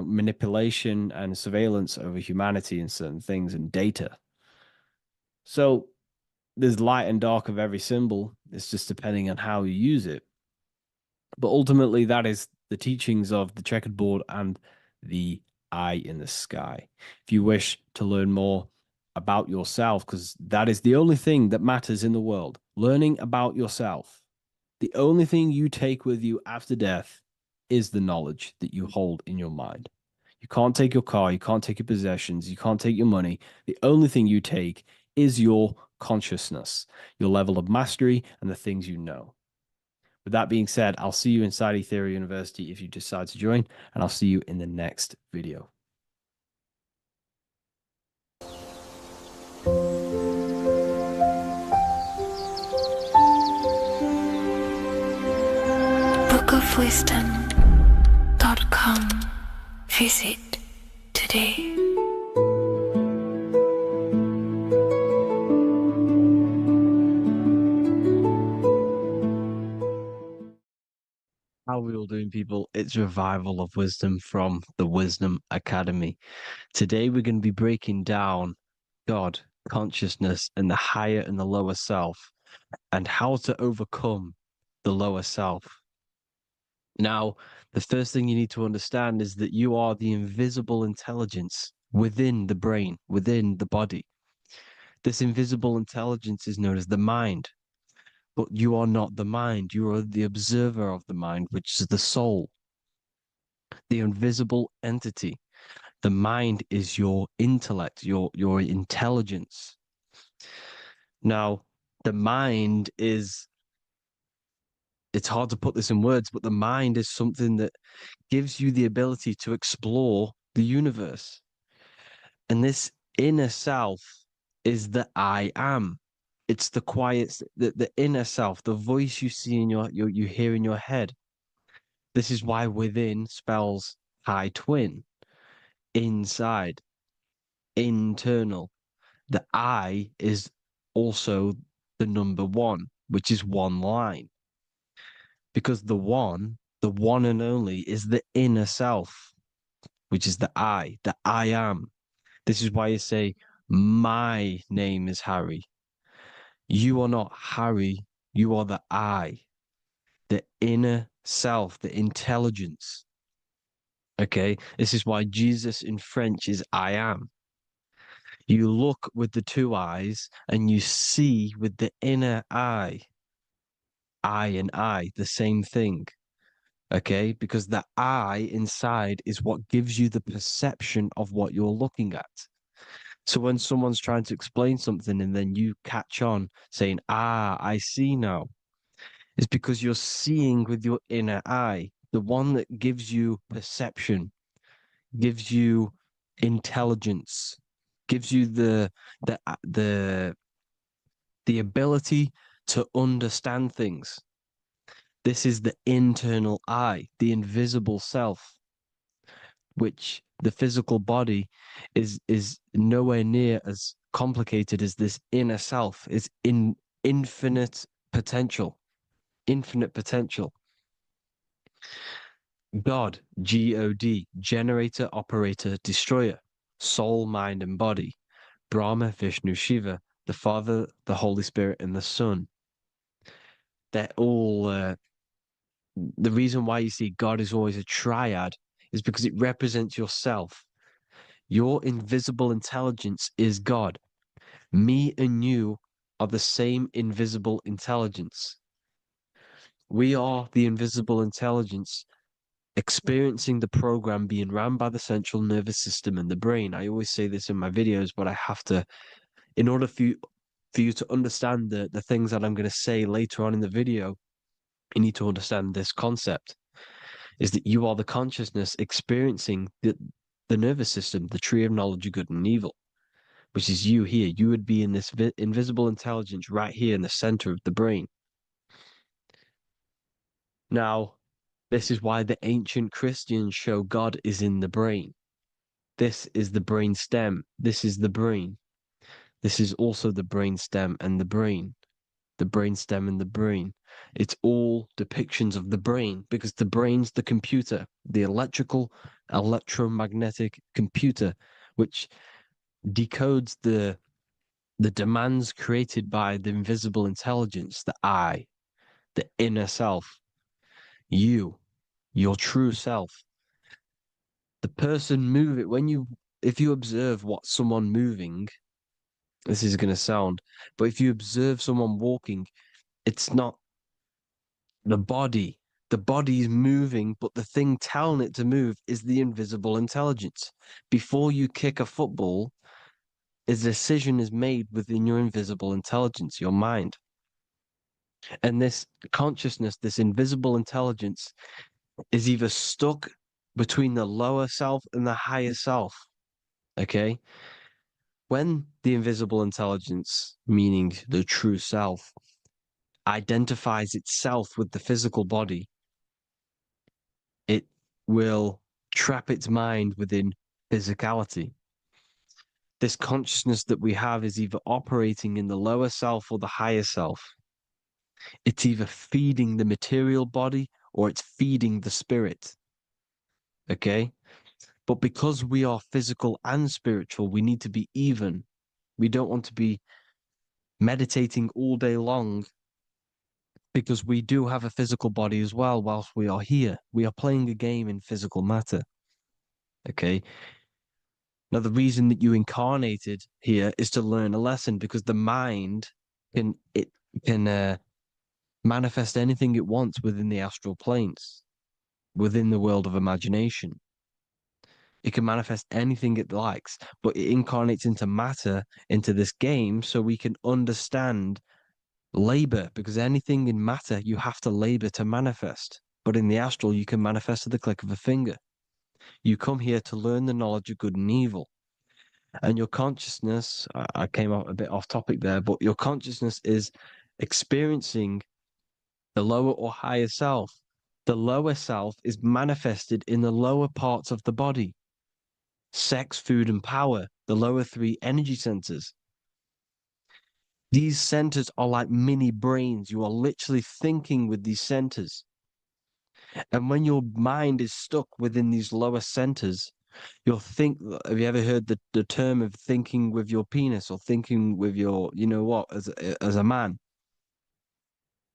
manipulation and surveillance over humanity and certain things and data. So there's light and dark of every symbol. It's just depending on how you use it. But ultimately, that is the teachings of the checkered board and the eye in the sky. If you wish to learn more about yourself, because that is the only thing that matters in the world, learning about yourself. The only thing you take with you after death is the knowledge that you hold in your mind. You can't take your car, you can't take your possessions, you can't take your money. The only thing you take is your consciousness, your level of mastery, and the things you know. With that being said, I'll see you inside Ethereal University if you decide to join, and I'll see you in the next video. bookofwisdom.com. Visit today. How are we all doing, people? It's Revival of Wisdom from the Wisdom Academy. Today we're going to be breaking down God, consciousness, and the higher and the lower self, and how to overcome the lower self. Now, the first thing you need to understand is that you are the invisible intelligence within the brain, within the body. This invisible intelligence is known as the mind. But you are not the mind. You are the observer of the mind, which is the soul, the invisible entity. The mind is your intellect, your intelligence. Now, the mind is, it's hard to put this in words, but the mind is something that gives you the ability to explore the universe. And this inner self is the I am. It's the quiet, the inner self, the voice you see in you hear in your head. This is why within spells high twin, inside, internal. The I is also the number 1, which is one line. Because the one and only, is the inner self, which is the I am. This is why you say, my name is Harry. You are not Harry, you are the I, the inner self, the intelligence. Okay, this is why Jesus in French is I am. You look with the two eyes and you see with the inner eye, and eye, the same thing. Okay, because the eye inside is what gives you the perception of what you're looking at. So when someone's trying to explain something and then you catch on saying, I see now, it's because you're seeing with your inner eye, the one that gives you perception, gives you intelligence, gives you the the ability to understand things. This is the internal eye, the invisible self, which the physical body is nowhere near as complicated as this inner self. It's in infinite potential, infinite potential. God, God, generator, operator, destroyer, soul, mind, and body. Brahma, Vishnu, Shiva, the Father, the Holy Spirit, and the Son. They're all the reason why you see God is always a triad is because it represents yourself. Your invisible intelligence is God. Me and you are the same invisible intelligence. We are the invisible intelligence experiencing the program being run by the central nervous system and the brain. I always say this in my videos, but I have to, in order for you to understand the things that I'm going to say later on in the video, you need to understand this concept, is that you are the consciousness experiencing the nervous system, the tree of knowledge of good and evil, which is you here. You would be in this invisible intelligence right here in the center of the brain. Now, this is why the ancient Christians show God is in the brain. This is the brain stem. This is the brain. This is also the brain stem and the brain. The brain stem and the brain. It's all depictions of the brain because the brain's the computer, the electromagnetic computer, which decodes the demands created by the invisible intelligence, the I, the inner self, you, your true self. The person move it if you observe what someone moving, this is going to sound, but if you observe someone walking, it's not the body. The body is moving, but the thing telling it to move is the invisible intelligence. Before you kick a football, a decision is made within your invisible intelligence, your mind. And this consciousness, this invisible intelligence, is either stuck between the lower self and the higher self. Okay? When the invisible intelligence, meaning the true self, identifies itself with the physical body, it will trap its mind within physicality. This consciousness that we have is either operating in the lower self or the higher self. It's either feeding the material body or it's feeding the spirit. Okay? But because we are physical and spiritual, we need to be even. We don't want to be meditating all day long because we do have a physical body as well whilst we are here. We are playing a game in physical matter. Okay? Now, the reason that you incarnated here is to learn a lesson because the mind can manifest anything it wants within the astral planes, within the world of imagination. It can manifest anything it likes, but it incarnates into matter, into this game, so we can understand labor, because anything in matter, you have to labor to manifest. But in the astral, you can manifest at the click of a finger. You come here to learn the knowledge of good and evil. And your consciousness, I came out a bit off topic there, but your consciousness is experiencing the lower or higher self. The lower self is manifested in the lower parts of the body. Sex, food, and power, the lower three energy centers. These centers are like mini brains. You are literally thinking with these centers. And when your mind is stuck within these lower centers, have you ever heard the term of thinking with your penis or thinking with your, as a man?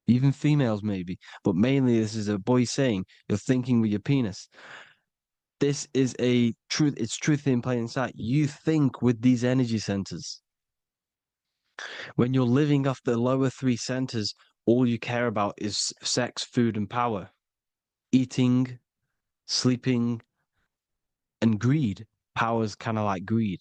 Even females maybe, but mainly this is a boy saying, you're thinking with your penis. This is a truth. It's truth in plain sight. You think with these energy centers. When you're living off the lower three centers, all you care about is sex, food, and power. Eating, sleeping, and greed. Power's kind of like greed.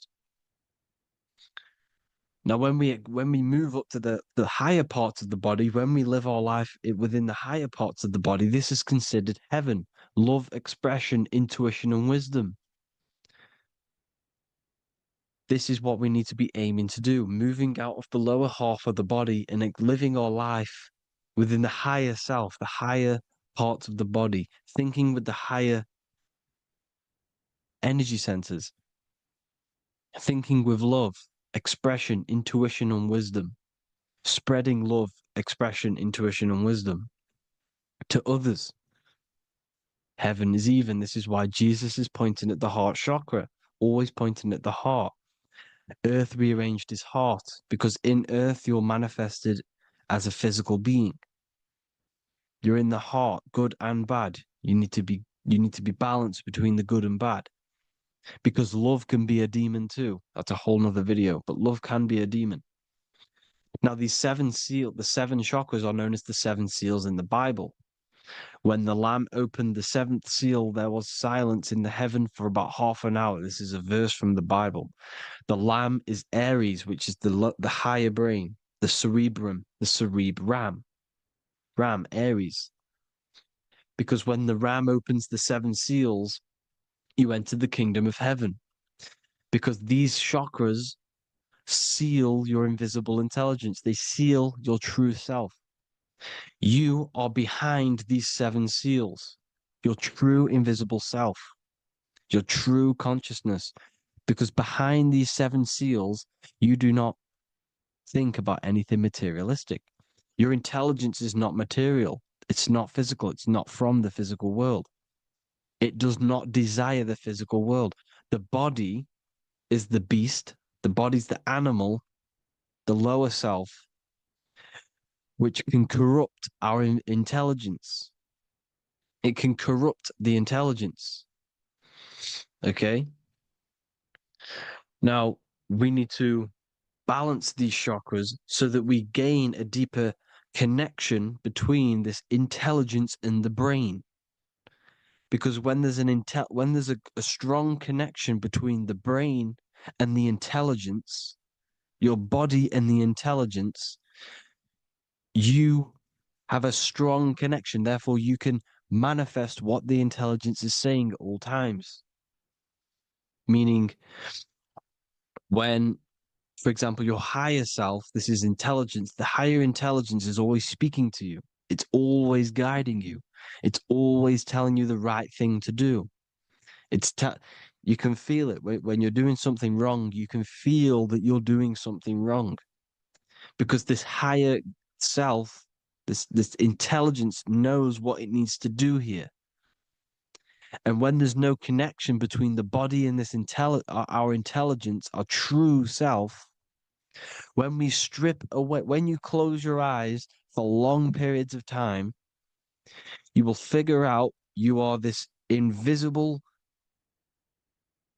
Now, when we move up to the higher parts of the body, when we live our life within the higher parts of the body, this is considered heaven, love, expression, intuition, and wisdom. This is what we need to be aiming to do, moving out of the lower half of the body and living our life within the higher self, the higher parts of the body, thinking with the higher energy centers, thinking with love, expression, intuition, and wisdom, spreading love, expression, intuition, and wisdom to others. Heaven is even. This is why Jesus is pointing at the heart chakra, always pointing at the heart. Earth rearranged his heart because in earth you're manifested as a physical being. You're in the heart, good and bad. You need to be balanced between the good and bad. Because love can be a demon too. That's a whole nother video, but love can be a demon. Now, the seven chakras are known as the seven seals in the Bible. When the Lamb opened the seventh seal, there was silence in the heaven for about half an hour. This is a verse from the Bible. The Lamb is Aries, which is the higher brain, the cerebrum, the cerebram. Ram, Aries. Because when the Ram opens the seven seals, you enter the kingdom of heaven. Because these chakras seal your invisible intelligence. They seal your true self. You are behind these seven seals, your true invisible self, your true consciousness. Because behind these seven seals, you do not think about anything materialistic. Your intelligence is not material. It's not physical. It's not from the physical world. It does not desire the physical world. The body is the beast. The body's the animal, the lower self, which can corrupt our intelligence. It can corrupt the intelligence. Okay? Now, we need to balance these chakras so that we gain a deeper connection between this intelligence and the brain. Because when there's a strong connection between the brain and the intelligence, your body and the intelligence, you have a strong connection. Therefore, you can manifest what the intelligence is saying at all times. Meaning, when, for example, your higher self, this is intelligence, the higher intelligence is always speaking to you. It's always guiding you. It's always telling you the right thing to do. You can feel it when you're doing something wrong. You can feel that you're doing something wrong because this higher self, this intelligence knows what it needs to do here. And when there's no connection between the body and this our intelligence, our true self, when we strip away, when you close your eyes for long periods of time, you will figure out you are this invisible,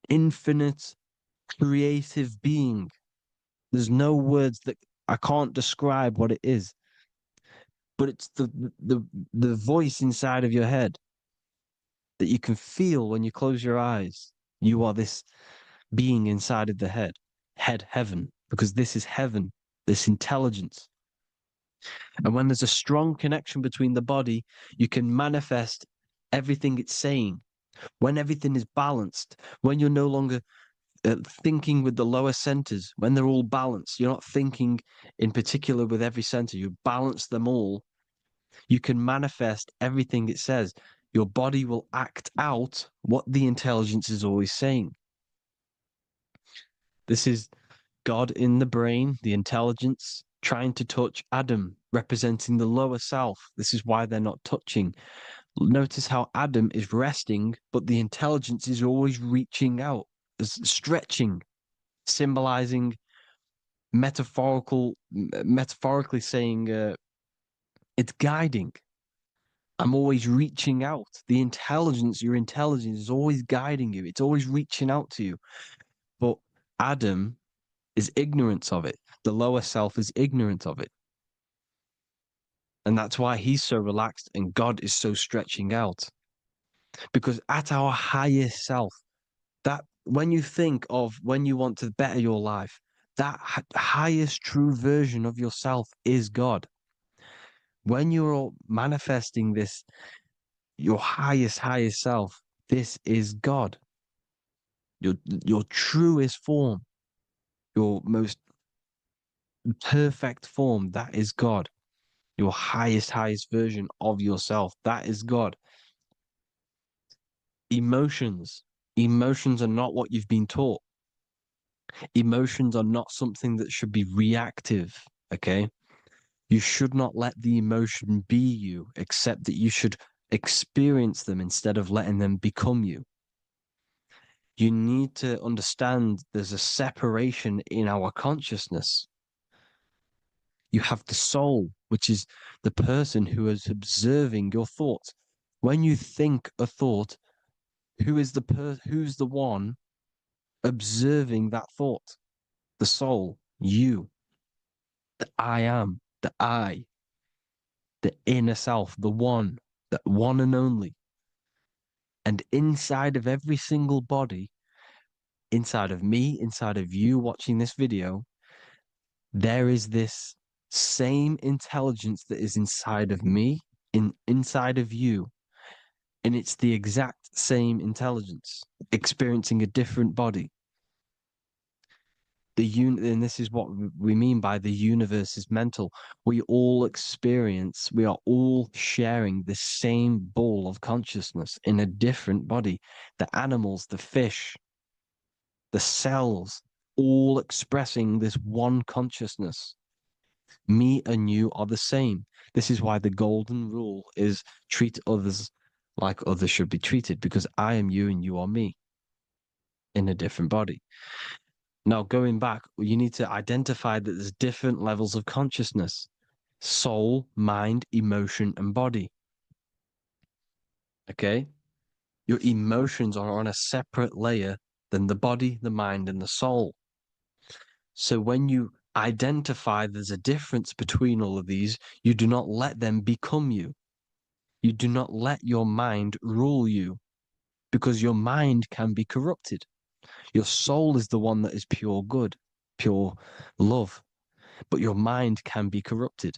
infinite, creative being. There's no words that I can't describe what it is, but it's the voice inside of your head that you can feel when you close your eyes. You are this being inside of the heaven, because this is heaven, this intelligence. And when there's a strong connection between the body, you can manifest everything it's saying. When everything is balanced, when you're no longer thinking with the lower centers, when they're all balanced, you're not thinking in particular with every center, you balance them all, you can manifest everything it says. Your body will act out what the intelligence is always saying. This is God in the brain, the intelligence, trying to touch Adam, representing the lower self. This is why they're not touching. Notice how Adam is resting, but the intelligence is always reaching out, stretching, symbolizing metaphorically saying it's guiding. I'm always reaching out. The intelligence, your intelligence is always guiding you. It's always reaching out to you. But Adam is ignorant of it. The lower self is ignorant of it. And that's why he's so relaxed and God is so stretching out. Because at our highest self, that when you think of when you want to better your life, that highest true version of yourself is God. When you're manifesting this, your highest self, this is God. Your truest form, your most perfect form, that is God. Your highest version of yourself, that is God. Emotions are not what you've been taught. Emotions are not something that should be reactive, okay? You should not let the emotion be you, except that you should experience them instead of letting them become you. You need to understand there's a separation in our consciousness. You have the soul, which is the person who is observing your thoughts. When you think a thought, who's the one observing that thought? The soul, you, the I am, the I, the inner self, the one and only. And inside of every single body, inside of me, inside of you watching this video, there is this same intelligence that is inside of me, inside of you. And it's the exact same intelligence, experiencing a different body. And this is what we mean by the universe is mental. We are all sharing the same ball of consciousness in a different body. The animals, the fish, the cells, all expressing this one consciousness. Me and you are the same. This is why the golden rule is treat others like others should be treated, because I am you and you are me in a different body. Now, going back, you need to identify that there's different levels of consciousness: soul, mind, emotion, and body. Okay? Your emotions are on a separate layer than the body, the mind, and the soul. So when you identify there's a difference between all of these, you do not let them become you. You do not let your mind rule you, because your mind can be corrupted. Your soul is the one that is pure good, pure love, but your mind can be corrupted.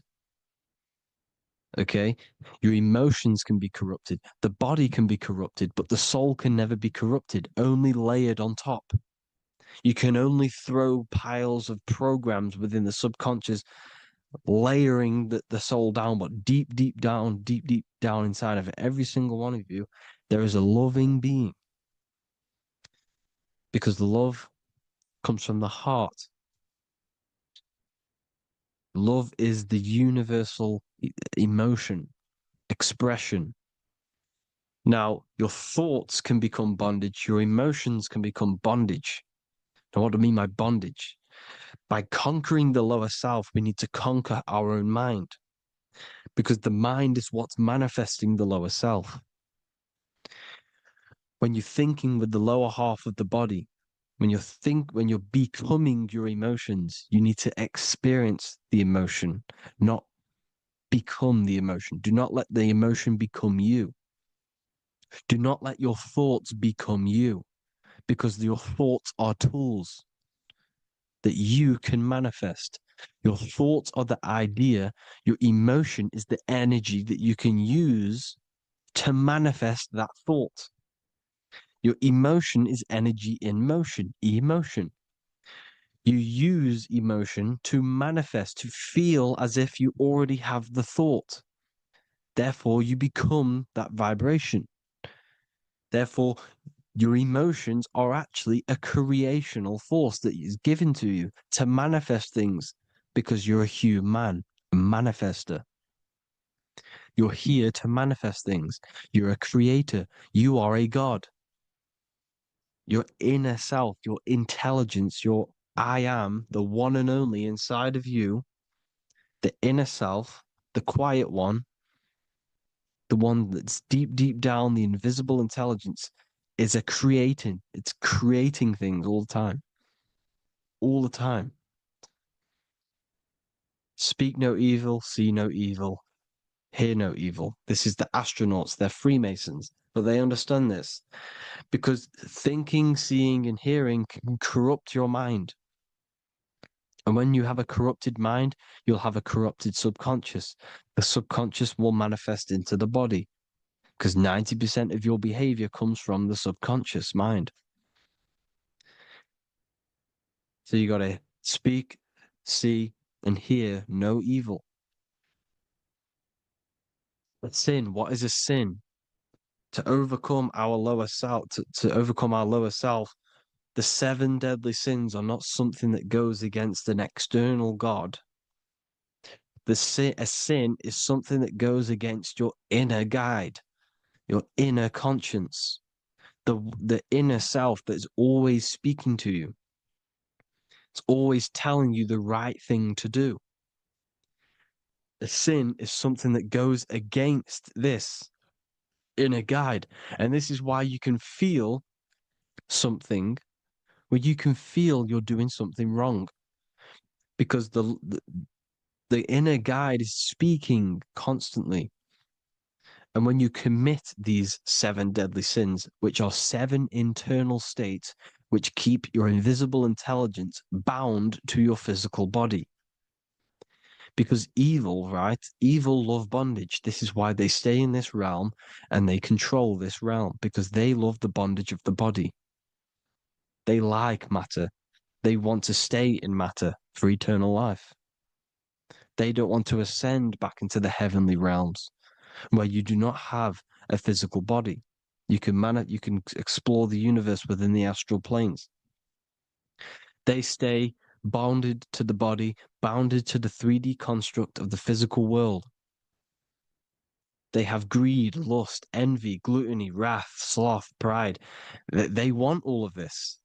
Okay? Your emotions can be corrupted. The body can be corrupted, but the soul can never be corrupted, only layered on top. You can only throw piles of programs within the subconscious, layering the soul down, but deep down inside of it, every single one of you, there is a loving being. Because the love comes from the heart. Love is the universal emotion, expression. Now, your thoughts can become bondage, your emotions can become bondage. Now, what do I mean by bondage? By conquering the lower self, we need to conquer our own mind, because the mind is what's manifesting the lower self. When you're thinking with the lower half of the body, when you're becoming your emotions, you need to experience the emotion, not become the emotion. Do not let the emotion become you. Do not let your thoughts become you, because your thoughts are tools that you can manifest. Your thoughts are the idea. Your emotion is the energy that you can use to manifest that thought. Your emotion is energy in motion, emotion. You use emotion to manifest, to feel as if you already have the thought. Therefore, you become that vibration. Therefore, your emotions are actually a creational force that is given to you to manifest things, because you're a human, a manifester. You're here to manifest things. You're a creator. You are a god. Your inner self, your intelligence, your I am, the one and only inside of you, the inner self, the quiet one, the one that's deep, deep down, the invisible intelligence, is creating. It's creating things all the time. All the time. Speak no evil, see no evil, hear no evil. This is the astronauts. They're Freemasons, but they understand this because thinking, seeing, and hearing can corrupt your mind. And when you have a corrupted mind, you'll have a corrupted subconscious. The subconscious will manifest into the body because 90% of your behavior comes from the subconscious mind. So you got to speak, see, and hear no evil. But sin, what is a sin? To overcome our lower self, to overcome our lower self, the 7 deadly sins are not something that goes against an external God. A sin is something that goes against your inner guide, your inner conscience, the inner self that is always speaking to you. It's always telling you the right thing to do. A sin is something that goes against this inner guide. And this is why you can feel something where you can feel you're doing something wrong. Because the inner guide is speaking constantly. And when you commit these 7 deadly sins, which are 7 internal states which keep your invisible intelligence bound to your physical body. Because evil, right? Evil love bondage. This is why they stay in this realm and they control this realm, because they love the bondage of the body. They like matter. They want to stay in matter for eternal life. They don't want to ascend back into the heavenly realms where you do not have a physical body. You can explore the universe within the astral planes. They stay bounded to the body, bounded to the 3D construct of the physical world. They have greed, lust, envy, gluttony, wrath, sloth, pride. They want all of this.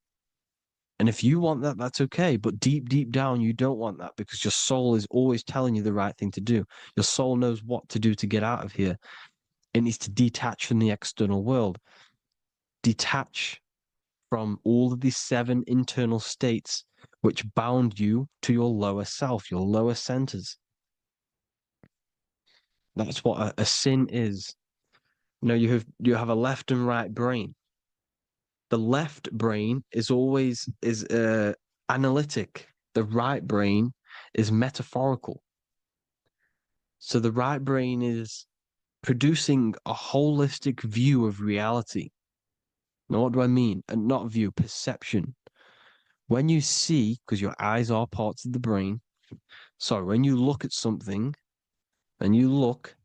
And if you want that, that's okay. But deep, deep down, you don't want that because your soul is always telling you the right thing to do. Your soul knows what to do to get out of here. It needs to detach from the external world. Detach from all of these 7 internal states which bound you to your lower self, your lower centers. That's what a sin is. You know, you have a left and right brain. The left brain is always analytic. The right brain is metaphorical. So the right brain is producing a holistic view of reality. Now, what do I mean? And not view, perception. When you see, because your eyes are parts of the brain, so when you look at something and you look,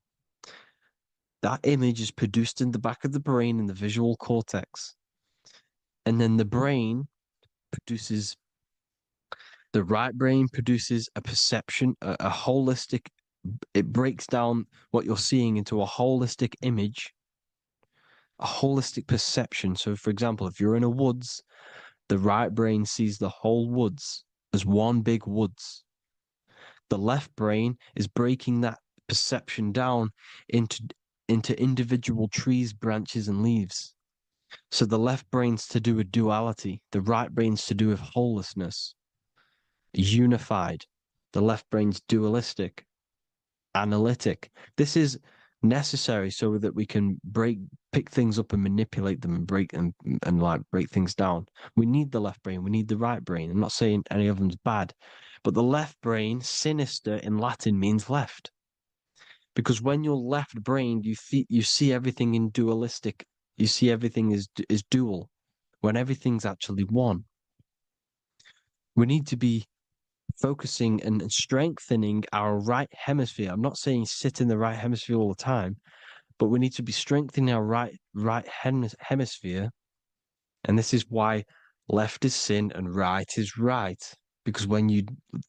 that image is produced in the back of the brain in the visual cortex. And then the right brain produces a perception, a holistic, it breaks down what you're seeing into a holistic image, a holistic perception. So, for example, if you're in a woods, the right brain sees the whole woods as one big woods. The left brain is breaking that perception down into individual trees, branches, and leaves. So the left brain's to do with duality. The right brain's to do with wholeness, unified. The left brain's dualistic, analytic. This is necessary so that we can pick things up and manipulate them and break things down. We need the left brain. We need the right brain. I'm not saying any of them's bad, but the left brain, sinister in Latin, means left. Because when you're left-brained, you see everything in dualistic. You see everything is dual, when everything's actually one. We need to be focusing and strengthening our right hemisphere. I'm not saying sit in the right hemisphere all the time, but we need to be strengthening our right hemisphere. And this is why left is sin and right is right. Because when you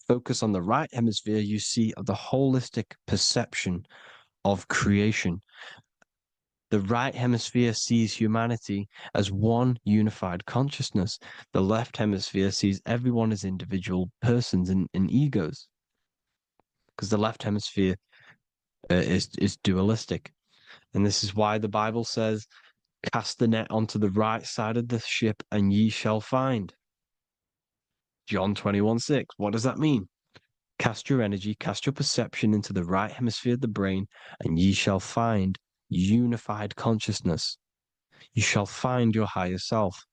focus on the right hemisphere, you see the holistic perception of creation. The right hemisphere sees humanity as one unified consciousness. The left hemisphere sees everyone as individual persons and egos. Because the left hemisphere is dualistic. And this is why the Bible says, cast the net onto the right side of the ship and ye shall find. John 21:6. What does that mean? Cast your energy, cast your perception into the right hemisphere of the brain, and ye shall find unified consciousness. You shall find your higher self,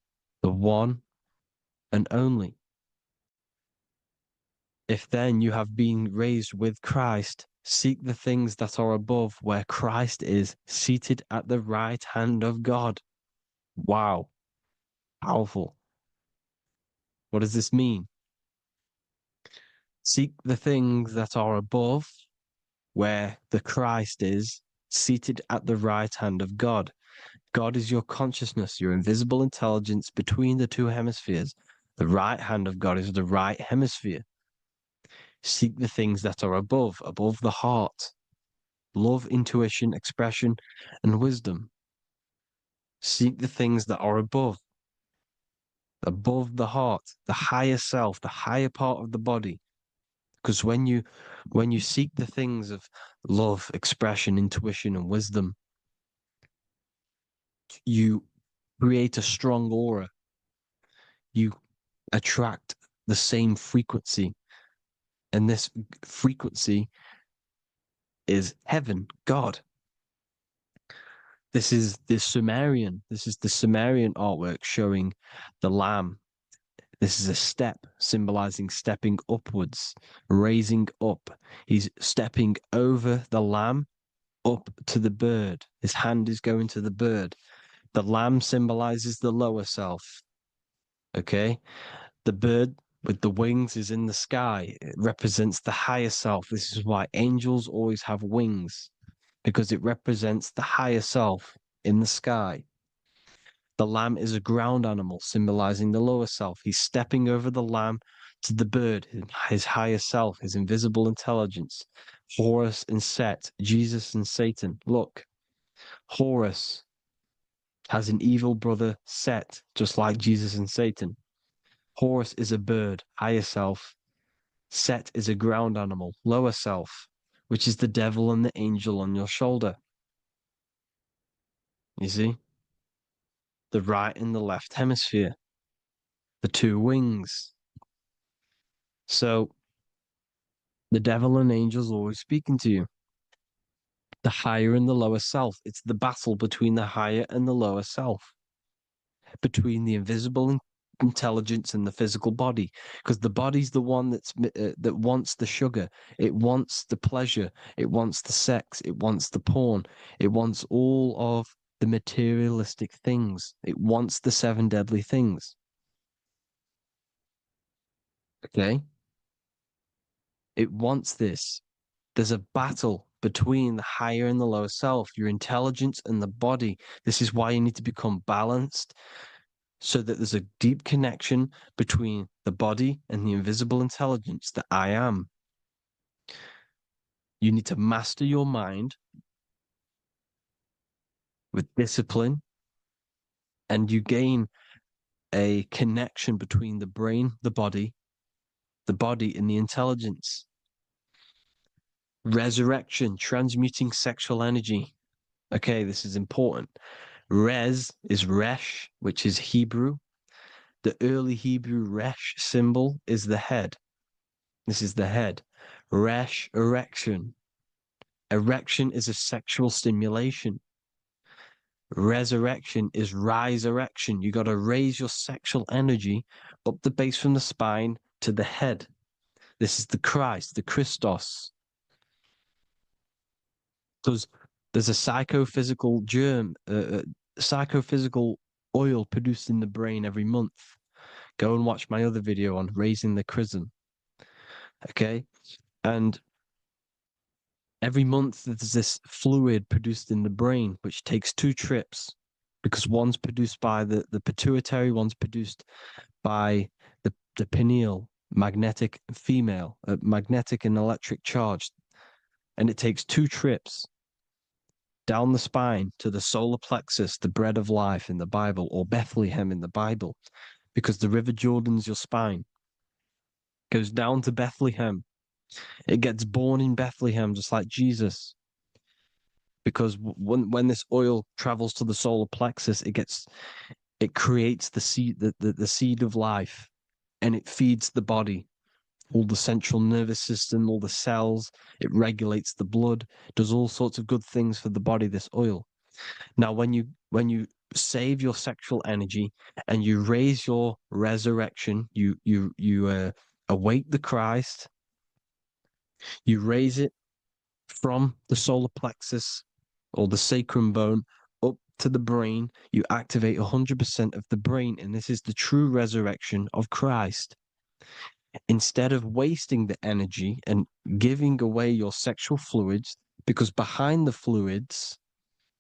the one and only. If then you have been raised with Christ, seek the things that are above, where Christ is seated at the right hand of God. Wow. Powerful. What does this mean? Seek the things that are above, where the Christ is seated at the right hand of God. God is your consciousness, your invisible intelligence between the two hemispheres. The right hand of God is the right hemisphere. Seek the things that are above the heart. Love, intuition, expression, and wisdom. Seek the things that are above the heart, the higher self, the higher part of the body. Because when you seek the things of love, expression, intuition, and wisdom, you create a strong aura. You attract the same frequency. And this frequency is heaven, God. This is the Sumerian artwork showing the lamb. This is a step symbolizing stepping upwards, raising up. He's stepping over the lamb up to the bird. His hand is going to the bird. The lamb symbolizes the lower self. Okay? The bird with the wings is in the sky. It represents the higher self. This is why angels always have wings, because it represents the higher self in the sky. The lamb is a ground animal, symbolizing the lower self. He's stepping over the lamb to the bird, his higher self, his invisible intelligence. Horus and Set, Jesus and Satan. Look, Horus has an evil brother, Set, just like Jesus and Satan. Horus is a bird, higher self. Set is a ground animal, lower self, which is the devil and the angel on your shoulder. You see? The right and the left hemisphere, the two wings. So the devil and angels always speaking to you. The higher and the lower self. It's the battle between the higher and the lower self, between the invisible intelligence and the physical body, because the body's the one that wants the sugar, it wants the pleasure, it wants the sex, it wants the porn, it wants all of the materialistic things, it wants the 7 deadly things. Okay, it wants this. There's a battle between the higher and the lower self, your intelligence and the body. This is why you need to become balanced, so that there's a deep connection between the body and the invisible intelligence, that I am. You need to master your mind with discipline, and you gain a connection between the brain, the body and the intelligence. Resurrection, transmuting sexual energy. Okay, this is important. Res is Resh, which is Hebrew. The early Hebrew Resh symbol is the head. This is the head. Resh, erection. Erection is a sexual stimulation. Resurrection is rise erection. You got to raise your sexual energy up the base from the spine to the head. This is the Christ, the Christos. There's a psychophysical psychophysical oil produced in the brain every month. Go and watch my other video on raising the chrism. Okay? And every month there's this fluid produced in the brain, which takes 2 trips, because one's produced by the pituitary, one's produced by the pineal, magnetic female, magnetic and electric charge. And it takes 2 trips down the spine to the solar plexus, the bread of life in the Bible, or Bethlehem in the Bible, because the River Jordan's your spine. Goes down to Bethlehem. It gets born in Bethlehem, just like Jesus. because when this oil travels to the solar plexus, it creates the seed, the seed of life, and it feeds the body, all the central nervous system, all the cells. It regulates the blood, does all sorts of good things for the body, this oil. Now, when you save your sexual energy and you raise your resurrection, you awake the Christ, you raise it from the solar plexus or the sacrum bone up to the brain, you activate 100% of the brain, and this is the true resurrection of Christ. Instead of wasting the energy and giving away your sexual fluids, because behind the fluids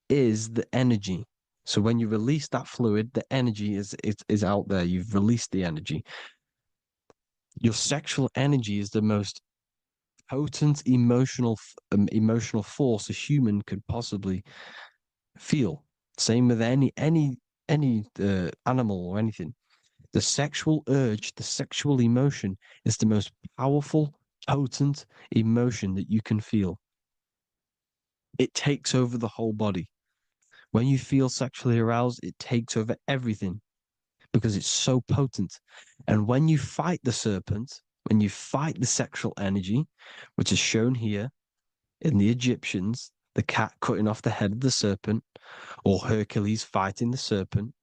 is the energy. So when you release that fluid, the energy is out there. You've released the energy. Your sexual energy is the most potent emotional force a human could possibly feel. Same with any animal or anything. The sexual urge, the sexual emotion is the most powerful, potent emotion that you can feel. It takes over the whole body. When you feel sexually aroused, it takes over everything because it's so potent. And when you fight the serpent, when you fight the sexual energy, which is shown here in the Egyptians, the cat cutting off the head of the serpent, or Hercules fighting the serpent,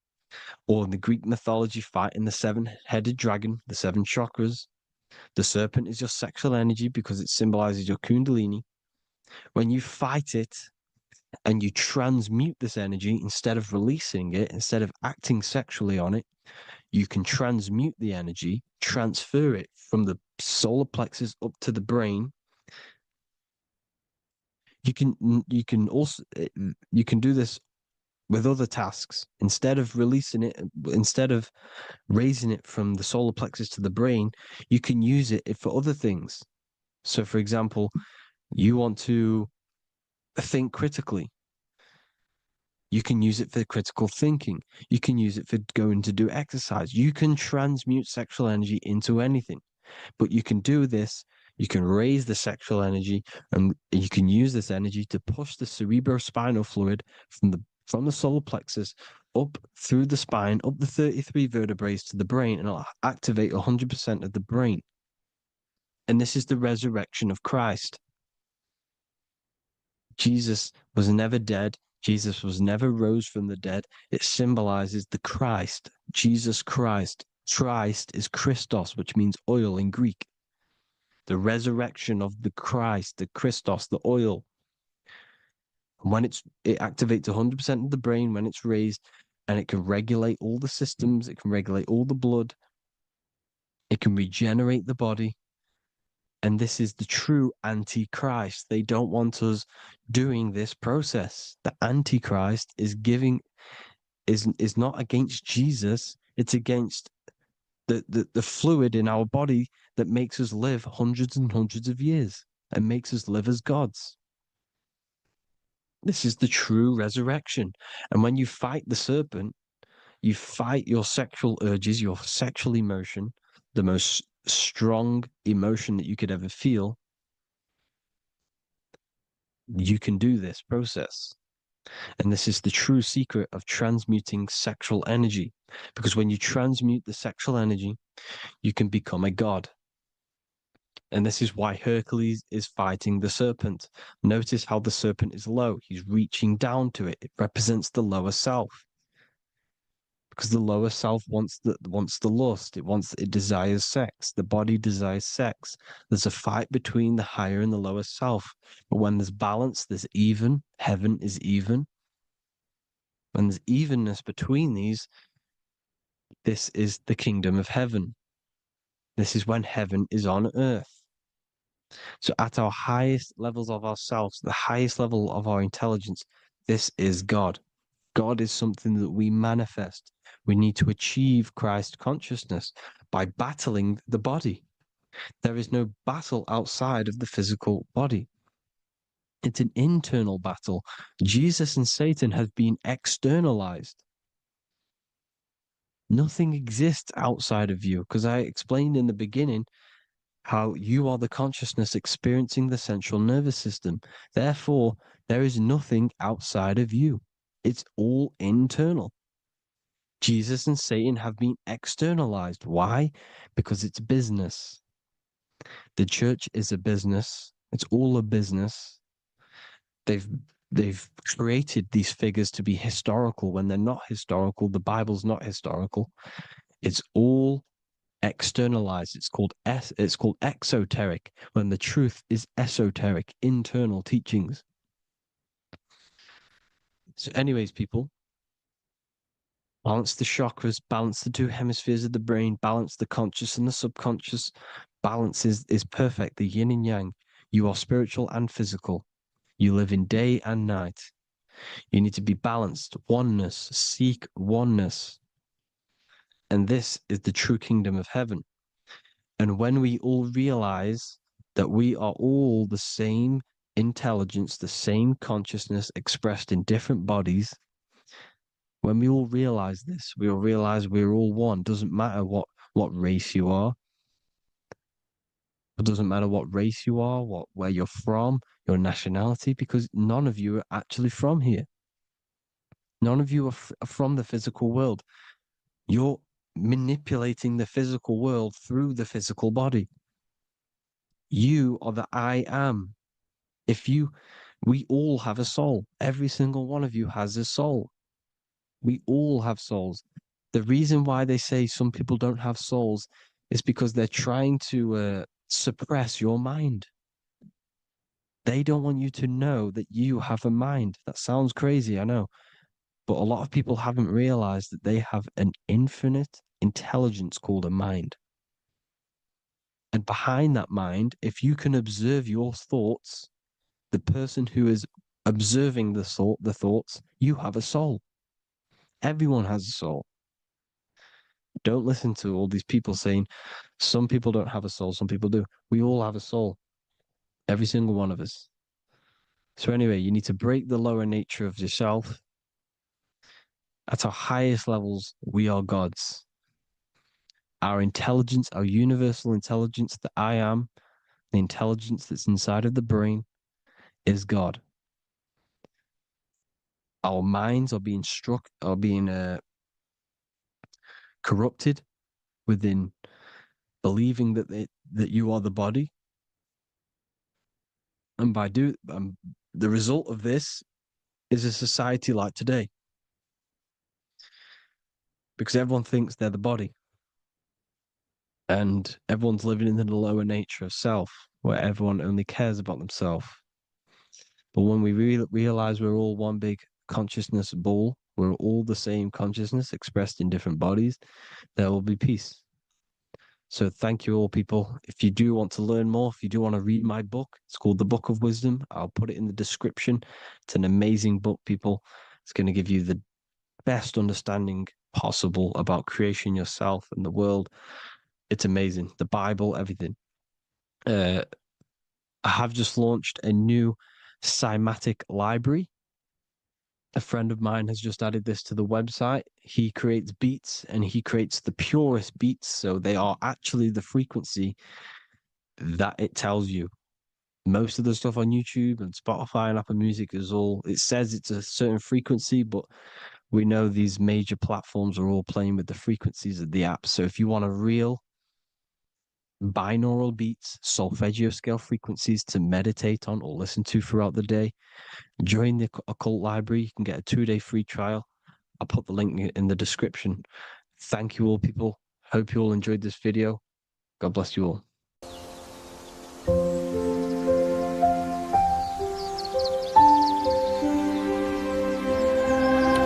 or in the Greek mythology fighting the seven-headed dragon, the seven chakras. The serpent is your sexual energy because it symbolizes your kundalini. When you fight it and you transmute this energy, instead of releasing it, instead of acting sexually on it, you can transmute the energy, transfer it from the solar plexus up to the brain. You can also you can do this with other tasks. Instead of releasing it, instead of raising it from the solar plexus to the brain, you can use it for other things. So, for example, you want to think critically. You can use it for critical thinking. You can use it for going to do exercise. You can transmute sexual energy into anything, but you can do this. You can raise the sexual energy, and you can use this energy to push the cerebrospinal fluid from the solar plexus up through the spine, up the 33 vertebrae to the brain, and it'll activate 100% of the brain. And this is the resurrection of Christ. Jesus was never dead. Jesus was never rose from the dead. It symbolizes the Christ, Jesus Christ. Christ is Christos, which means oil in Greek. The resurrection of the Christ, the Christos, the oil. When it activates 100% of the brain when it's raised, and it can regulate all the systems, it can regulate all the blood, it can regenerate the body. And this is the true Antichrist. They don't want us doing this process. The Antichrist is not against Jesus, it's against the fluid in our body that makes us live hundreds and hundreds of years and makes us live as gods. This is the true resurrection. And when you fight the serpent, you fight your sexual urges, your sexual emotion, the most strong emotion that you could ever feel. You can do this process. And this is the true secret of transmuting sexual energy. Because when you transmute the sexual energy, you can become a god. And this is why Hercules is fighting the serpent. Notice how the serpent is low. He's reaching down to it. It represents the lower self. Because the lower self wants the lust. It desires sex. The body desires sex. There's a fight between the higher and the lower self. But when there's balance, there's even. Heaven is even. When there's evenness between these, this is the kingdom of heaven. This is when heaven is on earth. So at our highest levels of ourselves, the highest level of our intelligence, this is God. God is something that we manifest. We need to achieve Christ consciousness by battling the body. There is no battle outside of the physical body. It's an internal battle. Jesus and Satan have been externalized. Nothing exists outside of you, because I explained in the beginning, how you are the consciousness experiencing the central nervous system. Therefore, there is nothing outside of you. It's all internal. Jesus and Satan have been externalized. Why? Because it's business. The church is a business. It's all a business. They've created these figures to be historical when they're not historical. The Bible's not historical. It's all externalized. It's called exoteric, when the truth is esoteric, internal teachings. So anyways, people, balance the chakras, balance the two hemispheres of the brain, balance the conscious and the subconscious. Balance is perfect, the yin and yang. You are spiritual and physical. You live in day and night. You need to be balanced. Oneness. Seek oneness. And this is the true kingdom of heaven. And when we all realize that we are all the same intelligence, the same consciousness expressed in different bodies, when we all realize this, we all realize we're all one. Doesn't matter what race you are. It doesn't matter what race you are, where you're from, your nationality, because none of you are actually from here. None of you are from the physical world. You're manipulating the physical world through the physical body. You are the I am. We all have a soul. Every single one of you has a soul. We all have souls. The reason why they say some people don't have souls is because they're trying to suppress your mind. They don't want you to know that you have a mind. That sounds crazy, I know. But a lot of people haven't realized that they have an infinite intelligence called a mind. And behind that mind, if you can observe your thoughts, the person who is observing the thoughts, you have a soul. Everyone has a soul. Don't listen to all these people saying some people don't have a soul, some people do. We all have a soul. Every single one of us. So anyway, you need to break the lower nature of yourself. At our highest levels, we are gods. Our intelligence, our universal intelligence, the I am, the intelligence that's inside of the brain, is God. Our minds are being corrupted within believing that you are the body. And the result of this is a society like today. Because everyone thinks they're the body. And everyone's living in the lower nature of self, where everyone only cares about themselves. But when we realize we're all one big consciousness ball, we're all the same consciousness expressed in different bodies, there will be peace. So thank you all, people. If you do want to learn more, if you do want to read my book, it's called The Book of Wisdom. I'll put it in the description. It's an amazing book, people. It's going to give you the best understanding possible about creation, yourself, and the world. It's amazing. The Bible, everything. I have just launched a new cymatic library. A friend of mine has just added this to the website. He creates beats and he creates the purest beats. So they are actually the frequency that it tells you. Most of the stuff on YouTube and Spotify and Apple Music it says it's a certain frequency, but we know these major platforms are all playing with the frequencies of the app. So if you want a real binaural beats, solfeggio scale frequencies to meditate on or listen to throughout the day, join the Occult Library. You can get a 2-day free trial. I'll put the link in the description. Thank you all, people. Hope you all enjoyed this video. God bless you all.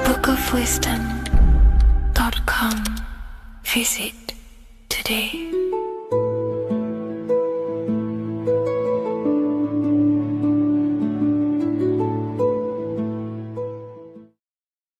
bookofwisdom.com. Visit today.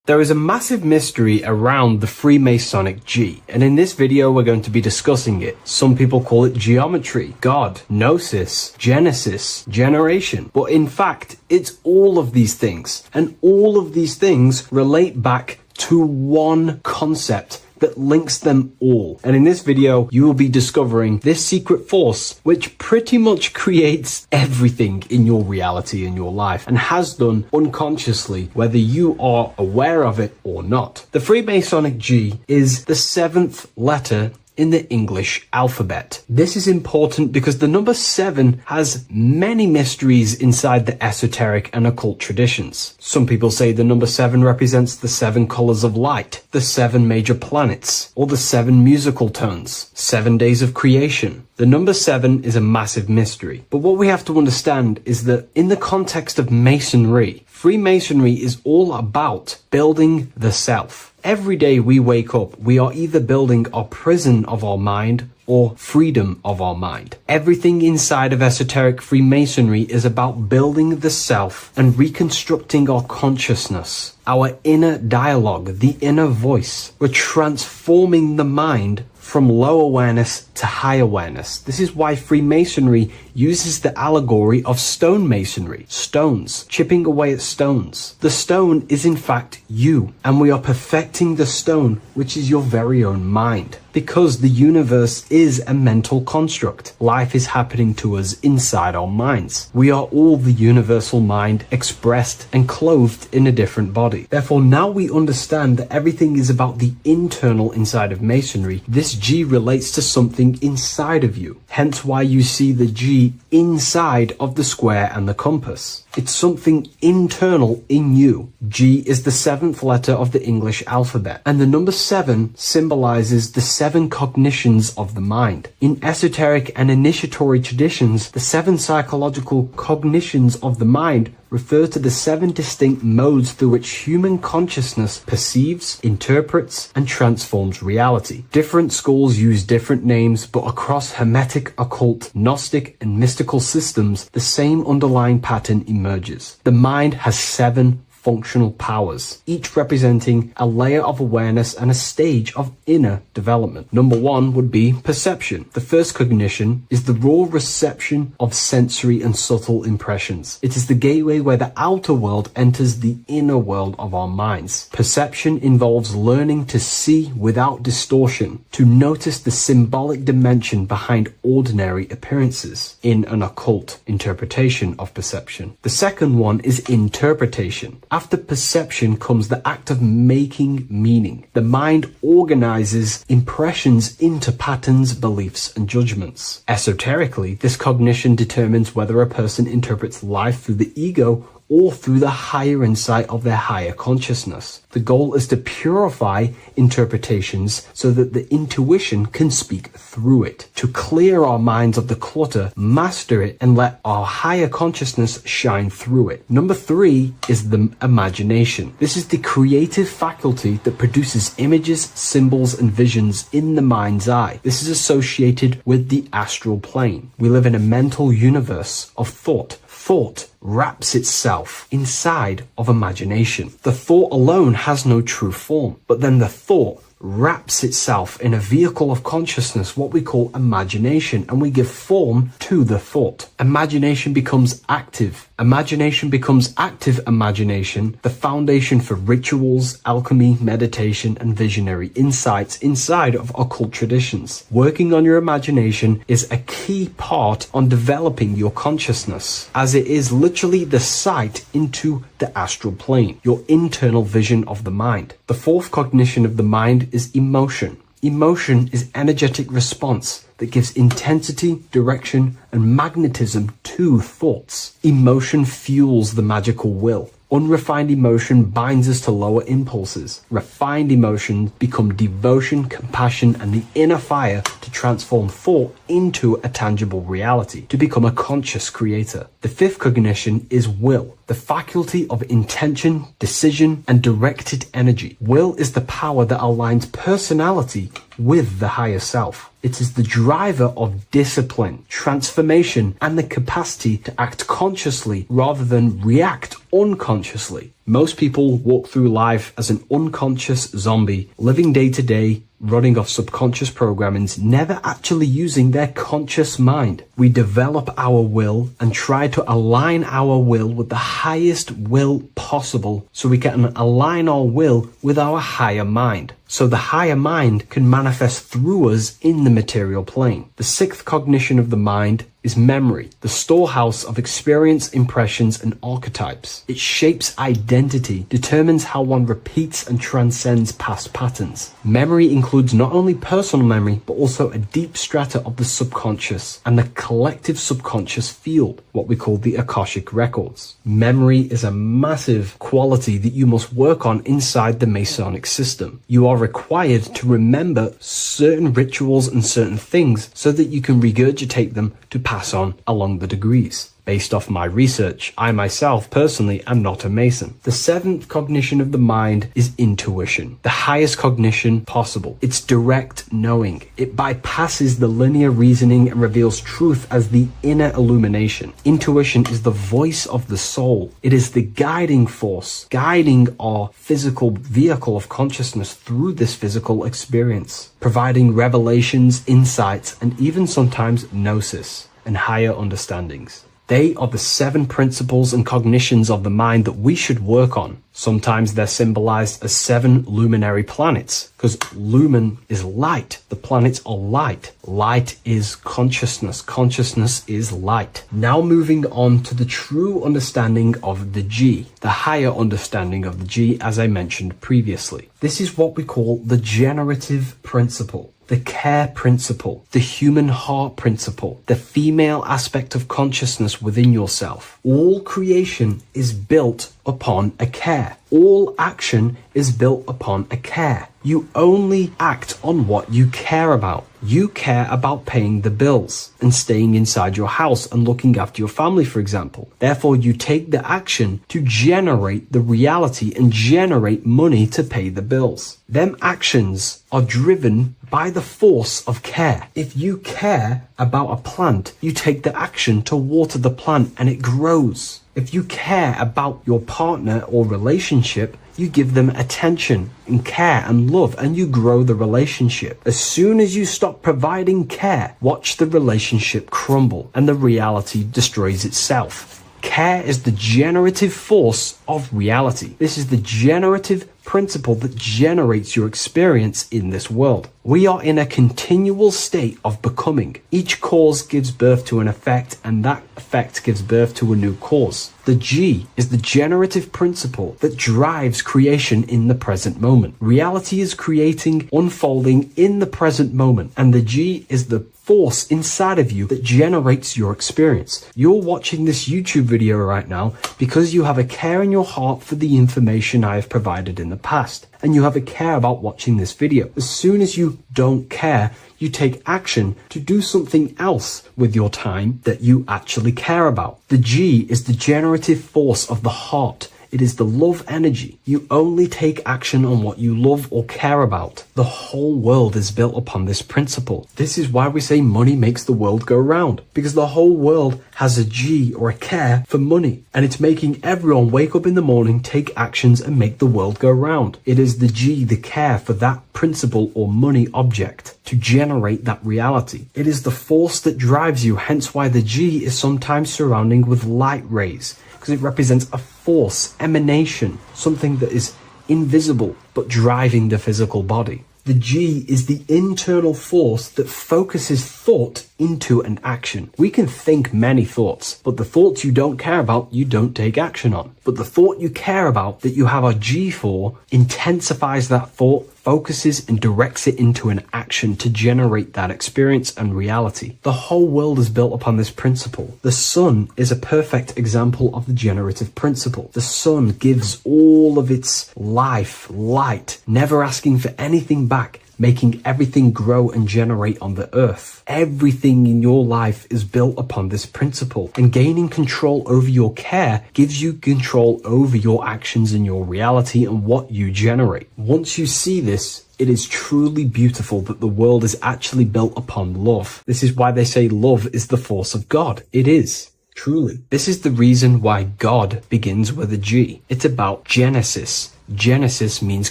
There is a massive mystery around the Freemasonic G, and in this video we're going to be discussing it. Some people call it geometry, God, gnosis, genesis, generation, but in fact it's all of these things, and all of these things relate back to one concept, that links them all. And in this video, you will be discovering this secret force, which pretty much creates everything in your reality and your life, and has done unconsciously, whether you are aware of it or not. The Freemasonic G is the 7th letter in the English alphabet. This is important because the number 7 has many mysteries inside the esoteric and occult traditions. Some people say the number 7 represents the 7 colors of light, the 7 major planets, or the 7 musical tones, 7 days of creation. The number 7 is a massive mystery. But what we have to understand is that in the context of Masonry, Freemasonry is all about building the self. Every day we wake up, we are either building our prison of our mind or freedom of our mind. Everything inside of esoteric Freemasonry is about building the self and reconstructing our consciousness, our inner dialogue, the inner voice. We're transforming the mind from low awareness to high awareness. This is why Freemasonry uses the allegory of stonemasonry, stones, chipping away at stones. The stone is in fact you, and we are perfecting the stone, which is your very own mind. Because the universe is a mental construct. Life is happening to us inside our minds. We are all the universal mind expressed and clothed in a different body. Therefore, now we understand that everything is about the internal inside of Masonry. This G relates to something inside of you. Hence why you see the G inside of the square and the compass. It's something internal in you. G is the 7th letter of the English alphabet, and the number 7 symbolizes the 7 cognitions of the mind. In esoteric and initiatory traditions, the 7 psychological cognitions of the mind refer to the 7 distinct modes through which human consciousness perceives, interprets, and transforms reality. Different schools use different names, but across Hermetic, occult, Gnostic, and mystical systems, the same underlying pattern emerges. The mind has 7 functional powers, each representing a layer of awareness and a stage of inner development. Number 1 would be perception. The first cognition is the raw reception of sensory and subtle impressions. It is the gateway where the outer world enters the inner world of our minds. Perception involves learning to see without distortion, to notice the symbolic dimension behind ordinary appearances in an occult interpretation of perception. The second one is interpretation. After perception comes the act of making meaning. The mind organizes impressions into patterns, beliefs, and judgments. Esoterically, this cognition determines whether a person interprets life through the ego or through the higher insight of their higher consciousness. The goal is to purify interpretations so that the intuition can speak through it, to clear our minds of the clutter, master it, and let our higher consciousness shine through it. Number 3 is the imagination. This is the creative faculty that produces images, symbols, and visions in the mind's eye. This is associated with the astral plane. We live in a mental universe of thought. Thought wraps itself inside of imagination. The thought alone has no true form, but then the thought wraps itself in a vehicle of consciousness, what we call imagination, and we give form to the thought. Imagination becomes active. Imagination becomes active imagination, the foundation for rituals, alchemy, meditation, and visionary insights inside of occult traditions. Working on your imagination is a key part on developing your consciousness, as it is literally the sight into the astral plane, your internal vision of the mind. The fourth cognition of the mind is emotion. Emotion is energetic response that gives intensity, direction, and magnetism to thoughts. Emotion fuels the magical will. Unrefined emotion binds us to lower impulses. Refined emotions become devotion, compassion, and the inner fire to transform thought into a tangible reality, to become a conscious creator. The fifth cognition is will, the faculty of intention, decision, and directed energy. Will is the power that aligns personality with the higher self. It is the driver of discipline, transformation, and the capacity to act consciously rather than react unconsciously. Most people walk through life as an unconscious zombie, living day to day, running off subconscious programmings, never actually using their conscious mind. We develop our will and try to align our will with the highest will possible so we can align our will with our higher mind. so the higher mind can manifest through us in the material plane. The sixth cognition of the mind is memory, the storehouse of experience, impressions, and archetypes. It shapes identity, determines how one repeats and transcends past patterns. Memory includes not only personal memory, but also a deep strata of the subconscious and the collective subconscious field, what we call the Akashic records. Memory is a massive quality that you must work on inside the Masonic system. You are required to remember certain rituals and certain things so that you can regurgitate them to pass on along the degrees. Based off my research, I myself personally am not a Mason. The seventh cognition of the mind is intuition, the highest cognition possible. It's direct knowing. It bypasses the linear reasoning and reveals truth as the inner illumination. Intuition is the voice of the soul. It is the guiding force, guiding our physical vehicle of consciousness through this physical experience, providing revelations, insights, and even sometimes gnosis and higher understandings. They are the seven principles and cognitions of the mind that we should work on. Sometimes they're symbolized as seven luminary planets, because lumen is light. The planets are light. Light is consciousness. Consciousness is light. Now moving on to the true understanding of the G, the higher understanding of the G, as I mentioned previously. This is what we call the generative principle, the care principle, the human heart principle, the female aspect of consciousness within yourself. All creation is built upon a care. All action is built upon a care. You only act on what you care about. You care about paying the bills and staying inside your house and looking after your family, for example. Therefore, you take the action to generate the reality and generate money to pay the bills. Them actions are driven by the force of care. If you care about a plant, you take the action to water the plant and it grows. If you care about your partner or relationship, you give them attention and care and love, and you grow the relationship. As soon as you stop providing care, watch the relationship crumble and the reality destroys itself. Care is the generative force of reality. This is the generative principle that generates your experience in this world. We are in a continual state of becoming. Each cause gives birth to an effect, and that effect gives birth to a new cause. The G is the generative principle that drives creation in the present moment. Reality is creating, unfolding in the present moment, and the G is the force inside of you that generates your experience. You're watching this YouTube video right now because you have a care in your heart for the information I have provided in the past, and you have a care about watching this video. As soon as you don't care, you take action to do something else with your time that you actually care about. The G is the generative force of the heart. It is the love energy. You only take action on what you love or care about. The whole world is built upon this principle. This is why we say money makes the world go round, because the whole world has a G or a care for money, and it's making everyone wake up in the morning, take actions, and make the world go round. It is the G, the care for that principle or money object to generate that reality. It is the force that drives you, hence why the G is sometimes surrounding with light rays, because it represents a force, emanation, something that is invisible but driving the physical body. The G is the internal force that focuses thought into an action. We can think many thoughts, but the thoughts you don't care about, you don't take action on. But the thought you care about, that you have a G for, intensifies that thought, focuses and directs it into an action to generate that experience and reality. The whole world is built upon this principle. The sun is a perfect example of the generative principle. The sun gives all of its life, light, never asking for anything back, making everything grow and generate on the earth. Everything in your life is built upon this principle, and gaining control over your care gives you control over your actions and your reality and what you generate. Once you see this, it is truly beautiful that the world is actually built upon love. This is why they say love is the force of God. It is. Truly. This is the reason why God begins with a G. It's about Genesis. Genesis means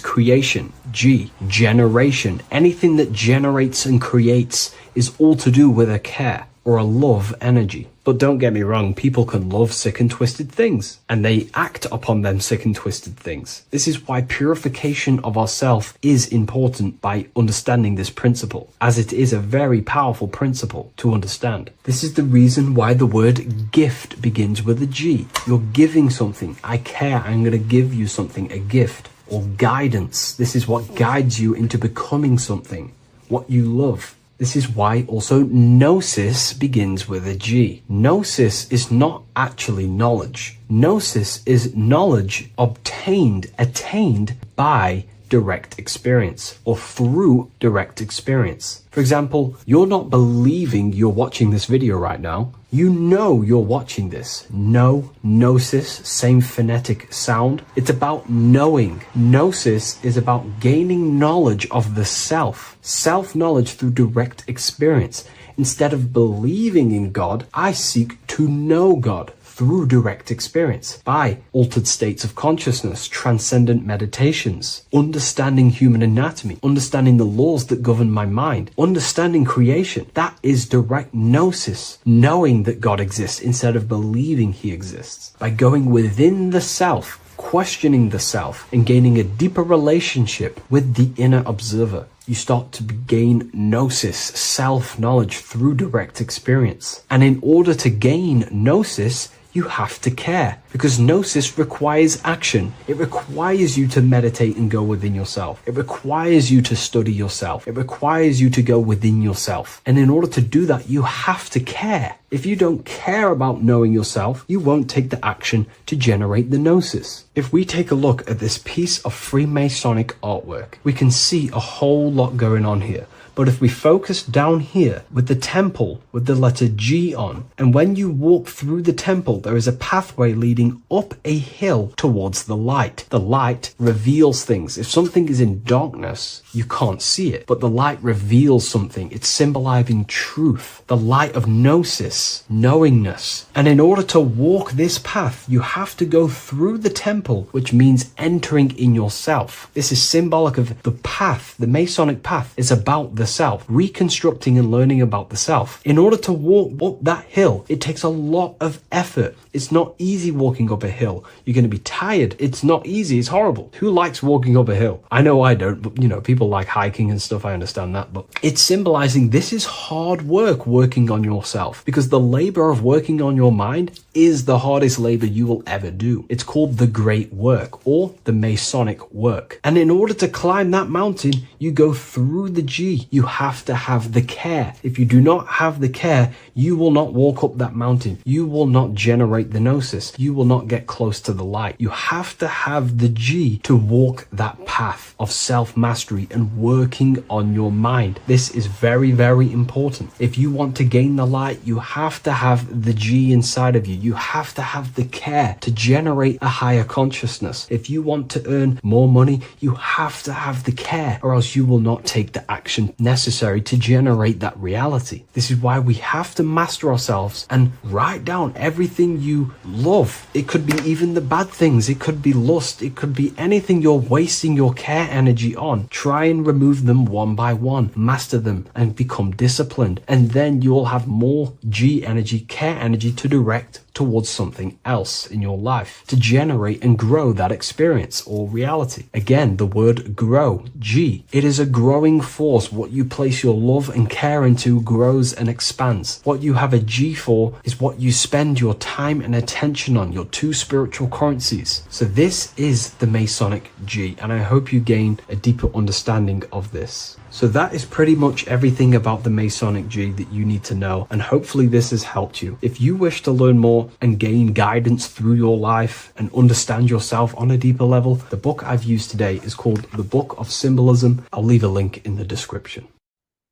creation. G, generation. Anything that generates and creates is all to do with a care. or a love energy. But don't get me wrong, people can love sick and twisted things, and they act upon them sick and twisted things. This is why purification of ourself is important by understanding this principle, as it is a very powerful principle to understand. This is the reason why the word gift begins with a G. You're giving something. I care. I'm going to give you something, a gift. Or guidance. This is what guides you into becoming something, what you love. This is why also gnosis begins with a G. Gnosis is not actually knowledge. Gnosis is knowledge obtained, attained by direct experience or through direct experience. For example, you're not believing you're watching this video right now. You know you're watching this. Know, gnosis, same phonetic sound. It's about knowing. Gnosis is about gaining knowledge of the self. Self-knowledge through direct experience. Instead of believing in God, I seek to know God through direct experience by altered states of consciousness, transcendent meditations, understanding human anatomy, understanding the laws that govern my mind, understanding creation. That is direct gnosis, knowing that God exists instead of believing he exists. By going within the self, questioning the self, and gaining a deeper relationship with the inner observer, you start to gain gnosis, self-knowledge through direct experience. And in order to gain gnosis, you have to care, because gnosis requires action. It requires you to meditate and go within yourself. It requires you to study yourself. It requires you to go within yourself. And in order to do that, you have to care. If you don't care about knowing yourself, you won't take the action to generate the gnosis. If we take a look at this piece of Freemasonic artwork, we can see a whole lot going on here. But if we focus down here with the temple with the letter G on, and when you walk through the temple, there is a pathway leading up a hill towards the light. The light reveals things. If something is in darkness, you can't see it, but the light reveals something. It's symbolizing truth, the light of gnosis, knowingness. And in order to walk this path, you have to go through the temple, which means entering in yourself. This is symbolic of the path. The Masonic path is about the self, reconstructing and learning about the self. In order to walk up that hill, it takes a lot of effort. It's not easy walking up a hill. You're going to be tired. It's not easy. It's horrible. Who likes walking up a hill? I know I don't, but people like hiking and stuff. I understand that, but it's symbolizing this is hard work working on yourself, because the labor of working on your mind is the hardest labor you will ever do. It's called the great work or the Masonic work. And in order to climb that mountain, you go through the G. You have to have the care. If you do not have the care, you will not walk up that mountain. You will not generate the gnosis. You will not get close to the light. You have to have the G to walk that path of self-mastery and working on your mind. This is very, very important. If you want to gain the light, you have to have the G inside of you. You have to have the care to generate a higher consciousness. If you want to earn more money, you have to have the care, or else you will not take the action necessary to generate that reality. This is why we have to master ourselves and write down everything you love. It could be even the bad things. It could be lust. It could be anything you're wasting your care energy on. Try and remove them one by one. Master them and become disciplined. And then you'll have more G energy, care energy to direct towards something else in your life to generate and grow that experience or reality. Again, the word grow, G. It is a growing force. What you place your love and care into grows and expands. What you have a G for is what you spend your time and attention on, your two spiritual currencies. So this is the Masonic G, and I hope you gain a deeper understanding of this. So that is pretty much everything about the Masonic G that you need to know, and hopefully this has helped you. If you wish to learn more and gain guidance through your life and understand yourself on a deeper level, the book I've used today is called The Book of Symbolism. I'll leave a link in the description.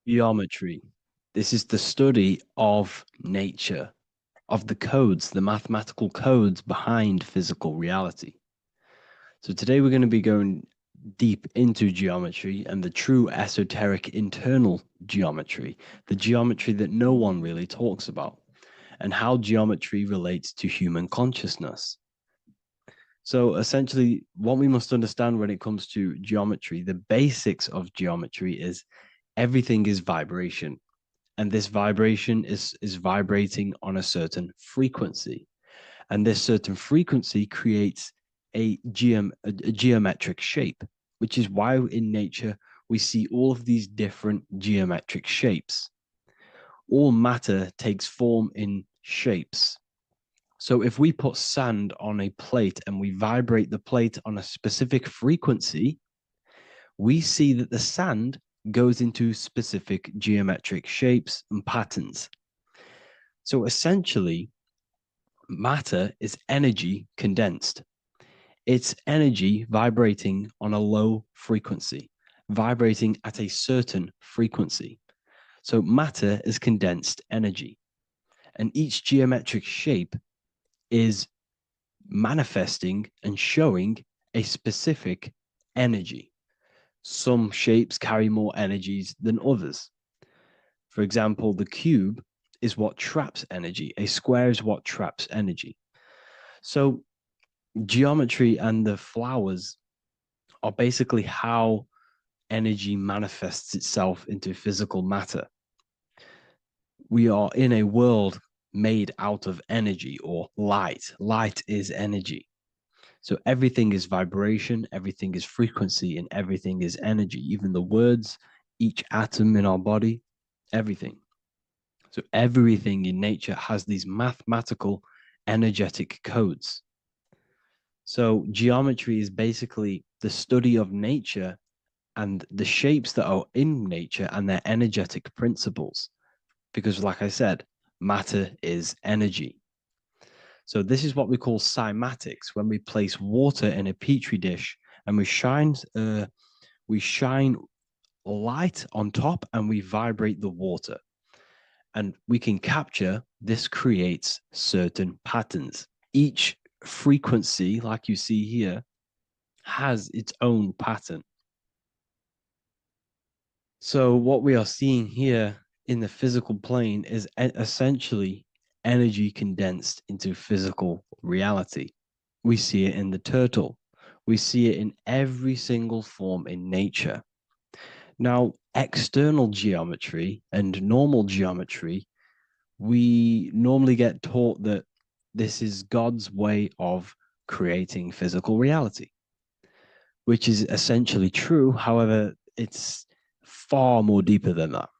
Geometry. This is the study of nature, of the codes, the mathematical codes behind physical reality. So today we're going to be going deep into geometry and the true esoteric internal geometry, the geometry that no one really talks about, and how geometry relates to human consciousness. So essentially, what we must understand when it comes to geometry, the basics of geometry is everything is vibration. And this vibration is vibrating on a certain frequency. And this certain frequency creates a geometric shape, which is why in nature we see all of these different geometric shapes. All matter takes form in shapes. So if we put sand on a plate and we vibrate the plate on a specific frequency, we see that the sand goes into specific geometric shapes and patterns. So essentially, matter is energy condensed. It's energy vibrating on a low frequency, vibrating at a certain frequency. So matter is condensed energy. And each geometric shape is manifesting and showing a specific energy. Some shapes carry more energies than others. For example, the cube is what traps energy. A square is what traps energy. So geometry and the flowers are basically how energy manifests itself into physical matter. We are in a world made out of energy or light. Light is energy. So everything is vibration, everything is frequency, and everything is energy. Even the words, each atom in our body, everything. So everything in nature has these mathematical energetic codes. So geometry is basically the study of nature and the shapes that are in nature and their energetic principles. Because like I said, matter is energy. So this is what we call cymatics, when we place water in a petri dish and we shine light on top and we vibrate the water. And we can capture, this creates certain patterns. Each frequency, like you see here, has its own pattern. So what we are seeing here in the physical plane is essentially energy condensed into physical reality. We see it in the turtle. We see it in every single form in nature. Now, external geometry and normal geometry, we normally get taught that this is God's way of creating physical reality, which is essentially true. However, it's far more deeper than that.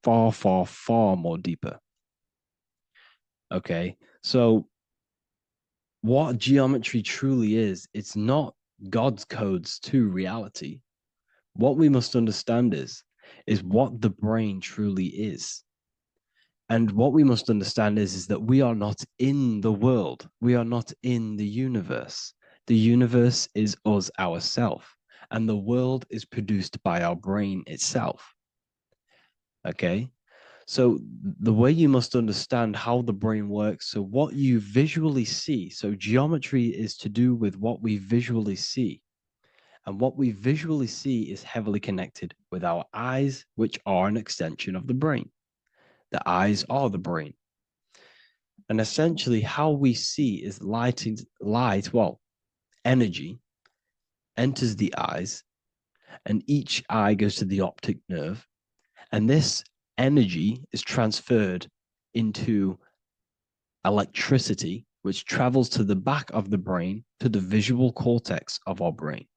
Far, far, far more deeper. Okay, so what geometry truly is, it's not God's codes to reality. What we must understand is what the brain truly is. And what we must understand is that we are not in the world. We are not in the universe. The universe is us ourselves, and the world is produced by our brain itself. Okay? So the way you must understand how the brain works, so what you visually see, so geometry is to do with what we visually see. And what we visually see is heavily connected with our eyes, which are an extension of the brain. The eyes are the brain. And essentially how we see is energy enters the eyes, and each eye goes to the optic nerve. And this energy is transferred into electricity, which travels to the back of the brain, to the visual cortex of our brain.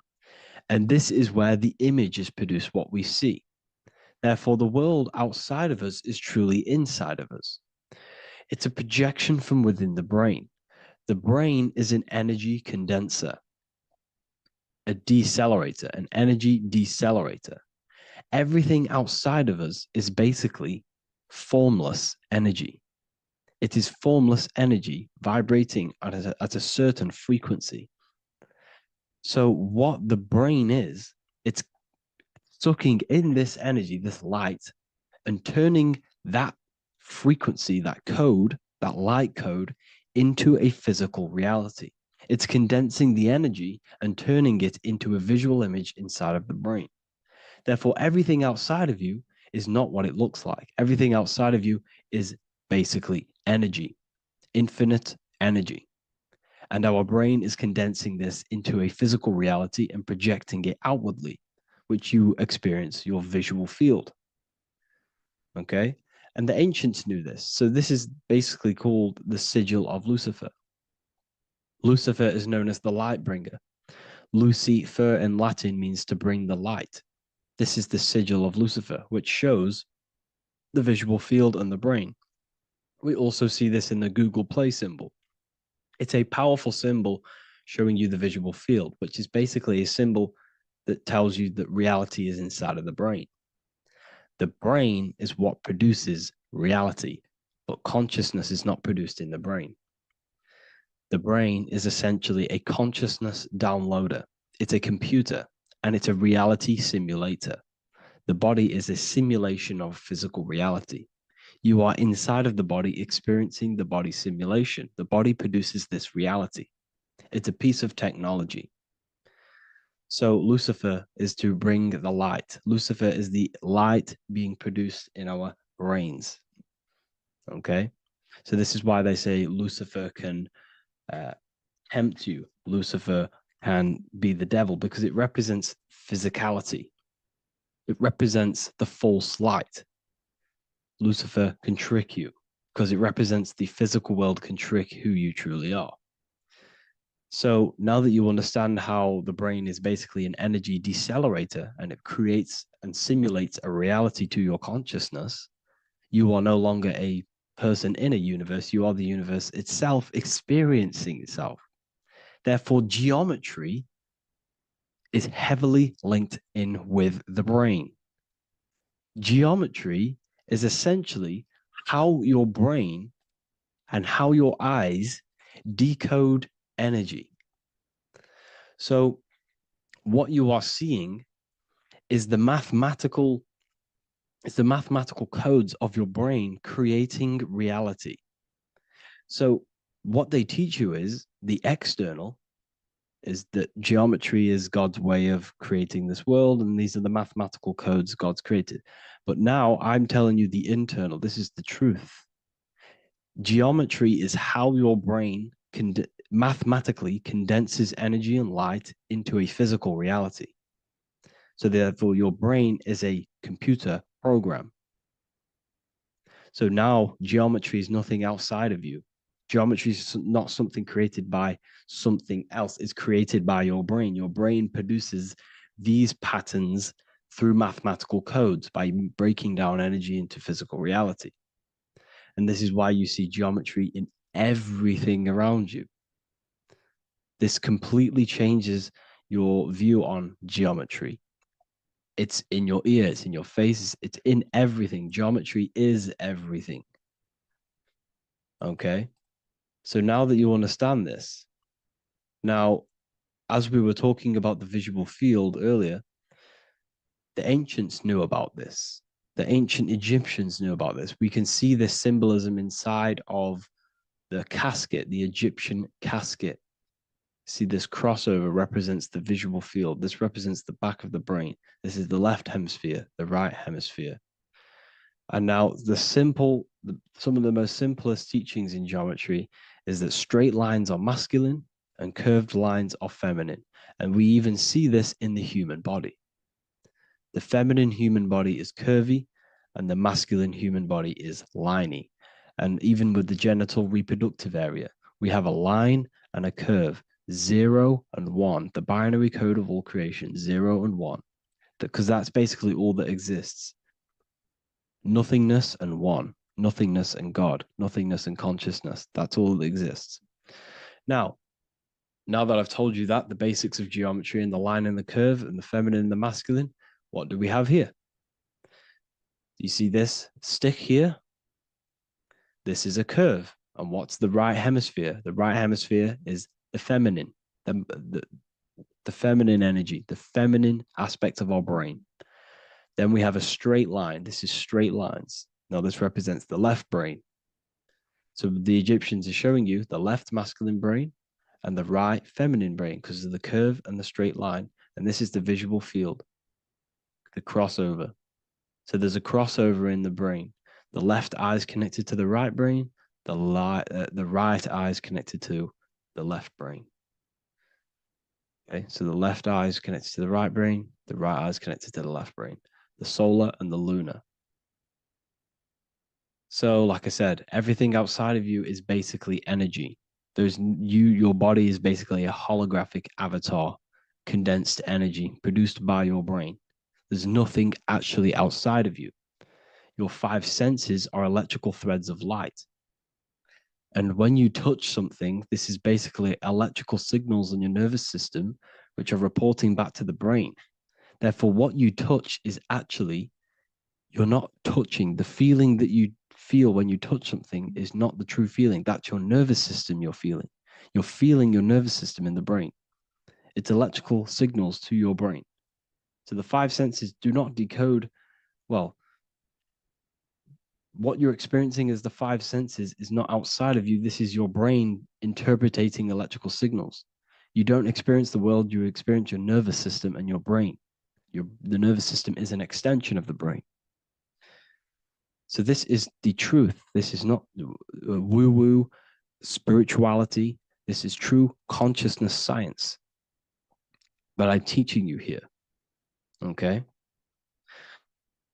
And this is where the image is produced, what we see. Therefore, the world outside of us is truly inside of us. It's a projection from within the brain. The brain is an energy condenser, a decelerator, an energy decelerator. Everything outside of us is basically formless energy. It is formless energy vibrating at a certain frequency. So what the brain is, it's sucking in this energy, this light, and turning that frequency, that code, that light code, into a physical reality. It's condensing the energy and turning it into a visual image inside of the brain. Therefore, everything outside of you is not what it looks like. Everything outside of you is basically energy, infinite energy. And our brain is condensing this into a physical reality and projecting it outwardly, which you experience your visual field. Okay? And the ancients knew this. So this is basically called the sigil of Lucifer. Lucifer is known as the light bringer. Lucifer in Latin means to bring the light. This is the sigil of Lucifer, which shows the visual field and the brain. We also see this in the Google Play symbol. It's a powerful symbol showing you the visual field, which is basically a symbol that tells you that reality is inside of the brain. The brain is what produces reality, but consciousness is not produced in the brain. The brain is essentially a consciousness downloader. It's a computer, and it's a reality simulator. The body is a simulation of physical reality. You are inside of the body experiencing the body simulation. The body produces this reality. It's a piece of technology. So Lucifer is to bring the light. Lucifer is the light being produced in our brains. Okay? So this is why they say Lucifer can tempt you. Lucifer can be the devil because it represents physicality. It represents the false light. Lucifer can trick you because it represents the physical world can trick who you truly are. So now that you understand how the brain is basically an energy decelerator and it creates and simulates a reality to your consciousness, you are no longer a person in a universe. You are the universe itself experiencing itself. Therefore, geometry is heavily linked in with the brain. Geometry is essentially how your brain and how your eyes decode energy. So what you are seeing is the mathematical codes of your brain creating reality. So what they teach you is the external is that geometry is God's way of creating this world, and these are the mathematical codes God's created. But now I'm telling you the internal. This is the truth. Geometry is how your brain mathematically condenses energy and light into a physical reality. So therefore, your brain is a computer program. So now geometry is nothing outside of you. Geometry is not something created by something else. It's created by your brain. Your brain produces these patterns through mathematical codes by breaking down energy into physical reality. And this is why you see geometry in everything around you. This completely changes your view on geometry. It's in your ear, it's in your face, it's in everything. Geometry is everything. Okay? So now that you understand this, now, as we were talking about the visual field earlier, the ancients knew about this. The ancient Egyptians knew about this. We can see this symbolism inside of the casket, the Egyptian casket. See, this crossover represents the visual field. This represents the back of the brain. This is the left hemisphere, the right hemisphere. And now some of the most simplest teachings in geometry is that straight lines are masculine and curved lines are feminine. And we even see this in the human body. The feminine human body is curvy and the masculine human body is liney. And even with the genital reproductive area, we have a line and a curve, 0 and 1, the binary code of all creation, 0 and 1, because that's basically all that exists. Nothingness and one, nothingness and God, nothingness and consciousness. That's all that exists. Now that I've told you that, the basics of geometry and the line and the curve and the feminine and the masculine, what do we have here? You see this stick here? This is a curve. And what's the right hemisphere? The right hemisphere is the feminine, the feminine energy, the feminine aspect of our brain. Then we have a straight line. This is straight lines. Now this represents the left brain. So the Egyptians are showing you the left masculine brain and the right feminine brain because of the curve and the straight line. And this is the visual field, the crossover. So there's a crossover in the brain. The left eye is connected to the right brain. The right eye is connected to the left brain. Okay, so the left eye is connected to the right brain. The right eye is connected to the left brain. The solar and the lunar. So, like I said, everything outside of you is basically energy. Your body is basically a holographic avatar, condensed energy produced by your brain. There's nothing actually outside of you. Your five senses are electrical threads of light. And when you touch something, this is basically electrical signals in your nervous system, which are reporting back to the brain. Therefore, what you touch is actually, you're not touching. The feeling that you feel when you touch something is not the true feeling. That's your nervous system you're feeling. You're feeling your nervous system in the brain. It's electrical signals to your brain. So the five senses do not decode, well, what you're experiencing as the five senses is not outside of you. This is your brain interpreting electrical signals. You don't experience the world, you experience your nervous system and your brain. The nervous system is an extension of the brain. So this is the truth. This is not woo-woo spirituality. This is true consciousness science. But I'm teaching you here. Okay?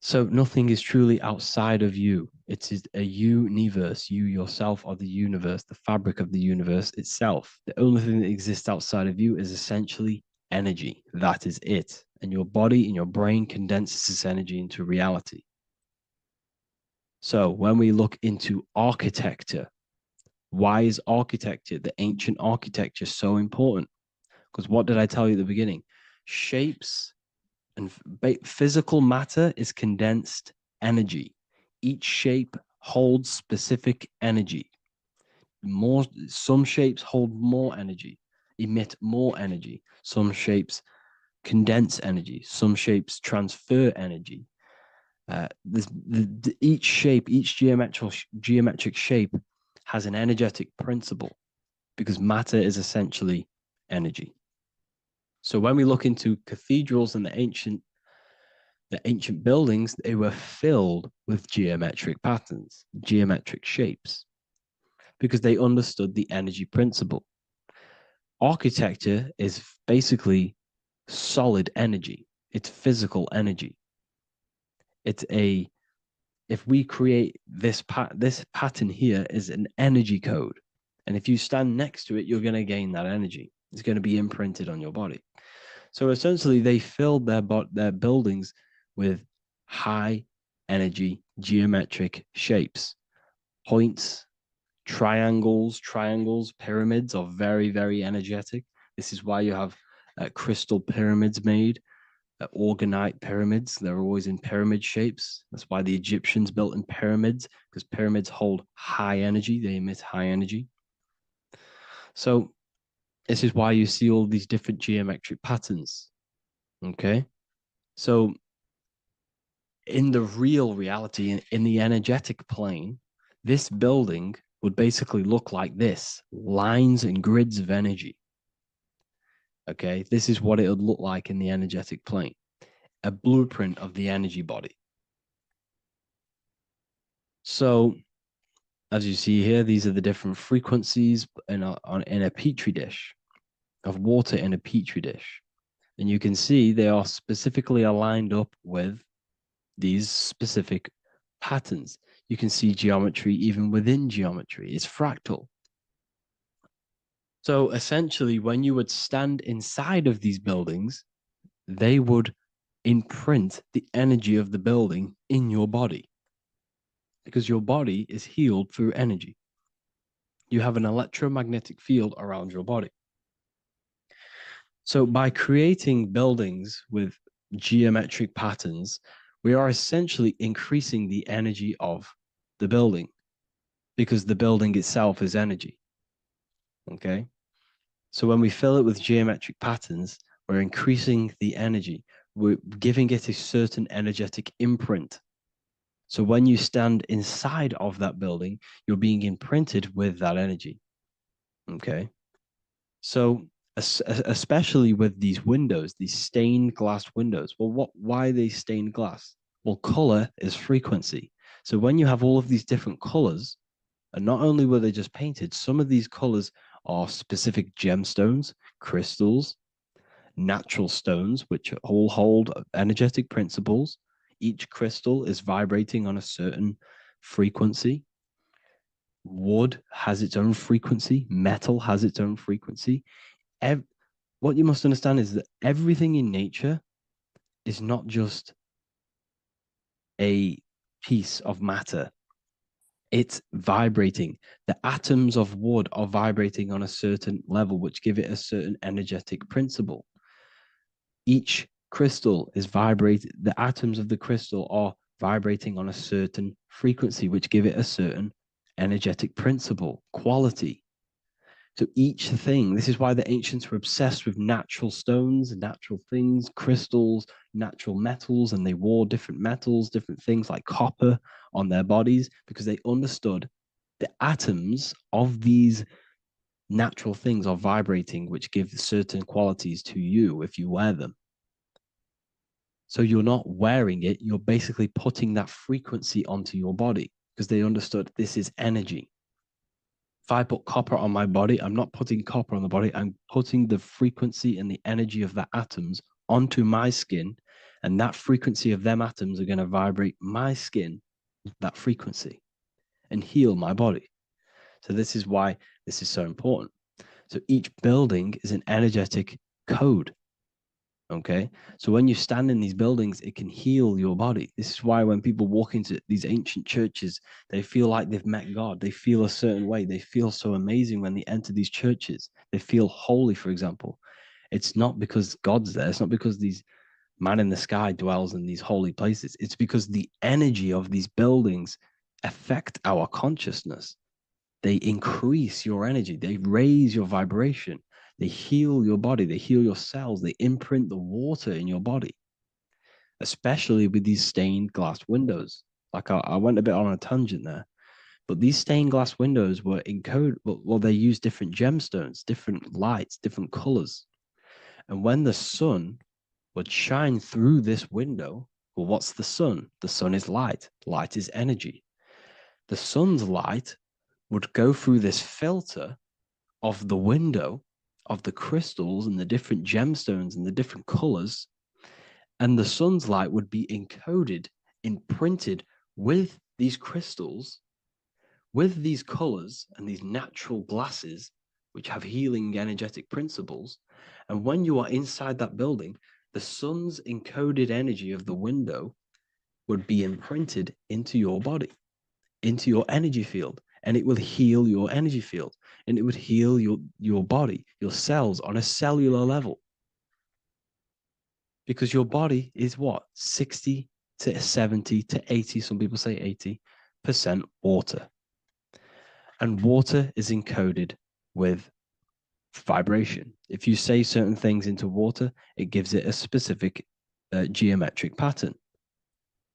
So nothing is truly outside of you. It is a universe. You yourself are the universe, the fabric of the universe itself. The only thing that exists outside of you is essentially energy. That is it. And your body and your brain condenses this energy into reality. So when we look into architecture, why is architecture, the ancient architecture, so important? Because what did I tell you at the beginning? Shapes and physical matter is condensed energy. Each shape holds specific energy. Some shapes hold more energy, emit more energy. Some shapes condense energy. Some shapes transfer energy. Each shape, each geometric shape has an energetic principle because matter is essentially energy. So when we look into cathedrals and the ancient buildings, they were filled with geometric patterns, geometric shapes, because they understood the energy principle. Architecture is basically solid energy. It's physical energy. If we create this pattern here is an energy code. And if you stand next to it, you're going to gain that energy. It's going to be imprinted on your body. So essentially, they filled their buildings with high energy geometric shapes. Points, triangles, pyramids are very, very energetic. This is why you have crystal pyramids made. Organite pyramids, they're always in pyramid shapes. That's why the Egyptians built in pyramids, because pyramids hold high energy, they emit high energy. So this is why you see all these different geometric patterns. Okay, so in the real reality, in the energetic plane, this building would basically look like this: lines and grids of energy. Okay, this is what it would look like in the energetic plane, a blueprint of the energy body. So as you see here, these are the different frequencies in a petri dish, of water in a petri dish. And you can see they are specifically aligned up with these specific patterns. You can see geometry even within geometry. It's fractal. So essentially, when you would stand inside of these buildings, they would imprint the energy of the building in your body, because your body is healed through energy. You have an electromagnetic field around your body. So by creating buildings with geometric patterns, we are essentially increasing the energy of the building, because the building itself is energy. Okay. So when we fill it with geometric patterns, we're increasing the energy. We're giving it a certain energetic imprint. So when you stand inside of that building, you're being imprinted with that energy. Okay. So especially with these windows, these stained glass windows. Well, why are they stained glass? Well, color is frequency. So when you have all of these different colors, and not only were they just painted, some of these colors are specific gemstones, crystals, natural stones, which all hold energetic principles. Each crystal is vibrating on a certain frequency. Wood has its own frequency. Metal has its own frequency. What you must understand is that everything in nature is not just a piece of matter. It's vibrating. The atoms of wood are vibrating on a certain level, which give it a certain energetic principle. Each crystal is vibrating. The atoms of the crystal are vibrating on a certain frequency, which give it a certain energetic principle, quality. So each thing, this is why the ancients were obsessed with natural stones, natural things, crystals, natural metals, and they wore different metals, different things like copper on their bodies, because they understood the atoms of these natural things are vibrating, which give certain qualities to you if you wear them. So you're not wearing it, you're basically putting that frequency onto your body, because they understood this is energy. If I put copper on my body, I'm not putting copper on the body. I'm putting the frequency and the energy of the atoms onto my skin. And that frequency of them atoms are going to vibrate my skin, that frequency, and heal my body. So this is why this is so important. So each building is an energetic code. Okay. So when you stand in these buildings, it can heal your body. This is why when people walk into these ancient churches, they feel like they've met God. They feel a certain way. They feel so amazing when they enter these churches. They feel holy, for example. It's not because God's there. It's not because these man in the sky dwells in these holy places. It's because the energy of these buildings affect our consciousness. They increase your energy. They raise your vibration. They heal your body. They heal your cells. They imprint the water in your body, especially with these stained glass windows. Like I went a bit on a tangent there, but these stained glass windows were encoded. Well, they use different gemstones, different lights, different colors. And when the sun would shine through this window, well, what's the sun? The sun is light. Light is energy. The sun's light would go through this filter of the window, of the crystals and the different gemstones and the different colors, and the sun's light would be encoded, imprinted with these crystals, with these colors and these natural glasses, which have healing energetic principles. And when you are inside that building, the sun's encoded energy of the window would be imprinted into your body, into your energy field, and it will heal your energy field, and it would heal your body, your cells on a cellular level. Because your body is what? 60 to 70 to 80, some people say 80% water. And water is encoded with vibration. If you say certain things into water, it gives it a specific geometric pattern,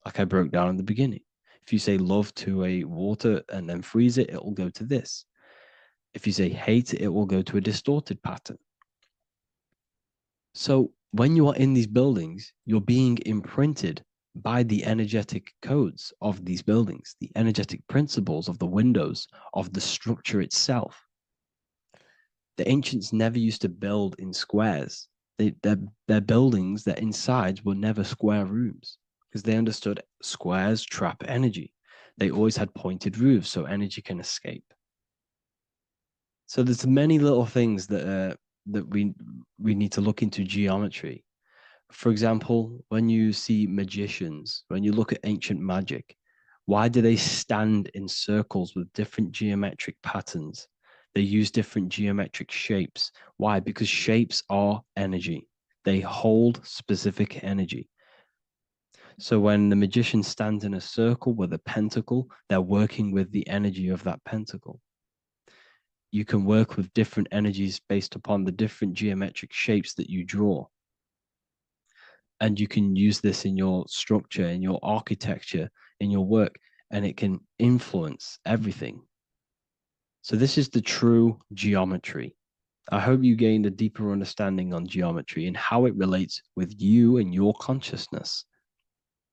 like I broke down in the beginning. If you say love to a water and then freeze it, it will go to this. If you say hate, it will go to a distorted pattern. So when you are in these buildings, you're being imprinted by the energetic codes of these buildings, the energetic principles of the windows, of the structure itself. The ancients never used to build in squares. Their buildings, their insides were never square rooms, because they understood squares trap energy. They always had pointed roofs so energy can escape. So there's many little things that we need to look into geometry. For example, when you see magicians, when you look at ancient magic, why do they stand in circles with different geometric patterns? They use different geometric shapes. Why? Because shapes are energy. They hold specific energy. So when the magician stands in a circle with a pentacle, they're working with the energy of that pentacle. You can work with different energies based upon the different geometric shapes that you draw. And you can use this in your structure, in your architecture, in your work, and it can influence everything. So this is the true geometry. I hope you gained a deeper understanding on geometry and how it relates with you and your consciousness.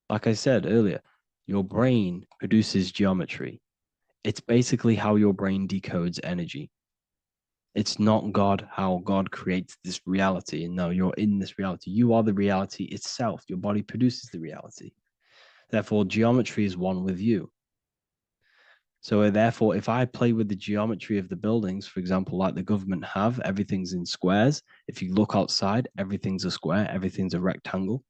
Like I said earlier, your brain produces geometry. It's basically how your brain decodes energy. It's not God, how God creates this reality. And no, you're in this reality. You are the reality itself. Your body produces the reality. Therefore, geometry is one with you. So therefore, if I play with the geometry of the buildings, for example, like the government have, everything's in squares. If you look outside, everything's a square, everything's a rectangle.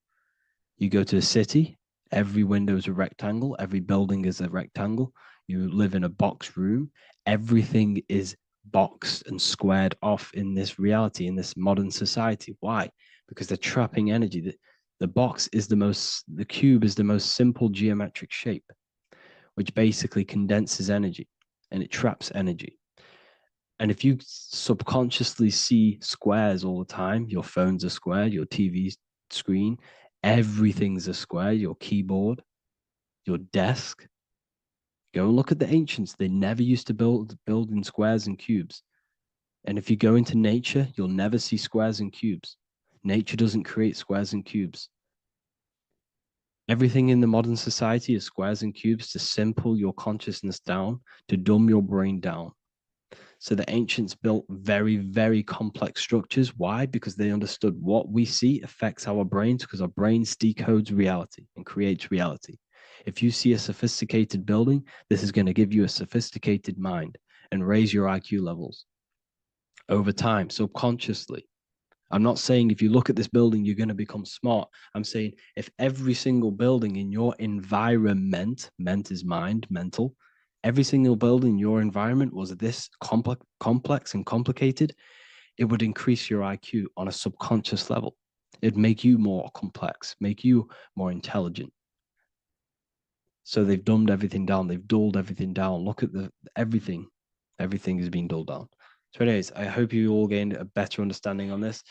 You go to a city, every window is a rectangle, every building is a rectangle. You live in a box room, everything is boxed and squared off in this reality, in this modern society. Why? Because they're trapping energy. The cube is the most simple geometric shape, which basically condenses energy and it traps energy. And if you subconsciously see squares all the time, your phone's a square, your TV screen, everything's a square, your keyboard, your desk. Go and look at the ancients. They never used to build in squares and cubes. And if you go into nature, you'll never see squares and cubes. Nature doesn't create squares and cubes. Everything in the modern society is squares and cubes to simple your consciousness down, to dumb your brain down. So the ancients built very, very complex structures. Why? Because they understood what we see affects our brains, because our brains decodes reality and creates reality. If you see a sophisticated building, this is going to give you a sophisticated mind and raise your IQ levels over time, subconsciously. I'm not saying if you look at this building, you're going to become smart. I'm saying if every single building in your environment, ment is mind, mental, every single building in your environment was this complex and complicated, it would increase your IQ on a subconscious level. It'd make you more complex, make you more intelligent. So they've dumbed everything down. They've dulled everything down. Look at everything. Everything is being dulled down. So anyways, I hope you all gained a better understanding on this.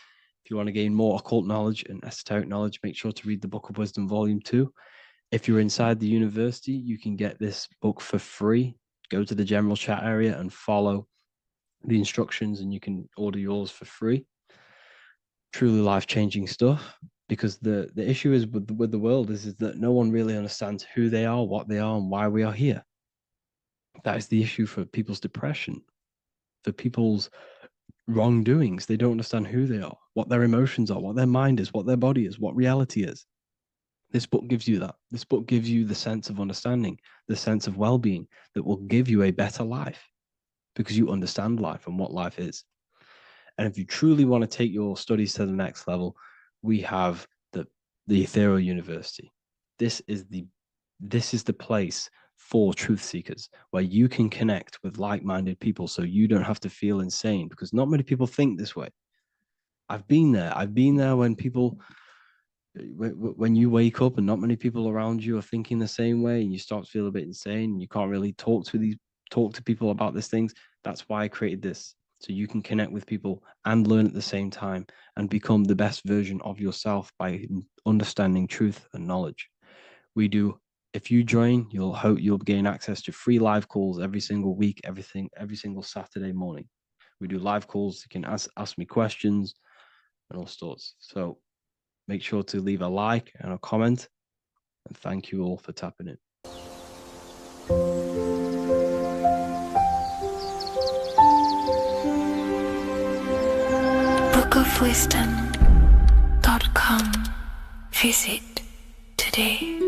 If you want to gain more occult knowledge and esoteric knowledge, make sure to read the Book of Wisdom, Volume 2. If you're inside the university, you can get this book for free. Go to the general chat area and follow the instructions and you can order yours for free. Truly life-changing stuff, because the issue is with the world is that no one really understands who they are, what they are, and why we are here. That is the issue for people's depression, for people's wrongdoings. They don't understand who they are, what their emotions are, what their mind is, what their body is, what reality is. This book gives you that. This book gives you the sense of understanding, the sense of well-being that will give you a better life because you understand life and what life is. And if you truly want to take your studies to the next level, we have the Ethereal University. This is the place for truth seekers where you can connect with like-minded people so you don't have to feel insane, because not many people think this way. I've been there when you wake up and not many people around you are thinking the same way and you start to feel a bit insane and you can't really talk to people about these things. That's why I created this, so you can connect with people and learn at the same time and become the best version of yourself by understanding truth and knowledge. If you join, you'll gain access to free live calls every single week, every single Saturday morning. We do live calls. You can ask me questions and all sorts. So make sure to leave a like and a comment. And thank you all for tapping in. bookofwisdom.com. Visit today.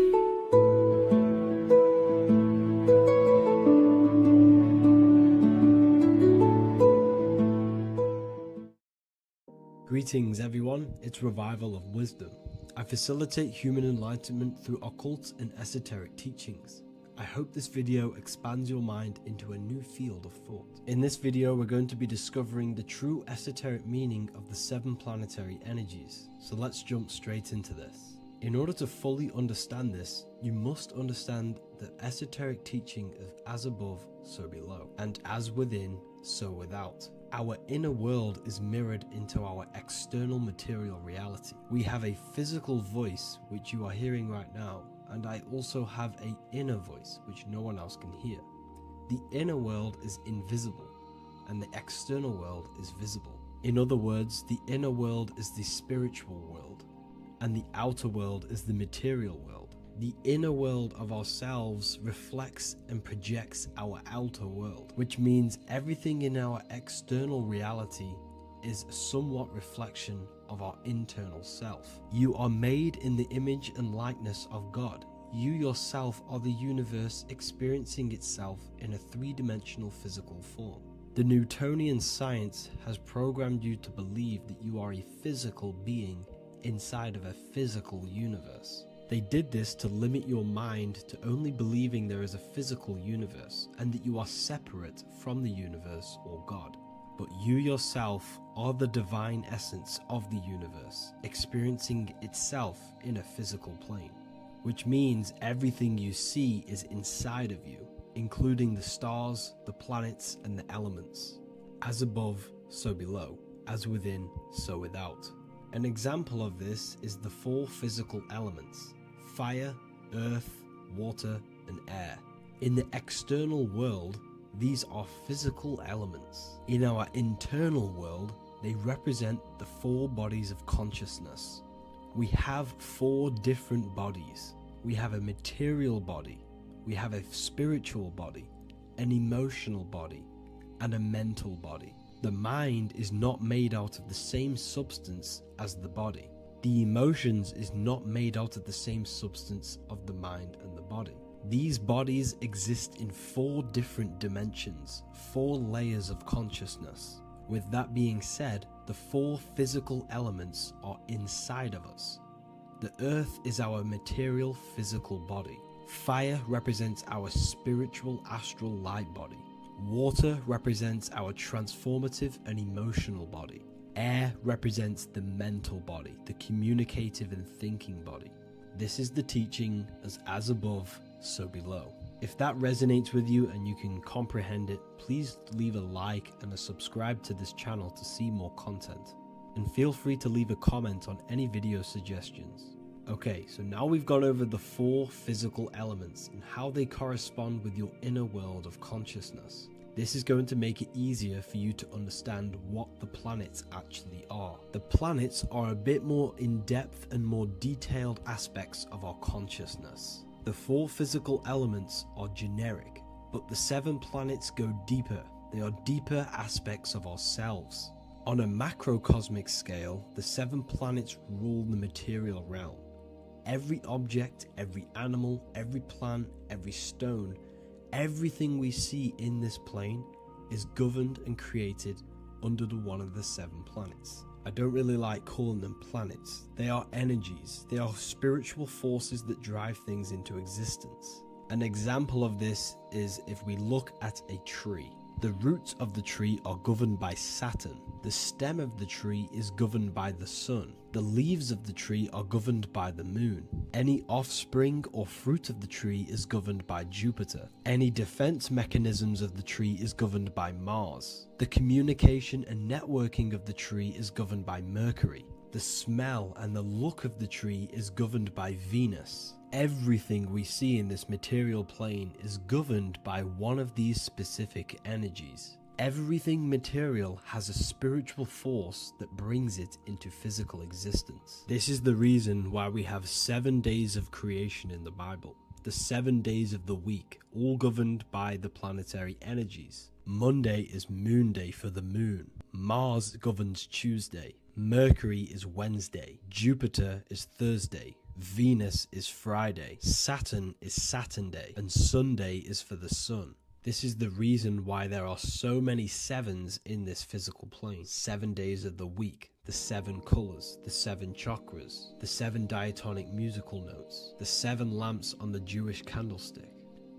Greetings everyone, it's Revival of Wisdom. I facilitate human enlightenment through occult and esoteric teachings. I hope this video expands your mind into a new field of thought. In this video, we're going to be discovering the true esoteric meaning of the 7 planetary energies. So let's jump straight into this. In order to fully understand this, you must understand the esoteric teaching of as above, so below, and as within, so without. Our inner world is mirrored into our external material reality. We have a physical voice, which you are hearing right now, and I also have an inner voice, which no one else can hear. The inner world is invisible, and the external world is visible. In other words, the inner world is the spiritual world, and the outer world is the material world. The inner world of ourselves reflects and projects our outer world, which means everything in our external reality is somewhat reflection of our internal self. You are made in the image and likeness of God. you yourself are the universe experiencing itself in a three-dimensional physical form. The Newtonian science has programmed you to believe that you are a physical being inside of a physical universe. They did this to limit your mind to only believing there is a physical universe and that you are separate from the universe or God. But you yourself are the divine essence of the universe, experiencing itself in a physical plane, which means everything you see is inside of you, including the stars, the planets, and the elements. As above, so below. As within, so without. An example of this is the four physical elements: fire, earth, water, and air. In the external world, these are physical elements. In our internal world, they represent the four bodies of consciousness. We have four different bodies. We have a material body, we have a spiritual body, an emotional body, and a mental body. The mind is not made out of the same substance as the body. The emotions is not made out of the same substance of the mind and the body. These bodies exist in four different dimensions, four layers of consciousness. With that being said, the four physical elements are inside of us. The earth is our material physical body. Fire represents our spiritual astral light body. Water represents our transformative and emotional body. Air represents the mental body, the communicative and thinking body. This is the teaching as above, so below. If that resonates with you and you can comprehend it, please leave a like and a subscribe to this channel to see more content. And feel free to leave a comment on any video suggestions. Okay, so now we've gone over the four physical elements and how they correspond with your inner world of consciousness. This is going to make it easier for you to understand what the planets actually are. The planets are a bit more in-depth and more detailed aspects of our consciousness. The four physical elements are generic, but the 7 planets go deeper. They are deeper aspects of ourselves. On a macrocosmic scale, the 7 planets rule the material realm. Every object, every animal, every plant, every stone, everything we see in this plane is governed and created under one of the 7 planets. I don't really like calling them planets. They are energies. They are spiritual forces that drive things into existence. An example of this is if we look at a tree. The roots of the tree are governed by Saturn. The stem of the tree is governed by the sun. The leaves of the tree are governed by the moon. Any offspring or fruit of the tree is governed by Jupiter. Any defense mechanisms of the tree is governed by Mars. The communication and networking of the tree is governed by Mercury. The smell and the look of the tree is governed by Venus. Everything we see in this material plane is governed by one of these specific energies. Everything material has a spiritual force that brings it into physical existence. This is the reason why we have 7 days of creation in the Bible. The 7 days of the week, all governed by the planetary energies. Monday is Moon Day for the moon. Mars governs Tuesday. Mercury is Wednesday. Jupiter is Thursday. Venus is Friday. Saturn is Saturn Day. And Sunday is for the sun. This is the reason why there are so many 7s in this physical plane. 7 days of the week, the 7 colors, the 7 chakras, the 7 diatonic musical notes, the 7 lamps on the Jewish candlestick,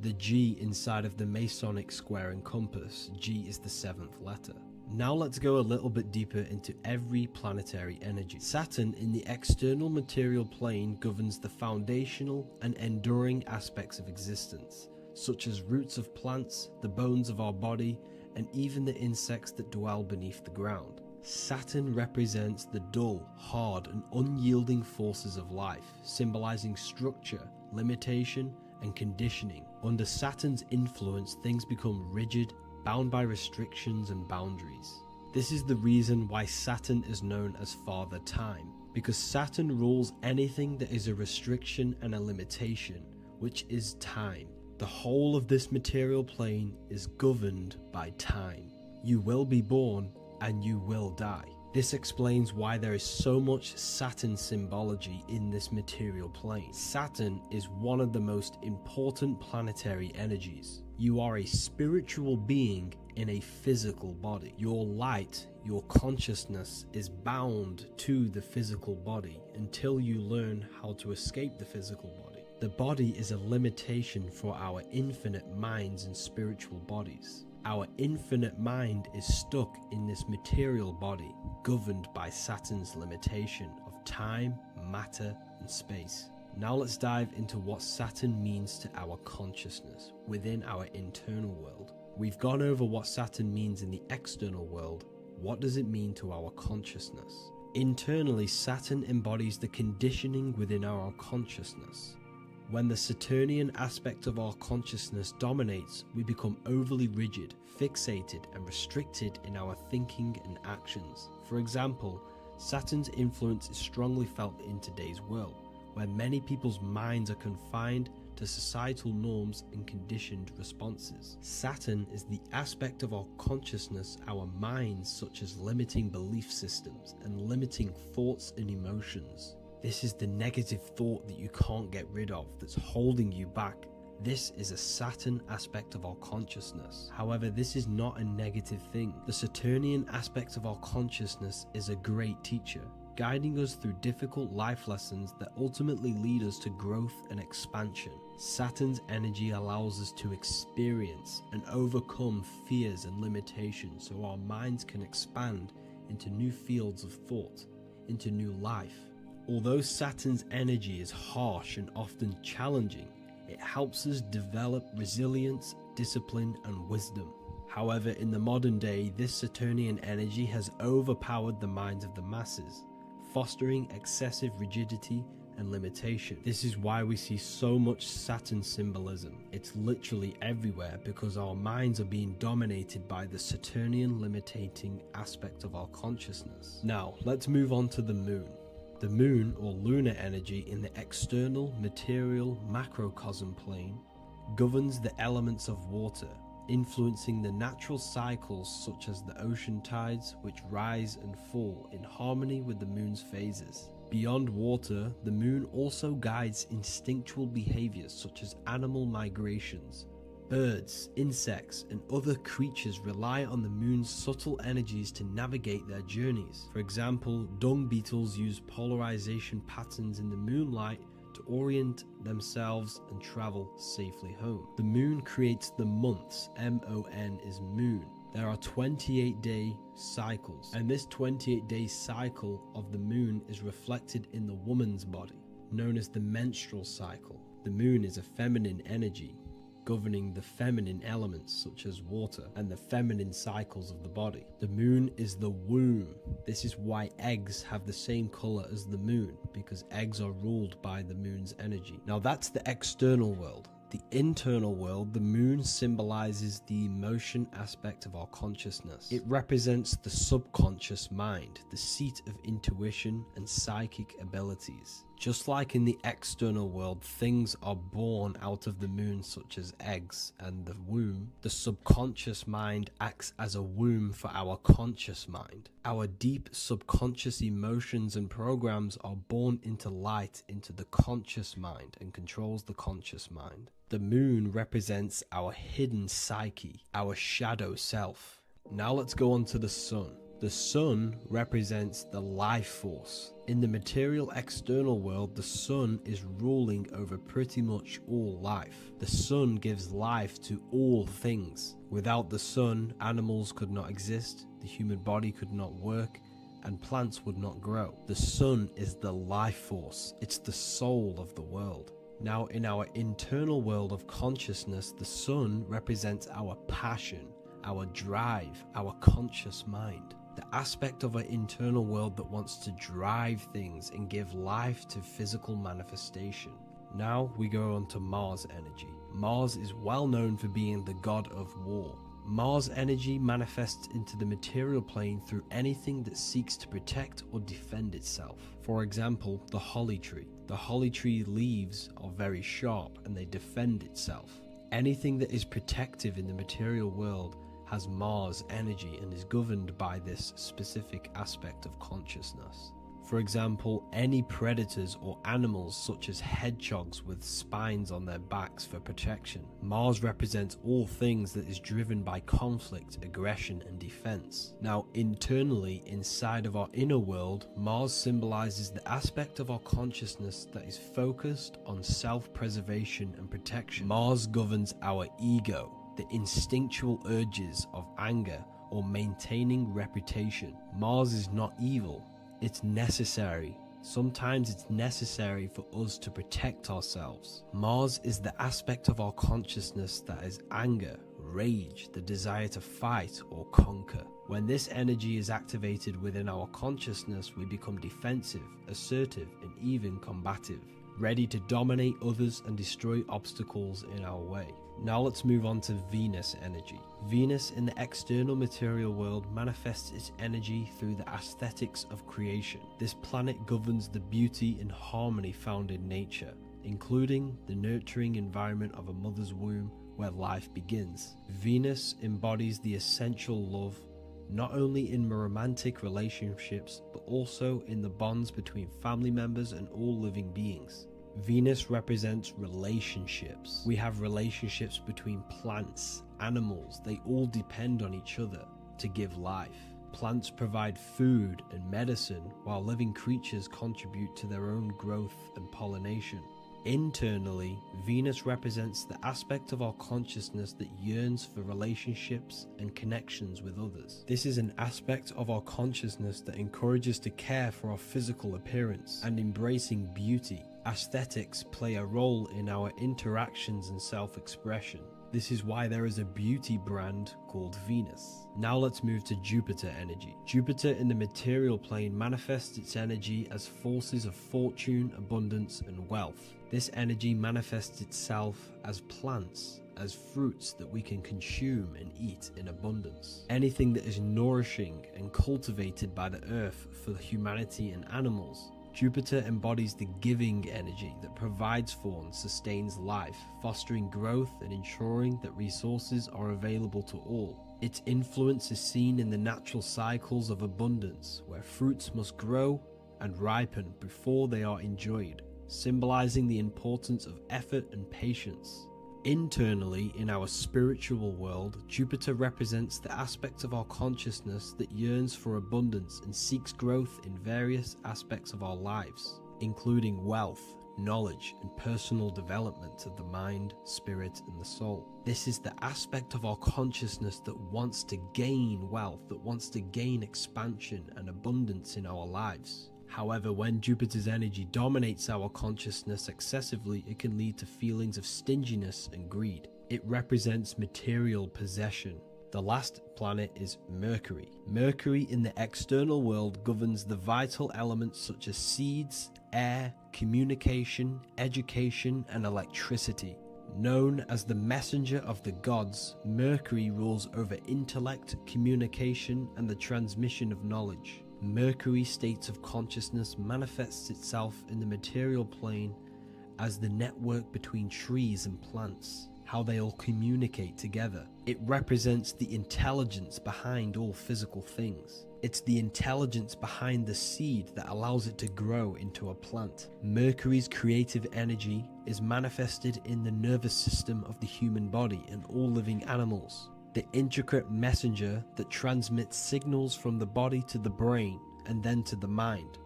the G inside of the Masonic square and compass. G is the 7th letter. Now let's go a little bit deeper into every planetary energy. Saturn in the external material plane governs the foundational and enduring aspects of existence, such as roots of plants, the bones of our body, and even the insects that dwell beneath the ground. Saturn represents the dull, hard, and unyielding forces of life, symbolizing structure, limitation, and conditioning. Under Saturn's influence, things become rigid, bound by restrictions and boundaries. This is the reason why Saturn is known as Father Time, because Saturn rules anything that is a restriction and a limitation, which is time. The whole of this material plane is governed by time. You will be born and you will die. This explains why there is so much Saturn symbology in this material plane. Saturn is one of the most important planetary energies. You are a spiritual being in a physical body. Your light, your consciousness is bound to the physical body until you learn how to escape the physical body. The body is a limitation for our infinite minds and spiritual bodies. Our infinite mind is stuck in this material body, governed by Saturn's limitation of time, matter, and space. Now let's dive into what Saturn means to our consciousness within our internal world. We've gone over what Saturn means in the external world. What does it mean to our consciousness? Internally, Saturn embodies the conditioning within our consciousness. When the Saturnian aspect of our consciousness dominates, we become overly rigid, fixated, and restricted in our thinking and actions. For example, Saturn's influence is strongly felt in today's world, where many people's minds are confined to societal norms and conditioned responses. Saturn is the aspect of our consciousness, our minds, such as limiting belief systems and limiting thoughts and emotions. This is the negative thought that you can't get rid of, that's holding you back. This is a Saturn aspect of our consciousness. However, this is not a negative thing. The Saturnian aspect of our consciousness is a great teacher, guiding us through difficult life lessons that ultimately lead us to growth and expansion. Saturn's energy allows us to experience and overcome fears and limitations so our minds can expand into new fields of thought, into new life. Although Saturn's energy is harsh and often challenging, it helps us develop resilience, discipline, and wisdom. However, in the modern day, this Saturnian energy has overpowered the minds of the masses, fostering excessive rigidity and limitation. This is why we see so much Saturn symbolism. It's literally everywhere because our minds are being dominated by the Saturnian limiting aspect of our consciousness. Now, let's move on to the moon. The moon, or lunar energy in the external material macrocosm plane, governs the elements of water, influencing the natural cycles such as the ocean tides, which rise and fall in harmony with the moon's phases. Beyond water, the moon also guides instinctual behaviors such as animal migrations. Birds, insects, and other creatures rely on the moon's subtle energies to navigate their journeys. For example, dung beetles use polarization patterns in the moonlight to orient themselves and travel safely home. The moon creates the months. M-O-N is moon. There are 28-day cycles, and this 28-day cycle of the moon is reflected in the woman's body, known as the menstrual cycle. The moon is a feminine energy, governing the feminine elements such as water and the feminine cycles of the body. The moon is the womb. This is why eggs have the same color as the moon, because eggs are ruled by the moon's energy. Now that's the external world. The internal world, the moon symbolizes the emotion aspect of our consciousness. It represents the subconscious mind, the seat of intuition and psychic abilities. Just like in the external world, things are born out of the moon, such as eggs and the womb. The subconscious mind acts as a womb for our conscious mind. Our deep subconscious emotions and programs are born into light into the conscious mind and controls the conscious mind. The moon represents our hidden psyche, our shadow self. Now let's go on to the sun. The sun represents the life force. In the material external world, the sun is ruling over pretty much all life. The sun gives life to all things. Without the sun, animals could not exist, the human body could not work, and plants would not grow. The sun is the life force. It's the soul of the world. Now, in our internal world of consciousness, the sun represents our passion, our drive, our conscious mind. The aspect of our internal world that wants to drive things and give life to physical manifestation. Now we go on to Mars energy. Mars is well known for being the god of war. Mars energy manifests into the material plane through anything that seeks to protect or defend itself. For example, the holly tree. The holly tree leaves are very sharp and they defend itself. Anything that is protective in the material world has Mars energy and is governed by this specific aspect of consciousness. For example, any predators or animals such as hedgehogs with spines on their backs for protection. Mars represents all things that is driven by conflict, aggression, and defense. Now, internally, inside of our inner world, Mars symbolizes the aspect of our consciousness that is focused on self-preservation and protection. Mars governs our ego, the instinctual urges of anger or maintaining reputation. Mars is not evil. It's necessary. Sometimes it's necessary for us to protect ourselves. Mars is the aspect of our consciousness that is anger, rage, the desire to fight or conquer. When this energy is activated within our consciousness, we become defensive, assertive, and even combative, ready to dominate others and destroy obstacles in our way. Now let's move on to Venus energy. Venus in the external material world manifests its energy through the aesthetics of creation. This planet governs the beauty and harmony found in nature, including the nurturing environment of a mother's womb where life begins. Venus embodies the essential love, not only in romantic relationships, but also in the bonds between family members and all living beings. Venus represents relationships. We have relationships between plants, animals. They all depend on each other to give life. Plants provide food and medicine, while living creatures contribute to their own growth and pollination. Internally, Venus represents the aspect of our consciousness that yearns for relationships and connections with others. This is an aspect of our consciousness that encourages to care for our physical appearance and embracing beauty. Aesthetics play a role in our interactions and self-expression. This is why there is a beauty brand called Venus. Now let's move to Jupiter energy. Jupiter in the material plane manifests its energy as forces of fortune, abundance, and wealth. This energy manifests itself as plants, as fruits that we can consume and eat in abundance. Anything that is nourishing and cultivated by the earth for humanity and animals. Jupiter embodies the giving energy that provides for and sustains life, fostering growth and ensuring that resources are available to all. Its influence is seen in the natural cycles of abundance, where fruits must grow and ripen before they are enjoyed, symbolizing the importance of effort and patience. Internally, in our spiritual world, Jupiter represents the aspect of our consciousness that yearns for abundance and seeks growth in various aspects of our lives, including wealth, knowledge, and personal development of the mind, spirit, and the soul. This is the aspect of our consciousness that wants to gain wealth, that wants to gain expansion and abundance in our lives. However, when Jupiter's energy dominates our consciousness excessively, it can lead to feelings of stinginess and greed. It represents material possession. The last planet is Mercury. Mercury in the external world governs the vital elements such as seeds, air, communication, education, and electricity. Known as the messenger of the gods, Mercury rules over intellect, communication, and the transmission of knowledge. Mercury's states of consciousness manifests itself in the material plane as the network between trees and plants, how they all communicate together. It represents the intelligence behind all physical things. It's the intelligence behind the seed that allows it to grow into a plant. Mercury's creative energy is manifested in the nervous system of the human body and all living animals. The intricate messenger that transmits signals from the body to the brain and then to the mind.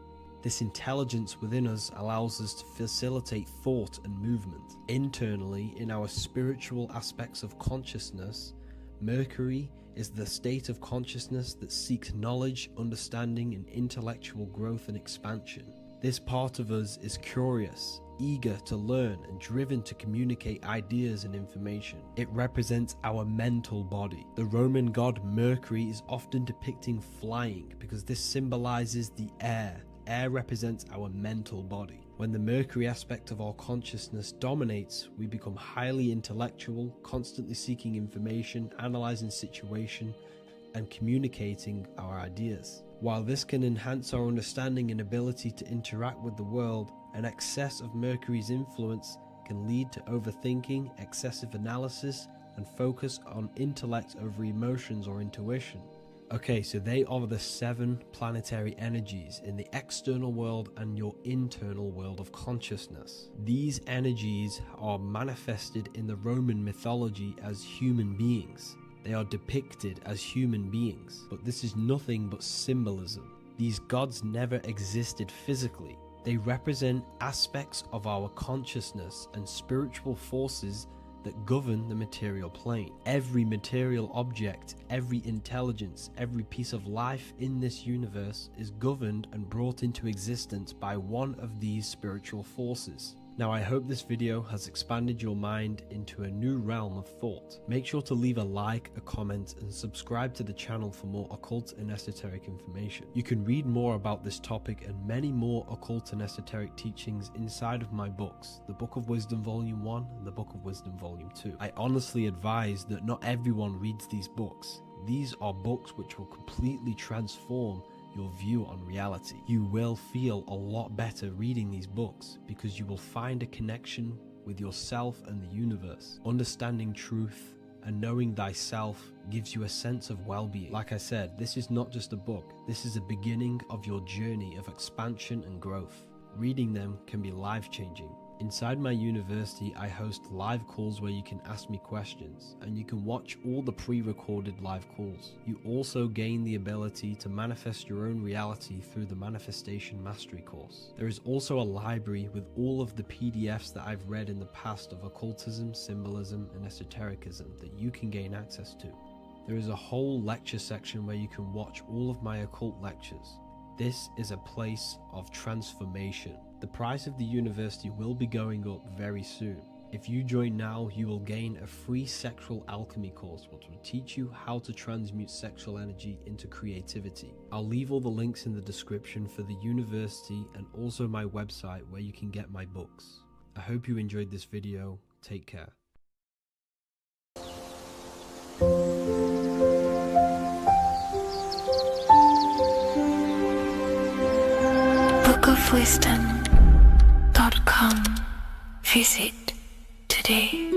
This intelligence within us allows us to facilitate thought and movement. Internally, in our spiritual aspects of consciousness, Mercury is the state of consciousness that seeks knowledge, understanding, and intellectual growth and expansion. This part of us is curious, eager to learn, and driven to communicate ideas and information. It represents our mental body. The Roman god Mercury is often depicting flying because this symbolizes the air. Air represents our mental body. When the Mercury aspect of our consciousness dominates, we become highly intellectual, constantly seeking information, analyzing situation, and communicating our ideas. While this can enhance our understanding and ability to interact with the world, an excess of Mercury's influence can lead to overthinking, excessive analysis, and focus on intellect over emotions or intuition. Okay, so they are the 7 planetary energies in the external world and your internal world of consciousness. These energies are manifested in the Roman mythology as human beings. They are depicted as human beings, but this is nothing but symbolism. These gods never existed physically. They represent aspects of our consciousness and spiritual forces that govern the material plane. Every material object, every intelligence, every piece of life in this universe is governed and brought into existence by one of these spiritual forces. Now, I hope this video has expanded your mind into a new realm of thought. Make sure to leave a like, a comment, and subscribe to the channel for more occult and esoteric information. You can read more about this topic and many more occult and esoteric teachings inside of my books, the Book of Wisdom Volume 1 and the Book of Wisdom Volume 2. I honestly advise that not everyone reads these books. These are books which will completely transform your view on reality. You will feel a lot better reading these books because you will find a connection with yourself and the universe. Understanding truth and knowing thyself gives you a sense of well-being. Like I said, this is not just a book. This is a beginning of your journey of expansion and growth. Reading them can be life-changing. Inside my university, I host live calls where you can ask me questions, and you can watch all the pre-recorded live calls. You also gain the ability to manifest your own reality through the Manifestation Mastery course. There is also a library with all of the PDFs that I've read in the past of occultism, symbolism, and esotericism that you can gain access to. There is a whole lecture section where you can watch all of my occult lectures. This is a place of transformation. The price of the university will be going up very soon. If you join now, you will gain a free sexual alchemy course which will teach you how to transmute sexual energy into creativity. I'll leave all the links in the description for the university and also my website where you can get my books. I hope you enjoyed this video. Take care. bookofwisdom.com. Visit today.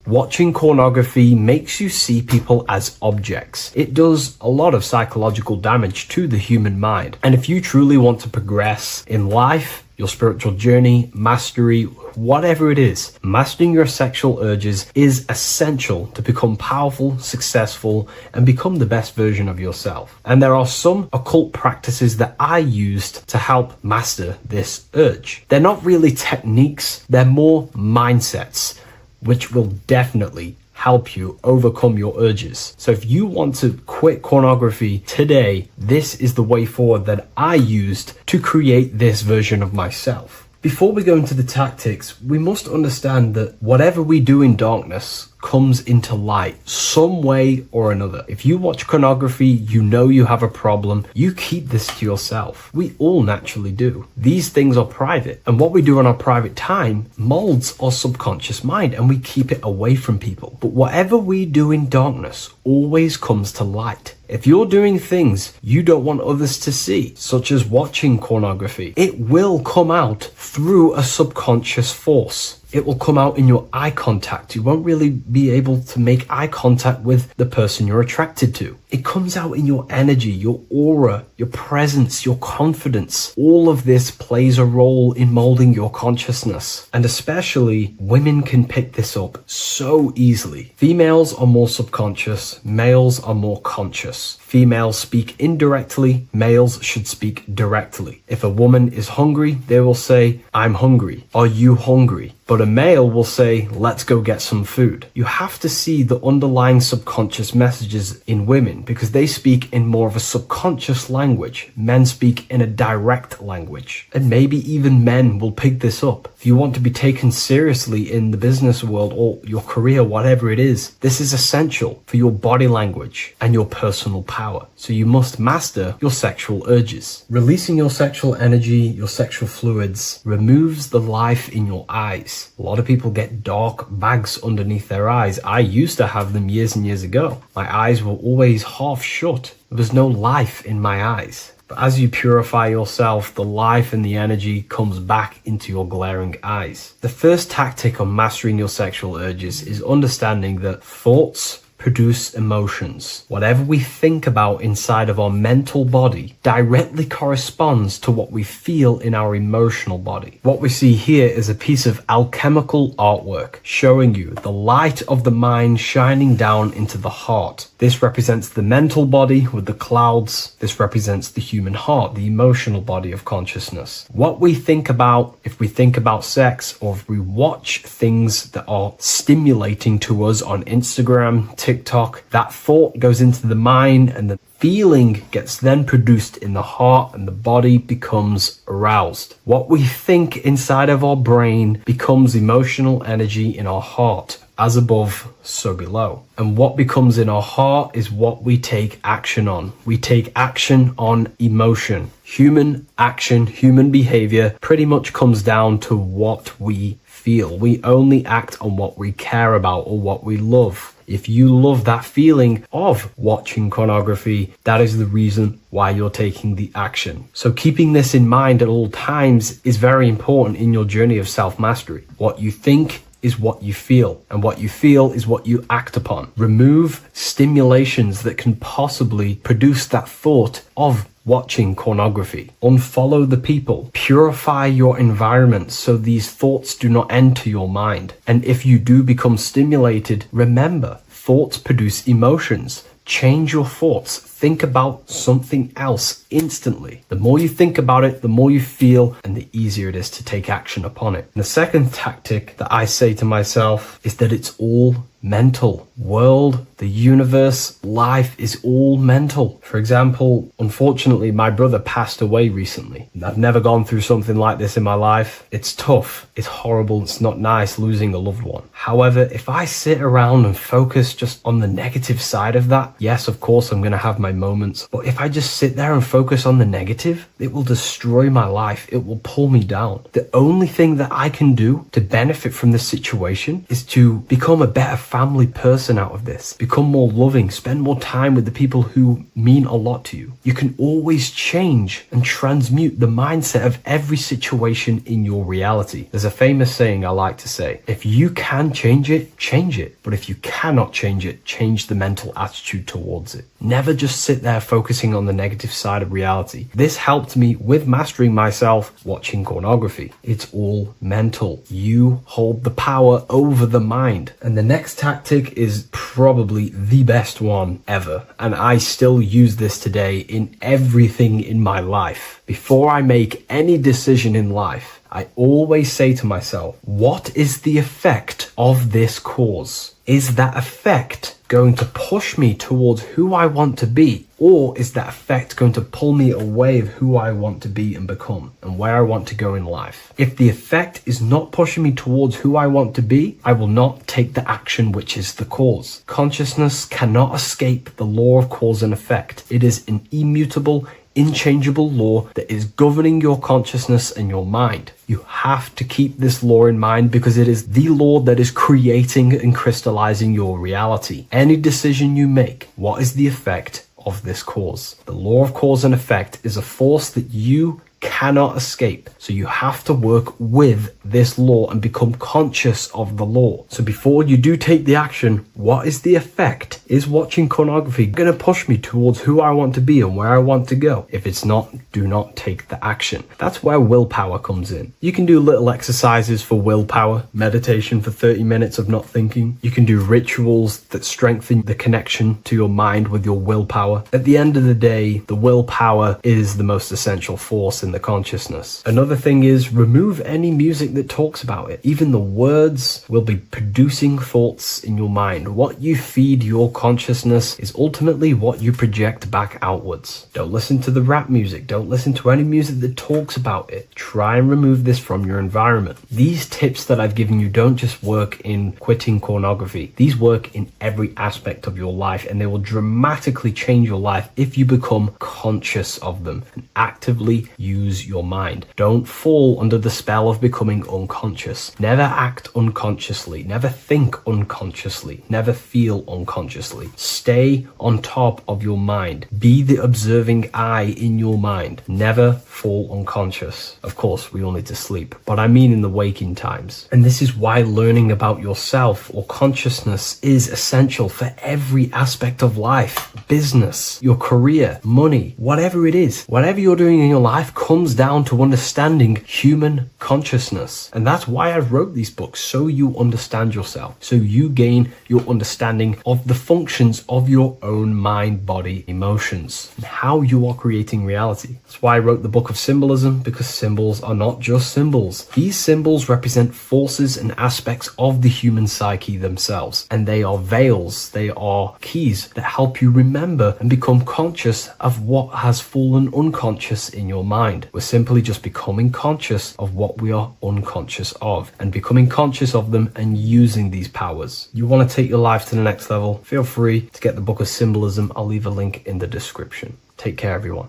Watching pornography makes you see people as objects. It does a lot of psychological damage to the human mind. And if you truly want to progress in life, your spiritual journey, mastery, whatever it is, mastering your sexual urges is essential to become powerful, successful, and become the best version of yourself. And there are some occult practices that I used to help master this urge. They're not really techniques, they're more mindsets, which will definitely help you overcome your urges. So if you want to quit pornography today, this is the way forward that I used to create this version of myself. Before we go into the tactics, we must understand that whatever we do in darkness comes into light some way or another. If you watch pornography, you know you have a problem, you keep this to yourself. We all naturally do. These things are private, and what we do in our private time molds our subconscious mind, and we keep it away from people. But whatever we do in darkness always comes to light. If you're doing things you don't want others to see, such as watching pornography, it will come out through a subconscious force. It will come out in your eye contact. You won't really be able to make eye contact with the person you're attracted to. It comes out in your energy, your aura, your presence, your confidence. All of this plays a role in molding your consciousness. And especially women can pick this up so easily. Females are more subconscious, males are more conscious. Females speak indirectly, males should speak directly. If a woman is hungry, they will say, "I'm hungry." "Are you hungry?" But a male will say, "Let's go get some food." You have to see the underlying subconscious messages in women because they speak in more of a subconscious language. Men speak in a direct language. And maybe even men will pick this up. If you want to be taken seriously in the business world or your career, whatever it is, this is essential for your body language and your personal power. So you must master your sexual urges. Releasing your sexual energy, your sexual fluids, removes the life in your eyes. A lot of people get dark bags underneath their eyes. I used to have them years and years ago. My eyes were always half shut. There was no life in my eyes. But as you purify yourself, the life and the energy comes back into your glaring eyes. The first tactic on mastering your sexual urges is understanding that thoughts produce emotions. Whatever we think about inside of our mental body directly corresponds to what we feel in our emotional body. What we see here is a piece of alchemical artwork showing you the light of the mind shining down into the heart. This represents the mental body with the clouds. This represents the human heart, the emotional body of consciousness. What we think about, if we think about sex, or if we watch things that are stimulating to us on Instagram, TikTok, that thought goes into the mind and the feeling gets then produced in the heart and the body becomes aroused. What we think inside of our brain becomes emotional energy in our heart. As above, so below. And what becomes in our heart is what we take action on. We take action on emotion. Human action, human behavior pretty much comes down to what we feel. We only act on what we care about or what we love. If you love that feeling of watching pornography, that is the reason why you're taking the action. So keeping this in mind at all times is very important in your journey of self-mastery. What you think is what you feel, and what you feel is what you act upon. Remove stimulations that can possibly produce that thought of watching pornography. Unfollow the people. Purify your environment so these thoughts do not enter your mind. And if you do become stimulated, remember, thoughts produce emotions. Change your thoughts. Think about something else instantly. The more you think about it, the more you feel, and the easier it is to take action upon it. And the second tactic that I say to myself is that it's all mental. World, the universe, life is all mental. For example, unfortunately, my brother passed away recently. I've never gone through something like this in my life. It's tough. It's horrible. It's not nice losing a loved one. However, if I sit around and focus just on the negative side of that, yes, of course, I'm going to have my moments. But if I just sit there and focus on the negative, it will destroy my life. It will pull me down. The only thing that I can do to benefit from this situation is to become a better family person out of this. Become more loving. Spend more time with the people who mean a lot to you. You can always change and transmute the mindset of every situation in your reality. There's a famous saying I like to say, if you can change it, change it. But if you cannot change it, change the mental attitude towards it. Never just sit there focusing on the negative side of reality. This helped me with mastering myself watching pornography. It's all mental. You hold the power over the mind. And the next tactic is probably the best one ever. And I still use this today in everything in my life. Before I make any decision in life, I always say to myself, what is the effect of this cause? Is that effect going to push me towards who I want to be? Or is that effect going to pull me away of who I want to be and become and where I want to go in life? If the effect is not pushing me towards who I want to be, I will not take the action which is the cause. Consciousness cannot escape the law of cause and effect. It is an immutable, inchangeable law that is governing your consciousness and your mind. You have to keep this law in mind because it is the law that is creating and crystallizing your reality. Any decision you make, what is the effect of this cause? The law of cause and effect is a force that you cannot escape. So you have to work with this law and become conscious of the law. So before you do take the action, what is the effect? Is watching pornography going to push me towards who I want to be and where I want to go? If it's not, do not take the action. That's where willpower comes in. You can do little exercises for willpower, meditation for 30 minutes of not thinking. You can do rituals that strengthen the connection to your mind with your willpower. At the end of the day, the willpower is the most essential force in the consciousness. Another thing is remove any music that talks about it. Even the words will be producing thoughts in your mind. What you feed your consciousness is ultimately what you project back outwards. Don't listen to the rap music. Don't listen to any music that talks about it. Try and remove this from your environment. These tips that I've given you don't just work in quitting pornography. These work in every aspect of your life, and they will dramatically change your life if you become conscious of them and actively use use your mind. Don't fall under the spell of becoming unconscious. Never act unconsciously. Never think unconsciously. Never feel unconsciously. Stay on top of your mind. Be the observing eye in your mind. Never fall unconscious. Of course, we all need to sleep, but I mean in the waking times. And this is why learning about yourself or consciousness is essential for every aspect of life. Business, your career, money, whatever it is. Whatever you're doing in your life comes down to understanding human consciousness. And that's why I wrote these books, so you understand yourself, so you gain your understanding of the functions of your own mind, body, emotions, and how you are creating reality. That's why I wrote the book of symbolism, because symbols are not just symbols. These symbols represent forces and aspects of the human psyche themselves, and they are veils, they are keys that help you remember and become conscious of what has fallen unconscious in your mind. We're simply just becoming conscious of what we are unconscious of, and becoming conscious of them and using these powers. You want to take your life to the next level? Feel free to get the book of symbolism. I'll leave a link in the description. Take care, everyone.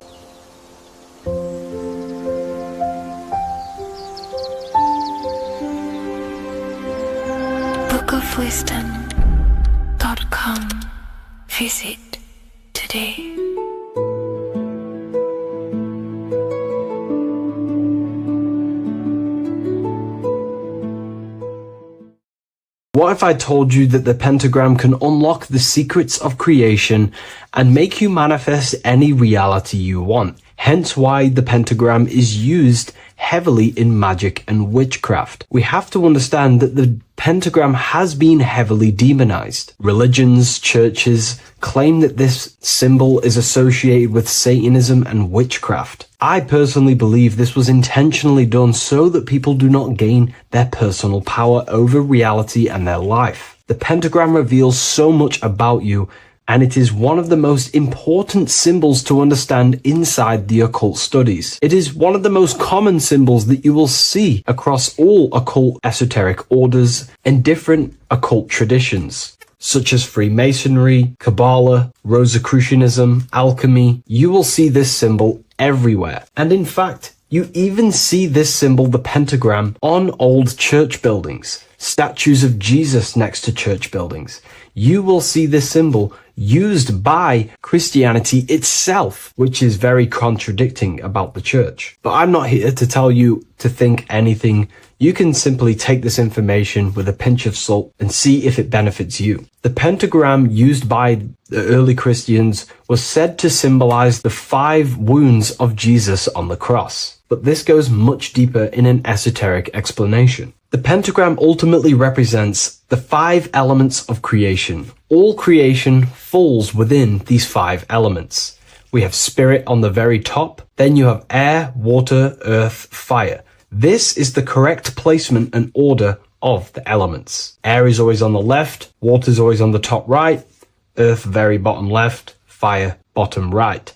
bookofwisdom.com. Visit today. What if I told you that the pentagram can unlock the secrets of creation and make you manifest any reality you want? Hence why the pentagram is used heavily in magic and witchcraft. We have to understand that the pentagram has been heavily demonized. Religions, churches claim that this symbol is associated with Satanism and witchcraft. I personally believe this was intentionally done so that people do not gain their personal power over reality and their life. The pentagram reveals so much about you, and it is one of the most important symbols to understand inside the occult studies. It is one of the most common symbols that you will see across all occult esoteric orders and different occult traditions, such as Freemasonry, Kabbalah, Rosicrucianism, alchemy. You will see this symbol everywhere. And in fact, you even see this symbol, the pentagram, on old church buildings, statues of Jesus next to church buildings. You will see this symbol used by Christianity itself, which is very contradicting about the church. But I'm not here to tell you to think anything. You can simply take this information with a pinch of salt and see if it benefits you. The pentagram used by the early Christians was said to symbolize the 5 wounds of Jesus on the cross. But this goes much deeper in an esoteric explanation. The pentagram ultimately represents the 5 elements of creation. All creation falls within these 5 elements. We have spirit on the very top, then you have air, water, earth, fire. This is the correct placement and order of the elements. Air is always on the left, water is always on the top right, earth very bottom left, fire bottom right,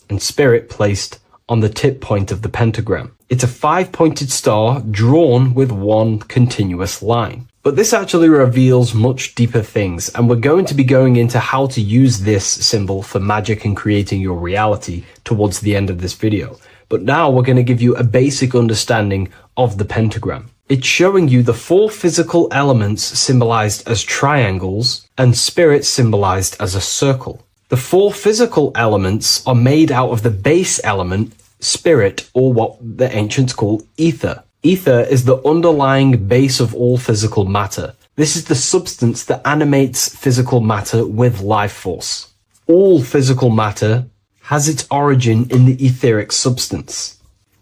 and spirit placed on the tip point of the pentagram. It's a 5-pointed star drawn with one continuous line. But this actually reveals much deeper things, and we're going to be going into how to use this symbol for magic and creating your reality towards the end of this video. But now we're going to give you a basic understanding of the pentagram. It's showing you the 4 physical elements symbolized as triangles and spirit symbolized as a circle. The 4 physical elements are made out of the base element, spirit, or what the ancients call ether. Ether is the underlying base of all physical matter. This is the substance that animates physical matter with life force. All physical matter has its origin in the etheric substance,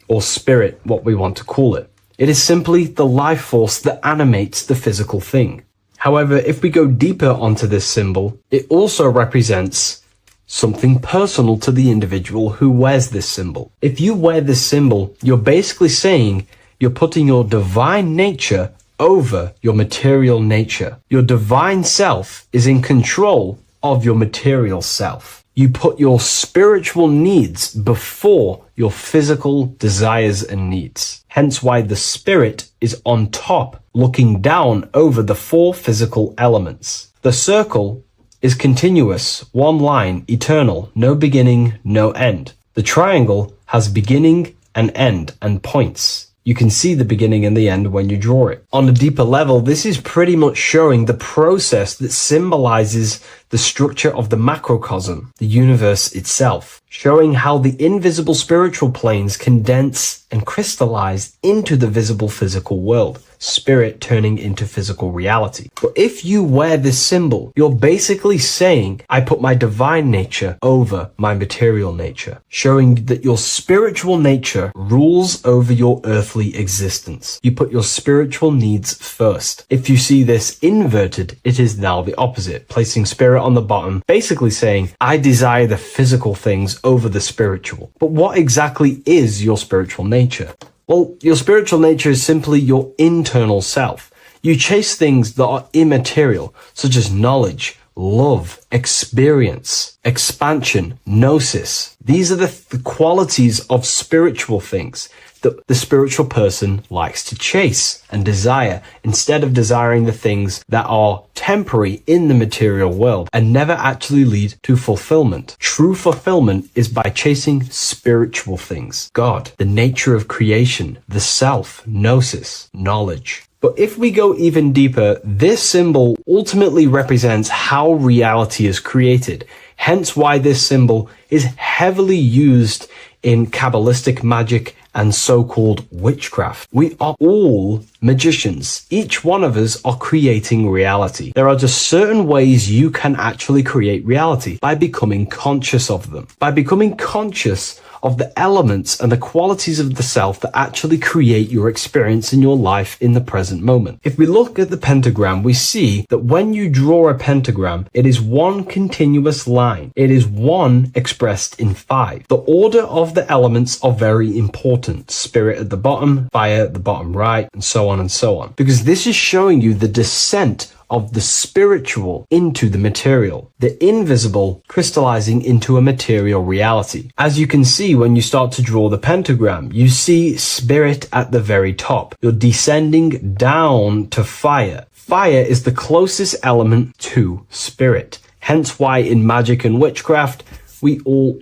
or spirit, what we want to call it. It is simply the life force that animates the physical thing. However, if we go deeper onto this symbol, it also represents something personal to the individual who wears this symbol. If you wear this symbol, you're basically saying you're putting your divine nature over your material nature. Your divine self is in control of your material self. You put your spiritual needs before your physical desires and needs. Hence why the spirit is on top, looking down over the 4 physical elements. The circle is continuous, one line, eternal, no beginning, no end. The triangle has beginning and end and points. You can see the beginning and the end when you draw it. On a deeper level, this is pretty much showing the process that symbolizes the structure of the macrocosm, the universe itself, showing how the invisible spiritual planes condense and crystallize into the visible physical world, spirit turning into physical reality. But if you wear this symbol, you're basically saying, I put my divine nature over my material nature, showing that your spiritual nature rules over your earthly existence. You put your spiritual needs first. If you see this inverted, it is now the opposite, placing spirit on the bottom, basically saying, I desire the physical things over the spiritual. But what exactly is your spiritual nature? Well, your spiritual nature is simply your internal self. You chase things that are immaterial, such as knowledge, love, experience, expansion, gnosis. These are the qualities of spiritual things that the spiritual person likes to chase and desire, instead of desiring the things that are temporary in the material world and never actually lead to fulfillment. True fulfillment is by chasing spiritual things. God, the nature of creation, the self, gnosis, knowledge. But if we go even deeper, this symbol ultimately represents how reality is created. Hence why this symbol is heavily used in Kabbalistic magic and so-called witchcraft. We are all magicians. Each one of us are creating reality. There are just certain ways you can actually create reality by becoming conscious of them. By becoming conscious of the elements and the qualities of the self that actually create your experience in your life in the present moment. If we look at the pentagram, we see that when you draw a pentagram, it is one continuous line. It is one expressed in 5. The order of the elements are very important. Spirit at the bottom, fire at the bottom right, and so on and so on. Because this is showing you the descent of the spiritual into the material, the invisible crystallizing into a material reality. As you can see when you start to draw the pentagram, you see spirit at the very top. You're descending down to fire. Fire is the closest element to spirit. Hence why in magic and witchcraft,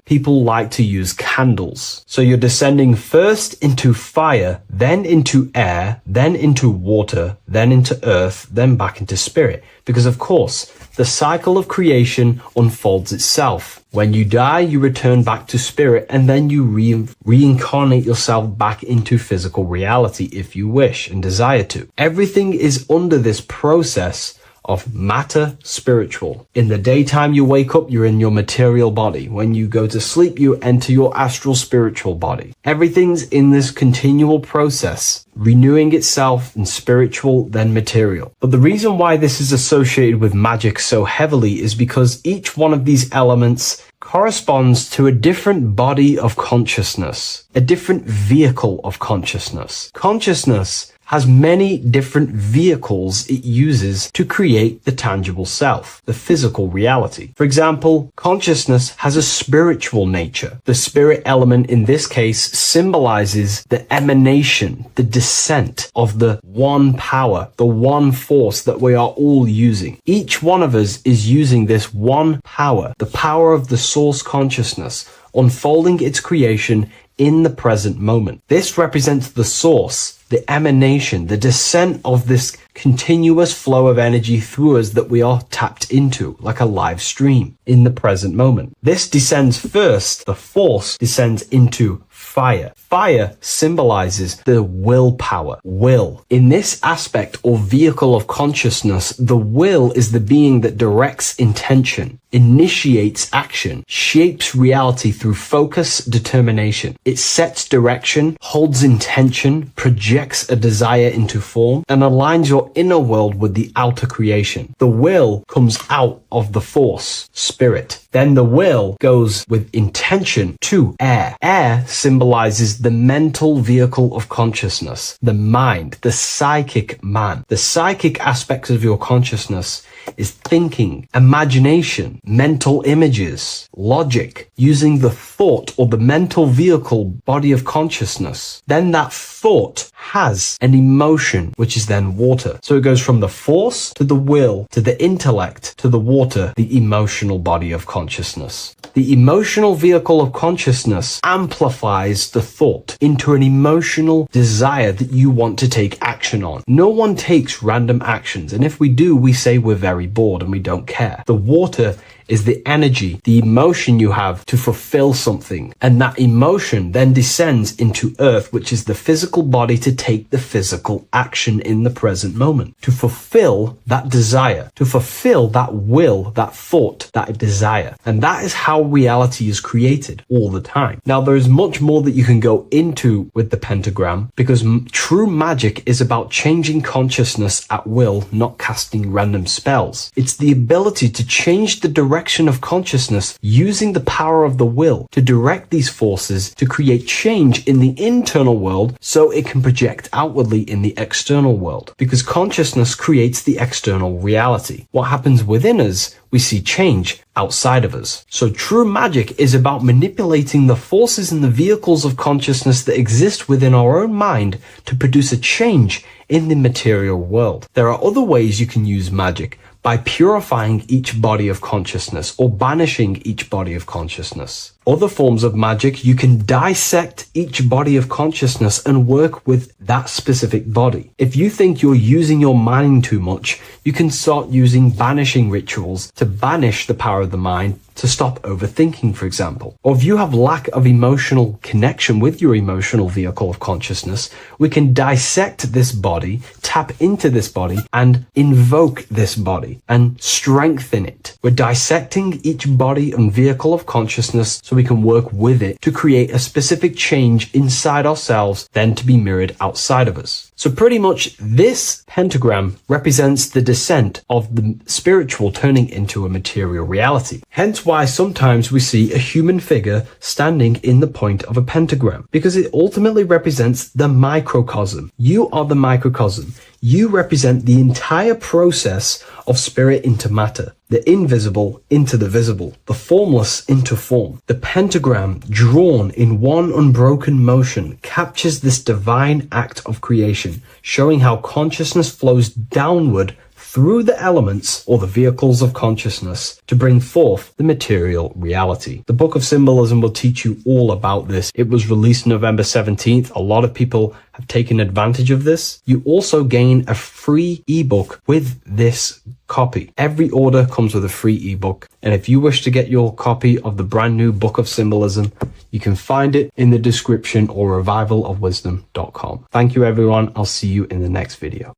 people like to use candles. So you're descending first into fire, then into air, then into water, then into earth, then back into spirit. Because of course, the cycle of creation unfolds itself. When you die, you return back to spirit, and then you reincarnate yourself back into physical reality if you wish and desire to. Everything is under this process of matter spiritual. In the daytime you wake up, you're in your material body. When you go to sleep, you enter your astral spiritual body. Everything's in this continual process, renewing itself in spiritual, then material. But the reason why this is associated with magic so heavily is because each one of these elements corresponds to a different body of consciousness, a different vehicle of consciousness. Consciousness has many different vehicles it uses to create the tangible self, the physical reality. For example, consciousness has a spiritual nature. The spirit element in this case symbolizes the emanation, the descent of the one power, the one force that we are all using. Each one of us is using this one power, the power of the source consciousness, unfolding its creation in the present moment. This represents the source, the emanation, the descent of this continuous flow of energy through us that we are tapped into, like a live stream in the present moment. This descends first, the force descends into fire. Fire symbolizes the willpower, will. In this aspect or vehicle of consciousness, the will is the being that directs intention, initiates action, shapes reality through focus, determination. It sets direction, holds intention, projects a desire into form, and aligns your inner world with the outer creation. The will comes out of the force, spirit. Then the will goes with intention to air. Air symbolizes the mental vehicle of consciousness, the mind, the psychic man. The psychic aspects of your consciousness is thinking, imagination, mental images, logic, using the thought or the mental vehicle body of consciousness. Then that thought has an emotion, which is then water. So it goes from the force to the will to the intellect to the water, the emotional body of consciousness. The emotional vehicle of consciousness amplifies the thought into an emotional desire that you want to take action on. No one takes random actions, and if we do, we say we're very bored and we don't care. The water is the energy, the emotion you have to fulfill something. And that emotion then descends into earth, which is the physical body to take the physical action in the present moment, to fulfill that desire, to fulfill that will, that thought, that desire. And that is how reality is created all the time. Now, there is much more that you can go into with the pentagram, because true magic is about changing consciousness at will, not casting random spells. It's the ability to change the direction of consciousness using the power of the will to direct these forces to create change in the internal world so it can project outwardly in the external world. Because consciousness creates the external reality. What happens within us, we see change outside of us. So true magic is about manipulating the forces and the vehicles of consciousness that exist within our own mind to produce a change in the material world. There are other ways you can use magic, by purifying each body of consciousness or banishing each body of consciousness. Other forms of magic, you can dissect each body of consciousness and work with that specific body. If you think you're using your mind too much, you can start using banishing rituals to banish the power of the mind, to stop overthinking, for example. Or if you have lack of emotional connection with your emotional vehicle of consciousness, we can dissect this body, tap into this body, and invoke this body and strengthen it. We're dissecting each body and vehicle of consciousness so we can work with it to create a specific change inside ourselves, then to be mirrored outside of us. So pretty much this pentagram represents the descent of the spiritual turning into a material reality. Hence why sometimes we see a human figure standing in the point of a pentagram, because it ultimately represents the microcosm. You are the microcosm. You represent the entire process of spirit into matter, the invisible into the visible, the formless into form. The pentagram, drawn in one unbroken motion, captures this divine act of creation, showing how consciousness flows downward through the elements or the vehicles of consciousness to bring forth the material reality. The Book of Symbolism will teach you all about this. It was released November 17th. A lot of people have taken advantage of this. You also gain a free ebook with this copy. Every order comes with a free ebook. And if you wish to get your copy of the brand new Book of Symbolism, you can find it in the description or revivalofwisdom.com. Thank you, everyone. I'll see you in the next video.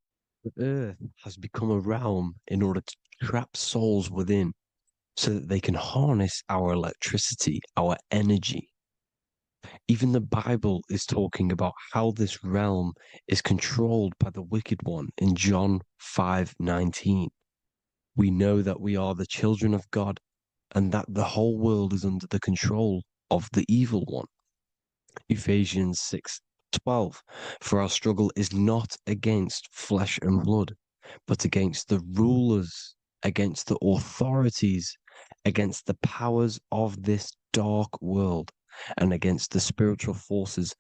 The earth has become a realm in order to trap souls within so that they can harness our electricity, our energy. Even the Bible is talking about how this realm is controlled by the wicked one in John 5:19. We know that we are the children of God and that the whole world is under the control of the evil one. Ephesians 6:12, for our struggle is not against flesh and blood, but against the rulers, against the authorities, against the powers of this dark world, and against the spiritual forces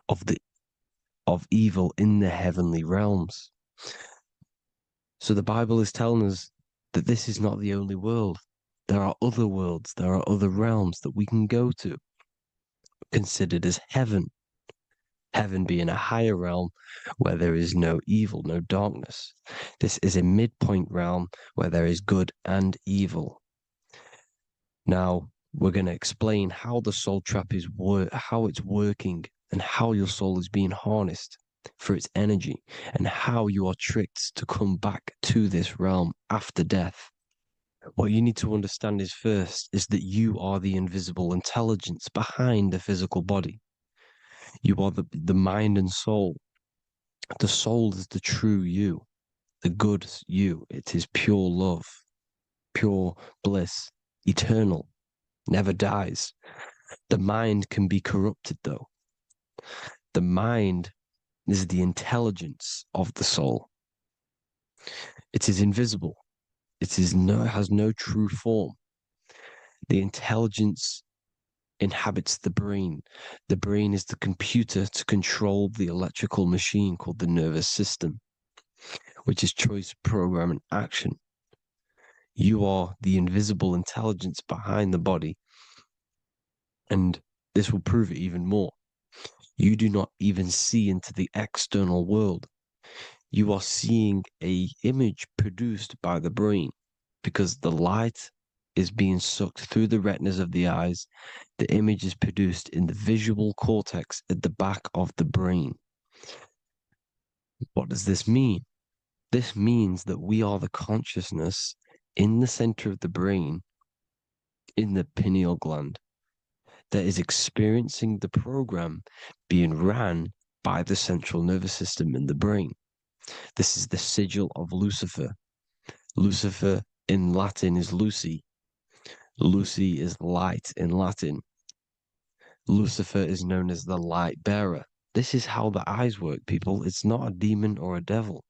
of evil in the heavenly realms. So the Bible is telling us that this is not the only world. There are other worlds, there are other realms that we can go to, considered as heaven. Heaven being a higher realm where there is no evil, no darkness. This is a midpoint realm where there is good and evil. Now, we're going to explain how the soul trap is how it's working and how your soul is being harnessed for its energy and how you are tricked to come back to this realm after death. What you need to understand is first is that you are the invisible intelligence behind the physical body. You are the mind and soul. The soul is the true you, the good you. It is pure love, pure bliss, eternal, never dies. The mind can be corrupted though. The mind is the intelligence of the soul. It is invisible. It has no true form. The intelligence inhabits the brain. The brain is the computer to control the electrical machine called the nervous system, which is choice, program, and action. You are the invisible intelligence behind the body, And this will prove it even more. You do not even see into the external world. You are seeing an image produced by the brain because the light is being sucked through the retinas of the eyes. The image is produced in the visual cortex at the back of the brain. What does this mean? This means that we are the consciousness in the center of the brain, in the pineal gland, that is experiencing the program being ran by the central nervous system in the brain. This is the sigil of Lucifer. Lucifer in Latin is Lucy. Lucy is light in Latin. Lucifer is known as the light bearer. This is how the eyes work, people. It's not a demon or a devil.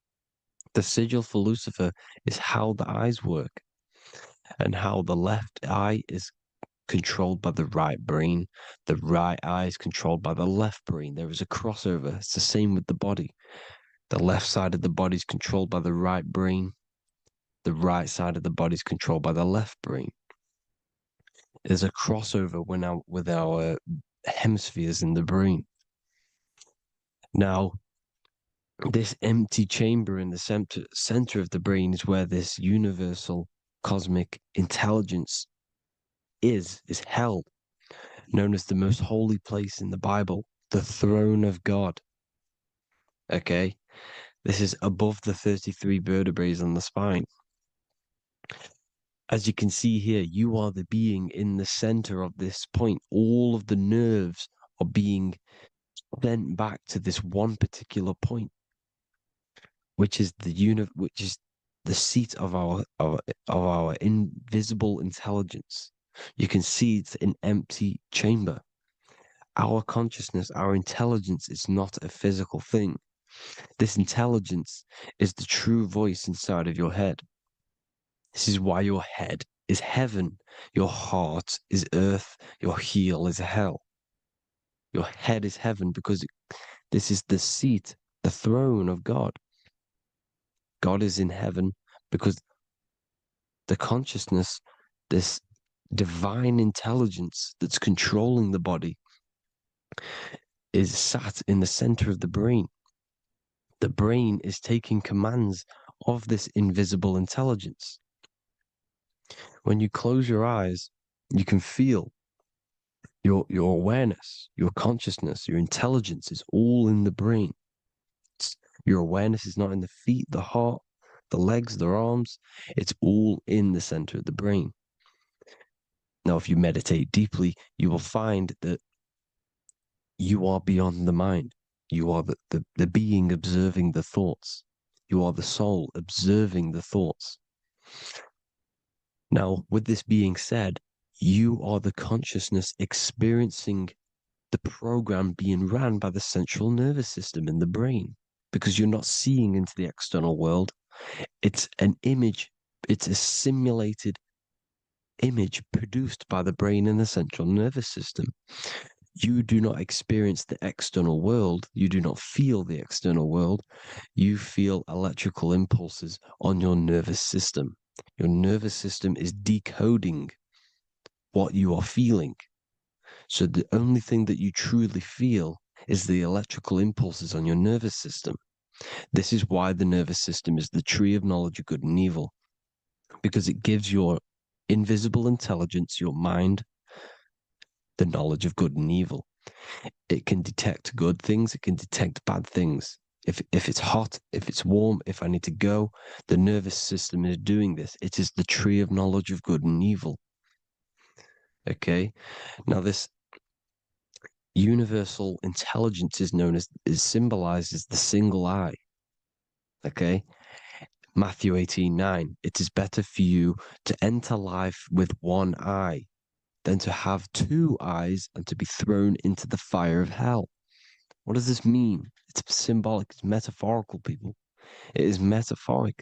The sigil for Lucifer is how the eyes work, and how the left eye is controlled by the right brain. The right eye is controlled by the left brain. There is a crossover. It's the same with the body. The left side of the body is controlled by the right brain. The right side of the body is controlled by the left brain. There's a crossover with our hemispheres in the brain. Now, this empty chamber in the center of the brain is where this universal cosmic intelligence is held, known as the most holy place in the Bible, the throne of God. Okay? This is above the 33 vertebrae on the spine. As you can see here, you are the being in the center of this point. All of the nerves are being sent back to this one particular point, which is the seat of our invisible intelligence. You can see it's an empty chamber. Our consciousness, our intelligence is not a physical thing. This intelligence is the true voice inside of your head. This is why your head is heaven, your heart is earth, your heel is hell. Your head is heaven because this is the seat, the throne of God. God is in heaven because the consciousness, this divine intelligence that's controlling the body, is sat in the center of the brain. The brain is taking commands of this invisible intelligence. When you close your eyes, you can feel your awareness, your consciousness, your intelligence is all in the brain. Your awareness is not in the feet, the heart, the legs, the arms. It's all in the center of the brain. Now, if you meditate deeply, you will find that you are beyond the mind. You are the being observing the thoughts. You are the soul observing the thoughts. Now, with this being said, you are the consciousness experiencing the program being ran by the central nervous system in the brain, because you're not seeing into the external world. It's an image, it's a simulated image produced by the brain and the central nervous system. You do not experience the external world. You do not feel the external world. You feel electrical impulses on your nervous system. Your nervous system is decoding what you are feeling. So the only thing that you truly feel is the electrical impulses on your nervous system. This is why the nervous system is the tree of knowledge of good and evil, because it gives your invisible intelligence, your mind, the knowledge of good and evil. It can detect good things, it can detect bad things. If it's hot, if it's warm, if I need to go, the nervous system is doing this. It is the tree of knowledge of good and evil. Okay? Now this universal intelligence is symbolized as the single eye. Okay? Matthew 18:9. It is better for you to enter life with one eye than to have two eyes and to be thrown into the fire of hell. What does this mean? It's symbolic, it's metaphorical, people. It is metaphoric.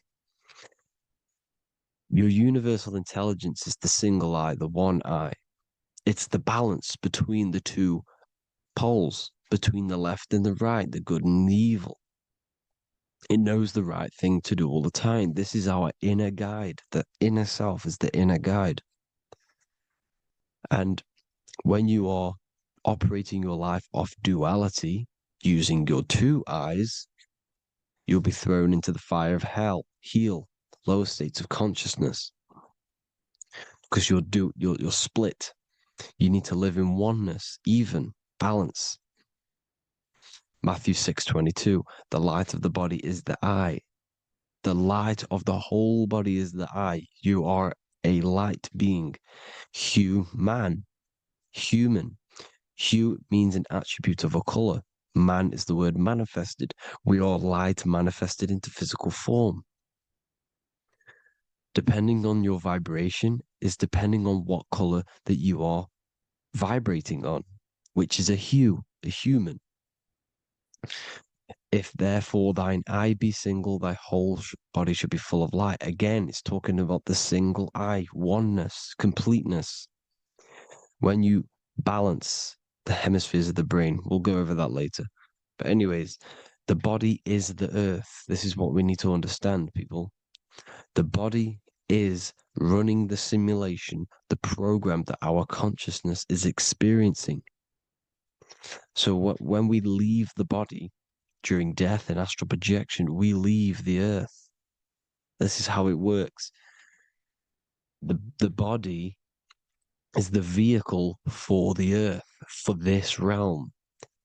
Your universal intelligence is the single eye, the one eye. It's the balance between the two poles, between the left and the right, the good and the evil. It knows the right thing to do all the time. This is our inner guide. The inner self is the inner guide. And when you are operating your life off duality, using your two eyes, you'll be thrown into the fire of hell, lower states of consciousness, because you're split. You need to live in oneness, even, balance. Matthew 6:22, the light of the body is the eye. The light of the whole body is the eye. You are a light being. Human. Hue means an attribute of a color. Man is the word manifested. We are light manifested into physical form. Depending on your vibration is depending on what color that you are vibrating on, which is a hue, a human. If therefore thine eye be single, thy whole body should be full of light. Again, it's talking about the single eye, oneness, completeness. When you balance the hemispheres of the brain, we'll go over that later. But anyways, the body is the earth. This is what we need to understand, people. The body is running the simulation, the program that our consciousness is experiencing. So when we leave the body during death and astral projection, we leave the earth. This is how it works. The body is the vehicle for the earth, for this realm.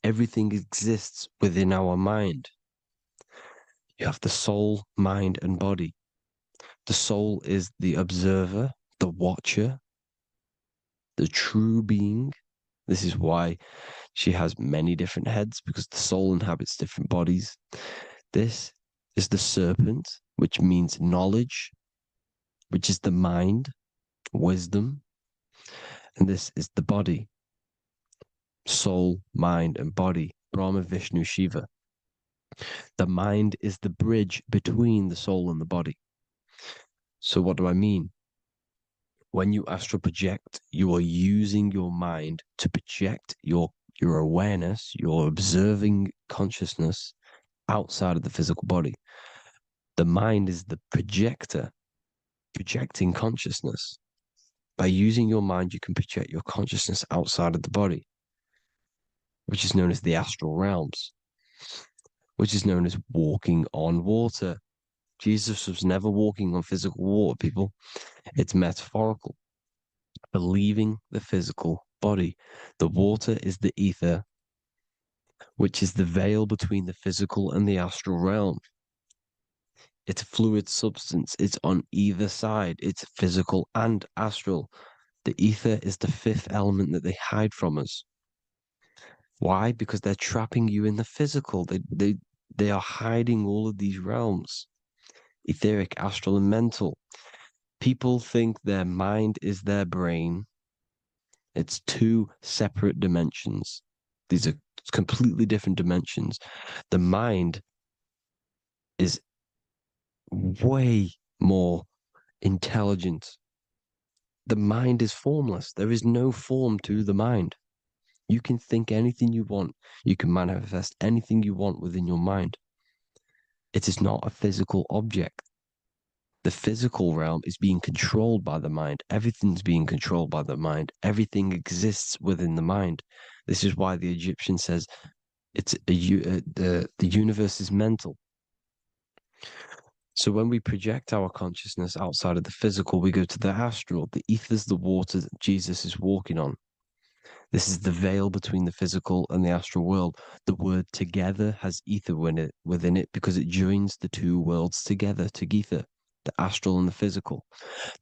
Everything exists within our mind. You have the soul, mind, and body. The soul is the observer, the watcher, the true being. This is why she has many different heads, because the soul inhabits different bodies. This is the serpent, which means knowledge, which is the mind, wisdom. And this is the body, soul, mind, and body, Brahma, Vishnu, Shiva. The mind is the bridge between the soul and the body. So what do I mean? When you astral project, you are using your mind to project your awareness, your observing consciousness outside of the physical body. The mind is the projector, projecting consciousness. By using your mind, you can project your consciousness outside of the body, which is known as the astral realms, which is known as walking on water. Jesus was never walking on physical water, people. It's metaphorical. Believing the physical body. The water is the ether, which is the veil between the physical and the astral realm. It's a fluid substance. It's on either side. It's physical and astral. The ether is the fifth element that they hide from us. Why? Because they're trapping you in the physical. They are hiding all of these realms. Etheric, astral, and mental. People think their mind is their brain. It's two separate dimensions. These are completely different dimensions. The mind is way more intelligent. The mind is formless. There is no form to the mind. You can think anything you want. You can manifest anything you want within your mind. It is not a physical object. The physical realm is being controlled by the mind. Everything's being controlled by the mind. Everything exists within the mind. This is why the Egyptian says the universe is mental. So when we project our consciousness outside of the physical, we go to the astral. The ether is the water that Jesus is walking on. This is the veil between the physical and the astral world. The word together has ether within it because it joins the two worlds together, together, the astral and the physical.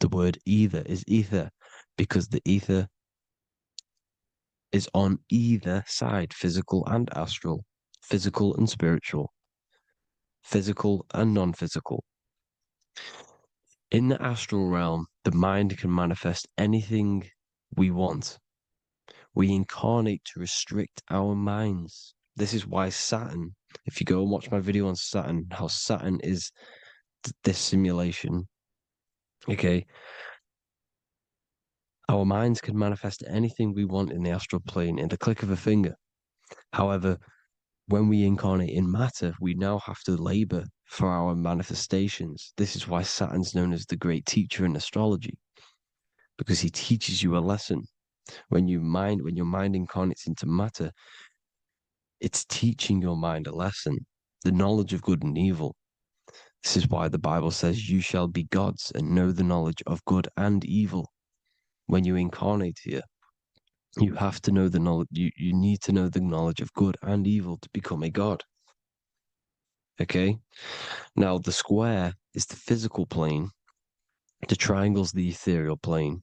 The word either is ether because the ether is on either side, physical and astral, physical and spiritual, physical and non-physical. In the astral realm, the mind can manifest anything we want. We incarnate to restrict our minds. This is why Saturn, if you go and watch my video on Saturn, how Saturn is this simulation, okay, our minds can manifest anything we want in the astral plane in the click of a finger. However, when we incarnate in matter, we now have to labor for our manifestations. This is why Saturn's known as the great teacher in astrology, because he teaches you a lesson. When your mind incarnates into matter, it's teaching your mind a lesson, the knowledge of good and evil. This is why the Bible says, you shall be gods and know the knowledge of good and evil. When you incarnate here, you have to know the knowledge, you need to know the knowledge of good and evil to become a god. Okay? Now, the square is the physical plane, the triangle's the ethereal plane,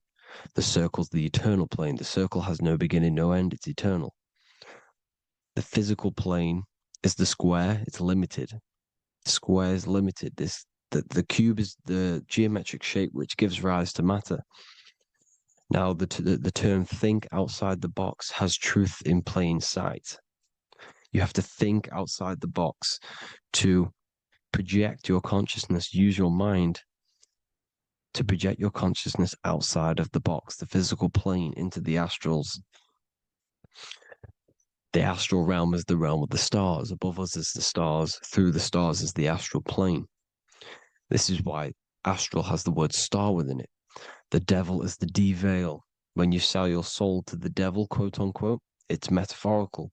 the circle's the eternal plane. The circle has no beginning, no end, it's eternal. The physical plane is the square, it's limited. The square is limited. The cube is the geometric shape which gives rise to matter. Now, the term think outside the box has truth in plain sight. You have to think outside the box to project your consciousness, use your mind to project your consciousness outside of the box, the physical plane, into the astrals. The astral realm is the realm of the stars. Above us is the stars. Through the stars is the astral plane. This is why astral has the word star within it. The devil is the deveil. When you sell your soul to the devil, quote unquote, it's metaphorical.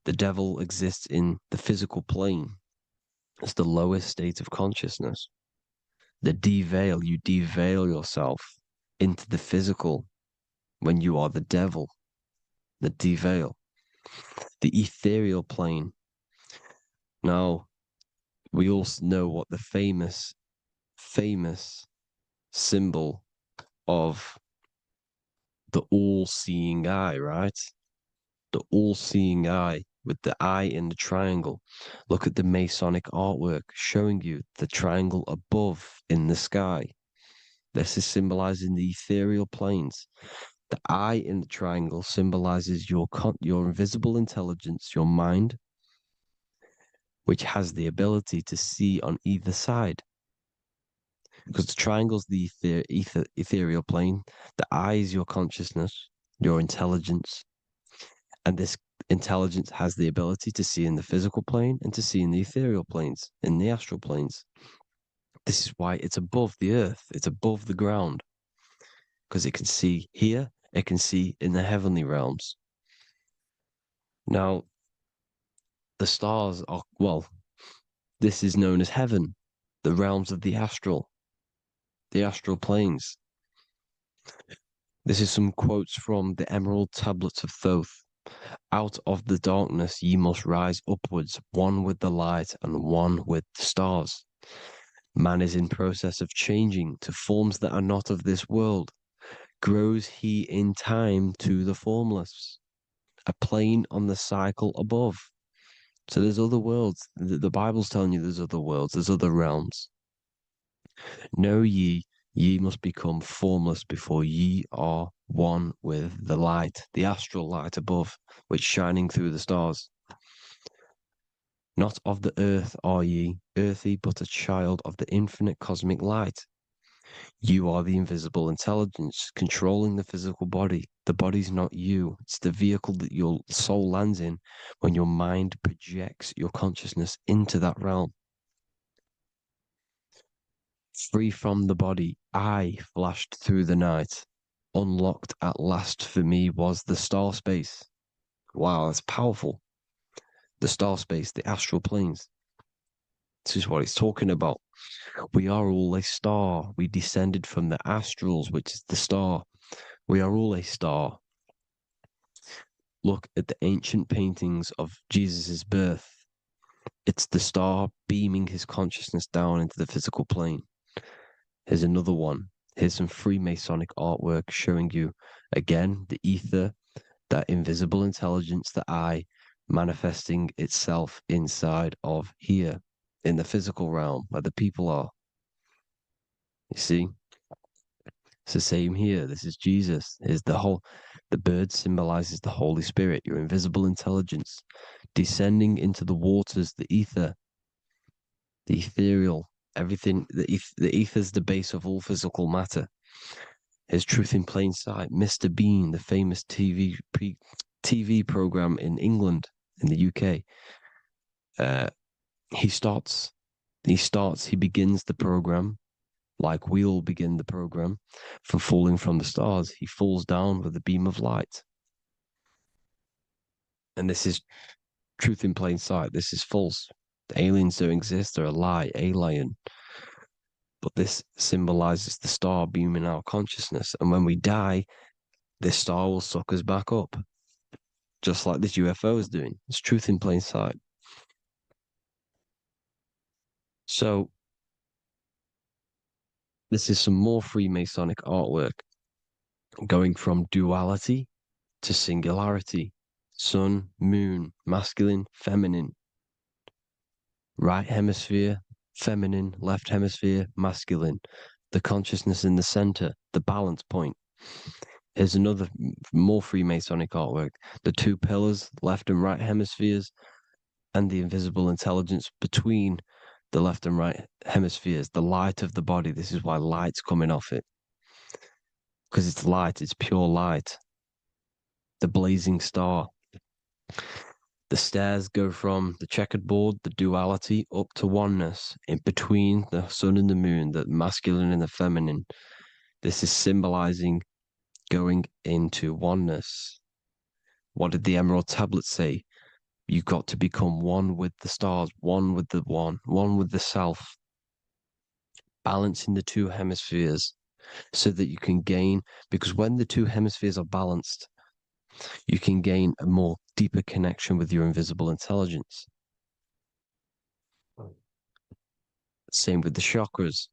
The devil exists in the physical plane. It's the lowest state of consciousness. The deveil, you deveil yourself into the physical when you are the devil. The deveil. The ethereal plane. Now, we all know what the famous symbol of the all-seeing eye, right? The all-seeing eye with the eye in the triangle. Look at the Masonic artwork showing you the triangle above in the sky. This is symbolizing the ethereal planes. The eye in the triangle symbolizes your invisible intelligence, your mind, which has the ability to see on either side. Because the triangle's the ethereal plane. The eye is your consciousness, your intelligence. And this intelligence has the ability to see in the physical plane and to see in the ethereal planes, in the astral planes. This is why it's above the earth. It's above the ground. Because it can see here, it can see in the heavenly realms. Now, the stars are, well, this is known as heaven, the realms of the astral planes. This is some quotes from the Emerald Tablets of Thoth. Out of the darkness ye must rise upwards, one with the light and one with the stars. Man is in process of changing to forms that are not of this world. Grows he in time to the formless, a plane on the cycle above. So there's other worlds. The Bible's telling you there's other worlds, there's other realms. Know ye must become formless before ye are one with the light, the astral light above, which shining through the stars. Not of the earth are ye, earthy, but a child of the infinite cosmic light. You are the invisible intelligence controlling the physical body. The body's not you. It's the vehicle that your soul lands in when your mind projects your consciousness into that realm. Free from the body, I flashed through the night. Unlocked at last for me was the star space. Wow, that's powerful. The star space, the astral planes. This is what it's talking about. We are all a star. We descended from the astrals, which is the star. We are all a star. Look at the ancient paintings of Jesus' birth. It's the star beaming his consciousness down into the physical plane. Here's another one. Here's some Freemasonic artwork showing you, again, the ether, that invisible intelligence, the eye, manifesting itself inside of here, in the physical realm, where the people are. You see? It's the same here. This is Jesus. Here's the bird symbolizes the Holy Spirit, your invisible intelligence, descending into the waters, the ether, the ethereal, everything. The ether's the base of all physical matter. Here's Truth in Plain Sight. Mr. Bean, the famous TV program in England, in the UK. He begins the program Like we'll begin the program for falling from the stars, he falls down with a beam of light. And this is truth in plain sight. This is false. The aliens don't exist. They're a lie, alien. But this symbolizes the star beaming our consciousness. And when we die, this star will suck us back up, just like this UFO is doing. It's truth in plain sight. So, this is some more Freemasonic artwork, going from duality to singularity. Sun, moon, masculine, feminine. Right hemisphere, feminine, left hemisphere, masculine. The consciousness in the center, the balance point. Here's another more Freemasonic artwork. The two pillars, left and right hemispheres, and the invisible intelligence between the left and right hemispheres, the light of the body. This is why light's coming off it. Because it's light, it's pure light. The blazing star. The stairs go from the checkered board, the duality, up to oneness, in between the sun and the moon, the masculine and the feminine. This is symbolizing going into oneness. What did the Emerald Tablet say? You've got to become one with the stars, one with the one with the self. Balancing the two hemispheres so that you can gain, because when the two hemispheres are balanced, you can gain a more deeper connection with your invisible intelligence. Same with the chakras.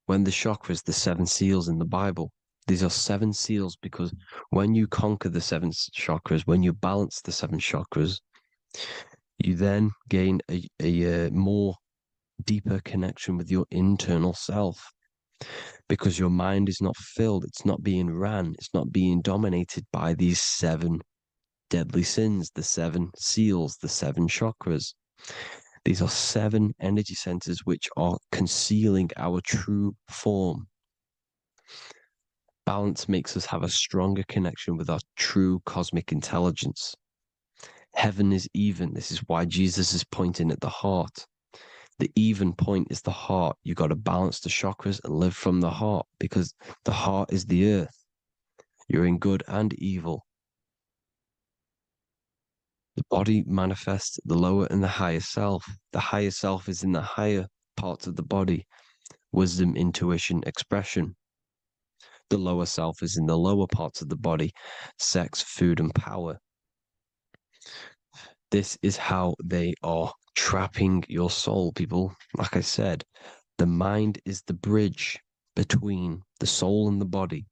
When the chakras, the 7 seals in the Bible, these are 7 seals because when you conquer the 7 chakras, when you balance the 7 chakras, you then gain a more deeper connection with your internal self, because your mind is not filled, it's not being ran, it's not being dominated by these 7 deadly sins, the 7 seals, the 7 chakras. These are 7 energy centers which are concealing our true form. Balance makes us have a stronger connection with our true cosmic intelligence. Heaven is even. This is why Jesus is pointing at the heart. The even point is the heart. You got to balance the chakras and live from the heart, because the heart is the earth. You're in good and evil. The body manifests the lower and the higher self. The higher self is in the higher parts of the body. Wisdom, intuition, expression. The lower self is in the lower parts of the body. Sex, food, and power. This is how they are trapping your soul, people. Like I said, the mind is the bridge between the soul and the body.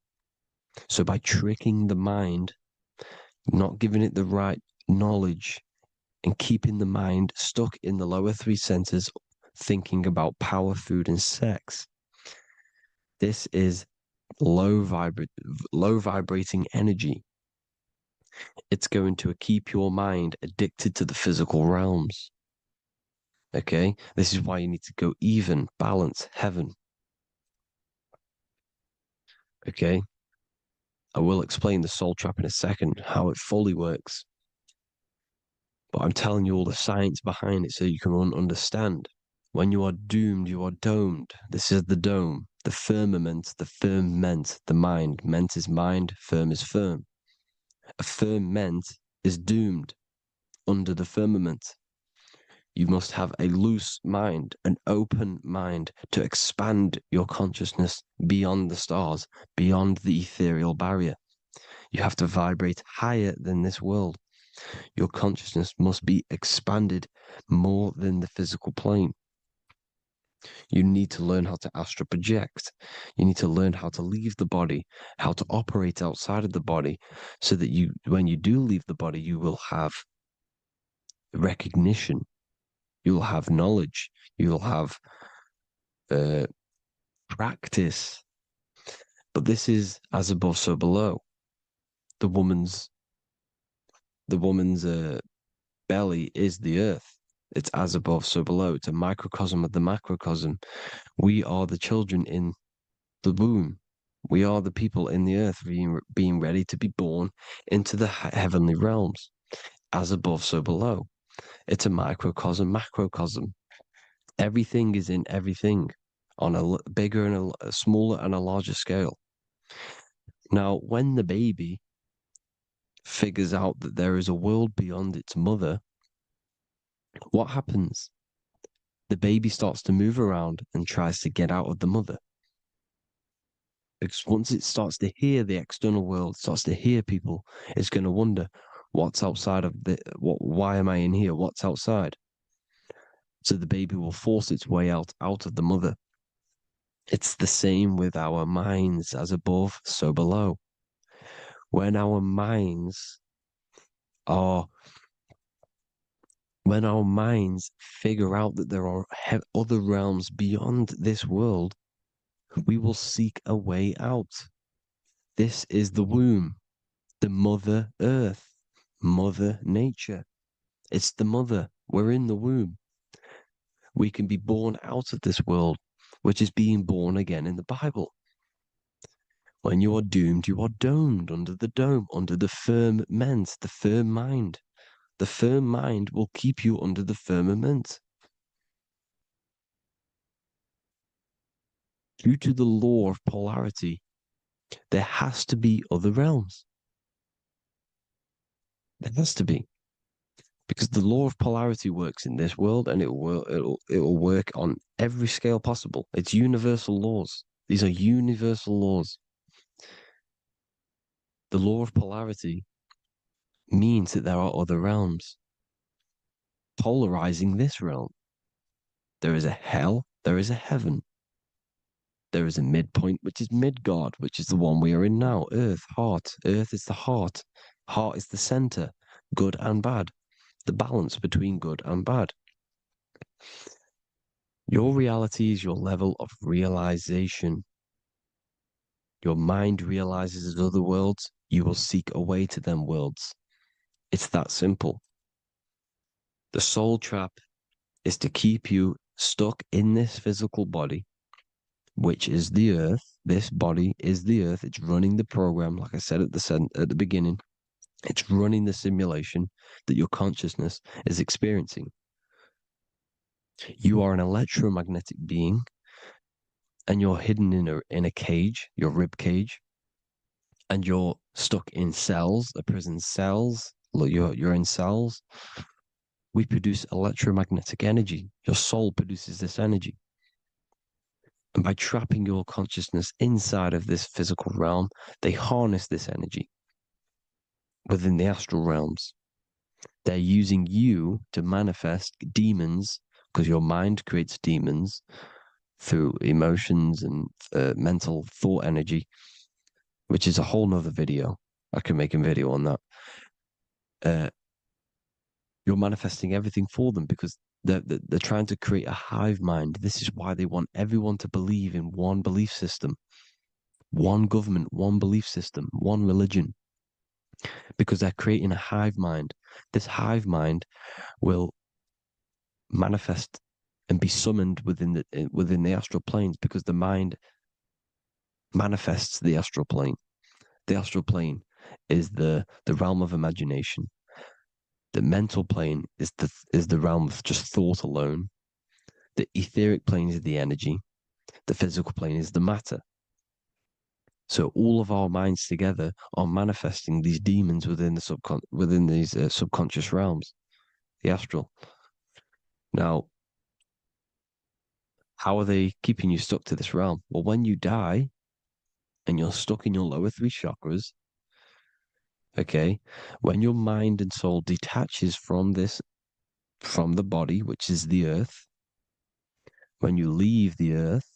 So by tricking the mind, not giving it the right knowledge, and keeping the mind stuck in the lower 3 centers, thinking about power, food, and sex, this is low vibrating energy. It's going to keep your mind addicted to the physical realms. Okay? This is why you need to go even, balance, heaven. Okay? I will explain the soul trap in a second, how it fully works. But I'm telling you all the science behind it so you can understand. When you are doomed, you are domed. This is the dome, the firmament, the firmament, the mind. Ment is mind, firm is firm. A firmament is doomed under the firmament. You must have a loose mind, an open mind to expand your consciousness beyond the stars, beyond the ethereal barrier. You have to vibrate higher than this world. Your consciousness must be expanded more than the physical plane. You need to learn how to astral project. You need to learn how to leave the body, how to operate outside of the body, so that you, when you do leave the body, you will have recognition. You'll have knowledge. You'll have practice. But this is as above, so below. The woman's belly is the earth. It's as above, so below. It's a microcosm of the macrocosm. We are the children in the womb. We are the people in the earth being ready to be born into the heavenly realms. As above, so below. It's a microcosm, macrocosm. Everything is in everything. on a bigger and a smaller and a larger scale. Now, when the baby figures out that there is a world beyond its mother, what happens? The baby starts to move around and tries to get out of the mother. Because once it starts to hear the external world, starts to hear people, it's going to wonder, what's outside of why am I in here? What's outside? So the baby will force its way out of the mother. It's the same with our minds, as above, so below. When our minds figure out that there are other realms beyond this world, we will seek a way out. This is the womb, the Mother Earth, Mother Nature. It's the mother. We're in the womb. We can be born out of this world, which is being born again in the Bible. When you are doomed, you are domed under the dome, under the firmament, the firm mind. The firm mind will keep you under the firmament. Due to the law of polarity, there has to be other realms. There has to be. Because the law of polarity works in this world, and it will work on every scale possible. It's universal laws. These are universal laws. The law of polarity means that there are other realms polarizing this realm. There is a hell, there is a heaven. There is a midpoint, which is Midgard, which is the one we are in now. Earth, heart. Earth is the heart. Heart is the center, good and bad. The balance between good and bad. Your reality is your level of realization. Your mind realizes other worlds, you will seek a way to them worlds. It's that simple. The soul trap is to keep you stuck in this physical body, which is the earth. This body is the earth. It's running the program, like I said at the beginning. It's running the simulation that your consciousness is experiencing. You are an electromagnetic being, and you're hidden in a cage, your rib cage, and you're stuck in cells, a prison cells. Look, you're in cells. We produce electromagnetic energy. Your soul produces this energy. And by trapping your consciousness inside of this physical realm, they harness this energy within the astral realms. They're using you to manifest demons, because your mind creates demons through emotions and mental thought energy, which is a whole nother video. I can make a video on that. You're manifesting everything for them because they're trying to create a hive mind. This is why they want everyone to believe in one belief system, one government, one belief system, one religion, because they're creating a hive mind. This hive mind will manifest and be summoned within the astral planes, because the mind manifests the astral plane. The astral plane is the realm of imagination. The mental plane is the realm of just thought alone. The etheric plane is the energy. The physical plane is the matter. So all of our minds together are manifesting these demons within these subconscious realms, the astral. Now, how are they keeping you stuck to this realm? Well, when you die and you're stuck in your lower three chakras, okay, when your mind and soul detaches from the body, which is the earth, when you leave the earth,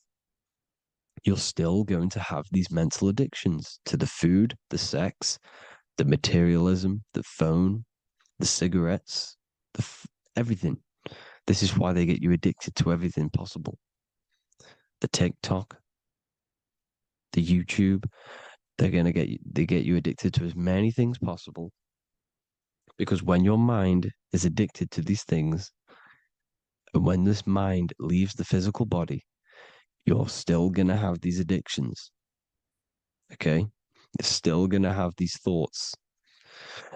you're still going to have these mental addictions to the food, the sex, the materialism, the phone, the cigarettes, everything. This is why they get you addicted to everything possible. The TikTok, the YouTube, they get you addicted to as many things possible. Because when your mind is addicted to these things, and when this mind leaves the physical body, you're still going to have these addictions. Okay? You're still going to have these thoughts.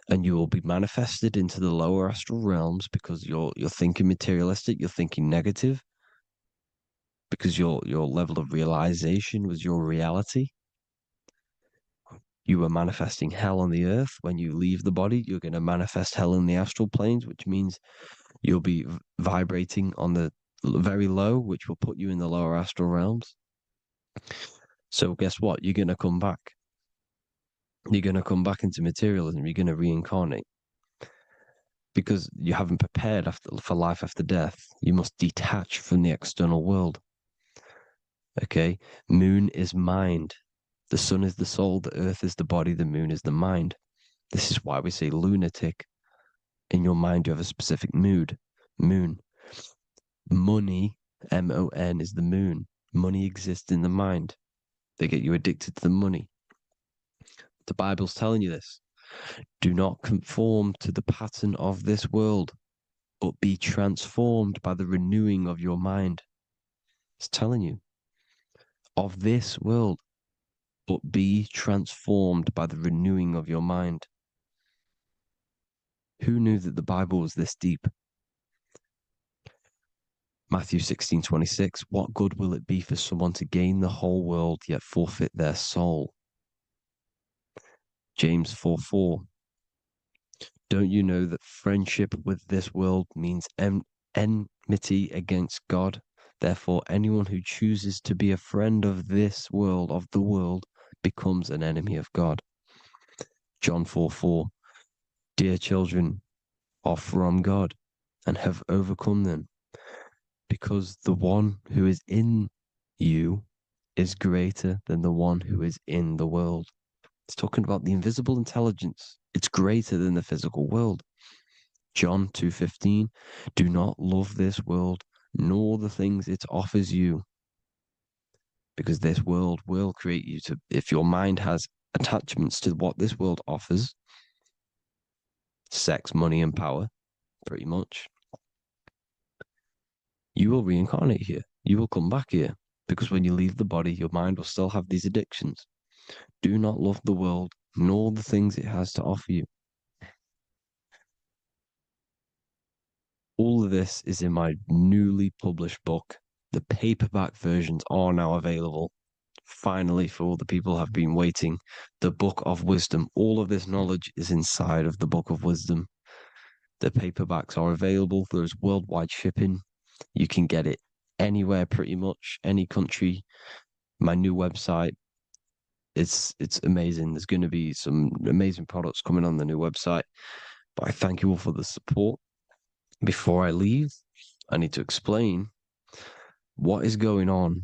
And you will be manifested into the lower astral realms because you're thinking materialistic, you're thinking negative. because your level of realization was your reality. You were manifesting hell on the earth. When you leave the body, you're going to manifest hell in the astral planes, which means you'll be vibrating on the very low, which will put you in the lower astral realms. So guess what? You're going to come back. You're going to come back into materialism. You're going to reincarnate. Because you haven't prepared for life after death. You must detach from the external world. Okay? Moon is mind. The sun is the soul, the earth is the body, the moon is the mind. This is why we say lunatic. In your mind, you have a specific mood. Moon. Money, M-O-N, is the moon. Money exists in the mind. They get you addicted to the money. The Bible's telling you this. Do not conform to the pattern of this world, but be transformed by the renewing of your mind. It's telling you. Of this world, but be transformed by the renewing of your mind. Who knew that the Bible was this deep? Matthew 16:26, what good will it be for someone to gain the whole world yet forfeit their soul? James 4:4, don't you know that friendship with this world means enmity against God? Therefore, anyone who chooses to be a friend of this world, of the world, becomes an enemy of God. John 4:4, dear children are from God and have overcome them, because the one who is in you is greater than the one who is in the world. It's talking about the invisible intelligence. It's greater than the physical world. John 2:15, do not love this world, nor the things it offers you. Because this world will create you to, if your mind has attachments to what this world offers, sex, money, and power, pretty much, you will reincarnate here. You will come back here. Because when you leave the body, your mind will still have these addictions. Do not love the world, nor the things it has to offer you. All of this is in my newly published book. The paperback versions are now available. Finally, for all the people who have been waiting, the Book of Wisdom. All of this knowledge is inside of the Book of Wisdom. The paperbacks are available. There's worldwide shipping. You can get it anywhere, pretty much, any country. My new website, it's amazing. There's going to be some amazing products coming on the new website. But I thank you all for the support. Before I leave, I need to explain what is going on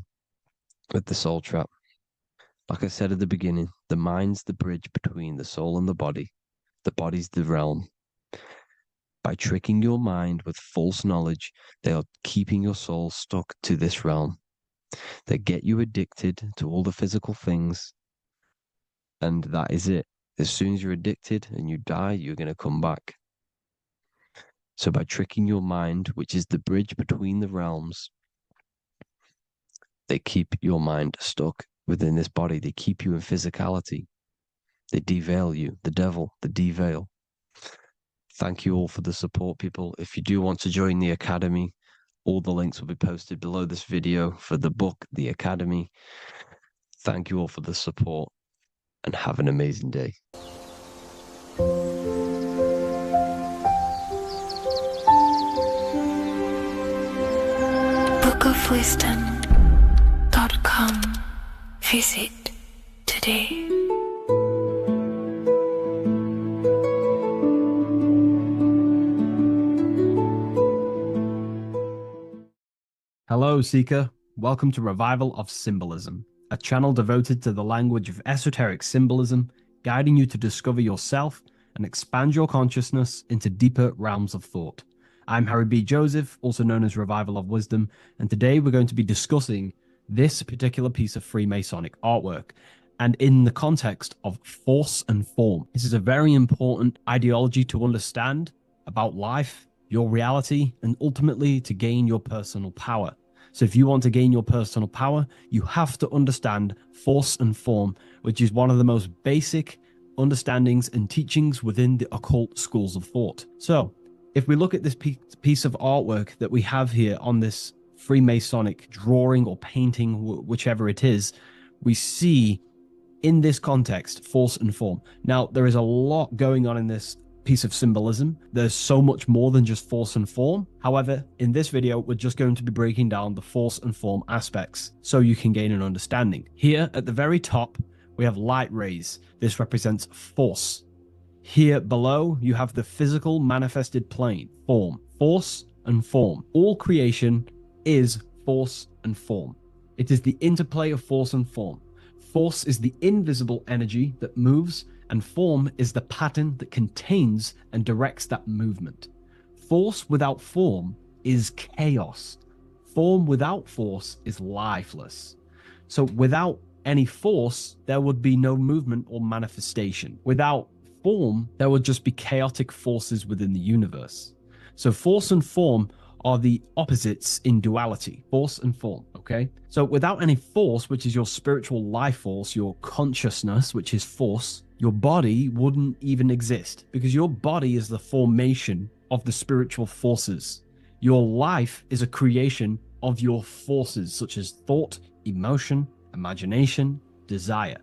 with the soul trap. Like I said at the beginning, the mind's the bridge between the soul and the body. The body's the realm. By tricking your mind with false knowledge, they are keeping your soul stuck to this realm. They get you addicted to all the physical things, and that is it. As soon as you're addicted and you die, you're going to come back. So by tricking your mind, which is the bridge between the realms, they keep your mind stuck within this body. They keep you in physicality. They deveil you, the devil, the deveil. Thank you all for the support, people. If you do want to join the Academy, all the links will be posted below this video for the book, The Academy. Thank you all for the support and have an amazing day. bookofwisdom.com. Visit today. Hello, Seeker. Welcome to Revival of Symbolism, a channel devoted to the language of esoteric symbolism, guiding you to discover yourself and expand your consciousness into deeper realms of thought. I'm Harry B. Joseph, also known as Revival of Wisdom, and today we're going to be discussing this particular piece of Freemasonic artwork, and in the context of force and form. This is a very important ideology to understand about life, your reality, and ultimately to gain your personal power. So if you want to gain your personal power, you have to understand force and form, which is one of the most basic understandings and teachings within the occult schools of thought. So if we look at this piece of artwork that we have here on this Freemasonic drawing or painting, whichever it is, we see in this context force and form. Now, there is a lot going on in this piece of symbolism. There's so much more than just force and form. However, in this video, we're just going to be breaking down the force and form aspects so you can gain an understanding. Here at the very top, we have light rays. This represents force. Here below, you have the physical manifested plane, form, force and form. All creation is force and form. It is the interplay of force and form. Force is the invisible energy that moves, and form is the pattern that contains and directs that movement. Force without form is chaos. Form without force is lifeless. So without any force, there would be no movement or manifestation. Without form, there would just be chaotic forces within the universe. So force and form are the opposites in duality, force and form, okay? So without any force, which is your spiritual life force, your consciousness, which is force, your body wouldn't even exist, because your body is the formation of the spiritual forces. Your life is a creation of your forces, such as thought, emotion, imagination, desire.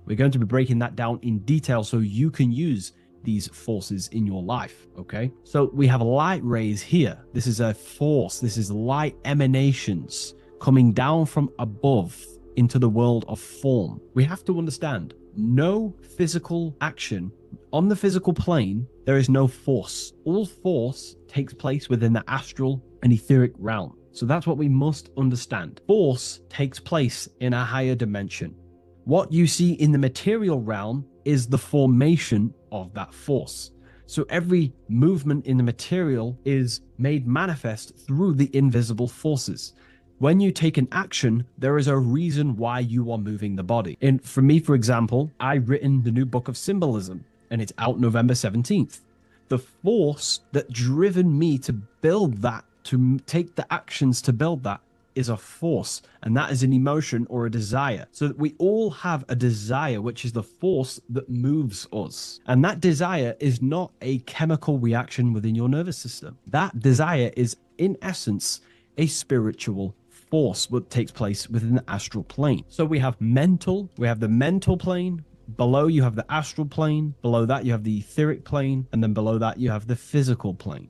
We're going to be breaking that down in detail so you can use these forces in your life, okay? So we have light rays here. This is a force. This is light emanations coming down from above into the world of form. We have to understand, no physical action on the physical plane, there is no force. All force takes place within the astral and etheric realm. So that's what we must understand. Force takes place in a higher dimension. What you see in the material realm is the formation of that force. So every movement in the material is made manifest through the invisible forces. When you take an action, there is a reason why you are moving the body. And for me, for example, I've written the new book of symbolism, and it's out November 17th. The force that driven me to build that, to take the actions to build that, is a force, and that is an emotion or a desire. So that we all have a desire, which is the force that moves us. And that desire is not a chemical reaction within your nervous system. That desire is, in essence, a spiritual force that takes place within the astral plane. So we have the mental plane. Below you have the astral plane. Below that you have the etheric plane. And then below that you have the physical plane.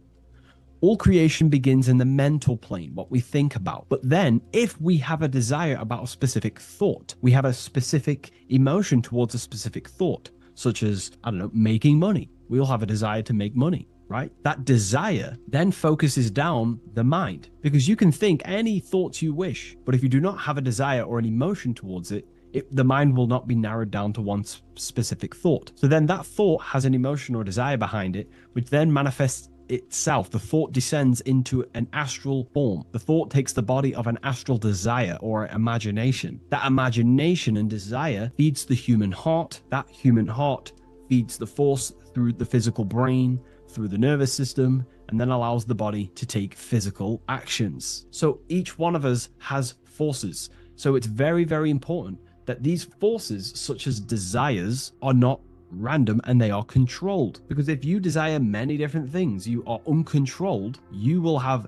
All creation begins in the mental plane, what we think about. But then if we have a desire about a specific thought, we have a specific emotion towards a specific thought, such as, I don't know, making money. We all have a desire to make money, right? That desire then focuses down the mind, because you can think any thoughts you wish, but if you do not have a desire or an emotion towards it, the mind will not be narrowed down to one specific thought. So then that thought has an emotion or desire behind it, which then manifests itself. The thought descends into an astral form. The thought takes the body of an astral desire or imagination. That imagination and desire feeds the human heart. That human heart feeds the force through the physical brain, through the nervous system, and then allows the body to take physical actions. So each one of us has forces. So it's very, very important that these forces, such as desires, are not random and they are controlled. Because if you desire many different things, you are uncontrolled, you will have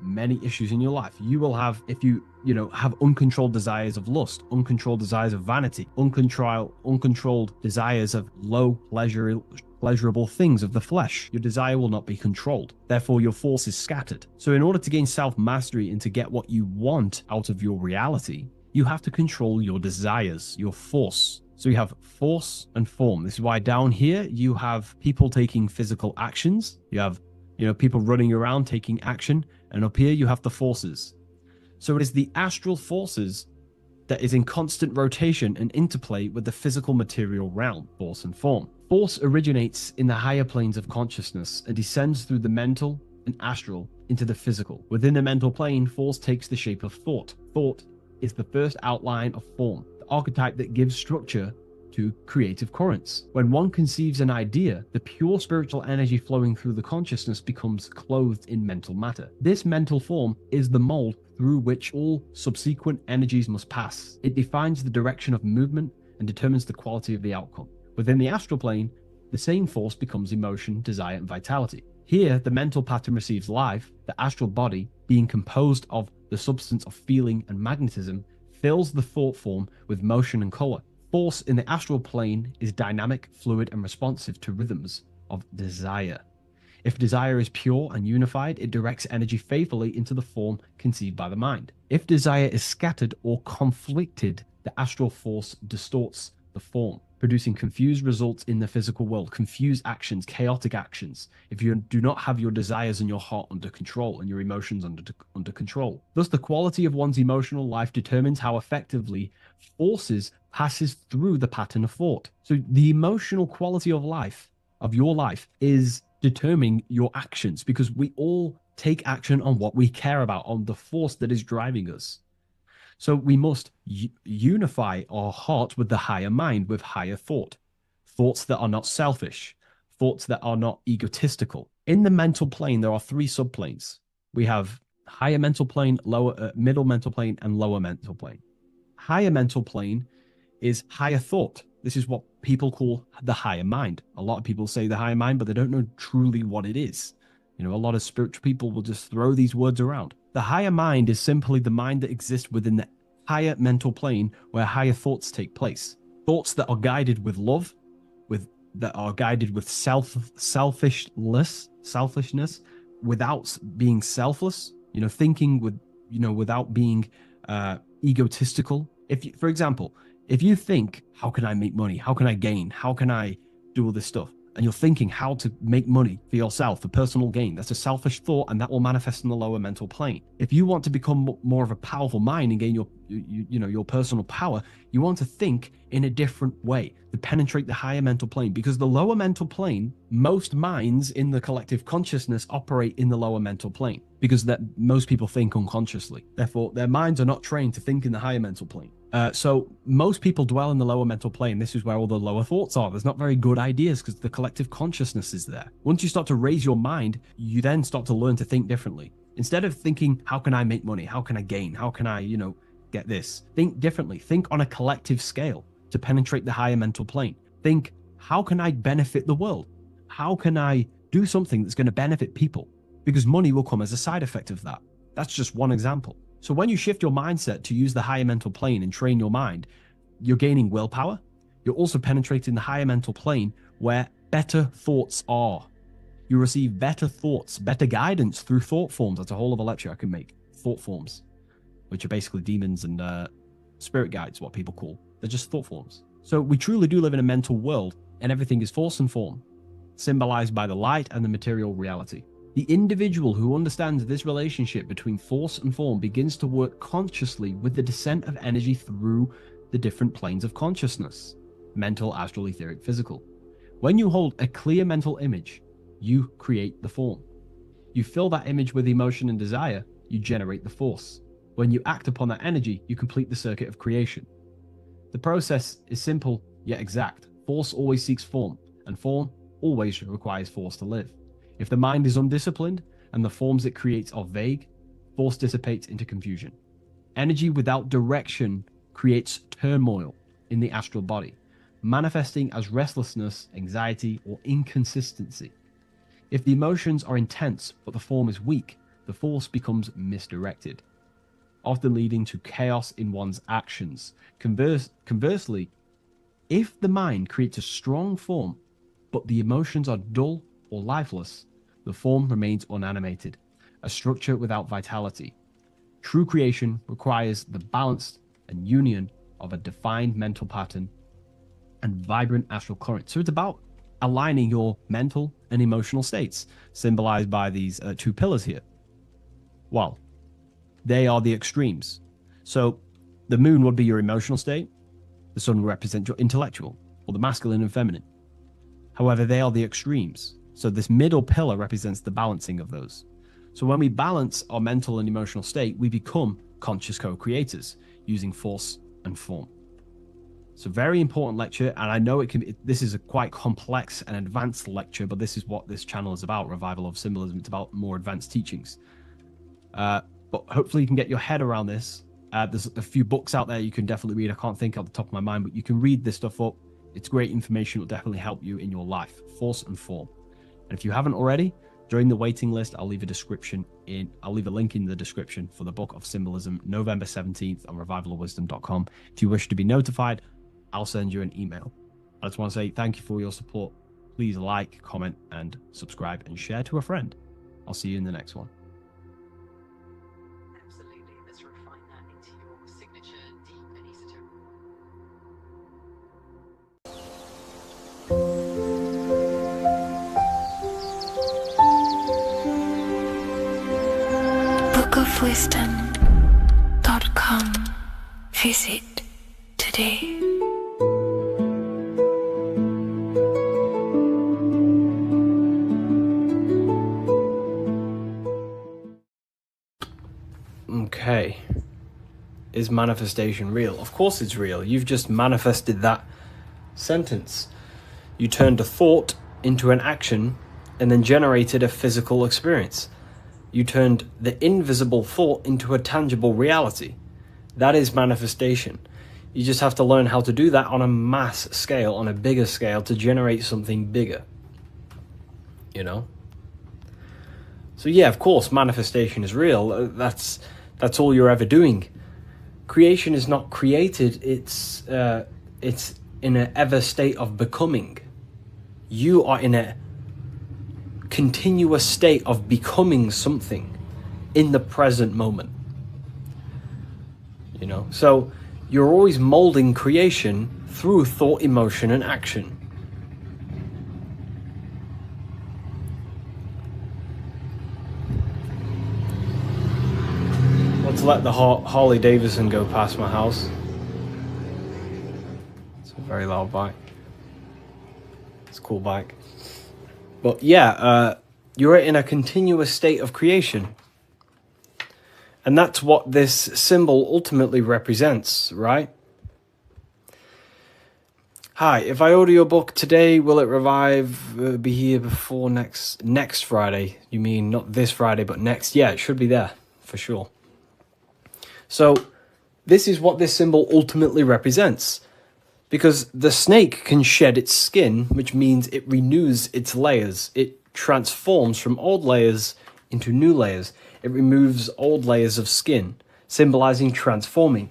many issues in your life. You will have, if you have uncontrolled desires of lust, uncontrolled desires of vanity, uncontrolled desires of low pleasurable things of the flesh, your desire will not be controlled. Therefore, your force is scattered. So in order to gain self-mastery and to get what you want out of your reality, you have to control your desires, your force. So you have force and form. This is why down here you have people taking physical actions. You have, people running around taking action. And up here you have the forces. So it is the astral forces that is in constant rotation and interplay with the physical material realm, force and form. Force originates in the higher planes of consciousness and descends through the mental and astral into the physical. Within the mental plane, force takes the shape of thought. Thought is the first outline of form, the archetype that gives structure to creative currents. When one conceives an idea, the pure spiritual energy flowing through the consciousness becomes clothed in mental matter. This mental form is the mold through which all subsequent energies must pass. It defines the direction of movement and determines the quality of the outcome. Within the astral plane, the same force becomes emotion, desire, and vitality. Here, the mental pattern receives life, the astral body being composed of the substance of feeling and magnetism, fills the thought form with motion and color. Force in the astral plane is dynamic, fluid, and responsive to rhythms of desire. If desire is pure and unified, it directs energy faithfully into the form conceived by the mind. If desire is scattered or conflicted, the astral force distorts the form, producing confused results in the physical world, confused actions, chaotic actions, if you do not have your desires and your heart under control and your emotions under control. Thus, the quality of one's emotional life determines how effectively forces passes through the pattern of thought. So the emotional quality of life, of your life, is determining your actions, because we all take action on what we care about, on the force that is driving us. So we must unify our heart with the higher mind, with higher thought, thoughts that are not selfish, thoughts that are not egotistical. In the mental plane, there are three subplanes. We have higher mental plane, lower, middle mental plane, and lower mental plane. Higher mental plane is higher thought. This is what people call the higher mind. A lot of people say the higher mind, but they don't know truly what it is. You know, a lot of spiritual people will just throw these words around. The higher mind is simply the mind that exists within the higher mental plane where higher thoughts take place. Thoughts that are guided with love, that are guided with selfishness, without being selfless, you know, thinking with, you know, without being egotistical. If you, for example, if you think, how can I make money? How can I gain? How can I do all this stuff? And you're thinking how to make money for yourself, for personal gain. That's a selfish thought, and that will manifest in the lower mental plane. If you want to become more of a powerful mind and gain your personal power, you want to think in a different way to penetrate the higher mental plane, because the lower mental plane, most minds in the collective consciousness operate in the lower mental plane, because that most people think unconsciously. Therefore, their minds are not trained to think in the higher mental plane. So most people dwell in the lower mental plane. This is where all the lower thoughts are. There's not very good ideas because the collective consciousness is there. Once you start to raise your mind, you then start to learn to think differently. Instead of thinking, how can I make money? How can I gain? How can I, get this? Think differently. Think on a collective scale to penetrate the higher mental plane. Think, how can I benefit the world? How can I do something that's going to benefit people? Because money will come as a side effect of that. That's just one example. So when you shift your mindset to use the higher mental plane and train your mind, you're gaining willpower. You're also penetrating the higher mental plane where better thoughts are. You receive better thoughts, better guidance through thought forms. That's a whole other lecture I can make. Thought forms, which are basically demons and spirit guides, what people call. They're just thought forms. So we truly do live in a mental world, and everything is force and form, symbolized by the light and the material reality. The individual who understands this relationship between force and form begins to work consciously with the descent of energy through the different planes of consciousness: mental, astral, etheric, physical. When you hold a clear mental image, you create the form. You fill that image with emotion and desire, you generate the force. When you act upon that energy, you complete the circuit of creation. The process is simple yet exact. Force always seeks form, and form always requires force to live. If the mind is undisciplined and the forms it creates are vague, force dissipates into confusion. Energy without direction creates turmoil in the astral body, manifesting as restlessness, anxiety, or inconsistency. If the emotions are intense but the form is weak, the force becomes misdirected, often leading to chaos in one's actions. Conversely, if the mind creates a strong form but the emotions are dull or lifeless, the form remains unanimated, a structure without vitality. True creation requires the balance and union of a defined mental pattern and vibrant astral current. So it's about aligning your mental and emotional states, symbolized by these two pillars here. Well, they are the extremes. So the moon would be your emotional state, the sun would represent your intellectual, or the masculine and feminine. However, they are the extremes. So this middle pillar represents the balancing of those. So when we balance our mental and emotional state, we become conscious co-creators using force and form. It's a very important lecture, and I know this is a quite complex and advanced lecture, but this is what this channel is about, Revival of Symbolism. It's about more advanced teachings. But hopefully you can get your head around this. There's a few books out there you can definitely read. I can't think off the top of my mind, but you can read this stuff up. It's great information. It will definitely help you in your life. Force and form. And if you haven't already, Join the waiting list. I'll leave a link in the description for the Book of Symbolism, November 17th on revivalofwisdom.com. If you wish to be notified, I'll send you an email. I just want to say thank you for your support. Please like, comment, and subscribe, and share to a friend. I'll see you in the next one. Absolutely. Let's refine that into your signature deep and esoteric. bookofwisdom.com. Visit today. Okay. Is manifestation real? Of course it's real. You've just manifested that sentence. You turned a thought into an action and then generated a physical experience. You turned the invisible thought into a tangible reality. That is manifestation. You just have to learn how to do that on a mass scale, on a bigger scale, to generate something bigger. You know? So yeah, of course, manifestation is real. That's all you're ever doing. Creation is not created. It's in an ever state of becoming. You are in a continuous state of becoming something in the present moment. You know, so you're always molding creation through thought, emotion, and action. Let's let the Harley Davidson go past my house. It's a very loud bike. It's a cool bike. But yeah, you're in a continuous state of creation. And that's what this symbol ultimately represents, right? Hi, if I order your book today, will it be here before next Friday? You mean not this Friday, but next? Yeah, it should be there, for sure. So, this is what this symbol ultimately represents. Because the snake can shed its skin, which means it renews its layers. It transforms from old layers into new layers. It removes old layers of skin, symbolizing transforming.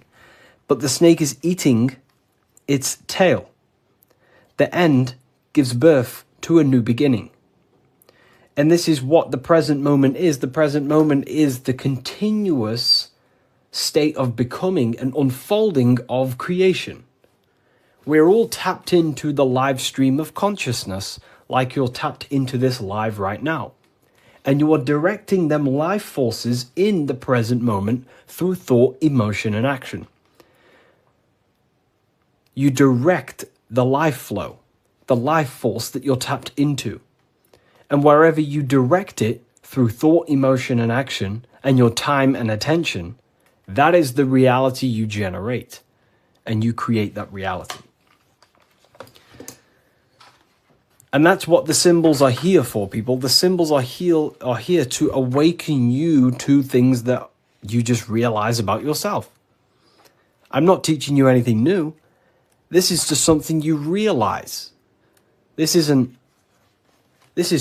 But the snake is eating its tail. The end gives birth to a new beginning. And this is what the present moment is. The present moment is the continuous state of becoming and unfolding of creation. We're all tapped into the live stream of consciousness, like you're tapped into this live right now. And you are directing them life forces in the present moment through thought, emotion, and action. You direct the life flow, the life force that you're tapped into. And wherever you direct it through thought, emotion, and action, and your time and attention, that is the reality you generate. And you create that reality. And that's what the symbols are here for, people. The symbols are here to awaken you to things that you just realize about yourself. I'm not teaching you anything new. This is just something you realize. This is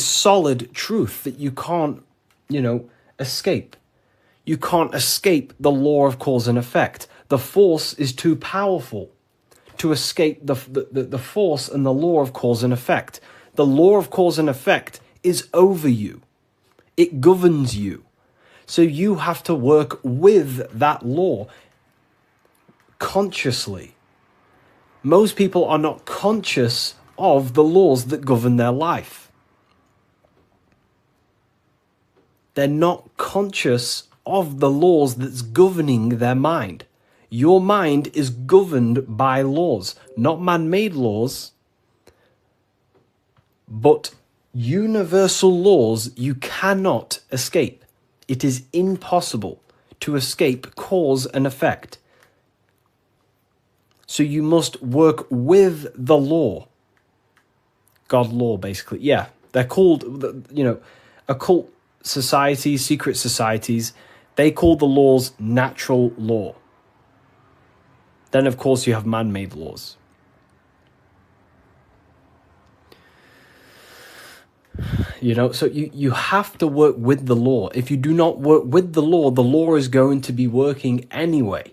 solid truth that you can't, escape. You can't escape the law of cause and effect. The force is too powerful to escape the force and the law of cause and effect. The law of cause and effect is over you. It governs you. So you have to work with that law consciously. Most people are not conscious of the laws that govern their life. They're not conscious of the laws that's governing their mind. Your mind is governed by laws, not man-made laws, but universal laws you cannot escape. It is impossible to escape cause and effect. So you must work with the law. God law, basically. Yeah, they're called, occult societies, secret societies, they call the laws natural law. Then, of course, you have man-made laws. You know, so you have to work with the law. If you do not work with the law is going to be working anyway.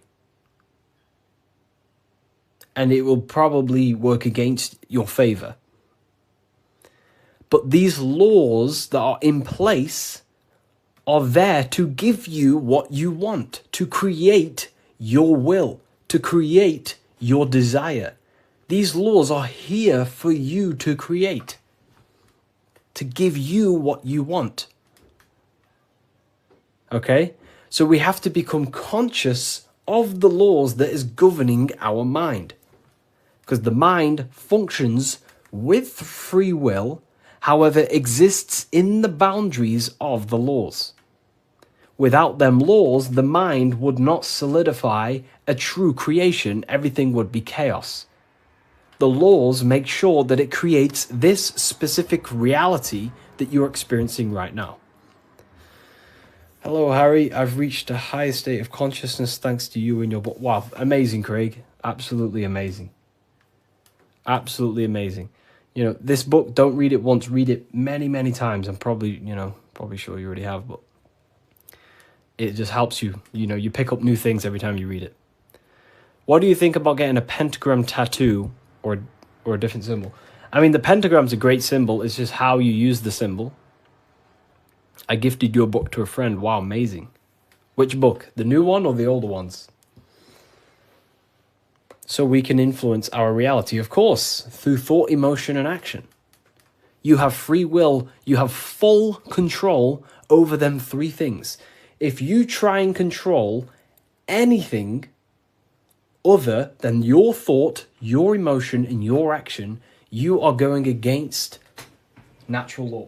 And it will probably work against your favor. But these laws that are in place are there to give you what you want, to create your will, to create your desire. These laws are here for you to create, to give you what you want. Okay? So we have to become conscious of the laws that is governing our mind. Because the mind functions with free will, however, exists in the boundaries of the laws. Without them laws, the mind would not solidify a true creation. Everything would be chaos. The laws make sure that it creates this specific reality that you're experiencing right now. Hello, Harry. I've reached a higher state of consciousness thanks to you and your book. Wow, amazing, Craig. Absolutely amazing. Absolutely amazing. You know, this book, don't read it once, read it many, many times. I'm probably sure you already have, but it just helps you. You know, you pick up new things every time you read it. What do you think about getting a pentagram tattoo or a different symbol? I mean, the pentagram's a great symbol. It's just how you use the symbol. I gifted your book to a friend. Wow, amazing. Which book? The new one or the older ones? So we can influence our reality, of course, through thought, emotion, and action. You have free will. You have full control over them three things. If you try and control anything other than your thought, your emotion, and your action, you are going against natural law.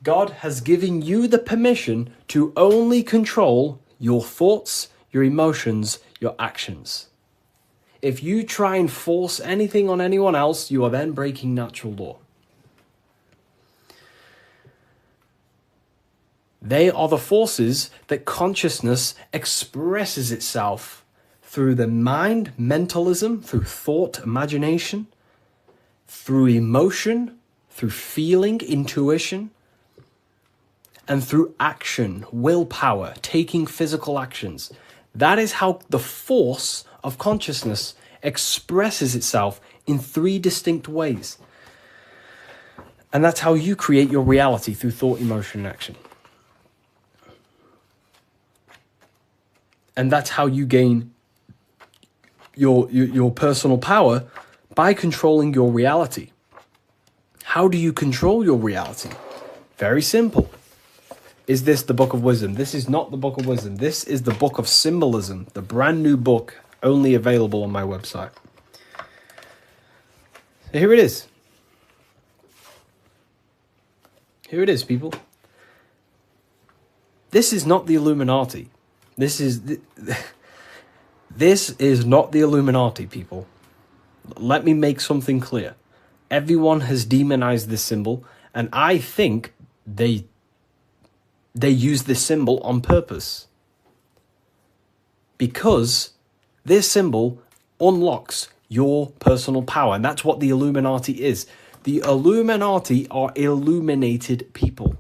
God has given you the permission to only control your thoughts, your emotions, your actions. If you try and force anything on anyone else, you are then breaking natural law. They are the forces that consciousness expresses itself through the mind, mentalism, through thought, imagination, through emotion, through feeling, intuition, and through action, willpower, taking physical actions. That is how the force of consciousness expresses itself in three distinct ways. And that's how you create your reality, through thought, emotion, and action. And that's how you gain your personal power, by controlling your reality. How do you control your reality? Very simple. Is this the Book of Wisdom? This is not the Book of Wisdom. This is the Book of Symbolism, the brand new book, only available on my website. So here it is. Here it is, people. This is not the Illuminati. This is not the Illuminati, people. Let me make something clear. Everyone has demonized this symbol, and I think they use this symbol on purpose. Because this symbol unlocks your personal power, and that's what the Illuminati is. The Illuminati are illuminated people.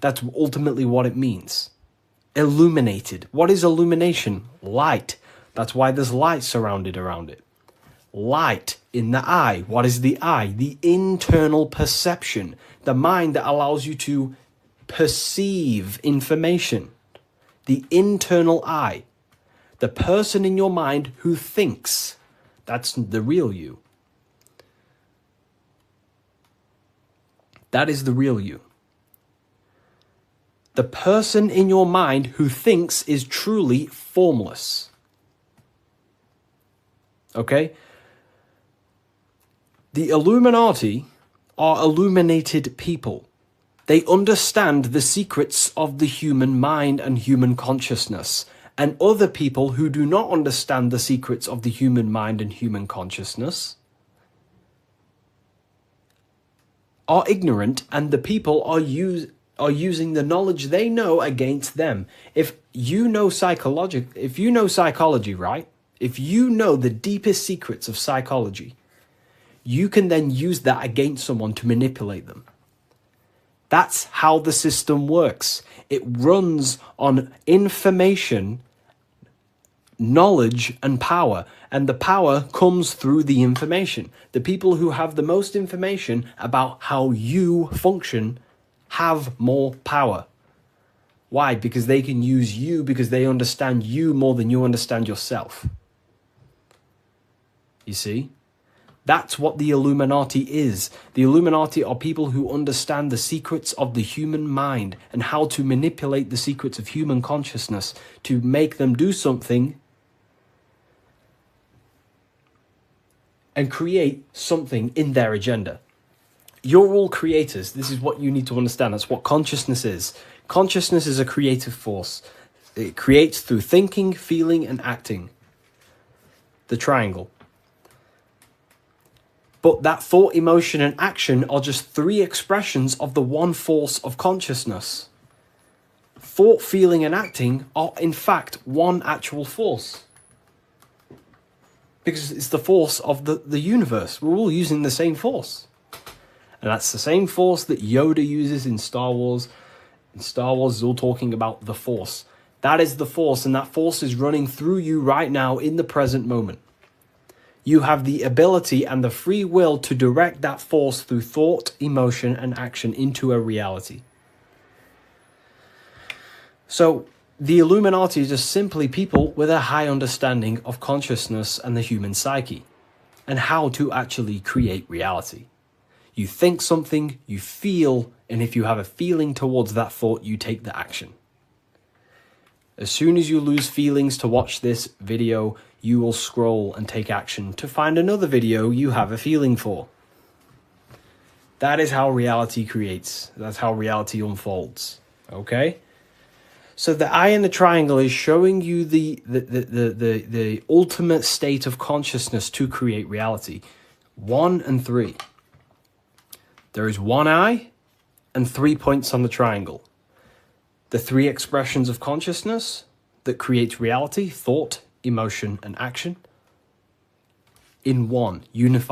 That's ultimately what it means. Illuminated. What is illumination? Light. That's why there's light surrounded around it. Light in the eye. What is the eye? The internal perception. The mind that allows you to perceive information. The internal eye. The person in your mind who thinks. That's the real you. That is the real you. The person in your mind who thinks is truly formless. Okay? The Illuminati are illuminated people. They understand the secrets of the human mind and human consciousness. And other people who do not understand the secrets of the human mind and human consciousness are ignorant, and the people are using the knowledge they know against them. If you know psychology, right? If you know the deepest secrets of psychology, you can then use that against someone to manipulate them. That's how the system works. It runs on information, knowledge, and power. And the power comes through the information. The people who have the most information about how you function have more power. Why? Because they can use you, because they understand you more than you understand yourself. You see? That's what the Illuminati is. The Illuminati are people who understand the secrets of the human mind and how to manipulate the secrets of human consciousness to make them do something and create something in their agenda. You're all creators. This is what you need to understand. That's what consciousness is. Consciousness is a creative force. It creates through thinking, feeling, and acting. The triangle. But that thought, emotion, and action are just three expressions of the one force of consciousness. Thought, feeling, and acting are in fact one actual force. Because it's the force of the universe. We're all using the same force. And that's the same force that Yoda uses in Star Wars. In Star Wars is all talking about the force. That is the force, and that force is running through you right now in the present moment. You have the ability and the free will to direct that force through thought, emotion, and action into a reality. So, the Illuminati is just simply people with a high understanding of consciousness and the human psyche, and how to actually create reality. You think something, you feel, and if you have a feeling towards that thought, you take the action. As soon as you lose feelings to watch this video, you will scroll and take action to find another video you have a feeling for. That is how reality creates. That's how reality unfolds. Okay? So the eye in the triangle is showing you the ultimate state of consciousness to create reality. 1 and 3. There is one eye and 3 points on the triangle. The 3 expressions of consciousness that creates reality: thought, emotion, and action, in one unified